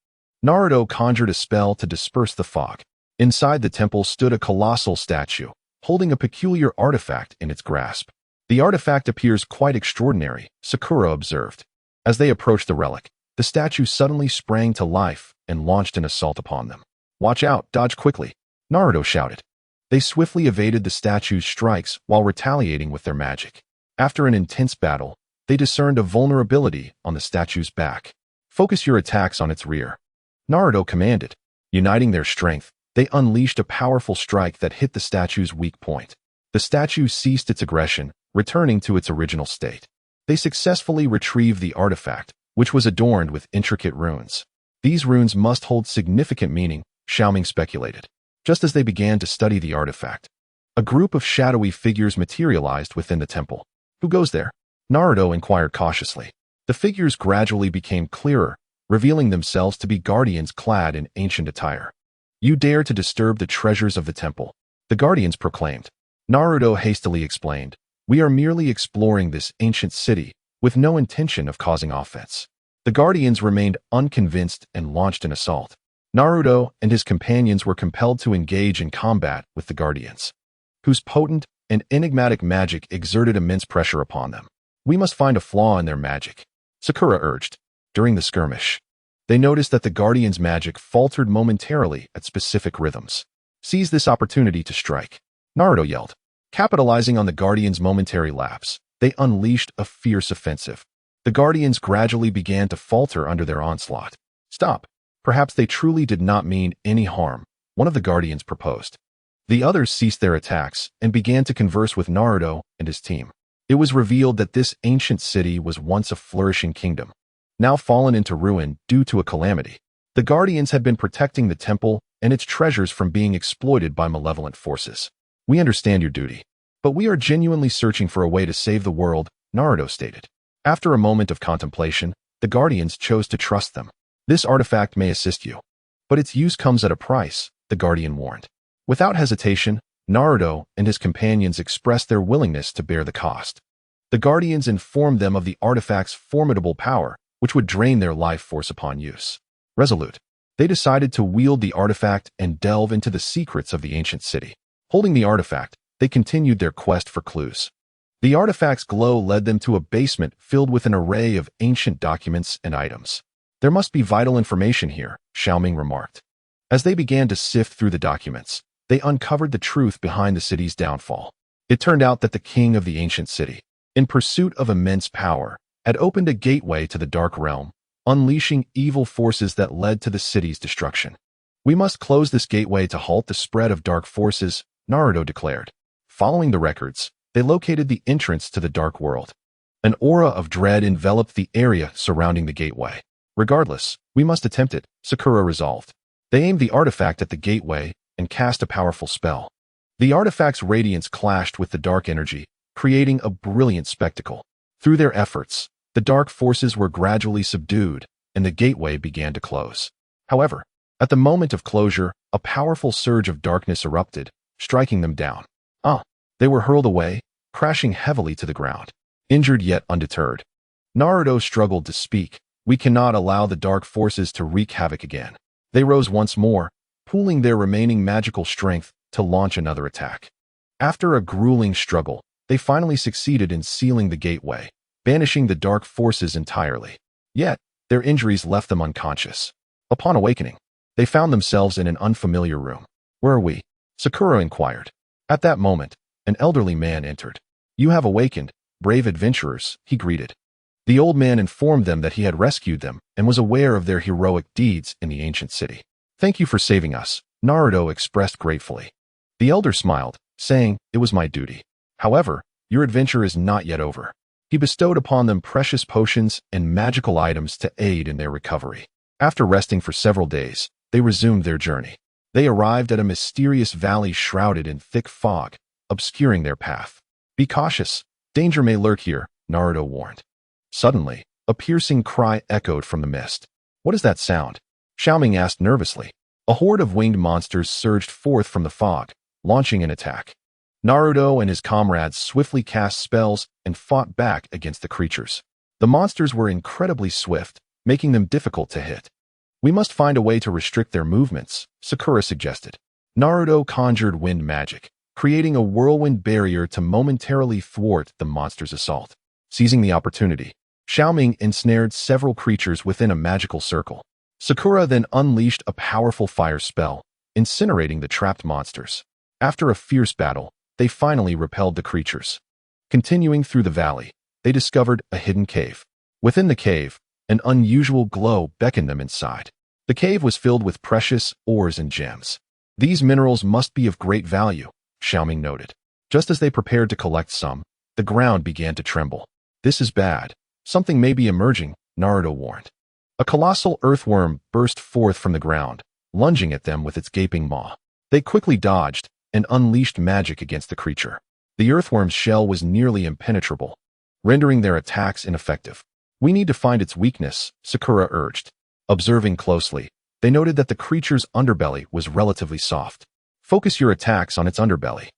Naruto conjured a spell to disperse the fog. Inside the temple stood a colossal statue, holding a peculiar artifact in its grasp. The artifact appears quite extraordinary, Sakura observed. As they approached the relic, the statue suddenly sprang to life and launched an assault upon them. Watch out, dodge quickly, Naruto shouted. They swiftly evaded the statue's strikes while retaliating with their magic. After an intense battle, they discerned a vulnerability on the statue's back. Focus your attacks on its rear, Naruto commanded. Uniting their strength, they unleashed a powerful strike that hit the statue's weak point. The statue ceased its aggression, returning to its original state. They successfully retrieved the artifact, which was adorned with intricate runes. These runes must hold significant meaning, Xiao Ming speculated. Just as they began to study the artifact, a group of shadowy figures materialized within the temple. Who goes there? Naruto inquired cautiously. The figures gradually became clearer, revealing themselves to be guardians clad in ancient attire. You dare to disturb the treasures of the temple, the guardians proclaimed. Naruto hastily explained, "We are merely exploring this ancient city, with no intention of causing offense." The Guardians remained unconvinced and launched an assault. Naruto and his companions were compelled to engage in combat with the Guardians, whose potent and enigmatic magic exerted immense pressure upon them. "We must find a flaw in their magic," Sakura urged. During the skirmish, they noticed that the Guardians' magic faltered momentarily at specific rhythms. "Seize this opportunity to strike," Naruto yelled. Capitalizing on the Guardians' momentary lapse, they unleashed a fierce offensive. The Guardians gradually began to falter under their onslaught. "Stop. Perhaps they truly did not mean any harm," one of the Guardians proposed. The others ceased their attacks and began to converse with Naruto and his team. It was revealed that this ancient city was once a flourishing kingdom, now fallen into ruin due to a calamity. The Guardians had been protecting the temple and its treasures from being exploited by malevolent forces. "We understand your duty, but we are genuinely searching for a way to save the world," Naruto stated. After a moment of contemplation, the Guardians chose to trust them. "This artifact may assist you, but its use comes at a price," the Guardian warned. Without hesitation, Naruto and his companions expressed their willingness to bear the cost. The Guardians informed them of the artifact's formidable power, which would drain their life force upon use. Resolute, they decided to wield the artifact and delve into the secrets of the ancient city. Holding the artifact, they continued their quest for clues. The artifact's glow led them to a basement filled with an array of ancient documents and items. "There must be vital information here," Xiao Ming remarked. As they began to sift through the documents, they uncovered the truth behind the city's downfall. It turned out that the king of the ancient city, in pursuit of immense power, had opened a gateway to the dark realm, unleashing evil forces that led to the city's destruction. "We must close this gateway to halt the spread of dark forces," Naruto declared. Following the records, they located the entrance to the dark world. An aura of dread enveloped the area surrounding the gateway. "Regardless, we must attempt it," Sakura resolved. They aimed the artifact at the gateway and cast a powerful spell. The artifact's radiance clashed with the dark energy, creating a brilliant spectacle. Through their efforts, the dark forces were gradually subdued, and the gateway began to close. However, at the moment of closure, a powerful surge of darkness erupted, striking them down. They were hurled away, crashing heavily to the ground. Injured yet undeterred, Naruto struggled to speak. "We cannot allow the dark forces to wreak havoc again." They rose once more, pooling their remaining magical strength to launch another attack. After a grueling struggle, they finally succeeded in sealing the gateway, banishing the dark forces entirely. Yet, their injuries left them unconscious. Upon awakening, they found themselves in an unfamiliar room. "Where are we?" Sakura inquired. At that moment, an elderly man entered. "You have awakened, brave adventurers," he greeted. The old man informed them that he had rescued them and was aware of their heroic deeds in the ancient city. "Thank you for saving us," Naruto expressed gratefully. The elder smiled, saying, "It was my duty. However, your adventure is not yet over." He bestowed upon them precious potions and magical items to aid in their recovery. After resting for several days, they resumed their journey. They arrived at a mysterious valley shrouded in thick fog, obscuring their path. "Be cautious. Danger may lurk here," Naruto warned. Suddenly, a piercing cry echoed from the mist. "What is that sound?" Xiao Ming asked nervously. A horde of winged monsters surged forth from the fog, launching an attack. Naruto and his comrades swiftly cast spells and fought back against the creatures. The monsters were incredibly swift, making them difficult to hit. "We must find a way to restrict their movements," Sakura suggested. Naruto conjured wind magic, creating a whirlwind barrier to momentarily thwart the monster's assault. Seizing the opportunity, Xiao Ming ensnared several creatures within a magical circle. Sakura then unleashed a powerful fire spell, incinerating the trapped monsters. After a fierce battle, they finally repelled the creatures. Continuing through the valley, they discovered a hidden cave. Within the cave, an unusual glow beckoned them inside. The cave was filled with precious ores and gems. "These minerals must be of great value," Xiao Ming noted. Just as they prepared to collect some, the ground began to tremble. "This is bad. Something may be emerging," Naruto warned. A colossal earthworm burst forth from the ground, lunging at them with its gaping maw. They quickly dodged and unleashed magic against the creature. The earthworm's shell was nearly impenetrable, rendering their attacks ineffective. "We need to find its weakness," Sakura urged. Observing closely, they noted that the creature's underbelly was relatively soft. "Focus your attacks on its underbelly."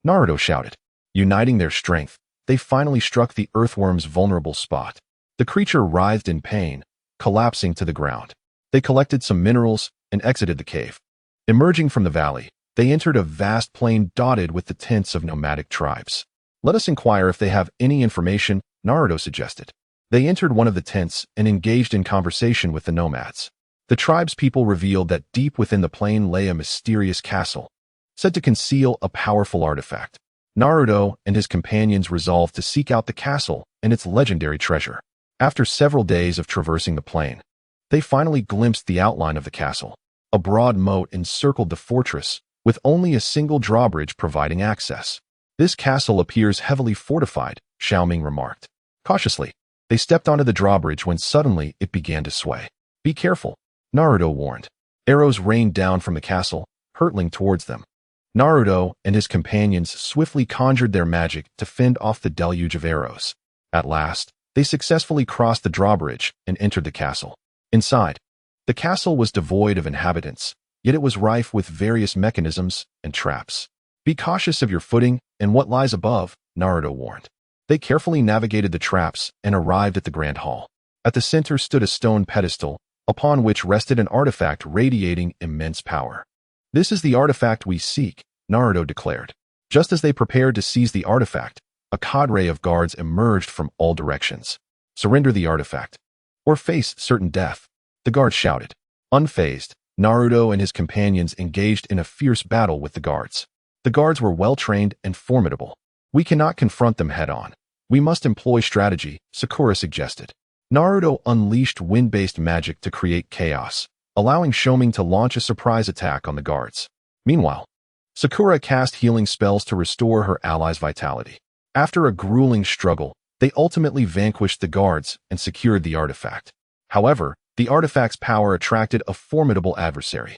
Naruto shouted. Uniting their strength, they finally struck the earthworm's vulnerable spot. The creature writhed in pain, collapsing to the ground. They collected some minerals and exited the cave. Emerging from the valley, they entered a vast plain dotted with the tents of nomadic tribes. Let us inquire if they have any information, Naruto suggested. They entered one of the tents and engaged in conversation with the nomads. The tribe's people revealed that deep within the plain lay a mysterious castle, said to conceal a powerful artifact. Naruto and his companions resolved to seek out the castle and its legendary treasure. After several days of traversing the plain, they finally glimpsed the outline of the castle. A broad moat encircled the fortress, with only a single drawbridge providing access. This castle appears heavily fortified, Xiao Ming remarked. Cautiously, they stepped onto the drawbridge when suddenly it began to sway. Be careful, Naruto warned. Arrows rained down from the castle, hurtling towards them. Naruto and his companions swiftly conjured their magic to fend off the deluge of arrows. At last, they successfully crossed the drawbridge and entered the castle. Inside, the castle was devoid of inhabitants, yet it was rife with various mechanisms and traps. Be cautious of your footing and what lies above, Naruto warned. They carefully navigated the traps and arrived at the grand hall. At the center stood a stone pedestal, upon which rested an artifact radiating immense power. This is the artifact we seek, Naruto declared. Just as they prepared to seize the artifact, a cadre of guards emerged from all directions. Surrender the artifact, or face certain death, the guards shouted. Unfazed, Naruto and his companions engaged in a fierce battle with the guards. The guards were well-trained and formidable. We cannot confront them head-on. We must employ strategy, Sakura suggested. Naruto unleashed wind-based magic to create chaos, allowing Xiao Ming to launch a surprise attack on the guards. Meanwhile, Sakura cast healing spells to restore her allies' vitality. After a grueling struggle, they ultimately vanquished the guards and secured the artifact. However, the artifact's power attracted a formidable adversary.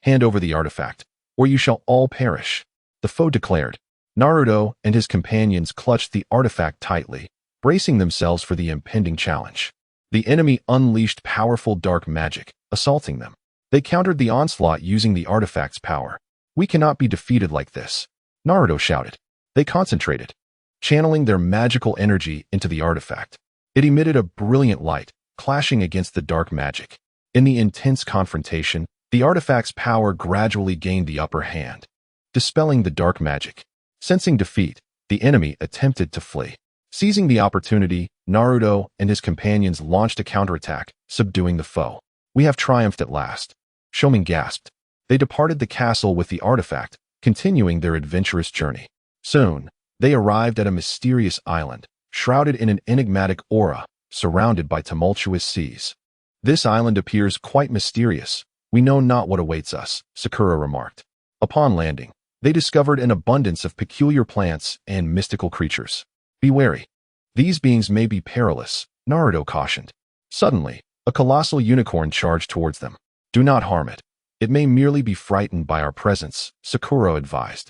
Hand over the artifact, or you shall all perish, the foe declared. Naruto and his companions clutched the artifact tightly, bracing themselves for the impending challenge. The enemy unleashed powerful dark magic, assaulting them. They countered the onslaught using the artifact's power. We cannot be defeated like this, Naruto shouted. They concentrated, channeling their magical energy into the artifact. It emitted a brilliant light, clashing against the dark magic. In the intense confrontation, the artifact's power gradually gained the upper hand, dispelling the dark magic. Sensing defeat, the enemy attempted to flee. Seizing the opportunity, Naruto and his companions launched a counterattack, subduing the foe. We have triumphed at last, Xiao Ming gasped. They departed the castle with the artifact, continuing their adventurous journey. Soon, they arrived at a mysterious island, shrouded in an enigmatic aura, surrounded by tumultuous seas. This island appears quite mysterious. We know not what awaits us, Sakura remarked. Upon landing, they discovered an abundance of peculiar plants and mystical creatures. Be wary. These beings may be perilous, Naruto cautioned. Suddenly, a colossal unicorn charged towards them. Do not harm it. It may merely be frightened by our presence, Sakura advised.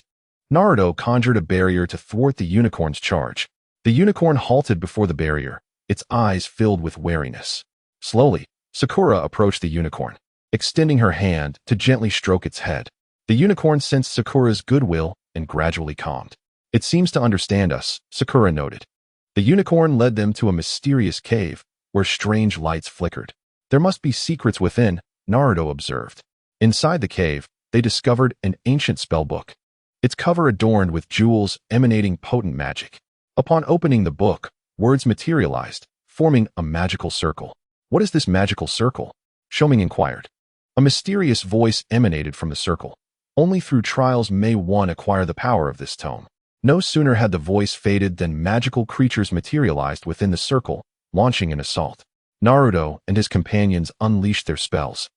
Naruto conjured a barrier to thwart the unicorn's charge. The unicorn halted before the barrier, its eyes filled with wariness. Slowly, Sakura approached the unicorn, extending her hand to gently stroke its head. The unicorn sensed Sakura's goodwill and gradually calmed. It seems to understand us, Sakura noted. The unicorn led them to a mysterious cave where strange lights flickered. There must be secrets within, Naruto observed. Inside the cave, they discovered an ancient spellbook, its cover adorned with jewels emanating potent magic. Upon opening the book, words materialized, forming a magical circle. What is this magical circle? Xiao Ming inquired. A mysterious voice emanated from the circle. Only through trials may one acquire the power of this tome. No sooner had the voice faded than magical creatures materialized within the circle, launching an assault. Naruto and his companions unleashed their spells,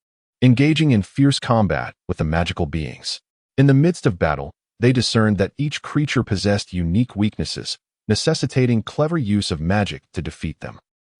engaging in fierce combat with the magical beings. In the midst of battle, they discerned that each creature possessed unique weaknesses, necessitating clever use of magic to defeat them.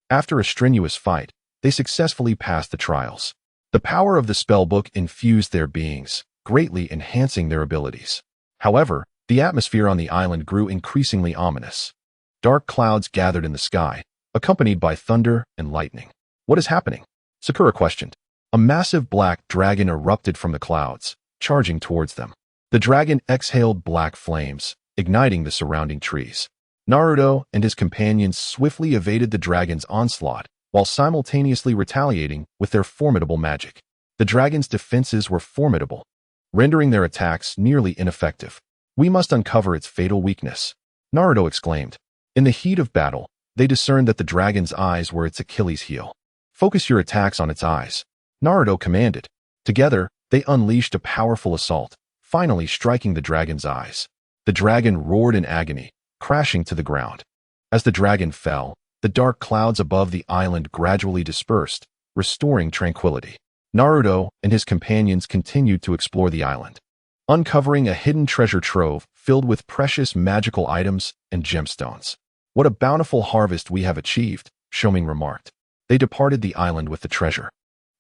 After a strenuous fight, they successfully passed the trials. The power of the spellbook infused their beings, greatly enhancing their abilities. However, the atmosphere on the island grew increasingly ominous. Dark clouds gathered in the sky, accompanied by thunder and lightning. What is happening? Sakura questioned. A massive black dragon erupted from the clouds, charging towards them. The dragon exhaled black flames, igniting the surrounding trees. Naruto and his companions swiftly evaded the dragon's onslaught, while simultaneously retaliating with their formidable magic. The dragon's defenses were formidable, rendering their attacks nearly ineffective. "We must uncover its fatal weakness," Naruto exclaimed. In the heat of battle, they discerned that the dragon's eyes were its Achilles heel. "Focus your attacks on its eyes," Naruto commanded. Together, they unleashed a powerful assault, finally striking the dragon's eyes. The dragon roared in agony, crashing to the ground. As the dragon fell, the dark clouds above the island gradually dispersed, restoring tranquility. Naruto and his companions continued to explore the island, uncovering a hidden treasure trove filled with precious magical items and gemstones. "What a bountiful harvest we have achieved," Xiao Ming remarked. They departed the island with the treasure,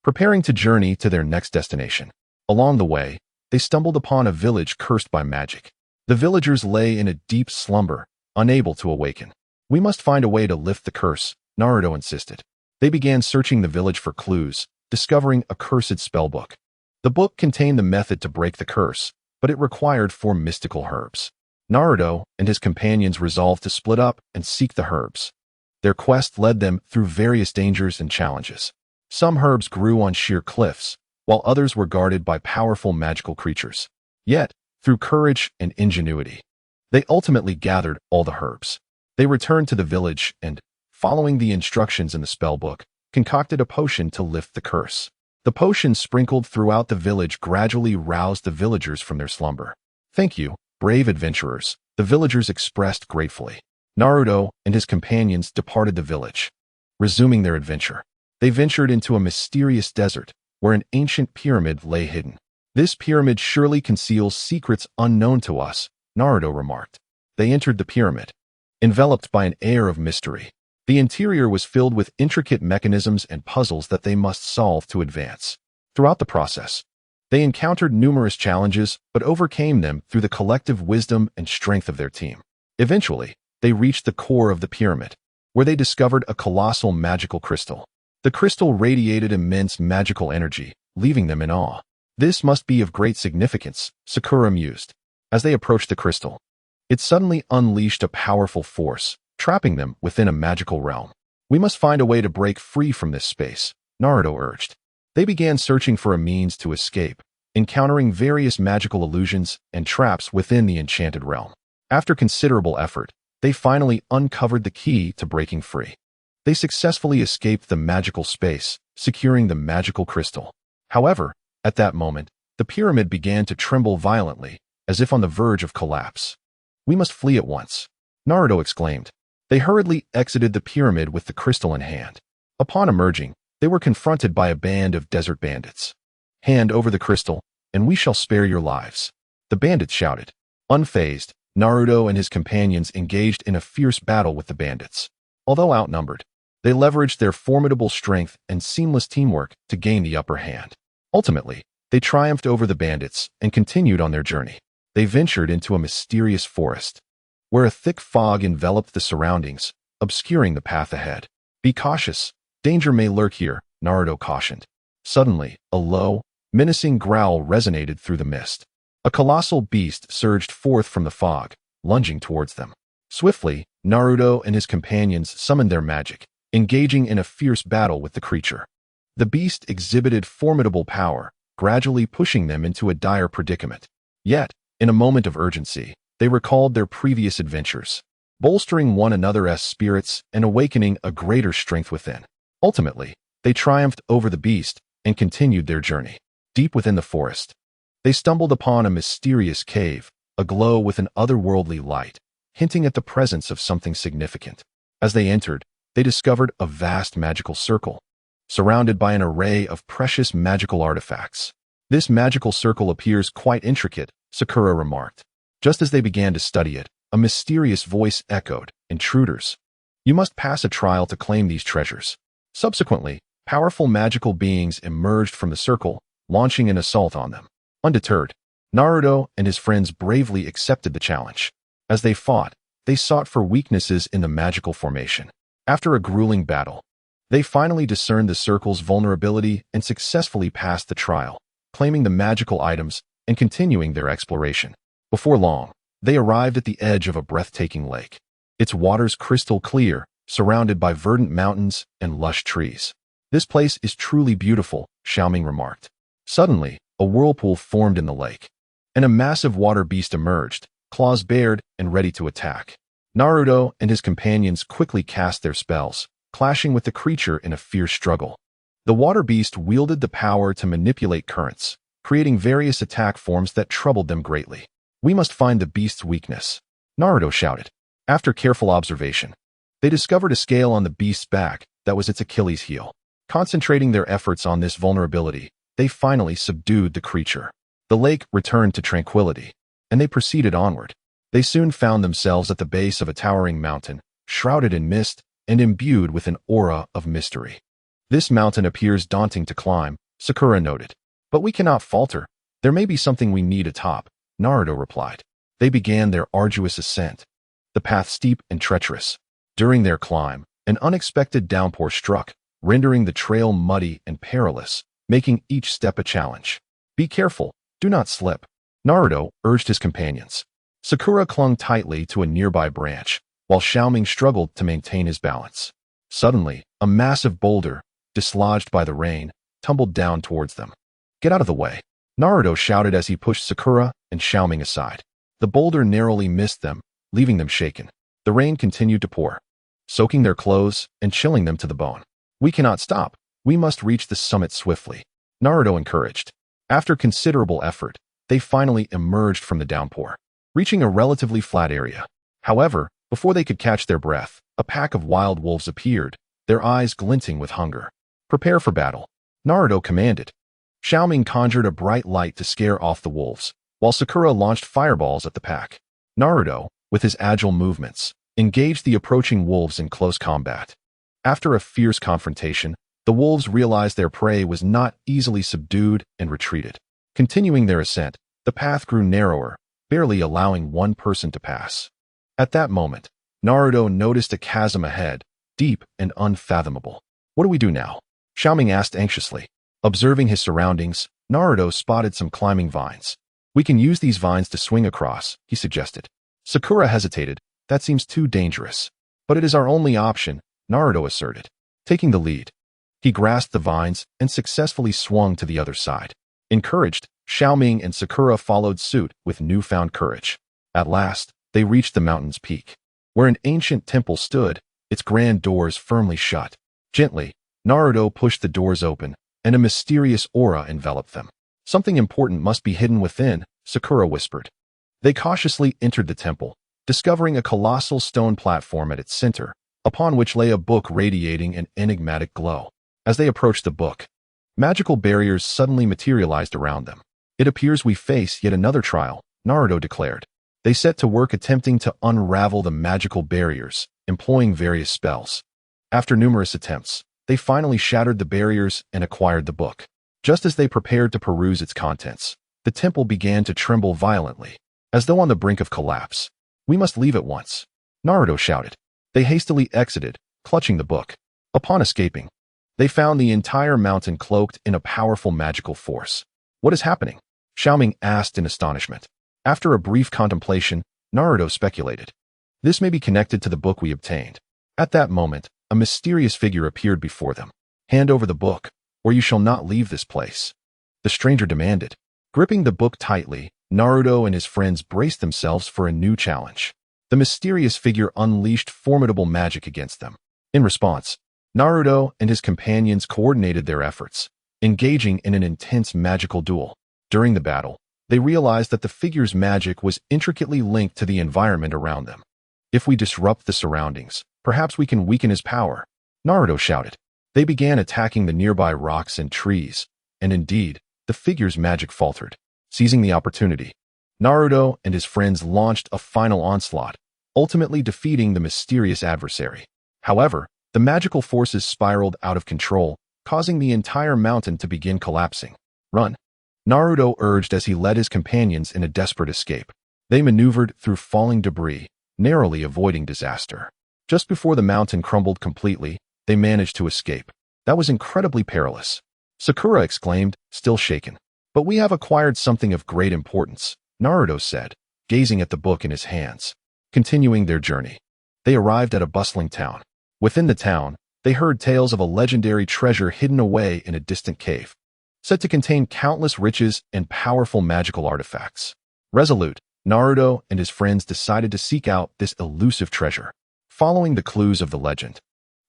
preparing to journey to their next destination. Along the way, they stumbled upon a village cursed by magic. The villagers lay in a deep slumber, unable to awaken. "We must find a way to lift the curse," Naruto insisted. They began searching the village for clues, discovering a cursed spellbook. The book contained the method to break the curse, but it required 4 mystical herbs. Naruto and his companions resolved to split up and seek the herbs. Their quest led them through various dangers and challenges. Some herbs grew on sheer cliffs, while others were guarded by powerful magical creatures. Yet, through courage and ingenuity, they ultimately gathered all the herbs. They returned to the village and, following the instructions in the spellbook, concocted a potion to lift the curse. The potion sprinkled throughout the village gradually roused the villagers from their slumber. "Thank you, brave adventurers," the villagers expressed gratefully. Naruto and his companions departed the village. Resuming their adventure, they ventured into a mysterious desert where an ancient pyramid lay hidden. "This pyramid surely conceals secrets unknown to us," Naruto remarked. They entered the pyramid, enveloped by an air of mystery. The interior was filled with intricate mechanisms and puzzles that they must solve to advance. Throughout the process, they encountered numerous challenges but overcame them through the collective wisdom and strength of their team. Eventually, they reached the core of the pyramid, where they discovered a colossal magical crystal. The crystal radiated immense magical energy, leaving them in awe. "This must be of great significance," Sakura mused. As they approached the crystal, it suddenly unleashed a powerful force, trapping them within a magical realm. "We must find a way to break free from this space," Naruto urged. They began searching for a means to escape, encountering various magical illusions and traps within the enchanted realm. After considerable effort, they finally uncovered the key to breaking free. They successfully escaped the magical space, securing the magical crystal. However, at that moment, the pyramid began to tremble violently, as if on the verge of collapse. "We must flee at once," Naruto exclaimed. They hurriedly exited the pyramid with the crystal in hand. Upon emerging, they were confronted by a band of desert bandits. "Hand over the crystal, and we shall spare your lives," the bandits shouted. Unfazed, Naruto and his companions engaged in a fierce battle with the bandits. Although outnumbered, they leveraged their formidable strength and seamless teamwork to gain the upper hand. Ultimately, they triumphed over the bandits and continued on their journey. They ventured into a mysterious forest, where a thick fog enveloped the surroundings, obscuring the path ahead. "Be cautious. Danger may lurk here," Naruto cautioned. Suddenly, a low, menacing growl resonated through the mist. A colossal beast surged forth from the fog, lunging towards them. Swiftly, Naruto and his companions summoned their magic, engaging in a fierce battle with the creature. The beast exhibited formidable power, gradually pushing them into a dire predicament. Yet, in a moment of urgency, they recalled their previous adventures, bolstering one another's spirits and awakening a greater strength within. Ultimately, they triumphed over the beast and continued their journey. Deep within the forest, they stumbled upon a mysterious cave, aglow with an otherworldly light, hinting at the presence of something significant. As they entered, they discovered a vast magical circle, surrounded by an array of precious magical artifacts. "This magical circle appears quite intricate," Sakura remarked. Just as they began to study it, a mysterious voice echoed, "Intruders. You must pass a trial to claim these treasures." Subsequently, powerful magical beings emerged from the circle, launching an assault on them. Undeterred, Naruto and his friends bravely accepted the challenge. As they fought, they sought for weaknesses in the magical formation. After a grueling battle, they finally discerned the circle's vulnerability and successfully passed the trial, claiming the magical items and continuing their exploration. Before long, They arrived at the edge of a breathtaking lake. Its waters crystal clear, surrounded by verdant mountains and lush trees. "This place is truly beautiful," Xiao Ming remarked. Suddenly, a whirlpool formed in the lake, and a massive water beast emerged, claws bared and ready to attack. Naruto and his companions quickly cast their spells, clashing with the creature in a fierce struggle. The water beast wielded the power to manipulate currents, creating various attack forms that troubled them greatly. "We must find the beast's weakness," Naruto shouted. After careful observation, they discovered a scale on the beast's back that was its Achilles heel. Concentrating their efforts on this vulnerability, they finally subdued the creature. The lake returned to tranquility, and they proceeded onward. They soon found themselves at the base of a towering mountain, shrouded in mist and imbued with an aura of mystery. "This mountain appears daunting to climb," Sakura noted. "But we cannot falter. There may be something we need atop," Naruto replied. They began their arduous ascent, the path steep and treacherous. During their climb, an unexpected downpour struck, rendering the trail muddy and perilous, making each step a challenge. "Be careful, do not slip," Naruto urged his companions. Sakura clung tightly to a nearby branch, while Xiao Ming struggled to maintain his balance. Suddenly, a massive boulder, dislodged by the rain, tumbled down towards them. "Get out of the way," Naruto shouted as he pushed Sakura and Xiao Ming aside. The boulder narrowly missed them, leaving them shaken. The rain continued to pour, soaking their clothes and chilling them to the bone. "We cannot stop. We must reach the summit swiftly," Naruto encouraged. After considerable effort, they finally emerged from the downpour, reaching a relatively flat area. However, before they could catch their breath, a pack of wild wolves appeared, their eyes glinting with hunger. "Prepare for battle," Naruto commanded. Xiao Ming conjured a bright light to scare off the wolves, while Sakura launched fireballs at the pack. Naruto, with his agile movements, engaged the approaching wolves in close combat. After a fierce confrontation, the wolves realized their prey was not easily subdued and retreated. Continuing their ascent, the path grew narrower, barely allowing one person to pass. At that moment, Naruto noticed a chasm ahead, deep and unfathomable. "What do we do now?" Xiao Ming asked anxiously. Observing his surroundings, Naruto spotted some climbing vines. "We can use these vines to swing across," he suggested. Sakura hesitated. "That seems too dangerous." "But it is our only option," Naruto asserted. Taking the lead, he grasped the vines and successfully swung to the other side. Encouraged, Xiao Ming and Sakura followed suit with newfound courage. At last, they reached the mountain's peak, where an ancient temple stood, its grand doors firmly shut. Gently, Naruto pushed the doors open, and a mysterious aura enveloped them. "Something important must be hidden within," Sakura whispered. They cautiously entered the temple, discovering a colossal stone platform at its center, upon which lay a book radiating an enigmatic glow. As they approached the book, magical barriers suddenly materialized around them. "It appears we face yet another trial," Naruto declared. They set to work attempting to unravel the magical barriers, employing various spells. After numerous attempts, they finally shattered the barriers and acquired the book. Just as they prepared to peruse its contents, the temple began to tremble violently, as though on the brink of collapse. "We must leave at once," Naruto shouted. They hastily exited, clutching the book. Upon escaping, they found the entire mountain cloaked in a powerful magical force. "What is happening?" Xiao Ming asked in astonishment. After a brief contemplation, Naruto speculated. "This may be connected to the book we obtained." At that moment, a mysterious figure appeared before them. "Hand over the book, or you shall not leave this place," the stranger demanded. Gripping the book tightly, Naruto and his friends braced themselves for a new challenge. The mysterious figure unleashed formidable magic against them. In response, Naruto and his companions coordinated their efforts, engaging in an intense magical duel. During the battle, they realized that the figure's magic was intricately linked to the environment around them. "If we disrupt the surroundings, perhaps we can weaken his power," Naruto shouted. They began attacking the nearby rocks and trees, and indeed, the figure's magic faltered. Seizing the opportunity, Naruto and his friends launched a final onslaught, ultimately defeating the mysterious adversary. However, the magical forces spiraled out of control, causing the entire mountain to begin collapsing. "Run," Naruto urged as he led his companions in a desperate escape. They maneuvered through falling debris, narrowly avoiding disaster. Just before the mountain crumbled completely, they managed to escape. "That was incredibly perilous," Sakura exclaimed, still shaken. "But we have acquired something of great importance," Naruto said. gazing at the book in his hands. Continuing their journey, they arrived at a bustling town. Within the town, they heard tales of a legendary treasure hidden away in a distant cave, said to contain countless riches and powerful magical artifacts. Resolute, Naruto and his friends decided to seek out this elusive treasure. Following the clues of the legend,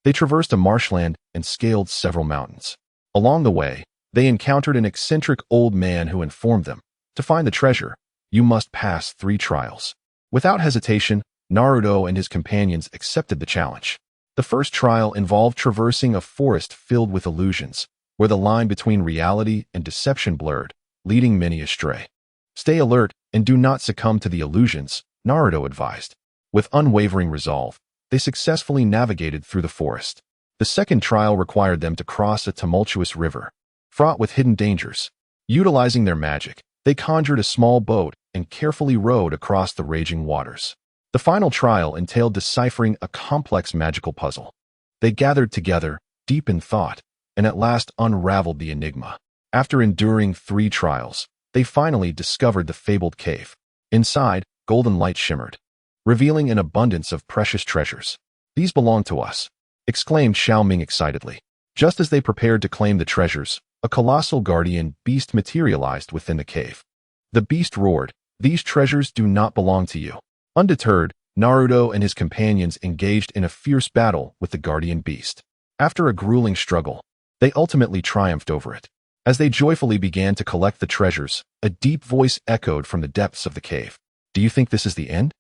they traversed a marshland and scaled several mountains. Along the way, they encountered an eccentric old man who informed them, to find the treasure, you must pass 3 trials. Without hesitation, Naruto and his companions accepted the challenge. The first trial involved traversing a forest filled with illusions, where the line between reality and deception blurred, leading many astray. Stay alert and do not succumb to the illusions, Naruto advised. With unwavering resolve, they successfully navigated through the forest. The second trial required them to cross a tumultuous river, fraught with hidden dangers. Utilizing their magic, they conjured a small boat and carefully rowed across the raging waters. The final trial entailed deciphering a complex magical puzzle. They gathered together, deep in thought, and at last unraveled the enigma. After enduring 3 trials, they finally discovered the fabled cave. Inside, golden light shimmered, revealing an abundance of precious treasures. These belong to us, exclaimed Xiao Ming excitedly. Just as they prepared to claim the treasures, a colossal guardian beast materialized within the cave. The beast roared, "These treasures do not belong to you." Undeterred, Naruto and his companions engaged in a fierce battle with the guardian beast. After a grueling struggle, they ultimately triumphed over it. As they joyfully began to collect the treasures, a deep voice echoed from the depths of the cave. "Do you think this is the end?"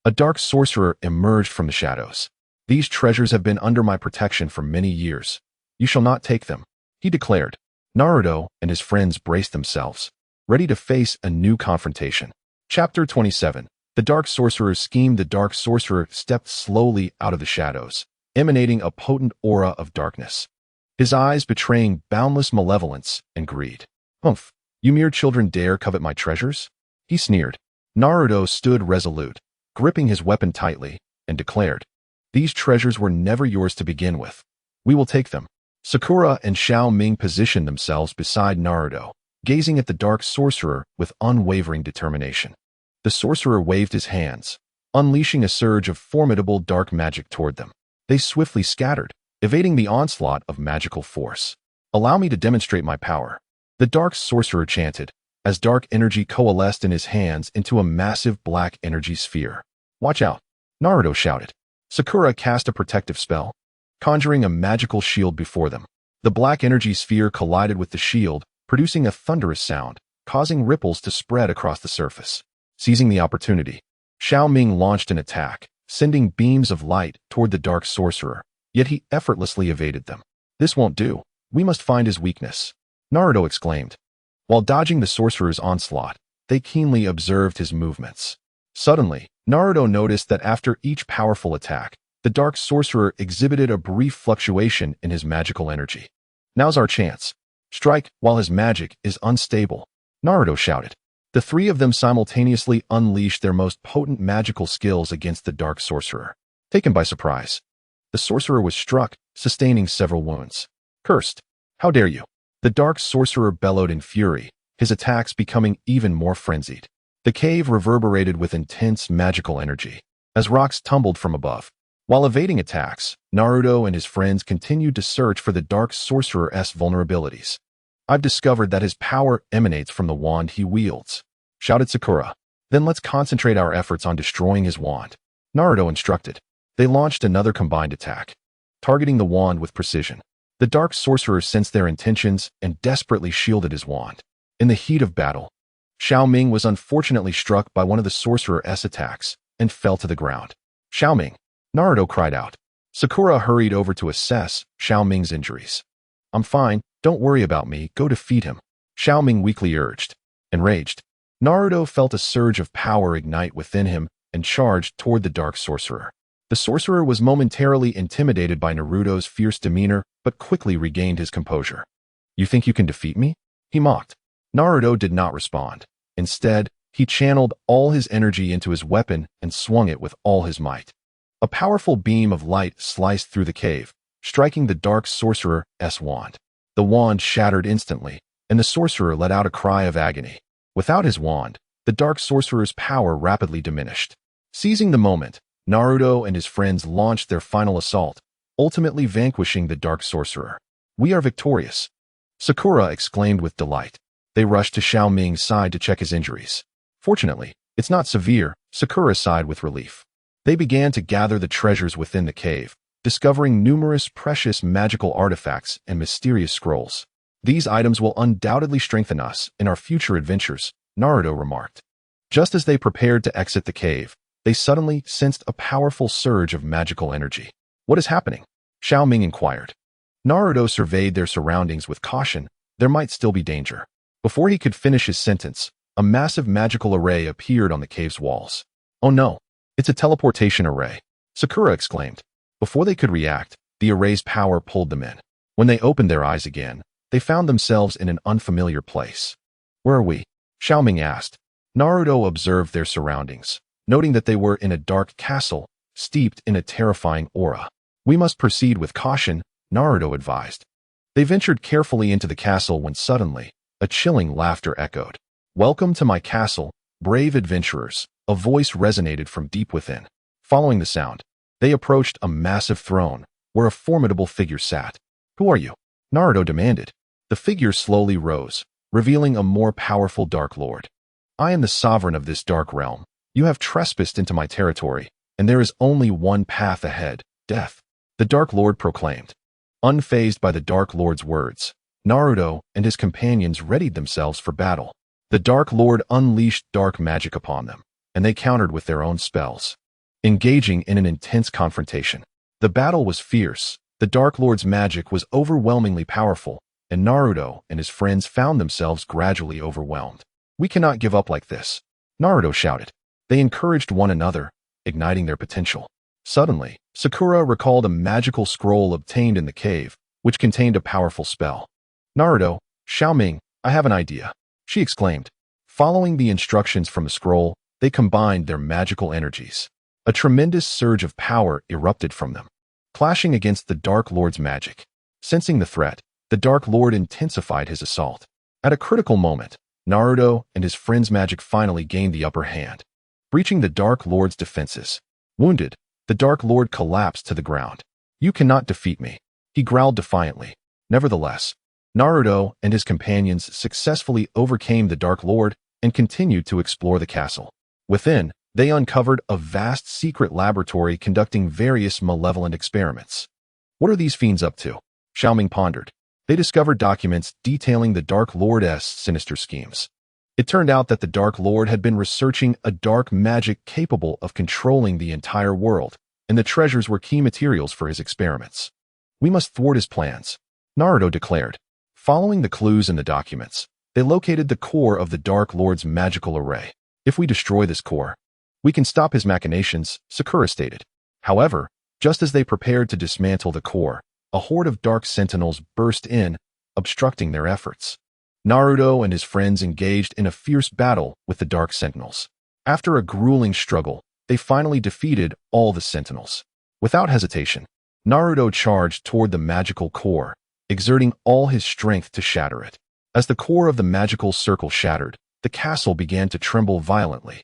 A dark sorcerer emerged from the shadows. "These treasures have been under my protection for many years. You shall not take them," he declared. Naruto and his friends braced themselves, ready to face a new confrontation. Chapter 27. The Dark Sorcerer's Scheme. The Dark Sorcerer stepped slowly out of the shadows, emanating a potent aura of darkness, his eyes betraying boundless malevolence and greed. "Humph, you mere children dare covet my treasures?" he sneered. Naruto stood resolute, gripping his weapon tightly, and declared, "These treasures were never yours to begin with. We will take them." Sakura and Xiao Ming positioned themselves beside Naruto, gazing at the dark sorcerer with unwavering determination. The sorcerer waved his hands, unleashing a surge of formidable dark magic toward them. They swiftly scattered, evading the onslaught of magical force. "Allow me to demonstrate my power," the dark sorcerer chanted, as dark energy coalesced in his hands into a massive black energy sphere. "Watch out," Naruto shouted. Sakura cast a protective spell, conjuring a magical shield before them. The black energy sphere collided with the shield, producing a thunderous sound, causing ripples to spread across the surface. Seizing the opportunity, Xiao Ming launched an attack, sending beams of light toward the dark sorcerer, yet he effortlessly evaded them. "This won't do. We must find his weakness," Naruto exclaimed. While dodging the sorcerer's onslaught, they keenly observed his movements. Suddenly, Naruto noticed that after each powerful attack, the dark sorcerer exhibited a brief fluctuation in his magical energy. "Now's our chance. Strike while his magic is unstable," Naruto shouted. The 3 of them simultaneously unleashed their most potent magical skills against the dark sorcerer. Taken by surprise, the sorcerer was struck, sustaining several wounds. "Cursed! How dare you!" The dark sorcerer bellowed in fury, his attacks becoming even more frenzied. The cave reverberated with intense magical energy, as rocks tumbled from above. While evading attacks, Naruto and his friends continued to search for the dark sorcerer's vulnerabilities. "I've discovered that his power emanates from the wand he wields," shouted Sakura. "Then let's concentrate our efforts on destroying his wand," Naruto instructed. They launched another combined attack, targeting the wand with precision. The dark sorcerer sensed their intentions and desperately shielded his wand. In the heat of battle, Xiao Ming was unfortunately struck by one of the sorcerer's attacks and fell to the ground. "Xiao Ming!" Naruto cried out. Sakura hurried over to assess Xiao Ming's injuries. "I'm fine, don't worry about me, go defeat him," Xiao Ming weakly urged. Enraged, Naruto felt a surge of power ignite within him and charged toward the dark sorcerer. The sorcerer was momentarily intimidated by Naruto's fierce demeanor, but quickly regained his composure. "You think you can defeat me?" he mocked. Naruto did not respond. Instead, he channeled all his energy into his weapon and swung it with all his might. A powerful beam of light sliced through the cave, striking the dark sorcerer's wand. The wand shattered instantly, and the sorcerer let out a cry of agony. Without his wand, the dark sorcerer's power rapidly diminished. Seizing the moment, Naruto and his friends launched their final assault, ultimately vanquishing the dark sorcerer. "We are victorious!" Sakura exclaimed with delight. They rushed to Xiao Ming's side to check his injuries. "Fortunately, it's not severe," Sakura sighed with relief. They began to gather the treasures within the cave, discovering numerous precious magical artifacts and mysterious scrolls. "These items will undoubtedly strengthen us in our future adventures," Naruto remarked. Just as they prepared to exit the cave, they suddenly sensed a powerful surge of magical energy. "What is happening?" Xiao Ming inquired. Naruto surveyed their surroundings with caution. There might still be danger. Before he could finish his sentence, a massive magical array appeared on the cave's walls. "Oh no, it's a teleportation array," Sakura exclaimed. Before they could react, the array's power pulled them in. When they opened their eyes again, they found themselves in an unfamiliar place. "Where are we?" Xiao Ming asked. Naruto observed their surroundings, noting that they were in a dark castle, steeped in a terrifying aura. "We must proceed with caution," Naruto advised. They ventured carefully into the castle when suddenly, a chilling laughter echoed. "Welcome to my castle, brave adventurers," a voice resonated from deep within. Following the sound, they approached a massive throne, where a formidable figure sat. "Who are you?" Naruto demanded. The figure slowly rose, revealing a more powerful Dark Lord. "I am the sovereign of this dark realm. You have trespassed into my territory, and there is only one path ahead, death," the Dark Lord proclaimed. Unfazed by the Dark Lord's words, Naruto and his companions readied themselves for battle. The Dark Lord unleashed dark magic upon them, and they countered with their own spells, engaging in an intense confrontation. The battle was fierce. The Dark Lord's magic was overwhelmingly powerful, and Naruto and his friends found themselves gradually overwhelmed. "We cannot give up like this," Naruto shouted. They encouraged one another, igniting their potential. Suddenly, Sakura recalled a magical scroll obtained in the cave, which contained a powerful spell. "Naruto, Xiao Ming, I have an idea," she exclaimed. Following the instructions from the scroll, they combined their magical energies. A tremendous surge of power erupted from them, clashing against the Dark Lord's magic. Sensing the threat, the Dark Lord intensified his assault. At a critical moment, Naruto and his friend's magic finally gained the upper hand, breaching the Dark Lord's defenses. Wounded, the Dark Lord collapsed to the ground. "You cannot defeat me," he growled defiantly. Nevertheless, Naruto and his companions successfully overcame the Dark Lord and continued to explore the castle. Within, they uncovered a vast secret laboratory conducting various malevolent experiments. "What are these fiends up to?" Xiao Ming pondered. They discovered documents detailing the Dark Lord's sinister schemes. It turned out that the Dark Lord had been researching a dark magic capable of controlling the entire world, and the treasures were key materials for his experiments. "We must thwart his plans," Naruto declared. Following the clues in the documents, they located the core of the Dark Lord's magical array. "If we destroy this core, we can stop his machinations," Sakura stated. However, just as they prepared to dismantle the core, a horde of dark sentinels burst in, obstructing their efforts. Naruto and his friends engaged in a fierce battle with the dark sentinels. After a grueling struggle, they finally defeated all the sentinels. Without hesitation, Naruto charged toward the magical core, exerting all his strength to shatter it. As the core of the magical circle shattered, the castle began to tremble violently.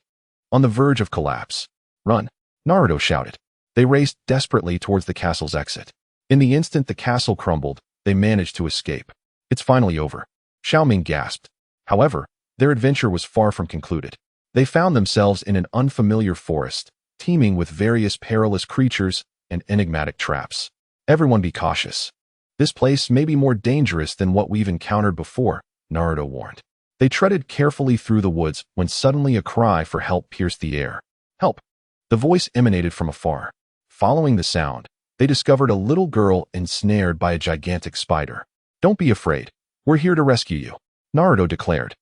On the verge of collapse. "Run!" Naruto shouted. They raced desperately towards the castle's exit. In the instant the castle crumbled, they managed to escape. "It's finally over," Xiao Ming gasped. However, their adventure was far from concluded. They found themselves in an unfamiliar forest, teeming with various perilous creatures and enigmatic traps. "Everyone be cautious. This place may be more dangerous than what we've encountered before," Naruto warned. They treaded carefully through the woods when suddenly a cry for help pierced the air. "Help!" The voice emanated from afar. Following the sound, they discovered a little girl ensnared by a gigantic spider. "Don't be afraid. We're here to rescue you," Naruto declared.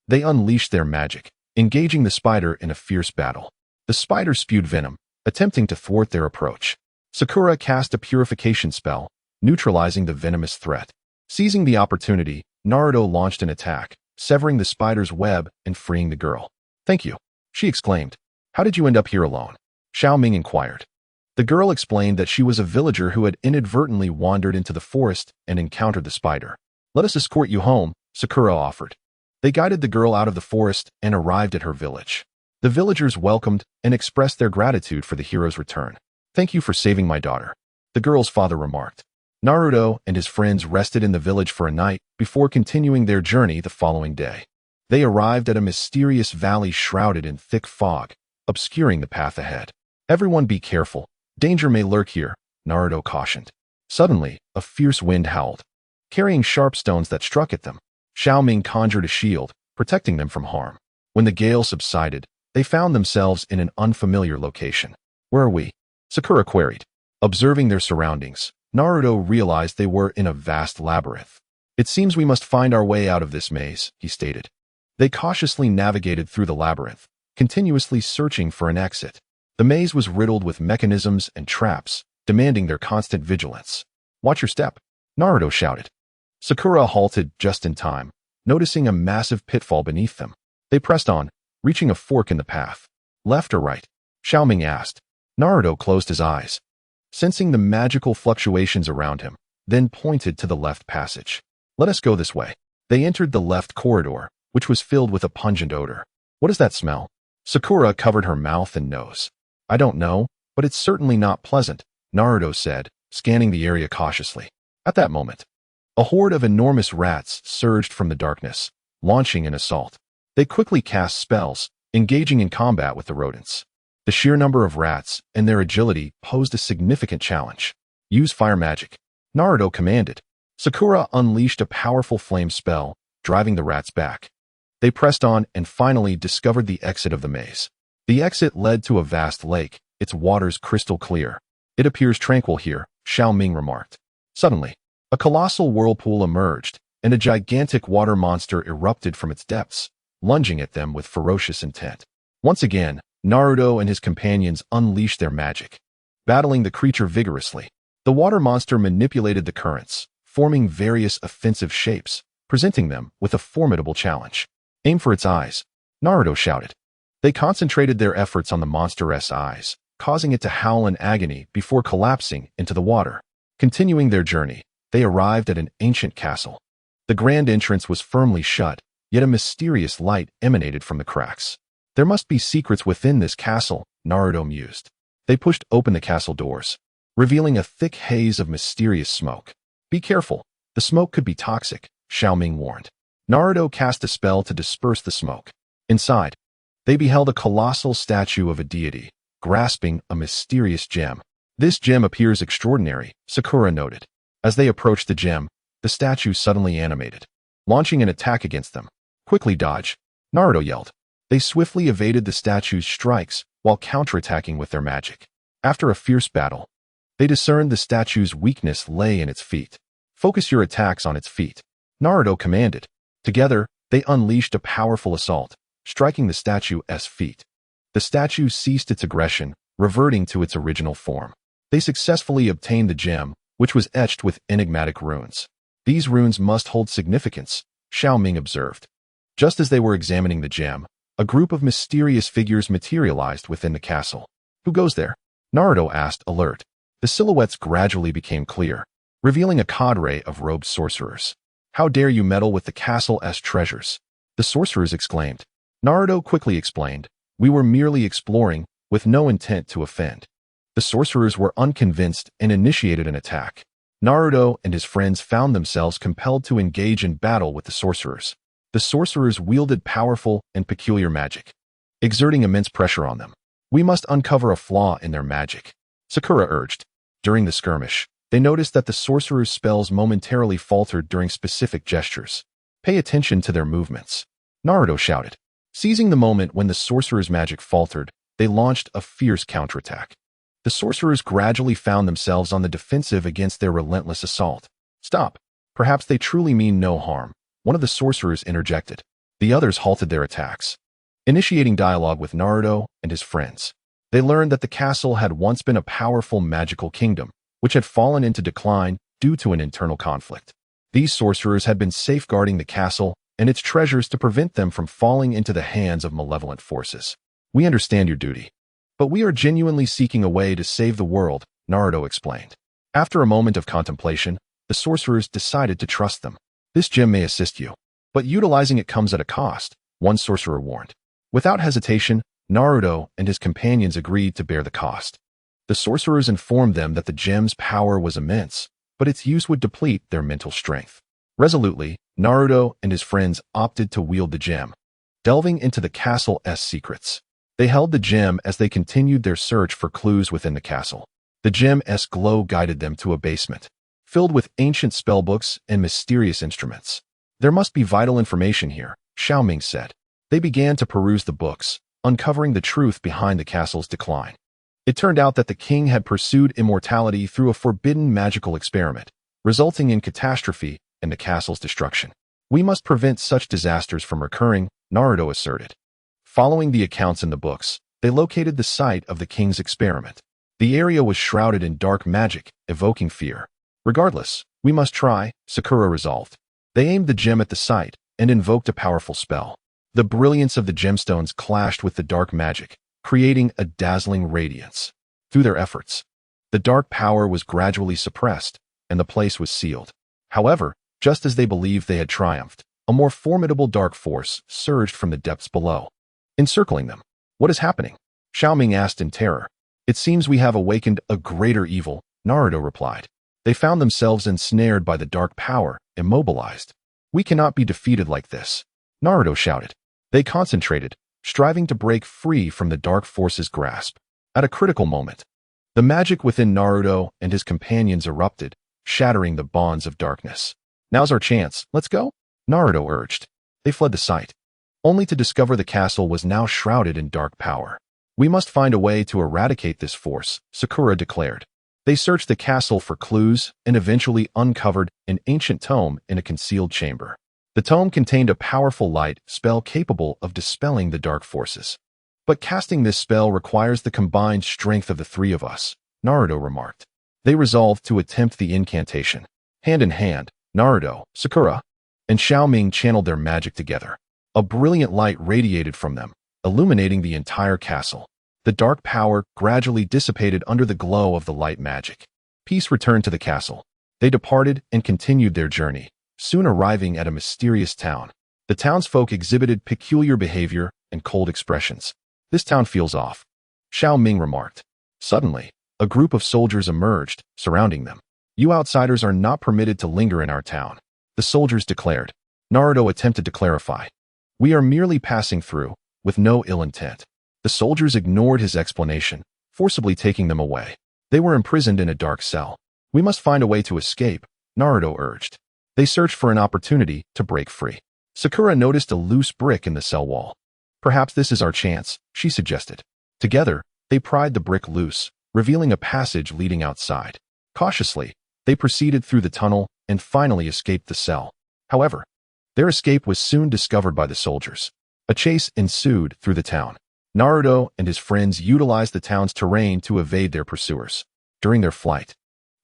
They unleashed their magic, engaging the spider in a fierce battle. The spider spewed venom, attempting to thwart their approach. Sakura cast a purification spell, neutralizing the venomous threat. Seizing the opportunity, Naruto launched an attack, severing the spider's web and freeing the girl. "Thank you," she exclaimed. "How did you end up here alone?" Xiao Ming inquired. The girl explained that she was a villager who had inadvertently wandered into the forest and encountered the spider. "Let us escort you home," Sakura offered. They guided the girl out of the forest and arrived at her village. The villagers welcomed and expressed their gratitude for the hero's return. "Thank you for saving my daughter," the girl's father remarked. Naruto and his friends rested in the village for a night before continuing their journey the following day. They arrived at a mysterious valley shrouded in thick fog, obscuring the path ahead. "Everyone be careful. Danger may lurk here," Naruto cautioned. Suddenly, a fierce wind howled, carrying sharp stones that struck at them. Xiao Ming conjured a shield, protecting them from harm. When the gale subsided, they found themselves in an unfamiliar location. "Where are we?" Sakura queried. Observing their surroundings, Naruto realized they were in a vast labyrinth. "It seems we must find our way out of this maze," he stated. They cautiously navigated through the labyrinth, continuously searching for an exit. The maze was riddled with mechanisms and traps, demanding their constant vigilance. "Watch your step," Naruto shouted. Sakura halted just in time, noticing a massive pitfall beneath them. They pressed on, reaching a fork in the path. "Left or right?" Xiao Ming asked. Naruto closed his eyes, sensing the magical fluctuations around him, then pointed to the left passage. "Let us go this way." They entered the left corridor, which was filled with a pungent odor. "What is that smell?" Sakura covered her mouth and nose. "I don't know, but it's certainly not pleasant," Naruto said, scanning the area cautiously. At that moment, a horde of enormous rats surged from the darkness, launching an assault. They quickly cast spells, engaging in combat with the rodents. The sheer number of rats and their agility posed a significant challenge. "Use fire magic," Naruto commanded. Sakura unleashed a powerful flame spell, driving the rats back. They pressed on and finally discovered the exit of the maze. The exit led to a vast lake, its waters crystal clear. "It appears tranquil here," Xiao Ming remarked. Suddenly, a colossal whirlpool emerged, and a gigantic water monster erupted from its depths, lunging at them with ferocious intent. Once again, Naruto and his companions unleashed their magic, battling the creature vigorously. The water monster manipulated the currents, forming various offensive shapes, presenting them with a formidable challenge. "Aim for its eyes," Naruto shouted. They concentrated their efforts on the monster's eyes, causing it to howl in agony before collapsing into the water. Continuing their journey, they arrived at an ancient castle. The grand entrance was firmly shut, yet a mysterious light emanated from the cracks. "There must be secrets within this castle," Naruto mused. They pushed open the castle doors, revealing a thick haze of mysterious smoke. "Be careful, the smoke could be toxic," Xiao Ming warned. Naruto cast a spell to disperse the smoke. Inside, they beheld a colossal statue of a deity, grasping a mysterious gem. "This gem appears extraordinary," Sakura noted. As they approached the gem, the statue suddenly animated, launching an attack against them. "Quickly dodge," Naruto yelled. They swiftly evaded the statue's strikes while counterattacking with their magic. After a fierce battle, they discerned the statue's weakness lay in its feet. "Focus your attacks on its feet," Naruto commanded. Together, they unleashed a powerful assault, striking the statue's feet. The statue ceased its aggression, reverting to its original form. They successfully obtained the gem, which was etched with enigmatic runes. "These runes must hold significance," Xiao Ming observed. Just as they were examining the gem, a group of mysterious figures materialized within the castle. "Who goes there?" Naruto asked, alert. The silhouettes gradually became clear, revealing a cadre of robed sorcerers. "How dare you meddle with the castle's treasures?" the sorcerers exclaimed. Naruto quickly explained, "We were merely exploring, with no intent to offend." The sorcerers were unconvinced and initiated an attack. Naruto and his friends found themselves compelled to engage in battle with the sorcerers. The sorcerers wielded powerful and peculiar magic, exerting immense pressure on them. "We must uncover a flaw in their magic," Sakura urged. During the skirmish, they noticed that the sorcerers' spells momentarily faltered during specific gestures. "Pay attention to their movements," Naruto shouted. Seizing the moment when the sorcerers' magic faltered, they launched a fierce counterattack. The sorcerers gradually found themselves on the defensive against their relentless assault. "Stop. Perhaps they truly mean no harm," one of the sorcerers interjected. The others halted their attacks, initiating dialogue with Naruto and his friends. They learned that the castle had once been a powerful magical kingdom, which had fallen into decline due to an internal conflict. These sorcerers had been safeguarding the castle and its treasures to prevent them from falling into the hands of malevolent forces. "We understand your duty, but we are genuinely seeking a way to save the world," Naruto explained. After a moment of contemplation, the sorcerers decided to trust them. "This gem may assist you," But utilizing it comes at a cost, one sorcerer warned. Without hesitation, Naruto and his companions agreed to bear the cost. The sorcerers informed them that the gem's power was immense, but its use would deplete their mental strength. Resolutely, Naruto and his friends opted to wield the gem, delving into the castle's secrets. They held the gem as they continued their search for clues within the castle. The gem's glow guided them to a basement, filled with ancient spellbooks and mysterious instruments. There must be vital information here, Xiao Ming said. They began to peruse the books, uncovering the truth behind the castle's decline. It turned out that the king had pursued immortality through a forbidden magical experiment, resulting in catastrophe and the castle's destruction. We must prevent such disasters from recurring, Naruto asserted. Following the accounts in the books, they located the site of the king's experiment. The area was shrouded in dark magic, evoking fear. Regardless, we must try, Sakura resolved. They aimed the gem at the site and invoked a powerful spell. The brilliance of the gemstones clashed with the dark magic, creating a dazzling radiance. Through their efforts, the dark power was gradually suppressed, and the place was sealed. However, just as they believed they had triumphed, a more formidable dark force surged from the depths below, encircling them. What is happening? Xiao Ming asked in terror. It seems we have awakened a greater evil, Naruto replied. They found themselves ensnared by the dark power, immobilized. We cannot be defeated like this, Naruto shouted. They concentrated, striving to break free from the dark force's grasp. At a critical moment, the magic within Naruto and his companions erupted, shattering the bonds of darkness. Now's our chance, let's go, Naruto urged. They fled the site, only to discover the castle was now shrouded in dark power. We must find a way to eradicate this force, Sakura declared. They searched the castle for clues and eventually uncovered an ancient tome in a concealed chamber. The tome contained a powerful light spell capable of dispelling the dark forces. But casting this spell requires the combined strength of the three of us, Naruto remarked. They resolved to attempt the incantation. Hand in hand, Naruto, Sakura, and Xiao Ming channeled their magic together. A brilliant light radiated from them, illuminating the entire castle. The dark power gradually dissipated under the glow of the light magic. Peace returned to the castle. They departed and continued their journey, soon arriving at a mysterious town. The townsfolk exhibited peculiar behavior and cold expressions. This town feels off, Xiao Ming remarked. Suddenly, a group of soldiers emerged, surrounding them. You outsiders are not permitted to linger in our town, the soldiers declared. Naruto attempted to clarify. We are merely passing through, with no ill intent. The soldiers ignored his explanation, forcibly taking them away. They were imprisoned in a dark cell. We must find a way to escape, Naruto urged. They searched for an opportunity to break free. Sakura noticed a loose brick in the cell wall. Perhaps this is our chance, she suggested. Together, they pried the brick loose, revealing a passage leading outside. Cautiously, they proceeded through the tunnel and finally escaped the cell. However, their escape was soon discovered by the soldiers. A chase ensued through the town. Naruto and his friends utilized the town's terrain to evade their pursuers. During their flight,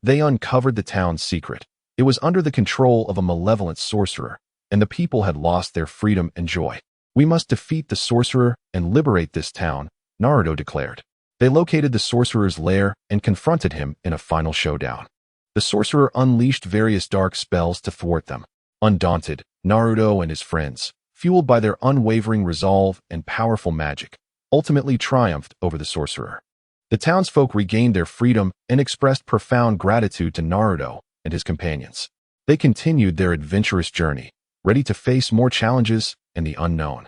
they uncovered the town's secret. It was under the control of a malevolent sorcerer, and the people had lost their freedom and joy. We must defeat the sorcerer and liberate this town, Naruto declared. They located the sorcerer's lair and confronted him in a final showdown. The sorcerer unleashed various dark spells to thwart them. Undaunted, Naruto and his friends, fueled by their unwavering resolve and powerful magic, ultimately triumphed over the sorcerer. The townsfolk regained their freedom and expressed profound gratitude to Naruto and his companions. They continued their adventurous journey, ready to face more challenges and the unknown.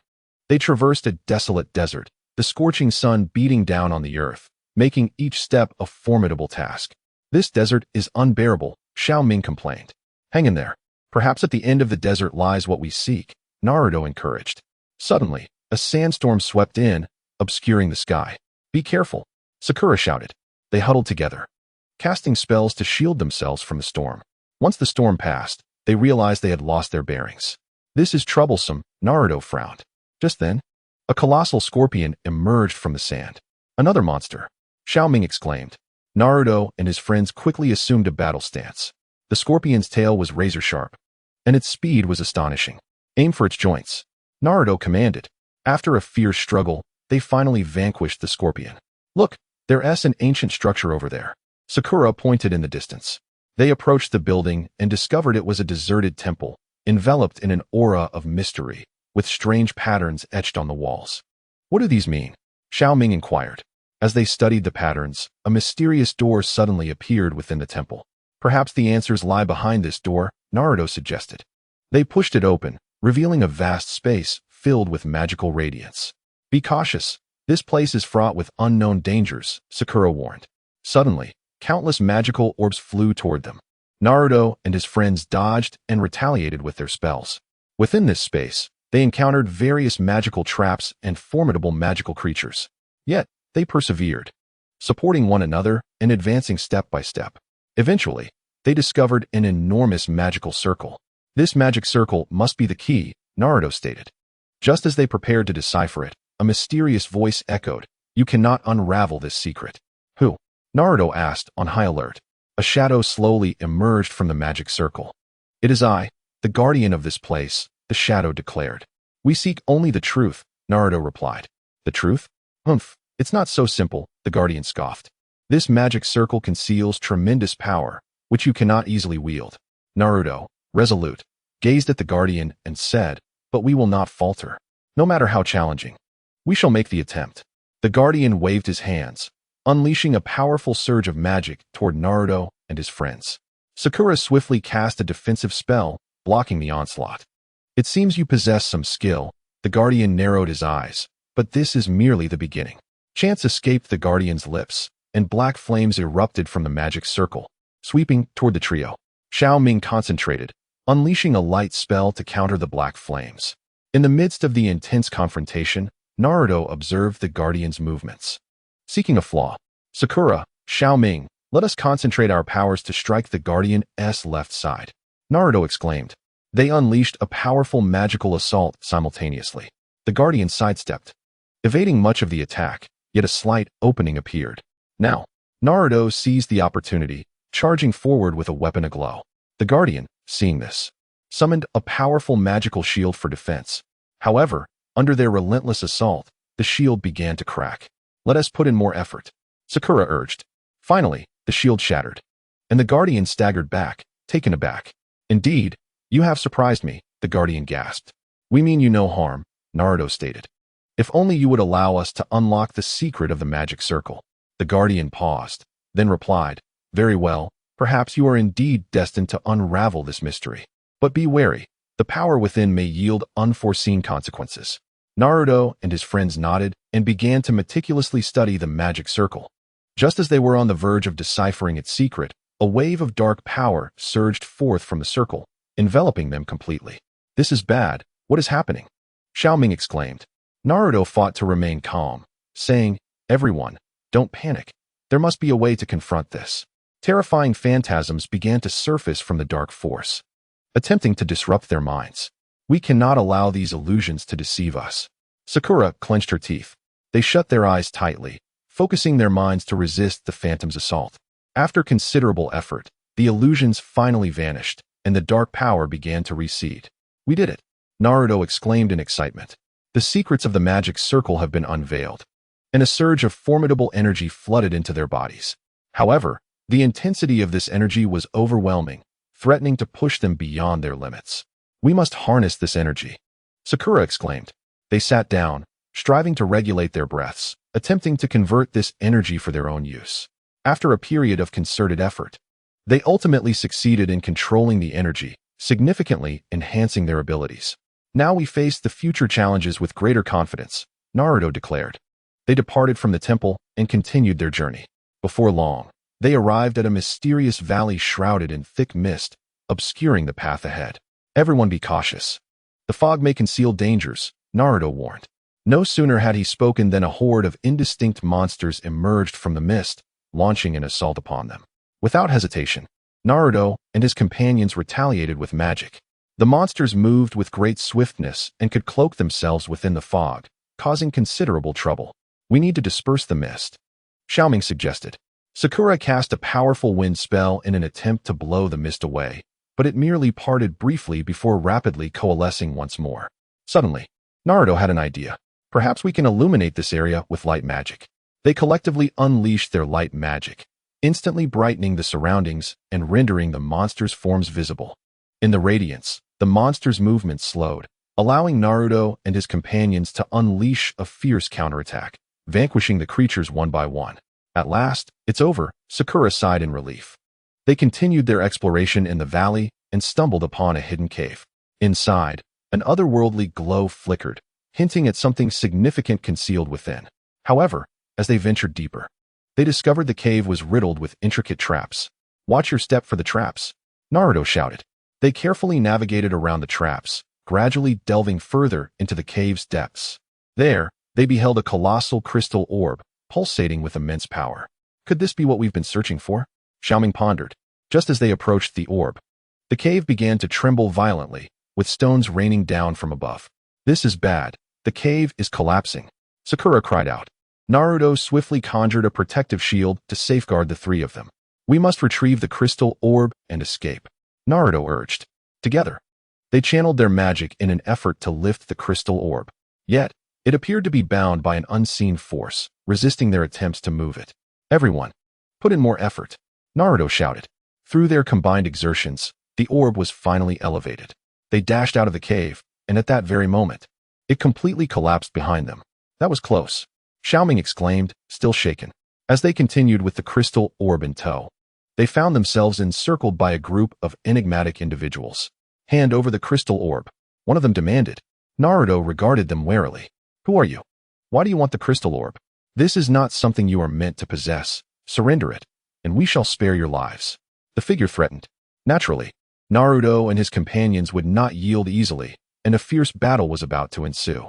They traversed a desolate desert, the scorching sun beating down on the earth, making each step a formidable task. This desert is unbearable, Xiao Ming complained. Hang in there. Perhaps at the end of the desert lies what we seek, Naruto encouraged. Suddenly, a sandstorm swept in, obscuring the sky. Be careful, Sakura shouted. They huddled together, casting spells to shield themselves from the storm. Once the storm passed, they realized they had lost their bearings. This is troublesome, Naruto frowned. Just then, a colossal scorpion emerged from the sand. Another monster, Xiao Ming exclaimed. Naruto and his friends quickly assumed a battle stance. The scorpion's tail was razor-sharp, and its speed was astonishing. Aim for its joints, Naruto commanded. After a fierce struggle, they finally vanquished the scorpion. Look, there's an ancient structure over there, Sakura pointed in the distance. They approached the building and discovered it was a deserted temple, enveloped in an aura of mystery, with strange patterns etched on the walls. What do these mean? Xiao Ming inquired. As they studied the patterns, a mysterious door suddenly appeared within the temple. Perhaps the answers lie behind this door, Naruto suggested. They pushed it open, revealing a vast space filled with magical radiance. Be cautious. This place is fraught with unknown dangers, Sakura warned. Suddenly, countless magical orbs flew toward them. Naruto and his friends dodged and retaliated with their spells. Within this space, they encountered various magical traps and formidable magical creatures. Yet, they persevered, supporting one another and advancing step by step. Eventually, they discovered an enormous magical circle. This magic circle must be the key, Naruto stated. Just as they prepared to decipher it, a mysterious voice echoed, "You cannot unravel this secret." Who? Naruto asked, on high alert. A shadow slowly emerged from the magic circle. "It is I, the guardian of this place," the shadow declared. "We seek only the truth," Naruto replied. "The truth? Humph, it's not so simple," the guardian scoffed. "This magic circle conceals tremendous power, which you cannot easily wield." Naruto, resolute, gazed at the guardian and said, "But we will not falter. No matter how challenging, we shall make the attempt." The guardian waved his hands, unleashing a powerful surge of magic toward Naruto and his friends. Sakura swiftly cast a defensive spell, blocking the onslaught. "It seems you possess some skill," the guardian narrowed his eyes, "but this is merely the beginning." Chants escaped the guardian's lips, and black flames erupted from the magic circle, sweeping toward the trio. Xiao Ming concentrated, unleashing a light spell to counter the black flames. In the midst of the intense confrontation, Naruto observed the guardian's movements. Seeking a flaw, "Sakura, Xiao Ming, let us concentrate our powers to strike the guardian's left side," Naruto exclaimed. They unleashed a powerful magical assault simultaneously. The guardian sidestepped, evading much of the attack, yet a slight opening appeared. Now, Naruto seized the opportunity, charging forward with a weapon aglow. The guardian, seeing this, summoned a powerful magical shield for defense. However, under their relentless assault, the shield began to crack. "Let us put in more effort," Sakura urged. Finally, the shield shattered, and the guardian staggered back, taken aback. "Indeed, you have surprised me," the guardian gasped. "We mean you no harm," Naruto stated. "If only you would allow us to unlock the secret of the magic circle." The guardian paused, then replied, "Very well, perhaps you are indeed destined to unravel this mystery. But be wary, the power within may yield unforeseen consequences." Naruto and his friends nodded and began to meticulously study the magic circle. Just as they were on the verge of deciphering its secret, a wave of dark power surged forth from the circle, enveloping them completely. "This is bad. What is happening?" Xiao Ming exclaimed. Naruto fought to remain calm, saying, "Everyone, don't panic. There must be a way to confront this." Terrifying phantasms began to surface from the dark force, attempting to disrupt their minds. "We cannot allow these illusions to deceive us." Sakura clenched her teeth. They shut their eyes tightly, focusing their minds to resist the phantom's assault. After considerable effort, the illusions finally vanished, and the dark power began to recede. "We did it!" Naruto exclaimed in excitement. "The secrets of the magic circle have been unveiled," and a surge of formidable energy flooded into their bodies. However, the intensity of this energy was overwhelming, threatening to push them beyond their limits. "We must harness this energy," Sakura exclaimed. They sat down, striving to regulate their breaths, attempting to convert this energy for their own use. After a period of concerted effort, they ultimately succeeded in controlling the energy, significantly enhancing their abilities. "Now we face the future challenges with greater confidence," Naruto declared. They departed from the temple and continued their journey. Before long, they arrived at a mysterious valley shrouded in thick mist, obscuring the path ahead. "Everyone be cautious. The fog may conceal dangers," Naruto warned. No sooner had he spoken than a horde of indistinct monsters emerged from the mist, launching an assault upon them. Without hesitation, Naruto and his companions retaliated with magic. The monsters moved with great swiftness and could cloak themselves within the fog, causing considerable trouble. "We need to disperse the mist," Xiao Ming suggested. Sakura cast a powerful wind spell in an attempt to blow the mist away, but it merely parted briefly before rapidly coalescing once more. Suddenly, Naruto had an idea. "Perhaps we can illuminate this area with light magic." They collectively unleashed their light magic, instantly brightening the surroundings and rendering the monsters' forms visible. In the radiance, The monster's movement slowed, allowing Naruto and his companions to unleash a fierce counterattack, vanquishing the creatures one by one. At last, it's over, Sakura sighed in relief. They continued their exploration in the valley and stumbled upon a hidden cave. Inside, an otherworldly glow flickered, hinting at something significant concealed within. However, as they ventured deeper, they discovered the cave was riddled with intricate traps. "Watch your step for the traps," Naruto shouted. They carefully navigated around the traps, gradually delving further into the cave's depths. There, they beheld a colossal crystal orb, pulsating with immense power. Could this be what we've been searching for? Xiao Ming pondered. Just as they approached the orb, the cave began to tremble violently, with stones raining down from above. "This is bad. The cave is collapsing," Sakura cried out. Naruto swiftly conjured a protective shield to safeguard the three of them. "We must retrieve the crystal orb and escape," Naruto urged. Together, they channeled their magic in an effort to lift the crystal orb. Yet, it appeared to be bound by an unseen force, resisting their attempts to move it. "Everyone, put in more effort," Naruto shouted. Through their combined exertions, the orb was finally elevated. They dashed out of the cave, and at that very moment, it completely collapsed behind them. "That was close," Xiao Ming exclaimed, still shaken. As they continued with the crystal orb in tow, they found themselves encircled by a group of enigmatic individuals. "Hand over the crystal orb," one of them demanded. Naruto regarded them warily. "Who are you? Why do you want the crystal orb? This is not something you are meant to possess. Surrender it, and we shall spare your lives," the figure threatened. Naturally, Naruto and his companions would not yield easily, and a fierce battle was about to ensue.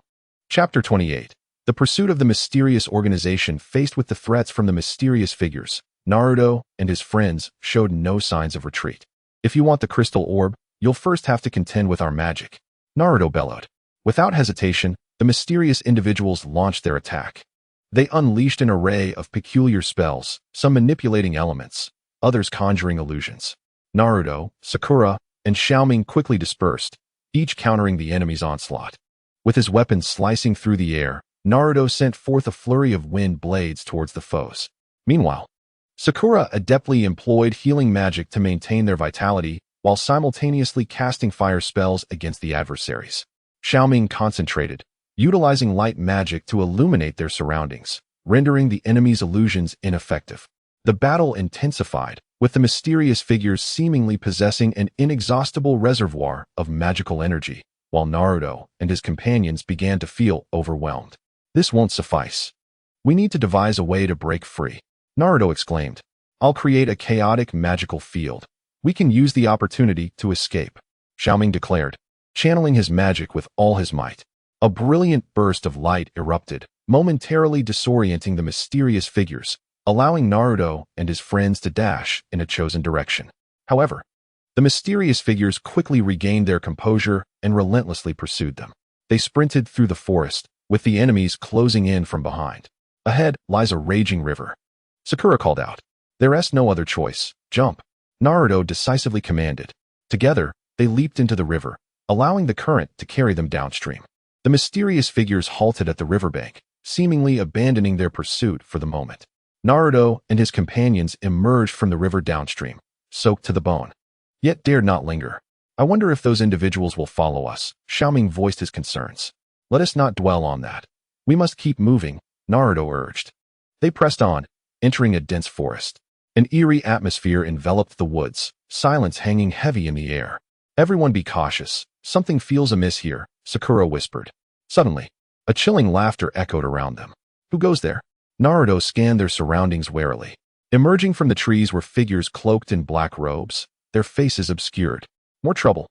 Chapter 28. The pursuit of the mysterious organization. Faced with the threats from the mysterious figures, Naruto and his friends showed no signs of retreat. "If you want the crystal orb, you'll first have to contend with our magic," Naruto bellowed. Without hesitation, the mysterious individuals launched their attack. They unleashed an array of peculiar spells, some manipulating elements, others conjuring illusions. Naruto, Sakura, and Xiao Ming quickly dispersed, each countering the enemy's onslaught. With his weapons slicing through the air, Naruto sent forth a flurry of wind blades towards the foes. Meanwhile, Sakura adeptly employed healing magic to maintain their vitality while simultaneously casting fire spells against the adversaries. Xiao Ming concentrated, utilizing light magic to illuminate their surroundings, rendering the enemy's illusions ineffective. The battle intensified, with the mysterious figures seemingly possessing an inexhaustible reservoir of magical energy, while Naruto and his companions began to feel overwhelmed. "This won't suffice. We need to devise a way to break free," Naruto exclaimed. "I'll create a chaotic magical field. We can use the opportunity to escape," Xiao Ming declared, channeling his magic with all his might. A brilliant burst of light erupted, momentarily disorienting the mysterious figures, allowing Naruto and his friends to dash in a chosen direction. However, the mysterious figures quickly regained their composure and relentlessly pursued them. They sprinted through the forest, with the enemies closing in from behind. "Ahead lies a raging river," Sakura called out. "There is no other choice. Jump," Naruto decisively commanded. Together, they leaped into the river, allowing the current to carry them downstream. The mysterious figures halted at the riverbank, seemingly abandoning their pursuit for the moment. Naruto and his companions emerged from the river downstream, soaked to the bone, yet dared not linger. "I wonder if those individuals will follow us," Xiao Ming voiced his concerns. "Let us not dwell on that. We must keep moving," Naruto urged. They pressed on, entering a dense forest. An eerie atmosphere enveloped the woods, silence hanging heavy in the air. "Everyone be cautious. Something feels amiss here," Sakura whispered. Suddenly, a chilling laughter echoed around them. "Who goes there?" Naruto scanned their surroundings warily. Emerging from the trees were figures cloaked in black robes, their faces obscured. "More trouble."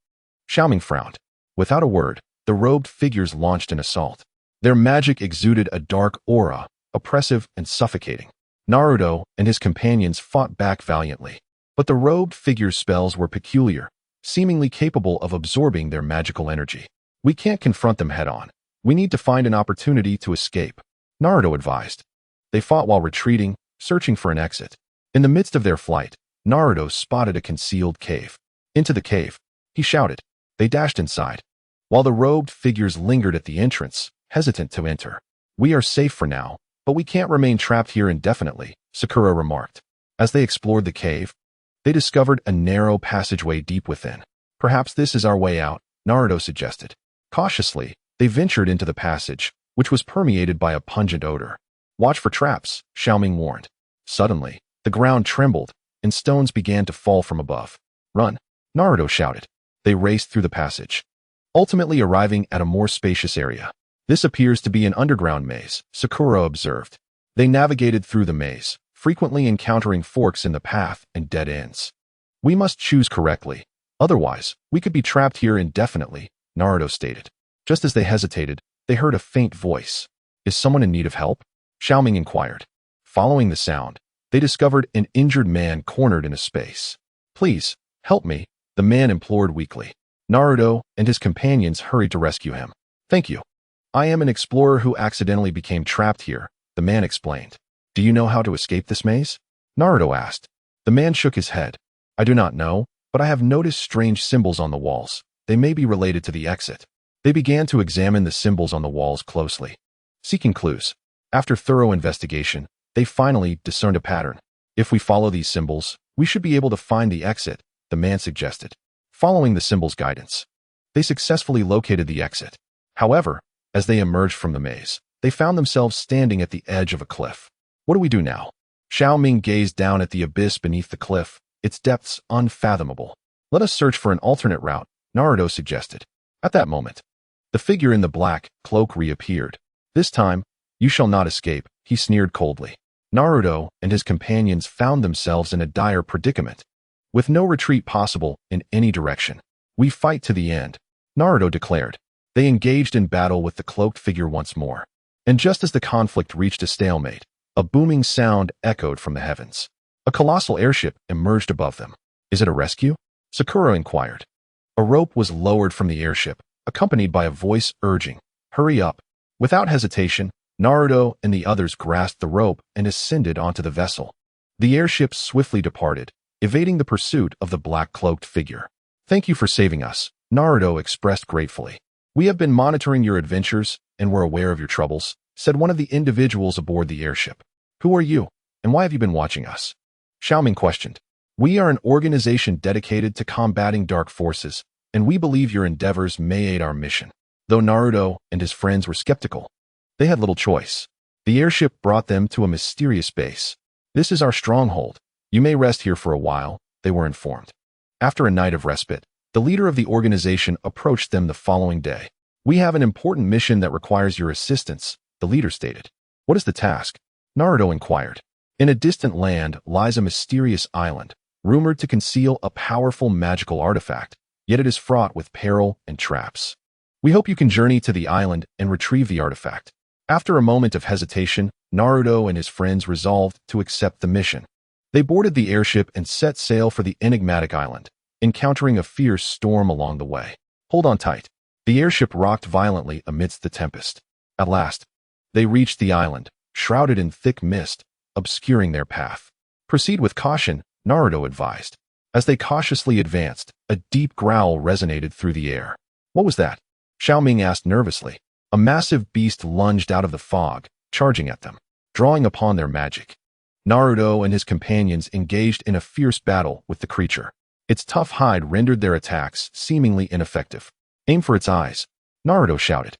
Xiao Ming frowned. Without a word, the robed figures launched an assault. Their magic exuded a dark aura, oppressive and suffocating. Naruto and his companions fought back valiantly, but the robed figures' spells were peculiar, seemingly capable of absorbing their magical energy. "We can't confront them head-on. We need to find an opportunity to escape," Naruto advised. They fought while retreating, searching for an exit. In the midst of their flight, Naruto spotted a concealed cave. "Into the cave," he shouted. They dashed inside, while the robed figures lingered at the entrance, hesitant to enter. "We are safe for now, but we can't remain trapped here indefinitely," Sakura remarked. As they explored the cave, they discovered a narrow passageway deep within. "Perhaps this is our way out," Naruto suggested. Cautiously, they ventured into the passage, which was permeated by a pungent odor. Watch for traps, Xiao Ming warned. Suddenly, the ground trembled, and stones began to fall from above. Run, Naruto shouted. They raced through the passage, ultimately arriving at a more spacious area. This appears to be an underground maze, Sakura observed. They navigated through the maze, frequently encountering forks in the path and dead ends. We must choose correctly. Otherwise, we could be trapped here indefinitely, Naruto stated. Just as they hesitated, they heard a faint voice. Is someone in need of help? Xiao Ming inquired. Following the sound, they discovered an injured man cornered in a space. Please, help me, the man implored weakly. Naruto and his companions hurried to rescue him. Thank you. I am an explorer who accidentally became trapped here, the man explained. Do you know how to escape this maze? Naruto asked. The man shook his head. I do not know, but I have noticed strange symbols on the walls. They may be related to the exit. They began to examine the symbols on the walls closely, seeking clues. After thorough investigation, they finally discerned a pattern. If we follow these symbols, we should be able to find the exit, the man suggested. Following the symbol's guidance, they successfully located the exit. However, as they emerged from the maze, they found themselves standing at the edge of a cliff. What do we do now? Xiao Ming gazed down at the abyss beneath the cliff, its depths unfathomable. Let us search for an alternate route, Naruto suggested. At that moment, the figure in the black cloak reappeared. This time, you shall not escape, he sneered coldly. Naruto and his companions found themselves in a dire predicament. With no retreat possible in any direction. We fight to the end, Naruto declared. They engaged in battle with the cloaked figure once more. And just as the conflict reached a stalemate, a booming sound echoed from the heavens. A colossal airship emerged above them. Is it a rescue? Sakura inquired. A rope was lowered from the airship, accompanied by a voice urging, hurry up. Without hesitation, Naruto and the others grasped the rope and ascended onto the vessel. The airship swiftly departed, evading the pursuit of the black-cloaked figure. Thank you for saving us, Naruto expressed gratefully. We have been monitoring your adventures and were aware of your troubles, said one of the individuals aboard the airship. Who are you, and why have you been watching us? Xiao Ming questioned. We are an organization dedicated to combating dark forces, and we believe your endeavors may aid our mission. Though Naruto and his friends were skeptical, they had little choice. The airship brought them to a mysterious base. This is our stronghold. You may rest here for a while, they were informed. After a night of respite, the leader of the organization approached them the following day. We have an important mission that requires your assistance, the leader stated. What is the task? Naruto inquired. In a distant land lies a mysterious island, rumored to conceal a powerful magical artifact, yet it is fraught with peril and traps. We hope you can journey to the island and retrieve the artifact. After a moment of hesitation, Naruto and his friends resolved to accept the mission. They boarded the airship and set sail for the enigmatic island, encountering a fierce storm along the way. Hold on tight. The airship rocked violently amidst the tempest. At last, they reached the island, shrouded in thick mist, obscuring their path. Proceed with caution, Naruto advised. As they cautiously advanced, a deep growl resonated through the air. What was that? Xiao Ming asked nervously. A massive beast lunged out of the fog, charging at them, drawing upon their magic. Naruto and his companions engaged in a fierce battle with the creature. Its tough hide rendered their attacks seemingly ineffective. Aim for its eyes, Naruto shouted.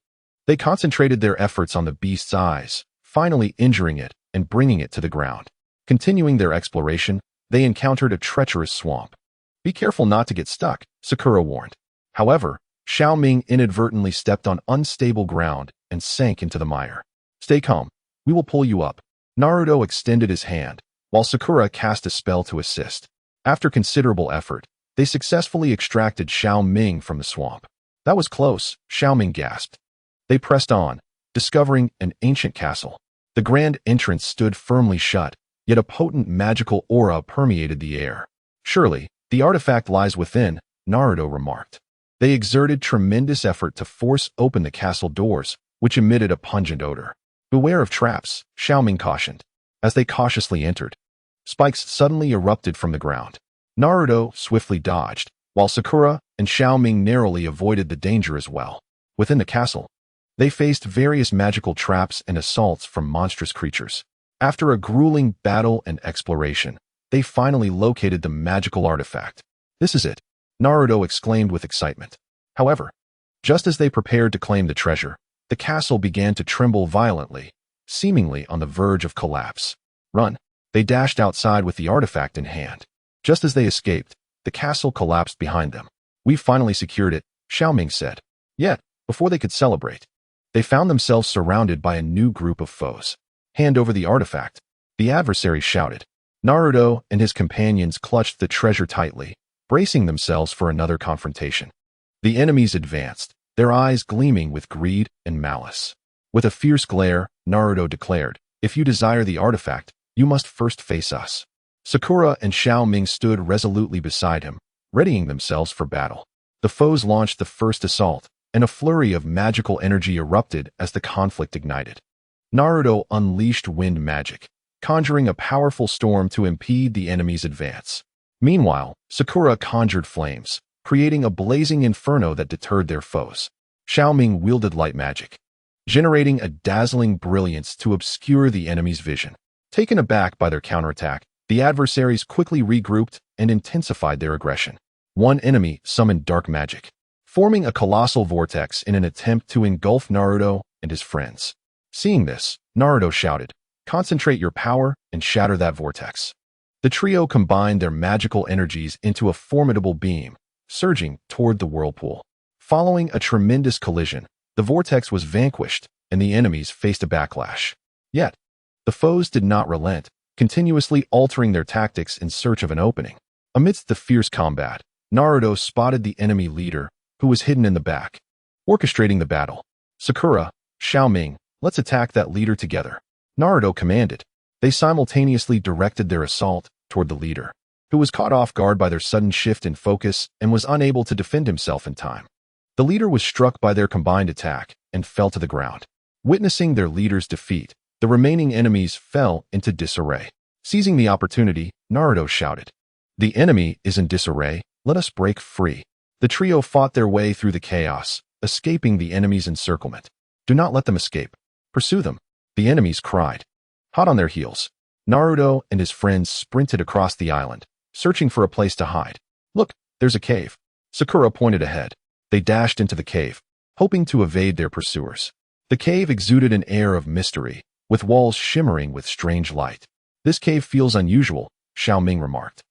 They concentrated their efforts on the beast's eyes, finally injuring it and bringing it to the ground. Continuing their exploration, they encountered a treacherous swamp. Be careful not to get stuck, Sakura warned. However, Xiao Ming inadvertently stepped on unstable ground and sank into the mire. Stay calm. We will pull you up. Naruto extended his hand, while Sakura cast a spell to assist. After considerable effort, they successfully extracted Xiao Ming from the swamp. That was close, Xiao Ming gasped. They pressed on, discovering an ancient castle. The grand entrance stood firmly shut, yet a potent magical aura permeated the air. Surely, the artifact lies within, Naruto remarked. They exerted tremendous effort to force open the castle doors, which emitted a pungent odor. Beware of traps, Xiao Ming cautioned. As they cautiously entered, spikes suddenly erupted from the ground. Naruto swiftly dodged, while Sakura and Xiao Ming narrowly avoided the danger as well. Within the castle, they faced various magical traps and assaults from monstrous creatures. After a grueling battle and exploration, they finally located the magical artifact. This is it, Naruto exclaimed with excitement. However, Just as they prepared to claim the treasure, the castle began to tremble violently, seemingly on the verge of collapse. Run! They dashed outside with the artifact in hand. Just as they escaped, the castle collapsed behind them. "We finally secured it," Xiao Ming said. Yet, before they could celebrate, they found themselves surrounded by a new group of foes. "Hand over the artifact," the adversary shouted. Naruto and his companions clutched the treasure tightly, bracing themselves for another confrontation. The enemies advanced, their eyes gleaming with greed and malice. With a fierce glare, Naruto declared, "If you desire the artifact, you must first face us." Sakura and Xiao Ming stood resolutely beside him, readying themselves for battle. The foes launched the first assault, and a flurry of magical energy erupted as the conflict ignited. Naruto unleashed wind magic, conjuring a powerful storm to impede the enemy's advance. Meanwhile, Sakura conjured flames, creating a blazing inferno that deterred their foes. Xiao Ming wielded light magic, generating a dazzling brilliance to obscure the enemy's vision. Taken aback by their counterattack, the adversaries quickly regrouped and intensified their aggression. One enemy summoned dark magic, forming a colossal vortex in an attempt to engulf Naruto and his friends. Seeing this, Naruto shouted, "Concentrate your power and shatter that vortex." The trio combined their magical energies into a formidable beam, surging toward the whirlpool. Following a tremendous collision, the vortex was vanquished and the enemies faced a backlash. Yet, the foes did not relent, continuously altering their tactics in search of an opening. Amidst the fierce combat, Naruto spotted the enemy leader, who was hidden in the back. Orchestrating the battle, "Sakura, Xiao Ming, let's attack that leader together," Naruto commanded. They simultaneously directed their assault toward the leader, who was caught off guard by their sudden shift in focus and was unable to defend himself in time. The leader was struck by their combined attack and fell to the ground. Witnessing their leader's defeat, the remaining enemies fell into disarray. Seizing the opportunity, Naruto shouted, "The enemy is in disarray, let us break free." The trio fought their way through the chaos, escaping the enemy's encirclement. "Do not let them escape. Pursue them," the enemies cried. Hot on their heels, Naruto and his friends sprinted across the island, searching for a place to hide. "Look, there's a cave." Sakura pointed ahead. They dashed into the cave, hoping to evade their pursuers. The cave exuded an air of mystery, with walls shimmering with strange light. "This cave feels unusual," Xiao Ming remarked.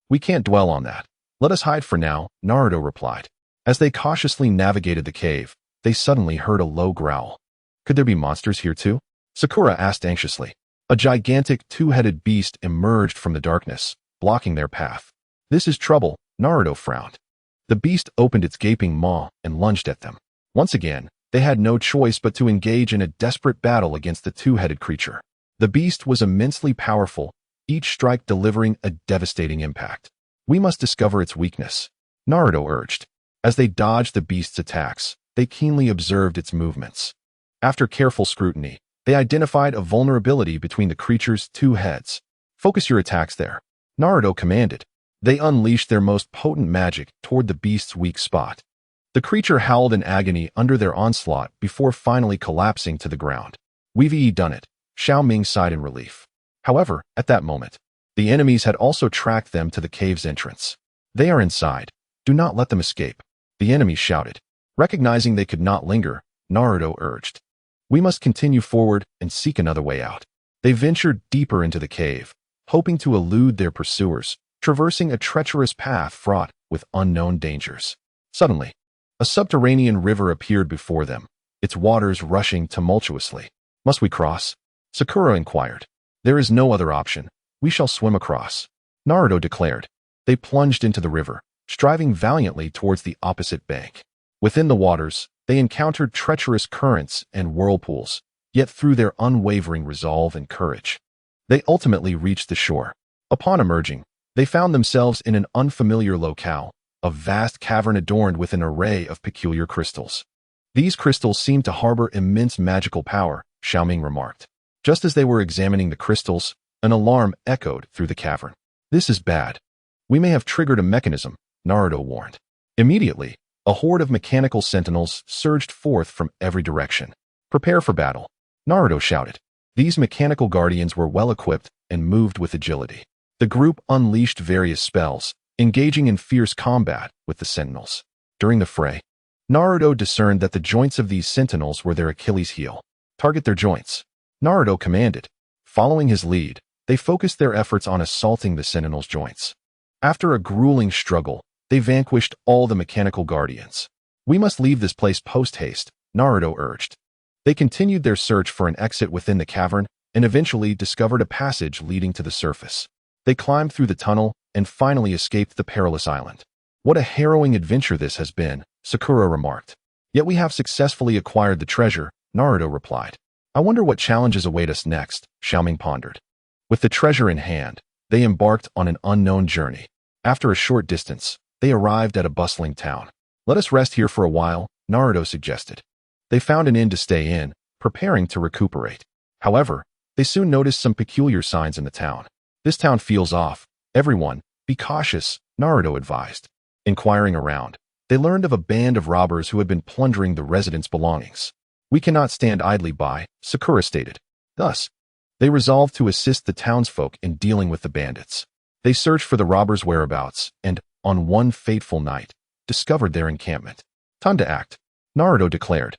"We can't dwell on that. Let us hide for now," Naruto replied. As they cautiously navigated the cave, they suddenly heard a low growl. "Could there be monsters here too?" Sakura asked anxiously. A gigantic two-headed beast emerged from the darkness, blocking their path. "This is trouble," Naruto frowned. The beast opened its gaping maw and lunged at them. Once again, they had no choice but to engage in a desperate battle against the two-headed creature. The beast was immensely powerful, each strike delivering a devastating impact. "We must discover its weakness," Naruto urged. As they dodged the beast's attacks, they keenly observed its movements. After careful scrutiny, they identified a vulnerability between the creature's two heads. "Focus your attacks there," Naruto commanded. They unleashed their most potent magic toward the beast's weak spot. The creature howled in agony under their onslaught before finally collapsing to the ground. "We've done it," Xiao Ming sighed in relief. However, at that moment, the enemies had also tracked them to the cave's entrance. "They are inside. Do not let them escape," the enemy shouted. Recognizing they could not linger, Naruto urged, "We must continue forward and seek another way out." They ventured deeper into the cave, hoping to elude their pursuers, traversing a treacherous path fraught with unknown dangers. Suddenly, a subterranean river appeared before them, its waters rushing tumultuously. "Must we cross?" Sakura inquired. "There is no other option. We shall swim across," Naruto declared. They plunged into the river, striving valiantly towards the opposite bank. Within the waters, they encountered treacherous currents and whirlpools, yet through their unwavering resolve and courage, they ultimately reached the shore. Upon emerging, they found themselves in an unfamiliar locale, a vast cavern adorned with an array of peculiar crystals. "These crystals seem to harbor immense magical power," Xiao Ming remarked. Just as they were examining the crystals, an alarm echoed through the cavern. "This is bad. We may have triggered a mechanism," Naruto warned. Immediately, a horde of mechanical sentinels surged forth from every direction. "Prepare for battle," Naruto shouted. These mechanical guardians were well-equipped and moved with agility. The group unleashed various spells, engaging in fierce combat with the sentinels. During the fray, Naruto discerned that the joints of these sentinels were their Achilles heel. Target their joints. Naruto commanded. Following his lead, they focused their efforts on assaulting the sentinels' joints. After a grueling struggle, they vanquished all the mechanical guardians. We must leave this place post-haste, Naruto urged. They continued their search for an exit within the cavern and eventually discovered a passage leading to the surface. They climbed through the tunnel and finally escaped the perilous island. What a harrowing adventure this has been, Sakura remarked. Yet we have successfully acquired the treasure, Naruto replied. I wonder what challenges await us next, Xiao Ming pondered. With the treasure in hand, they embarked on an unknown journey. After a short distance, they arrived at a bustling town. Let us rest here for a while, Naruto suggested. They found an inn to stay in, preparing to recuperate. However, they soon noticed some peculiar signs in the town. This town feels off. Everyone, be cautious, Naruto advised. Inquiring around, they learned of a band of robbers who had been plundering the residents' belongings. We cannot stand idly by, Sakura stated. Thus, they resolved to assist the townsfolk in dealing with the bandits. They searched for the robbers' whereabouts and, on one fateful night, discovered their encampment. Time to act, Naruto declared.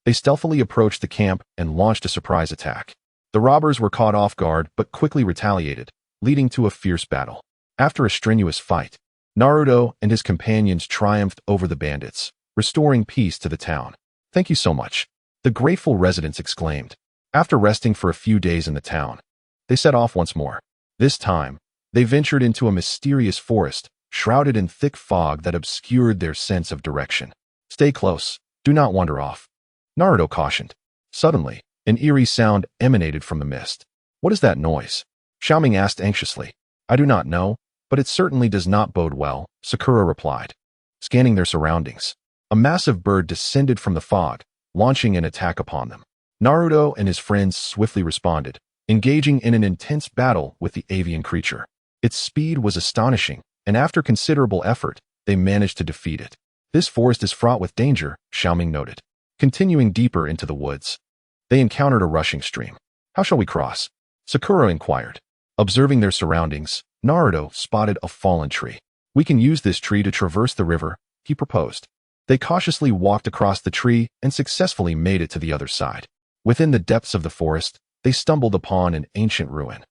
They stealthily approached the camp and launched a surprise attack. The robbers were caught off guard but quickly retaliated, leading to a fierce battle. After a strenuous fight, Naruto and his companions triumphed over the bandits, restoring peace to the town. Thank you so much, the grateful residents exclaimed. After resting for a few days in the town, they set off once more. This time, they ventured into a mysterious forest, shrouded in thick fog that obscured their sense of direction. Stay close, do not wander off, Naruto cautioned. Suddenly, an eerie sound emanated from the mist. What is that noise? Xiao Ming asked anxiously. I do not know, but it certainly does not bode well, Sakura replied. Scanning their surroundings, a massive bird descended from the fog, launching an attack upon them. Naruto and his friends swiftly responded, engaging in an intense battle with the avian creature. Its speed was astonishing, and after considerable effort, they managed to defeat it. This forest is fraught with danger, Xiao Ming noted. Continuing deeper into the woods, they encountered a rushing stream. How shall we cross? Sakura inquired. Observing their surroundings, Naruto spotted a fallen tree. We can use this tree to traverse the river, he proposed. They cautiously walked across the tree and successfully made it to the other side. Within the depths of the forest, they stumbled upon an ancient ruin.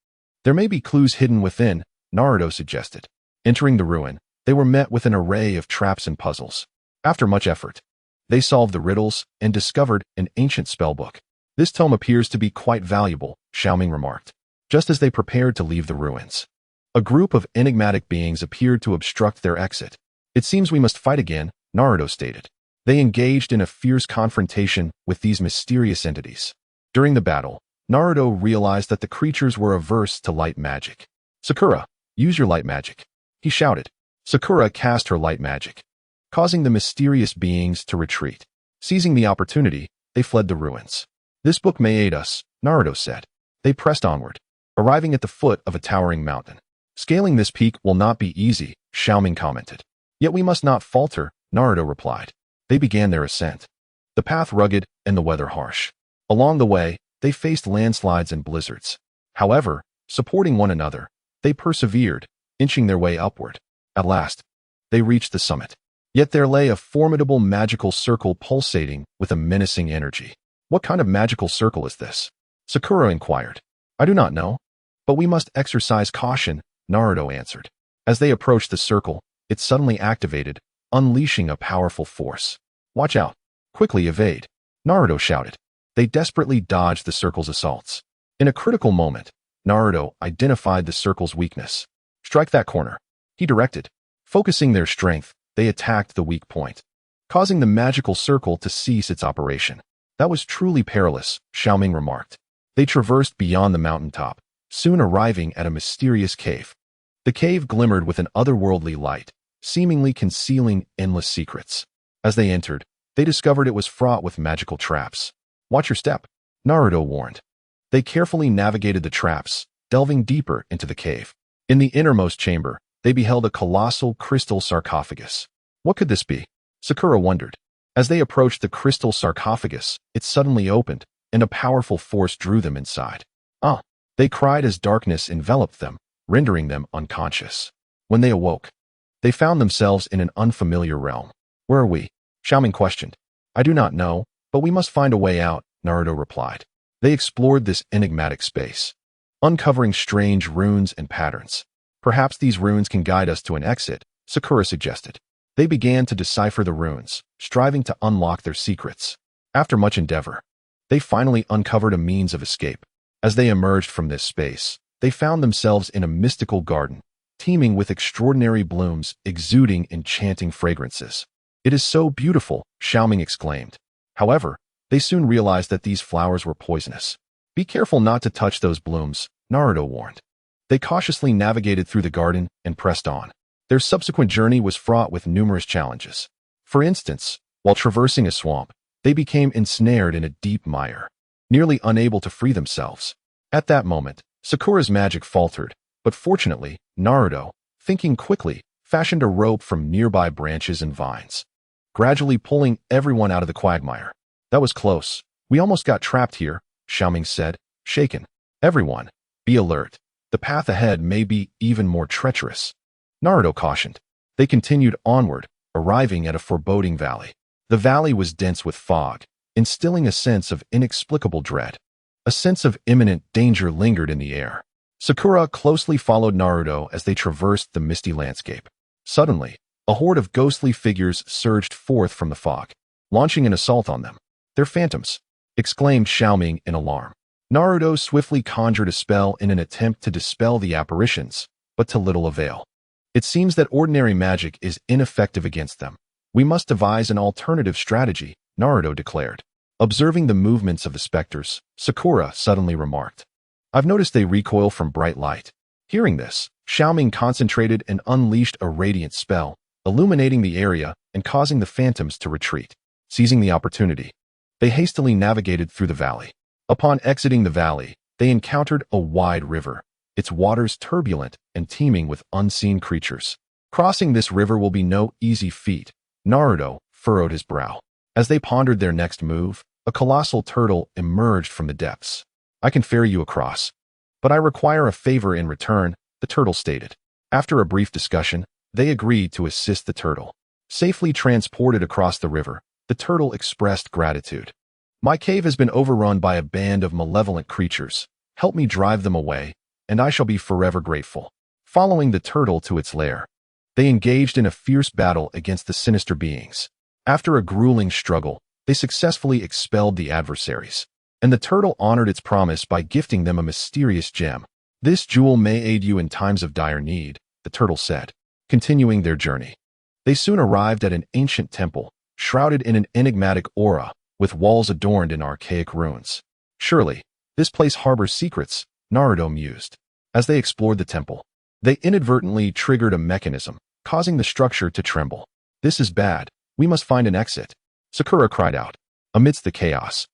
There may be clues hidden within, Naruto suggested. Entering the ruin, they were met with an array of traps and puzzles. After much effort, they solved the riddles and discovered an ancient spellbook. This tome appears to be quite valuable, Xiao Ming remarked. Just as they prepared to leave the ruins, a group of enigmatic beings appeared to obstruct their exit. It seems we must fight again, Naruto stated. They engaged in a fierce confrontation with these mysterious entities. During the battle, Naruto realized that the creatures were averse to light magic. Sakura, use your light magic, he shouted. Sakura cast her light magic, causing the mysterious beings to retreat. Seizing the opportunity, they fled the ruins. This book may aid us, Naruto said. They pressed onward, arriving at the foot of a towering mountain. Scaling this peak will not be easy, Xiao Ming commented. Yet we must not falter, Naruto replied. They began their ascent. The path rugged and the weather harsh. Along the way, they faced landslides and blizzards. However, supporting one another, they persevered, inching their way upward. At last, they reached the summit. Yet there lay a formidable magical circle pulsating with a menacing energy. What kind of magical circle is this? Sakura inquired. I do not know, but we must exercise caution, Naruto answered. As they approached the circle, it suddenly activated, unleashing a powerful force. Watch out. Quickly evade, Naruto shouted. They desperately dodged the circle's assaults. In a critical moment, Naruto identified the circle's weakness. Strike that corner, he directed. Focusing their strength, they attacked the weak point, causing the magical circle to cease its operation. That was truly perilous, Xiao Ming remarked. They traversed beyond the mountaintop, soon arriving at a mysterious cave. The cave glimmered with an otherworldly light, seemingly concealing endless secrets. As they entered, they discovered it was fraught with magical traps. Watch your step, Naruto warned. They carefully navigated the traps, delving deeper into the cave. In the innermost chamber, they beheld a colossal crystal sarcophagus. What could this be? Sakura wondered. As they approached the crystal sarcophagus, it suddenly opened, and a powerful force drew them inside. Ah! They cried as darkness enveloped them, rendering them unconscious. When they awoke, they found themselves in an unfamiliar realm. Where are we? Xiao Ming questioned. I do not know, but we must find a way out, Naruto replied. They explored this enigmatic space, uncovering strange runes and patterns. Perhaps these runes can guide us to an exit, Sakura suggested. They began to decipher the runes, striving to unlock their secrets. After much endeavor, they finally uncovered a means of escape. As they emerged from this space, they found themselves in a mystical garden, teeming with extraordinary blooms exuding enchanting fragrances. It is so beautiful, Xiao Ming exclaimed. However, they soon realized that these flowers were poisonous. Be careful not to touch those blooms, Naruto warned. They cautiously navigated through the garden and pressed on. Their subsequent journey was fraught with numerous challenges. For instance, while traversing a swamp, they became ensnared in a deep mire, nearly unable to free themselves. At that moment, Sakura's magic faltered, but fortunately, Naruto, thinking quickly, fashioned a rope from nearby branches and vines, gradually pulling everyone out of the quagmire. That was close. We almost got trapped here, Xiao Ming said, shaken. Everyone, be alert. The path ahead may be even more treacherous, Naruto cautioned. They continued onward, arriving at a foreboding valley. The valley was dense with fog, instilling a sense of inexplicable dread. A sense of imminent danger lingered in the air. Sakura closely followed Naruto as they traversed the misty landscape. Suddenly, a horde of ghostly figures surged forth from the fog, launching an assault on them. They're phantoms, exclaimed Xiao Ming in alarm. Naruto swiftly conjured a spell in an attempt to dispel the apparitions, but to little avail. It seems that ordinary magic is ineffective against them. We must devise an alternative strategy, Naruto declared. Observing the movements of the specters, Sakura suddenly remarked, I've noticed they recoil from bright light. Hearing this, Xiao Ming concentrated and unleashed a radiant spell, illuminating the area and causing the phantoms to retreat. Seizing the opportunity, they hastily navigated through the valley. Upon exiting the valley, they encountered a wide river, its waters turbulent and teeming with unseen creatures. Crossing this river will be no easy feat, Naruto furrowed his brow. As they pondered their next move, a colossal turtle emerged from the depths. I can ferry you across, but I require a favor in return, the turtle stated. After a brief discussion, they agreed to assist the turtle. Safely transported across the river, the turtle expressed gratitude. My cave has been overrun by a band of malevolent creatures. Help me drive them away, and I shall be forever grateful. Following the turtle to its lair, they engaged in a fierce battle against the sinister beings. After a grueling struggle, they successfully expelled the adversaries, and the turtle honored its promise by gifting them a mysterious gem. This jewel may aid you in times of dire need, the turtle said. Continuing their journey, they soon arrived at an ancient temple, shrouded in an enigmatic aura, with walls adorned in archaic ruins. Surely, this place harbors secrets, Naruto mused. As they explored the temple, they inadvertently triggered a mechanism, causing the structure to tremble. This is bad. We must find an exit, Sakura cried out. Amidst the chaos,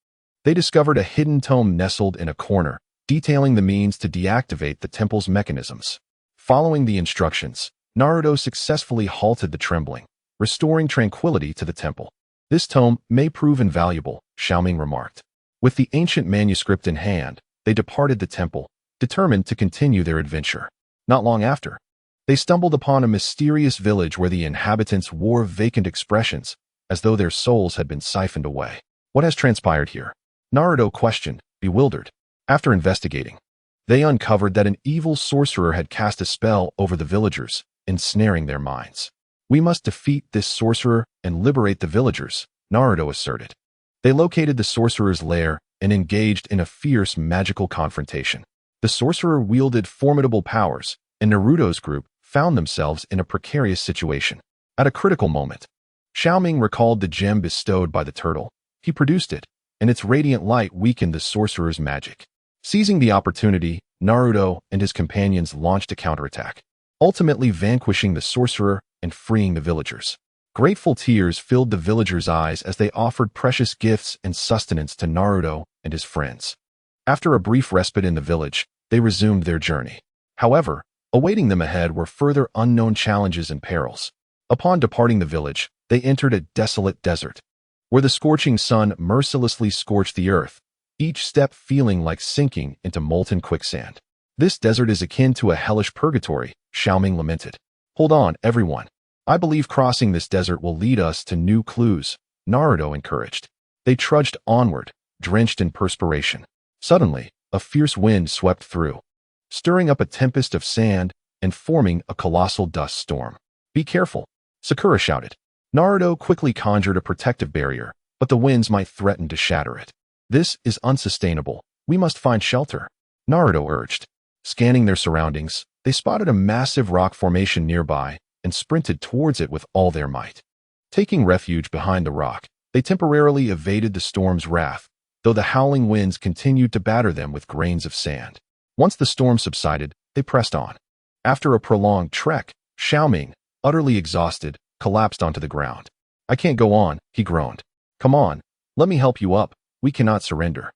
they discovered a hidden tome nestled in a corner, detailing the means to deactivate the temple's mechanisms. Following the instructions, Naruto successfully halted the trembling, restoring tranquility to the temple. This tome may prove invaluable, Xiao Ming remarked. With the ancient manuscript in hand, they departed the temple, determined to continue their adventure. Not long after, they stumbled upon a mysterious village where the inhabitants wore vacant expressions, as though their souls had been siphoned away. What has transpired here? Naruto questioned, bewildered. After investigating, they uncovered that an evil sorcerer had cast a spell over the villagers, ensnaring their minds. We must defeat this sorcerer and liberate the villagers, Naruto asserted. They located the sorcerer's lair and engaged in a fierce magical confrontation. The sorcerer wielded formidable powers, and Naruto's group found themselves in a precarious situation. At a critical moment, Xiao Ming recalled the gem bestowed by the turtle. He produced it, and its radiant light weakened the sorcerer's magic. Seizing the opportunity, Naruto and his companions launched a counterattack, ultimately vanquishing the sorcerer and freeing the villagers. Grateful tears filled the villagers' eyes as they offered precious gifts and sustenance to Naruto and his friends. After a brief respite in the village, they resumed their journey. However, awaiting them ahead were further unknown challenges and perils. Upon departing the village, they entered a desolate desert, where the scorching sun mercilessly scorched the earth, each step feeling like sinking into molten quicksand. This desert is akin to a hellish purgatory, Xiao Ming lamented. Hold on, everyone. I believe crossing this desert will lead us to new clues, Naruto encouraged. They trudged onward, drenched in perspiration. Suddenly, a fierce wind swept through, stirring up a tempest of sand and forming a colossal dust storm. "Be careful," Sakura shouted. Naruto quickly conjured a protective barrier, but the winds might threaten to shatter it. "This is unsustainable. We must find shelter," Naruto urged. Scanning their surroundings, they spotted a massive rock formation nearby and sprinted towards it with all their might. Taking refuge behind the rock, they temporarily evaded the storm's wrath, though the howling winds continued to batter them with grains of sand. Once the storm subsided, they pressed on. After a prolonged trek, Xiao Ming, utterly exhausted, collapsed onto the ground. "I can't go on," he groaned. "Come on, let me help you up. We cannot surrender."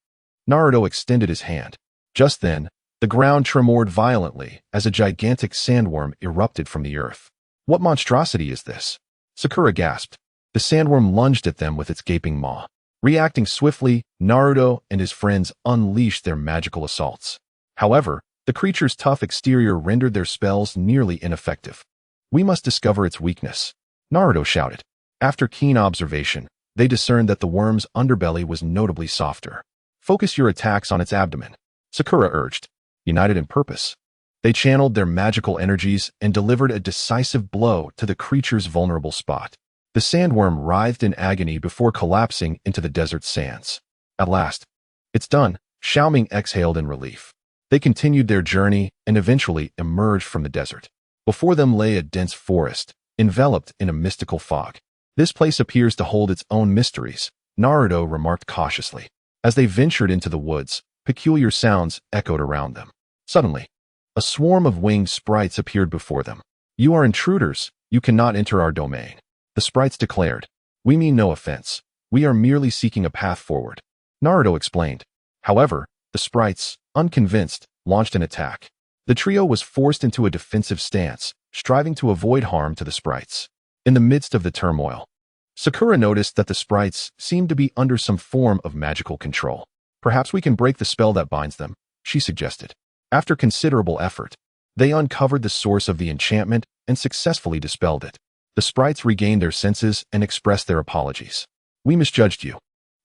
Naruto extended his hand. Just then, the ground tremored violently as a gigantic sandworm erupted from the earth. "What monstrosity is this?" Sakura gasped. The sandworm lunged at them with its gaping maw. Reacting swiftly, Naruto and his friends unleashed their magical assaults. However, the creature's tough exterior rendered their spells nearly ineffective. "We must discover its weakness," Naruto shouted. After keen observation, they discerned that the worm's underbelly was notably softer. "Focus your attacks on its abdomen," Sakura urged. United in purpose, they channeled their magical energies and delivered a decisive blow to the creature's vulnerable spot. The sandworm writhed in agony before collapsing into the desert sands. At last, "It's done," Xiao Ming exhaled in relief. They continued their journey and eventually emerged from the desert. Before them lay a dense forest, enveloped in a mystical fog. "This place appears to hold its own mysteries," Naruto remarked cautiously. As they ventured into the woods, peculiar sounds echoed around them. Suddenly, a swarm of winged sprites appeared before them. "You are intruders. You cannot enter our domain," the sprites declared. "We mean no offense. We are merely seeking a path forward," Naruto explained. However, the sprites, unconvinced, launched an attack. The trio was forced into a defensive stance, striving to avoid harm to the sprites. In the midst of the turmoil, Sakura noticed that the sprites seemed to be under some form of magical control. "Perhaps we can break the spell that binds them," she suggested. After considerable effort, they uncovered the source of the enchantment and successfully dispelled it. The sprites regained their senses and expressed their apologies. "We misjudged you.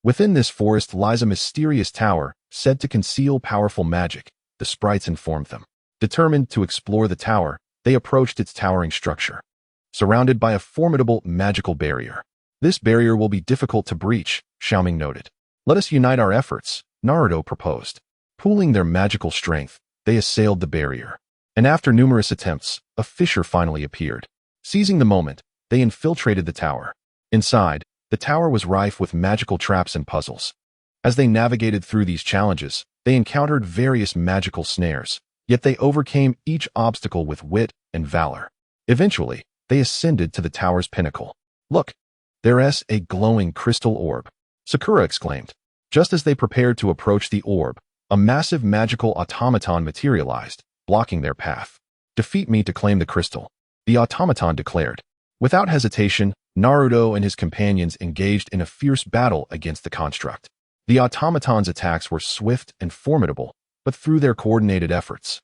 Within this forest lies a mysterious tower said to conceal powerful magic," the sprites informed them. Determined to explore the tower, they approached its towering structure, surrounded by a formidable magical barrier. "This barrier will be difficult to breach," Xiao Ming noted. "Let us unite our efforts," Naruto proposed. Pooling their magical strength, they assailed the barrier. And after numerous attempts, a fissure finally appeared. Seizing the moment, they infiltrated the tower. Inside, the tower was rife with magical traps and puzzles. As they navigated through these challenges, they encountered various magical snares, yet they overcame each obstacle with wit and valor. Eventually, they ascended to the tower's pinnacle. "Look, there's a glowing crystal orb," Sakura exclaimed. Just as they prepared to approach the orb, a massive magical automaton materialized, blocking their path. "Defeat me to claim the crystal," the automaton declared. Without hesitation, Naruto and his companions engaged in a fierce battle against the construct. The automaton's attacks were swift and formidable, but through their coordinated efforts,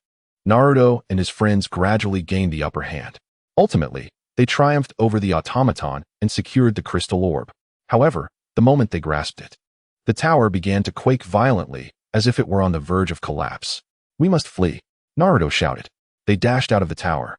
Naruto and his friends gradually gained the upper hand. Ultimately, they triumphed over the automaton and secured the crystal orb. However, the moment they grasped it, the tower began to quake violently, as if it were on the verge of collapse. "We must flee," Naruto shouted. They dashed out of the tower,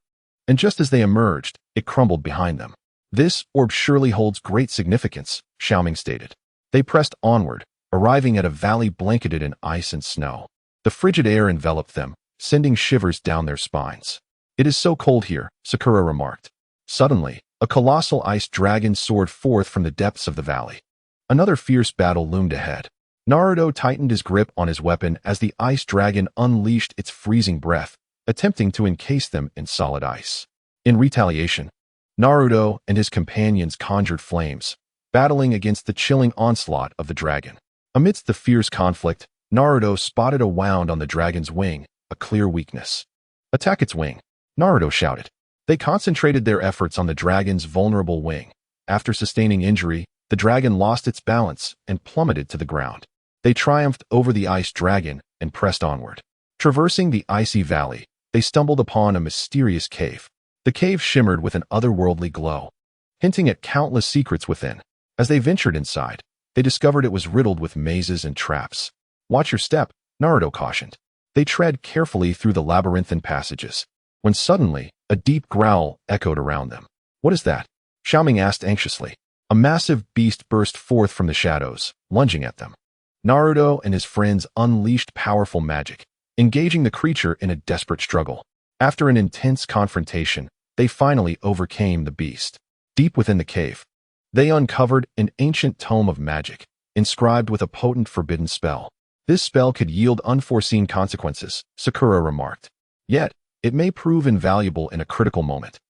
and just as they emerged, it crumbled behind them. "This orb surely holds great significance," Xiao Ming stated. They pressed onward, arriving at a valley blanketed in ice and snow. The frigid air enveloped them, sending shivers down their spines. "It is so cold here," Sakura remarked. Suddenly, a colossal ice dragon soared forth from the depths of the valley. Another fierce battle loomed ahead. Naruto tightened his grip on his weapon as the ice dragon unleashed its freezing breath, attempting to encase them in solid ice. In retaliation, Naruto and his companions conjured flames, battling against the chilling onslaught of the dragon. Amidst the fierce conflict, Naruto spotted a wound on the dragon's wing, a clear weakness. "Attack its wing," Naruto shouted. They concentrated their efforts on the dragon's vulnerable wing. After sustaining injury, the dragon lost its balance and plummeted to the ground. They triumphed over the ice dragon and pressed onward. Traversing the icy valley, they stumbled upon a mysterious cave. The cave shimmered with an otherworldly glow, hinting at countless secrets within. As they ventured inside, they discovered it was riddled with mazes and traps. "Watch your step," Naruto cautioned. They tread carefully through the labyrinthine passages, when suddenly, a deep growl echoed around them. "What is that?" Xiao Ming asked anxiously. A massive beast burst forth from the shadows, lunging at them. Naruto and his friends unleashed powerful magic, engaging the creature in a desperate struggle. After an intense confrontation, they finally overcame the beast. Deep within the cave, they uncovered an ancient tome of magic, inscribed with a potent forbidden spell. "This spell could yield unforeseen consequences," Sakura remarked. "Yet, it may prove invaluable in a critical moment,"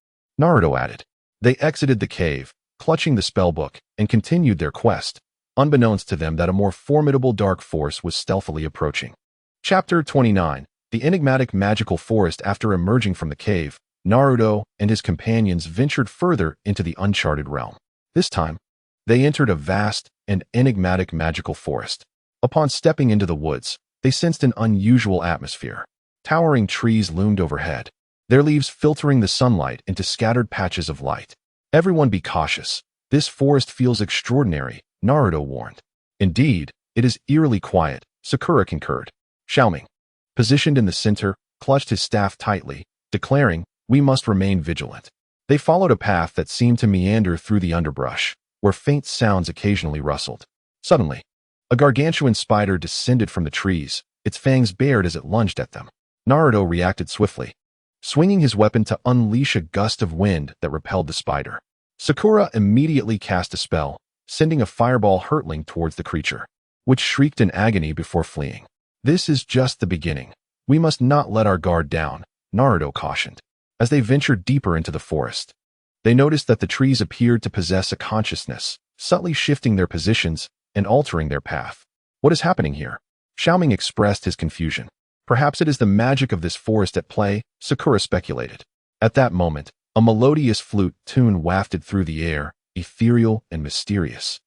Naruto added. They exited the cave, clutching the spellbook, and continued their quest, unbeknownst to them that a more formidable dark force was stealthily approaching. Chapter 29. The enigmatic magical forest. After emerging from the cave, Naruto and his companions ventured further into the uncharted realm. This time, they entered a vast and enigmatic magical forest. Upon stepping into the woods, they sensed an unusual atmosphere. Towering trees loomed overhead, their leaves filtering the sunlight into scattered patches of light. "Everyone be cautious. This forest feels extraordinary," Naruto warned. "Indeed, it is eerily quiet," Sakura concurred. Xiao Ming, positioned in the center, clutched his staff tightly, declaring, "We must remain vigilant." They followed a path that seemed to meander through the underbrush, where faint sounds occasionally rustled. Suddenly, a gargantuan spider descended from the trees, its fangs bared as it lunged at them. Naruto reacted swiftly, swinging his weapon to unleash a gust of wind that repelled the spider. Sakura immediately cast a spell, sending a fireball hurtling towards the creature, which shrieked in agony before fleeing. "This is just the beginning. We must not let our guard down," Naruto cautioned. As they ventured deeper into the forest, they noticed that the trees appeared to possess a consciousness, subtly shifting their positions and altering their path. "What is happening here?" Xiao Ming expressed his confusion. "Perhaps it is the magic of this forest at play," Sakura speculated. At that moment, a melodious flute tune wafted through the air, ethereal and mysterious,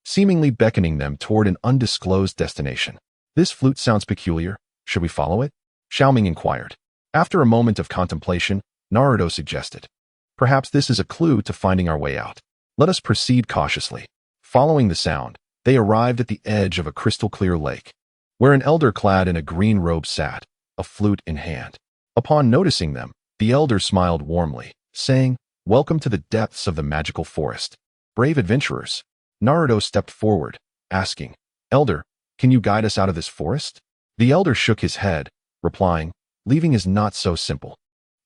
seemingly beckoning them toward an undisclosed destination. "This flute sounds peculiar. Should we follow it?" Xiao Ming inquired. After a moment of contemplation, Naruto suggested, "Perhaps this is a clue to finding our way out. Let us proceed cautiously." Following the sound, they arrived at the edge of a crystal-clear lake, where an elder clad in a green robe sat, a flute in hand. Upon noticing them, the elder smiled warmly, saying, "Welcome to the depths of the magical forest, brave adventurers." Naruto stepped forward, asking, "Elder, can you guide us out of this forest?" The elder shook his head, replying, "Leaving is not so simple.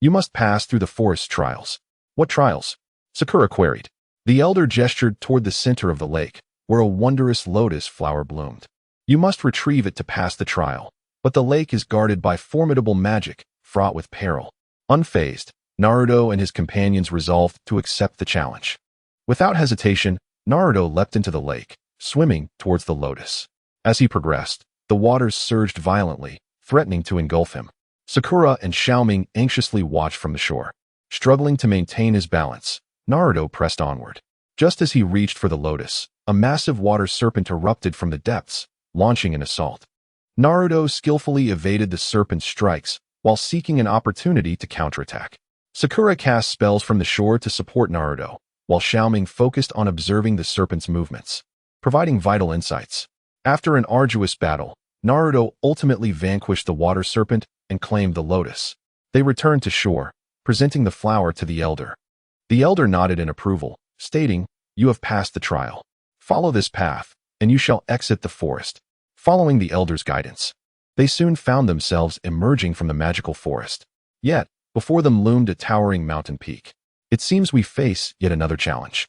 You must pass through the forest trials." "What trials?" Sakura queried. The elder gestured toward the center of the lake, where a wondrous lotus flower bloomed. "You must retrieve it to pass the trial, but the lake is guarded by formidable magic, fraught with peril." Unfazed, Naruto and his companions resolved to accept the challenge. Without hesitation, Naruto leapt into the lake, swimming towards the lotus. As he progressed, the waters surged violently, threatening to engulf him. Sakura and Xiao Ming anxiously watched from the shore. Struggling to maintain his balance, Naruto pressed onward. Just as he reached for the lotus, a massive water serpent erupted from the depths, launching an assault. Naruto skillfully evaded the serpent's strikes while seeking an opportunity to counterattack. Sakura cast spells from the shore to support Naruto, while Xiao Ming focused on observing the serpent's movements, providing vital insights. After an arduous battle, Naruto ultimately vanquished the water serpent and claimed the lotus. They returned to shore, presenting the flower to the elder. The elder nodded in approval, stating, "You have passed the trial. Follow this path, and you shall exit the forest." Following the elder's guidance, they soon found themselves emerging from the magical forest. Yet, before them loomed a towering mountain peak. "It seems we face yet another challenge,"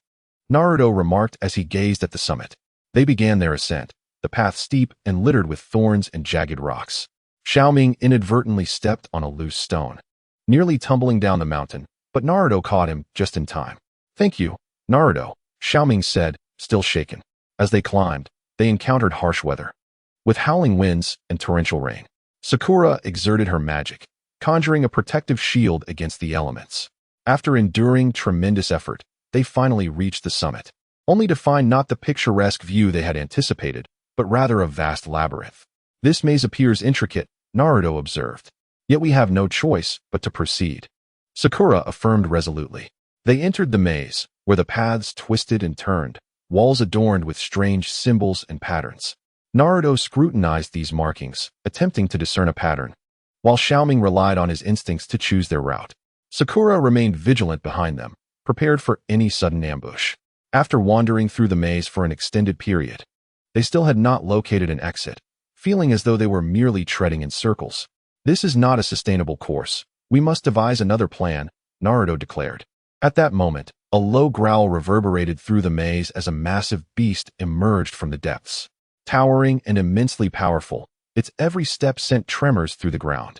Naruto remarked as he gazed at the summit. They began their ascent, the path steep and littered with thorns and jagged rocks. Xiao Ming inadvertently stepped on a loose stone, nearly tumbling down the mountain, but Naruto caught him just in time. "Thank you, Naruto," Xiao Ming said, still shaken. As they climbed, they encountered harsh weather, with howling winds and torrential rain. Sakura exerted her magic, conjuring a protective shield against the elements. After enduring tremendous effort, they finally reached the summit, only to find not the picturesque view they had anticipated, but rather a vast labyrinth. "This maze appears intricate," Naruto observed. "Yet we have no choice but to proceed," Sakura affirmed resolutely. They entered the maze, where the paths twisted and turned, walls adorned with strange symbols and patterns. Naruto scrutinized these markings, attempting to discern a pattern, while Xiao Ming relied on his instincts to choose their route. Sakura remained vigilant behind them, prepared for any sudden ambush. After wandering through the maze for an extended period, they still had not located an exit, feeling as though they were merely treading in circles. This is not a sustainable course. We must devise another plan, Naruto declared. At that moment, a low growl reverberated through the maze as a massive beast emerged from the depths. Towering and immensely powerful, its every step sent tremors through the ground.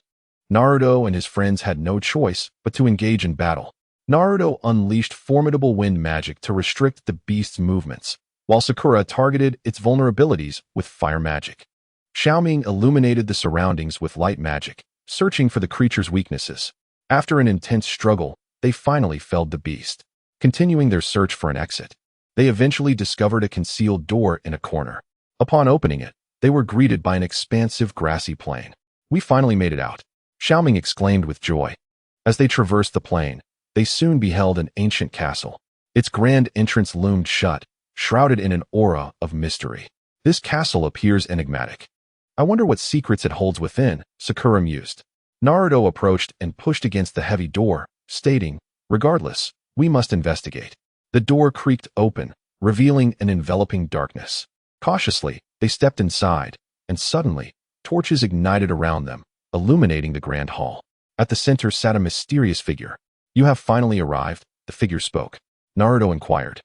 Naruto and his friends had no choice but to engage in battle. Naruto unleashed formidable wind magic to restrict the beast's movements, while Sakura targeted its vulnerabilities with fire magic. Xiao Ming illuminated the surroundings with light magic, searching for the creature's weaknesses. After an intense struggle, they finally felled the beast. Continuing their search for an exit, they eventually discovered a concealed door in a corner. Upon opening it, they were greeted by an expansive grassy plain. "We finally made it out," Xiao Ming exclaimed with joy. As they traversed the plain, they soon beheld an ancient castle. Its grand entrance loomed shut, shrouded in an aura of mystery. This castle appears enigmatic. "I wonder what secrets it holds within," Sakura mused. Naruto approached and pushed against the heavy door, stating, "Regardless, we must investigate." The door creaked open, revealing an enveloping darkness. Cautiously, they stepped inside, and suddenly, torches ignited around them, illuminating the grand hall. At the center sat a mysterious figure. "You have finally arrived," the figure spoke. Naruto inquired,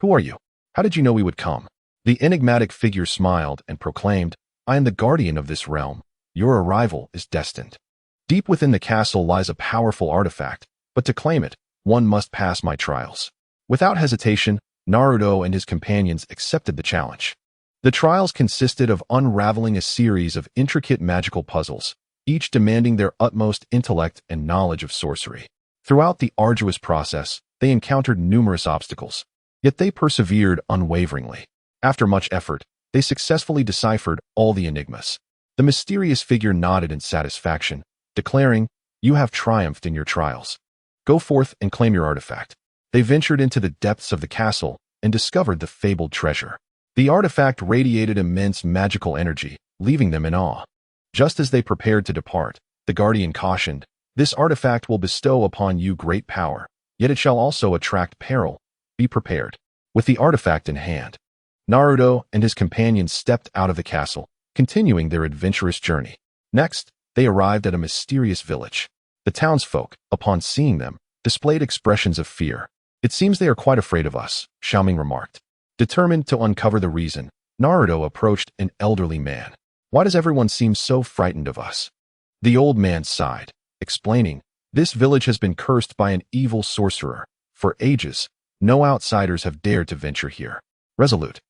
"Who are you? How did you know we would come?" The enigmatic figure smiled and proclaimed, "I am the guardian of this realm. Your arrival is destined. Deep within the castle lies a powerful artifact, but to claim it, one must pass my trials." Without hesitation, Naruto and his companions accepted the challenge. The trials consisted of unraveling a series of intricate magical puzzles, each demanding their utmost intellect and knowledge of sorcery. Throughout the arduous process, they encountered numerous obstacles, yet they persevered unwaveringly. After much effort, they successfully deciphered all the enigmas. The mysterious figure nodded in satisfaction, declaring, "You have triumphed in your trials. Go forth and claim your artifact." They ventured into the depths of the castle and discovered the fabled treasure. The artifact radiated immense magical energy, leaving them in awe. Just as they prepared to depart, the guardian cautioned, "This artifact will bestow upon you great power, yet it shall also attract peril. Be prepared." With the artifact in hand, Naruto and his companions stepped out of the castle, continuing their adventurous journey. Next, they arrived at a mysterious village. The townsfolk, upon seeing them, displayed expressions of fear. "It seems they are quite afraid of us," Xiao Ming remarked. Determined to uncover the reason, Naruto approached an elderly man. "Why does everyone seem so frightened of us?" The old man sighed, explaining, "This village has been cursed by an evil sorcerer. For ages, no outsiders have dared to venture here." Resolute,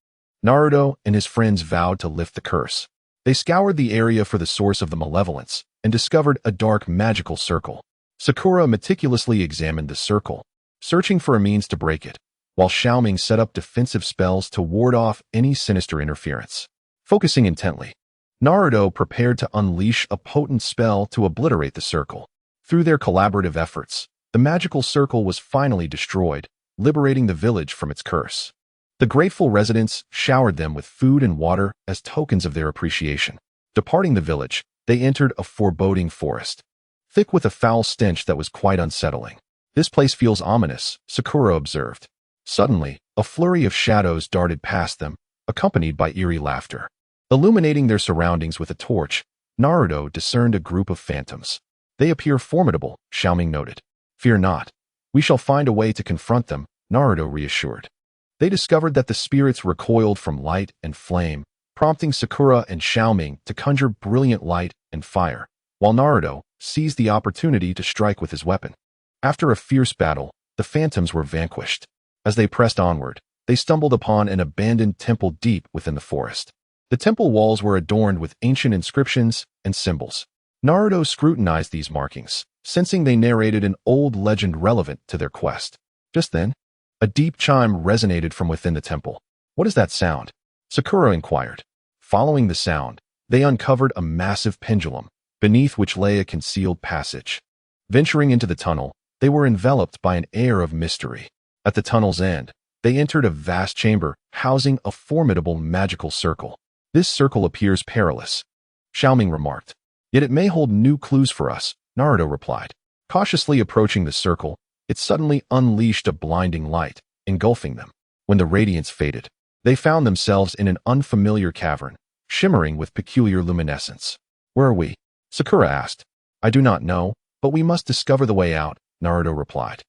Naruto and his friends vowed to lift the curse. They scoured the area for the source of the malevolence and discovered a dark magical circle. Sakura meticulously examined the circle, searching for a means to break it, while Xiao Ming set up defensive spells to ward off any sinister interference. Focusing intently, Naruto prepared to unleash a potent spell to obliterate the circle. Through their collaborative efforts, the magical circle was finally destroyed, liberating the village from its curse. The grateful residents showered them with food and water as tokens of their appreciation. Departing the village, they entered a foreboding forest, thick with a foul stench that was quite unsettling. "This place feels ominous," Sakura observed. Suddenly, a flurry of shadows darted past them, accompanied by eerie laughter. Illuminating their surroundings with a torch, Naruto discerned a group of phantoms. "They appear formidable," Xiao Ming noted. "Fear not. We shall find a way to confront them," Naruto reassured. They discovered that the spirits recoiled from light and flame, prompting Sakura and Xiao Ming to conjure brilliant light and fire, while Naruto seized the opportunity to strike with his weapon. After a fierce battle, the phantoms were vanquished. As they pressed onward, they stumbled upon an abandoned temple deep within the forest. The temple walls were adorned with ancient inscriptions and symbols. Naruto scrutinized these markings, sensing they narrated an old legend relevant to their quest. Just then, a deep chime resonated from within the temple. "What is that sound?" Sakura inquired. Following the sound, they uncovered a massive pendulum, beneath which lay a concealed passage. Venturing into the tunnel, they were enveloped by an air of mystery. At the tunnel's end, they They entered a vast chamber, housing a formidable magical circle. This circle appears perilous, Xiao Ming remarked. Yet it may hold new clues for us, Naruto replied. Cautiously approaching the circle, it suddenly unleashed a blinding light, engulfing them. When the radiance faded, they found themselves in an unfamiliar cavern, shimmering with peculiar luminescence. Where are we? Sakura asked. I do not know, but we must discover the way out, Naruto replied.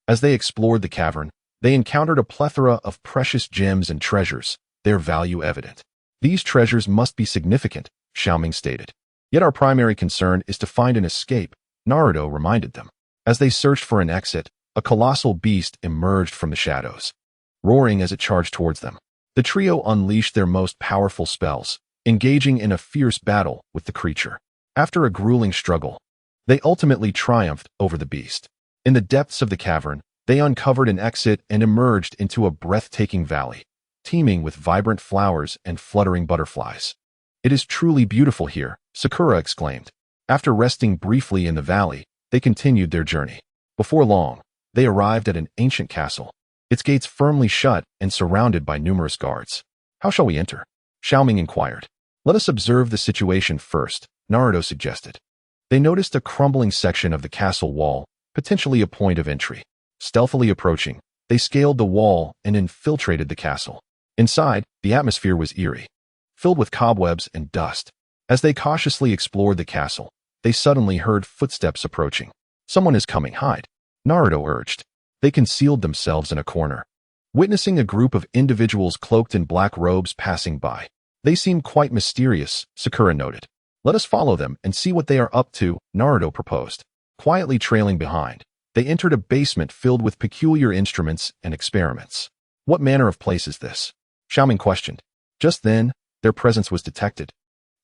As they explored the cavern, they encountered a plethora of precious gems and treasures, their value evident. These treasures must be significant, Xiao Ming stated. Yet our primary concern is to find an escape, Naruto reminded them. As they searched for an exit, a colossal beast emerged from the shadows, roaring as it charged towards them. The trio unleashed their most powerful spells, engaging in a fierce battle with the creature. After a grueling struggle, they ultimately triumphed over the beast. In the depths of the cavern, they uncovered an exit and emerged into a breathtaking valley, teeming with vibrant flowers and fluttering butterflies. It is truly beautiful here, Sakura exclaimed. After resting briefly in the valley, they continued their journey. Before long, they arrived at an ancient castle, its gates firmly shut and surrounded by numerous guards. How shall we enter? Xiao Ming inquired. Let us observe the situation first, Naruto suggested. They noticed a crumbling section of the castle wall, potentially a point of entry. Stealthily approaching, they scaled the wall and infiltrated the castle. Inside, the atmosphere was eerie, filled with cobwebs and dust. As they cautiously explored the castle, they suddenly heard footsteps approaching. Someone is coming, hide, Naruto urged. They concealed themselves in a corner, witnessing a group of individuals cloaked in black robes passing by. They seem quite mysterious, Sakura noted. Let us follow them and see what they are up to, Naruto proposed. Quietly trailing behind, they entered a basement filled with peculiar instruments and experiments. What manner of place is this? Xiao Ming questioned. Just then, their presence was detected,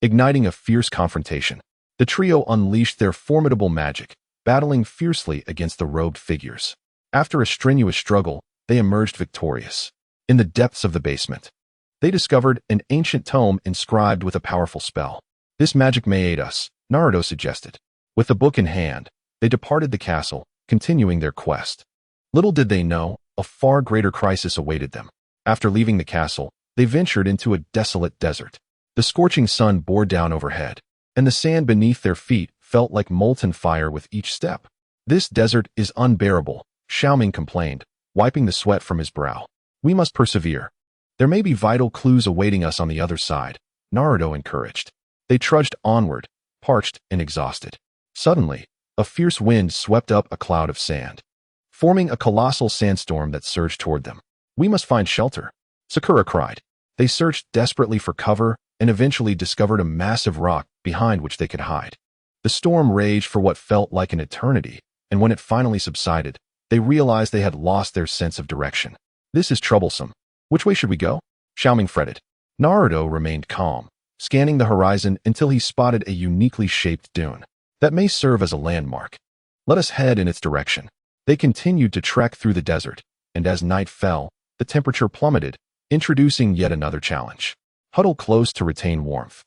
igniting a fierce confrontation. The trio unleashed their formidable magic, battling fiercely against the robed figures. After a strenuous struggle, they emerged victorious. In the depths of the basement, they discovered an ancient tome inscribed with a powerful spell. This magic may aid us, Naruto suggested. With the book in hand, they departed the castle, continuing their quest. Little did they know, a far greater crisis awaited them. After leaving the castle, they ventured into a desolate desert. The scorching sun bore down overhead, and the sand beneath their feet felt like molten fire with each step. This desert is unbearable, Xiao Ming complained, wiping the sweat from his brow. We must persevere. There may be vital clues awaiting us on the other side, Naruto encouraged. They trudged onward, parched and exhausted. Suddenly, a fierce wind swept up a cloud of sand, forming a colossal sandstorm that surged toward them. We must find shelter, Sakura cried. They searched desperately for cover and eventually discovered a massive rock behind which they could hide. The storm raged for what felt like an eternity, and when it finally subsided, they realized they had lost their sense of direction. This is troublesome. Which way should we go? Xiao Ming fretted. Naruto remained calm, scanning the horizon until he spotted a uniquely shaped dune that may serve as a landmark. Let us head in its direction. They continued to trek through the desert, and as night fell, the temperature plummeted, introducing yet another challenge. Huddle close to retain warmth,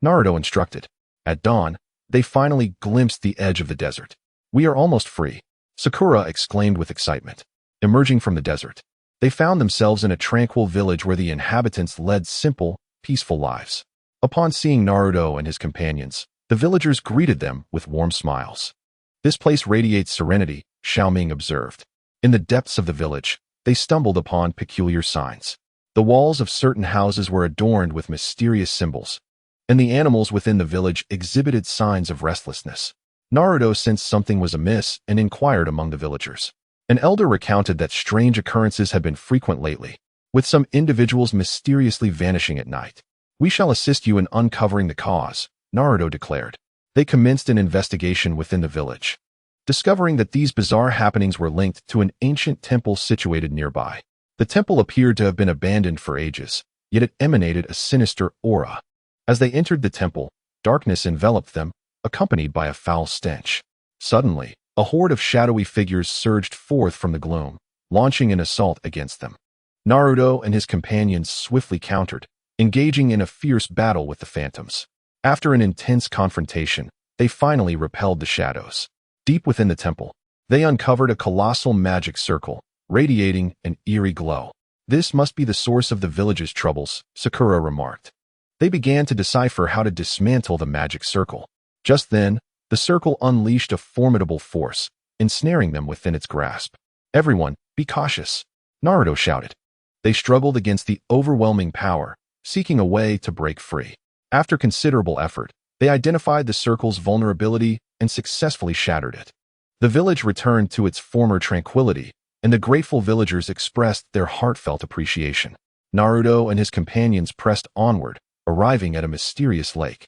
Naruto instructed. At dawn, they finally glimpsed the edge of the desert. We are almost free, Sakura exclaimed with excitement. Emerging from the desert, they found themselves in a tranquil village where the inhabitants led simple, peaceful lives. Upon seeing Naruto and his companions, the villagers greeted them with warm smiles. This place radiates serenity, Xiao Ming observed. In the depths of the village, they stumbled upon peculiar signs. The walls of certain houses were adorned with mysterious symbols, and the animals within the village exhibited signs of restlessness. Naruto sensed something was amiss and inquired among the villagers. An elder recounted that strange occurrences had been frequent lately, with some individuals mysteriously vanishing at night. We shall assist you in uncovering the cause, Naruto declared. They commenced an investigation within the village, discovering that these bizarre happenings were linked to an ancient temple situated nearby. The temple appeared to have been abandoned for ages, yet it emanated a sinister aura. As they entered the temple, darkness enveloped them, accompanied by a foul stench. Suddenly, a horde of shadowy figures surged forth from the gloom, launching an assault against them. Naruto and his companions swiftly countered, engaging in a fierce battle with the phantoms. After an intense confrontation, they finally repelled the shadows. Deep within the temple, they uncovered a colossal magic circle, radiating an eerie glow. This must be the source of the village's troubles, Sakura remarked. They began to decipher how to dismantle the magic circle. Just then, the circle unleashed a formidable force, ensnaring them within its grasp. Everyone, be cautious, Naruto shouted. They struggled against the overwhelming power, seeking a way to break free. After considerable effort, they identified the circle's vulnerability and successfully shattered it. The village returned to its former tranquility, and the grateful villagers expressed their heartfelt appreciation. Naruto and his companions pressed onward, arriving at a mysterious lake.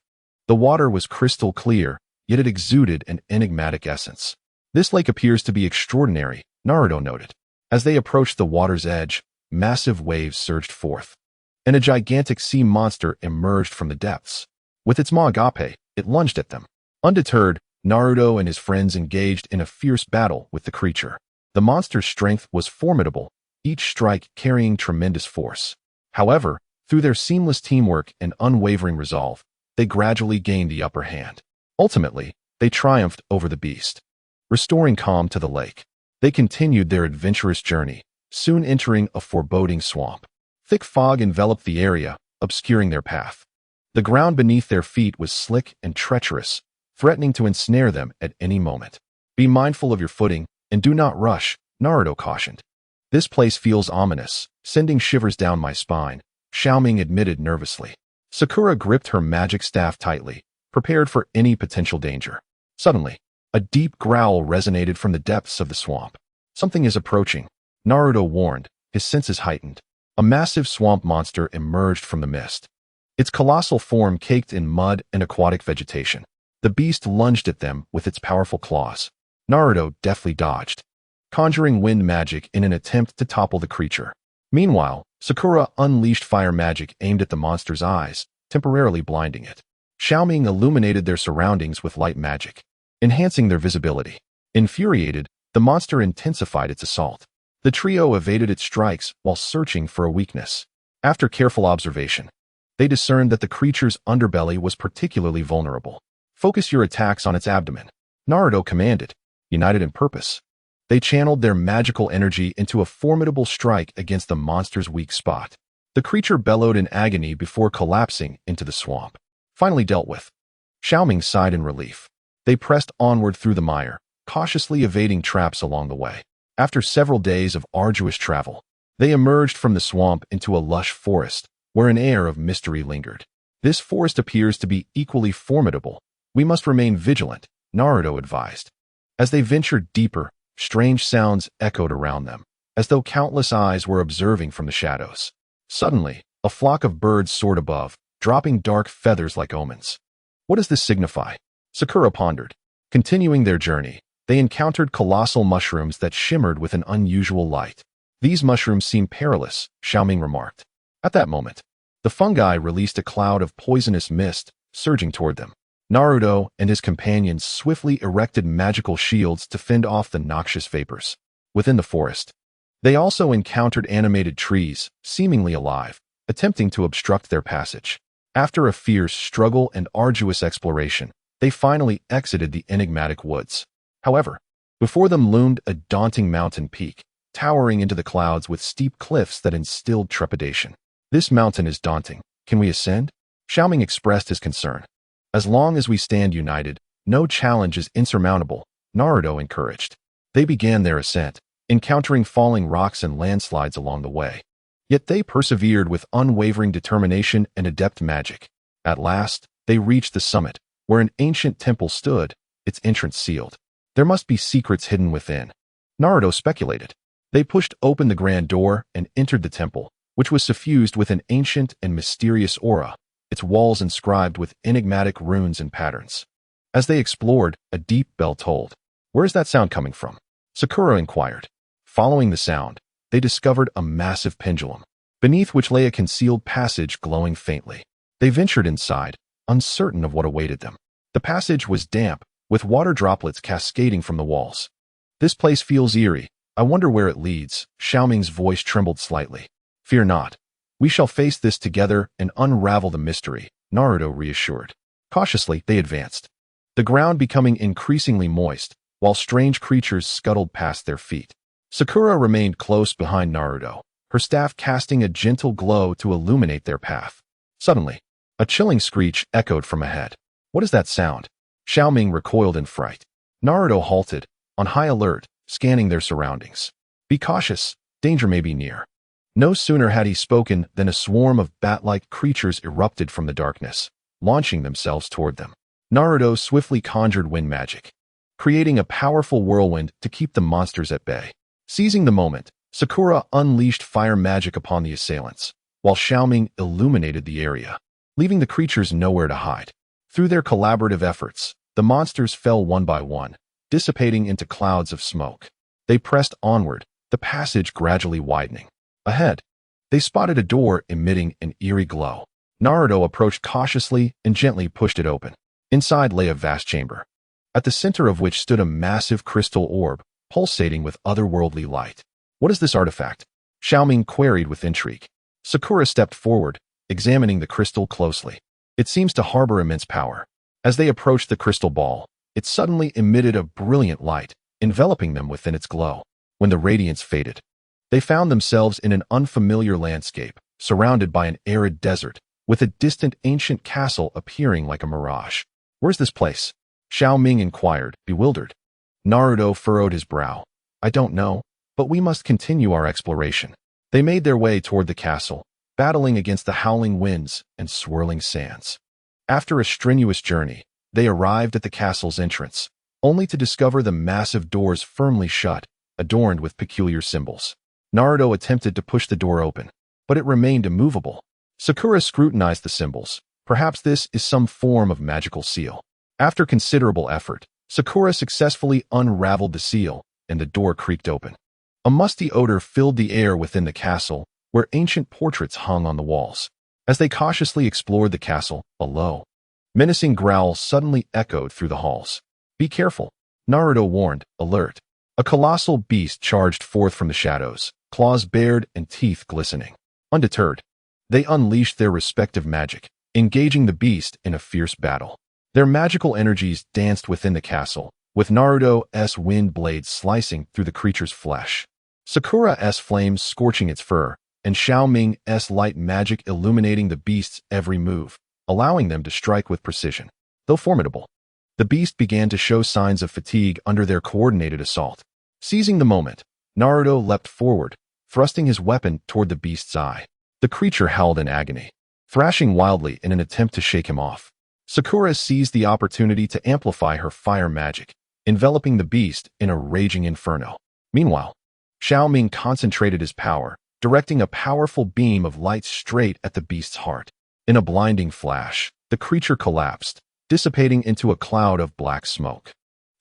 The water was crystal clear, yet it exuded an enigmatic essence. This lake appears to be extraordinary, Naruto noted. As they approached the water's edge, massive waves surged forth, and a gigantic sea monster emerged from the depths. With its maw agape, it lunged at them. Undeterred, Naruto and his friends engaged in a fierce battle with the creature. The monster's strength was formidable, each strike carrying tremendous force. However, through their seamless teamwork and unwavering resolve, they gradually gained the upper hand. Ultimately, they triumphed over the beast. Restoring calm to the lake, they continued their adventurous journey, soon entering a foreboding swamp. Thick fog enveloped the area, obscuring their path. The ground beneath their feet was slick and treacherous, threatening to ensnare them at any moment. Be mindful of your footing, and do not rush, Naruto cautioned. This place feels ominous, sending shivers down my spine, Xiao Ming admitted nervously. Sakura gripped her magic staff tightly, prepared for any potential danger. Suddenly, a deep growl resonated from the depths of the swamp. Something is approaching, Naruto warned, his senses heightened. A massive swamp monster emerged from the mist. Its colossal form caked in mud and aquatic vegetation. The beast lunged at them with its powerful claws. Naruto deftly dodged, conjuring wind magic in an attempt to topple the creature. Meanwhile, Sakura unleashed fire magic aimed at the monster's eyes, temporarily blinding it. Xiao Ming illuminated their surroundings with light magic, enhancing their visibility. Infuriated, the monster intensified its assault. The trio evaded its strikes while searching for a weakness. After careful observation, they discerned that the creature's underbelly was particularly vulnerable. Focus your attacks on its abdomen, Naruto commanded, united in purpose. They channeled their magical energy into a formidable strike against the monster's weak spot. The creature bellowed in agony before collapsing into the swamp. Finally dealt with, Xiao Ming sighed in relief. They pressed onward through the mire, cautiously evading traps along the way. After several days of arduous travel, they emerged from the swamp into a lush forest, where an air of mystery lingered. This forest appears to be equally formidable. We must remain vigilant, Naruto advised. As they ventured deeper, strange sounds echoed around them, as though countless eyes were observing from the shadows. Suddenly, a flock of birds soared above, dropping dark feathers like omens. What does this signify? Sakura pondered. Continuing their journey, they encountered colossal mushrooms that shimmered with an unusual light. These mushrooms seem perilous, Xiao Ming remarked. At that moment, the fungi released a cloud of poisonous mist, surging toward them. Naruto and his companions swiftly erected magical shields to fend off the noxious vapors. Within the forest, they also encountered animated trees, seemingly alive, attempting to obstruct their passage. After a fierce struggle and arduous exploration, they finally exited the enigmatic woods. However, before them loomed a daunting mountain peak, towering into the clouds with steep cliffs that instilled trepidation. This mountain is daunting. Can we ascend? Xiao Ming expressed his concern. As long as we stand united, no challenge is insurmountable, Naruto encouraged. They began their ascent, encountering falling rocks and landslides along the way. Yet they persevered with unwavering determination and adept magic. At last, they reached the summit, where an ancient temple stood, its entrance sealed. There must be secrets hidden within, Naruto speculated. They pushed open the grand door and entered the temple, which was suffused with an ancient and mysterious aura, its walls inscribed with enigmatic runes and patterns. As they explored, a deep bell tolled. Where's that sound coming from? Sakura inquired. Following the sound, they discovered a massive pendulum, beneath which lay a concealed passage glowing faintly. They ventured inside, uncertain of what awaited them. The passage was damp, with water droplets cascading from the walls. This place feels eerie. I wonder where it leads. Xiao Ming's voice trembled slightly. Fear not. We shall face this together and unravel the mystery, Naruto reassured. Cautiously, they advanced, the ground becoming increasingly moist, while strange creatures scuttled past their feet. Sakura remained close behind Naruto, her staff casting a gentle glow to illuminate their path. Suddenly, a chilling screech echoed from ahead. What is that sound? Xiao Ming recoiled in fright. Naruto halted, on high alert, scanning their surroundings. Be cautious, danger may be near. No sooner had he spoken than a swarm of bat-like creatures erupted from the darkness, launching themselves toward them. Naruto swiftly conjured wind magic, creating a powerful whirlwind to keep the monsters at bay. Seizing the moment, Sakura unleashed fire magic upon the assailants, while Xiao Ming illuminated the area, leaving the creatures nowhere to hide. Through their collaborative efforts, the monsters fell one by one, dissipating into clouds of smoke. They pressed onward, the passage gradually widening. Ahead, they spotted a door emitting an eerie glow. Naruto approached cautiously and gently pushed it open. Inside lay a vast chamber, at the center of which stood a massive crystal orb, pulsating with otherworldly light. What is this artifact? Xiao Ming queried with intrigue. Sakura stepped forward, examining the crystal closely. It seems to harbor immense power. As they approached the crystal ball, it suddenly emitted a brilliant light, enveloping them within its glow. When the radiance faded, they found themselves in an unfamiliar landscape, surrounded by an arid desert, with a distant ancient castle appearing like a mirage. Where's this place? Xiao Ming inquired, bewildered. Naruto furrowed his brow. I don't know, but we must continue our exploration. They made their way toward the castle, battling against the howling winds and swirling sands. After a strenuous journey, they arrived at the castle's entrance, only to discover the massive doors firmly shut, adorned with peculiar symbols. Naruto attempted to push the door open, but it remained immovable. Sakura scrutinized the symbols. Perhaps this is some form of magical seal. After considerable effort, Sakura successfully unraveled the seal, and the door creaked open. A musty odor filled the air within the castle, where ancient portraits hung on the walls. As they cautiously explored the castle, a low, menacing growl suddenly echoed through the halls. Be careful, Naruto warned, alert. A colossal beast charged forth from the shadows, claws bared and teeth glistening. Undeterred, they unleashed their respective magic, engaging the beast in a fierce battle. Their magical energies danced within the castle, with Naruto's wind blades slicing through the creature's flesh, Sakura's flames scorching its fur, and Xiao Ming's light magic illuminating the beast's every move, allowing them to strike with precision. Though formidable, the beast began to show signs of fatigue under their coordinated assault. Seizing the moment, Naruto leapt forward, thrusting his weapon toward the beast's eye. The creature howled in agony, thrashing wildly in an attempt to shake him off. Sakura seized the opportunity to amplify her fire magic, enveloping the beast in a raging inferno. Meanwhile, Xiao Ming concentrated his power, directing a powerful beam of light straight at the beast's heart. In a blinding flash, the creature collapsed, dissipating into a cloud of black smoke.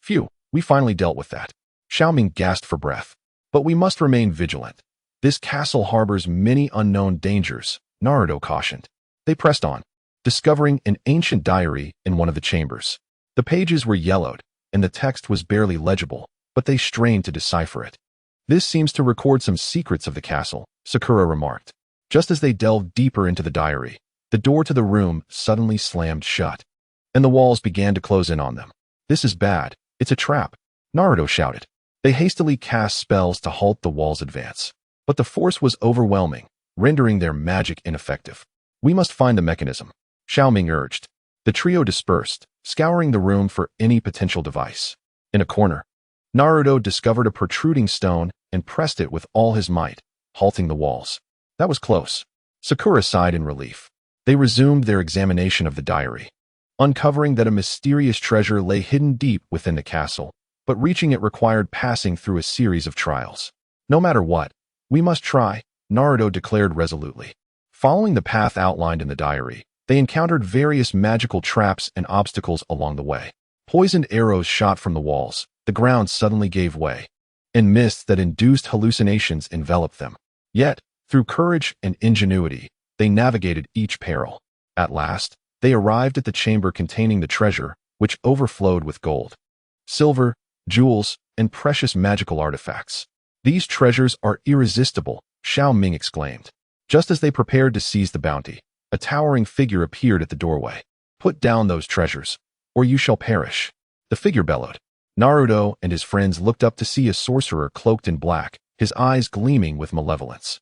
Phew, we finally dealt with that. Xiao Ming gasped for breath. But we must remain vigilant. This castle harbors many unknown dangers, Naruto cautioned. They pressed on, discovering an ancient diary in one of the chambers. The pages were yellowed, and the text was barely legible, but they strained to decipher it. This seems to record some secrets of the castle, Sakura remarked. Just as they delved deeper into the diary, the door to the room suddenly slammed shut, and the walls began to close in on them. This is bad. It's a trap, Naruto shouted. They hastily cast spells to halt the wall's advance, but the force was overwhelming, rendering their magic ineffective. We must find the mechanism, Xiao Ming urged. The trio dispersed, scouring the room for any potential device. In a corner, Naruto discovered a protruding stone and pressed it with all his might, halting the walls. That was close. Sakura sighed in relief. They resumed their examination of the diary, uncovering that a mysterious treasure lay hidden deep within the castle, but reaching it required passing through a series of trials. No matter what, we must try, Naruto declared resolutely. Following the path outlined in the diary, they encountered various magical traps and obstacles along the way. Poisoned arrows shot from the walls, the ground suddenly gave way, and mists that induced hallucinations enveloped them. Yet, through courage and ingenuity, they navigated each peril. At last, they arrived at the chamber containing the treasure, which overflowed with gold, silver, jewels, and precious magical artifacts. These treasures are irresistible, Xiao Ming exclaimed. Just as they prepared to seize the bounty, a towering figure appeared at the doorway. Put down those treasures, or you shall perish, the figure bellowed. Naruto and his friends looked up to see a sorcerer cloaked in black, his eyes gleaming with malevolence.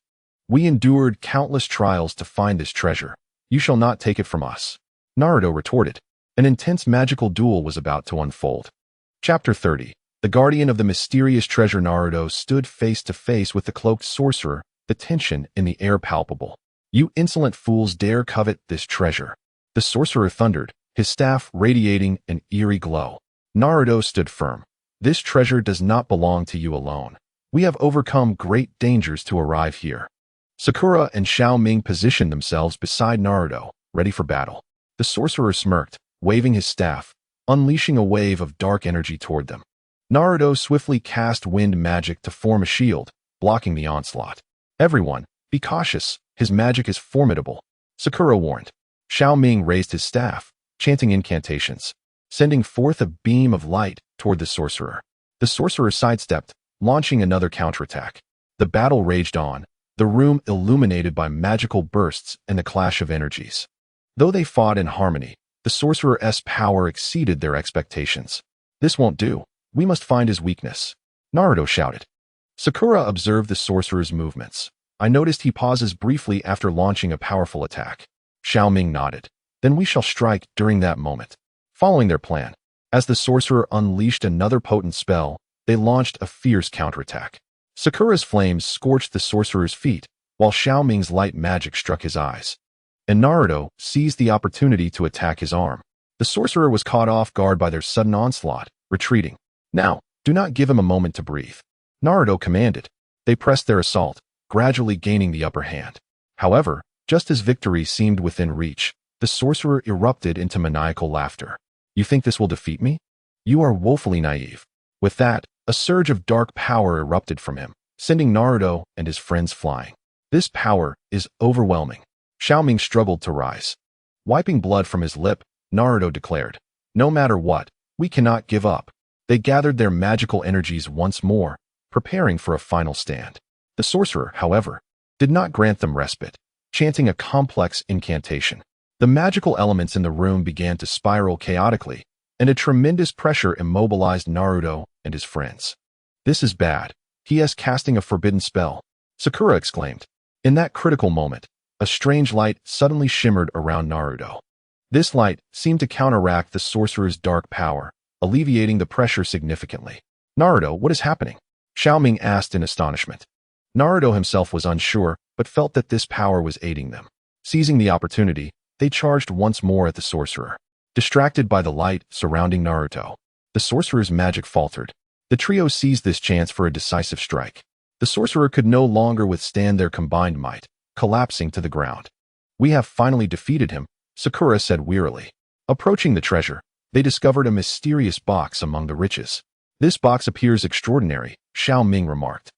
We endured countless trials to find this treasure. You shall not take it from us. Naruto retorted. An intense magical duel was about to unfold. Chapter 30. The guardian of the mysterious treasure. Naruto stood face to face with the cloaked sorcerer, the tension in the air palpable. You insolent fools dare covet this treasure. The sorcerer thundered, his staff radiating an eerie glow. Naruto stood firm. This treasure does not belong to you alone. We have overcome great dangers to arrive here. Sakura and Xiao Ming positioned themselves beside Naruto, ready for battle. The sorcerer smirked, waving his staff, unleashing a wave of dark energy toward them. Naruto swiftly cast wind magic to form a shield, blocking the onslaught. Everyone, be cautious, his magic is formidable, Sakura warned. Xiao Ming raised his staff, chanting incantations, sending forth a beam of light toward the sorcerer. The sorcerer sidestepped, launching another counterattack. The battle raged on, the room illuminated by magical bursts and the clash of energies. Though they fought in harmony, the sorcerer's power exceeded their expectations. This won't do. We must find his weakness, Naruto shouted. Sakura observed the sorcerer's movements. I noticed he pauses briefly after launching a powerful attack. Xiao Ming nodded. Then we shall strike during that moment. Following their plan, as the sorcerer unleashed another potent spell, they launched a fierce counterattack. Sakura's flames scorched the sorcerer's feet, while Xiao Ming's light magic struck his eyes. And Naruto seized the opportunity to attack his arm. The sorcerer was caught off guard by their sudden onslaught, retreating. Now, do not give him a moment to breathe, Naruto commanded. They pressed their assault, gradually gaining the upper hand. However, just as victory seemed within reach, the sorcerer erupted into maniacal laughter. You think this will defeat me? You are woefully naive. With that, a surge of dark power erupted from him, sending Naruto and his friends flying. This power is overwhelming. Xiao Ming struggled to rise. Wiping blood from his lip, Naruto declared, no matter what, we cannot give up. They gathered their magical energies once more, preparing for a final stand. The sorcerer, however, did not grant them respite, chanting a complex incantation. The magical elements in the room began to spiral chaotically, and a tremendous pressure immobilized Naruto and his friends. This is bad. He is casting a forbidden spell, Sakura exclaimed. In that critical moment, a strange light suddenly shimmered around Naruto. This light seemed to counteract the sorcerer's dark power, alleviating the pressure significantly. Naruto, what is happening? Xiao Ming asked in astonishment. Naruto himself was unsure, but felt that this power was aiding them. Seizing the opportunity, they charged once more at the sorcerer. Distracted by the light surrounding Naruto, the sorcerer's magic faltered. The trio seized this chance for a decisive strike. The sorcerer could no longer withstand their combined might, collapsing to the ground. We have finally defeated him, Sakura said wearily. Approaching the treasure, they discovered a mysterious box among the riches. This box appears extraordinary, Xiao Ming remarked.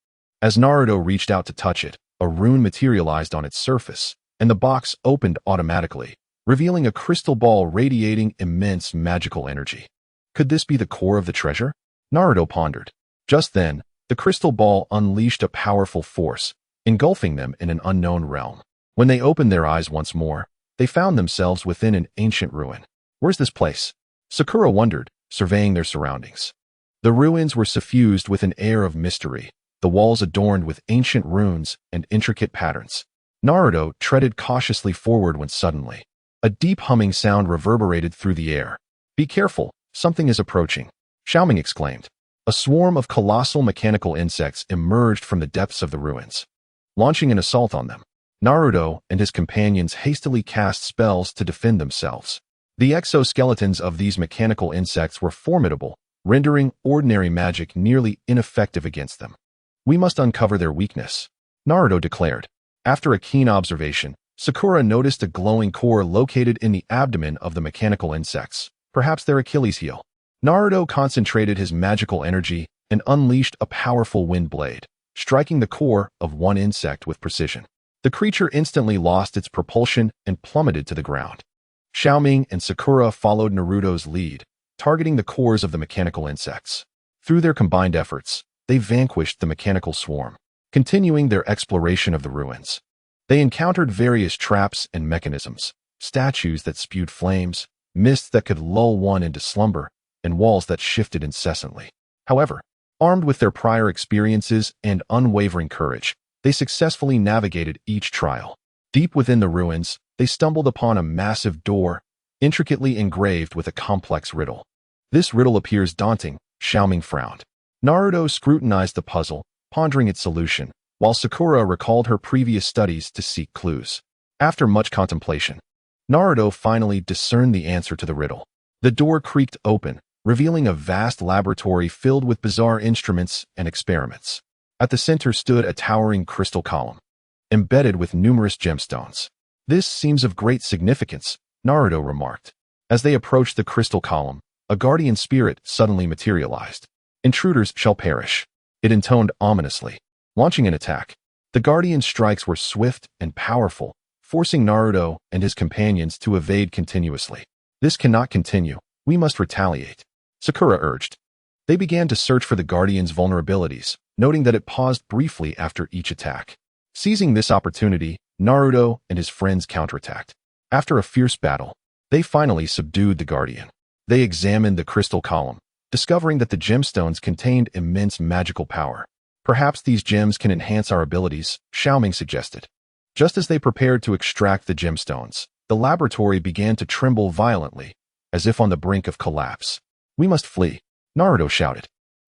As Naruto reached out to touch it, a rune materialized on its surface, and the box opened automatically, revealing a crystal ball radiating immense magical energy. Could this be the core of the treasure? Naruto pondered. Just then, the crystal ball unleashed a powerful force, engulfing them in an unknown realm. When they opened their eyes once more, they found themselves within an ancient ruin. Where's this place? Sakura wondered, surveying their surroundings. The ruins were suffused with an air of mystery, the walls adorned with ancient runes and intricate patterns. Naruto treaded cautiously forward when suddenly, a deep humming sound reverberated through the air. Be careful, something is approaching, Xiao Ming exclaimed. A swarm of colossal mechanical insects emerged from the depths of the ruins. Launching an assault on them, Naruto and his companions hastily cast spells to defend themselves. The exoskeletons of these mechanical insects were formidable, rendering ordinary magic nearly ineffective against them. We must uncover their weakness, Naruto declared. After a keen observation, Sakura noticed a glowing core located in the abdomen of the mechanical insects, perhaps their Achilles heel. Naruto concentrated his magical energy and unleashed a powerful wind blade, striking the core of one insect with precision. The creature instantly lost its propulsion and plummeted to the ground. Xiao Ming and Sakura followed Naruto's lead, targeting the cores of the mechanical insects. Through their combined efforts, they vanquished the mechanical swarm, continuing their exploration of the ruins. They encountered various traps and mechanisms, statues that spewed flames, mists that could lull one into slumber, and walls that shifted incessantly. However, armed with their prior experiences and unwavering courage, They successfully navigated each trial. Deep within the ruins, they stumbled upon a massive door, intricately engraved with a complex riddle. This riddle appears daunting. Xiao Ming frowned. Naruto scrutinized the puzzle, pondering its solution, while Sakura recalled her previous studies to seek clues. After much contemplation, Naruto finally discerned the answer to the riddle. The door creaked open, revealing a vast laboratory filled with bizarre instruments and experiments. At the center stood a towering crystal column, embedded with numerous gemstones. "This seems of great significance," Naruto remarked. As they approached the crystal column, a guardian spirit suddenly materialized. "Intruders shall perish," it intoned ominously. Launching an attack, the guardian strikes were swift and powerful, forcing Naruto and his companions to evade continuously. "This cannot continue. We must retaliate," Sakura urged. They began to search for the guardian's vulnerabilities, noting that it paused briefly after each attack. Seizing this opportunity, Naruto and his friends counterattacked. After a fierce battle, they finally subdued the guardian. They examined the crystal column, discovering that the gemstones contained immense magical power. "Perhaps these gems can enhance our abilities," Xiao Ming suggested. Just as they prepared to extract the gemstones, the laboratory began to tremble violently, as if on the brink of collapse. "We must flee," Naruto shouted.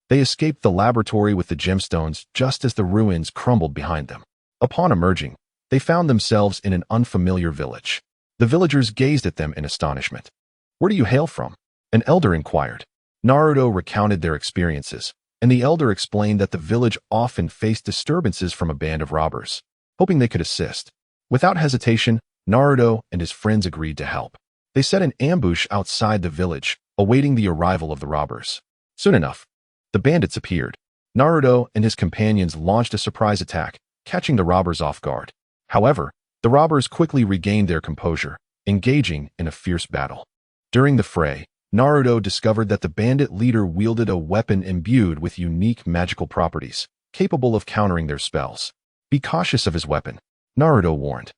They escaped the laboratory with the gemstones just as the ruins crumbled behind them. Upon emerging, they found themselves in an unfamiliar village. The villagers gazed at them in astonishment. "Where do you hail from?" an elder inquired. Naruto recounted their experiences, and the elder explained that the village often faced disturbances from a band of robbers. Hoping they could assist, without hesitation, Naruto and his friends agreed to help. They set an ambush outside the village, awaiting the arrival of the robbers. Soon enough, the bandits appeared. Naruto and his companions launched a surprise attack, catching the robbers off guard. However, the robbers quickly regained their composure, engaging in a fierce battle. During the fray, Naruto discovered that the bandit leader wielded a weapon imbued with unique magical properties, capable of countering their spells. "Be cautious of his weapon," Naruto warned.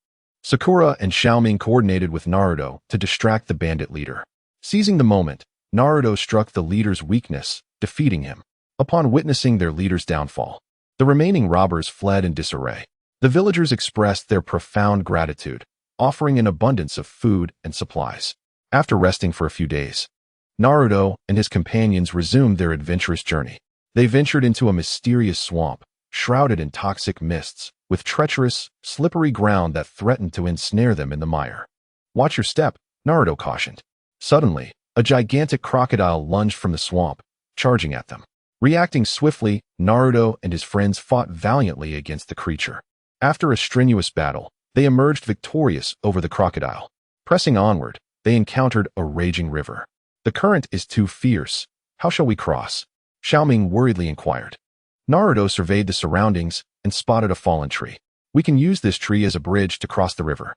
Sakura and Xiao Ming coordinated with Naruto to distract the bandit leader. Seizing the moment, Naruto struck the leader's weakness, defeating him. Upon witnessing their leader's downfall, the remaining robbers fled in disarray. The villagers expressed their profound gratitude, offering an abundance of food and supplies. After resting for a few days, Naruto and his companions resumed their adventurous journey. They ventured into a mysterious swamp, shrouded in toxic mists, with treacherous, slippery ground that threatened to ensnare them in the mire. "Watch your step," Naruto cautioned. Suddenly, a gigantic crocodile lunged from the swamp, charging at them. Reacting swiftly, Naruto and his friends fought valiantly against the creature. After a strenuous battle, they emerged victorious over the crocodile. Pressing onward, they encountered a raging river. "The current is too fierce. How shall we cross?" Xiao Ming worriedly inquired. Naruto surveyed the surroundings and spotted a fallen tree. "We can use this tree as a bridge to cross the river."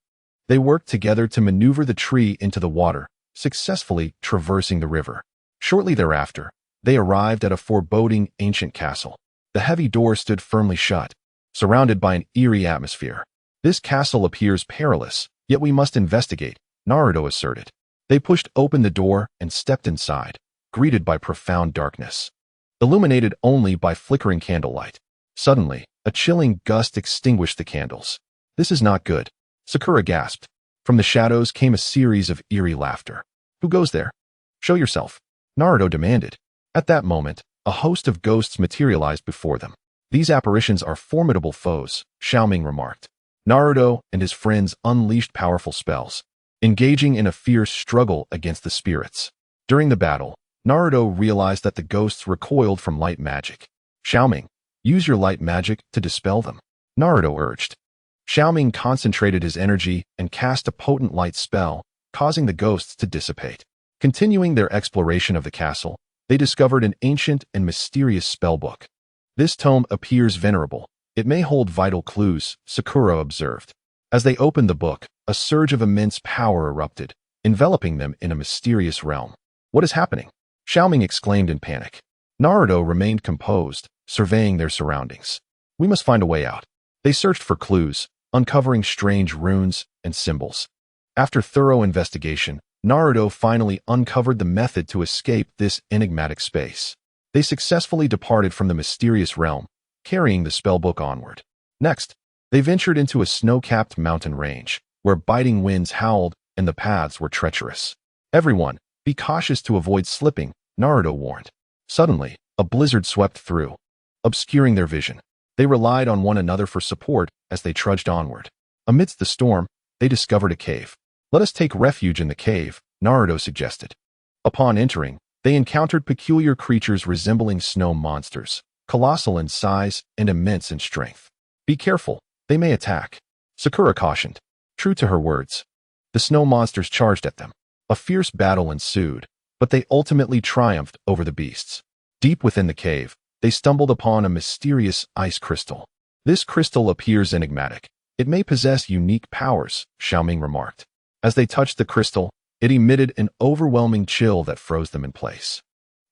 They worked together to maneuver the tree into the water, successfully traversing the river. Shortly thereafter, they arrived at a foreboding ancient castle. The heavy door stood firmly shut, surrounded by an eerie atmosphere. "This castle appears perilous, yet we must investigate," Naruto asserted. They pushed open the door and stepped inside, greeted by profound darkness, illuminated only by flickering candlelight. Suddenly, a chilling gust extinguished the candles. "This is not good," Sakura gasped. From the shadows came a series of eerie laughter. "Who goes there? Show yourself," Naruto demanded. At that moment, a host of ghosts materialized before them. "These apparitions are formidable foes," Xiao Ming remarked. Naruto and his friends unleashed powerful spells, engaging in a fierce struggle against the spirits. During the battle, Naruto realized that the ghosts recoiled from light magic. "Xiao Ming, use your light magic to dispel them," Naruto urged. Xiao Ming concentrated his energy and cast a potent light spell, causing the ghosts to dissipate. Continuing their exploration of the castle, they discovered an ancient and mysterious spellbook. "This tome appears venerable. It may hold vital clues," Sakura observed. As they opened the book, a surge of immense power erupted, enveloping them in a mysterious realm. "What is happening?" Xiao Ming exclaimed in panic. Naruto remained composed, surveying their surroundings. "We must find a way out." They searched for clues, uncovering strange runes and symbols. After thorough investigation, Naruto finally uncovered the method to escape this enigmatic space. They successfully departed from the mysterious realm, carrying the spellbook onward. Next, they ventured into a snow-capped mountain range, where biting winds howled and the paths were treacherous. "Everyone, be cautious to avoid slipping," Naruto warned. Suddenly, a blizzard swept through, obscuring their vision. They relied on one another for support as they trudged onward. Amidst the storm, they discovered a cave. "Let us take refuge in the cave," Naruto suggested. Upon entering, they encountered peculiar creatures resembling snow monsters, colossal in size and immense in strength. "Be careful, they may attack," Sakura cautioned. True to her words, the snow monsters charged at them. A fierce battle ensued, but they ultimately triumphed over the beasts. Deep within the cave, they stumbled upon a mysterious ice crystal. "This crystal appears enigmatic. It may possess unique powers," Xiao Ming remarked. As they touched the crystal, it emitted an overwhelming chill that froze them in place.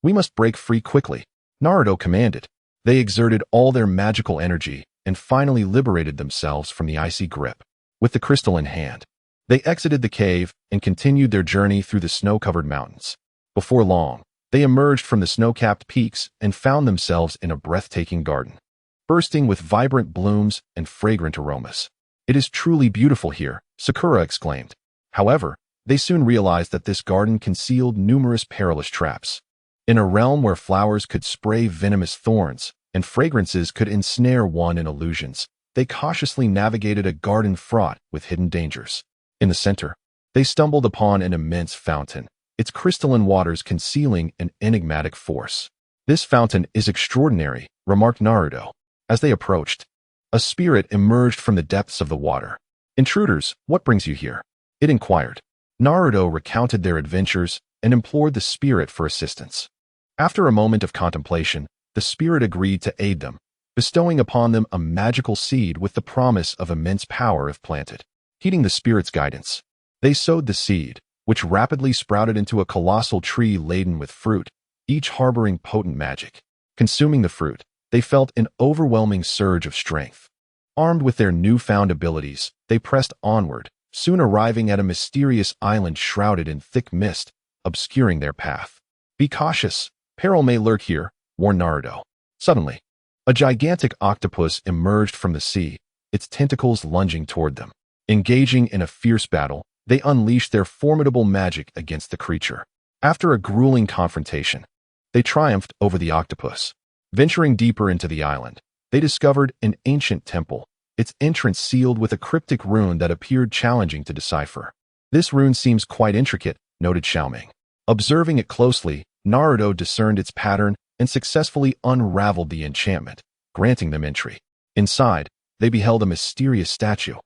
"We must break free quickly," Naruto commanded. They exerted all their magical energy and finally liberated themselves from the icy grip. With the crystal in hand, they exited the cave and continued their journey through the snow-covered mountains. Before long, they emerged from the snow-capped peaks and found themselves in a breathtaking garden, bursting with vibrant blooms and fragrant aromas. "It is truly beautiful here," Sakura exclaimed. However, they soon realized that this garden concealed numerous perilous traps. In a realm where flowers could spray venomous thorns and fragrances could ensnare one in illusions, they cautiously navigated a garden fraught with hidden dangers. In the center, they stumbled upon an immense fountain, its crystalline waters concealing an enigmatic force. "This fountain is extraordinary," remarked Naruto. As they approached, a spirit emerged from the depths of the water. "Intruders, what brings you here?" it inquired. Naruto recounted their adventures and implored the spirit for assistance. After a moment of contemplation, the spirit agreed to aid them, bestowing upon them a magical seed with the promise of immense power if planted. Heeding the spirit's guidance, they sowed the seed, which rapidly sprouted into a colossal tree laden with fruit, each harboring potent magic. Consuming the fruit, they felt an overwhelming surge of strength. Armed with their newfound abilities, they pressed onward, soon arriving at a mysterious island shrouded in thick mist, obscuring their path. "Be cautious, peril may lurk here," warned Naruto. Suddenly, a gigantic octopus emerged from the sea, its tentacles lunging toward them. Engaging in a fierce battle, they unleashed their formidable magic against the creature. After a grueling confrontation, they triumphed over the octopus. Venturing deeper into the island, they discovered an ancient temple, its entrance sealed with a cryptic rune that appeared challenging to decipher. "This rune seems quite intricate," noted Xiao Ming. Observing it closely, Naruto discerned its pattern and successfully unraveled the enchantment, granting them entry. Inside, they beheld a mysterious statue,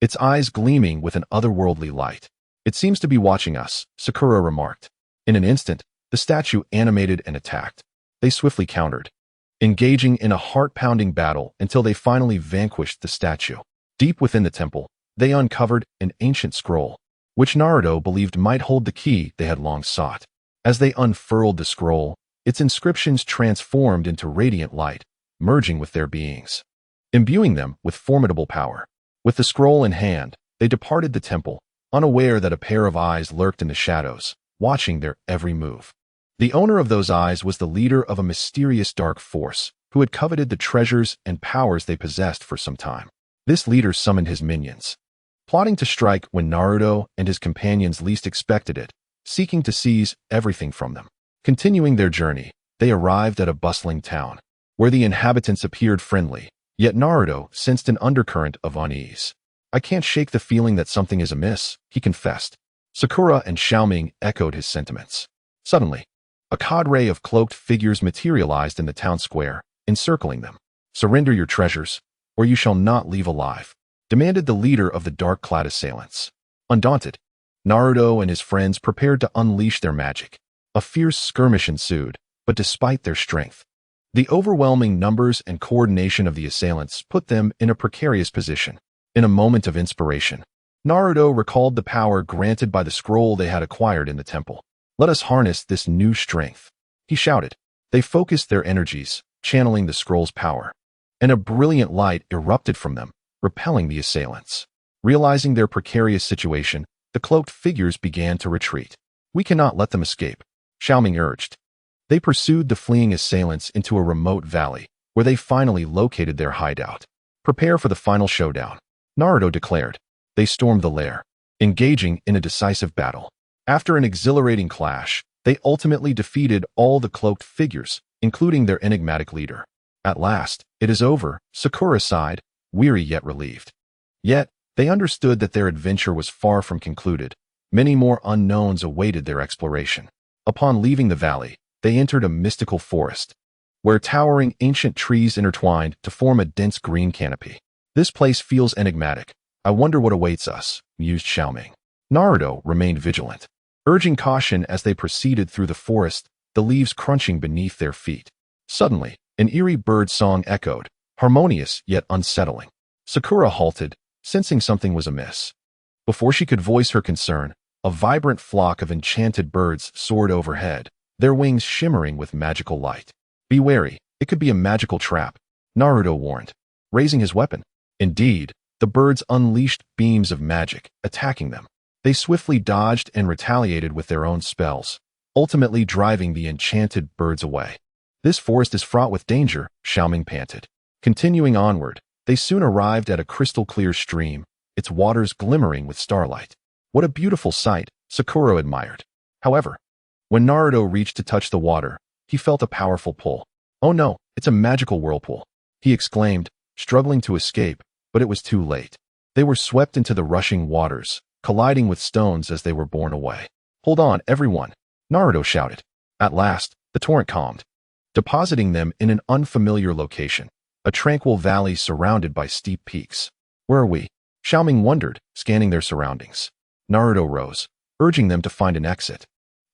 its eyes gleaming with an otherworldly light. "It seems to be watching us," Sakura remarked. In an instant, the statue animated and attacked. They swiftly countered, engaging in a heart-pounding battle until they finally vanquished the statue. Deep within the temple, they uncovered an ancient scroll, which Naruto believed might hold the key they had long sought. As they unfurled the scroll, its inscriptions transformed into radiant light, merging with their beings, imbuing them with formidable power. With the scroll in hand, they departed the temple, unaware that a pair of eyes lurked in the shadows, watching their every move. The owner of those eyes was the leader of a mysterious dark force, who had coveted the treasures and powers they possessed for some time. This leader summoned his minions, plotting to strike when Naruto and his companions least expected it, seeking to seize everything from them. Continuing their journey, they arrived at a bustling town, where the inhabitants appeared friendly, yet Naruto sensed an undercurrent of unease. "I can't shake the feeling that something is amiss," he confessed. Sakura and Xiao Ming echoed his sentiments. Suddenly, a cadre of cloaked figures materialized in the town square, encircling them. "Surrender your treasures, or you shall not leave alive," demanded the leader of the dark-clad assailants. Undaunted, Naruto and his friends prepared to unleash their magic. A fierce skirmish ensued, but despite their strength, the overwhelming numbers and coordination of the assailants put them in a precarious position. In a moment of inspiration, Naruto recalled the power granted by the scroll they had acquired in the temple. "Let us harness this new strength," he shouted. They focused their energies, channeling the scroll's power, and a brilliant light erupted from them, repelling the assailants. Realizing their precarious situation, the cloaked figures began to retreat. "We cannot let them escape," Xiao Ming urged. They pursued the fleeing assailants into a remote valley, where they finally located their hideout. Prepare for the final showdown, Naruto declared. They stormed the lair, engaging in a decisive battle. After an exhilarating clash, they ultimately defeated all the cloaked figures, including their enigmatic leader. At last, it is over, Sakura sighed, weary yet relieved. Yet, they understood that their adventure was far from concluded. Many more unknowns awaited their exploration. Upon leaving the valley, they entered a mystical forest, where towering ancient trees intertwined to form a dense green canopy. This place feels enigmatic. I wonder what awaits us, mused Xiao Ming. Naruto remained vigilant, urging caution as they proceeded through the forest, the leaves crunching beneath their feet. Suddenly, an eerie bird song echoed, harmonious yet unsettling. Sakura halted, sensing something was amiss. Before she could voice her concern, a vibrant flock of enchanted birds soared overhead, their wings shimmering with magical light. Be wary, it could be a magical trap, Naruto warned, raising his weapon. Indeed, the birds unleashed beams of magic, attacking them. They swiftly dodged and retaliated with their own spells, ultimately driving the enchanted birds away. This forest is fraught with danger, Xiao Ming panted. Continuing onward, they soon arrived at a crystal-clear stream, its waters glimmering with starlight. What a beautiful sight, Sakura admired. However, when Naruto reached to touch the water, he felt a powerful pull. Oh no, it's a magical whirlpool, he exclaimed, struggling to escape, but it was too late. They were swept into the rushing waters, colliding with stones as they were borne away. Hold on, everyone, Naruto shouted. At last, the torrent calmed, depositing them in an unfamiliar location, a tranquil valley surrounded by steep peaks. Where are we? Xiao Ming wondered, scanning their surroundings. Naruto rose, urging them to find an exit.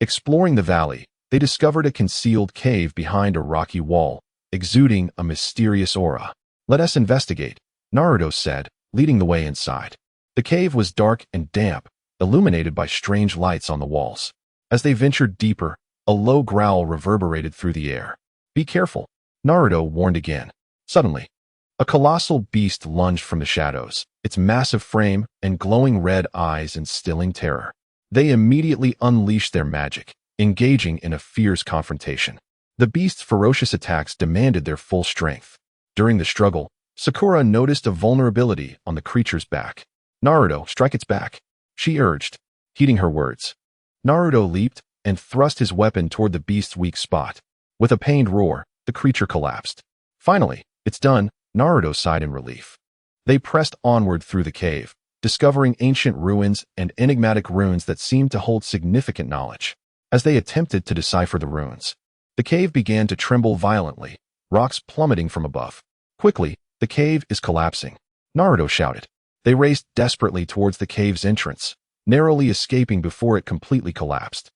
Exploring the valley, they discovered a concealed cave behind a rocky wall, exuding a mysterious aura. Let us investigate, Naruto said, leading the way inside. The cave was dark and damp, illuminated by strange lights on the walls. As they ventured deeper, a low growl reverberated through the air. Be careful, Naruto warned again. Suddenly, a colossal beast lunged from the shadows, its massive frame and glowing red eyes instilling terror. They immediately unleashed their magic, engaging in a fierce confrontation. The beast's ferocious attacks demanded their full strength. During the struggle, Sakura noticed a vulnerability on the creature's back. Naruto, strike its back, she urged, heeding her words. Naruto leaped and thrust his weapon toward the beast's weak spot. With a pained roar, the creature collapsed. Finally, it's done, Naruto sighed in relief. They pressed onward through the cave, discovering ancient ruins and enigmatic runes that seemed to hold significant knowledge. As they attempted to decipher the runes, the cave began to tremble violently, rocks plummeting from above. Quickly, the cave is collapsing, Naruto shouted. They raced desperately towards the cave's entrance, narrowly escaping before it completely collapsed.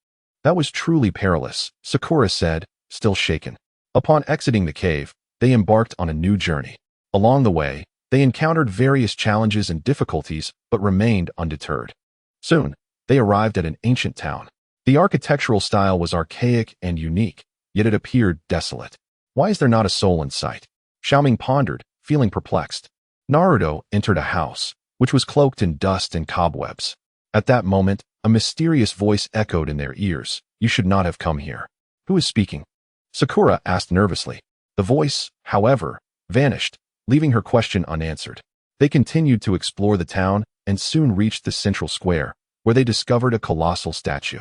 That was truly perilous, Sakura said, still shaken. Upon exiting the cave, they embarked on a new journey. Along the way, they encountered various challenges and difficulties, but remained undeterred. Soon, they arrived at an ancient town. The architectural style was archaic and unique, yet it appeared desolate. Why is there not a soul in sight? Xiao Ming pondered, feeling perplexed. Naruto entered a house, which was cloaked in dust and cobwebs. At that moment, a mysterious voice echoed in their ears. You should not have come here. Who is speaking? Sakura asked nervously. The voice, however, vanished, leaving her question unanswered. They continued to explore the town and soon reached the central square, where they discovered a colossal statue.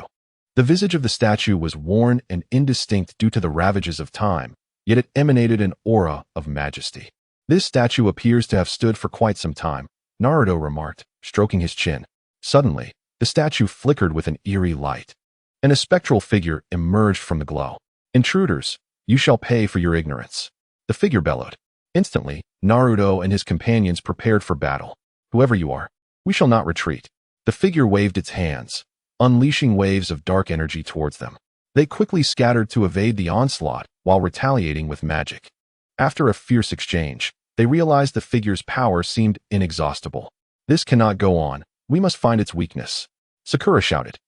The visage of the statue was worn and indistinct due to the ravages of time, yet it emanated an aura of majesty. This statue appears to have stood for quite some time, Naruto remarked, stroking his chin. Suddenly, the statue flickered with an eerie light, and a spectral figure emerged from the glow. Intruders, you shall pay for your ignorance, the figure bellowed. Instantly, Naruto and his companions prepared for battle. Whoever you are, we shall not retreat. The figure waved its hands, unleashing waves of dark energy towards them. They quickly scattered to evade the onslaught while retaliating with magic. After a fierce exchange, they realized the figure's power seemed inexhaustible. This cannot go on. We must find its weakness, Sakura shouted.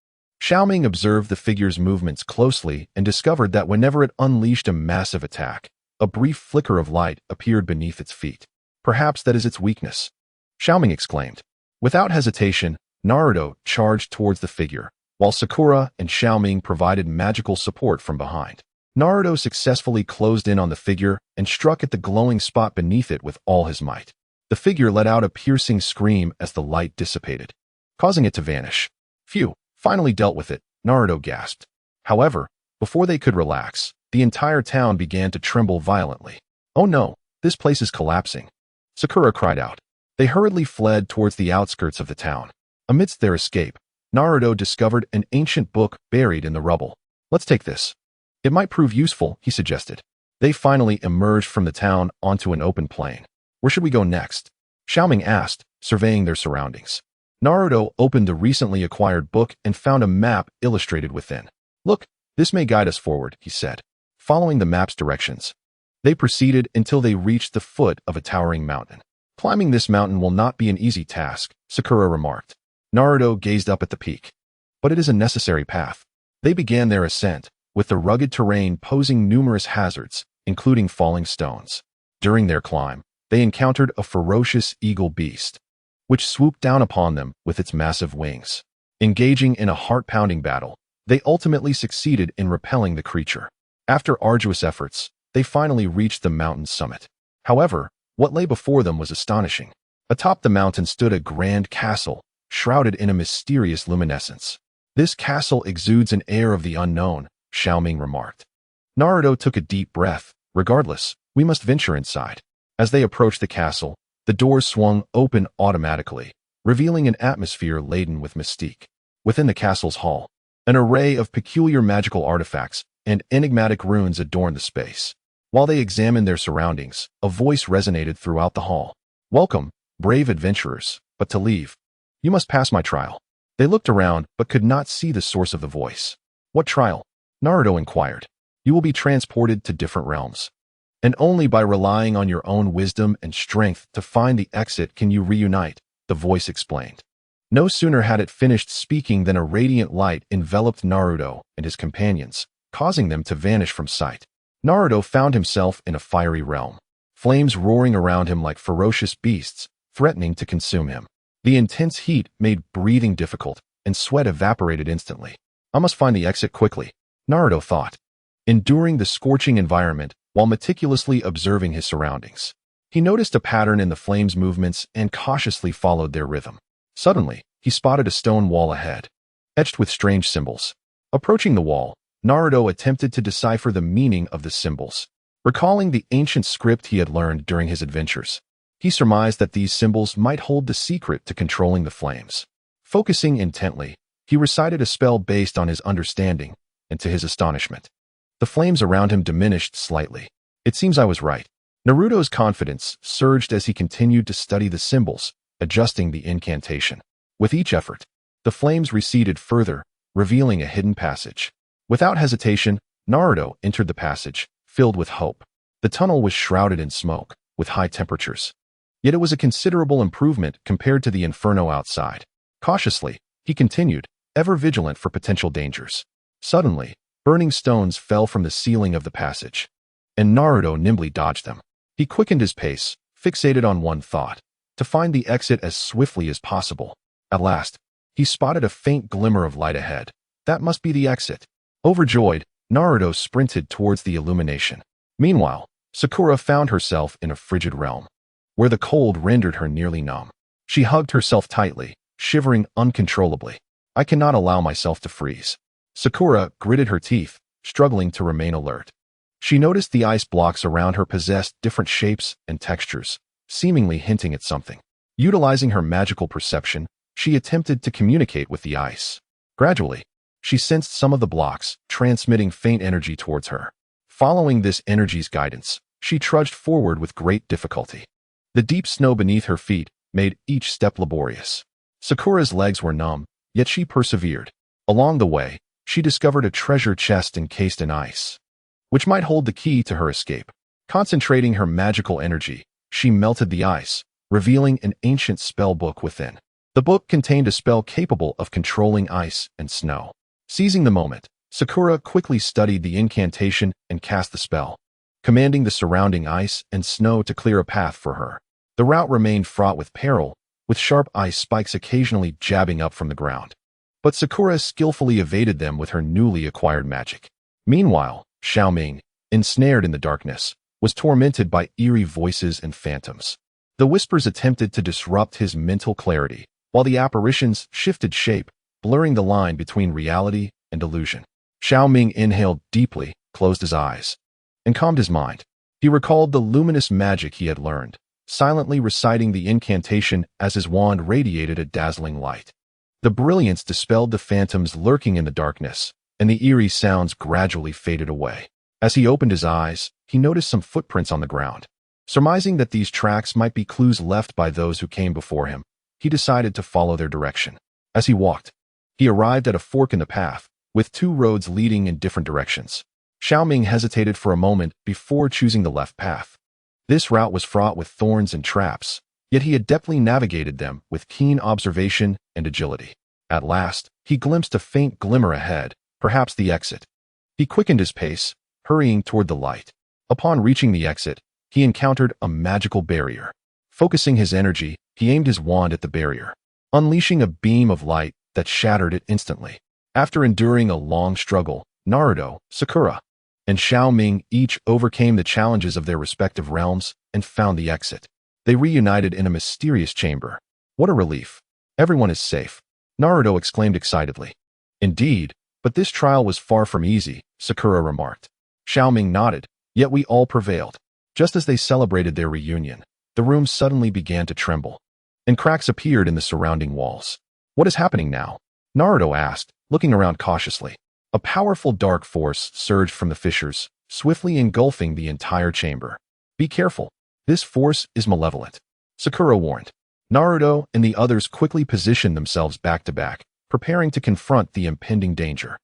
Xiao Ming observed the figure's movements closely and discovered that whenever it unleashed a massive attack, a brief flicker of light appeared beneath its feet. Perhaps that is its weakness, Xiao Ming exclaimed. Without hesitation, Naruto charged towards the figure, while Sakura and Xiao Ming provided magical support from behind. Naruto successfully closed in on the figure and struck at the glowing spot beneath it with all his might. The figure let out a piercing scream as the light dissipated, causing it to vanish. Phew, finally dealt with it, Naruto gasped. However, before they could relax, the entire town began to tremble violently. Oh no, this place is collapsing, Sakura cried out. They hurriedly fled towards the outskirts of the town. Amidst their escape, Naruto discovered an ancient book buried in the rubble. Let's take this. It might prove useful, he suggested. They finally emerged from the town onto an open plain. Where should we go next? Xiao Ming asked, surveying their surroundings. Naruto opened the recently acquired book and found a map illustrated within. Look, this may guide us forward, he said. Following the map's directions, they proceeded until they reached the foot of a towering mountain. Climbing this mountain will not be an easy task, Sakura remarked. Naruto gazed up at the peak. But it is a necessary path. They began their ascent, with the rugged terrain posing numerous hazards, including falling stones. During their climb, they encountered a ferocious eagle beast, which swooped down upon them with its massive wings. Engaging in a heart-pounding battle, they ultimately succeeded in repelling the creature. After arduous efforts, they finally reached the mountain's summit. However, what lay before them was astonishing. Atop the mountain stood a grand castle, shrouded in a mysterious luminescence. This castle exudes an air of the unknown, Xiao Ming remarked. Naruto took a deep breath. Regardless, we must venture inside. As they approached the castle, the doors swung open automatically, revealing an atmosphere laden with mystique. Within the castle's hall, an array of peculiar magical artifacts and enigmatic runes adorned the space. While they examined their surroundings, a voice resonated throughout the hall. Welcome, brave adventurers, but to leave, you must pass my trial. They looked around but could not see the source of the voice. What trial? Naruto inquired. You will be transported to different realms. And only by relying on your own wisdom and strength to find the exit can you reunite, the voice explained. No sooner had it finished speaking than a radiant light enveloped Naruto and his companions, causing them to vanish from sight. Naruto found himself in a fiery realm, flames roaring around him like ferocious beasts, threatening to consume him. The intense heat made breathing difficult, and sweat evaporated instantly. I must find the exit quickly, Naruto thought, enduring the scorching environment while meticulously observing his surroundings. He noticed a pattern in the flames' movements and cautiously followed their rhythm. Suddenly, he spotted a stone wall ahead, etched with strange symbols. Approaching the wall, Naruto attempted to decipher the meaning of the symbols. Recalling the ancient script he had learned during his adventures, he surmised that these symbols might hold the secret to controlling the flames. Focusing intently, he recited a spell based on his understanding, and to his astonishment, the flames around him diminished slightly. It seems I was right. Naruto's confidence surged as he continued to study the symbols, adjusting the incantation. With each effort, the flames receded further, revealing a hidden passage. Without hesitation, Naruto entered the passage, filled with hope. The tunnel was shrouded in smoke, with high temperatures. Yet it was a considerable improvement compared to the inferno outside. Cautiously, he continued, ever vigilant for potential dangers. Suddenly, burning stones fell from the ceiling of the passage, and Naruto nimbly dodged them. He quickened his pace, fixated on one thought, to find the exit as swiftly as possible. At last, he spotted a faint glimmer of light ahead. That must be the exit. Overjoyed, Naruto sprinted towards the illumination. Meanwhile, Sakura found herself in a frigid realm, where the cold rendered her nearly numb. She hugged herself tightly, shivering uncontrollably. I cannot allow myself to freeze. Sakura gritted her teeth, struggling to remain alert. She noticed the ice blocks around her possessed different shapes and textures, seemingly hinting at something. Utilizing her magical perception, she attempted to communicate with the ice. Gradually, she sensed some of the blocks, transmitting faint energy towards her. Following this energy's guidance, she trudged forward with great difficulty. The deep snow beneath her feet made each step laborious. Sakura's legs were numb, yet she persevered. Along the way, she discovered a treasure chest encased in ice, which might hold the key to her escape. Concentrating her magical energy, she melted the ice, revealing an ancient spell book within. The book contained a spell capable of controlling ice and snow. Seizing the moment, Sakura quickly studied the incantation and cast the spell, commanding the surrounding ice and snow to clear a path for her. The route remained fraught with peril, with sharp ice spikes occasionally jabbing up from the ground. But Sakura skillfully evaded them with her newly acquired magic. Meanwhile, Xiao Ming, ensnared in the darkness, was tormented by eerie voices and phantoms. The whispers attempted to disrupt his mental clarity, while the apparitions shifted shape, blurring the line between reality and illusion. Xiao Ming inhaled deeply, closed his eyes, and calmed his mind. He recalled the luminous magic he had learned, silently reciting the incantation as his wand radiated a dazzling light. The brilliance dispelled the phantoms lurking in the darkness, and the eerie sounds gradually faded away. As he opened his eyes, he noticed some footprints on the ground. Surmising that these tracks might be clues left by those who came before him, he decided to follow their direction. As he walked, he arrived at a fork in the path, with two roads leading in different directions. Xiao Ming hesitated for a moment before choosing the left path. This route was fraught with thorns and traps, yet he adeptly navigated them with keen observation and agility. At last, he glimpsed a faint glimmer ahead, perhaps the exit. He quickened his pace, hurrying toward the light. Upon reaching the exit, he encountered a magical barrier. Focusing his energy, he aimed his wand at the barrier, unleashing a beam of light that shattered it instantly. After enduring a long struggle, Naruto, Sakura, and Xiao Ming each overcame the challenges of their respective realms and found the exit. They reunited in a mysterious chamber. What a relief. Everyone is safe, Naruto exclaimed excitedly. Indeed, but this trial was far from easy, Sakura remarked. Xiao Ming nodded, yet we all prevailed. Just as they celebrated their reunion, the room suddenly began to tremble, and cracks appeared in the surrounding walls. What is happening now? Naruto asked, looking around cautiously. A powerful dark force surged from the fissures, swiftly engulfing the entire chamber. Be careful. This force is malevolent, Sakura warned. Naruto and the others quickly positioned themselves back to back, preparing to confront the impending danger.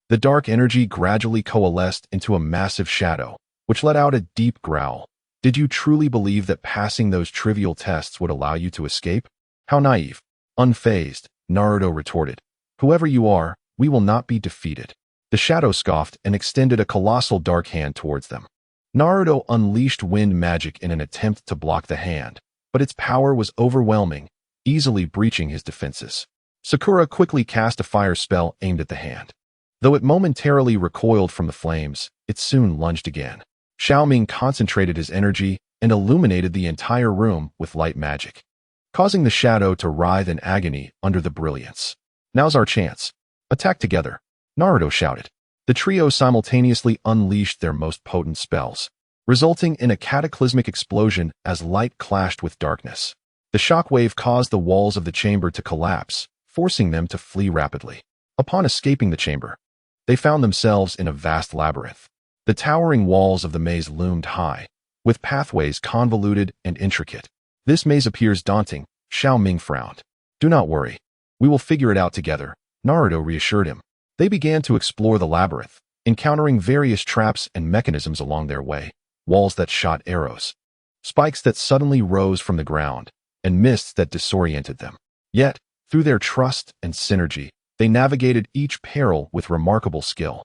The dark energy gradually coalesced into a massive shadow, which let out a deep growl. Did you truly believe that passing those trivial tests would allow you to escape? How naive. Unfazed, Naruto retorted. Whoever you are, we will not be defeated. The shadow scoffed and extended a colossal dark hand towards them. Naruto unleashed wind magic in an attempt to block the hand, but its power was overwhelming, easily breaching his defenses. Sakura quickly cast a fire spell aimed at the hand. Though it momentarily recoiled from the flames, it soon lunged again. Xiao Ming concentrated his energy and illuminated the entire room with light magic, causing the shadow to writhe in agony under the brilliance. Now's our chance. Attack together, Naruto shouted. The trio simultaneously unleashed their most potent spells, resulting in a cataclysmic explosion as light clashed with darkness. The shockwave caused the walls of the chamber to collapse, forcing them to flee rapidly. Upon escaping the chamber, they found themselves in a vast labyrinth. The towering walls of the maze loomed high, with pathways convoluted and intricate. This maze appears daunting, Xiao Ming frowned. Do not worry. We will figure it out together, Naruto reassured him. They began to explore the labyrinth, encountering various traps and mechanisms along their way, walls that shot arrows, spikes that suddenly rose from the ground, and mists that disoriented them. Yet, through their trust and synergy, they navigated each peril with remarkable skill.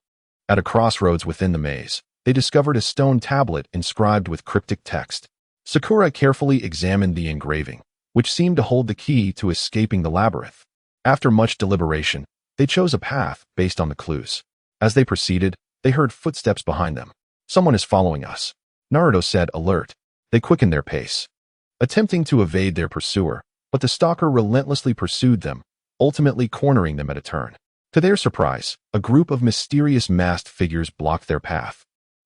At a crossroads within the maze, they discovered a stone tablet inscribed with cryptic text. Sakura carefully examined the engraving, which seemed to hold the key to escaping the labyrinth. After much deliberation, they chose a path based on the clues. As they proceeded, they heard footsteps behind them. Someone is following us, Naruto said, alert. They quickened their pace, attempting to evade their pursuer, but the stalker relentlessly pursued them, ultimately cornering them at a turn. To their surprise, a group of mysterious masked figures blocked their path.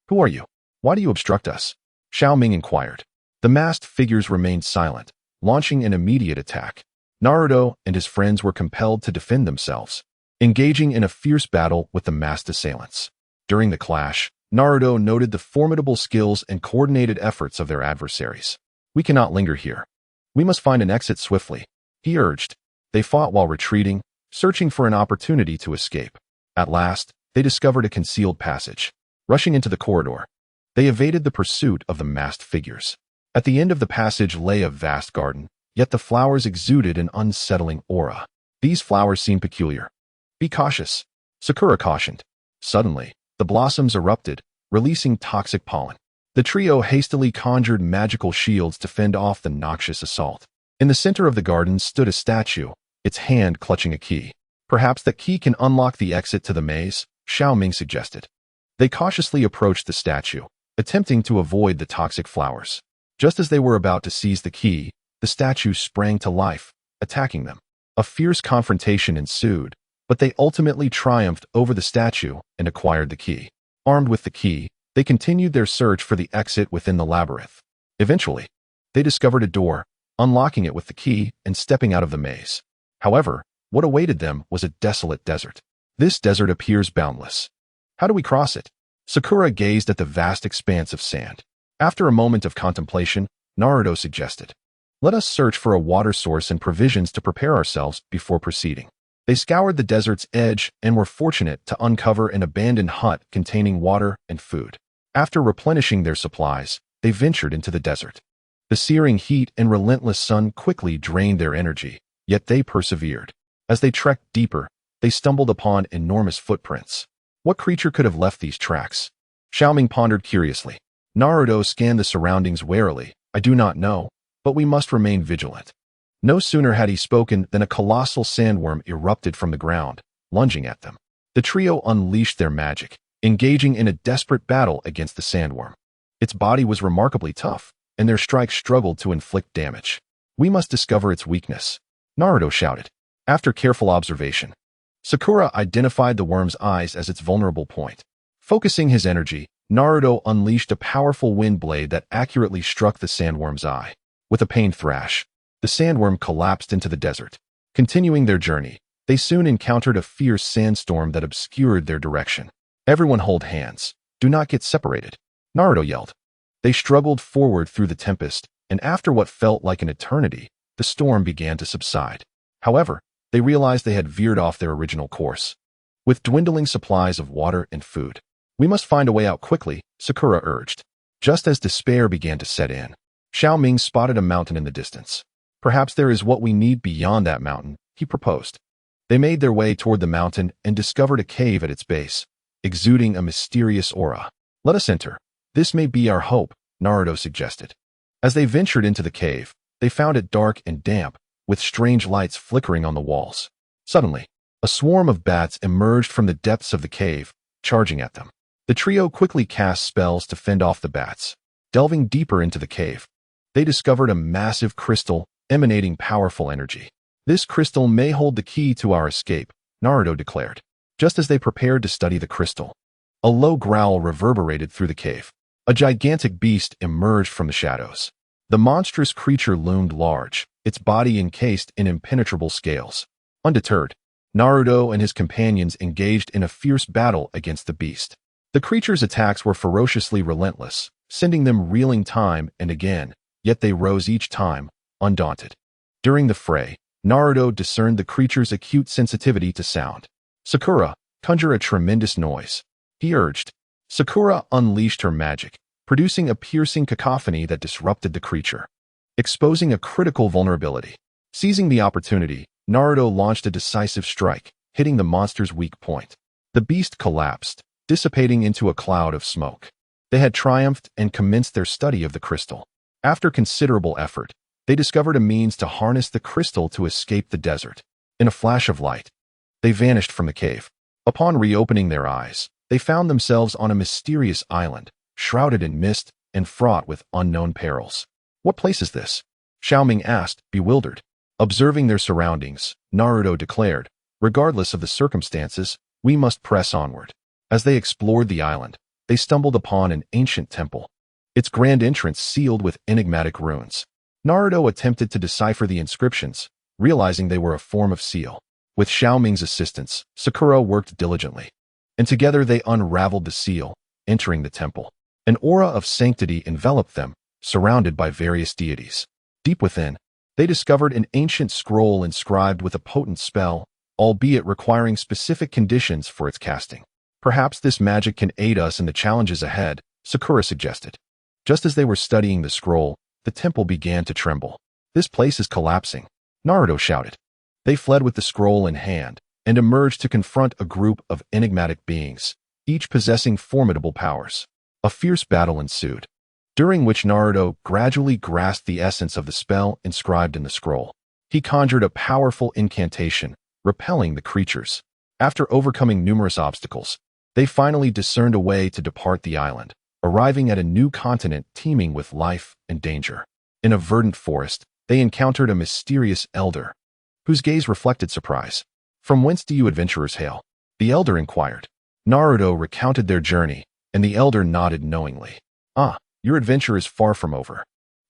Who are you? Why do you obstruct us? Xiao Ming inquired. The masked figures remained silent, launching an immediate attack. Naruto and his friends were compelled to defend themselves, engaging in a fierce battle with the masked assailants. During the clash, Naruto noted the formidable skills and coordinated efforts of their adversaries. We cannot linger here. We must find an exit swiftly, he urged. They fought while retreating, searching for an opportunity to escape. At last, they discovered a concealed passage. Rushing into the corridor, they evaded the pursuit of the masked figures. At the end of the passage lay a vast garden, yet the flowers exuded an unsettling aura. These flowers seemed peculiar. Be cautious, Sakura cautioned. Suddenly, the blossoms erupted, releasing toxic pollen. The trio hastily conjured magical shields to fend off the noxious assault. In the center of the garden stood a statue, its hand clutching a key. Perhaps that key can unlock the exit to the maze, Xiao Ming suggested. They cautiously approached the statue, attempting to avoid the toxic flowers. Just as they were about to seize the key, the statue sprang to life, attacking them. A fierce confrontation ensued, but they ultimately triumphed over the statue and acquired the key. Armed with the key, they continued their search for the exit within the labyrinth. Eventually, they discovered a door, unlocking it with the key and stepping out of the maze. However, what awaited them was a desolate desert. This desert appears boundless. How do we cross it? Sakura gazed at the vast expanse of sand. After a moment of contemplation, Naruto suggested, "Let us search for a water source and provisions to prepare ourselves before proceeding." They scoured the desert's edge and were fortunate to uncover an abandoned hut containing water and food. After replenishing their supplies, they ventured into the desert. The searing heat and relentless sun quickly drained their energy, yet they persevered. As they trekked deeper, they stumbled upon enormous footprints. What creature could have left these tracks? Xiao Ming pondered curiously. Naruto scanned the surroundings warily. "I do not know, but we must remain vigilant." No sooner had he spoken than a colossal sandworm erupted from the ground, lunging at them. The trio unleashed their magic, engaging in a desperate battle against the sandworm. Its body was remarkably tough, and their strikes struggled to inflict damage. "We must discover its weakness," Naruto shouted. After careful observation, Sakura identified the worm's eyes as its vulnerable point. Focusing his energy, Naruto unleashed a powerful wind blade that accurately struck the sandworm's eye. With a pained thrash, the sandworm collapsed into the desert. Continuing their journey, they soon encountered a fierce sandstorm that obscured their direction. "Everyone hold hands. Do not get separated," Naruto yelled. They struggled forward through the tempest, and after what felt like an eternity, the storm began to subside. However, they realized they had veered off their original course. With dwindling supplies of water and food, "We must find a way out quickly," Sakura urged. Just as despair began to set in, Xiao Ming spotted a mountain in the distance. "Perhaps there is what we need beyond that mountain," he proposed. They made their way toward the mountain and discovered a cave at its base, exuding a mysterious aura. "Let us enter. This may be our hope," Naruto suggested. As they ventured into the cave, they found it dark and damp, with strange lights flickering on the walls. Suddenly, a swarm of bats emerged from the depths of the cave, charging at them. The trio quickly cast spells to fend off the bats. Delving deeper into the cave, they discovered a massive crystal emanating powerful energy. "This crystal may hold the key to our escape," Naruto declared. Just as they prepared to study the crystal, a low growl reverberated through the cave. A gigantic beast emerged from the shadows. The monstrous creature loomed large, its body encased in impenetrable scales. Undeterred, Naruto and his companions engaged in a fierce battle against the beast. The creature's attacks were ferociously relentless, sending them reeling time and again, yet they rose each time, undaunted. During the fray, Naruto discerned the creature's acute sensitivity to sound. "Sakura, conjure a tremendous noise," he urged. Sakura unleashed her magic, producing a piercing cacophony that disrupted the creature, exposing a critical vulnerability. Seizing the opportunity, Naruto launched a decisive strike, hitting the monster's weak point. The beast collapsed, dissipating into a cloud of smoke. They had triumphed and commenced their study of the crystal. After considerable effort, they discovered a means to harness the crystal to escape the desert. In a flash of light, they vanished from the cave. Upon reopening their eyes, they found themselves on a mysterious island, shrouded in mist and fraught with unknown perils. "What place is this?" Xiao Ming asked, bewildered. Observing their surroundings, Naruto declared, "Regardless of the circumstances, we must press onward." As they explored the island, they stumbled upon an ancient temple, its grand entrance sealed with enigmatic runes. Naruto attempted to decipher the inscriptions, realizing they were a form of seal. With Xiao Ming's assistance, Sakura worked diligently, and together they unraveled the seal, entering the temple. An aura of sanctity enveloped them, surrounded by various deities. Deep within, they discovered an ancient scroll inscribed with a potent spell, albeit requiring specific conditions for its casting. "Perhaps this magic can aid us in the challenges ahead," Sakura suggested. Just as they were studying the scroll, the temple began to tremble. "This place is collapsing," Naruto shouted. They fled with the scroll in hand and emerged to confront a group of enigmatic beings, each possessing formidable powers. A fierce battle ensued, during which Naruto gradually grasped the essence of the spell inscribed in the scroll. He conjured a powerful incantation, repelling the creatures. After overcoming numerous obstacles, they finally discerned a way to depart the island. arriving at a new continent teeming with life and danger. In a verdant forest, they encountered a mysterious elder, whose gaze reflected surprise. "From whence do you adventurers hail?" the elder inquired. Naruto recounted their journey, and the elder nodded knowingly. "Ah, your adventure is far from over.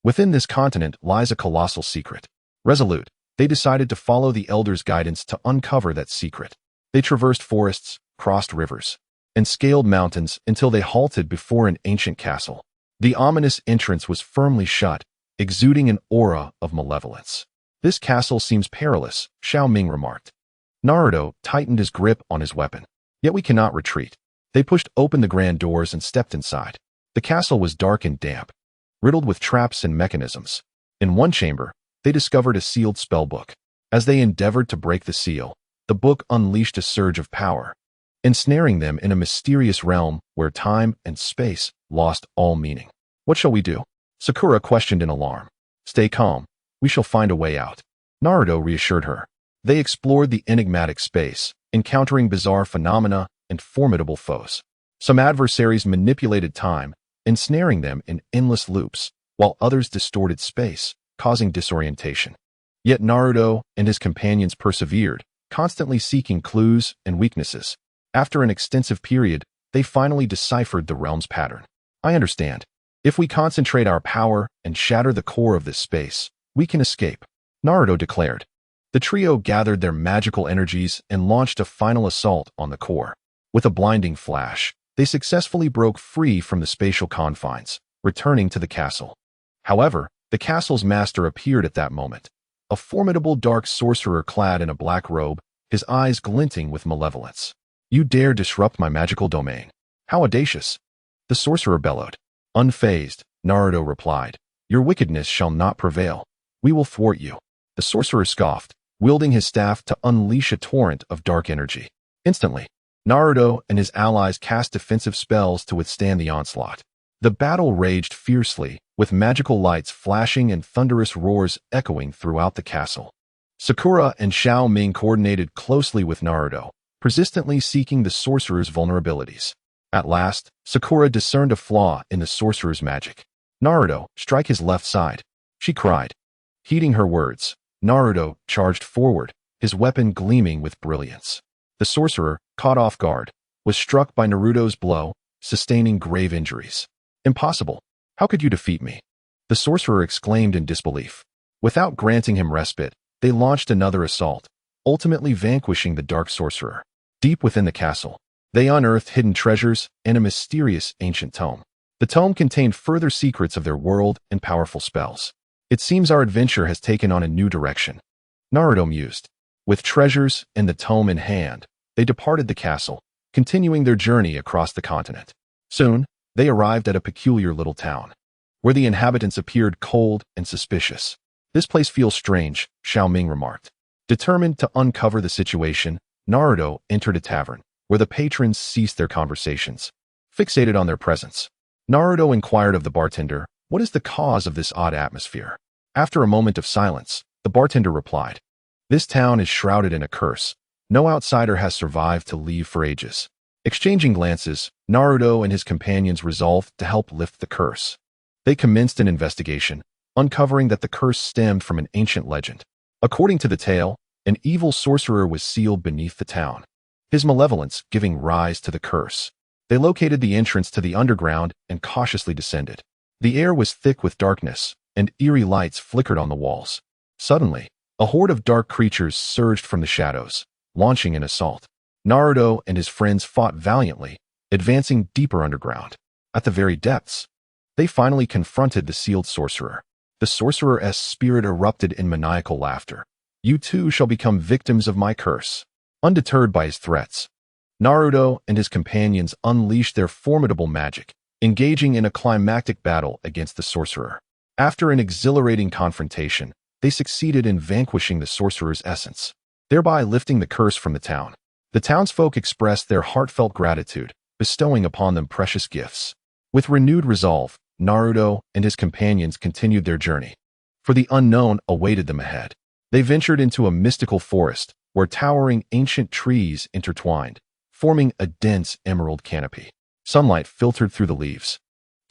Within this continent lies a colossal secret." Resolute, they decided to follow the elder's guidance to uncover that secret. They traversed forests, crossed rivers, and scaled mountains until they halted before an ancient castle. The ominous entrance was firmly shut, exuding an aura of malevolence. "This castle seems perilous," Xiao Ming remarked. Naruto tightened his grip on his weapon. "Yet we cannot retreat." They pushed open the grand doors and stepped inside. The castle was dark and damp, riddled with traps and mechanisms. In one chamber, they discovered a sealed spellbook. As they endeavored to break the seal, the book unleashed a surge of power, ensnaring them in a mysterious realm where time and space lost all meaning. "What shall we do?" Sakura questioned in alarm. "Stay calm. We shall find a way out," Naruto reassured her. They explored the enigmatic space, encountering bizarre phenomena and formidable foes. Some adversaries manipulated time, ensnaring them in endless loops, while others distorted space, causing disorientation. Yet Naruto and his companions persevered, constantly seeking clues and weaknesses. After an extensive period, they finally deciphered the realm's pattern. "I understand. If we concentrate our power and shatter the core of this space, we can escape," Naruto declared. The trio gathered their magical energies and launched a final assault on the core. With a blinding flash, they successfully broke free from the spatial confines, returning to the castle. However, the castle's master appeared at that moment, a formidable dark sorcerer clad in a black robe, his eyes glinting with malevolence. "You dare disrupt my magical domain? How audacious!" the sorcerer bellowed. Unfazed, Naruto replied, "Your wickedness shall not prevail. We will thwart you." The sorcerer scoffed, wielding his staff to unleash a torrent of dark energy. Instantly, Naruto and his allies cast defensive spells to withstand the onslaught. The battle raged fiercely, with magical lights flashing and thunderous roars echoing throughout the castle. Sakura and Xiao Ming coordinated closely with Naruto, persistently seeking the sorcerer's vulnerabilities. At last, Sakura discerned a flaw in the sorcerer's magic. "Naruto, strike his left side," she cried. Heeding her words, Naruto charged forward, his weapon gleaming with brilliance. The sorcerer, caught off guard, was struck by Naruto's blow, sustaining grave injuries. "Impossible! How could you defeat me?" the sorcerer exclaimed in disbelief. Without granting him respite, they launched another assault, ultimately vanquishing the dark sorcerer. Deep within the castle, they unearthed hidden treasures and a mysterious ancient tome. The tome contained further secrets of their world and powerful spells. "It seems our adventure has taken on a new direction," Naruto mused. With treasures and the tome in hand, they departed the castle, continuing their journey across the continent. Soon, they arrived at a peculiar little town, where the inhabitants appeared cold and suspicious. "This place feels strange," Xiao Ming remarked. Determined to uncover the situation, Naruto entered a tavern, where the patrons ceased their conversations, fixated on their presence. Naruto inquired of the bartender, "What is the cause of this odd atmosphere?" After a moment of silence, the bartender replied, "This town is shrouded in a curse. No outsider has survived to leave for ages." Exchanging glances, Naruto and his companions resolved to help lift the curse. They commenced an investigation, uncovering that the curse stemmed from an ancient legend. According to the tale, an evil sorcerer was sealed beneath the town, his malevolence giving rise to the curse. They located the entrance to the underground and cautiously descended. The air was thick with darkness, and eerie lights flickered on the walls. Suddenly, a horde of dark creatures surged from the shadows, launching an assault. Naruto and his friends fought valiantly, advancing deeper underground. At the very depths, they finally confronted the sealed sorcerer. The sorcerer's spirit erupted in maniacal laughter. "You too shall become victims of my curse." Undeterred by his threats, Naruto and his companions unleashed their formidable magic, engaging in a climactic battle against the sorcerer. After an exhilarating confrontation, they succeeded in vanquishing the sorcerer's essence, thereby lifting the curse from the town. The townsfolk expressed their heartfelt gratitude, bestowing upon them precious gifts. With renewed resolve, Naruto and his companions continued their journey, for the unknown awaited them ahead. They ventured into a mystical forest, where towering ancient trees intertwined, forming a dense emerald canopy. Sunlight filtered through the leaves,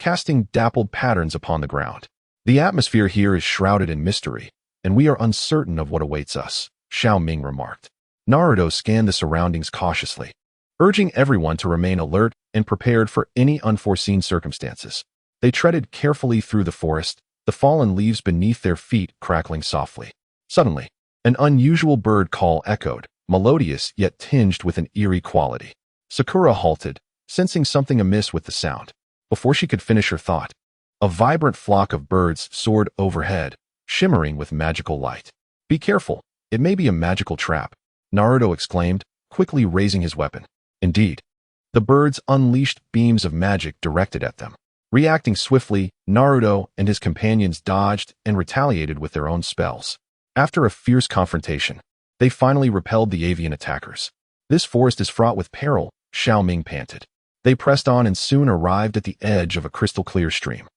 casting dappled patterns upon the ground. The atmosphere here is shrouded in mystery, and we are uncertain of what awaits us, Xiao Ming remarked. Naruto scanned the surroundings cautiously, urging everyone to remain alert and prepared for any unforeseen circumstances. They treaded carefully through the forest, the fallen leaves beneath their feet crackling softly. Suddenly, an unusual bird call echoed, melodious yet tinged with an eerie quality. Sakura halted, sensing something amiss with the sound. Before she could finish her thought, a vibrant flock of birds soared overhead, shimmering with magical light. "Be careful, it may be a magical trap," Naruto exclaimed, quickly raising his weapon. Indeed, the birds unleashed beams of magic directed at them. Reacting swiftly, Naruto and his companions dodged and retaliated with their own spells. After a fierce confrontation, they finally repelled the avian attackers. "This forest is fraught with peril," Xiao Ming panted. They pressed on and soon arrived at the edge of a crystal-clear stream.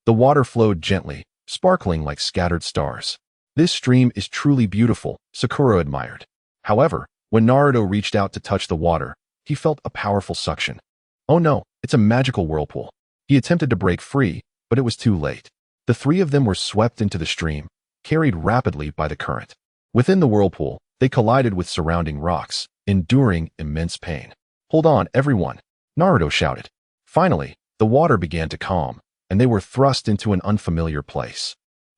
The water flowed gently, sparkling like scattered stars. "This stream is truly beautiful," Sakura admired. However, when Naruto reached out to touch the water, he felt a powerful suction. "Oh no, it's a magical whirlpool." He attempted to break free, but it was too late. The three of them were swept into the stream, carried rapidly by the current. Within the whirlpool, they collided with surrounding rocks, enduring immense pain. "Hold on, everyone," Naruto shouted. Finally, the water began to calm, and they were thrust into an unfamiliar place.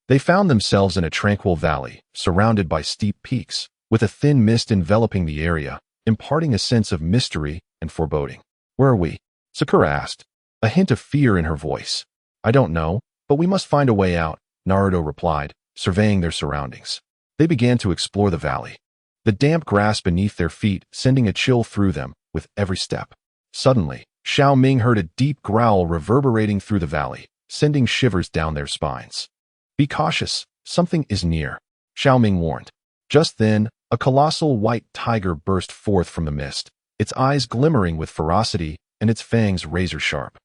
They found themselves in a tranquil valley, surrounded by steep peaks, with a thin mist enveloping the area, imparting a sense of mystery and foreboding. "Where are we?" Sakura asked, a hint of fear in her voice. "I don't know, but we must find a way out," Naruto replied, surveying their surroundings. They began to explore the valley, the damp grass beneath their feet sending a chill through them with every step. Suddenly, Xiao Ming heard a deep growl reverberating through the valley, sending shivers down their spines. "Be cautious, something is near," Xiao Ming warned. Just then, a colossal white tiger burst forth from the mist, its eyes glimmering with ferocity and its fangs razor-sharp.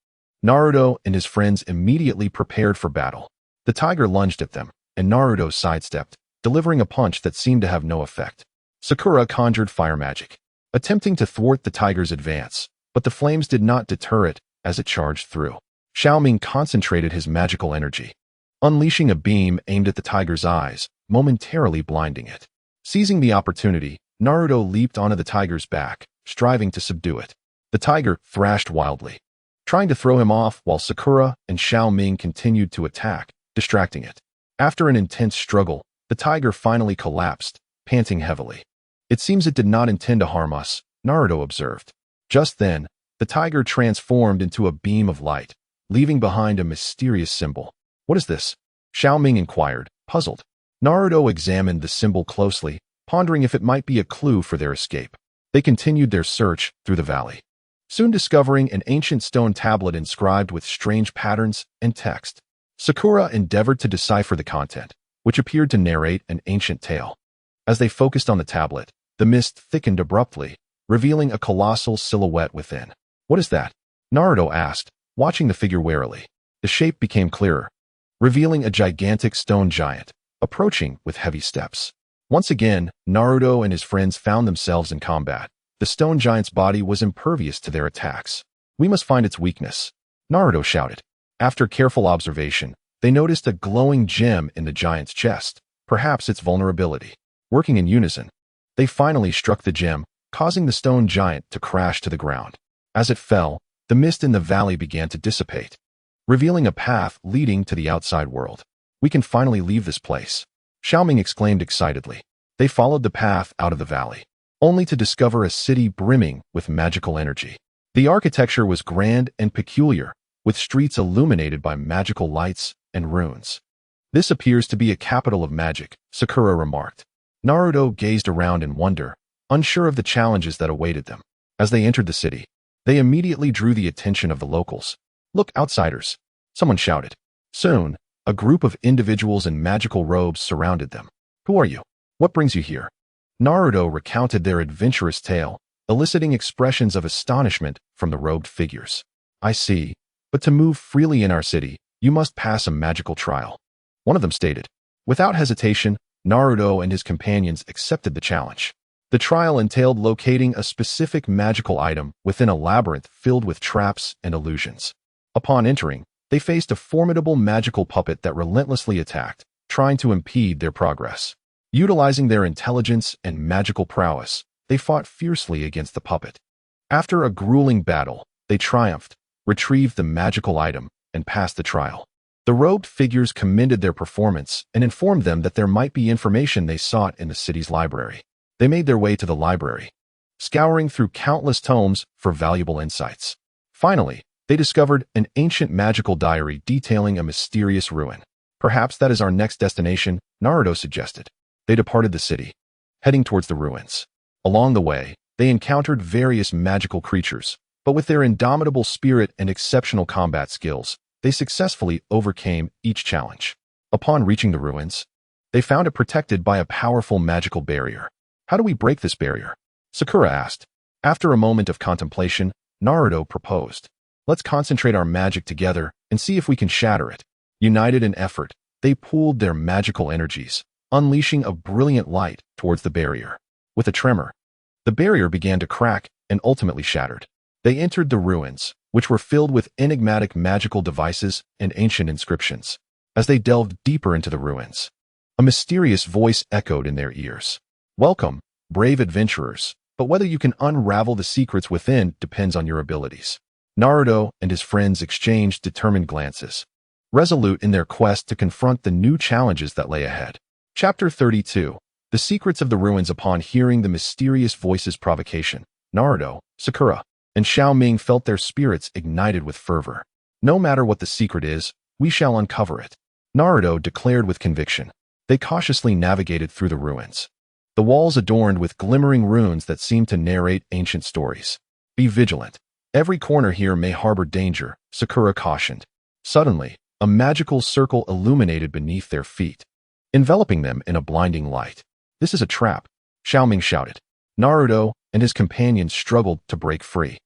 Naruto and his friends immediately prepared for battle. The tiger lunged at them, and Naruto sidestepped, delivering a punch that seemed to have no effect. Sakura conjured fire magic, attempting to thwart the tiger's advance, but the flames did not deter it as it charged through. Xiao Ming concentrated his magical energy, unleashing a beam aimed at the tiger's eyes, momentarily blinding it. Seizing the opportunity, Naruto leaped onto the tiger's back, striving to subdue it. The tiger thrashed wildly, trying to throw him off while Sakura and Xiao Ming continued to attack, distracting it. After an intense struggle, the tiger finally collapsed, panting heavily. "It seems it did not intend to harm us," Naruto observed. Just then, the tiger transformed into a beam of light, leaving behind a mysterious symbol. "What is this?" Xiao Ming inquired, puzzled. Naruto examined the symbol closely, pondering if it might be a clue for their escape. They continued their search through the valley, soon discovering an ancient stone tablet inscribed with strange patterns and text. Sakura endeavored to decipher the content, which appeared to narrate an ancient tale. As they focused on the tablet, the mist thickened abruptly, revealing a colossal silhouette within. "What is that?" Naruto asked, watching the figure warily. The shape became clearer, revealing a gigantic stone giant, approaching with heavy steps. Once again, Naruto and his friends found themselves in combat. The stone giant's body was impervious to their attacks. "We must find its weakness," Naruto shouted. After careful observation, they noticed a glowing gem in the giant's chest, perhaps its vulnerability. Working in unison, they finally struck the gem, causing the stone giant to crash to the ground. As it fell, the mist in the valley began to dissipate, revealing a path leading to the outside world. "We can finally leave this place," Xiao Ming exclaimed excitedly. They followed the path out of the valley, only to discover a city brimming with magical energy. The architecture was grand and peculiar, with streets illuminated by magical lights and runes. "This appears to be a capital of magic," Sakura remarked. Naruto gazed around in wonder, unsure of the challenges that awaited them. As they entered the city, they immediately drew the attention of the locals. "Look, outsiders," someone shouted. Soon, a group of individuals in magical robes surrounded them. "Who are you? What brings you here?" Naruto recounted their adventurous tale, eliciting expressions of astonishment from the robed figures. "I see, but to move freely in our city, you must pass a magical trial," one of them stated. Without hesitation, Naruto and his companions accepted the challenge. The trial entailed locating a specific magical item within a labyrinth filled with traps and illusions. Upon entering, They faced a formidable magical puppet that relentlessly attacked, trying to impede their progress. Utilizing their intelligence and magical prowess, they fought fiercely against the puppet. After a grueling battle, they triumphed, retrieved the magical item, and passed the trial. The robed figures commended their performance and informed them that there might be information they sought in the city's library. They made their way to the library, scouring through countless tomes for valuable insights. Finally, they discovered an ancient magical diary detailing a mysterious ruin. Perhaps that is our next destination, Naruto suggested. They departed the city, heading towards the ruins. Along the way, they encountered various magical creatures, but with their indomitable spirit and exceptional combat skills, they successfully overcame each challenge. Upon reaching the ruins, they found it protected by a powerful magical barrier. How do we break this barrier? Sakura asked. After a moment of contemplation, Naruto proposed. Let's concentrate our magic together and see if we can shatter it. United in effort, they pooled their magical energies, unleashing a brilliant light towards the barrier. With a tremor, the barrier began to crack and ultimately shattered. They entered the ruins, which were filled with enigmatic magical devices and ancient inscriptions. As they delved deeper into the ruins, a mysterious voice echoed in their ears. Welcome, brave adventurers, but whether you can unravel the secrets within depends on your abilities. Naruto and his friends exchanged determined glances, resolute in their quest to confront the new challenges that lay ahead. Chapter 32. The Secrets of the Ruins. Upon hearing the mysterious voice's provocation, Naruto, Sakura, and Xiao Ming felt their spirits ignited with fervor. No matter what the secret is, we shall uncover it, Naruto declared with conviction. They cautiously navigated through the ruins, the walls adorned with glimmering runes that seemed to narrate ancient stories. Be vigilant. Every corner here may harbor danger, Sakura cautioned. Suddenly, a magical circle illuminated beneath their feet, enveloping them in a blinding light. This is a trap, Xiao Ming shouted. Naruto and his companions struggled to break free,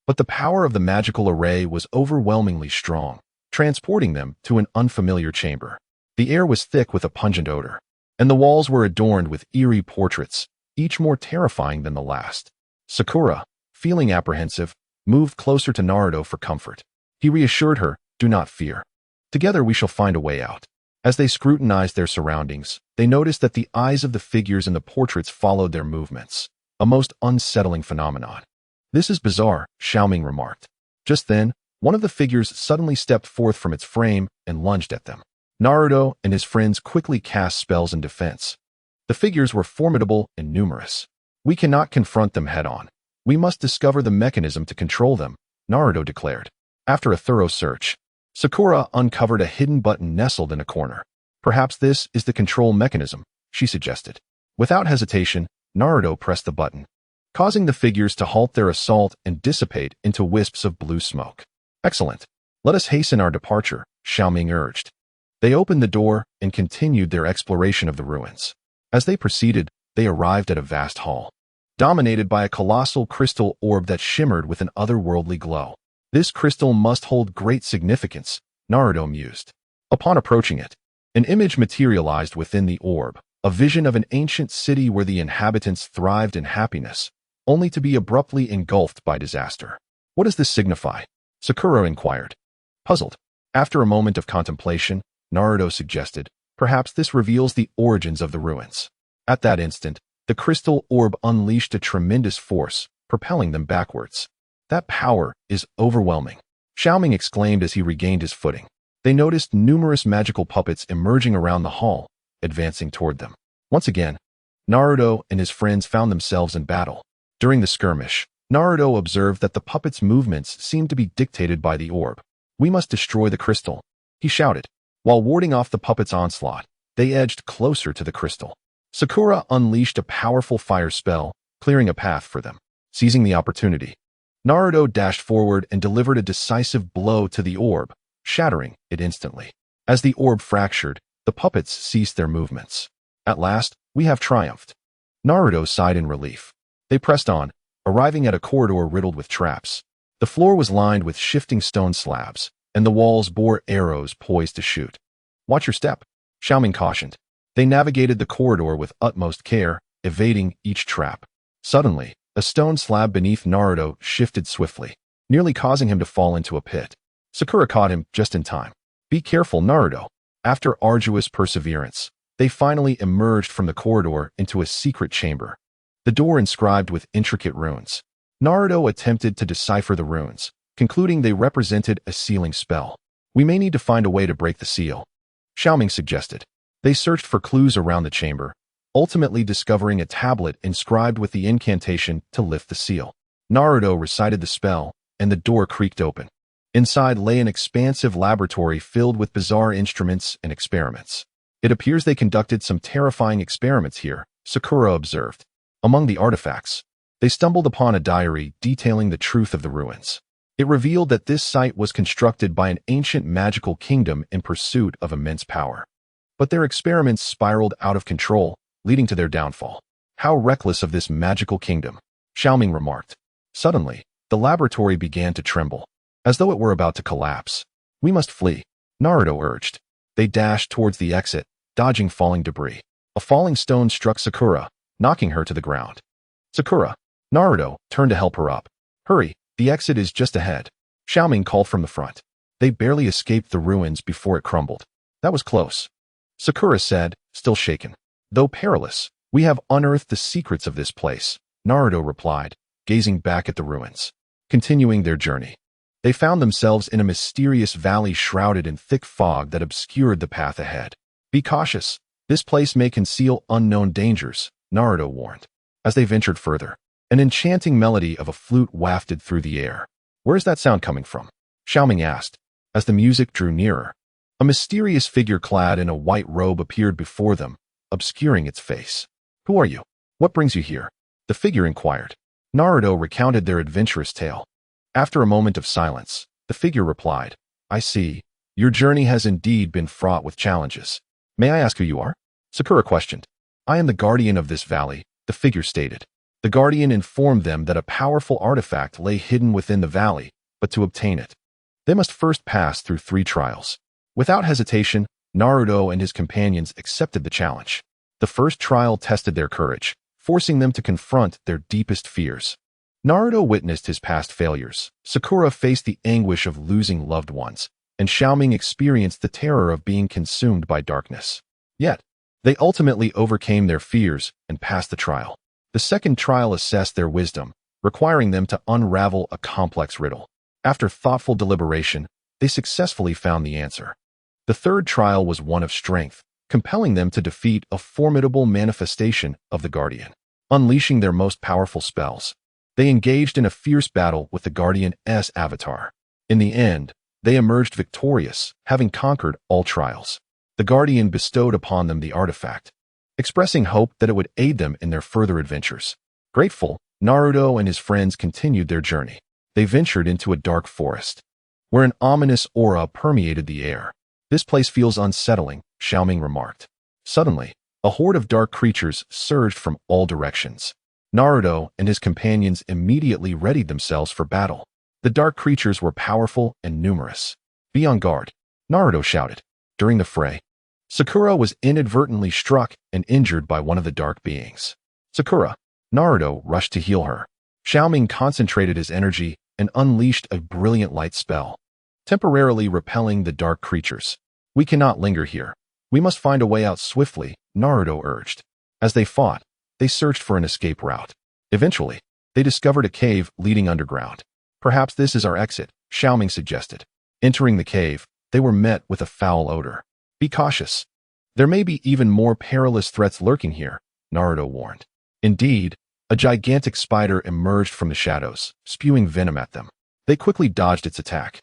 but the power of the magical array was overwhelmingly strong, transporting them to an unfamiliar chamber. The air was thick with a pungent odor, and the walls were adorned with eerie portraits, each more terrifying than the last. Sakura, feeling apprehensive, moved closer to Naruto for comfort. He reassured her, "Do not fear. Together we shall find a way out." As they scrutinized their surroundings, they noticed that the eyes of the figures in the portraits followed their movements, a most unsettling phenomenon. "This is bizarre," Xiao Ming remarked. Just then, one of the figures suddenly stepped forth from its frame and lunged at them. Naruto and his friends quickly cast spells in defense. The figures were formidable and numerous. "We cannot confront them head-on. We must discover the mechanism to control them," Naruto declared. After a thorough search, Sakura uncovered a hidden button nestled in a corner. "Perhaps this is the control mechanism," she suggested. Without hesitation, Naruto pressed the button, causing the figures to halt their assault and dissipate into wisps of blue smoke. "Excellent. Let us hasten our departure," Xiao Ming urged. They opened the door and continued their exploration of the ruins. As they proceeded, they arrived at a vast hall, dominated by a colossal crystal orb that shimmered with an otherworldly glow. This crystal must hold great significance, Naruto mused. Upon approaching it, an image materialized within the orb, a vision of an ancient city where the inhabitants thrived in happiness, only to be abruptly engulfed by disaster. "What does this signify?" Sakura inquired, puzzled. After a moment of contemplation, Naruto suggested, "Perhaps this reveals the origins of the ruins." At that instant, the crystal orb unleashed a tremendous force, propelling them backwards. "That power is overwhelming," Xiao Ming exclaimed as he regained his footing. They noticed numerous magical puppets emerging around the hall, advancing toward them. Once again, Naruto and his friends found themselves in battle. During the skirmish, Naruto observed that the puppets' movements seemed to be dictated by the orb. "We must destroy the crystal," he shouted. While warding off the puppets' onslaught, they edged closer to the crystal. Sakura unleashed a powerful fire spell, clearing a path for them. Seizing the opportunity, Naruto dashed forward and delivered a decisive blow to the orb, shattering it instantly. As the orb fractured, the puppets ceased their movements. "At last, we have triumphed." Naruto sighed in relief. They pressed on, arriving at a corridor riddled with traps. The floor was lined with shifting stone slabs, and the walls bore arrows poised to shoot. "Watch your step," Xiao Ming cautioned. They navigated the corridor with utmost care, evading each trap. Suddenly, a stone slab beneath Naruto shifted swiftly, nearly causing him to fall into a pit. Sakura caught him just in time. Be careful, Naruto. After arduous perseverance, they finally emerged from the corridor into a secret chamber. The door inscribed with intricate runes. Naruto attempted to decipher the runes, concluding they represented a sealing spell. We may need to find a way to break the seal, Xiao Ming suggested. They searched for clues around the chamber, ultimately discovering a tablet inscribed with the incantation to lift the seal. Naruto recited the spell, and the door creaked open. Inside lay an expansive laboratory filled with bizarre instruments and experiments. It appears they conducted some terrifying experiments here, Sakura observed. Among the artifacts, they stumbled upon a diary detailing the truth of the ruins. It revealed that this site was constructed by an ancient magical kingdom in pursuit of immense power. But their experiments spiraled out of control, leading to their downfall. How reckless of this magical kingdom, Xiao Ming remarked. Suddenly, the laboratory began to tremble, as though it were about to collapse. We must flee, Naruto urged. They dashed towards the exit, dodging falling debris. A falling stone struck Sakura, knocking her to the ground. Sakura, Naruto turned to help her up. Hurry, the exit is just ahead, Xiao Ming called from the front. They barely escaped the ruins before it crumbled. That was close, Sakura said, still shaken. Though perilous, we have unearthed the secrets of this place, Naruto replied, gazing back at the ruins. Continuing their journey, they found themselves in a mysterious valley shrouded in thick fog that obscured the path ahead. Be cautious. This place may conceal unknown dangers, Naruto warned. As they ventured further, an enchanting melody of a flute wafted through the air. Where's that sound coming from? Xiao Ming asked. As the music drew nearer, a mysterious figure clad in a white robe appeared before them, obscuring its face. Who are you? What brings you here? The figure inquired. Naruto recounted their adventurous tale. After a moment of silence, the figure replied, I see. Your journey has indeed been fraught with challenges. May I ask who you are? Sakura questioned. I am the guardian of this valley, the figure stated. The guardian informed them that a powerful artifact lay hidden within the valley, but to obtain it, they must first pass through 3 trials. Without hesitation, Naruto and his companions accepted the challenge. The first trial tested their courage, forcing them to confront their deepest fears. Naruto witnessed his past failures. Sakura faced the anguish of losing loved ones, and Xiao Ming experienced the terror of being consumed by darkness. Yet, they ultimately overcame their fears and passed the trial. The second trial assessed their wisdom, requiring them to unravel a complex riddle. After thoughtful deliberation, they successfully found the answer. The third trial was one of strength, compelling them to defeat a formidable manifestation of the Guardian. Unleashing their most powerful spells, they engaged in a fierce battle with the Guardian's avatar. In the end, they emerged victorious, having conquered all trials. The Guardian bestowed upon them the artifact, expressing hope that it would aid them in their further adventures. Grateful, Naruto and his friends continued their journey. They ventured into a dark forest, where an ominous aura permeated the air. This place feels unsettling, Xiao Ming remarked. Suddenly, a horde of dark creatures surged from all directions. Naruto and his companions immediately readied themselves for battle. The dark creatures were powerful and numerous. Be on guard, Naruto shouted. During the fray, Sakura was inadvertently struck and injured by one of the dark beings. Sakura, Naruto rushed to heal her. Xiao Ming concentrated his energy and unleashed a brilliant light spell, temporarily repelling the dark creatures. We cannot linger here. We must find a way out swiftly, Naruto urged. As they fought, they searched for an escape route. Eventually, they discovered a cave leading underground. Perhaps this is our exit, Xiao Ming suggested. Entering the cave, they were met with a foul odor. Be cautious. There may be even more perilous threats lurking here, Naruto warned. Indeed, a gigantic spider emerged from the shadows, spewing venom at them. They quickly dodged its attack.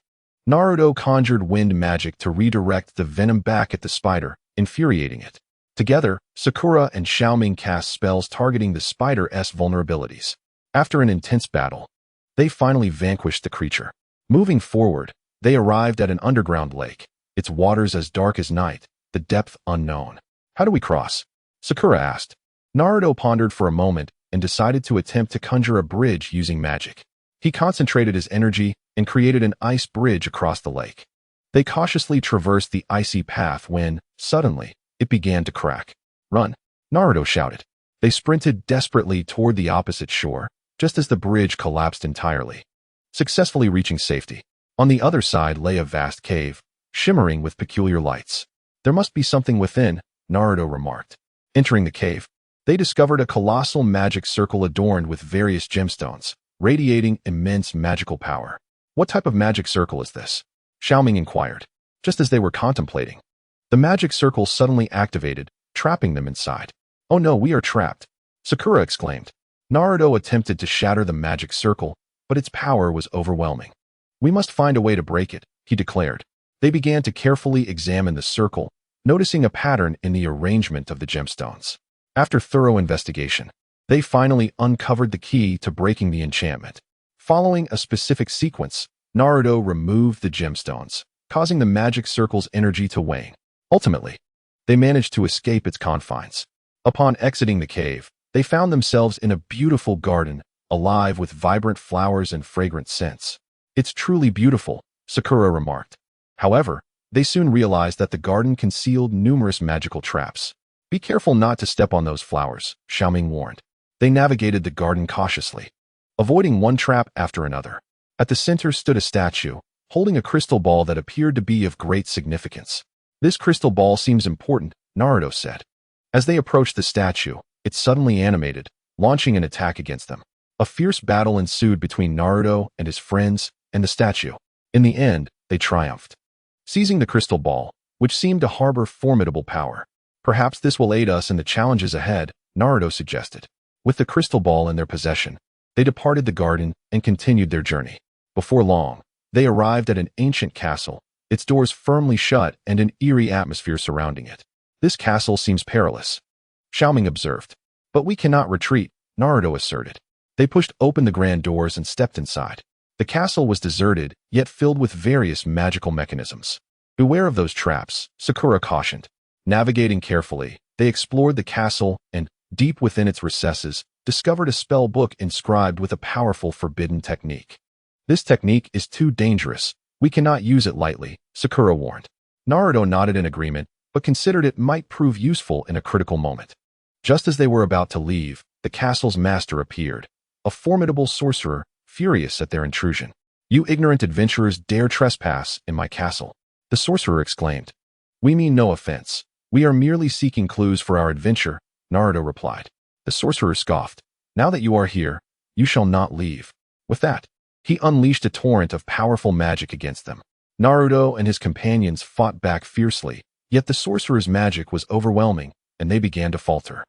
Naruto conjured wind magic to redirect the venom back at the spider, infuriating it. Together, Sakura and Xiao Ming cast spells targeting the spider's vulnerabilities. After an intense battle, they finally vanquished the creature. Moving forward, they arrived at an underground lake, its waters as dark as night, the depth unknown. How do we cross? Sakura asked. Naruto pondered for a moment and decided to attempt to conjure a bridge using magic. He concentrated his energy and created an ice bridge across the lake. They cautiously traversed the icy path when, suddenly, it began to crack. Run, Naruto shouted. They sprinted desperately toward the opposite shore, just as the bridge collapsed entirely. Successfully reaching safety, On the other side lay a vast cave, shimmering with peculiar lights. There must be something within, Naruto remarked. Entering the cave, they discovered a colossal magic circle adorned with various gemstones, radiating immense magical power. What type of magic circle is this? Xiao Ming inquired. Just as they were contemplating, the magic circle suddenly activated, trapping them inside. Oh no, we are trapped, Sakura exclaimed. Naruto attempted to shatter the magic circle, but its power was overwhelming. We must find a way to break it, he declared. They began to carefully examine the circle, noticing a pattern in the arrangement of the gemstones. After thorough investigation, they finally uncovered the key to breaking the enchantment. Following a specific sequence, Naruto removed the gemstones, causing the magic circle's energy to wane. Ultimately, they managed to escape its confines. Upon exiting the cave, they found themselves in a beautiful garden, alive with vibrant flowers and fragrant scents. It's truly beautiful, Sakura remarked. However, they soon realized that the garden concealed numerous magical traps. Be careful not to step on those flowers, Xiao Ming warned. They navigated the garden cautiously, avoiding one trap after another. At the center stood a statue, holding a crystal ball that appeared to be of great significance. This crystal ball seems important, Naruto said. As they approached the statue, it suddenly animated, launching an attack against them. A fierce battle ensued between Naruto and his friends and the statue. In the end, they triumphed, seizing the crystal ball, which seemed to harbor formidable power. Perhaps this will aid us in the challenges ahead, Naruto suggested. With the crystal ball in their possession, they departed the garden and continued their journey. Before long, they arrived at an ancient castle, its doors firmly shut and an eerie atmosphere surrounding it. This castle seems perilous, Xiao Ming observed. But we cannot retreat, Naruto asserted. They pushed open the grand doors and stepped inside. The castle was deserted, yet filled with various magical mechanisms. Beware of those traps, Sakura cautioned. Navigating carefully, they explored the castle and, deep within its recesses, discovered a spell book inscribed with a powerful forbidden technique. This technique is too dangerous. We cannot use it lightly, Sakura warned. Naruto nodded in agreement, but considered it might prove useful in a critical moment. Just as they were about to leave, the castle's master appeared, a formidable sorcerer, furious at their intrusion. You ignorant adventurers dare trespass in my castle, the sorcerer exclaimed. We mean no offense. We are merely seeking clues for our adventure, Naruto replied. The sorcerer scoffed. Now that you are here, you shall not leave. With that, he unleashed a torrent of powerful magic against them. Naruto and his companions fought back fiercely, yet the sorcerer's magic was overwhelming, and they began to falter.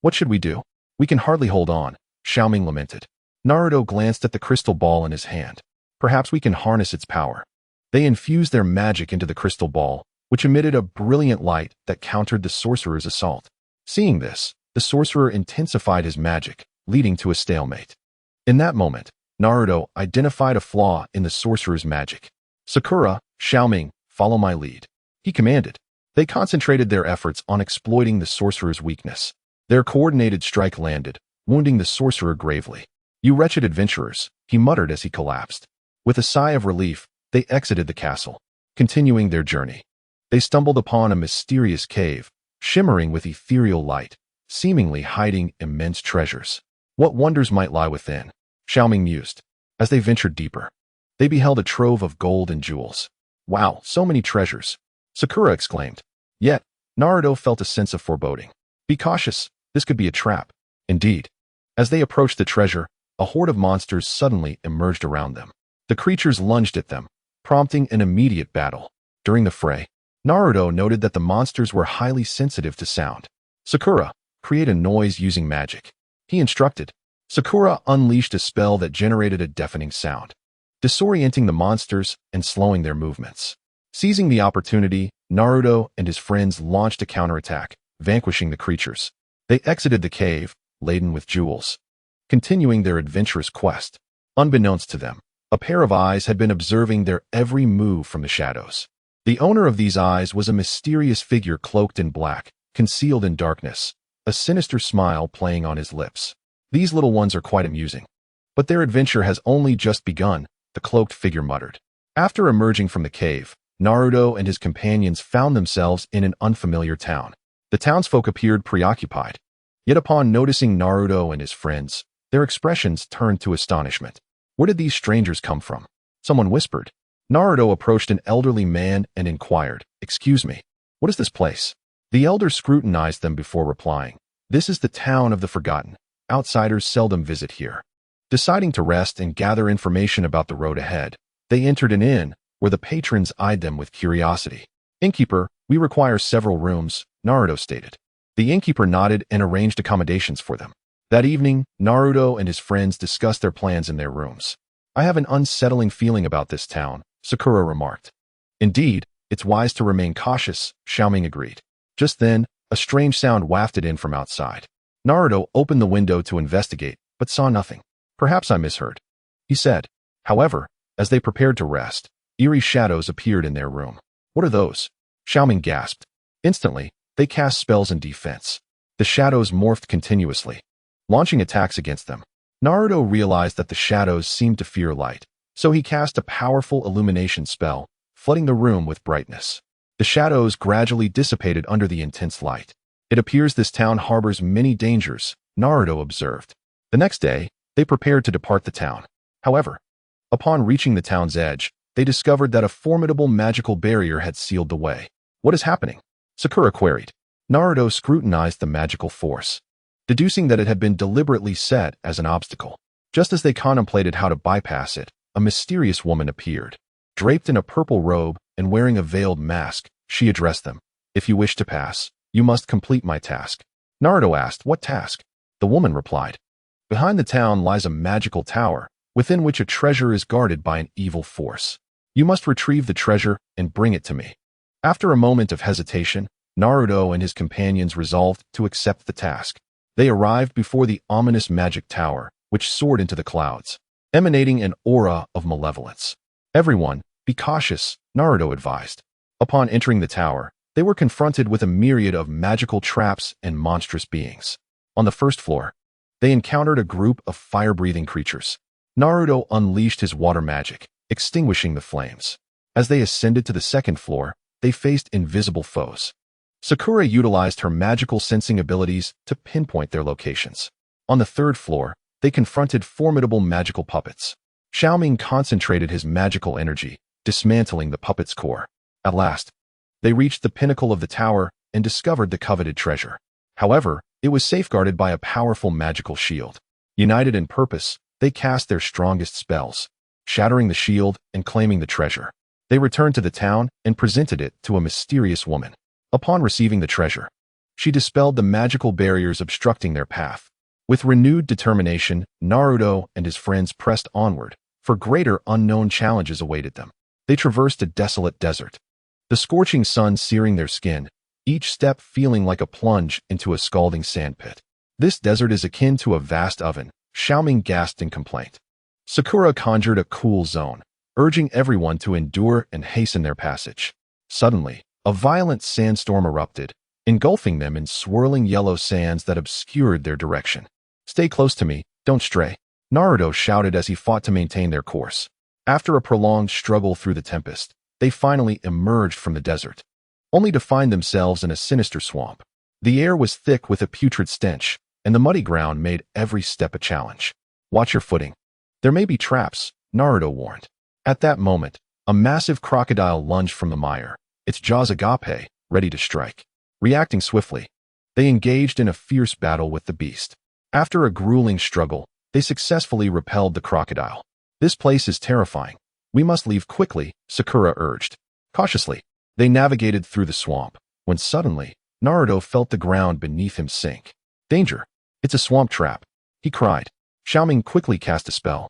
What should we do? We can hardly hold on, Xiao Ming lamented. Naruto glanced at the crystal ball in his hand. Perhaps we can harness its power. They infused their magic into the crystal ball, which emitted a brilliant light that countered the sorcerer's assault. Seeing this, the sorcerer intensified his magic, leading to a stalemate. In that moment, Naruto identified a flaw in the sorcerer's magic. Sakura, Xiao Ming, follow my lead, he commanded. They concentrated their efforts on exploiting the sorcerer's weakness. Their coordinated strike landed, wounding the sorcerer gravely. You wretched adventurers, he muttered as he collapsed. With a sigh of relief, they exited the castle, continuing their journey. They stumbled upon a mysterious cave, shimmering with ethereal light, seemingly hiding immense treasures. What wonders might lie within? Xiao Ming mused. As they ventured deeper, they beheld a trove of gold and jewels. Wow, so many treasures, Sakura exclaimed. Yet, Naruto felt a sense of foreboding. Be cautious, this could be a trap. Indeed. As they approached the treasure, a horde of monsters suddenly emerged around them. The creatures lunged at them, prompting an immediate battle. During the fray, Naruto noted that the monsters were highly sensitive to sound. Sakura, create a noise using magic, he instructed. Sakura unleashed a spell that generated a deafening sound, disorienting the monsters and slowing their movements. Seizing the opportunity, Naruto and his friends launched a counterattack, vanquishing the creatures. They exited the cave, laden with jewels, continuing their adventurous quest. Unbeknownst to them, a pair of eyes had been observing their every move from the shadows. The owner of these eyes was a mysterious figure cloaked in black, concealed in darkness, a sinister smile playing on his lips. These little ones are quite amusing. But their adventure has only just begun, the cloaked figure muttered. After emerging from the cave, Naruto and his companions found themselves in an unfamiliar town. The townsfolk appeared preoccupied. Yet upon noticing Naruto and his friends, their expressions turned to astonishment. Where did these strangers come from? Someone whispered. Naruto approached an elderly man and inquired, "Excuse me, what is this place?" The elder scrutinized them before replying, "This is the town of the forgotten. Outsiders seldom visit here." Deciding to rest and gather information about the road ahead, they entered an inn, where the patrons eyed them with curiosity. "Innkeeper, we require several rooms," Naruto stated. The innkeeper nodded and arranged accommodations for them. That evening, Naruto and his friends discussed their plans in their rooms. "I have an unsettling feeling about this town," Sakura remarked. "Indeed, it's wise to remain cautious," Xiao Ming agreed. Just then, a strange sound wafted in from outside. Naruto opened the window to investigate, but saw nothing. "Perhaps I misheard," he said. However, as they prepared to rest, eerie shadows appeared in their room. "What are those?" Xiao Ming gasped. Instantly, they cast spells in defense. The shadows morphed continuously, launching attacks against them. Naruto realized that the shadows seemed to fear light, so he cast a powerful illumination spell, flooding the room with brightness. The shadows gradually dissipated under the intense light. "It appears this town harbors many dangers," Naruto observed. The next day, they prepared to depart the town. However, upon reaching the town's edge, they discovered that a formidable magical barrier had sealed the way. "What is happening?" Sakura queried. Naruto scrutinized the magical force, deducing that it had been deliberately set as an obstacle. Just as they contemplated how to bypass it, a mysterious woman appeared. Draped in a purple robe and wearing a veiled mask, she addressed them. "If you wish to pass, you must complete my task." Naruto asked, "What task?" The woman replied, "Behind the town lies a magical tower, within which a treasure is guarded by an evil force. You must retrieve the treasure and bring it to me." After a moment of hesitation, Naruto and his companions resolved to accept the task. They arrived before the ominous magic tower, which soared into the clouds, emanating an aura of malevolence. "Everyone, be cautious," Naruto advised. Upon entering the tower, they were confronted with a myriad of magical traps and monstrous beings. On the first floor, they encountered a group of fire-breathing creatures. Naruto unleashed his water magic, extinguishing the flames. As they ascended to the second floor, they faced invisible foes. Sakura utilized her magical sensing abilities to pinpoint their locations. On the third floor, they confronted formidable magical puppets. Xiao Ming concentrated his magical energy, dismantling the puppet's core. At last, they reached the pinnacle of the tower and discovered the coveted treasure. However, it was safeguarded by a powerful magical shield. United in purpose, they cast their strongest spells, shattering the shield and claiming the treasure. They returned to the town and presented it to a mysterious woman. Upon receiving the treasure, she dispelled the magical barriers obstructing their path. With renewed determination, Naruto and his friends pressed onward, for greater unknown challenges awaited them. They traversed a desolate desert, the scorching sun searing their skin, each step feeling like a plunge into a scalding sandpit. "This desert is akin to a vast oven," Xiao Ming gasped in complaint. Sakura conjured a cool zone, urging everyone to endure and hasten their passage. Suddenly, a violent sandstorm erupted, engulfing them in swirling yellow sands that obscured their direction. "Stay close to me, don't stray," Naruto shouted as he fought to maintain their course. After a prolonged struggle through the tempest, they finally emerged from the desert, only to find themselves in a sinister swamp. The air was thick with a putrid stench, and the muddy ground made every step a challenge. "Watch your footing. There may be traps," Naruto warned. At that moment, a massive crocodile lunged from the mire, its jaws agape, ready to strike. Reacting swiftly, they engaged in a fierce battle with the beast. After a grueling struggle, they successfully repelled the crocodile. "This place is terrifying. We must leave quickly," Sakura urged. Cautiously, they navigated through the swamp, when suddenly, Naruto felt the ground beneath him sink. "Danger! It's a swamp trap," he cried. Xiao Ming quickly cast a spell,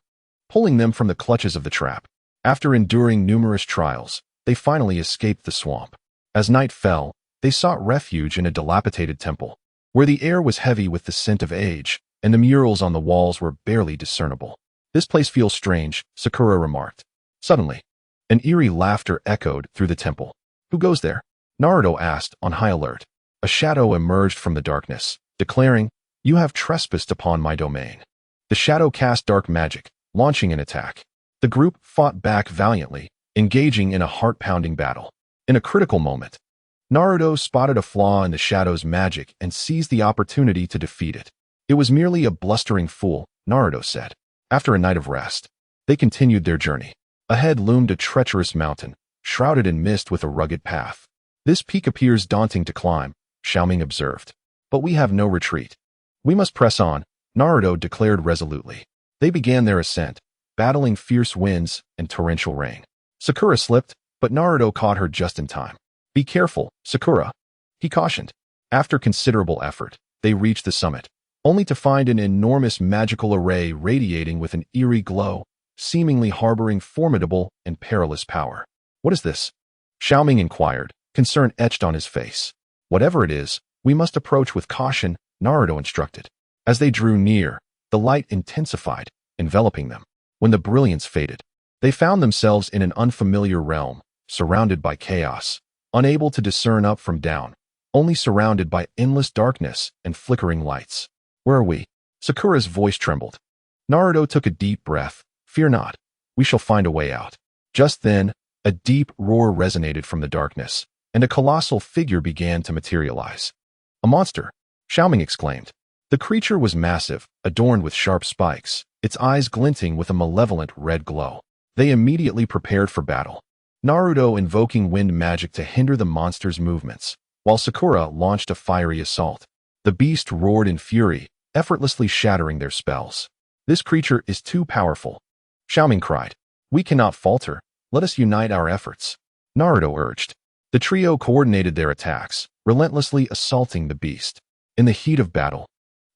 pulling them from the clutches of the trap. After enduring numerous trials, they finally escaped the swamp. As night fell, they sought refuge in a dilapidated temple, where the air was heavy with the scent of age, and the murals on the walls were barely discernible. "This place feels strange," Sakura remarked. Suddenly, an eerie laughter echoed through the temple. "Who goes there?" Naruto asked, on high alert. A shadow emerged from the darkness, declaring, "You have trespassed upon my domain." The shadow cast dark magic, launching an attack. The group fought back valiantly, engaging in a heart-pounding battle. In a critical moment, Naruto spotted a flaw in the shadow's magic and seized the opportunity to defeat it. "It was merely a blustering fool," Naruto said. After a night of rest, they continued their journey. Ahead loomed a treacherous mountain, shrouded in mist with a rugged path. This peak appears daunting to climb, Xiao Ming observed. But we have no retreat. We must press on, Naruto declared resolutely. They began their ascent, battling fierce winds and torrential rain. Sakura slipped, but Naruto caught her just in time. Be careful, Sakura, he cautioned. After considerable effort, they reached the summit, only to find an enormous magical array radiating with an eerie glow, seemingly harboring formidable and perilous power. What is this? Xiao Ming inquired, concern etched on his face. Whatever it is, we must approach with caution, Naruto instructed. As they drew near, the light intensified, enveloping them. When the brilliance faded, they found themselves in an unfamiliar realm, surrounded by chaos, unable to discern up from down, only surrounded by endless darkness and flickering lights. Where are we? Sakura's voice trembled. Naruto took a deep breath. Fear not. We shall find a way out. Just then, a deep roar resonated from the darkness, and a colossal figure began to materialize. A monster, Xiao Ming exclaimed. The creature was massive, adorned with sharp spikes, its eyes glinting with a malevolent red glow. They immediately prepared for battle, Naruto invoking wind magic to hinder the monster's movements, while Sakura launched a fiery assault. The beast roared in fury, effortlessly shattering their spells. This creature is too powerful, Xiao Ming cried. We cannot falter. Let us unite our efforts, Naruto urged. The trio coordinated their attacks, relentlessly assaulting the beast. In the heat of battle,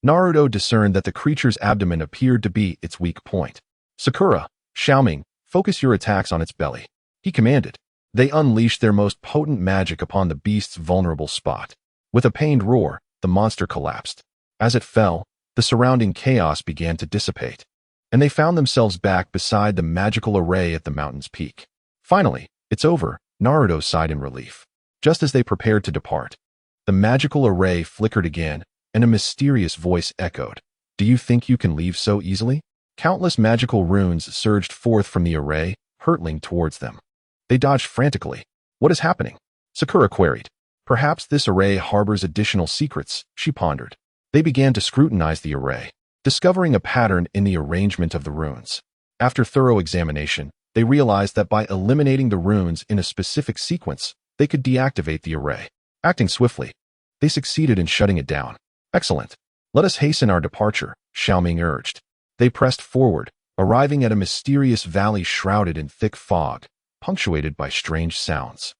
Naruto discerned that the creature's abdomen appeared to be its weak point. Sakura, Xiao Ming, focus your attacks on its belly, he commanded. They unleashed their most potent magic upon the beast's vulnerable spot. With a pained roar, the monster collapsed. As it fell, the surrounding chaos began to dissipate, and they found themselves back beside the magical array at the mountain's peak. Finally, it's over, Naruto sighed in relief. Just as they prepared to depart, the magical array flickered again, and a mysterious voice echoed. Do you think you can leave so easily? Countless magical runes surged forth from the array, hurtling towards them. They dodged frantically. What is happening? Sakura queried. Perhaps this array harbors additional secrets, she pondered. They began to scrutinize the array, discovering a pattern in the arrangement of the runes. After thorough examination, they realized that by eliminating the runes in a specific sequence, they could deactivate the array. Acting swiftly, they succeeded in shutting it down. Excellent. Let us hasten our departure, Xiao Ming urged. They pressed forward, arriving at a mysterious valley shrouded in thick fog, punctuated by strange sounds.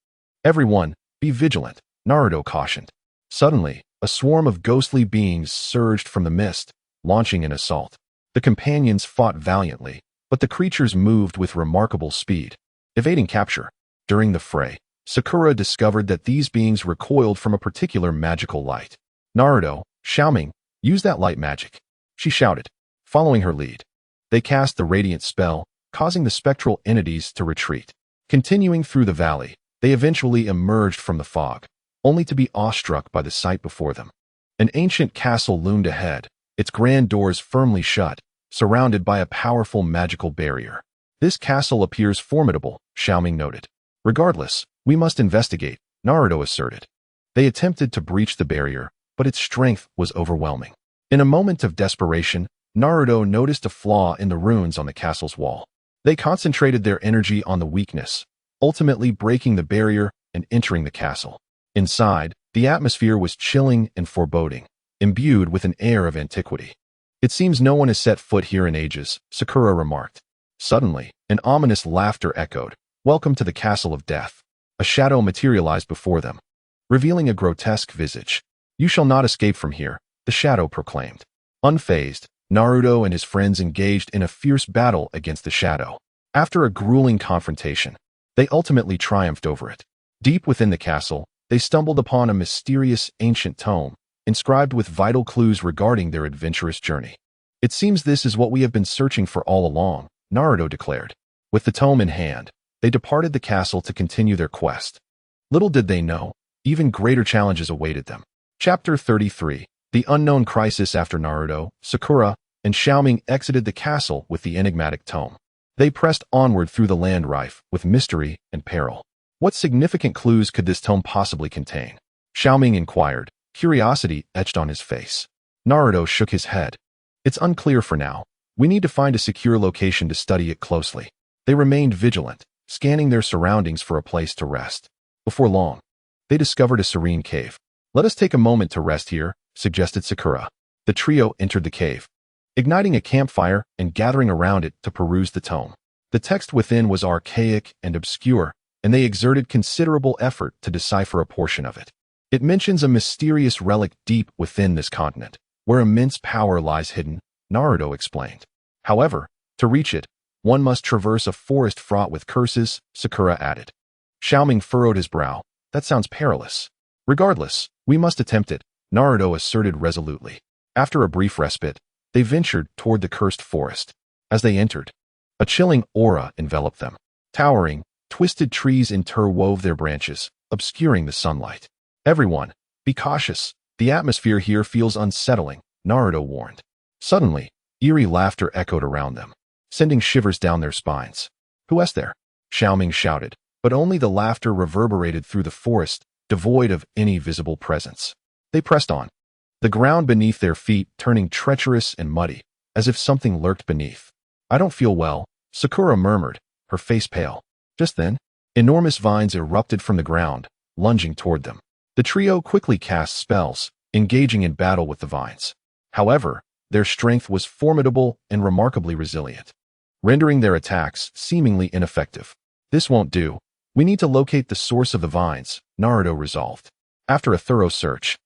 Everyone, be vigilant, Naruto cautioned. Suddenly, a swarm of ghostly beings surged from the mist, launching an assault. The companions fought valiantly, but the creatures moved with remarkable speed, evading capture. During the fray, Sakura discovered that these beings recoiled from a particular magical light. Naruto, Xiao Ming, use that light magic, she shouted, following her lead. They cast the radiant spell, causing the spectral entities to retreat. Continuing through the valley, they eventually emerged from the fog, only to be awestruck by the sight before them. An ancient castle loomed ahead, its grand doors firmly shut, surrounded by a powerful magical barrier. This castle appears formidable, Xiao Ming noted. Regardless, we must investigate, Naruto asserted. They attempted to breach the barrier, but its strength was overwhelming. In a moment of desperation, Naruto noticed a flaw in the runes on the castle's wall. They concentrated their energy on the weakness, ultimately breaking the barrier and entering the castle. Inside, the atmosphere was chilling and foreboding, imbued with an air of antiquity. It seems no one has set foot here in ages, Sakura remarked. Suddenly, an ominous laughter echoed. Welcome to the Castle of Death. A shadow materialized before them, revealing a grotesque visage. You shall not escape from here, the shadow proclaimed. Unfazed, Naruto and his friends engaged in a fierce battle against the shadow. After a grueling confrontation, they ultimately triumphed over it. Deep within the castle, they stumbled upon a mysterious ancient tome, inscribed with vital clues regarding their adventurous journey. It seems this is what we have been searching for all along, Naruto declared. With the tome in hand, they departed the castle to continue their quest. Little did they know, even greater challenges awaited them. Chapter 33. The Unknown Crisis. After Naruto, Sakura, and Xiao Ming exited the castle with the enigmatic tome, they pressed onward through the land rife with mystery and peril. What significant clues could this tome possibly contain? Xiao Ming inquired, curiosity etched on his face. Naruto shook his head. It's unclear for now. We need to find a secure location to study it closely. They remained vigilant, scanning their surroundings for a place to rest. Before long, they discovered a serene cave. "Let us take a moment to rest here," suggested Sakura. The trio entered the cave, igniting a campfire and gathering around it to peruse the tome. The text within was archaic and obscure, and they exerted considerable effort to decipher a portion of it. "It mentions a mysterious relic deep within this continent, where immense power lies hidden," Naruto explained. "However, to reach it, one must traverse a forest fraught with curses," Sakura added. Xiao Ming furrowed his brow. "That sounds perilous." "Regardless, we must attempt it," Naruto asserted resolutely. After a brief respite, they ventured toward the cursed forest. As they entered, a chilling aura enveloped them. Towering, twisted trees interwove their branches, obscuring the sunlight. "Everyone, be cautious. The atmosphere here feels unsettling," Naruto warned. Suddenly, eerie laughter echoed around them, sending shivers down their spines. "Who is there?" Xiao Ming shouted, but only the laughter reverberated through the forest, devoid of any visible presence. They pressed on, the ground beneath their feet turning treacherous and muddy, as if something lurked beneath. "I don't feel well," Sakura murmured, her face pale. Just then, enormous vines erupted from the ground, lunging toward them. The trio quickly cast spells, engaging in battle with the vines. However, their strength was formidable and remarkably resilient, rendering their attacks seemingly ineffective. "This won't do. We need to locate the source of the vines," Naruto resolved. After a thorough search,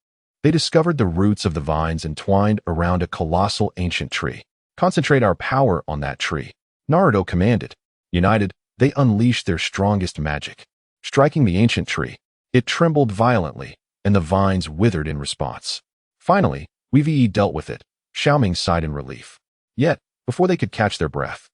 they discovered the roots of the vines entwined around a colossal ancient tree. "Concentrate our power on that tree," Naruto commanded. United, they unleashed their strongest magic. Striking the ancient tree, it trembled violently, and the vines withered in response. Finally, we dealt with it, Xiao Ming sighed in relief. Yet, before they could catch their breath,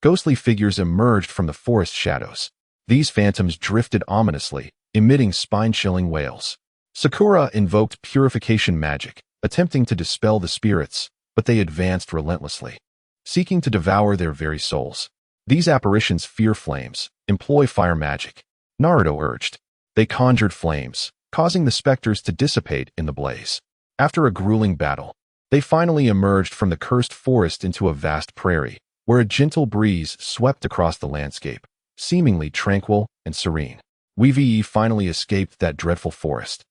ghostly figures emerged from the forest shadows. These phantoms drifted ominously, emitting spine-chilling wails. Sakura invoked purification magic, attempting to dispel the spirits, but they advanced relentlessly, seeking to devour their very souls. "These apparitions fear flames. Employ fire magic," Naruto urged. They conjured flames, causing the specters to dissipate in the blaze. After a grueling battle, they finally emerged from the cursed forest into a vast prairie, where a gentle breeze swept across the landscape, seemingly tranquil and serene. "We finally escaped that dreadful forest,"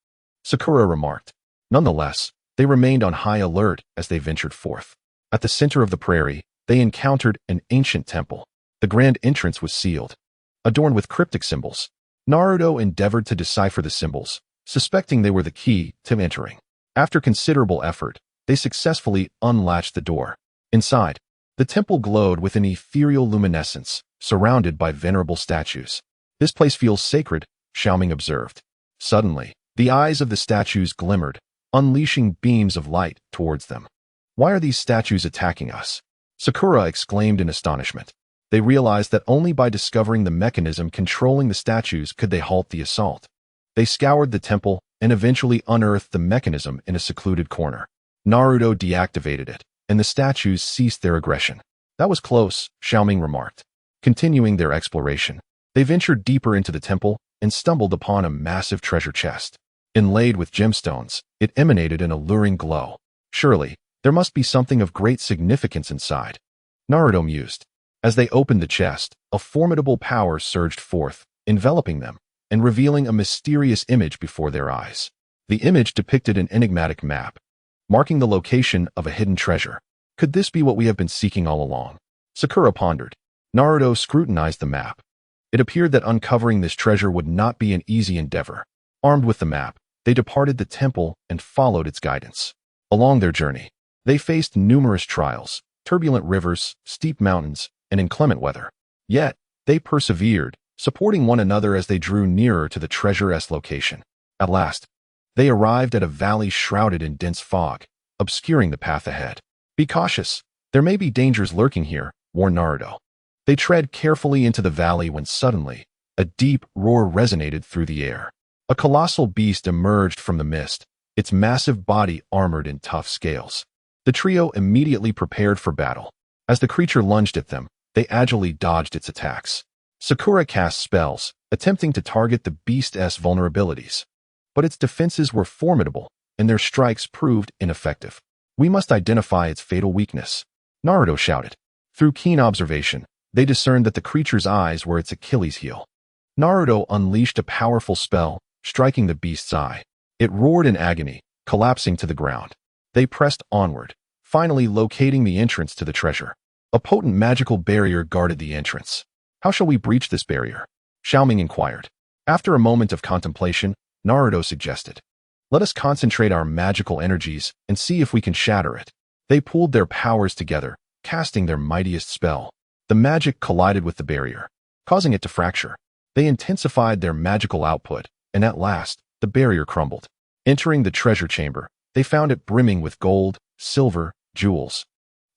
Sakura remarked. Nonetheless, they remained on high alert as they ventured forth. At the center of the prairie, they encountered an ancient temple. The grand entrance was sealed, adorned with cryptic symbols. Naruto endeavored to decipher the symbols, suspecting they were the key to entering. After considerable effort, they successfully unlatched the door. Inside, the temple glowed with an ethereal luminescence, surrounded by venerable statues. "This place feels sacred," Xiao Ming observed. Suddenly, the eyes of the statues glimmered, unleashing beams of light towards them. "Why are these statues attacking us?" Sakura exclaimed in astonishment. They realized that only by discovering the mechanism controlling the statues could they halt the assault. They scoured the temple and eventually unearthed the mechanism in a secluded corner. Naruto deactivated it, and the statues ceased their aggression. "That was close," Xiao Ming remarked. Continuing their exploration, they ventured deeper into the temple and stumbled upon a massive treasure chest. Inlaid with gemstones, it emanated an alluring glow. "Surely, there must be something of great significance inside," Naruto mused. As they opened the chest, a formidable power surged forth, enveloping them and revealing a mysterious image before their eyes. The image depicted an enigmatic map, marking the location of a hidden treasure. "Could this be what we have been seeking all along?" Sakura pondered. Naruto scrutinized the map. It appeared that uncovering this treasure would not be an easy endeavor. Armed with the map, they departed the temple and followed its guidance. Along their journey, they faced numerous trials, turbulent rivers, steep mountains, and inclement weather. Yet, they persevered, supporting one another as they drew nearer to the treasure's location. At last, they arrived at a valley shrouded in dense fog, obscuring the path ahead. "Be cautious. There may be dangers lurking here," warned Naruto. They tread carefully into the valley when suddenly, a deep roar resonated through the air. A colossal beast emerged from the mist, its massive body armored in tough scales. The trio immediately prepared for battle. As the creature lunged at them, they agilely dodged its attacks. Sakura cast spells, attempting to target the beast's vulnerabilities. But its defenses were formidable, and their strikes proved ineffective. "We must identify its fatal weakness," Naruto shouted. Through keen observation, They discerned that the creature's eyes were its Achilles heel. Naruto unleashed a powerful spell, striking the beast's eye. It roared in agony, collapsing to the ground. They pressed onward, finally locating the entrance to the treasure. A potent magical barrier guarded the entrance. How shall we breach this barrier? Xiao Ming inquired. After a moment of contemplation, Naruto suggested, let us concentrate our magical energies and see if we can shatter it. They pooled their powers together, casting their mightiest spell. The magic collided with the barrier, causing it to fracture. They intensified their magical output, and at last, the barrier crumbled. Entering the treasure chamber, they found it brimming with gold, silver, jewels,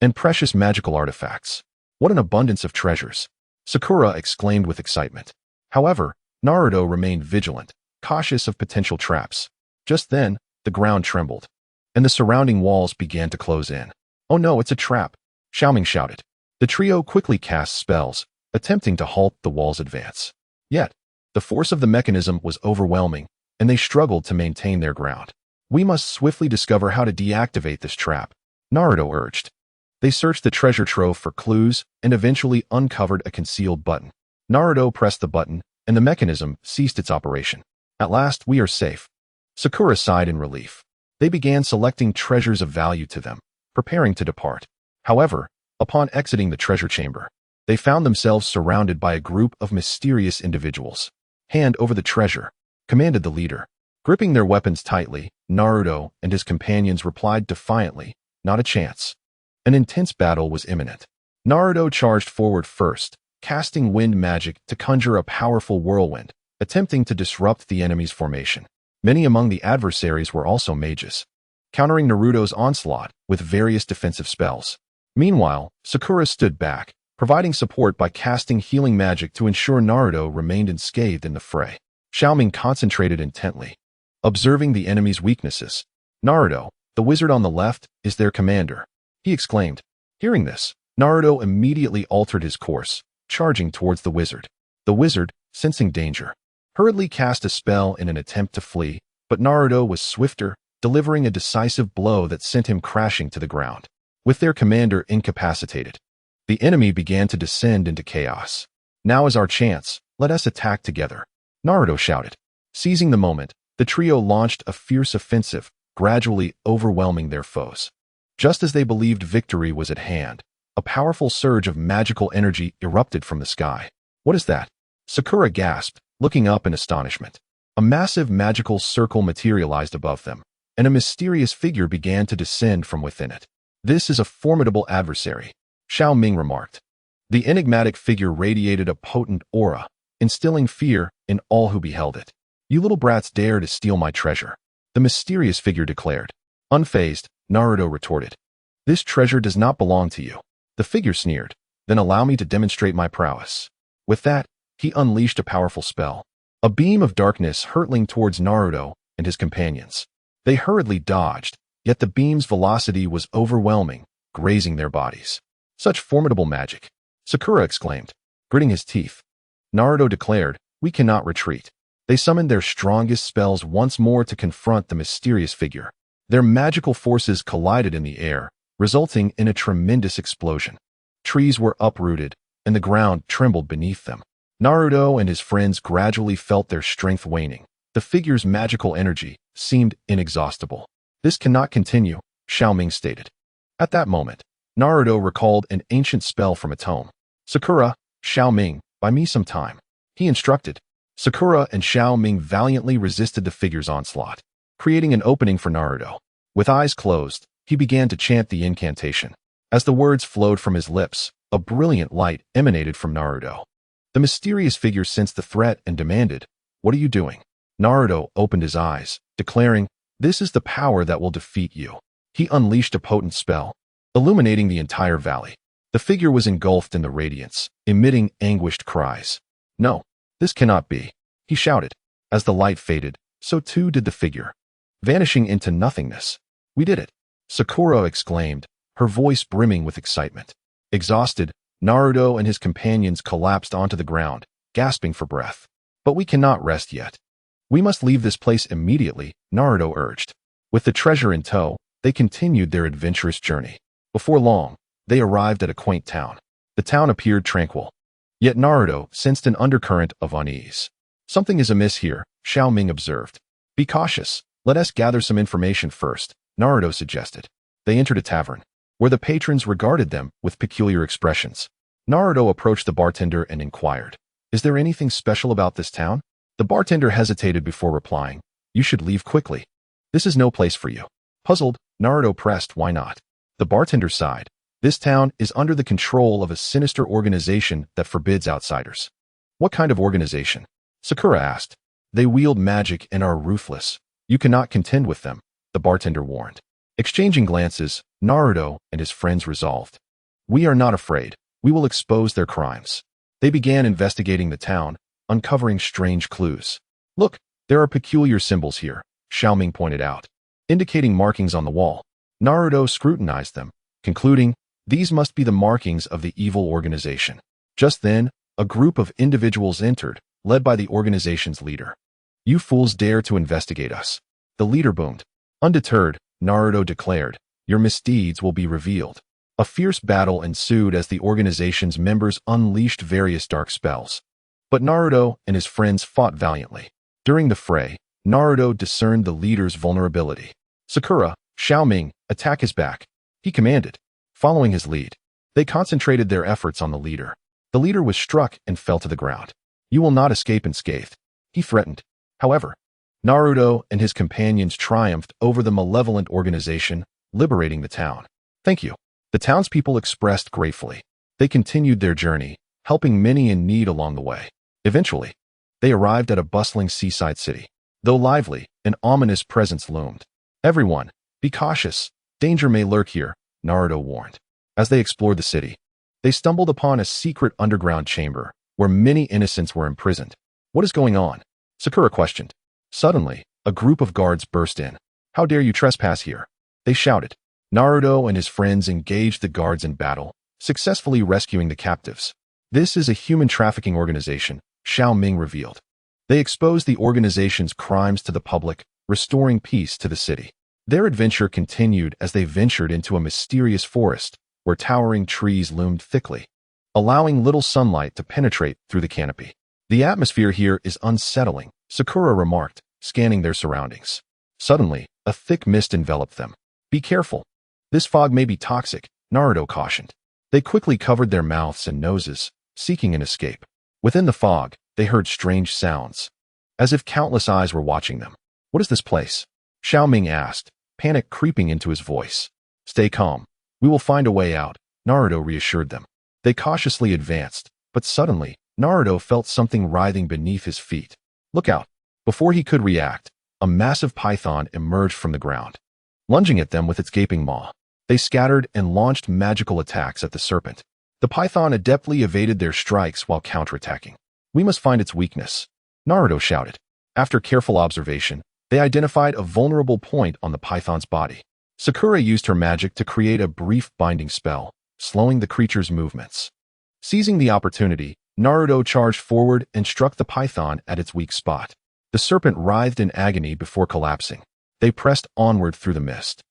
and precious magical artifacts. What an abundance of treasures! Sakura exclaimed with excitement. However, Naruto remained vigilant, cautious of potential traps. Just then, the ground trembled, and the surrounding walls began to close in. Oh no, it's a trap! Xiao Ming shouted. The trio quickly cast spells, attempting to halt the wall's advance. Yet, the force of the mechanism was overwhelming, and they struggled to maintain their ground. We must swiftly discover how to deactivate this trap, Naruto urged. They searched the treasure trove for clues and eventually uncovered a concealed button. Naruto pressed the button, and the mechanism ceased its operation. At last, we are safe. Sakura sighed in relief. They began selecting treasures of value to them, preparing to depart. However, upon exiting the treasure chamber, they found themselves surrounded by a group of mysterious individuals. Hand over the treasure, commanded the leader. Gripping their weapons tightly, Naruto and his companions replied defiantly, not a chance. An intense battle was imminent. Naruto charged forward first, casting wind magic to conjure a powerful whirlwind, attempting to disrupt the enemy's formation. Many among the adversaries were also mages, countering Naruto's onslaught with various defensive spells. Meanwhile, Sakura stood back, providing support by casting healing magic to ensure Naruto remained unscathed in the fray. Xiao Ming concentrated intently, observing the enemy's weaknesses. Naruto, the wizard on the left, is their commander, he exclaimed. Hearing this, Naruto immediately altered his course, charging towards the wizard. The wizard, sensing danger, hurriedly cast a spell in an attempt to flee, but Naruto was swifter, delivering a decisive blow that sent him crashing to the ground. With their commander incapacitated, the enemy began to descend into chaos. Now is our chance, let us attack together, Naruto shouted. Seizing the moment, the trio launched a fierce offensive, gradually overwhelming their foes. Just as they believed victory was at hand, a powerful surge of magical energy erupted from the sky. What is that? Sakura gasped, looking up in astonishment. A massive magical circle materialized above them, and a mysterious figure began to descend from within it. This is a formidable adversary, Xiao Ming remarked. The enigmatic figure radiated a potent aura, instilling fear in all who beheld it. You little brats dare to steal my treasure, the mysterious figure declared. Unfazed, Naruto retorted. This treasure does not belong to you. The figure sneered. Then allow me to demonstrate my prowess. With that, he unleashed a powerful spell. A beam of darkness hurtling towards Naruto and his companions. They hurriedly dodged, yet the beam's velocity was overwhelming, grazing their bodies. Such formidable magic, Sakura exclaimed, gritting his teeth. Naruto declared, we cannot retreat. They summoned their strongest spells once more to confront the mysterious figure. Their magical forces collided in the air, resulting in a tremendous explosion. Trees were uprooted, and the ground trembled beneath them. Naruto and his friends gradually felt their strength waning. The figure's magical energy seemed inexhaustible. This cannot continue, Xiao Ming stated. At that moment, Naruto recalled an ancient spell from a tome. Sakura, Xiao Ming, buy me some time, he instructed. Sakura and Xiao Ming valiantly resisted the figure's onslaught, creating an opening for Naruto. With eyes closed, he began to chant the incantation. As the words flowed from his lips, a brilliant light emanated from Naruto. The mysterious figure sensed the threat and demanded, what are you doing? Naruto opened his eyes, declaring, this is the power that will defeat you. He unleashed a potent spell, illuminating the entire valley. The figure was engulfed in the radiance, emitting anguished cries. No, this cannot be, he shouted. As the light faded, so too did the figure, vanishing into nothingness. We did it, Sakura exclaimed, her voice brimming with excitement. Exhausted, Naruto and his companions collapsed onto the ground, gasping for breath. But we cannot rest yet. We must leave this place immediately, Naruto urged. With the treasure in tow, they continued their adventurous journey. Before long, they arrived at a quaint town. The town appeared tranquil. Yet Naruto sensed an undercurrent of unease. Something is amiss here, Xiao Ming observed. Be cautious. Let us gather some information first, Naruto suggested. They entered a tavern, where the patrons regarded them with peculiar expressions. Naruto approached the bartender and inquired, "Is there anything special about this town?" The bartender hesitated before replying, "You should leave quickly. This is no place for you." Puzzled, Naruto pressed, "Why not?" The bartender sighed. "This town is under the control of a sinister organization that forbids outsiders." "What kind of organization?" Sakura asked. "They wield magic and are ruthless. You cannot contend with them," the bartender warned. Exchanging glances, Naruto and his friends resolved, "We are not afraid. We will expose their crimes." They began investigating the town, uncovering strange clues. "Look, there are peculiar symbols here," Xiao Ming pointed out, indicating markings on the wall. Naruto scrutinized them, concluding, these must be the markings of the evil organization. Just then, a group of individuals entered, led by the organization's leader. "You fools dare to investigate us," the leader boomed. Undeterred, Naruto declared, "Your misdeeds will be revealed." A fierce battle ensued as the organization's members unleashed various dark spells. But Naruto and his friends fought valiantly. During the fray, Naruto discerned the leader's vulnerability. "Sakura, Xiao Ming, attack his back," he commanded. Following his lead, they concentrated their efforts on the leader. The leader was struck and fell to the ground. "You will not escape unscathed," he threatened. However, Naruto and his companions triumphed over the malevolent organization, liberating the town. "Thank you," the townspeople expressed gratefully. They continued their journey, helping many in need along the way. Eventually, they arrived at a bustling seaside city. Though lively, an ominous presence loomed. "Everyone, be cautious. Danger may lurk here," Naruto warned. As they explored the city, they stumbled upon a secret underground chamber where many innocents were imprisoned. "What is going on?" Sakura questioned. Suddenly, a group of guards burst in. "How dare you trespass here?" they shouted. Naruto and his friends engaged the guards in battle, successfully rescuing the captives. "This is a human trafficking organization," Xiao Ming revealed. They exposed the organization's crimes to the public, restoring peace to the city. Their adventure continued as they ventured into a mysterious forest where towering trees loomed thickly, allowing little sunlight to penetrate through the canopy. "The atmosphere here is unsettling," Sakura remarked, scanning their surroundings. Suddenly, a thick mist enveloped them. "Be careful. This fog may be toxic," Naruto cautioned. They quickly covered their mouths and noses, seeking an escape. Within the fog, they heard strange sounds, as if countless eyes were watching them. "What is this place?" Xiao Ming asked, panic creeping into his voice. "Stay calm. We will find a way out," Naruto reassured them. They cautiously advanced, but suddenly, Naruto felt something writhing beneath his feet. "Look out." Before he could react, a massive python emerged from the ground. Lunging at them with its gaping maw, they scattered and launched magical attacks at the serpent. The python adeptly evaded their strikes while counterattacking. "We must find its weakness," Naruto shouted. After careful observation, they identified a vulnerable point on the python's body. Sakura used her magic to create a brief binding spell, slowing the creature's movements. Seizing the opportunity, Naruto charged forward and struck the python at its weak spot. The serpent writhed in agony before collapsing. They pressed onward through the mist,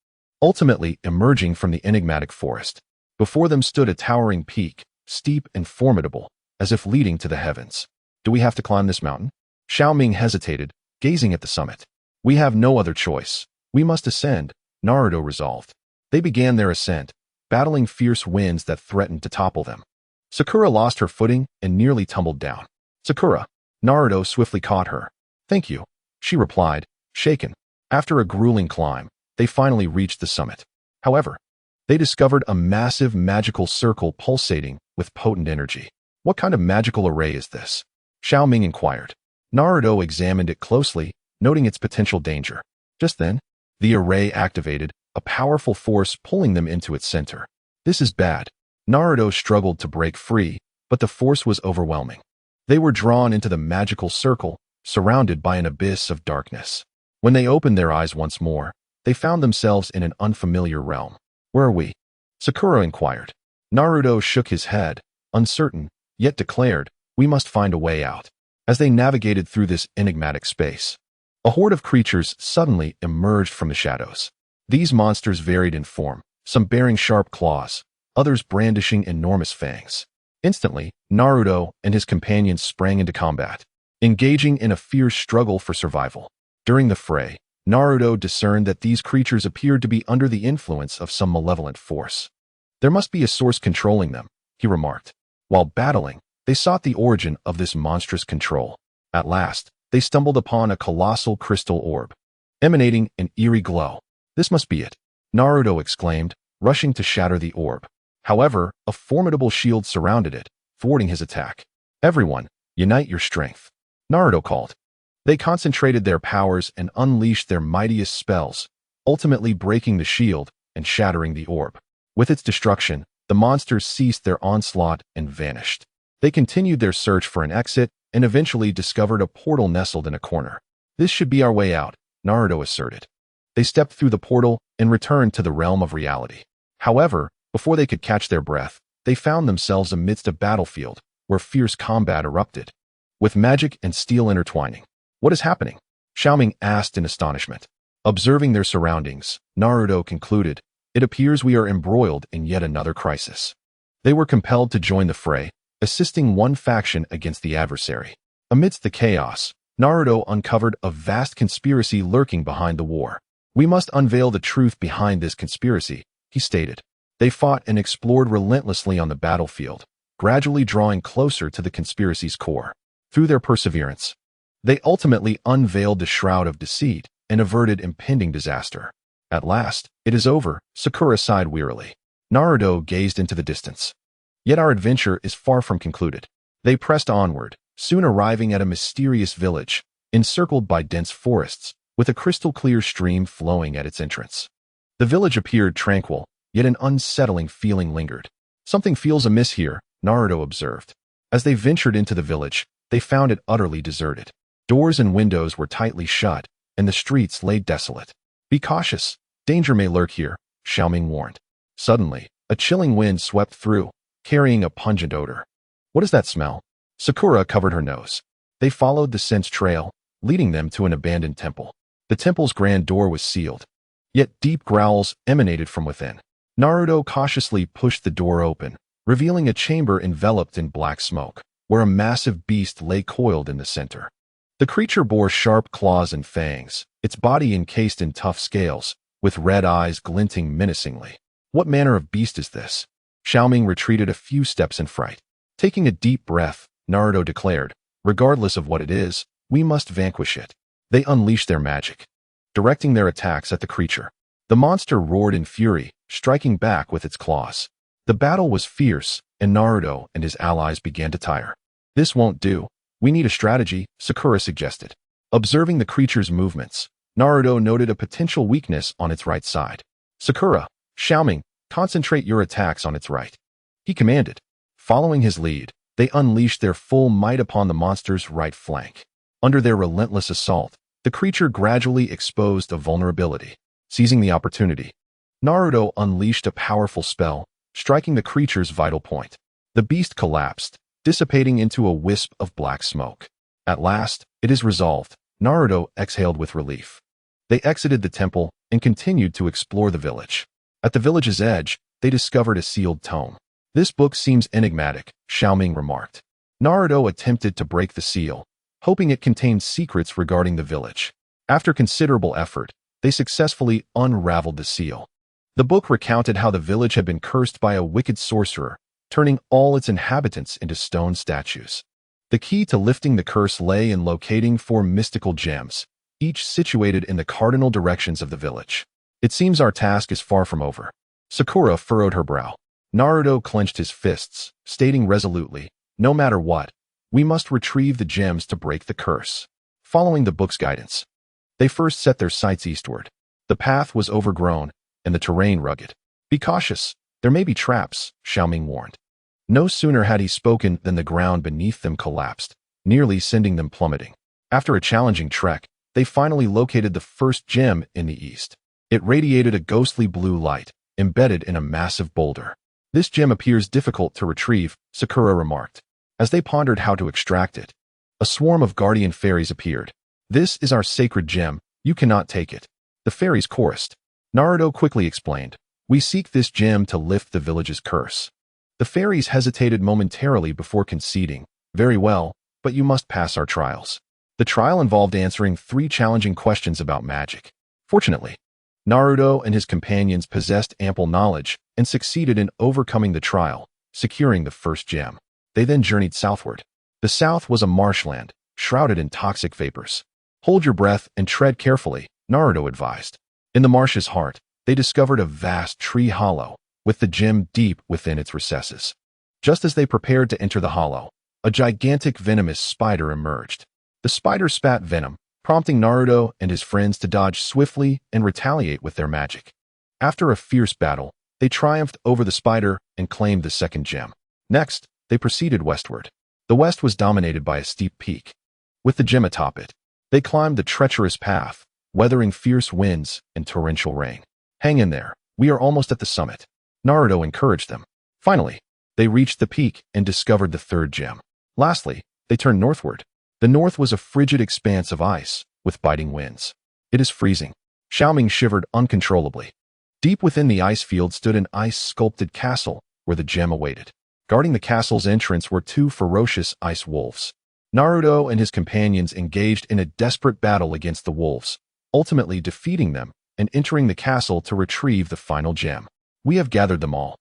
ultimately emerging from the enigmatic forest. Before them stood a towering peak, steep and formidable, as if leading to the heavens. "Do we have to climb this mountain?" Xiao Ming hesitated, gazing at the summit. "We have no other choice. We must ascend," Naruto resolved. They began their ascent, battling fierce winds that threatened to topple them. Sakura lost her footing and nearly tumbled down. "Sakura," Naruto swiftly caught her. "Thank you," she replied, shaken. After a grueling climb, they finally reached the summit. However, they discovered a massive magical circle pulsating with potent energy. "What kind of magical array is this?" Xiao Ming inquired. Naruto examined it closely, noting its potential danger. Just then, the array activated, a powerful force pulling them into its center. "This is bad." Naruto struggled to break free, but the force was overwhelming. They were drawn into the magical circle, surrounded by an abyss of darkness. When they opened their eyes once more, they found themselves in an unfamiliar realm. "Where are we?" Sakura inquired. Naruto shook his head, uncertain, yet declared, "We must find a way out." As they navigated through this enigmatic space, a horde of creatures suddenly emerged from the shadows. These monsters varied in form, some bearing sharp claws, others brandishing enormous fangs. Instantly, Naruto and his companions sprang into combat, engaging in a fierce struggle for survival. During the fray, Naruto discerned that these creatures appeared to be under the influence of some malevolent force. There must be a source controlling them, he remarked. While battling, they sought the origin of this monstrous control. At last, they stumbled upon a colossal crystal orb, emanating an eerie glow. This must be it, Naruto exclaimed, rushing to shatter the orb. However, a formidable shield surrounded it, thwarting his attack. Everyone, unite your strength, Naruto called. They concentrated their powers and unleashed their mightiest spells, ultimately breaking the shield and shattering the orb. With its destruction, the monsters ceased their onslaught and vanished. They continued their search for an exit and eventually discovered a portal nestled in a corner. This should be our way out, Naruto asserted. They stepped through the portal and returned to the realm of reality. However, before they could catch their breath, they found themselves amidst a battlefield where fierce combat erupted, with magic and steel intertwining. What is happening? Xiao Ming asked in astonishment. Observing their surroundings, Naruto concluded, it appears we are embroiled in yet another crisis. They were compelled to join the fray, assisting one faction against the adversary. Amidst the chaos, Naruto uncovered a vast conspiracy lurking behind the war. We must unveil the truth behind this conspiracy, he stated. They fought and explored relentlessly on the battlefield, gradually drawing closer to the conspiracy's core. Through their perseverance, they ultimately unveiled the shroud of deceit and averted impending disaster. At last, it is over, Sakura sighed wearily. Naruto gazed into the distance. Yet our adventure is far from concluded. They pressed onward, soon arriving at a mysterious village, encircled by dense forests, with a crystal-clear stream flowing at its entrance. The village appeared tranquil, yet an unsettling feeling lingered. Something feels amiss here, Naruto observed. As they ventured into the village, they found it utterly deserted. Doors and windows were tightly shut, and the streets lay desolate. Be cautious, danger may lurk here, Xiao Ming warned. Suddenly, a chilling wind swept through, carrying a pungent odor. What is that smell? Sakura covered her nose. They followed the scent trail, leading them to an abandoned temple. The temple's grand door was sealed, yet deep growls emanated from within. Naruto cautiously pushed the door open, revealing a chamber enveloped in black smoke, where a massive beast lay coiled in the center. The creature bore sharp claws and fangs, its body encased in tough scales, with red eyes glinting menacingly. What manner of beast is this? Xiao Ming retreated a few steps in fright. Taking a deep breath, Naruto declared, regardless of what it is, we must vanquish it. They unleashed their magic, directing their attacks at the creature. The monster roared in fury, striking back with its claws. The battle was fierce, and Naruto and his allies began to tire. This won't do. We need a strategy, Sakura suggested. Observing the creature's movements, Naruto noted a potential weakness on its right side. Sakura, Xiao Ming, concentrate your attacks on its right, he commanded. Following his lead, they unleashed their full might upon the monster's right flank. Under their relentless assault, the creature gradually exposed a vulnerability. Seizing the opportunity, Naruto unleashed a powerful spell, striking the creature's vital point. The beast collapsed, dissipating into a wisp of black smoke. At last, it is resolved, Naruto exhaled with relief. They exited the temple and continued to explore the village. At the village's edge, they discovered a sealed tome. This book seems enigmatic, Xiao Ming remarked. Naruto attempted to break the seal, hoping it contained secrets regarding the village. After considerable effort, they successfully unraveled the seal. The book recounted how the village had been cursed by a wicked sorcerer, turning all its inhabitants into stone statues. The key to lifting the curse lay in locating 4 mystical gems, each situated in the cardinal directions of the village. It seems our task is far from over. Sakura furrowed her brow. Naruto clenched his fists, stating resolutely, no matter what, we must retrieve the gems to break the curse. Following the book's guidance, they first set their sights eastward. The path was overgrown, and the terrain rugged. Be cautious, there may be traps, Xiao Ming warned. No sooner had he spoken than the ground beneath them collapsed, nearly sending them plummeting. After a challenging trek, they finally located the first gem in the east. It radiated a ghostly blue light, embedded in a massive boulder. This gem appears difficult to retrieve, Sakura remarked. As they pondered how to extract it, a swarm of guardian fairies appeared. This is our sacred gem, you cannot take it, the fairies chorused. Naruto quickly explained, we seek this gem to lift the village's curse. The fairies hesitated momentarily before conceding. Very well, but you must pass our trials. The trial involved answering 3 challenging questions about magic. Fortunately, Naruto and his companions possessed ample knowledge and succeeded in overcoming the trial, securing the first gem. They then journeyed southward. The south was a marshland, shrouded in toxic vapors. Hold your breath and tread carefully, Naruto advised. In the marsh's heart, they discovered a vast tree hollow, with the gem deep within its recesses. Just as they prepared to enter the hollow, a gigantic venomous spider emerged. The spider spat venom, prompting Naruto and his friends to dodge swiftly and retaliate with their magic. After a fierce battle, they triumphed over the spider and claimed the second gem. Next, they proceeded westward. The west was dominated by a steep peak. With the gem atop it, they climbed the treacherous path, weathering fierce winds and torrential rain. Hang in there, we are almost at the summit, Naruto encouraged them. Finally, they reached the peak and discovered the third gem. Lastly, they turned northward. The north was a frigid expanse of ice, with biting winds. It is freezing. Xiao Ming shivered uncontrollably. Deep within the ice field stood an ice-sculpted castle where the gem awaited. Guarding the castle's entrance were 2 ferocious ice wolves. Naruto and his companions engaged in a desperate battle against the wolves, ultimately defeating them and entering the castle to retrieve the final gem. We have gathered them all,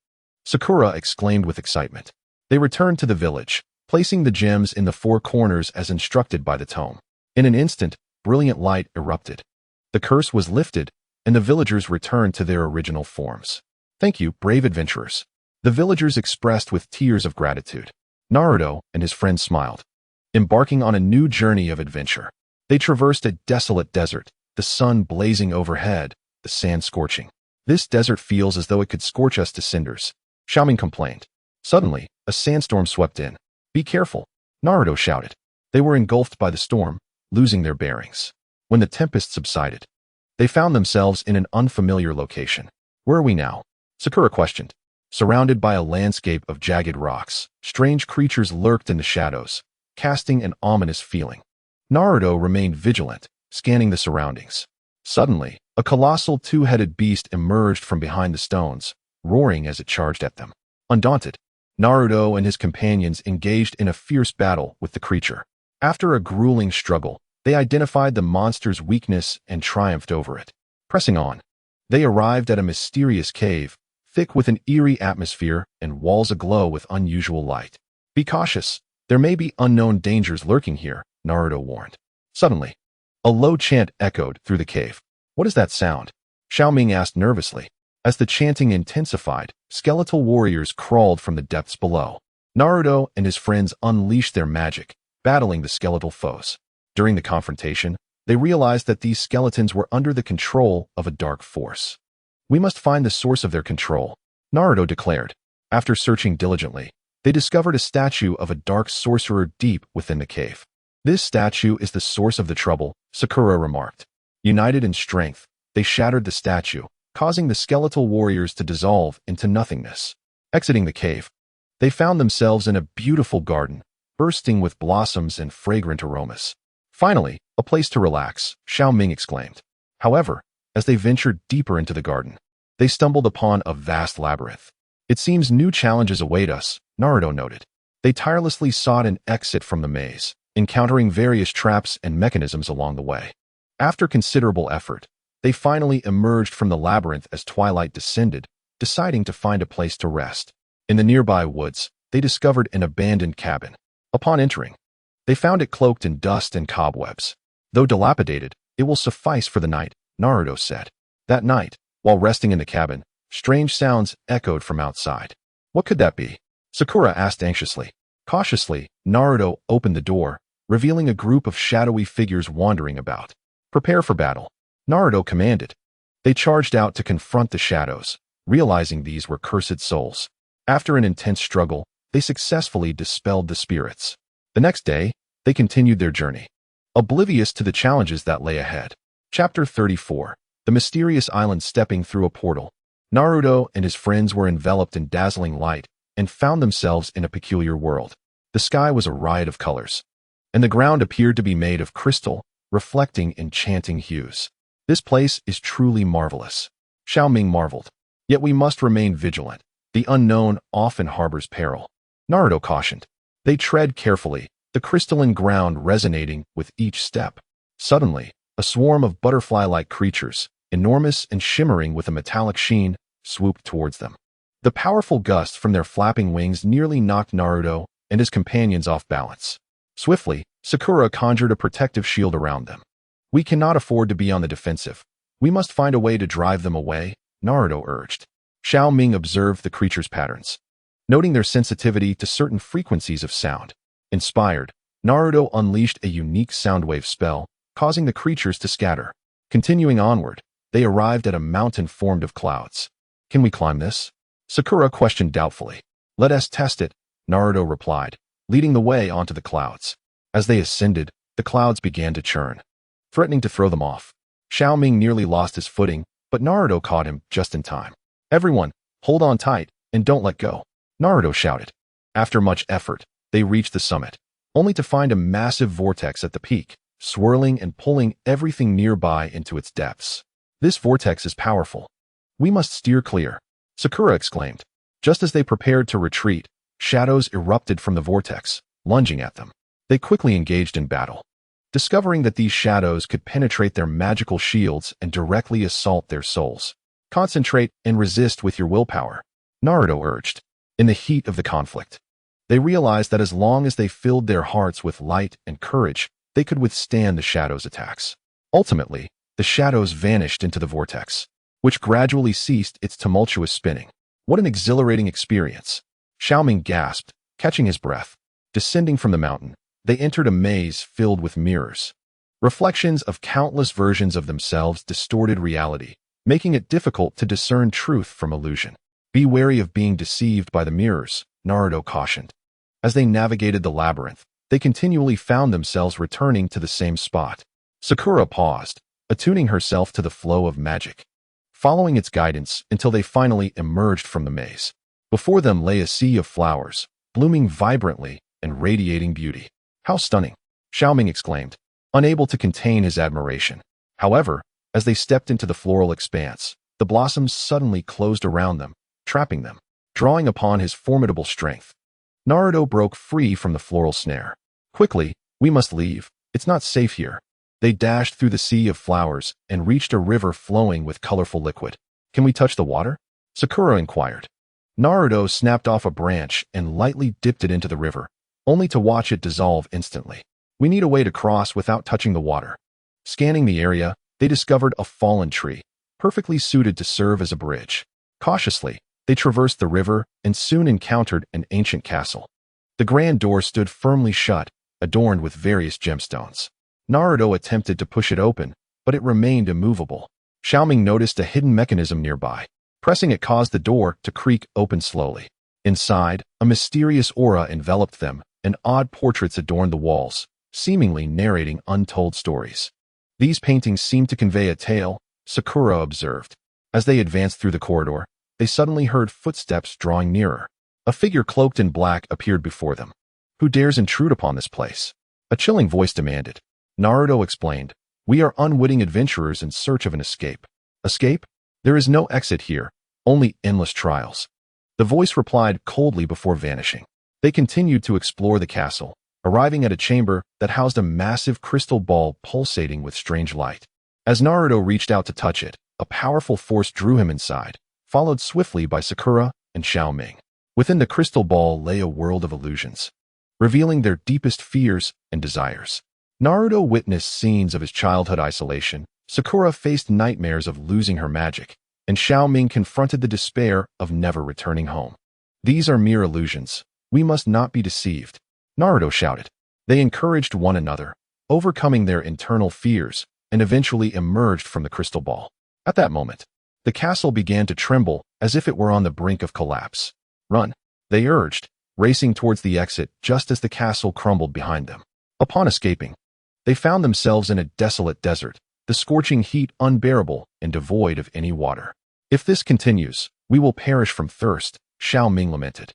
Sakura exclaimed with excitement. They returned to the village, placing the gems in the 4 corners as instructed by the tome. In an instant, brilliant light erupted. The curse was lifted, and the villagers returned to their original forms. Thank you, brave adventurers, the villagers expressed with tears of gratitude. Naruto and his friends smiled, embarking on a new journey of adventure. They traversed a desolate desert, the sun blazing overhead, the sand scorching. This desert feels as though it could scorch us to cinders, Xiao Ming complained. Suddenly, a sandstorm swept in. Be careful, Naruto shouted. They were engulfed by the storm, losing their bearings. When the tempest subsided, they found themselves in an unfamiliar location. Where are we now? Sakura questioned. Surrounded by a landscape of jagged rocks, strange creatures lurked in the shadows, casting an ominous feeling. Naruto remained vigilant, scanning the surroundings. Suddenly, a colossal 2-headed beast emerged from behind the stones, roaring as it charged at them. Undaunted, Naruto and his companions engaged in a fierce battle with the creature. After a grueling struggle, they identified the monster's weakness and triumphed over it. Pressing on, they arrived at a mysterious cave, thick with an eerie atmosphere and walls aglow with unusual light. Be cautious, there may be unknown dangers lurking here, Naruto warned. Suddenly, a low chant echoed through the cave. What is that sound? Xiao Ming asked nervously. As the chanting intensified, skeletal warriors crawled from the depths below. Naruto and his friends unleashed their magic, battling the skeletal foes. During the confrontation, they realized that these skeletons were under the control of a dark force. We must find the source of their control, Naruto declared. After searching diligently, they discovered a statue of a dark sorcerer deep within the cave. This statue is the source of the trouble, Sakura remarked. United in strength, they shattered the statue, causing the skeletal warriors to dissolve into nothingness. Exiting the cave, they found themselves in a beautiful garden, bursting with blossoms and fragrant aromas. Finally, a place to relax, Xiao Ming exclaimed. However, as they ventured deeper into the garden, they stumbled upon a vast labyrinth. It seems new challenges await us, Naruto noted. They tirelessly sought an exit from the maze, encountering various traps and mechanisms along the way. After considerable effort, they finally emerged from the labyrinth as twilight descended, deciding to find a place to rest. In the nearby woods, they discovered an abandoned cabin. Upon entering, they found it cloaked in dust and cobwebs. Though dilapidated, it will suffice for the night, Naruto said. That night, while resting in the cabin, strange sounds echoed from outside. What could that be? Sakura asked anxiously. Cautiously, Naruto opened the door, revealing a group of shadowy figures wandering about. Prepare for battle, Naruto commanded. They charged out to confront the shadows, realizing these were cursed souls. After an intense struggle, they successfully dispelled the spirits. The next day, they continued their journey, oblivious to the challenges that lay ahead. Chapter 34. The Mysterious Island. Stepping through a portal, Naruto and his friends were enveloped in dazzling light and found themselves in a peculiar world. The sky was a riot of colors, and the ground appeared to be made of crystal, reflecting enchanting hues. This place is truly marvelous, Xiao Ming marveled. Yet we must remain vigilant. The unknown often harbors peril. Naruto cautioned. They tread carefully, the crystalline ground resonating with each step. Suddenly, a swarm of butterfly-like creatures, enormous and shimmering with a metallic sheen, swooped towards them. The powerful gust from their flapping wings nearly knocked Naruto and his companions off balance. Swiftly, Sakura conjured a protective shield around them. We cannot afford to be on the defensive. We must find a way to drive them away, Naruto urged. Xiao Ming observed the creatures' patterns, noting their sensitivity to certain frequencies of sound. Inspired, Naruto unleashed a unique soundwave spell, causing the creatures to scatter. Continuing onward, they arrived at a mountain formed of clouds. Can we climb this? Sakura questioned doubtfully. Let us test it, Naruto replied, leading the way onto the clouds. As they ascended, the clouds began to churn, threatening to throw them off. Xiao Ming nearly lost his footing, but Naruto caught him just in time. Everyone, hold on tight and don't let go, Naruto shouted. After much effort, they reached the summit, only to find a massive vortex at the peak, swirling and pulling everything nearby into its depths. This vortex is powerful. We must steer clear, Sakura exclaimed. Just as they prepared to retreat, shadows erupted from the vortex, lunging at them. They quickly engaged in battle. Discovering that these shadows could penetrate their magical shields and directly assault their souls. Concentrate and resist with your willpower, Naruto urged. In the heat of the conflict, they realized that as long as they filled their hearts with light and courage, they could withstand the shadows' attacks. Ultimately, the shadows vanished into the vortex, which gradually ceased its tumultuous spinning. What an exhilarating experience! Xiao Ming gasped, catching his breath. Descending from the mountain, they entered a maze filled with mirrors. Reflections of countless versions of themselves distorted reality, making it difficult to discern truth from illusion. Be wary of being deceived by the mirrors, Naruto cautioned. As they navigated the labyrinth, they continually found themselves returning to the same spot. Sakura paused, attuning herself to the flow of magic, following its guidance until they finally emerged from the maze. Before them lay a sea of flowers, blooming vibrantly and radiating beauty. How stunning! Xiao Ming exclaimed, unable to contain his admiration. However, as they stepped into the floral expanse, the blossoms suddenly closed around them, trapping them. Drawing upon his formidable strength, Naruto broke free from the floral snare. Quickly, we must leave. It's not safe here. They dashed through the sea of flowers and reached a river flowing with colorful liquid. Can we touch the water? Sakura inquired. Naruto snapped off a branch and lightly dipped it into the river, only to watch it dissolve instantly. We need a way to cross without touching the water. Scanning the area, they discovered a fallen tree, perfectly suited to serve as a bridge. Cautiously, they traversed the river and soon encountered an ancient castle. The grand door stood firmly shut, adorned with various gemstones. Naruto attempted to push it open, but it remained immovable. Xiao Ming noticed a hidden mechanism nearby. Pressing it caused the door to creak open slowly. Inside, a mysterious aura enveloped them, and odd portraits adorned the walls, seemingly narrating untold stories. These paintings seemed to convey a tale, Sakura observed. As they advanced through the corridor, they suddenly heard footsteps drawing nearer. A figure cloaked in black appeared before them. Who dares intrude upon this place? A chilling voice demanded. Naruto explained, we are unwitting adventurers in search of an escape. Escape? There is no exit here, only endless trials. The voice replied coldly before vanishing. They continued to explore the castle, arriving at a chamber that housed a massive crystal ball pulsating with strange light. As Naruto reached out to touch it, a powerful force drew him inside, followed swiftly by Sakura and Xiao Ming. Within the crystal ball lay a world of illusions, revealing their deepest fears and desires. Naruto witnessed scenes of his childhood isolation, Sakura faced nightmares of losing her magic, and Xiao Ming confronted the despair of never returning home. These are mere illusions. We must not be deceived, Naruto shouted. They encouraged one another, overcoming their internal fears, and eventually emerged from the crystal ball. At that moment, the castle began to tremble as if it were on the brink of collapse. Run, they urged, racing towards the exit just as the castle crumbled behind them. Upon escaping, they found themselves in a desolate desert, the scorching heat unbearable and devoid of any water. If this continues, we will perish from thirst, Xiao Ming lamented.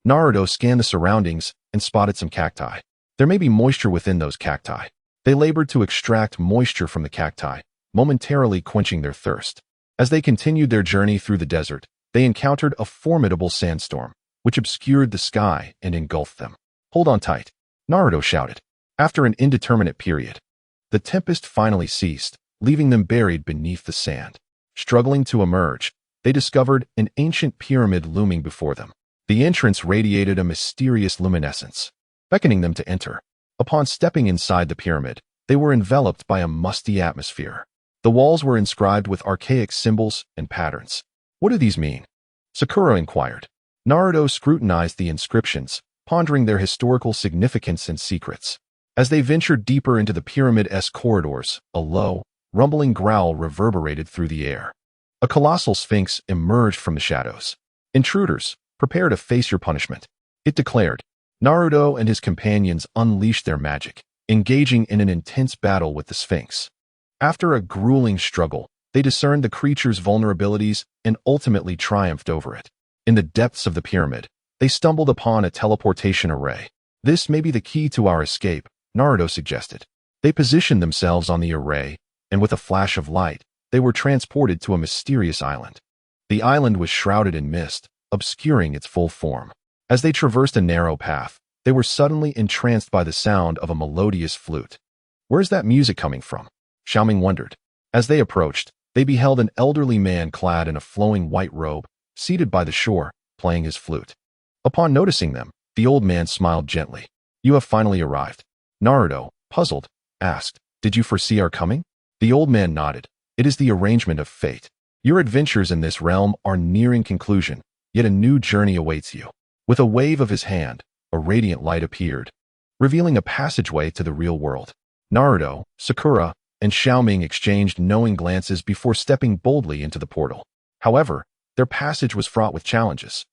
Naruto scanned the surroundings and spotted some cacti. There may be moisture within those cacti. They labored to extract moisture from the cacti, momentarily quenching their thirst. As they continued their journey through the desert, they encountered a formidable sandstorm, which obscured the sky and engulfed them. "Hold on tight," Naruto shouted. After an indeterminate period, the tempest finally ceased, leaving them buried beneath the sand. Struggling to emerge, they discovered an ancient pyramid looming before them. The entrance radiated a mysterious luminescence, beckoning them to enter. Upon stepping inside the pyramid, they were enveloped by a musty atmosphere. The walls were inscribed with archaic symbols and patterns. "What do these mean?" Sakura inquired. Naruto scrutinized the inscriptions, pondering their historical significance and secrets. As they ventured deeper into the pyramid-esque corridors, a low, rumbling growl reverberated through the air. A colossal sphinx emerged from the shadows. "Intruders, prepare to face your punishment," it declared. Naruto and his companions unleashed their magic, engaging in an intense battle with the sphinx. After a grueling struggle, they discerned the creature's vulnerabilities and ultimately triumphed over it. In the depths of the pyramid, they stumbled upon a teleportation array. "This may be the key to our escape," Naruto suggested. They positioned themselves on the array, and with a flash of light, they were transported to a mysterious island. The island was shrouded in mist, obscuring its full form. As they traversed a narrow path, they were suddenly entranced by the sound of a melodious flute. "Where's that music coming from?" Xiao Ming wondered. As they approached, they beheld an elderly man clad in a flowing white robe, seated by the shore, playing his flute. Upon noticing them, the old man smiled gently. "You have finally arrived." Naruto, puzzled, asked, "Did you foresee our coming?" The old man nodded. "It is the arrangement of fate. Your adventures in this realm are nearing conclusion, yet a new journey awaits you." With a wave of his hand, a radiant light appeared, revealing a passageway to the real world. Naruto, Sakura, and Xiao Ming exchanged knowing glances before stepping boldly into the portal. However, their passage was fraught with challenges.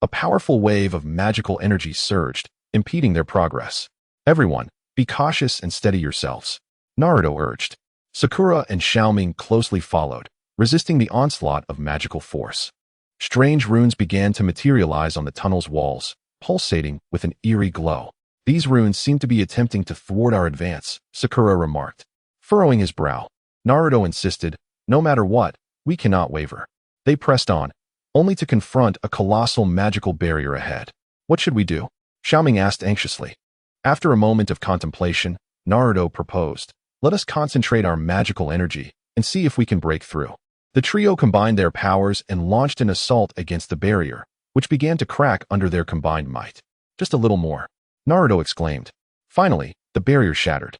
A powerful wave of magical energy surged, impeding their progress. "Everyone, be cautious and steady yourselves," Naruto urged. Sakura and Xiao Ming closely followed, resisting the onslaught of magical force. Strange runes began to materialize on the tunnel's walls, pulsating with an eerie glow. "These runes seem to be attempting to thwart our advance," Sakura remarked. Furrowing his brow, Naruto insisted, "No matter what, we cannot waver." They pressed on, only to confront a colossal magical barrier ahead. "What should we do?" Xiao Ming asked anxiously. After a moment of contemplation, Naruto proposed, "Let us concentrate our magical energy and see if we can break through." The trio combined their powers and launched an assault against the barrier, which began to crack under their combined might. "Just a little more," Naruto exclaimed. Finally, the barrier shattered,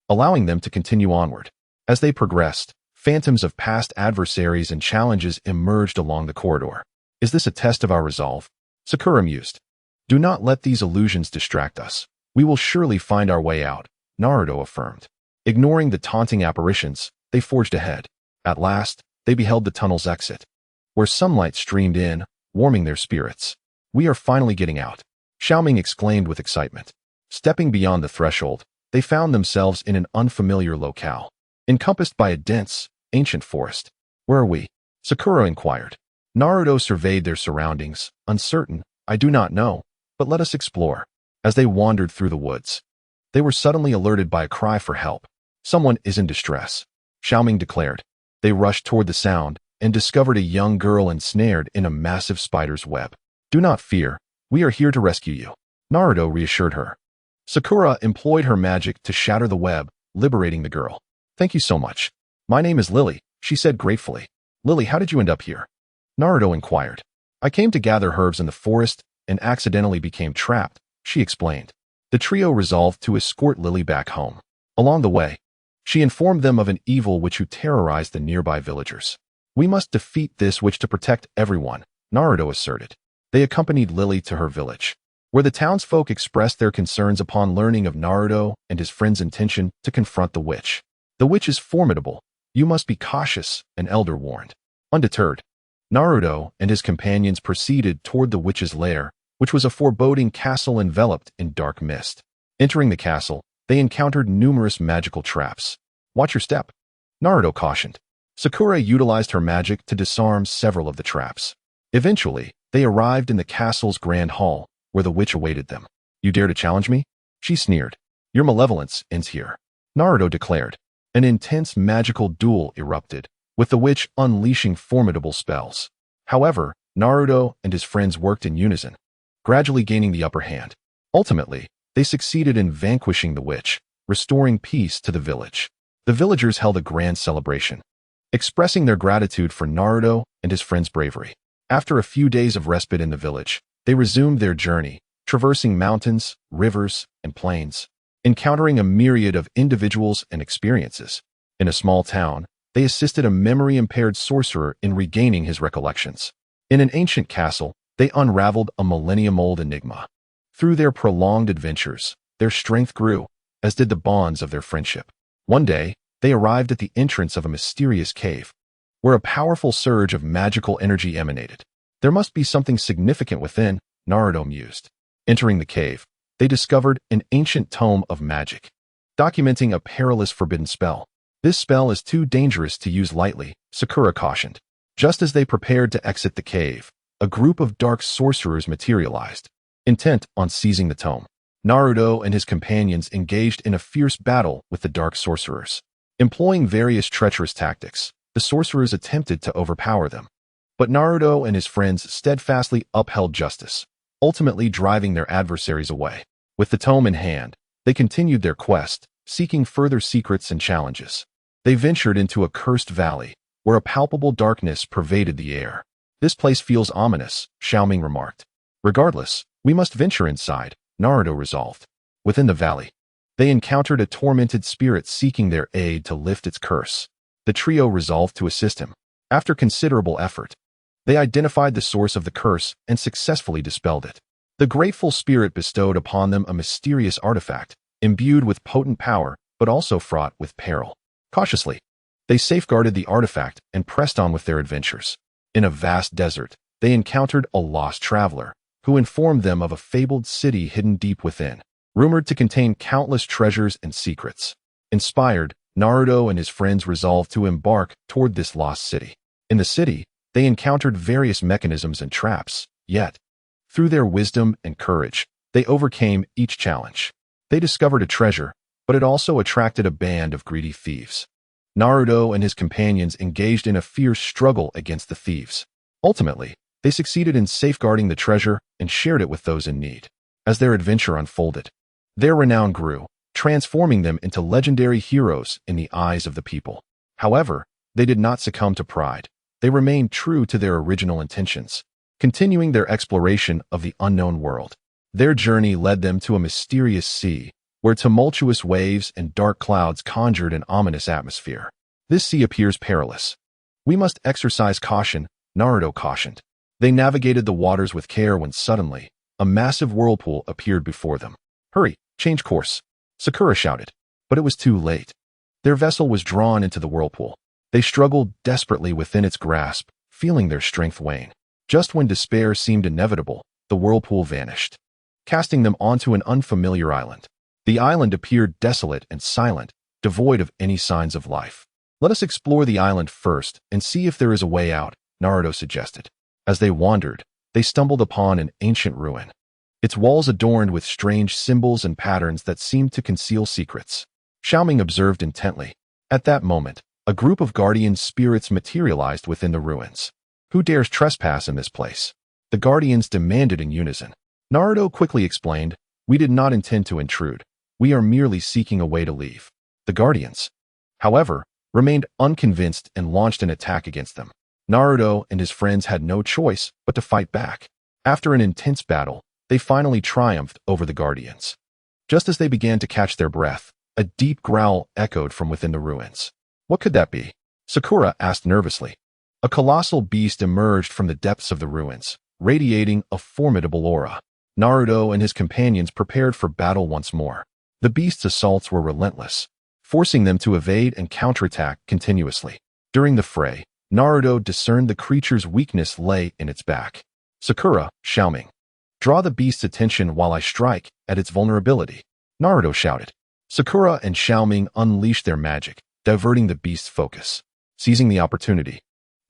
allowing them to continue onward. As they progressed, phantoms of past adversaries and challenges emerged along the corridor. "Is this a test of our resolve?" Sakura mused. "Do not let these illusions distract us. We will surely find our way out," Naruto affirmed. Ignoring the taunting apparitions, they forged ahead. At last, they beheld the tunnel's exit, where sunlight streamed in, warming their spirits. "We are finally getting out," Xiao Ming exclaimed with excitement. Stepping beyond the threshold, they found themselves in an unfamiliar locale, encompassed by a dense, ancient forest. "Where are we?" Sakura inquired. Naruto surveyed their surroundings, uncertain. "I do not know, but let us explore." As they wandered through the woods, they were suddenly alerted by a cry for help. "Someone is in distress," Xiao Ming declared. They rushed toward the sound and discovered a young girl ensnared in a massive spider's web. "Do not fear, we are here to rescue you," Naruto reassured her. Sakura employed her magic to shatter the web, liberating the girl. "Thank you so much. My name is Lily," she said gratefully. "Lily, how did you end up here?" Naruto inquired. "I came to gather herbs in the forest and accidentally became trapped," she explained. The trio resolved to escort Lily back home. Along the way, she informed them of an evil witch who terrorized the nearby villagers. "We must defeat this witch to protect everyone," Naruto asserted. They accompanied Lily to her village, where the townsfolk expressed their concerns upon learning of Naruto and his friend's intention to confront the witch. "The witch is formidable. You must be cautious," an elder warned. Undeterred, Naruto and his companions proceeded toward the witch's lair, which was a foreboding castle enveloped in dark mist. Entering the castle, they encountered numerous magical traps. "Watch your step," Naruto cautioned. Sakura utilized her magic to disarm several of the traps. Eventually, they arrived in the castle's grand hall, where the witch awaited them. "You dare to challenge me?" she sneered. "Your malevolence ends here," Naruto declared. An intense magical duel erupted, with the witch unleashing formidable spells. However, Naruto and his friends worked in unison, gradually gaining the upper hand. Ultimately, they succeeded in vanquishing the witch, restoring peace to the village. The villagers held a grand celebration, expressing their gratitude for Naruto and his friends' bravery. After a few days of respite in the village, they resumed their journey, traversing mountains, rivers, and plains, encountering a myriad of individuals and experiences. In a small town, they assisted a memory-impaired sorcerer in regaining his recollections. In an ancient castle, they unraveled a millennium-old enigma. Through their prolonged adventures, their strength grew, as did the bonds of their friendship. One day, they arrived at the entrance of a mysterious cave, where a powerful surge of magical energy emanated. There must be something significant within, Naruto mused. Entering the cave, they discovered an ancient tome of magic, documenting a perilous forbidden spell. This spell is too dangerous to use lightly, Sakura cautioned. Just as they prepared to exit the cave, a group of dark sorcerers materialized, intent on seizing the tome. Naruto and his companions engaged in a fierce battle with the dark sorcerers. Employing various treacherous tactics, the sorcerers attempted to overpower them. But Naruto and his friends steadfastly upheld justice, ultimately driving their adversaries away. With the tome in hand, they continued their quest, seeking further secrets and challenges. They ventured into a cursed valley, where a palpable darkness pervaded the air. This place feels ominous, Xiao Ming remarked. Regardless, we must venture inside, Naruto resolved. Within the valley, they encountered a tormented spirit seeking their aid to lift its curse. The trio resolved to assist him. After considerable effort, they identified the source of the curse and successfully dispelled it. The grateful spirit bestowed upon them a mysterious artifact, imbued with potent power, but also fraught with peril. Cautiously, they safeguarded the artifact and pressed on with their adventures. In a vast desert, they encountered a lost traveler, who informed them of a fabled city hidden deep within, rumored to contain countless treasures and secrets. Inspired, Naruto and his friends resolved to embark toward this lost city. In the city, they encountered various mechanisms and traps, yet, through their wisdom and courage, they overcame each challenge. They discovered a treasure, but it also attracted a band of greedy thieves. Naruto and his companions engaged in a fierce struggle against the thieves. Ultimately, they succeeded in safeguarding the treasure and shared it with those in need. As their adventure unfolded, their renown grew, transforming them into legendary heroes in the eyes of the people. However, they did not succumb to pride. They remained true to their original intentions, continuing their exploration of the unknown world. Their journey led them to a mysterious sea, where tumultuous waves and dark clouds conjured an ominous atmosphere. This sea appears perilous. We must exercise caution, Naruto cautioned. They navigated the waters with care when suddenly, a massive whirlpool appeared before them. Hurry, change course, Sakura shouted. But it was too late. Their vessel was drawn into the whirlpool. They struggled desperately within its grasp, feeling their strength wane. Just when despair seemed inevitable, the whirlpool vanished, casting them onto an unfamiliar island. The island appeared desolate and silent, devoid of any signs of life. Let us explore the island first and see if there is a way out, Naruto suggested. As they wandered, they stumbled upon an ancient ruin, its walls adorned with strange symbols and patterns that seemed to conceal secrets. Xiao Ming observed intently. At that moment, a group of guardian spirits materialized within the ruins. Who dares trespass in this place? The guardians demanded in unison. Naruto quickly explained, we did not intend to intrude. We are merely seeking a way to leave. The guardians, however, remained unconvinced and launched an attack against them. Naruto and his friends had no choice but to fight back. After an intense battle, they finally triumphed over the guardians. Just as they began to catch their breath, a deep growl echoed from within the ruins. What could that be? Sakura asked nervously. A colossal beast emerged from the depths of the ruins, radiating a formidable aura. Naruto and his companions prepared for battle once more. The beast's assaults were relentless, forcing them to evade and counterattack continuously. During the fray, Naruto discerned the creature's weakness lay in its back. Sakura, Xiao Ming, draw the beast's attention while I strike at its vulnerability, Naruto shouted. Sakura and Xiao Ming unleashed their magic, diverting the beast's focus. Seizing the opportunity,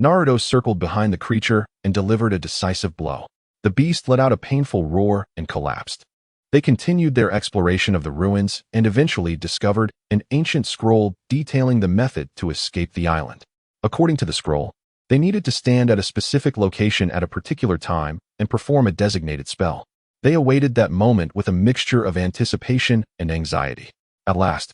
Naruto circled behind the creature and delivered a decisive blow. The beast let out a painful roar and collapsed. They continued their exploration of the ruins and eventually discovered an ancient scroll detailing the method to escape the island. According to the scroll, They needed to stand at a specific location at a particular time and perform a designated spell. They awaited that moment with a mixture of anticipation and anxiety. At last,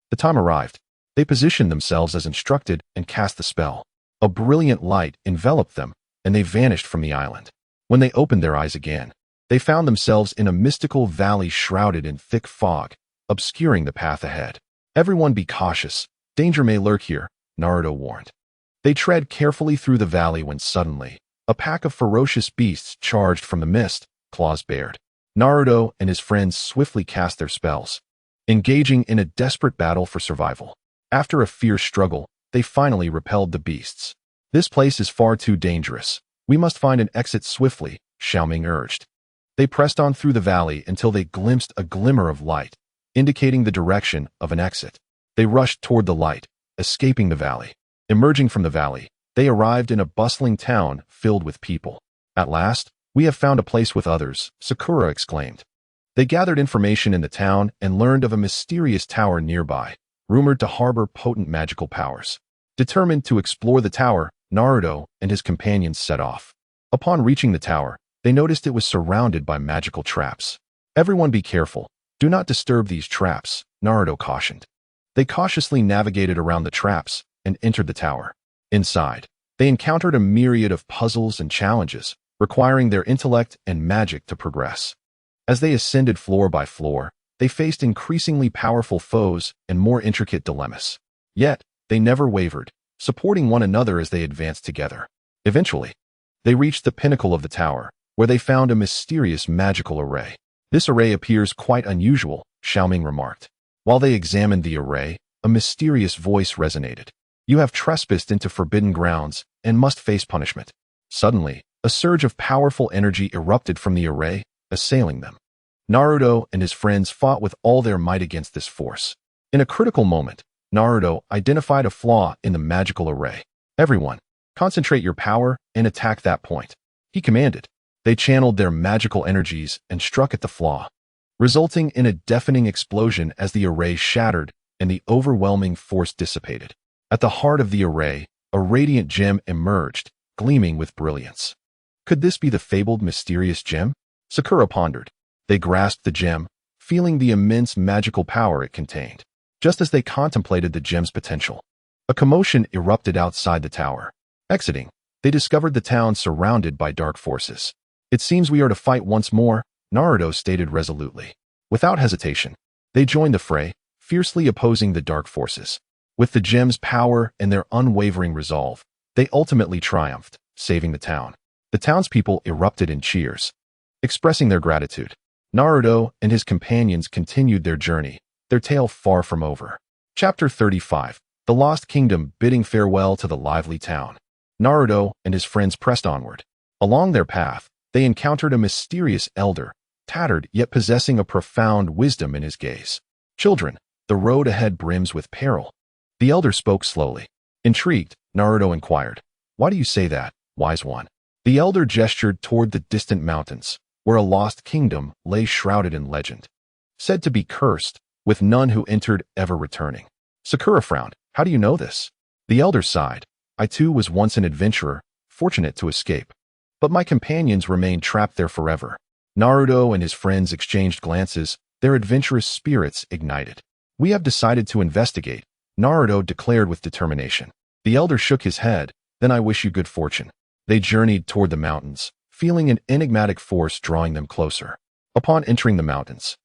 the time arrived. They positioned themselves as instructed and cast the spell. A brilliant light enveloped them, and they vanished from the island. When they opened their eyes again, they found themselves in a mystical valley shrouded in thick fog, obscuring the path ahead. Everyone be cautious. Danger may lurk here, Naruto warned. They tread carefully through the valley when suddenly, a pack of ferocious beasts charged from the mist, claws bared. Naruto and his friends swiftly cast their spells, engaging in a desperate battle for survival. After a fierce struggle, they finally repelled the beasts. This place is far too dangerous. We must find an exit swiftly, Xiao Ming urged. They pressed on through the valley until they glimpsed a glimmer of light, indicating the direction of an exit. They rushed toward the light, escaping the valley. Emerging from the valley, they arrived in a bustling town filled with people. At last, we have found a place with others, Sakura exclaimed. They gathered information in the town and learned of a mysterious tower nearby, rumored to harbor potent magical powers. Determined to explore the tower, Naruto and his companions set off. Upon reaching the tower, they noticed it was surrounded by magical traps. Everyone be careful. Do not disturb these traps, Naruto cautioned. They cautiously navigated around the traps and entered the tower. Inside, they encountered a myriad of puzzles and challenges, requiring their intellect and magic to progress. As they ascended floor by floor, they faced increasingly powerful foes and more intricate dilemmas. Yet, they never wavered, supporting one another as they advanced together. Eventually, they reached the pinnacle of the tower, where they found a mysterious magical array. This array appears quite unusual, Xiao Ming remarked. While they examined the array, a mysterious voice resonated. You have trespassed into forbidden grounds and must face punishment. Suddenly, a surge of powerful energy erupted from the array, assailing them. Naruto and his friends fought with all their might against this force. In a critical moment, Naruto identified a flaw in the magical array. Everyone, concentrate your power and attack that point, he commanded. They channeled their magical energies and struck at the flaw, resulting in a deafening explosion as the array shattered and the overwhelming force dissipated. At the heart of the array, a radiant gem emerged, gleaming with brilliance. Could this be the fabled mysterious gem? Sakura pondered. They grasped the gem, feeling the immense magical power it contained. Just as they contemplated the gem's potential, a commotion erupted outside the tower. Exiting, they discovered the town surrounded by dark forces. It seems we are to fight once more, Naruto stated resolutely. Without hesitation, they joined the fray, fiercely opposing the dark forces. With the gem's power and their unwavering resolve, they ultimately triumphed, saving the town. The townspeople erupted in cheers, expressing their gratitude. Naruto and his companions continued their journey, their tale far from over. Chapter 35. The Lost Kingdom, bidding farewell to the lively town. Naruto and his friends pressed onward. Along their path, they encountered a mysterious elder, tattered yet possessing a profound wisdom in his gaze. Children, the road ahead brims with peril. The elder spoke slowly. Intrigued, Naruto inquired, "Why do you say that, wise one?" The elder gestured toward the distant mountains, where a lost kingdom lay shrouded in legend, said to be cursed, with none who entered ever returning. Sakura frowned. "How do you know this?" The elder sighed. "I too was once an adventurer, fortunate to escape. But my companions remained trapped there forever." Naruto and his friends exchanged glances, their adventurous spirits ignited. "We have decided to investigate," Naruto declared with determination. The elder shook his head. "Then I wish you good fortune." They journeyed toward the mountains, feeling an enigmatic force drawing them closer. Upon entering the mountains,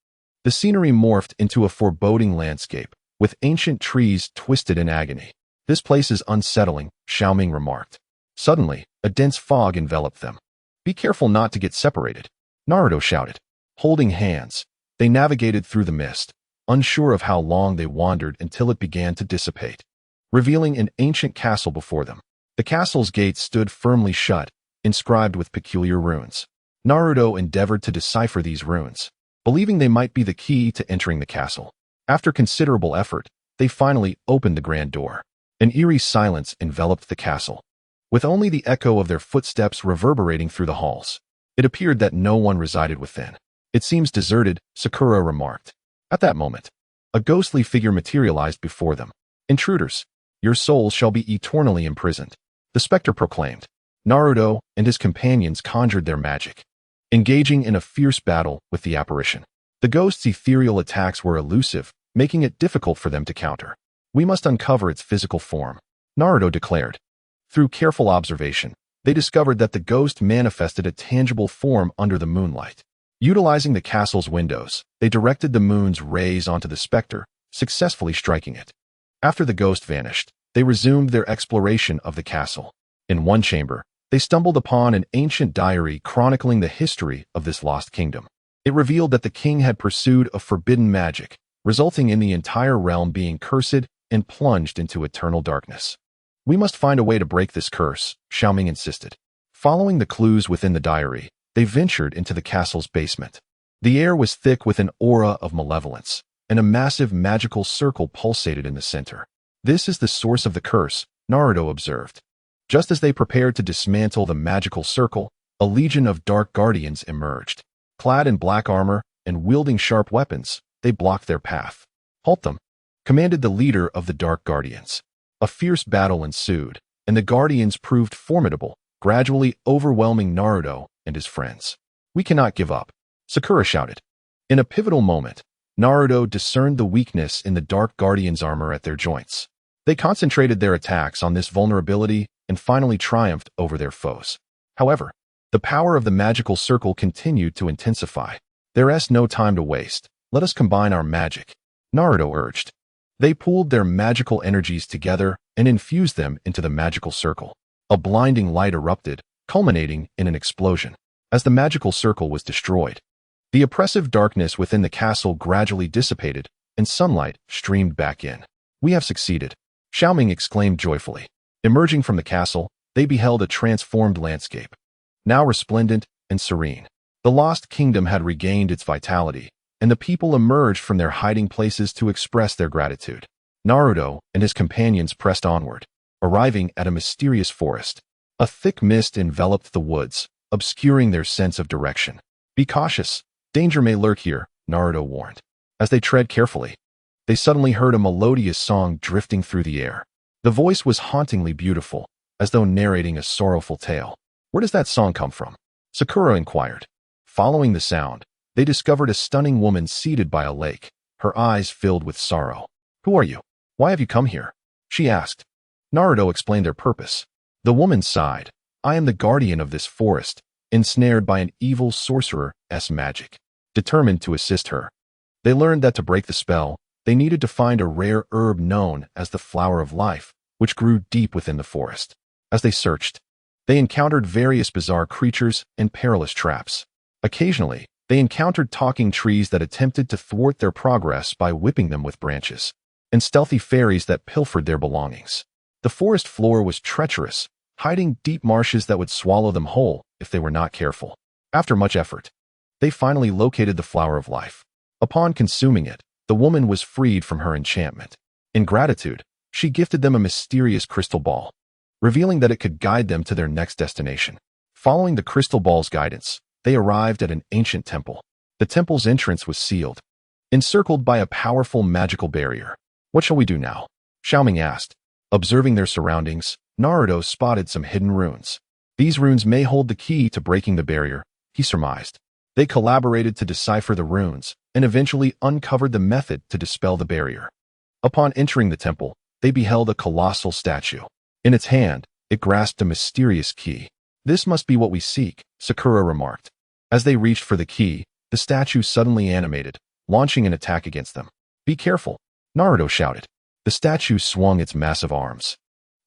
the scenery morphed into a foreboding landscape, with ancient trees twisted in agony. "This place is unsettling," Xiao Ming remarked. Suddenly, a dense fog enveloped them. "Be careful not to get separated," Naruto shouted. Holding hands, they navigated through the mist, unsure of how long they wandered until it began to dissipate, revealing an ancient castle before them. The castle's gates stood firmly shut, inscribed with peculiar runes. Naruto endeavored to decipher these runes, believing they might be the key to entering the castle. After considerable effort, they finally opened the grand door. An eerie silence enveloped the castle, with only the echo of their footsteps reverberating through the halls. It appeared that no one resided within. "It seems deserted," Sakura remarked. At that moment, a ghostly figure materialized before them. "Intruders, your souls shall be eternally imprisoned." The The specter proclaimed. Naruto and his companions conjured their magic, engaging in a fierce battle with the apparition. The ghost's ethereal attacks were elusive, making it difficult for them to counter. We must uncover its physical form, Naruto declared. Through careful observation, they discovered that the ghost manifested a tangible form under the moonlight. Utilizing the castle's windows, they directed the moon's rays onto the specter, successfully striking it. After the ghost vanished, they resumed their exploration of the castle. In one chamber, they stumbled upon an ancient diary chronicling the history of this lost kingdom. It revealed that the king had pursued a forbidden magic, resulting in the entire realm being cursed and plunged into eternal darkness. We must find a way to break this curse, Xiao Ming insisted. Following the clues within the diary, they ventured into the castle's basement. The air was thick with an aura of malevolence, and a massive magical circle pulsated in the center. This is the source of the curse, Naruto observed. Just as they prepared to dismantle the magical circle, a legion of dark guardians emerged. Clad in black armor and wielding sharp weapons, they blocked their path. "Halt them," commanded the leader of the dark guardians. A fierce battle ensued, and the guardians proved formidable, gradually overwhelming Naruto and his friends. "We cannot give up," Sakura shouted. In a pivotal moment, Naruto discerned the weakness in the dark guardians' armor at their joints. They concentrated their attacks on this vulnerability and finally triumphed over their foes. However, the power of the magical circle continued to intensify. "There is no time to waste. Let us combine our magic," Naruto urged. They pooled their magical energies together and infused them into the magical circle. A blinding light erupted, culminating in an explosion. As the magical circle was destroyed, the oppressive darkness within the castle gradually dissipated, and sunlight streamed back in. "We have succeeded," Xiao Ming exclaimed joyfully. Emerging from the castle, they beheld a transformed landscape, now resplendent and serene. The lost kingdom had regained its vitality, and the people emerged from their hiding places to express their gratitude. Naruto and his companions pressed onward, arriving at a mysterious forest. A thick mist enveloped the woods, obscuring their sense of direction. "Be cautious. Danger may lurk here," Naruto warned. As they tread carefully, they suddenly heard a melodious song drifting through the air. The voice was hauntingly beautiful, as though narrating a sorrowful tale. "Where does that song come from?" Sakura inquired. Following the sound, they discovered a stunning woman seated by a lake, her eyes filled with sorrow. "Who are you? Why have you come here?" she asked. Naruto explained their purpose. The woman sighed. "I am the guardian of this forest, ensnared by an evil sorcerer's magic, determined to assist her." They learned that to break the spell, they needed to find a rare herb known as the flower of life, which grew deep within the forest. As they searched, they encountered various bizarre creatures and perilous traps. Occasionally, they encountered talking trees that attempted to thwart their progress by whipping them with branches, and stealthy fairies that pilfered their belongings. The forest floor was treacherous, hiding deep marshes that would swallow them whole if they were not careful. After much effort, they finally located the flower of life. Upon consuming it, the woman was freed from her enchantment. In gratitude, she gifted them a mysterious crystal ball, revealing that it could guide them to their next destination. Following the crystal ball's guidance, they arrived at an ancient temple. The temple's entrance was sealed, encircled by a powerful magical barrier. "What shall we do now?" Xiao Ming asked. Observing their surroundings, Naruto spotted some hidden runes. "These runes may hold the key to breaking the barrier," he surmised. They collaborated to decipher the runes and eventually uncovered the method to dispel the barrier. Upon entering the temple, they beheld a colossal statue. In its hand, it grasped a mysterious key. "This must be what we seek," Sakura remarked. As they reached for the key, the statue suddenly animated, launching an attack against them. "Be careful," Naruto shouted. The statue swung its massive arms,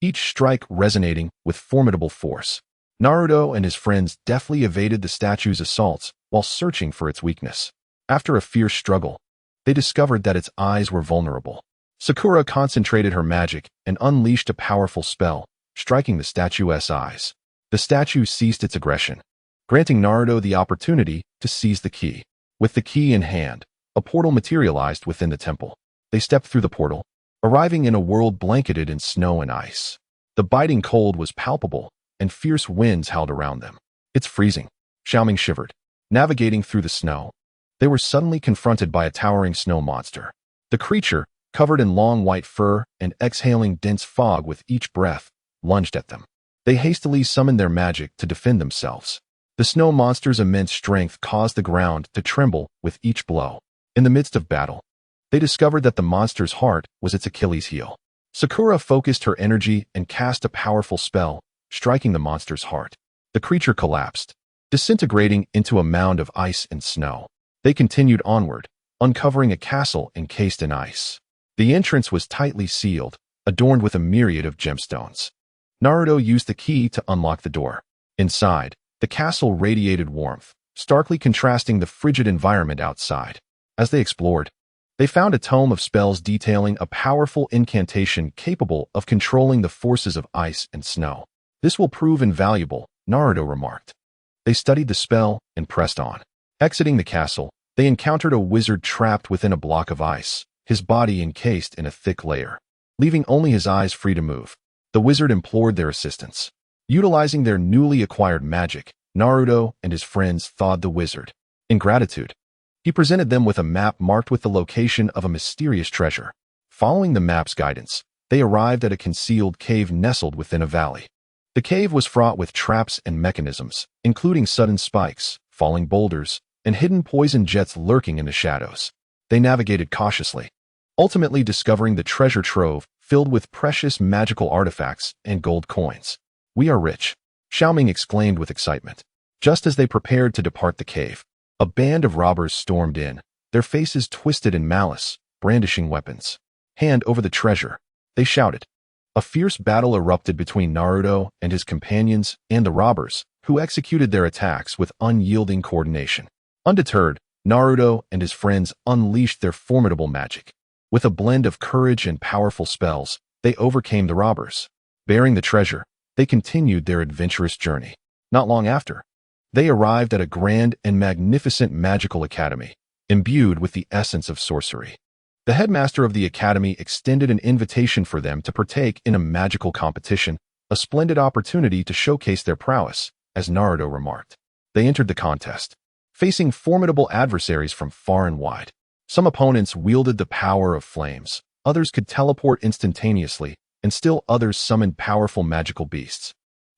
each strike resonating with formidable force. Naruto and his friends deftly evaded the statue's assaults while searching for its weakness. After a fierce struggle, they discovered that its eyes were vulnerable. Sakura concentrated her magic and unleashed a powerful spell, striking the statue's eyes. The statue ceased its aggression, granting Naruto the opportunity to seize the key. With the key in hand, a portal materialized within the temple. They stepped through the portal, arriving in a world blanketed in snow and ice. The biting cold was palpable, and fierce winds howled around them. "It's freezing," Xiao Ming shivered. Navigating through the snow, they were suddenly confronted by a towering snow monster. The creature, covered in long white fur and exhaling dense fog with each breath, lunged at them. They hastily summoned their magic to defend themselves. The snow monster's immense strength caused the ground to tremble with each blow. In the midst of battle, they discovered that the monster's heart was its Achilles heel. Sakura focused her energy and cast a powerful spell, striking the monster's heart. The creature collapsed, disintegrating into a mound of ice and snow. They continued onward, uncovering a castle encased in ice. The entrance was tightly sealed, adorned with a myriad of gemstones. Naruto used the key to unlock the door. Inside, the castle radiated warmth, starkly contrasting the frigid environment outside. As they explored, they found a tome of spells detailing a powerful incantation capable of controlling the forces of ice and snow. "This will prove invaluable," Naruto remarked. They studied the spell and pressed on. Exiting the castle, they encountered a wizard trapped within a block of ice, his body encased in a thick layer, leaving only his eyes free to move. The wizard implored their assistance. Utilizing their newly acquired magic, Naruto and his friends thawed the wizard. In gratitude, he presented them with a map marked with the location of a mysterious treasure. Following the map's guidance, they arrived at a concealed cave nestled within a valley. The cave was fraught with traps and mechanisms, including sudden spikes, falling boulders, and hidden poison jets lurking in the shadows. They navigated cautiously, ultimately discovering the treasure trove filled with precious magical artifacts and gold coins. "We are rich," Xiao Ming exclaimed with excitement. Just as they prepared to depart the cave, a band of robbers stormed in, their faces twisted in malice, brandishing weapons. "Hand over the treasure," they shouted. A fierce battle erupted between Naruto and his companions and the robbers, who executed their attacks with unyielding coordination. Undeterred, Naruto and his friends unleashed their formidable magic. With a blend of courage and powerful spells, they overcame the robbers. Bearing the treasure, they continued their adventurous journey. Not long after, they arrived at a grand and magnificent magical academy, imbued with the essence of sorcery. The headmaster of the academy extended an invitation for them to partake in a magical competition, a splendid opportunity to showcase their prowess, as Naruto remarked. They entered the contest, facing formidable adversaries from far and wide. Some opponents wielded the power of flames, others could teleport instantaneously, and still others summoned powerful magical beasts.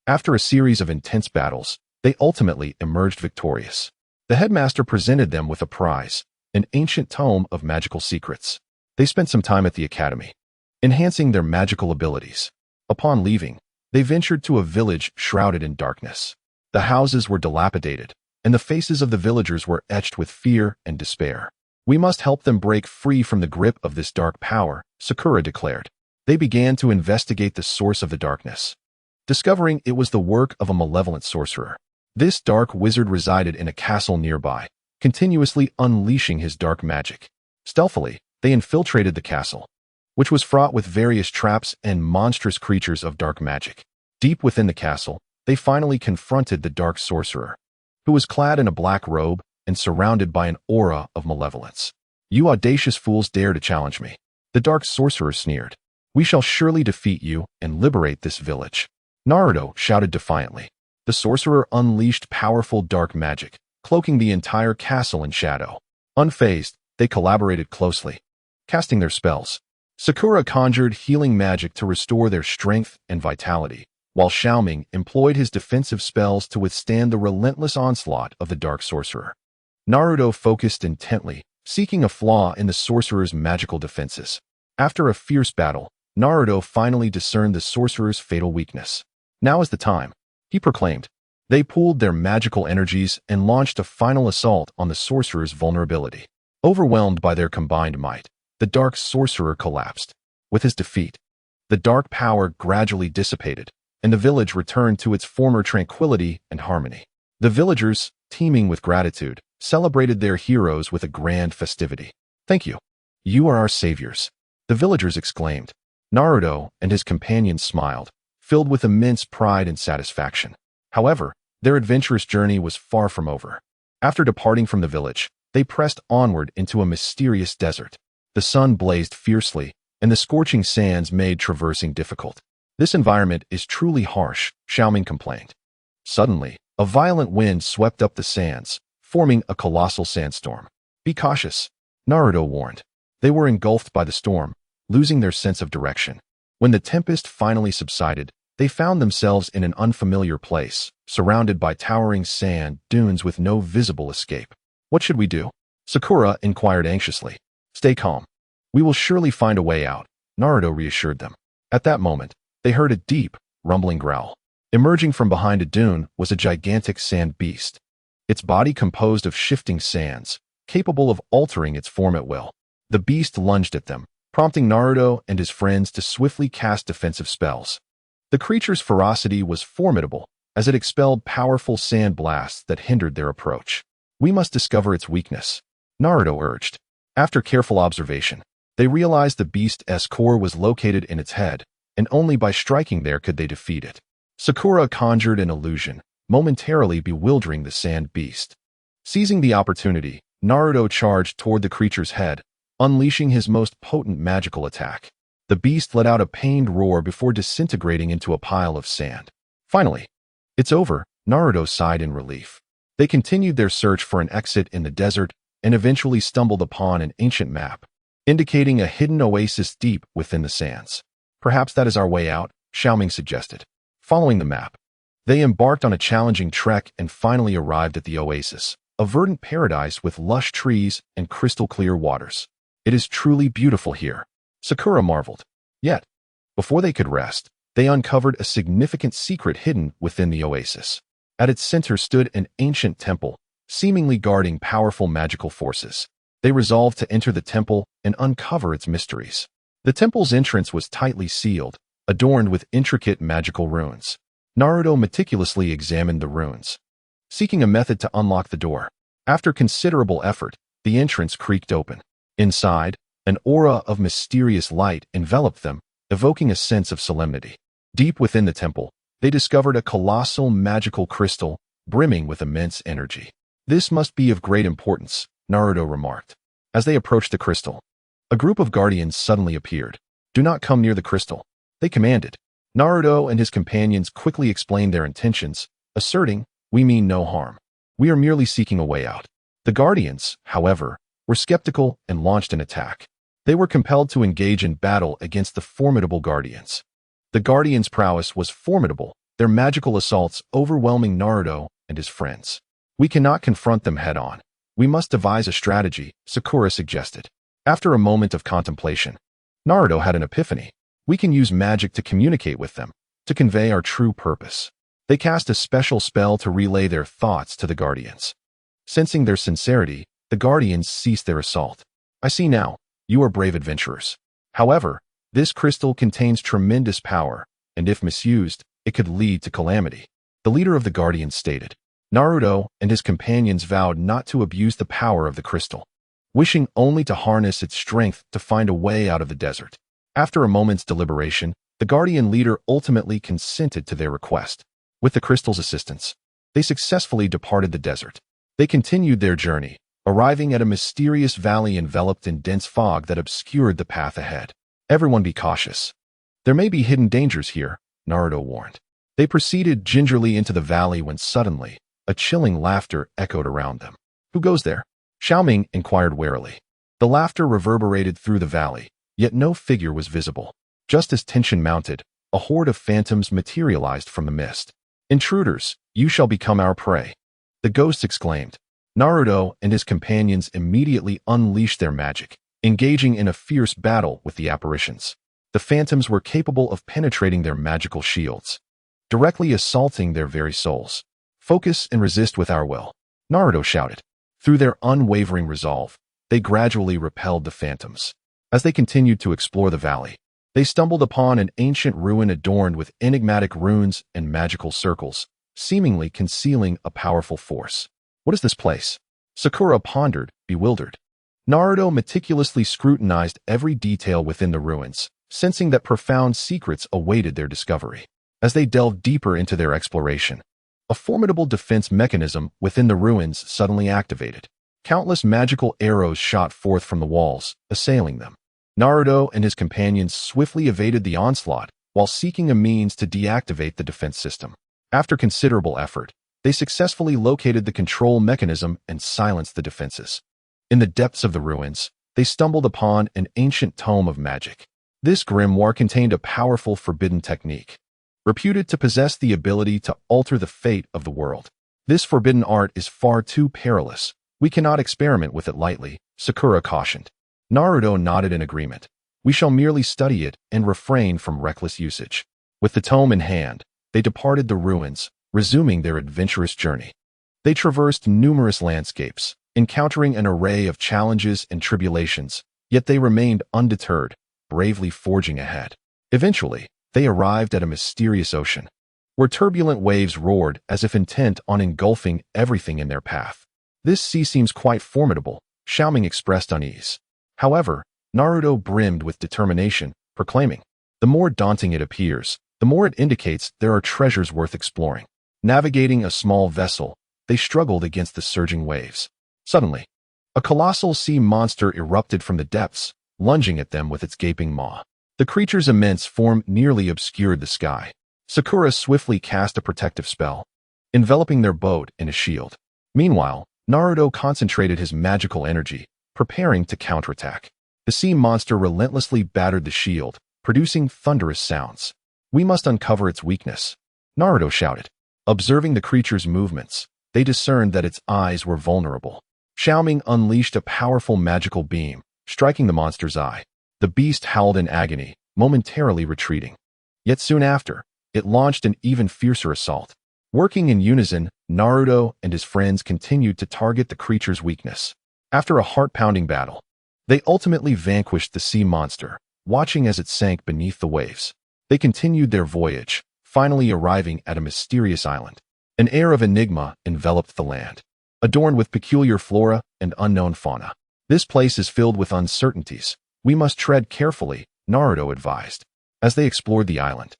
After a series of intense battles, they ultimately emerged victorious. The headmaster presented them with a prize, an ancient tome of magical secrets. They spent some time at the academy, enhancing their magical abilities. Upon leaving, they ventured to a village shrouded in darkness. The houses were dilapidated, and the faces of the villagers were etched with fear and despair. "We must help them break free from the grip of this dark power," Sakura declared. They began to investigate the source of the darkness, discovering it was the work of a malevolent sorcerer. This dark wizard resided in a castle nearby, continuously unleashing his dark magic. Stealthily, they infiltrated the castle, which was fraught with various traps and monstrous creatures of dark magic. Deep within the castle, they finally confronted the dark sorcerer, who was clad in a black robe and surrounded by an aura of malevolence. "You audacious fools dare to challenge me," the dark sorcerer sneered. "We shall surely defeat you and liberate this village," Naruto shouted defiantly. The sorcerer unleashed powerful dark magic, cloaking the entire castle in shadow. Unfazed, they collaborated closely, casting their spells. Sakura conjured healing magic to restore their strength and vitality, while Xiao Ming employed his defensive spells to withstand the relentless onslaught of the dark sorcerer. Naruto focused intently, seeking a flaw in the sorcerer's magical defenses. After a fierce battle, Naruto finally discerned the sorcerer's fatal weakness. "Now is the time," he proclaimed. They pooled their magical energies and launched a final assault on the sorcerer's vulnerability. Overwhelmed by their combined might, the dark sorcerer collapsed. With his defeat, the dark power gradually dissipated, and the village returned to its former tranquility and harmony. The villagers, teeming with gratitude, celebrated their heroes with a grand festivity. "Thank you. You are our saviors," the villagers exclaimed. Naruto and his companions smiled, filled with immense pride and satisfaction. However, their adventurous journey was far from over. After departing from the village, they pressed onward into a mysterious desert. The sun blazed fiercely, and the scorching sands made traversing difficult. "This environment is truly harsh," Xiao Ming complained. Suddenly, a violent wind swept up the sands, forming a colossal sandstorm. "Be cautious," Naruto warned. They were engulfed by the storm, losing their sense of direction. When the tempest finally subsided, They found themselves in an unfamiliar place, surrounded by towering sand dunes with no visible escape. What should we do? Sakura inquired anxiously. Stay calm. We will surely find a way out, Naruto reassured them. At that moment, they heard a deep, rumbling growl. Emerging from behind a dune was a gigantic sand beast. Its body composed of shifting sands, capable of altering its form at will. The beast lunged at them, prompting Naruto and his friends to swiftly cast defensive spells. The creature's ferocity was formidable, as it expelled powerful sand blasts that hindered their approach. We must discover its weakness, Naruto urged. After careful observation, they realized the beast's core was located in its head, and only by striking there could they defeat it. Sakura conjured an illusion, momentarily bewildering the sand beast. Seizing the opportunity, Naruto charged toward the creature's head, unleashing his most potent magical attack. The beast let out a pained roar before disintegrating into a pile of sand. Finally, it's over, Naruto sighed in relief. They continued their search for an exit in the desert and eventually stumbled upon an ancient map, indicating a hidden oasis deep within the sands. Perhaps that is our way out, Xiao Ming suggested. Following the map, they embarked on a challenging trek and finally arrived at the oasis, a verdant paradise with lush trees and crystal-clear waters. It is truly beautiful here, Sakura marveled. Yet, before they could rest, they uncovered a significant secret hidden within the oasis. At its center stood an ancient temple, seemingly guarding powerful magical forces. They resolved to enter the temple and uncover its mysteries. The temple's entrance was tightly sealed, adorned with intricate magical runes. Naruto meticulously examined the runes, seeking a method to unlock the door. After considerable effort, the entrance creaked open. Inside, an aura of mysterious light enveloped them, evoking a sense of solemnity. Deep within the temple, they discovered a colossal magical crystal brimming with immense energy. This must be of great importance, Naruto remarked. As they approached the crystal, a group of guardians suddenly appeared. Do not come near the crystal, they commanded. Naruto and his companions quickly explained their intentions, asserting, we mean no harm. We are merely seeking a way out. The guardians, however, were skeptical and launched an attack. They were compelled to engage in battle against the formidable guardians. The guardians' prowess was formidable, their magical assaults overwhelming Naruto and his friends. We cannot confront them head-on. We must devise a strategy, Sakura suggested. After a moment of contemplation, Naruto had an epiphany. We can use magic to communicate with them, to convey our true purpose. They cast a special spell to relay their thoughts to the guardians. Sensing their sincerity, the guardians ceased their assault. I see now, you are brave adventurers. However, this crystal contains tremendous power, and if misused, it could lead to calamity. The leader of the guardians stated. Naruto and his companions vowed not to abuse the power of the crystal, wishing only to harness its strength to find a way out of the desert. After a moment's deliberation, the guardian leader ultimately consented to their request. With the crystal's assistance, they successfully departed the desert. They continued their journey, arriving at a mysterious valley enveloped in dense fog that obscured the path ahead. Everyone be cautious. There may be hidden dangers here, Naruto warned. They proceeded gingerly into the valley when suddenly, a chilling laughter echoed around them. Who goes there? Xiao Ming inquired warily. The laughter reverberated through the valley, yet no figure was visible. Just as tension mounted, a horde of phantoms materialized from the mist. Intruders, you shall become our prey, the ghosts exclaimed. Naruto and his companions immediately unleashed their magic, engaging in a fierce battle with the apparitions. The phantoms were capable of penetrating their magical shields, directly assaulting their very souls. Focus and resist with our will, Naruto shouted. Through their unwavering resolve, they gradually repelled the phantoms. As they continued to explore the valley, they stumbled upon an ancient ruin adorned with enigmatic runes and magical circles, seemingly concealing a powerful force. What is this place? Sakura pondered, bewildered. Naruto meticulously scrutinized every detail within the ruins, sensing that profound secrets awaited their discovery. As they delved deeper into their exploration, a formidable defense mechanism within the ruins suddenly activated. Countless magical arrows shot forth from the walls, assailing them. Naruto and his companions swiftly evaded the onslaught while seeking a means to deactivate the defense system. After considerable effort, they successfully located the control mechanism and silenced the defenses. In the depths of the ruins, they stumbled upon an ancient tome of magic. This grimoire contained a powerful forbidden technique, reputed to possess the ability to alter the fate of the world. This forbidden art is far too perilous. We cannot experiment with it lightly, Sakura cautioned. Naruto nodded in agreement. We shall merely study it and refrain from reckless usage. With the tome in hand, they departed the ruins, resuming their adventurous journey. They traversed numerous landscapes, encountering an array of challenges and tribulations, yet they remained undeterred, bravely forging ahead. Eventually, they arrived at a mysterious ocean, where turbulent waves roared as if intent on engulfing everything in their path. This sea seems quite formidable, Xiao Ming expressed unease. However, Naruto brimmed with determination, proclaiming, the more daunting it appears, the more it indicates there are treasures worth exploring. Navigating a small vessel, they struggled against the surging waves. Suddenly, a colossal sea monster erupted from the depths, lunging at them with its gaping maw. The creature's immense form nearly obscured the sky. Sakura swiftly cast a protective spell, enveloping their boat in a shield. Meanwhile, Naruto concentrated his magical energy, preparing to counterattack. The sea monster relentlessly battered the shield, producing thunderous sounds. We must uncover its weakness, Naruto shouted. Observing the creature's movements, they discerned that its eyes were vulnerable. Xiao Ming unleashed a powerful magical beam, striking the monster's eye. The beast howled in agony, momentarily retreating. Yet soon after, it launched an even fiercer assault. Working in unison, Naruto and his friends continued to target the creature's weakness. After a heart-pounding battle, they ultimately vanquished the sea monster, watching as it sank beneath the waves. They continued their voyage, finally arriving at a mysterious island. An air of enigma enveloped the land, adorned with peculiar flora and unknown fauna. This place is filled with uncertainties. We must tread carefully, Naruto advised. As they explored the island,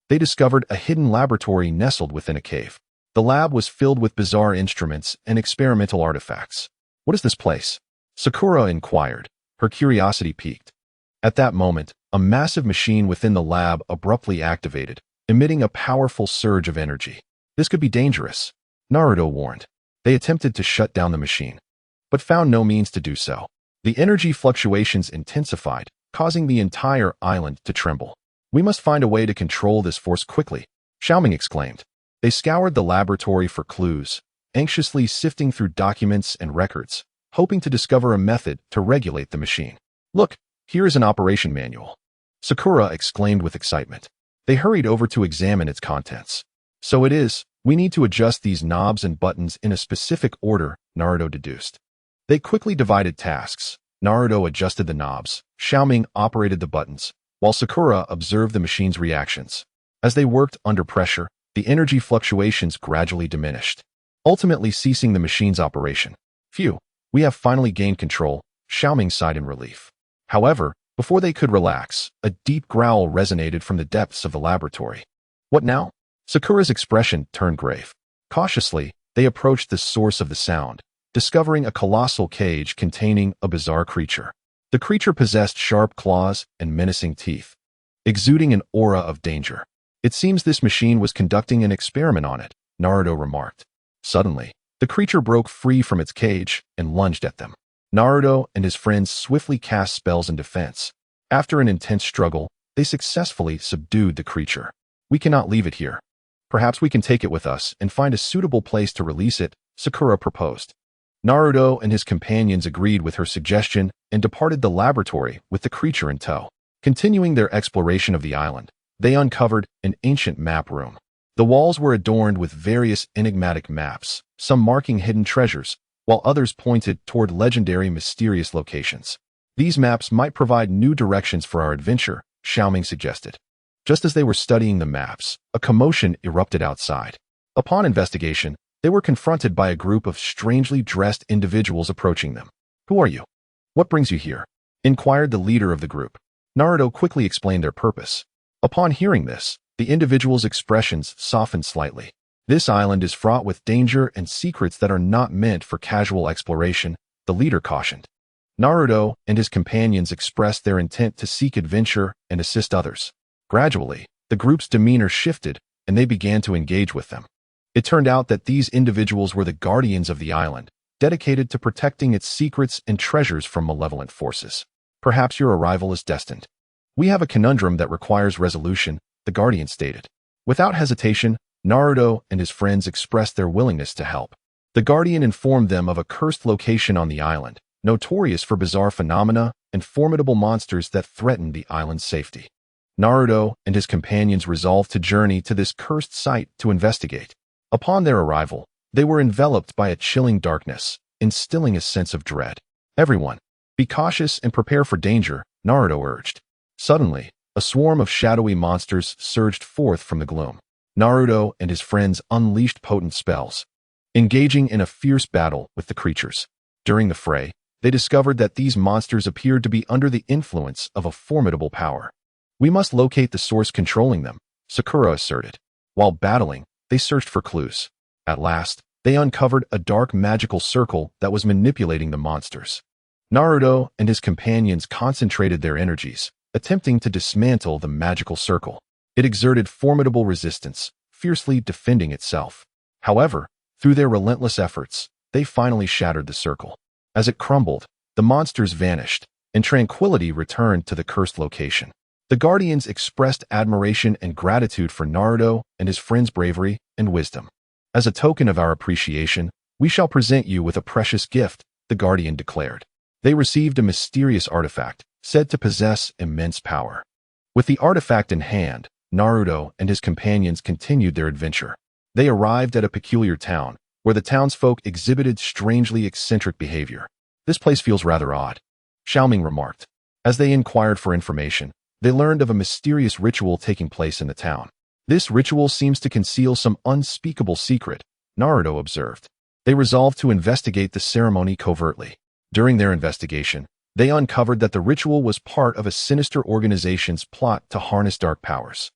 they discovered a hidden laboratory nestled within a cave. The lab was filled with bizarre instruments and experimental artifacts. What is this place? Sakura inquired, her curiosity piqued. At that moment, a massive machine within the lab abruptly activated, emitting a powerful surge of energy. This could be dangerous, Naruto warned. They attempted to shut down the machine, but found no means to do so. The energy fluctuations intensified, causing the entire island to tremble. We must find a way to control this force quickly, Xiao Ming exclaimed. They scoured the laboratory for clues, anxiously sifting through documents and records, hoping to discover a method to regulate the machine. Look, here is an operation manual, Sakura exclaimed with excitement. They hurried over to examine its contents. So it is, we need to adjust these knobs and buttons in a specific order, Naruto deduced. They quickly divided tasks. Naruto adjusted the knobs, Xiao Ming operated the buttons, while Sakura observed the machine's reactions. As they worked under pressure, the energy fluctuations gradually diminished, ultimately ceasing the machine's operation. Phew, we have finally gained control, Xiao Ming sighed in relief. However, before they could relax, a deep growl resonated from the depths of the laboratory. What now? Sakura's expression turned grave. Cautiously, they approached the source of the sound, discovering a colossal cage containing a bizarre creature. The creature possessed sharp claws and menacing teeth, exuding an aura of danger. It seems this machine was conducting an experiment on it, Naruto remarked. Suddenly, the creature broke free from its cage and lunged at them. Naruto and his friends swiftly cast spells in defense. After an intense struggle, they successfully subdued the creature. We cannot leave it here. Perhaps we can take it with us and find a suitable place to release it, Sakura proposed. Naruto and his companions agreed with her suggestion and departed the laboratory with the creature in tow. Continuing their exploration of the island, they uncovered an ancient map room. The walls were adorned with various enigmatic maps, some marking hidden treasures, while others pointed toward legendary mysterious locations. These maps might provide new directions for our adventure, Xiao Ming suggested. Just as they were studying the maps, a commotion erupted outside. Upon investigation, they were confronted by a group of strangely dressed individuals approaching them. Who are you? What brings you here? Inquired the leader of the group. Naruto quickly explained their purpose. Upon hearing this, the individuals' expressions softened slightly. This island is fraught with danger and secrets that are not meant for casual exploration, the leader cautioned. Naruto and his companions expressed their intent to seek adventure and assist others. Gradually, the group's demeanor shifted, and they began to engage with them. It turned out that these individuals were the guardians of the island, dedicated to protecting its secrets and treasures from malevolent forces. Perhaps your arrival is destined. We have a conundrum that requires resolution, the guardian stated. Without hesitation, Naruto and his friends expressed their willingness to help. The Guardian informed them of a cursed location on the island, notorious for bizarre phenomena and formidable monsters that threatened the island's safety. Naruto and his companions resolved to journey to this cursed site to investigate. Upon their arrival, they were enveloped by a chilling darkness, instilling a sense of dread. Everyone, be cautious and prepare for danger, Naruto urged. Suddenly, a swarm of shadowy monsters surged forth from the gloom. Naruto and his friends unleashed potent spells, engaging in a fierce battle with the creatures. During the fray, they discovered that these monsters appeared to be under the influence of a formidable power. We must locate the source controlling them, Sakura asserted. While battling, they searched for clues. At last, they uncovered a dark magical circle that was manipulating the monsters. Naruto and his companions concentrated their energies, attempting to dismantle the magical circle. It exerted formidable resistance, fiercely defending itself. However, through their relentless efforts, they finally shattered the circle. As it crumbled, the monsters vanished, and tranquility returned to the cursed location. The Guardians expressed admiration and gratitude for Naruto and his friends' bravery and wisdom. As a token of our appreciation, we shall present you with a precious gift, the Guardian declared. They received a mysterious artifact, said to possess immense power. With the artifact in hand, Naruto and his companions continued their adventure. They arrived at a peculiar town, where the townsfolk exhibited strangely eccentric behavior. This place feels rather odd, Xiao Ming remarked. As they inquired for information, they learned of a mysterious ritual taking place in the town. This ritual seems to conceal some unspeakable secret, Naruto observed. They resolved to investigate the ceremony covertly. During their investigation, they uncovered that the ritual was part of a sinister organization's plot to harness dark powers.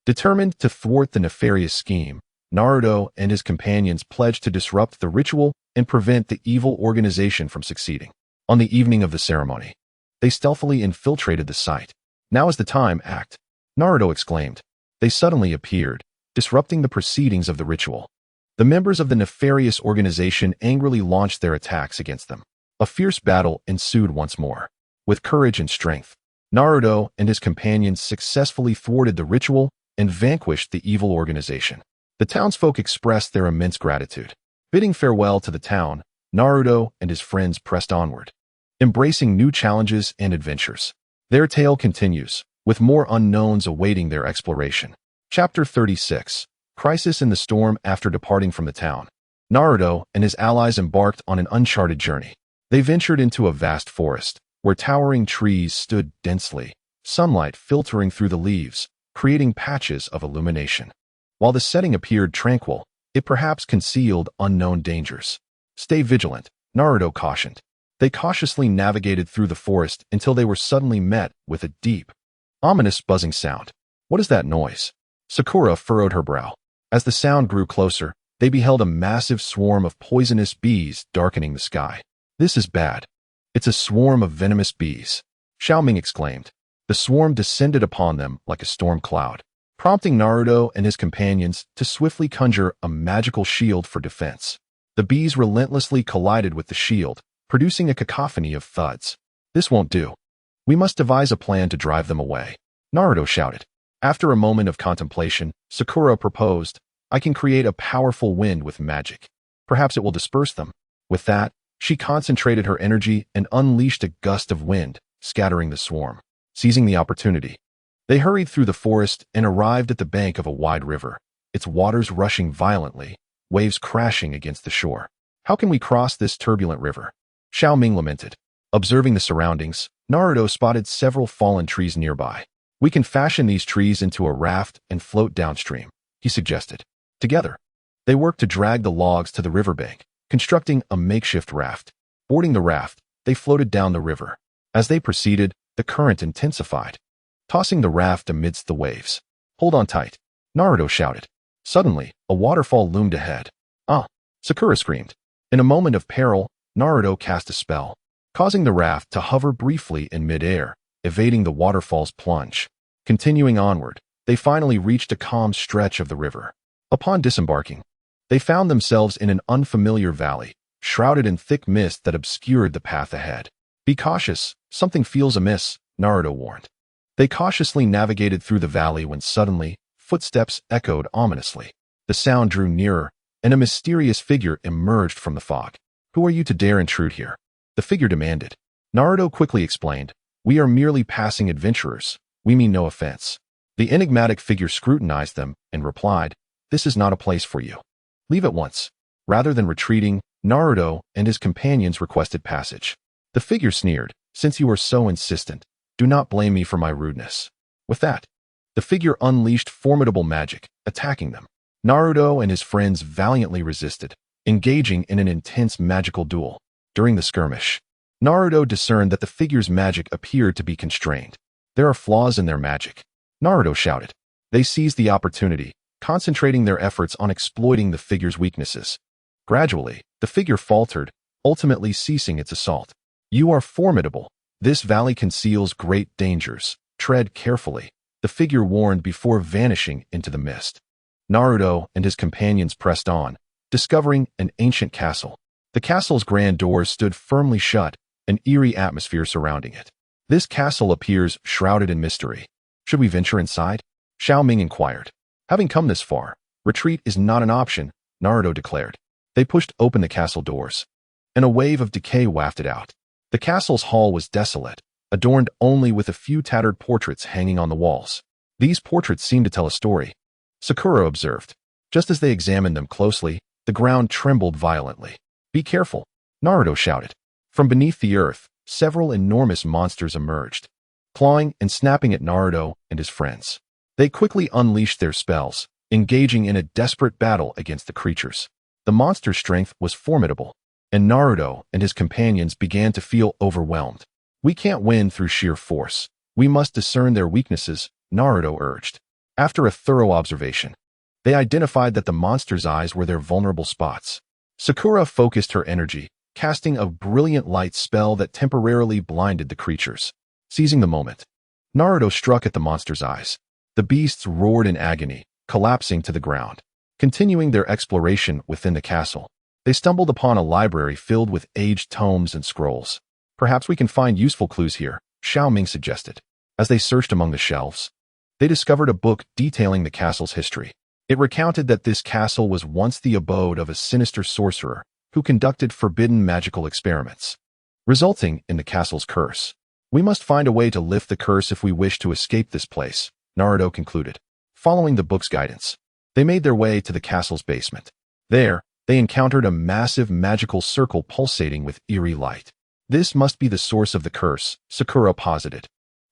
Determined to thwart the nefarious scheme, Naruto and his companions pledged to disrupt the ritual and prevent the evil organization from succeeding. On the evening of the ceremony, they stealthily infiltrated the site. Now is the time, act, Naruto exclaimed. They suddenly appeared, disrupting the proceedings of the ritual. The members of the nefarious organization angrily launched their attacks against them. A fierce battle ensued once more. With courage and strength, Naruto and his companions successfully thwarted the ritual and vanquished the evil organization. The townsfolk expressed their immense gratitude. Bidding farewell to the town, Naruto and his friends pressed onward, embracing new challenges and adventures. Their tale continues, with more unknowns awaiting their exploration. Chapter 36. Crisis in the Storm. After departing from the town, Naruto and his allies embarked on an uncharted journey. They ventured into a vast forest, where towering trees stood densely, sunlight filtering through the leaves, creating patches of illumination. While the setting appeared tranquil, it perhaps concealed unknown dangers. Stay vigilant, Naruto cautioned. They cautiously navigated through the forest until they were suddenly met with a deep, ominous buzzing sound. What is that noise? Sakura furrowed her brow. As the sound grew closer, they beheld a massive swarm of poisonous bees darkening the sky. This is bad. It's a swarm of venomous bees, Xiao Ming exclaimed. The swarm descended upon them like a storm cloud, prompting Naruto and his companions to swiftly conjure a magical shield for defense. The bees relentlessly collided with the shield, producing a cacophony of thuds. This won't do. We must devise a plan to drive them away, Naruto shouted. After a moment of contemplation, Sakura proposed, I can create a powerful wind with magic. Perhaps it will disperse them. With that, she concentrated her energy and unleashed a gust of wind, scattering the swarm. Seizing the opportunity, they hurried through the forest and arrived at the bank of a wide river, its waters rushing violently, waves crashing against the shore. How can we cross this turbulent river? Xiao Ming lamented. Observing the surroundings, Naruto spotted several fallen trees nearby. We can fashion these trees into a raft and float downstream, he suggested. Together, they worked to drag the logs to the riverbank, constructing a makeshift raft. Boarding the raft, they floated down the river. As they proceeded, the current intensified, tossing the raft amidst the waves. Hold on tight, Naruto shouted. Suddenly, a waterfall loomed ahead. Ah! Sakura screamed. In a moment of peril, Naruto cast a spell, causing the raft to hover briefly in mid-air, evading the waterfall's plunge. Continuing onward, they finally reached a calm stretch of the river. Upon disembarking, they found themselves in an unfamiliar valley, shrouded in thick mist that obscured the path ahead. Be cautious, something feels amiss, Naruto warned. They cautiously navigated through the valley when suddenly, Footsteps echoed ominously. The sound drew nearer, and a mysterious figure emerged from the fog. "Who are you to dare intrude here?" the figure demanded. Naruto quickly explained, "We are merely passing adventurers. We mean no offense." The enigmatic figure scrutinized them and replied, "This is not a place for you. Leave at once." Rather than retreating, Naruto and his companions requested passage. The figure sneered, "Since you are so insistent, do not blame me for my rudeness." With that, the figure unleashed formidable magic, attacking them. Naruto and his friends valiantly resisted, engaging in an intense magical duel. During the skirmish, Naruto discerned that the figure's magic appeared to be constrained. "There are flaws in their magic," Naruto shouted. They seized the opportunity, concentrating their efforts on exploiting the figure's weaknesses. Gradually, the figure faltered, ultimately ceasing its assault. "You are formidable. This valley conceals great dangers. Tread carefully," the figure warned before vanishing into the mist. Naruto and his companions pressed on, discovering an ancient castle. The castle's grand doors stood firmly shut, an eerie atmosphere surrounding it. "This castle appears shrouded in mystery. Should we venture inside?" Xiao Ming inquired. "Having come this far, retreat is not an option," Naruto declared. They pushed open the castle doors, and a wave of decay wafted out. The castle's hall was desolate, adorned only with a few tattered portraits hanging on the walls. "These portraits seem to tell a story," Sakura observed. Just as they examined them closely, the ground trembled violently. "Be careful," Naruto shouted. From beneath the earth, several enormous monsters emerged, clawing and snapping at Naruto and his friends. They quickly unleashed their spells, engaging in a desperate battle against the creatures. The monster's strength was formidable, and Naruto and his companions began to feel overwhelmed. "We can't win through sheer force. We must discern their weaknesses," Naruto urged. After a thorough observation, they identified that the monster's eyes were their vulnerable spots. Sakura focused her energy, casting a brilliant light spell that temporarily blinded the creatures. Seizing the moment, Naruto struck at the monster's eyes. The beasts roared in agony, collapsing to the ground. Continuing their exploration within the castle, they stumbled upon a library filled with aged tomes and scrolls. "Perhaps we can find useful clues here," Xiao Ming suggested. As they searched among the shelves, they discovered a book detailing the castle's history. It recounted that this castle was once the abode of a sinister sorcerer who conducted forbidden magical experiments, resulting in the castle's curse. "We must find a way to lift the curse if we wish to escape this place," Naruto concluded. Following the book's guidance, they made their way to the castle's basement. There, they encountered a massive magical circle pulsating with eerie light. "This must be the source of the curse," Sakura posited.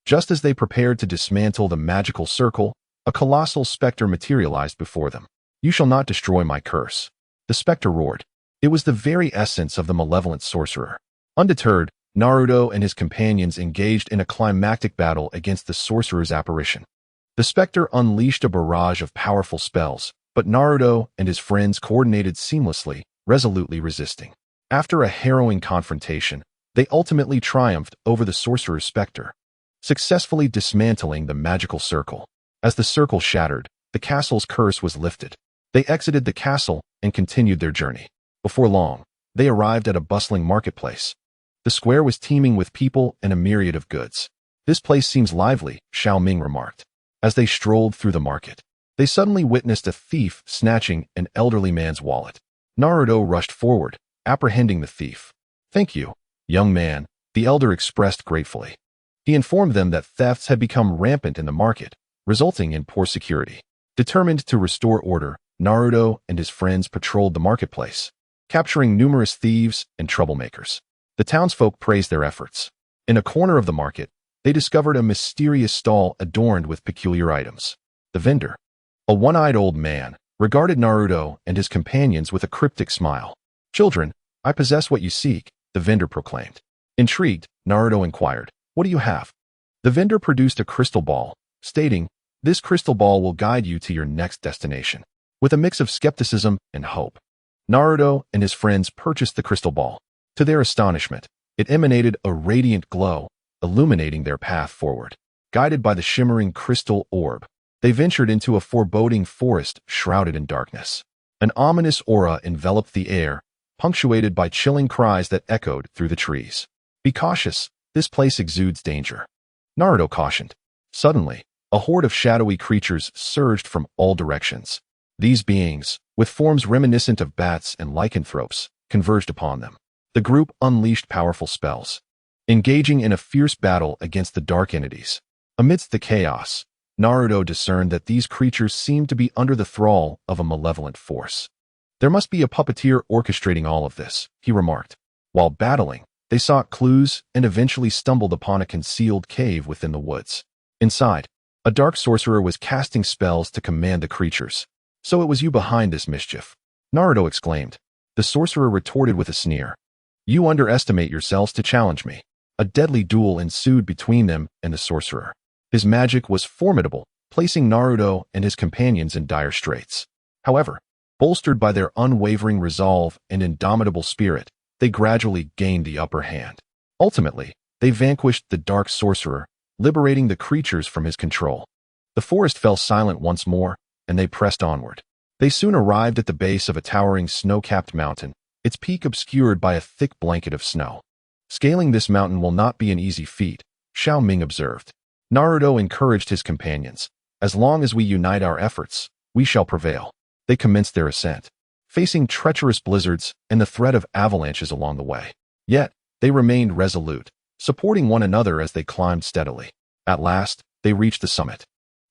Just as they prepared to dismantle the magical circle, a colossal specter materialized before them. "You shall not destroy my curse," the specter roared. It was the very essence of the malevolent sorcerer. Undeterred, Naruto and his companions engaged in a climactic battle against the sorcerer's apparition. The specter unleashed a barrage of powerful spells, but Naruto and his friends coordinated seamlessly, resolutely resisting. After a harrowing confrontation, they ultimately triumphed over the sorcerer's specter, successfully dismantling the magical circle. As the circle shattered, the castle's curse was lifted. They exited the castle and continued their journey. Before long, they arrived at a bustling marketplace. The square was teeming with people and a myriad of goods. "This place seems lively," Xiao Ming remarked. As they strolled through the market, they suddenly witnessed a thief snatching an elderly man's wallet. Naruto rushed forward, apprehending the thief. "Thank you, young man," the elder expressed gratefully. He informed them that thefts had become rampant in the market, resulting in poor security. Determined to restore order, Naruto and his friends patrolled the marketplace, capturing numerous thieves and troublemakers. The townsfolk praised their efforts. In a corner of the market, they discovered a mysterious stall adorned with peculiar items. The vendor, a one-eyed old man, regarded Naruto and his companions with a cryptic smile. "Children, I possess what you seek," the vendor proclaimed. Intrigued, Naruto inquired, "What do you have?" The vendor produced a crystal ball, stating, "This crystal ball will guide you to your next destination." With a mix of skepticism and hope, Naruto and his friends purchased the crystal ball. To their astonishment, it emanated a radiant glow, illuminating their path forward. Guided by the shimmering crystal orb, they ventured into a foreboding forest shrouded in darkness. An ominous aura enveloped the air, punctuated by chilling cries that echoed through the trees. "Be cautious, this place exudes danger," Naruto cautioned. Suddenly, A horde of shadowy creatures surged from all directions. These beings, with forms reminiscent of bats and lycanthropes, converged upon them. The group unleashed powerful spells, engaging in a fierce battle against the dark entities. Amidst the chaos, Naruto discerned that these creatures seemed to be under the thrall of a malevolent force. There must be a puppeteer orchestrating all of this, he remarked. While battling, they sought clues and eventually stumbled upon a concealed cave within the woods. Inside, a dark sorcerer was casting spells to command the creatures. "So it was you behind this mischief," Naruto exclaimed. The sorcerer retorted with a sneer. "You underestimate yourselves to challenge me." A deadly duel ensued between them and the sorcerer. His magic was formidable, placing Naruto and his companions in dire straits. However, bolstered by their unwavering resolve and indomitable spirit, they gradually gained the upper hand. Ultimately, they vanquished the dark sorcerer, liberating the creatures from his control. The forest fell silent once more, and they pressed onward. They soon arrived at the base of a towering snow-capped mountain, its peak obscured by a thick blanket of snow. "Scaling this mountain will not be an easy feat," Xiao Ming observed. Naruto encouraged his companions. "As long as we unite our efforts, we shall prevail." They commenced their ascent, facing treacherous blizzards and the threat of avalanches along the way. Yet, they remained resolute, supporting one another as they climbed steadily. At last, they reached the summit,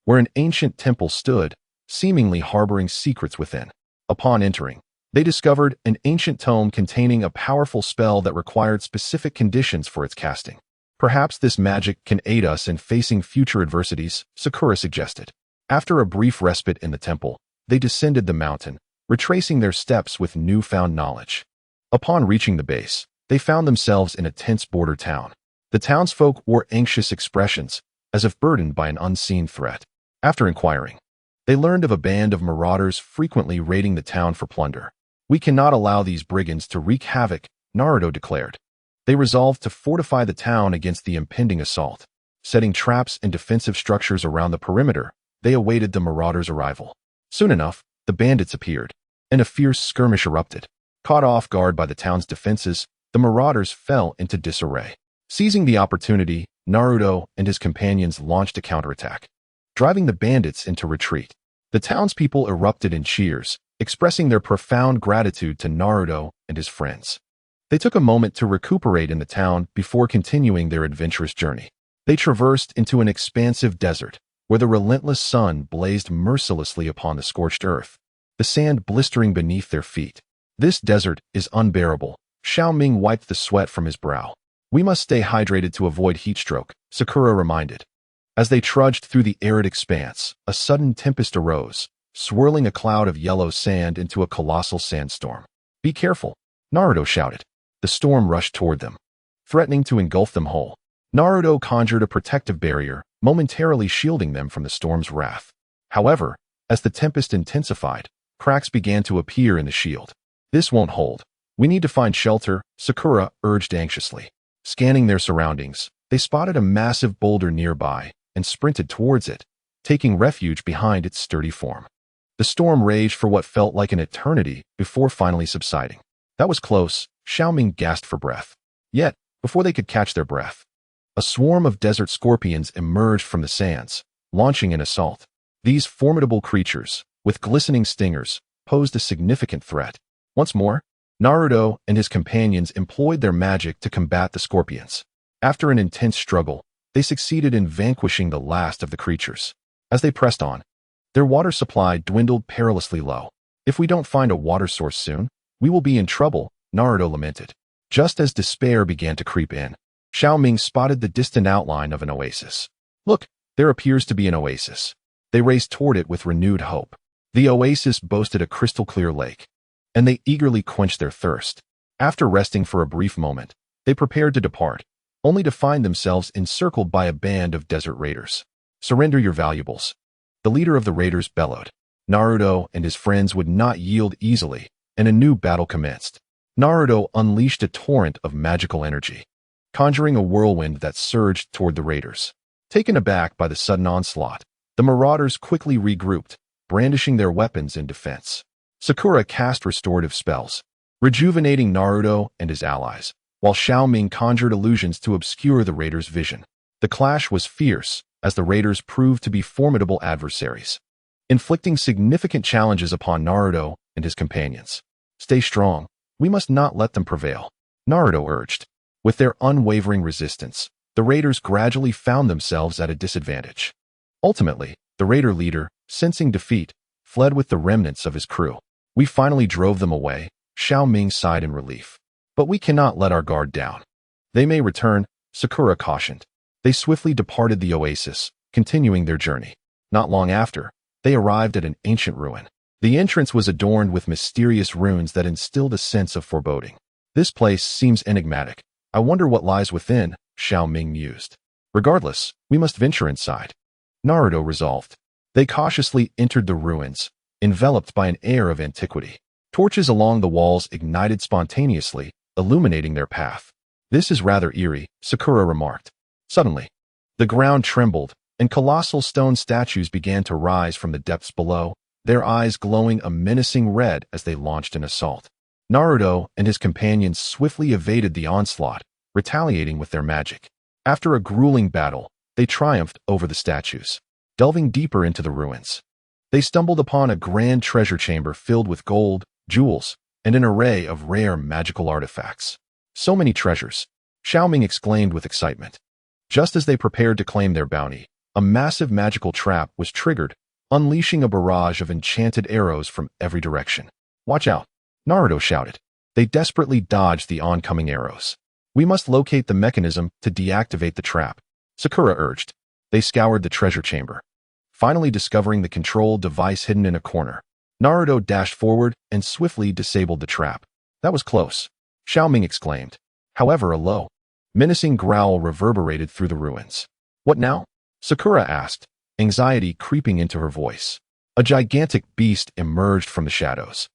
where an ancient temple stood, seemingly harboring secrets within. Upon entering, they discovered an ancient tome containing a powerful spell that required specific conditions for its casting. "Perhaps this magic can aid us in facing future adversities," Sakura suggested. After a brief respite in the temple, they descended the mountain, retracing their steps with newfound knowledge. Upon reaching the base, they found themselves in a tense border town. The townsfolk wore anxious expressions, as if burdened by an unseen threat. After inquiring, they learned of a band of marauders frequently raiding the town for plunder. "We cannot allow these brigands to wreak havoc," Naruto declared. They resolved to fortify the town against the impending assault. Setting traps and defensive structures around the perimeter, they awaited the marauders' arrival. Soon enough, the bandits appeared, and a fierce skirmish erupted. Caught off guard by the town's defenses, the marauders fell into disarray. Seizing the opportunity, Naruto and his companions launched a counterattack, driving the bandits into retreat. The townspeople erupted in cheers, expressing their profound gratitude to Naruto and his friends. They took a moment to recuperate in the town before continuing their adventurous journey. They traversed into an expansive desert, where the relentless sun blazed mercilessly upon the scorched earth, the sand blistering beneath their feet. "This desert is unbearable," Xiao Ming wiped the sweat from his brow. "We must stay hydrated to avoid heat stroke," Sakura reminded. As they trudged through the arid expanse, a sudden tempest arose, swirling a cloud of yellow sand into a colossal sandstorm. "Be careful," Naruto shouted. The storm rushed toward them, threatening to engulf them whole. Naruto conjured a protective barrier, momentarily shielding them from the storm's wrath. However, as the tempest intensified, cracks began to appear in the shield. "This won't hold. We need to find shelter," Sakura urged anxiously. Scanning their surroundings, they spotted a massive boulder nearby and sprinted towards it, taking refuge behind its sturdy form. The storm raged for what felt like an eternity before finally subsiding. "That was close," Xiao Ming gasped for breath. Yet, before they could catch their breath, a swarm of desert scorpions emerged from the sands, launching an assault. These formidable creatures, with glistening stingers, posed a significant threat. Once more, Naruto and his companions employed their magic to combat the scorpions. After an intense struggle, they succeeded in vanquishing the last of the creatures. As they pressed on, their water supply dwindled perilously low. "If we don't find a water source soon, we will be in trouble," Naruto lamented. Just as despair began to creep in, Xiao Ming spotted the distant outline of an oasis. "Look, there appears to be an oasis." They raced toward it with renewed hope. The oasis boasted a crystal-clear lake, and they eagerly quenched their thirst. After resting for a brief moment, they prepared to depart, only to find themselves encircled by a band of desert raiders. "Surrender your valuables," the leader of the raiders bellowed. Naruto and his friends would not yield easily, and a new battle commenced. Naruto unleashed a torrent of magical energy, conjuring a whirlwind that surged toward the raiders. Taken aback by the sudden onslaught, the marauders quickly regrouped, brandishing their weapons in defense. Sakura cast restorative spells, rejuvenating Naruto and his allies, while Xiao Ming conjured illusions to obscure the raiders' vision. The clash was fierce, as the raiders proved to be formidable adversaries, inflicting significant challenges upon Naruto and his companions. "Stay strong. We must not let them prevail," Naruto urged. With their unwavering resistance, the raiders gradually found themselves at a disadvantage. Ultimately, the raider leader, sensing defeat, fled with the remnants of his crew. "We finally drove them away," Xiao Ming sighed in relief. "But we cannot let our guard down. They may return," Sakura cautioned. They swiftly departed the oasis, continuing their journey. Not long after, they arrived at an ancient ruin. The entrance was adorned with mysterious runes that instilled a sense of foreboding. "This place seems enigmatic. I wonder what lies within," Xiao Ming mused. "Regardless, we must venture inside," Naruto resolved. They cautiously entered the ruins, enveloped by an air of antiquity. Torches along the walls ignited spontaneously, illuminating their path. "This is rather eerie," Sakura remarked. Suddenly, the ground trembled, and colossal stone statues began to rise from the depths below, their eyes glowing a menacing red as they launched an assault. Naruto and his companions swiftly evaded the onslaught, retaliating with their magic. After a grueling battle, they triumphed over the statues. Delving deeper into the ruins, they stumbled upon a grand treasure chamber filled with gold, jewels, and an array of rare magical artifacts. "So many treasures," Xiao Ming exclaimed with excitement. Just as they prepared to claim their bounty, a massive magical trap was triggered, unleashing a barrage of enchanted arrows from every direction. "Watch out," Naruto shouted. They desperately dodged the oncoming arrows. "We must locate the mechanism to deactivate the trap," Sakura urged. They scoured the treasure chamber, finally discovering the control device hidden in a corner. Naruto dashed forward and swiftly disabled the trap. "That was close," Xiao Ming exclaimed. However, a low, menacing growl reverberated through the ruins. "What now?" Sakura asked, anxiety creeping into her voice. A gigantic beast emerged from the shadows,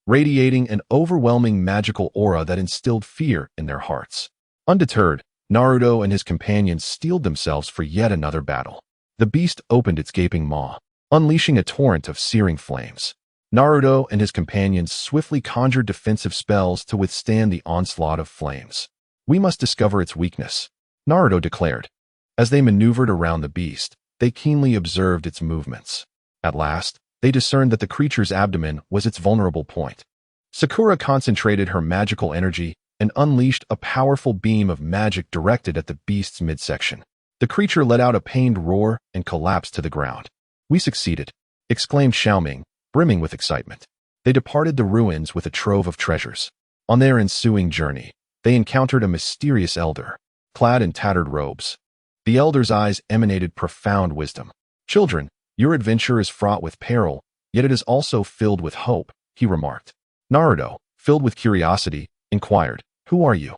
radiating an overwhelming magical aura that instilled fear in their hearts. Undeterred, Naruto and his companions steeled themselves for yet another battle. The beast opened its gaping maw, unleashing a torrent of searing flames. Naruto and his companions swiftly conjured defensive spells to withstand the onslaught of flames. "We must discover its weakness," Naruto declared. As they maneuvered around the beast, they keenly observed its movements. At last, they discerned that the creature's abdomen was its vulnerable point. Sakura concentrated her magical energy and unleashed a powerful beam of magic directed at the beast's midsection. The creature let out a pained roar and collapsed to the ground. "We succeeded," exclaimed Xiao Ming, brimming with excitement. They departed the ruins with a trove of treasures. On their ensuing journey, they encountered a mysterious elder, clad in tattered robes. The elder's eyes emanated profound wisdom. "Children, your adventure is fraught with peril, yet it is also filled with hope," he remarked. Naruto, filled with curiosity, inquired, "Who are you?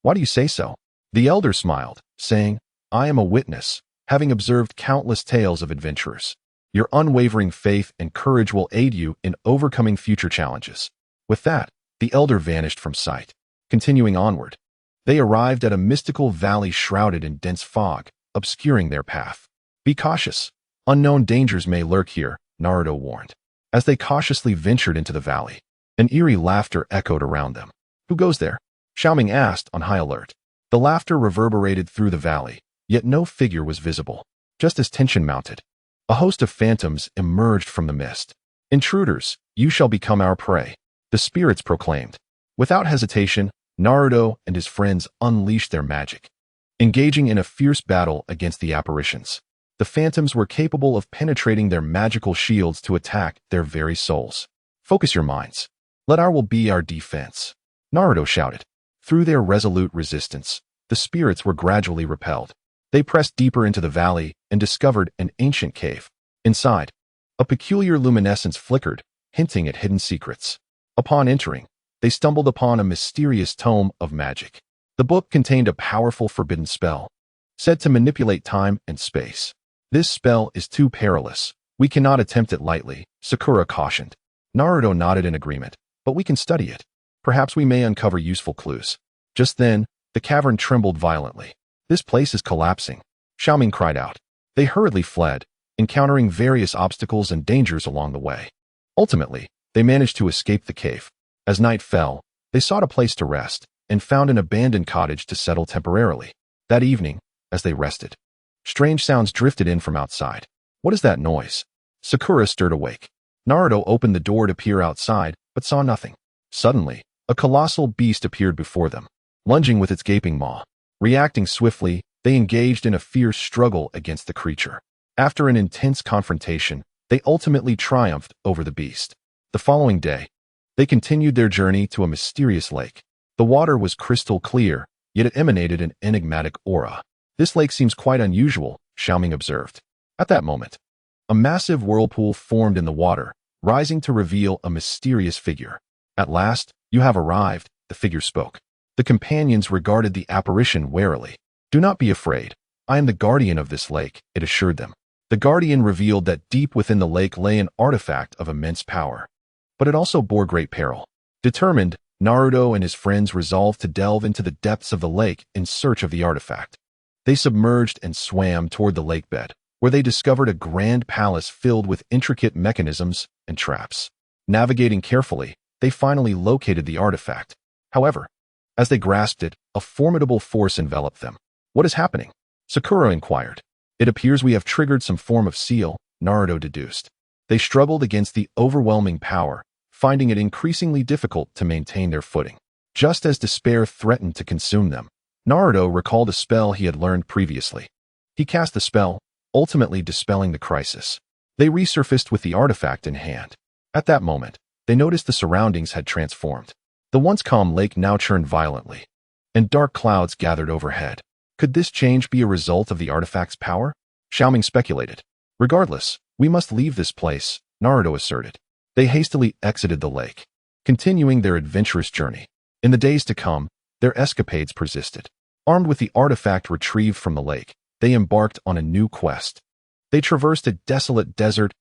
Why do you say so?" The elder smiled, saying, "I am a witness, having observed countless tales of adventurers. Your unwavering faith and courage will aid you in overcoming future challenges." With that, the elder vanished from sight. Continuing onward, they arrived at a mystical valley shrouded in dense fog, obscuring their path. "Be cautious. Unknown dangers may lurk here," Naruto warned. As they cautiously ventured into the valley, an eerie laughter echoed around them. "Who goes there?" Xiao Ming asked, on high alert. The laughter reverberated through the valley, yet no figure was visible. Just as tension mounted, a host of phantoms emerged from the mist. "Intruders, you shall become our prey," the spirits proclaimed. Without hesitation, Naruto and his friends unleashed their magic, engaging in a fierce battle against the apparitions. The phantoms were capable of penetrating their magical shields to attack their very souls. "Focus your minds. Let our will be our defense," Naruto shouted. Through their resolute resistance, the spirits were gradually repelled. They pressed deeper into the valley and discovered an ancient cave. Inside, a peculiar luminescence flickered, hinting at hidden secrets. Upon entering, they stumbled upon a mysterious tome of magic. The book contained a powerful forbidden spell, said to manipulate time and space. "This spell is too perilous. We cannot attempt it lightly," Sakura cautioned. Naruto nodded in agreement. "But we can study it. Perhaps we may uncover useful clues." Just then, the cavern trembled violently. "This place is collapsing," Xiao Ming cried out. They hurriedly fled, encountering various obstacles and dangers along the way. Ultimately, they managed to escape the cave. As night fell, they sought a place to rest and found an abandoned cottage to settle temporarily. That evening, as they rested, Strange sounds drifted in from outside. What is that noise? Sakura stirred awake. Naruto opened the door to peer outside, but saw nothing. Suddenly, a colossal beast appeared before them, lunging with its gaping maw. Reacting swiftly, they engaged in a fierce struggle against the creature. After an intense confrontation, they ultimately triumphed over the beast. The following day, they continued their journey to a mysterious lake. The water was crystal clear, yet it emanated an enigmatic aura. This lake seems quite unusual, Xiao Ming observed. At that moment, a massive whirlpool formed in the water, rising to reveal a mysterious figure. At last, you have arrived, the figure spoke. The companions regarded the apparition warily. Do not be afraid. I am the guardian of this lake, it assured them. The guardian revealed that deep within the lake lay an artifact of immense power. But it also bore great peril. Determined, Naruto and his friends resolved to delve into the depths of the lake in search of the artifact. They submerged and swam toward the lakebed, where they discovered a grand palace filled with intricate mechanisms and traps. Navigating carefully, they finally located the artifact. However, as they grasped it, a formidable force enveloped them. What is happening? Sakura inquired. It appears we have triggered some form of seal, Naruto deduced. They struggled against the overwhelming power, finding it increasingly difficult to maintain their footing. Just as despair threatened to consume them, Naruto recalled a spell he had learned previously. He cast the spell, ultimately dispelling the crisis. They resurfaced with the artifact in hand. At that moment, they noticed the surroundings had transformed. The once calm lake now churned violently, and dark clouds gathered overhead. Could this change be a result of the artifact's power? Xiao Ming speculated. Regardless, we must leave this place, Naruto asserted. They hastily exited the lake, continuing their adventurous journey. In the days to come, their escapades persisted. Armed with the artifact retrieved from the lake, they embarked on a new quest. They traversed a desolate desert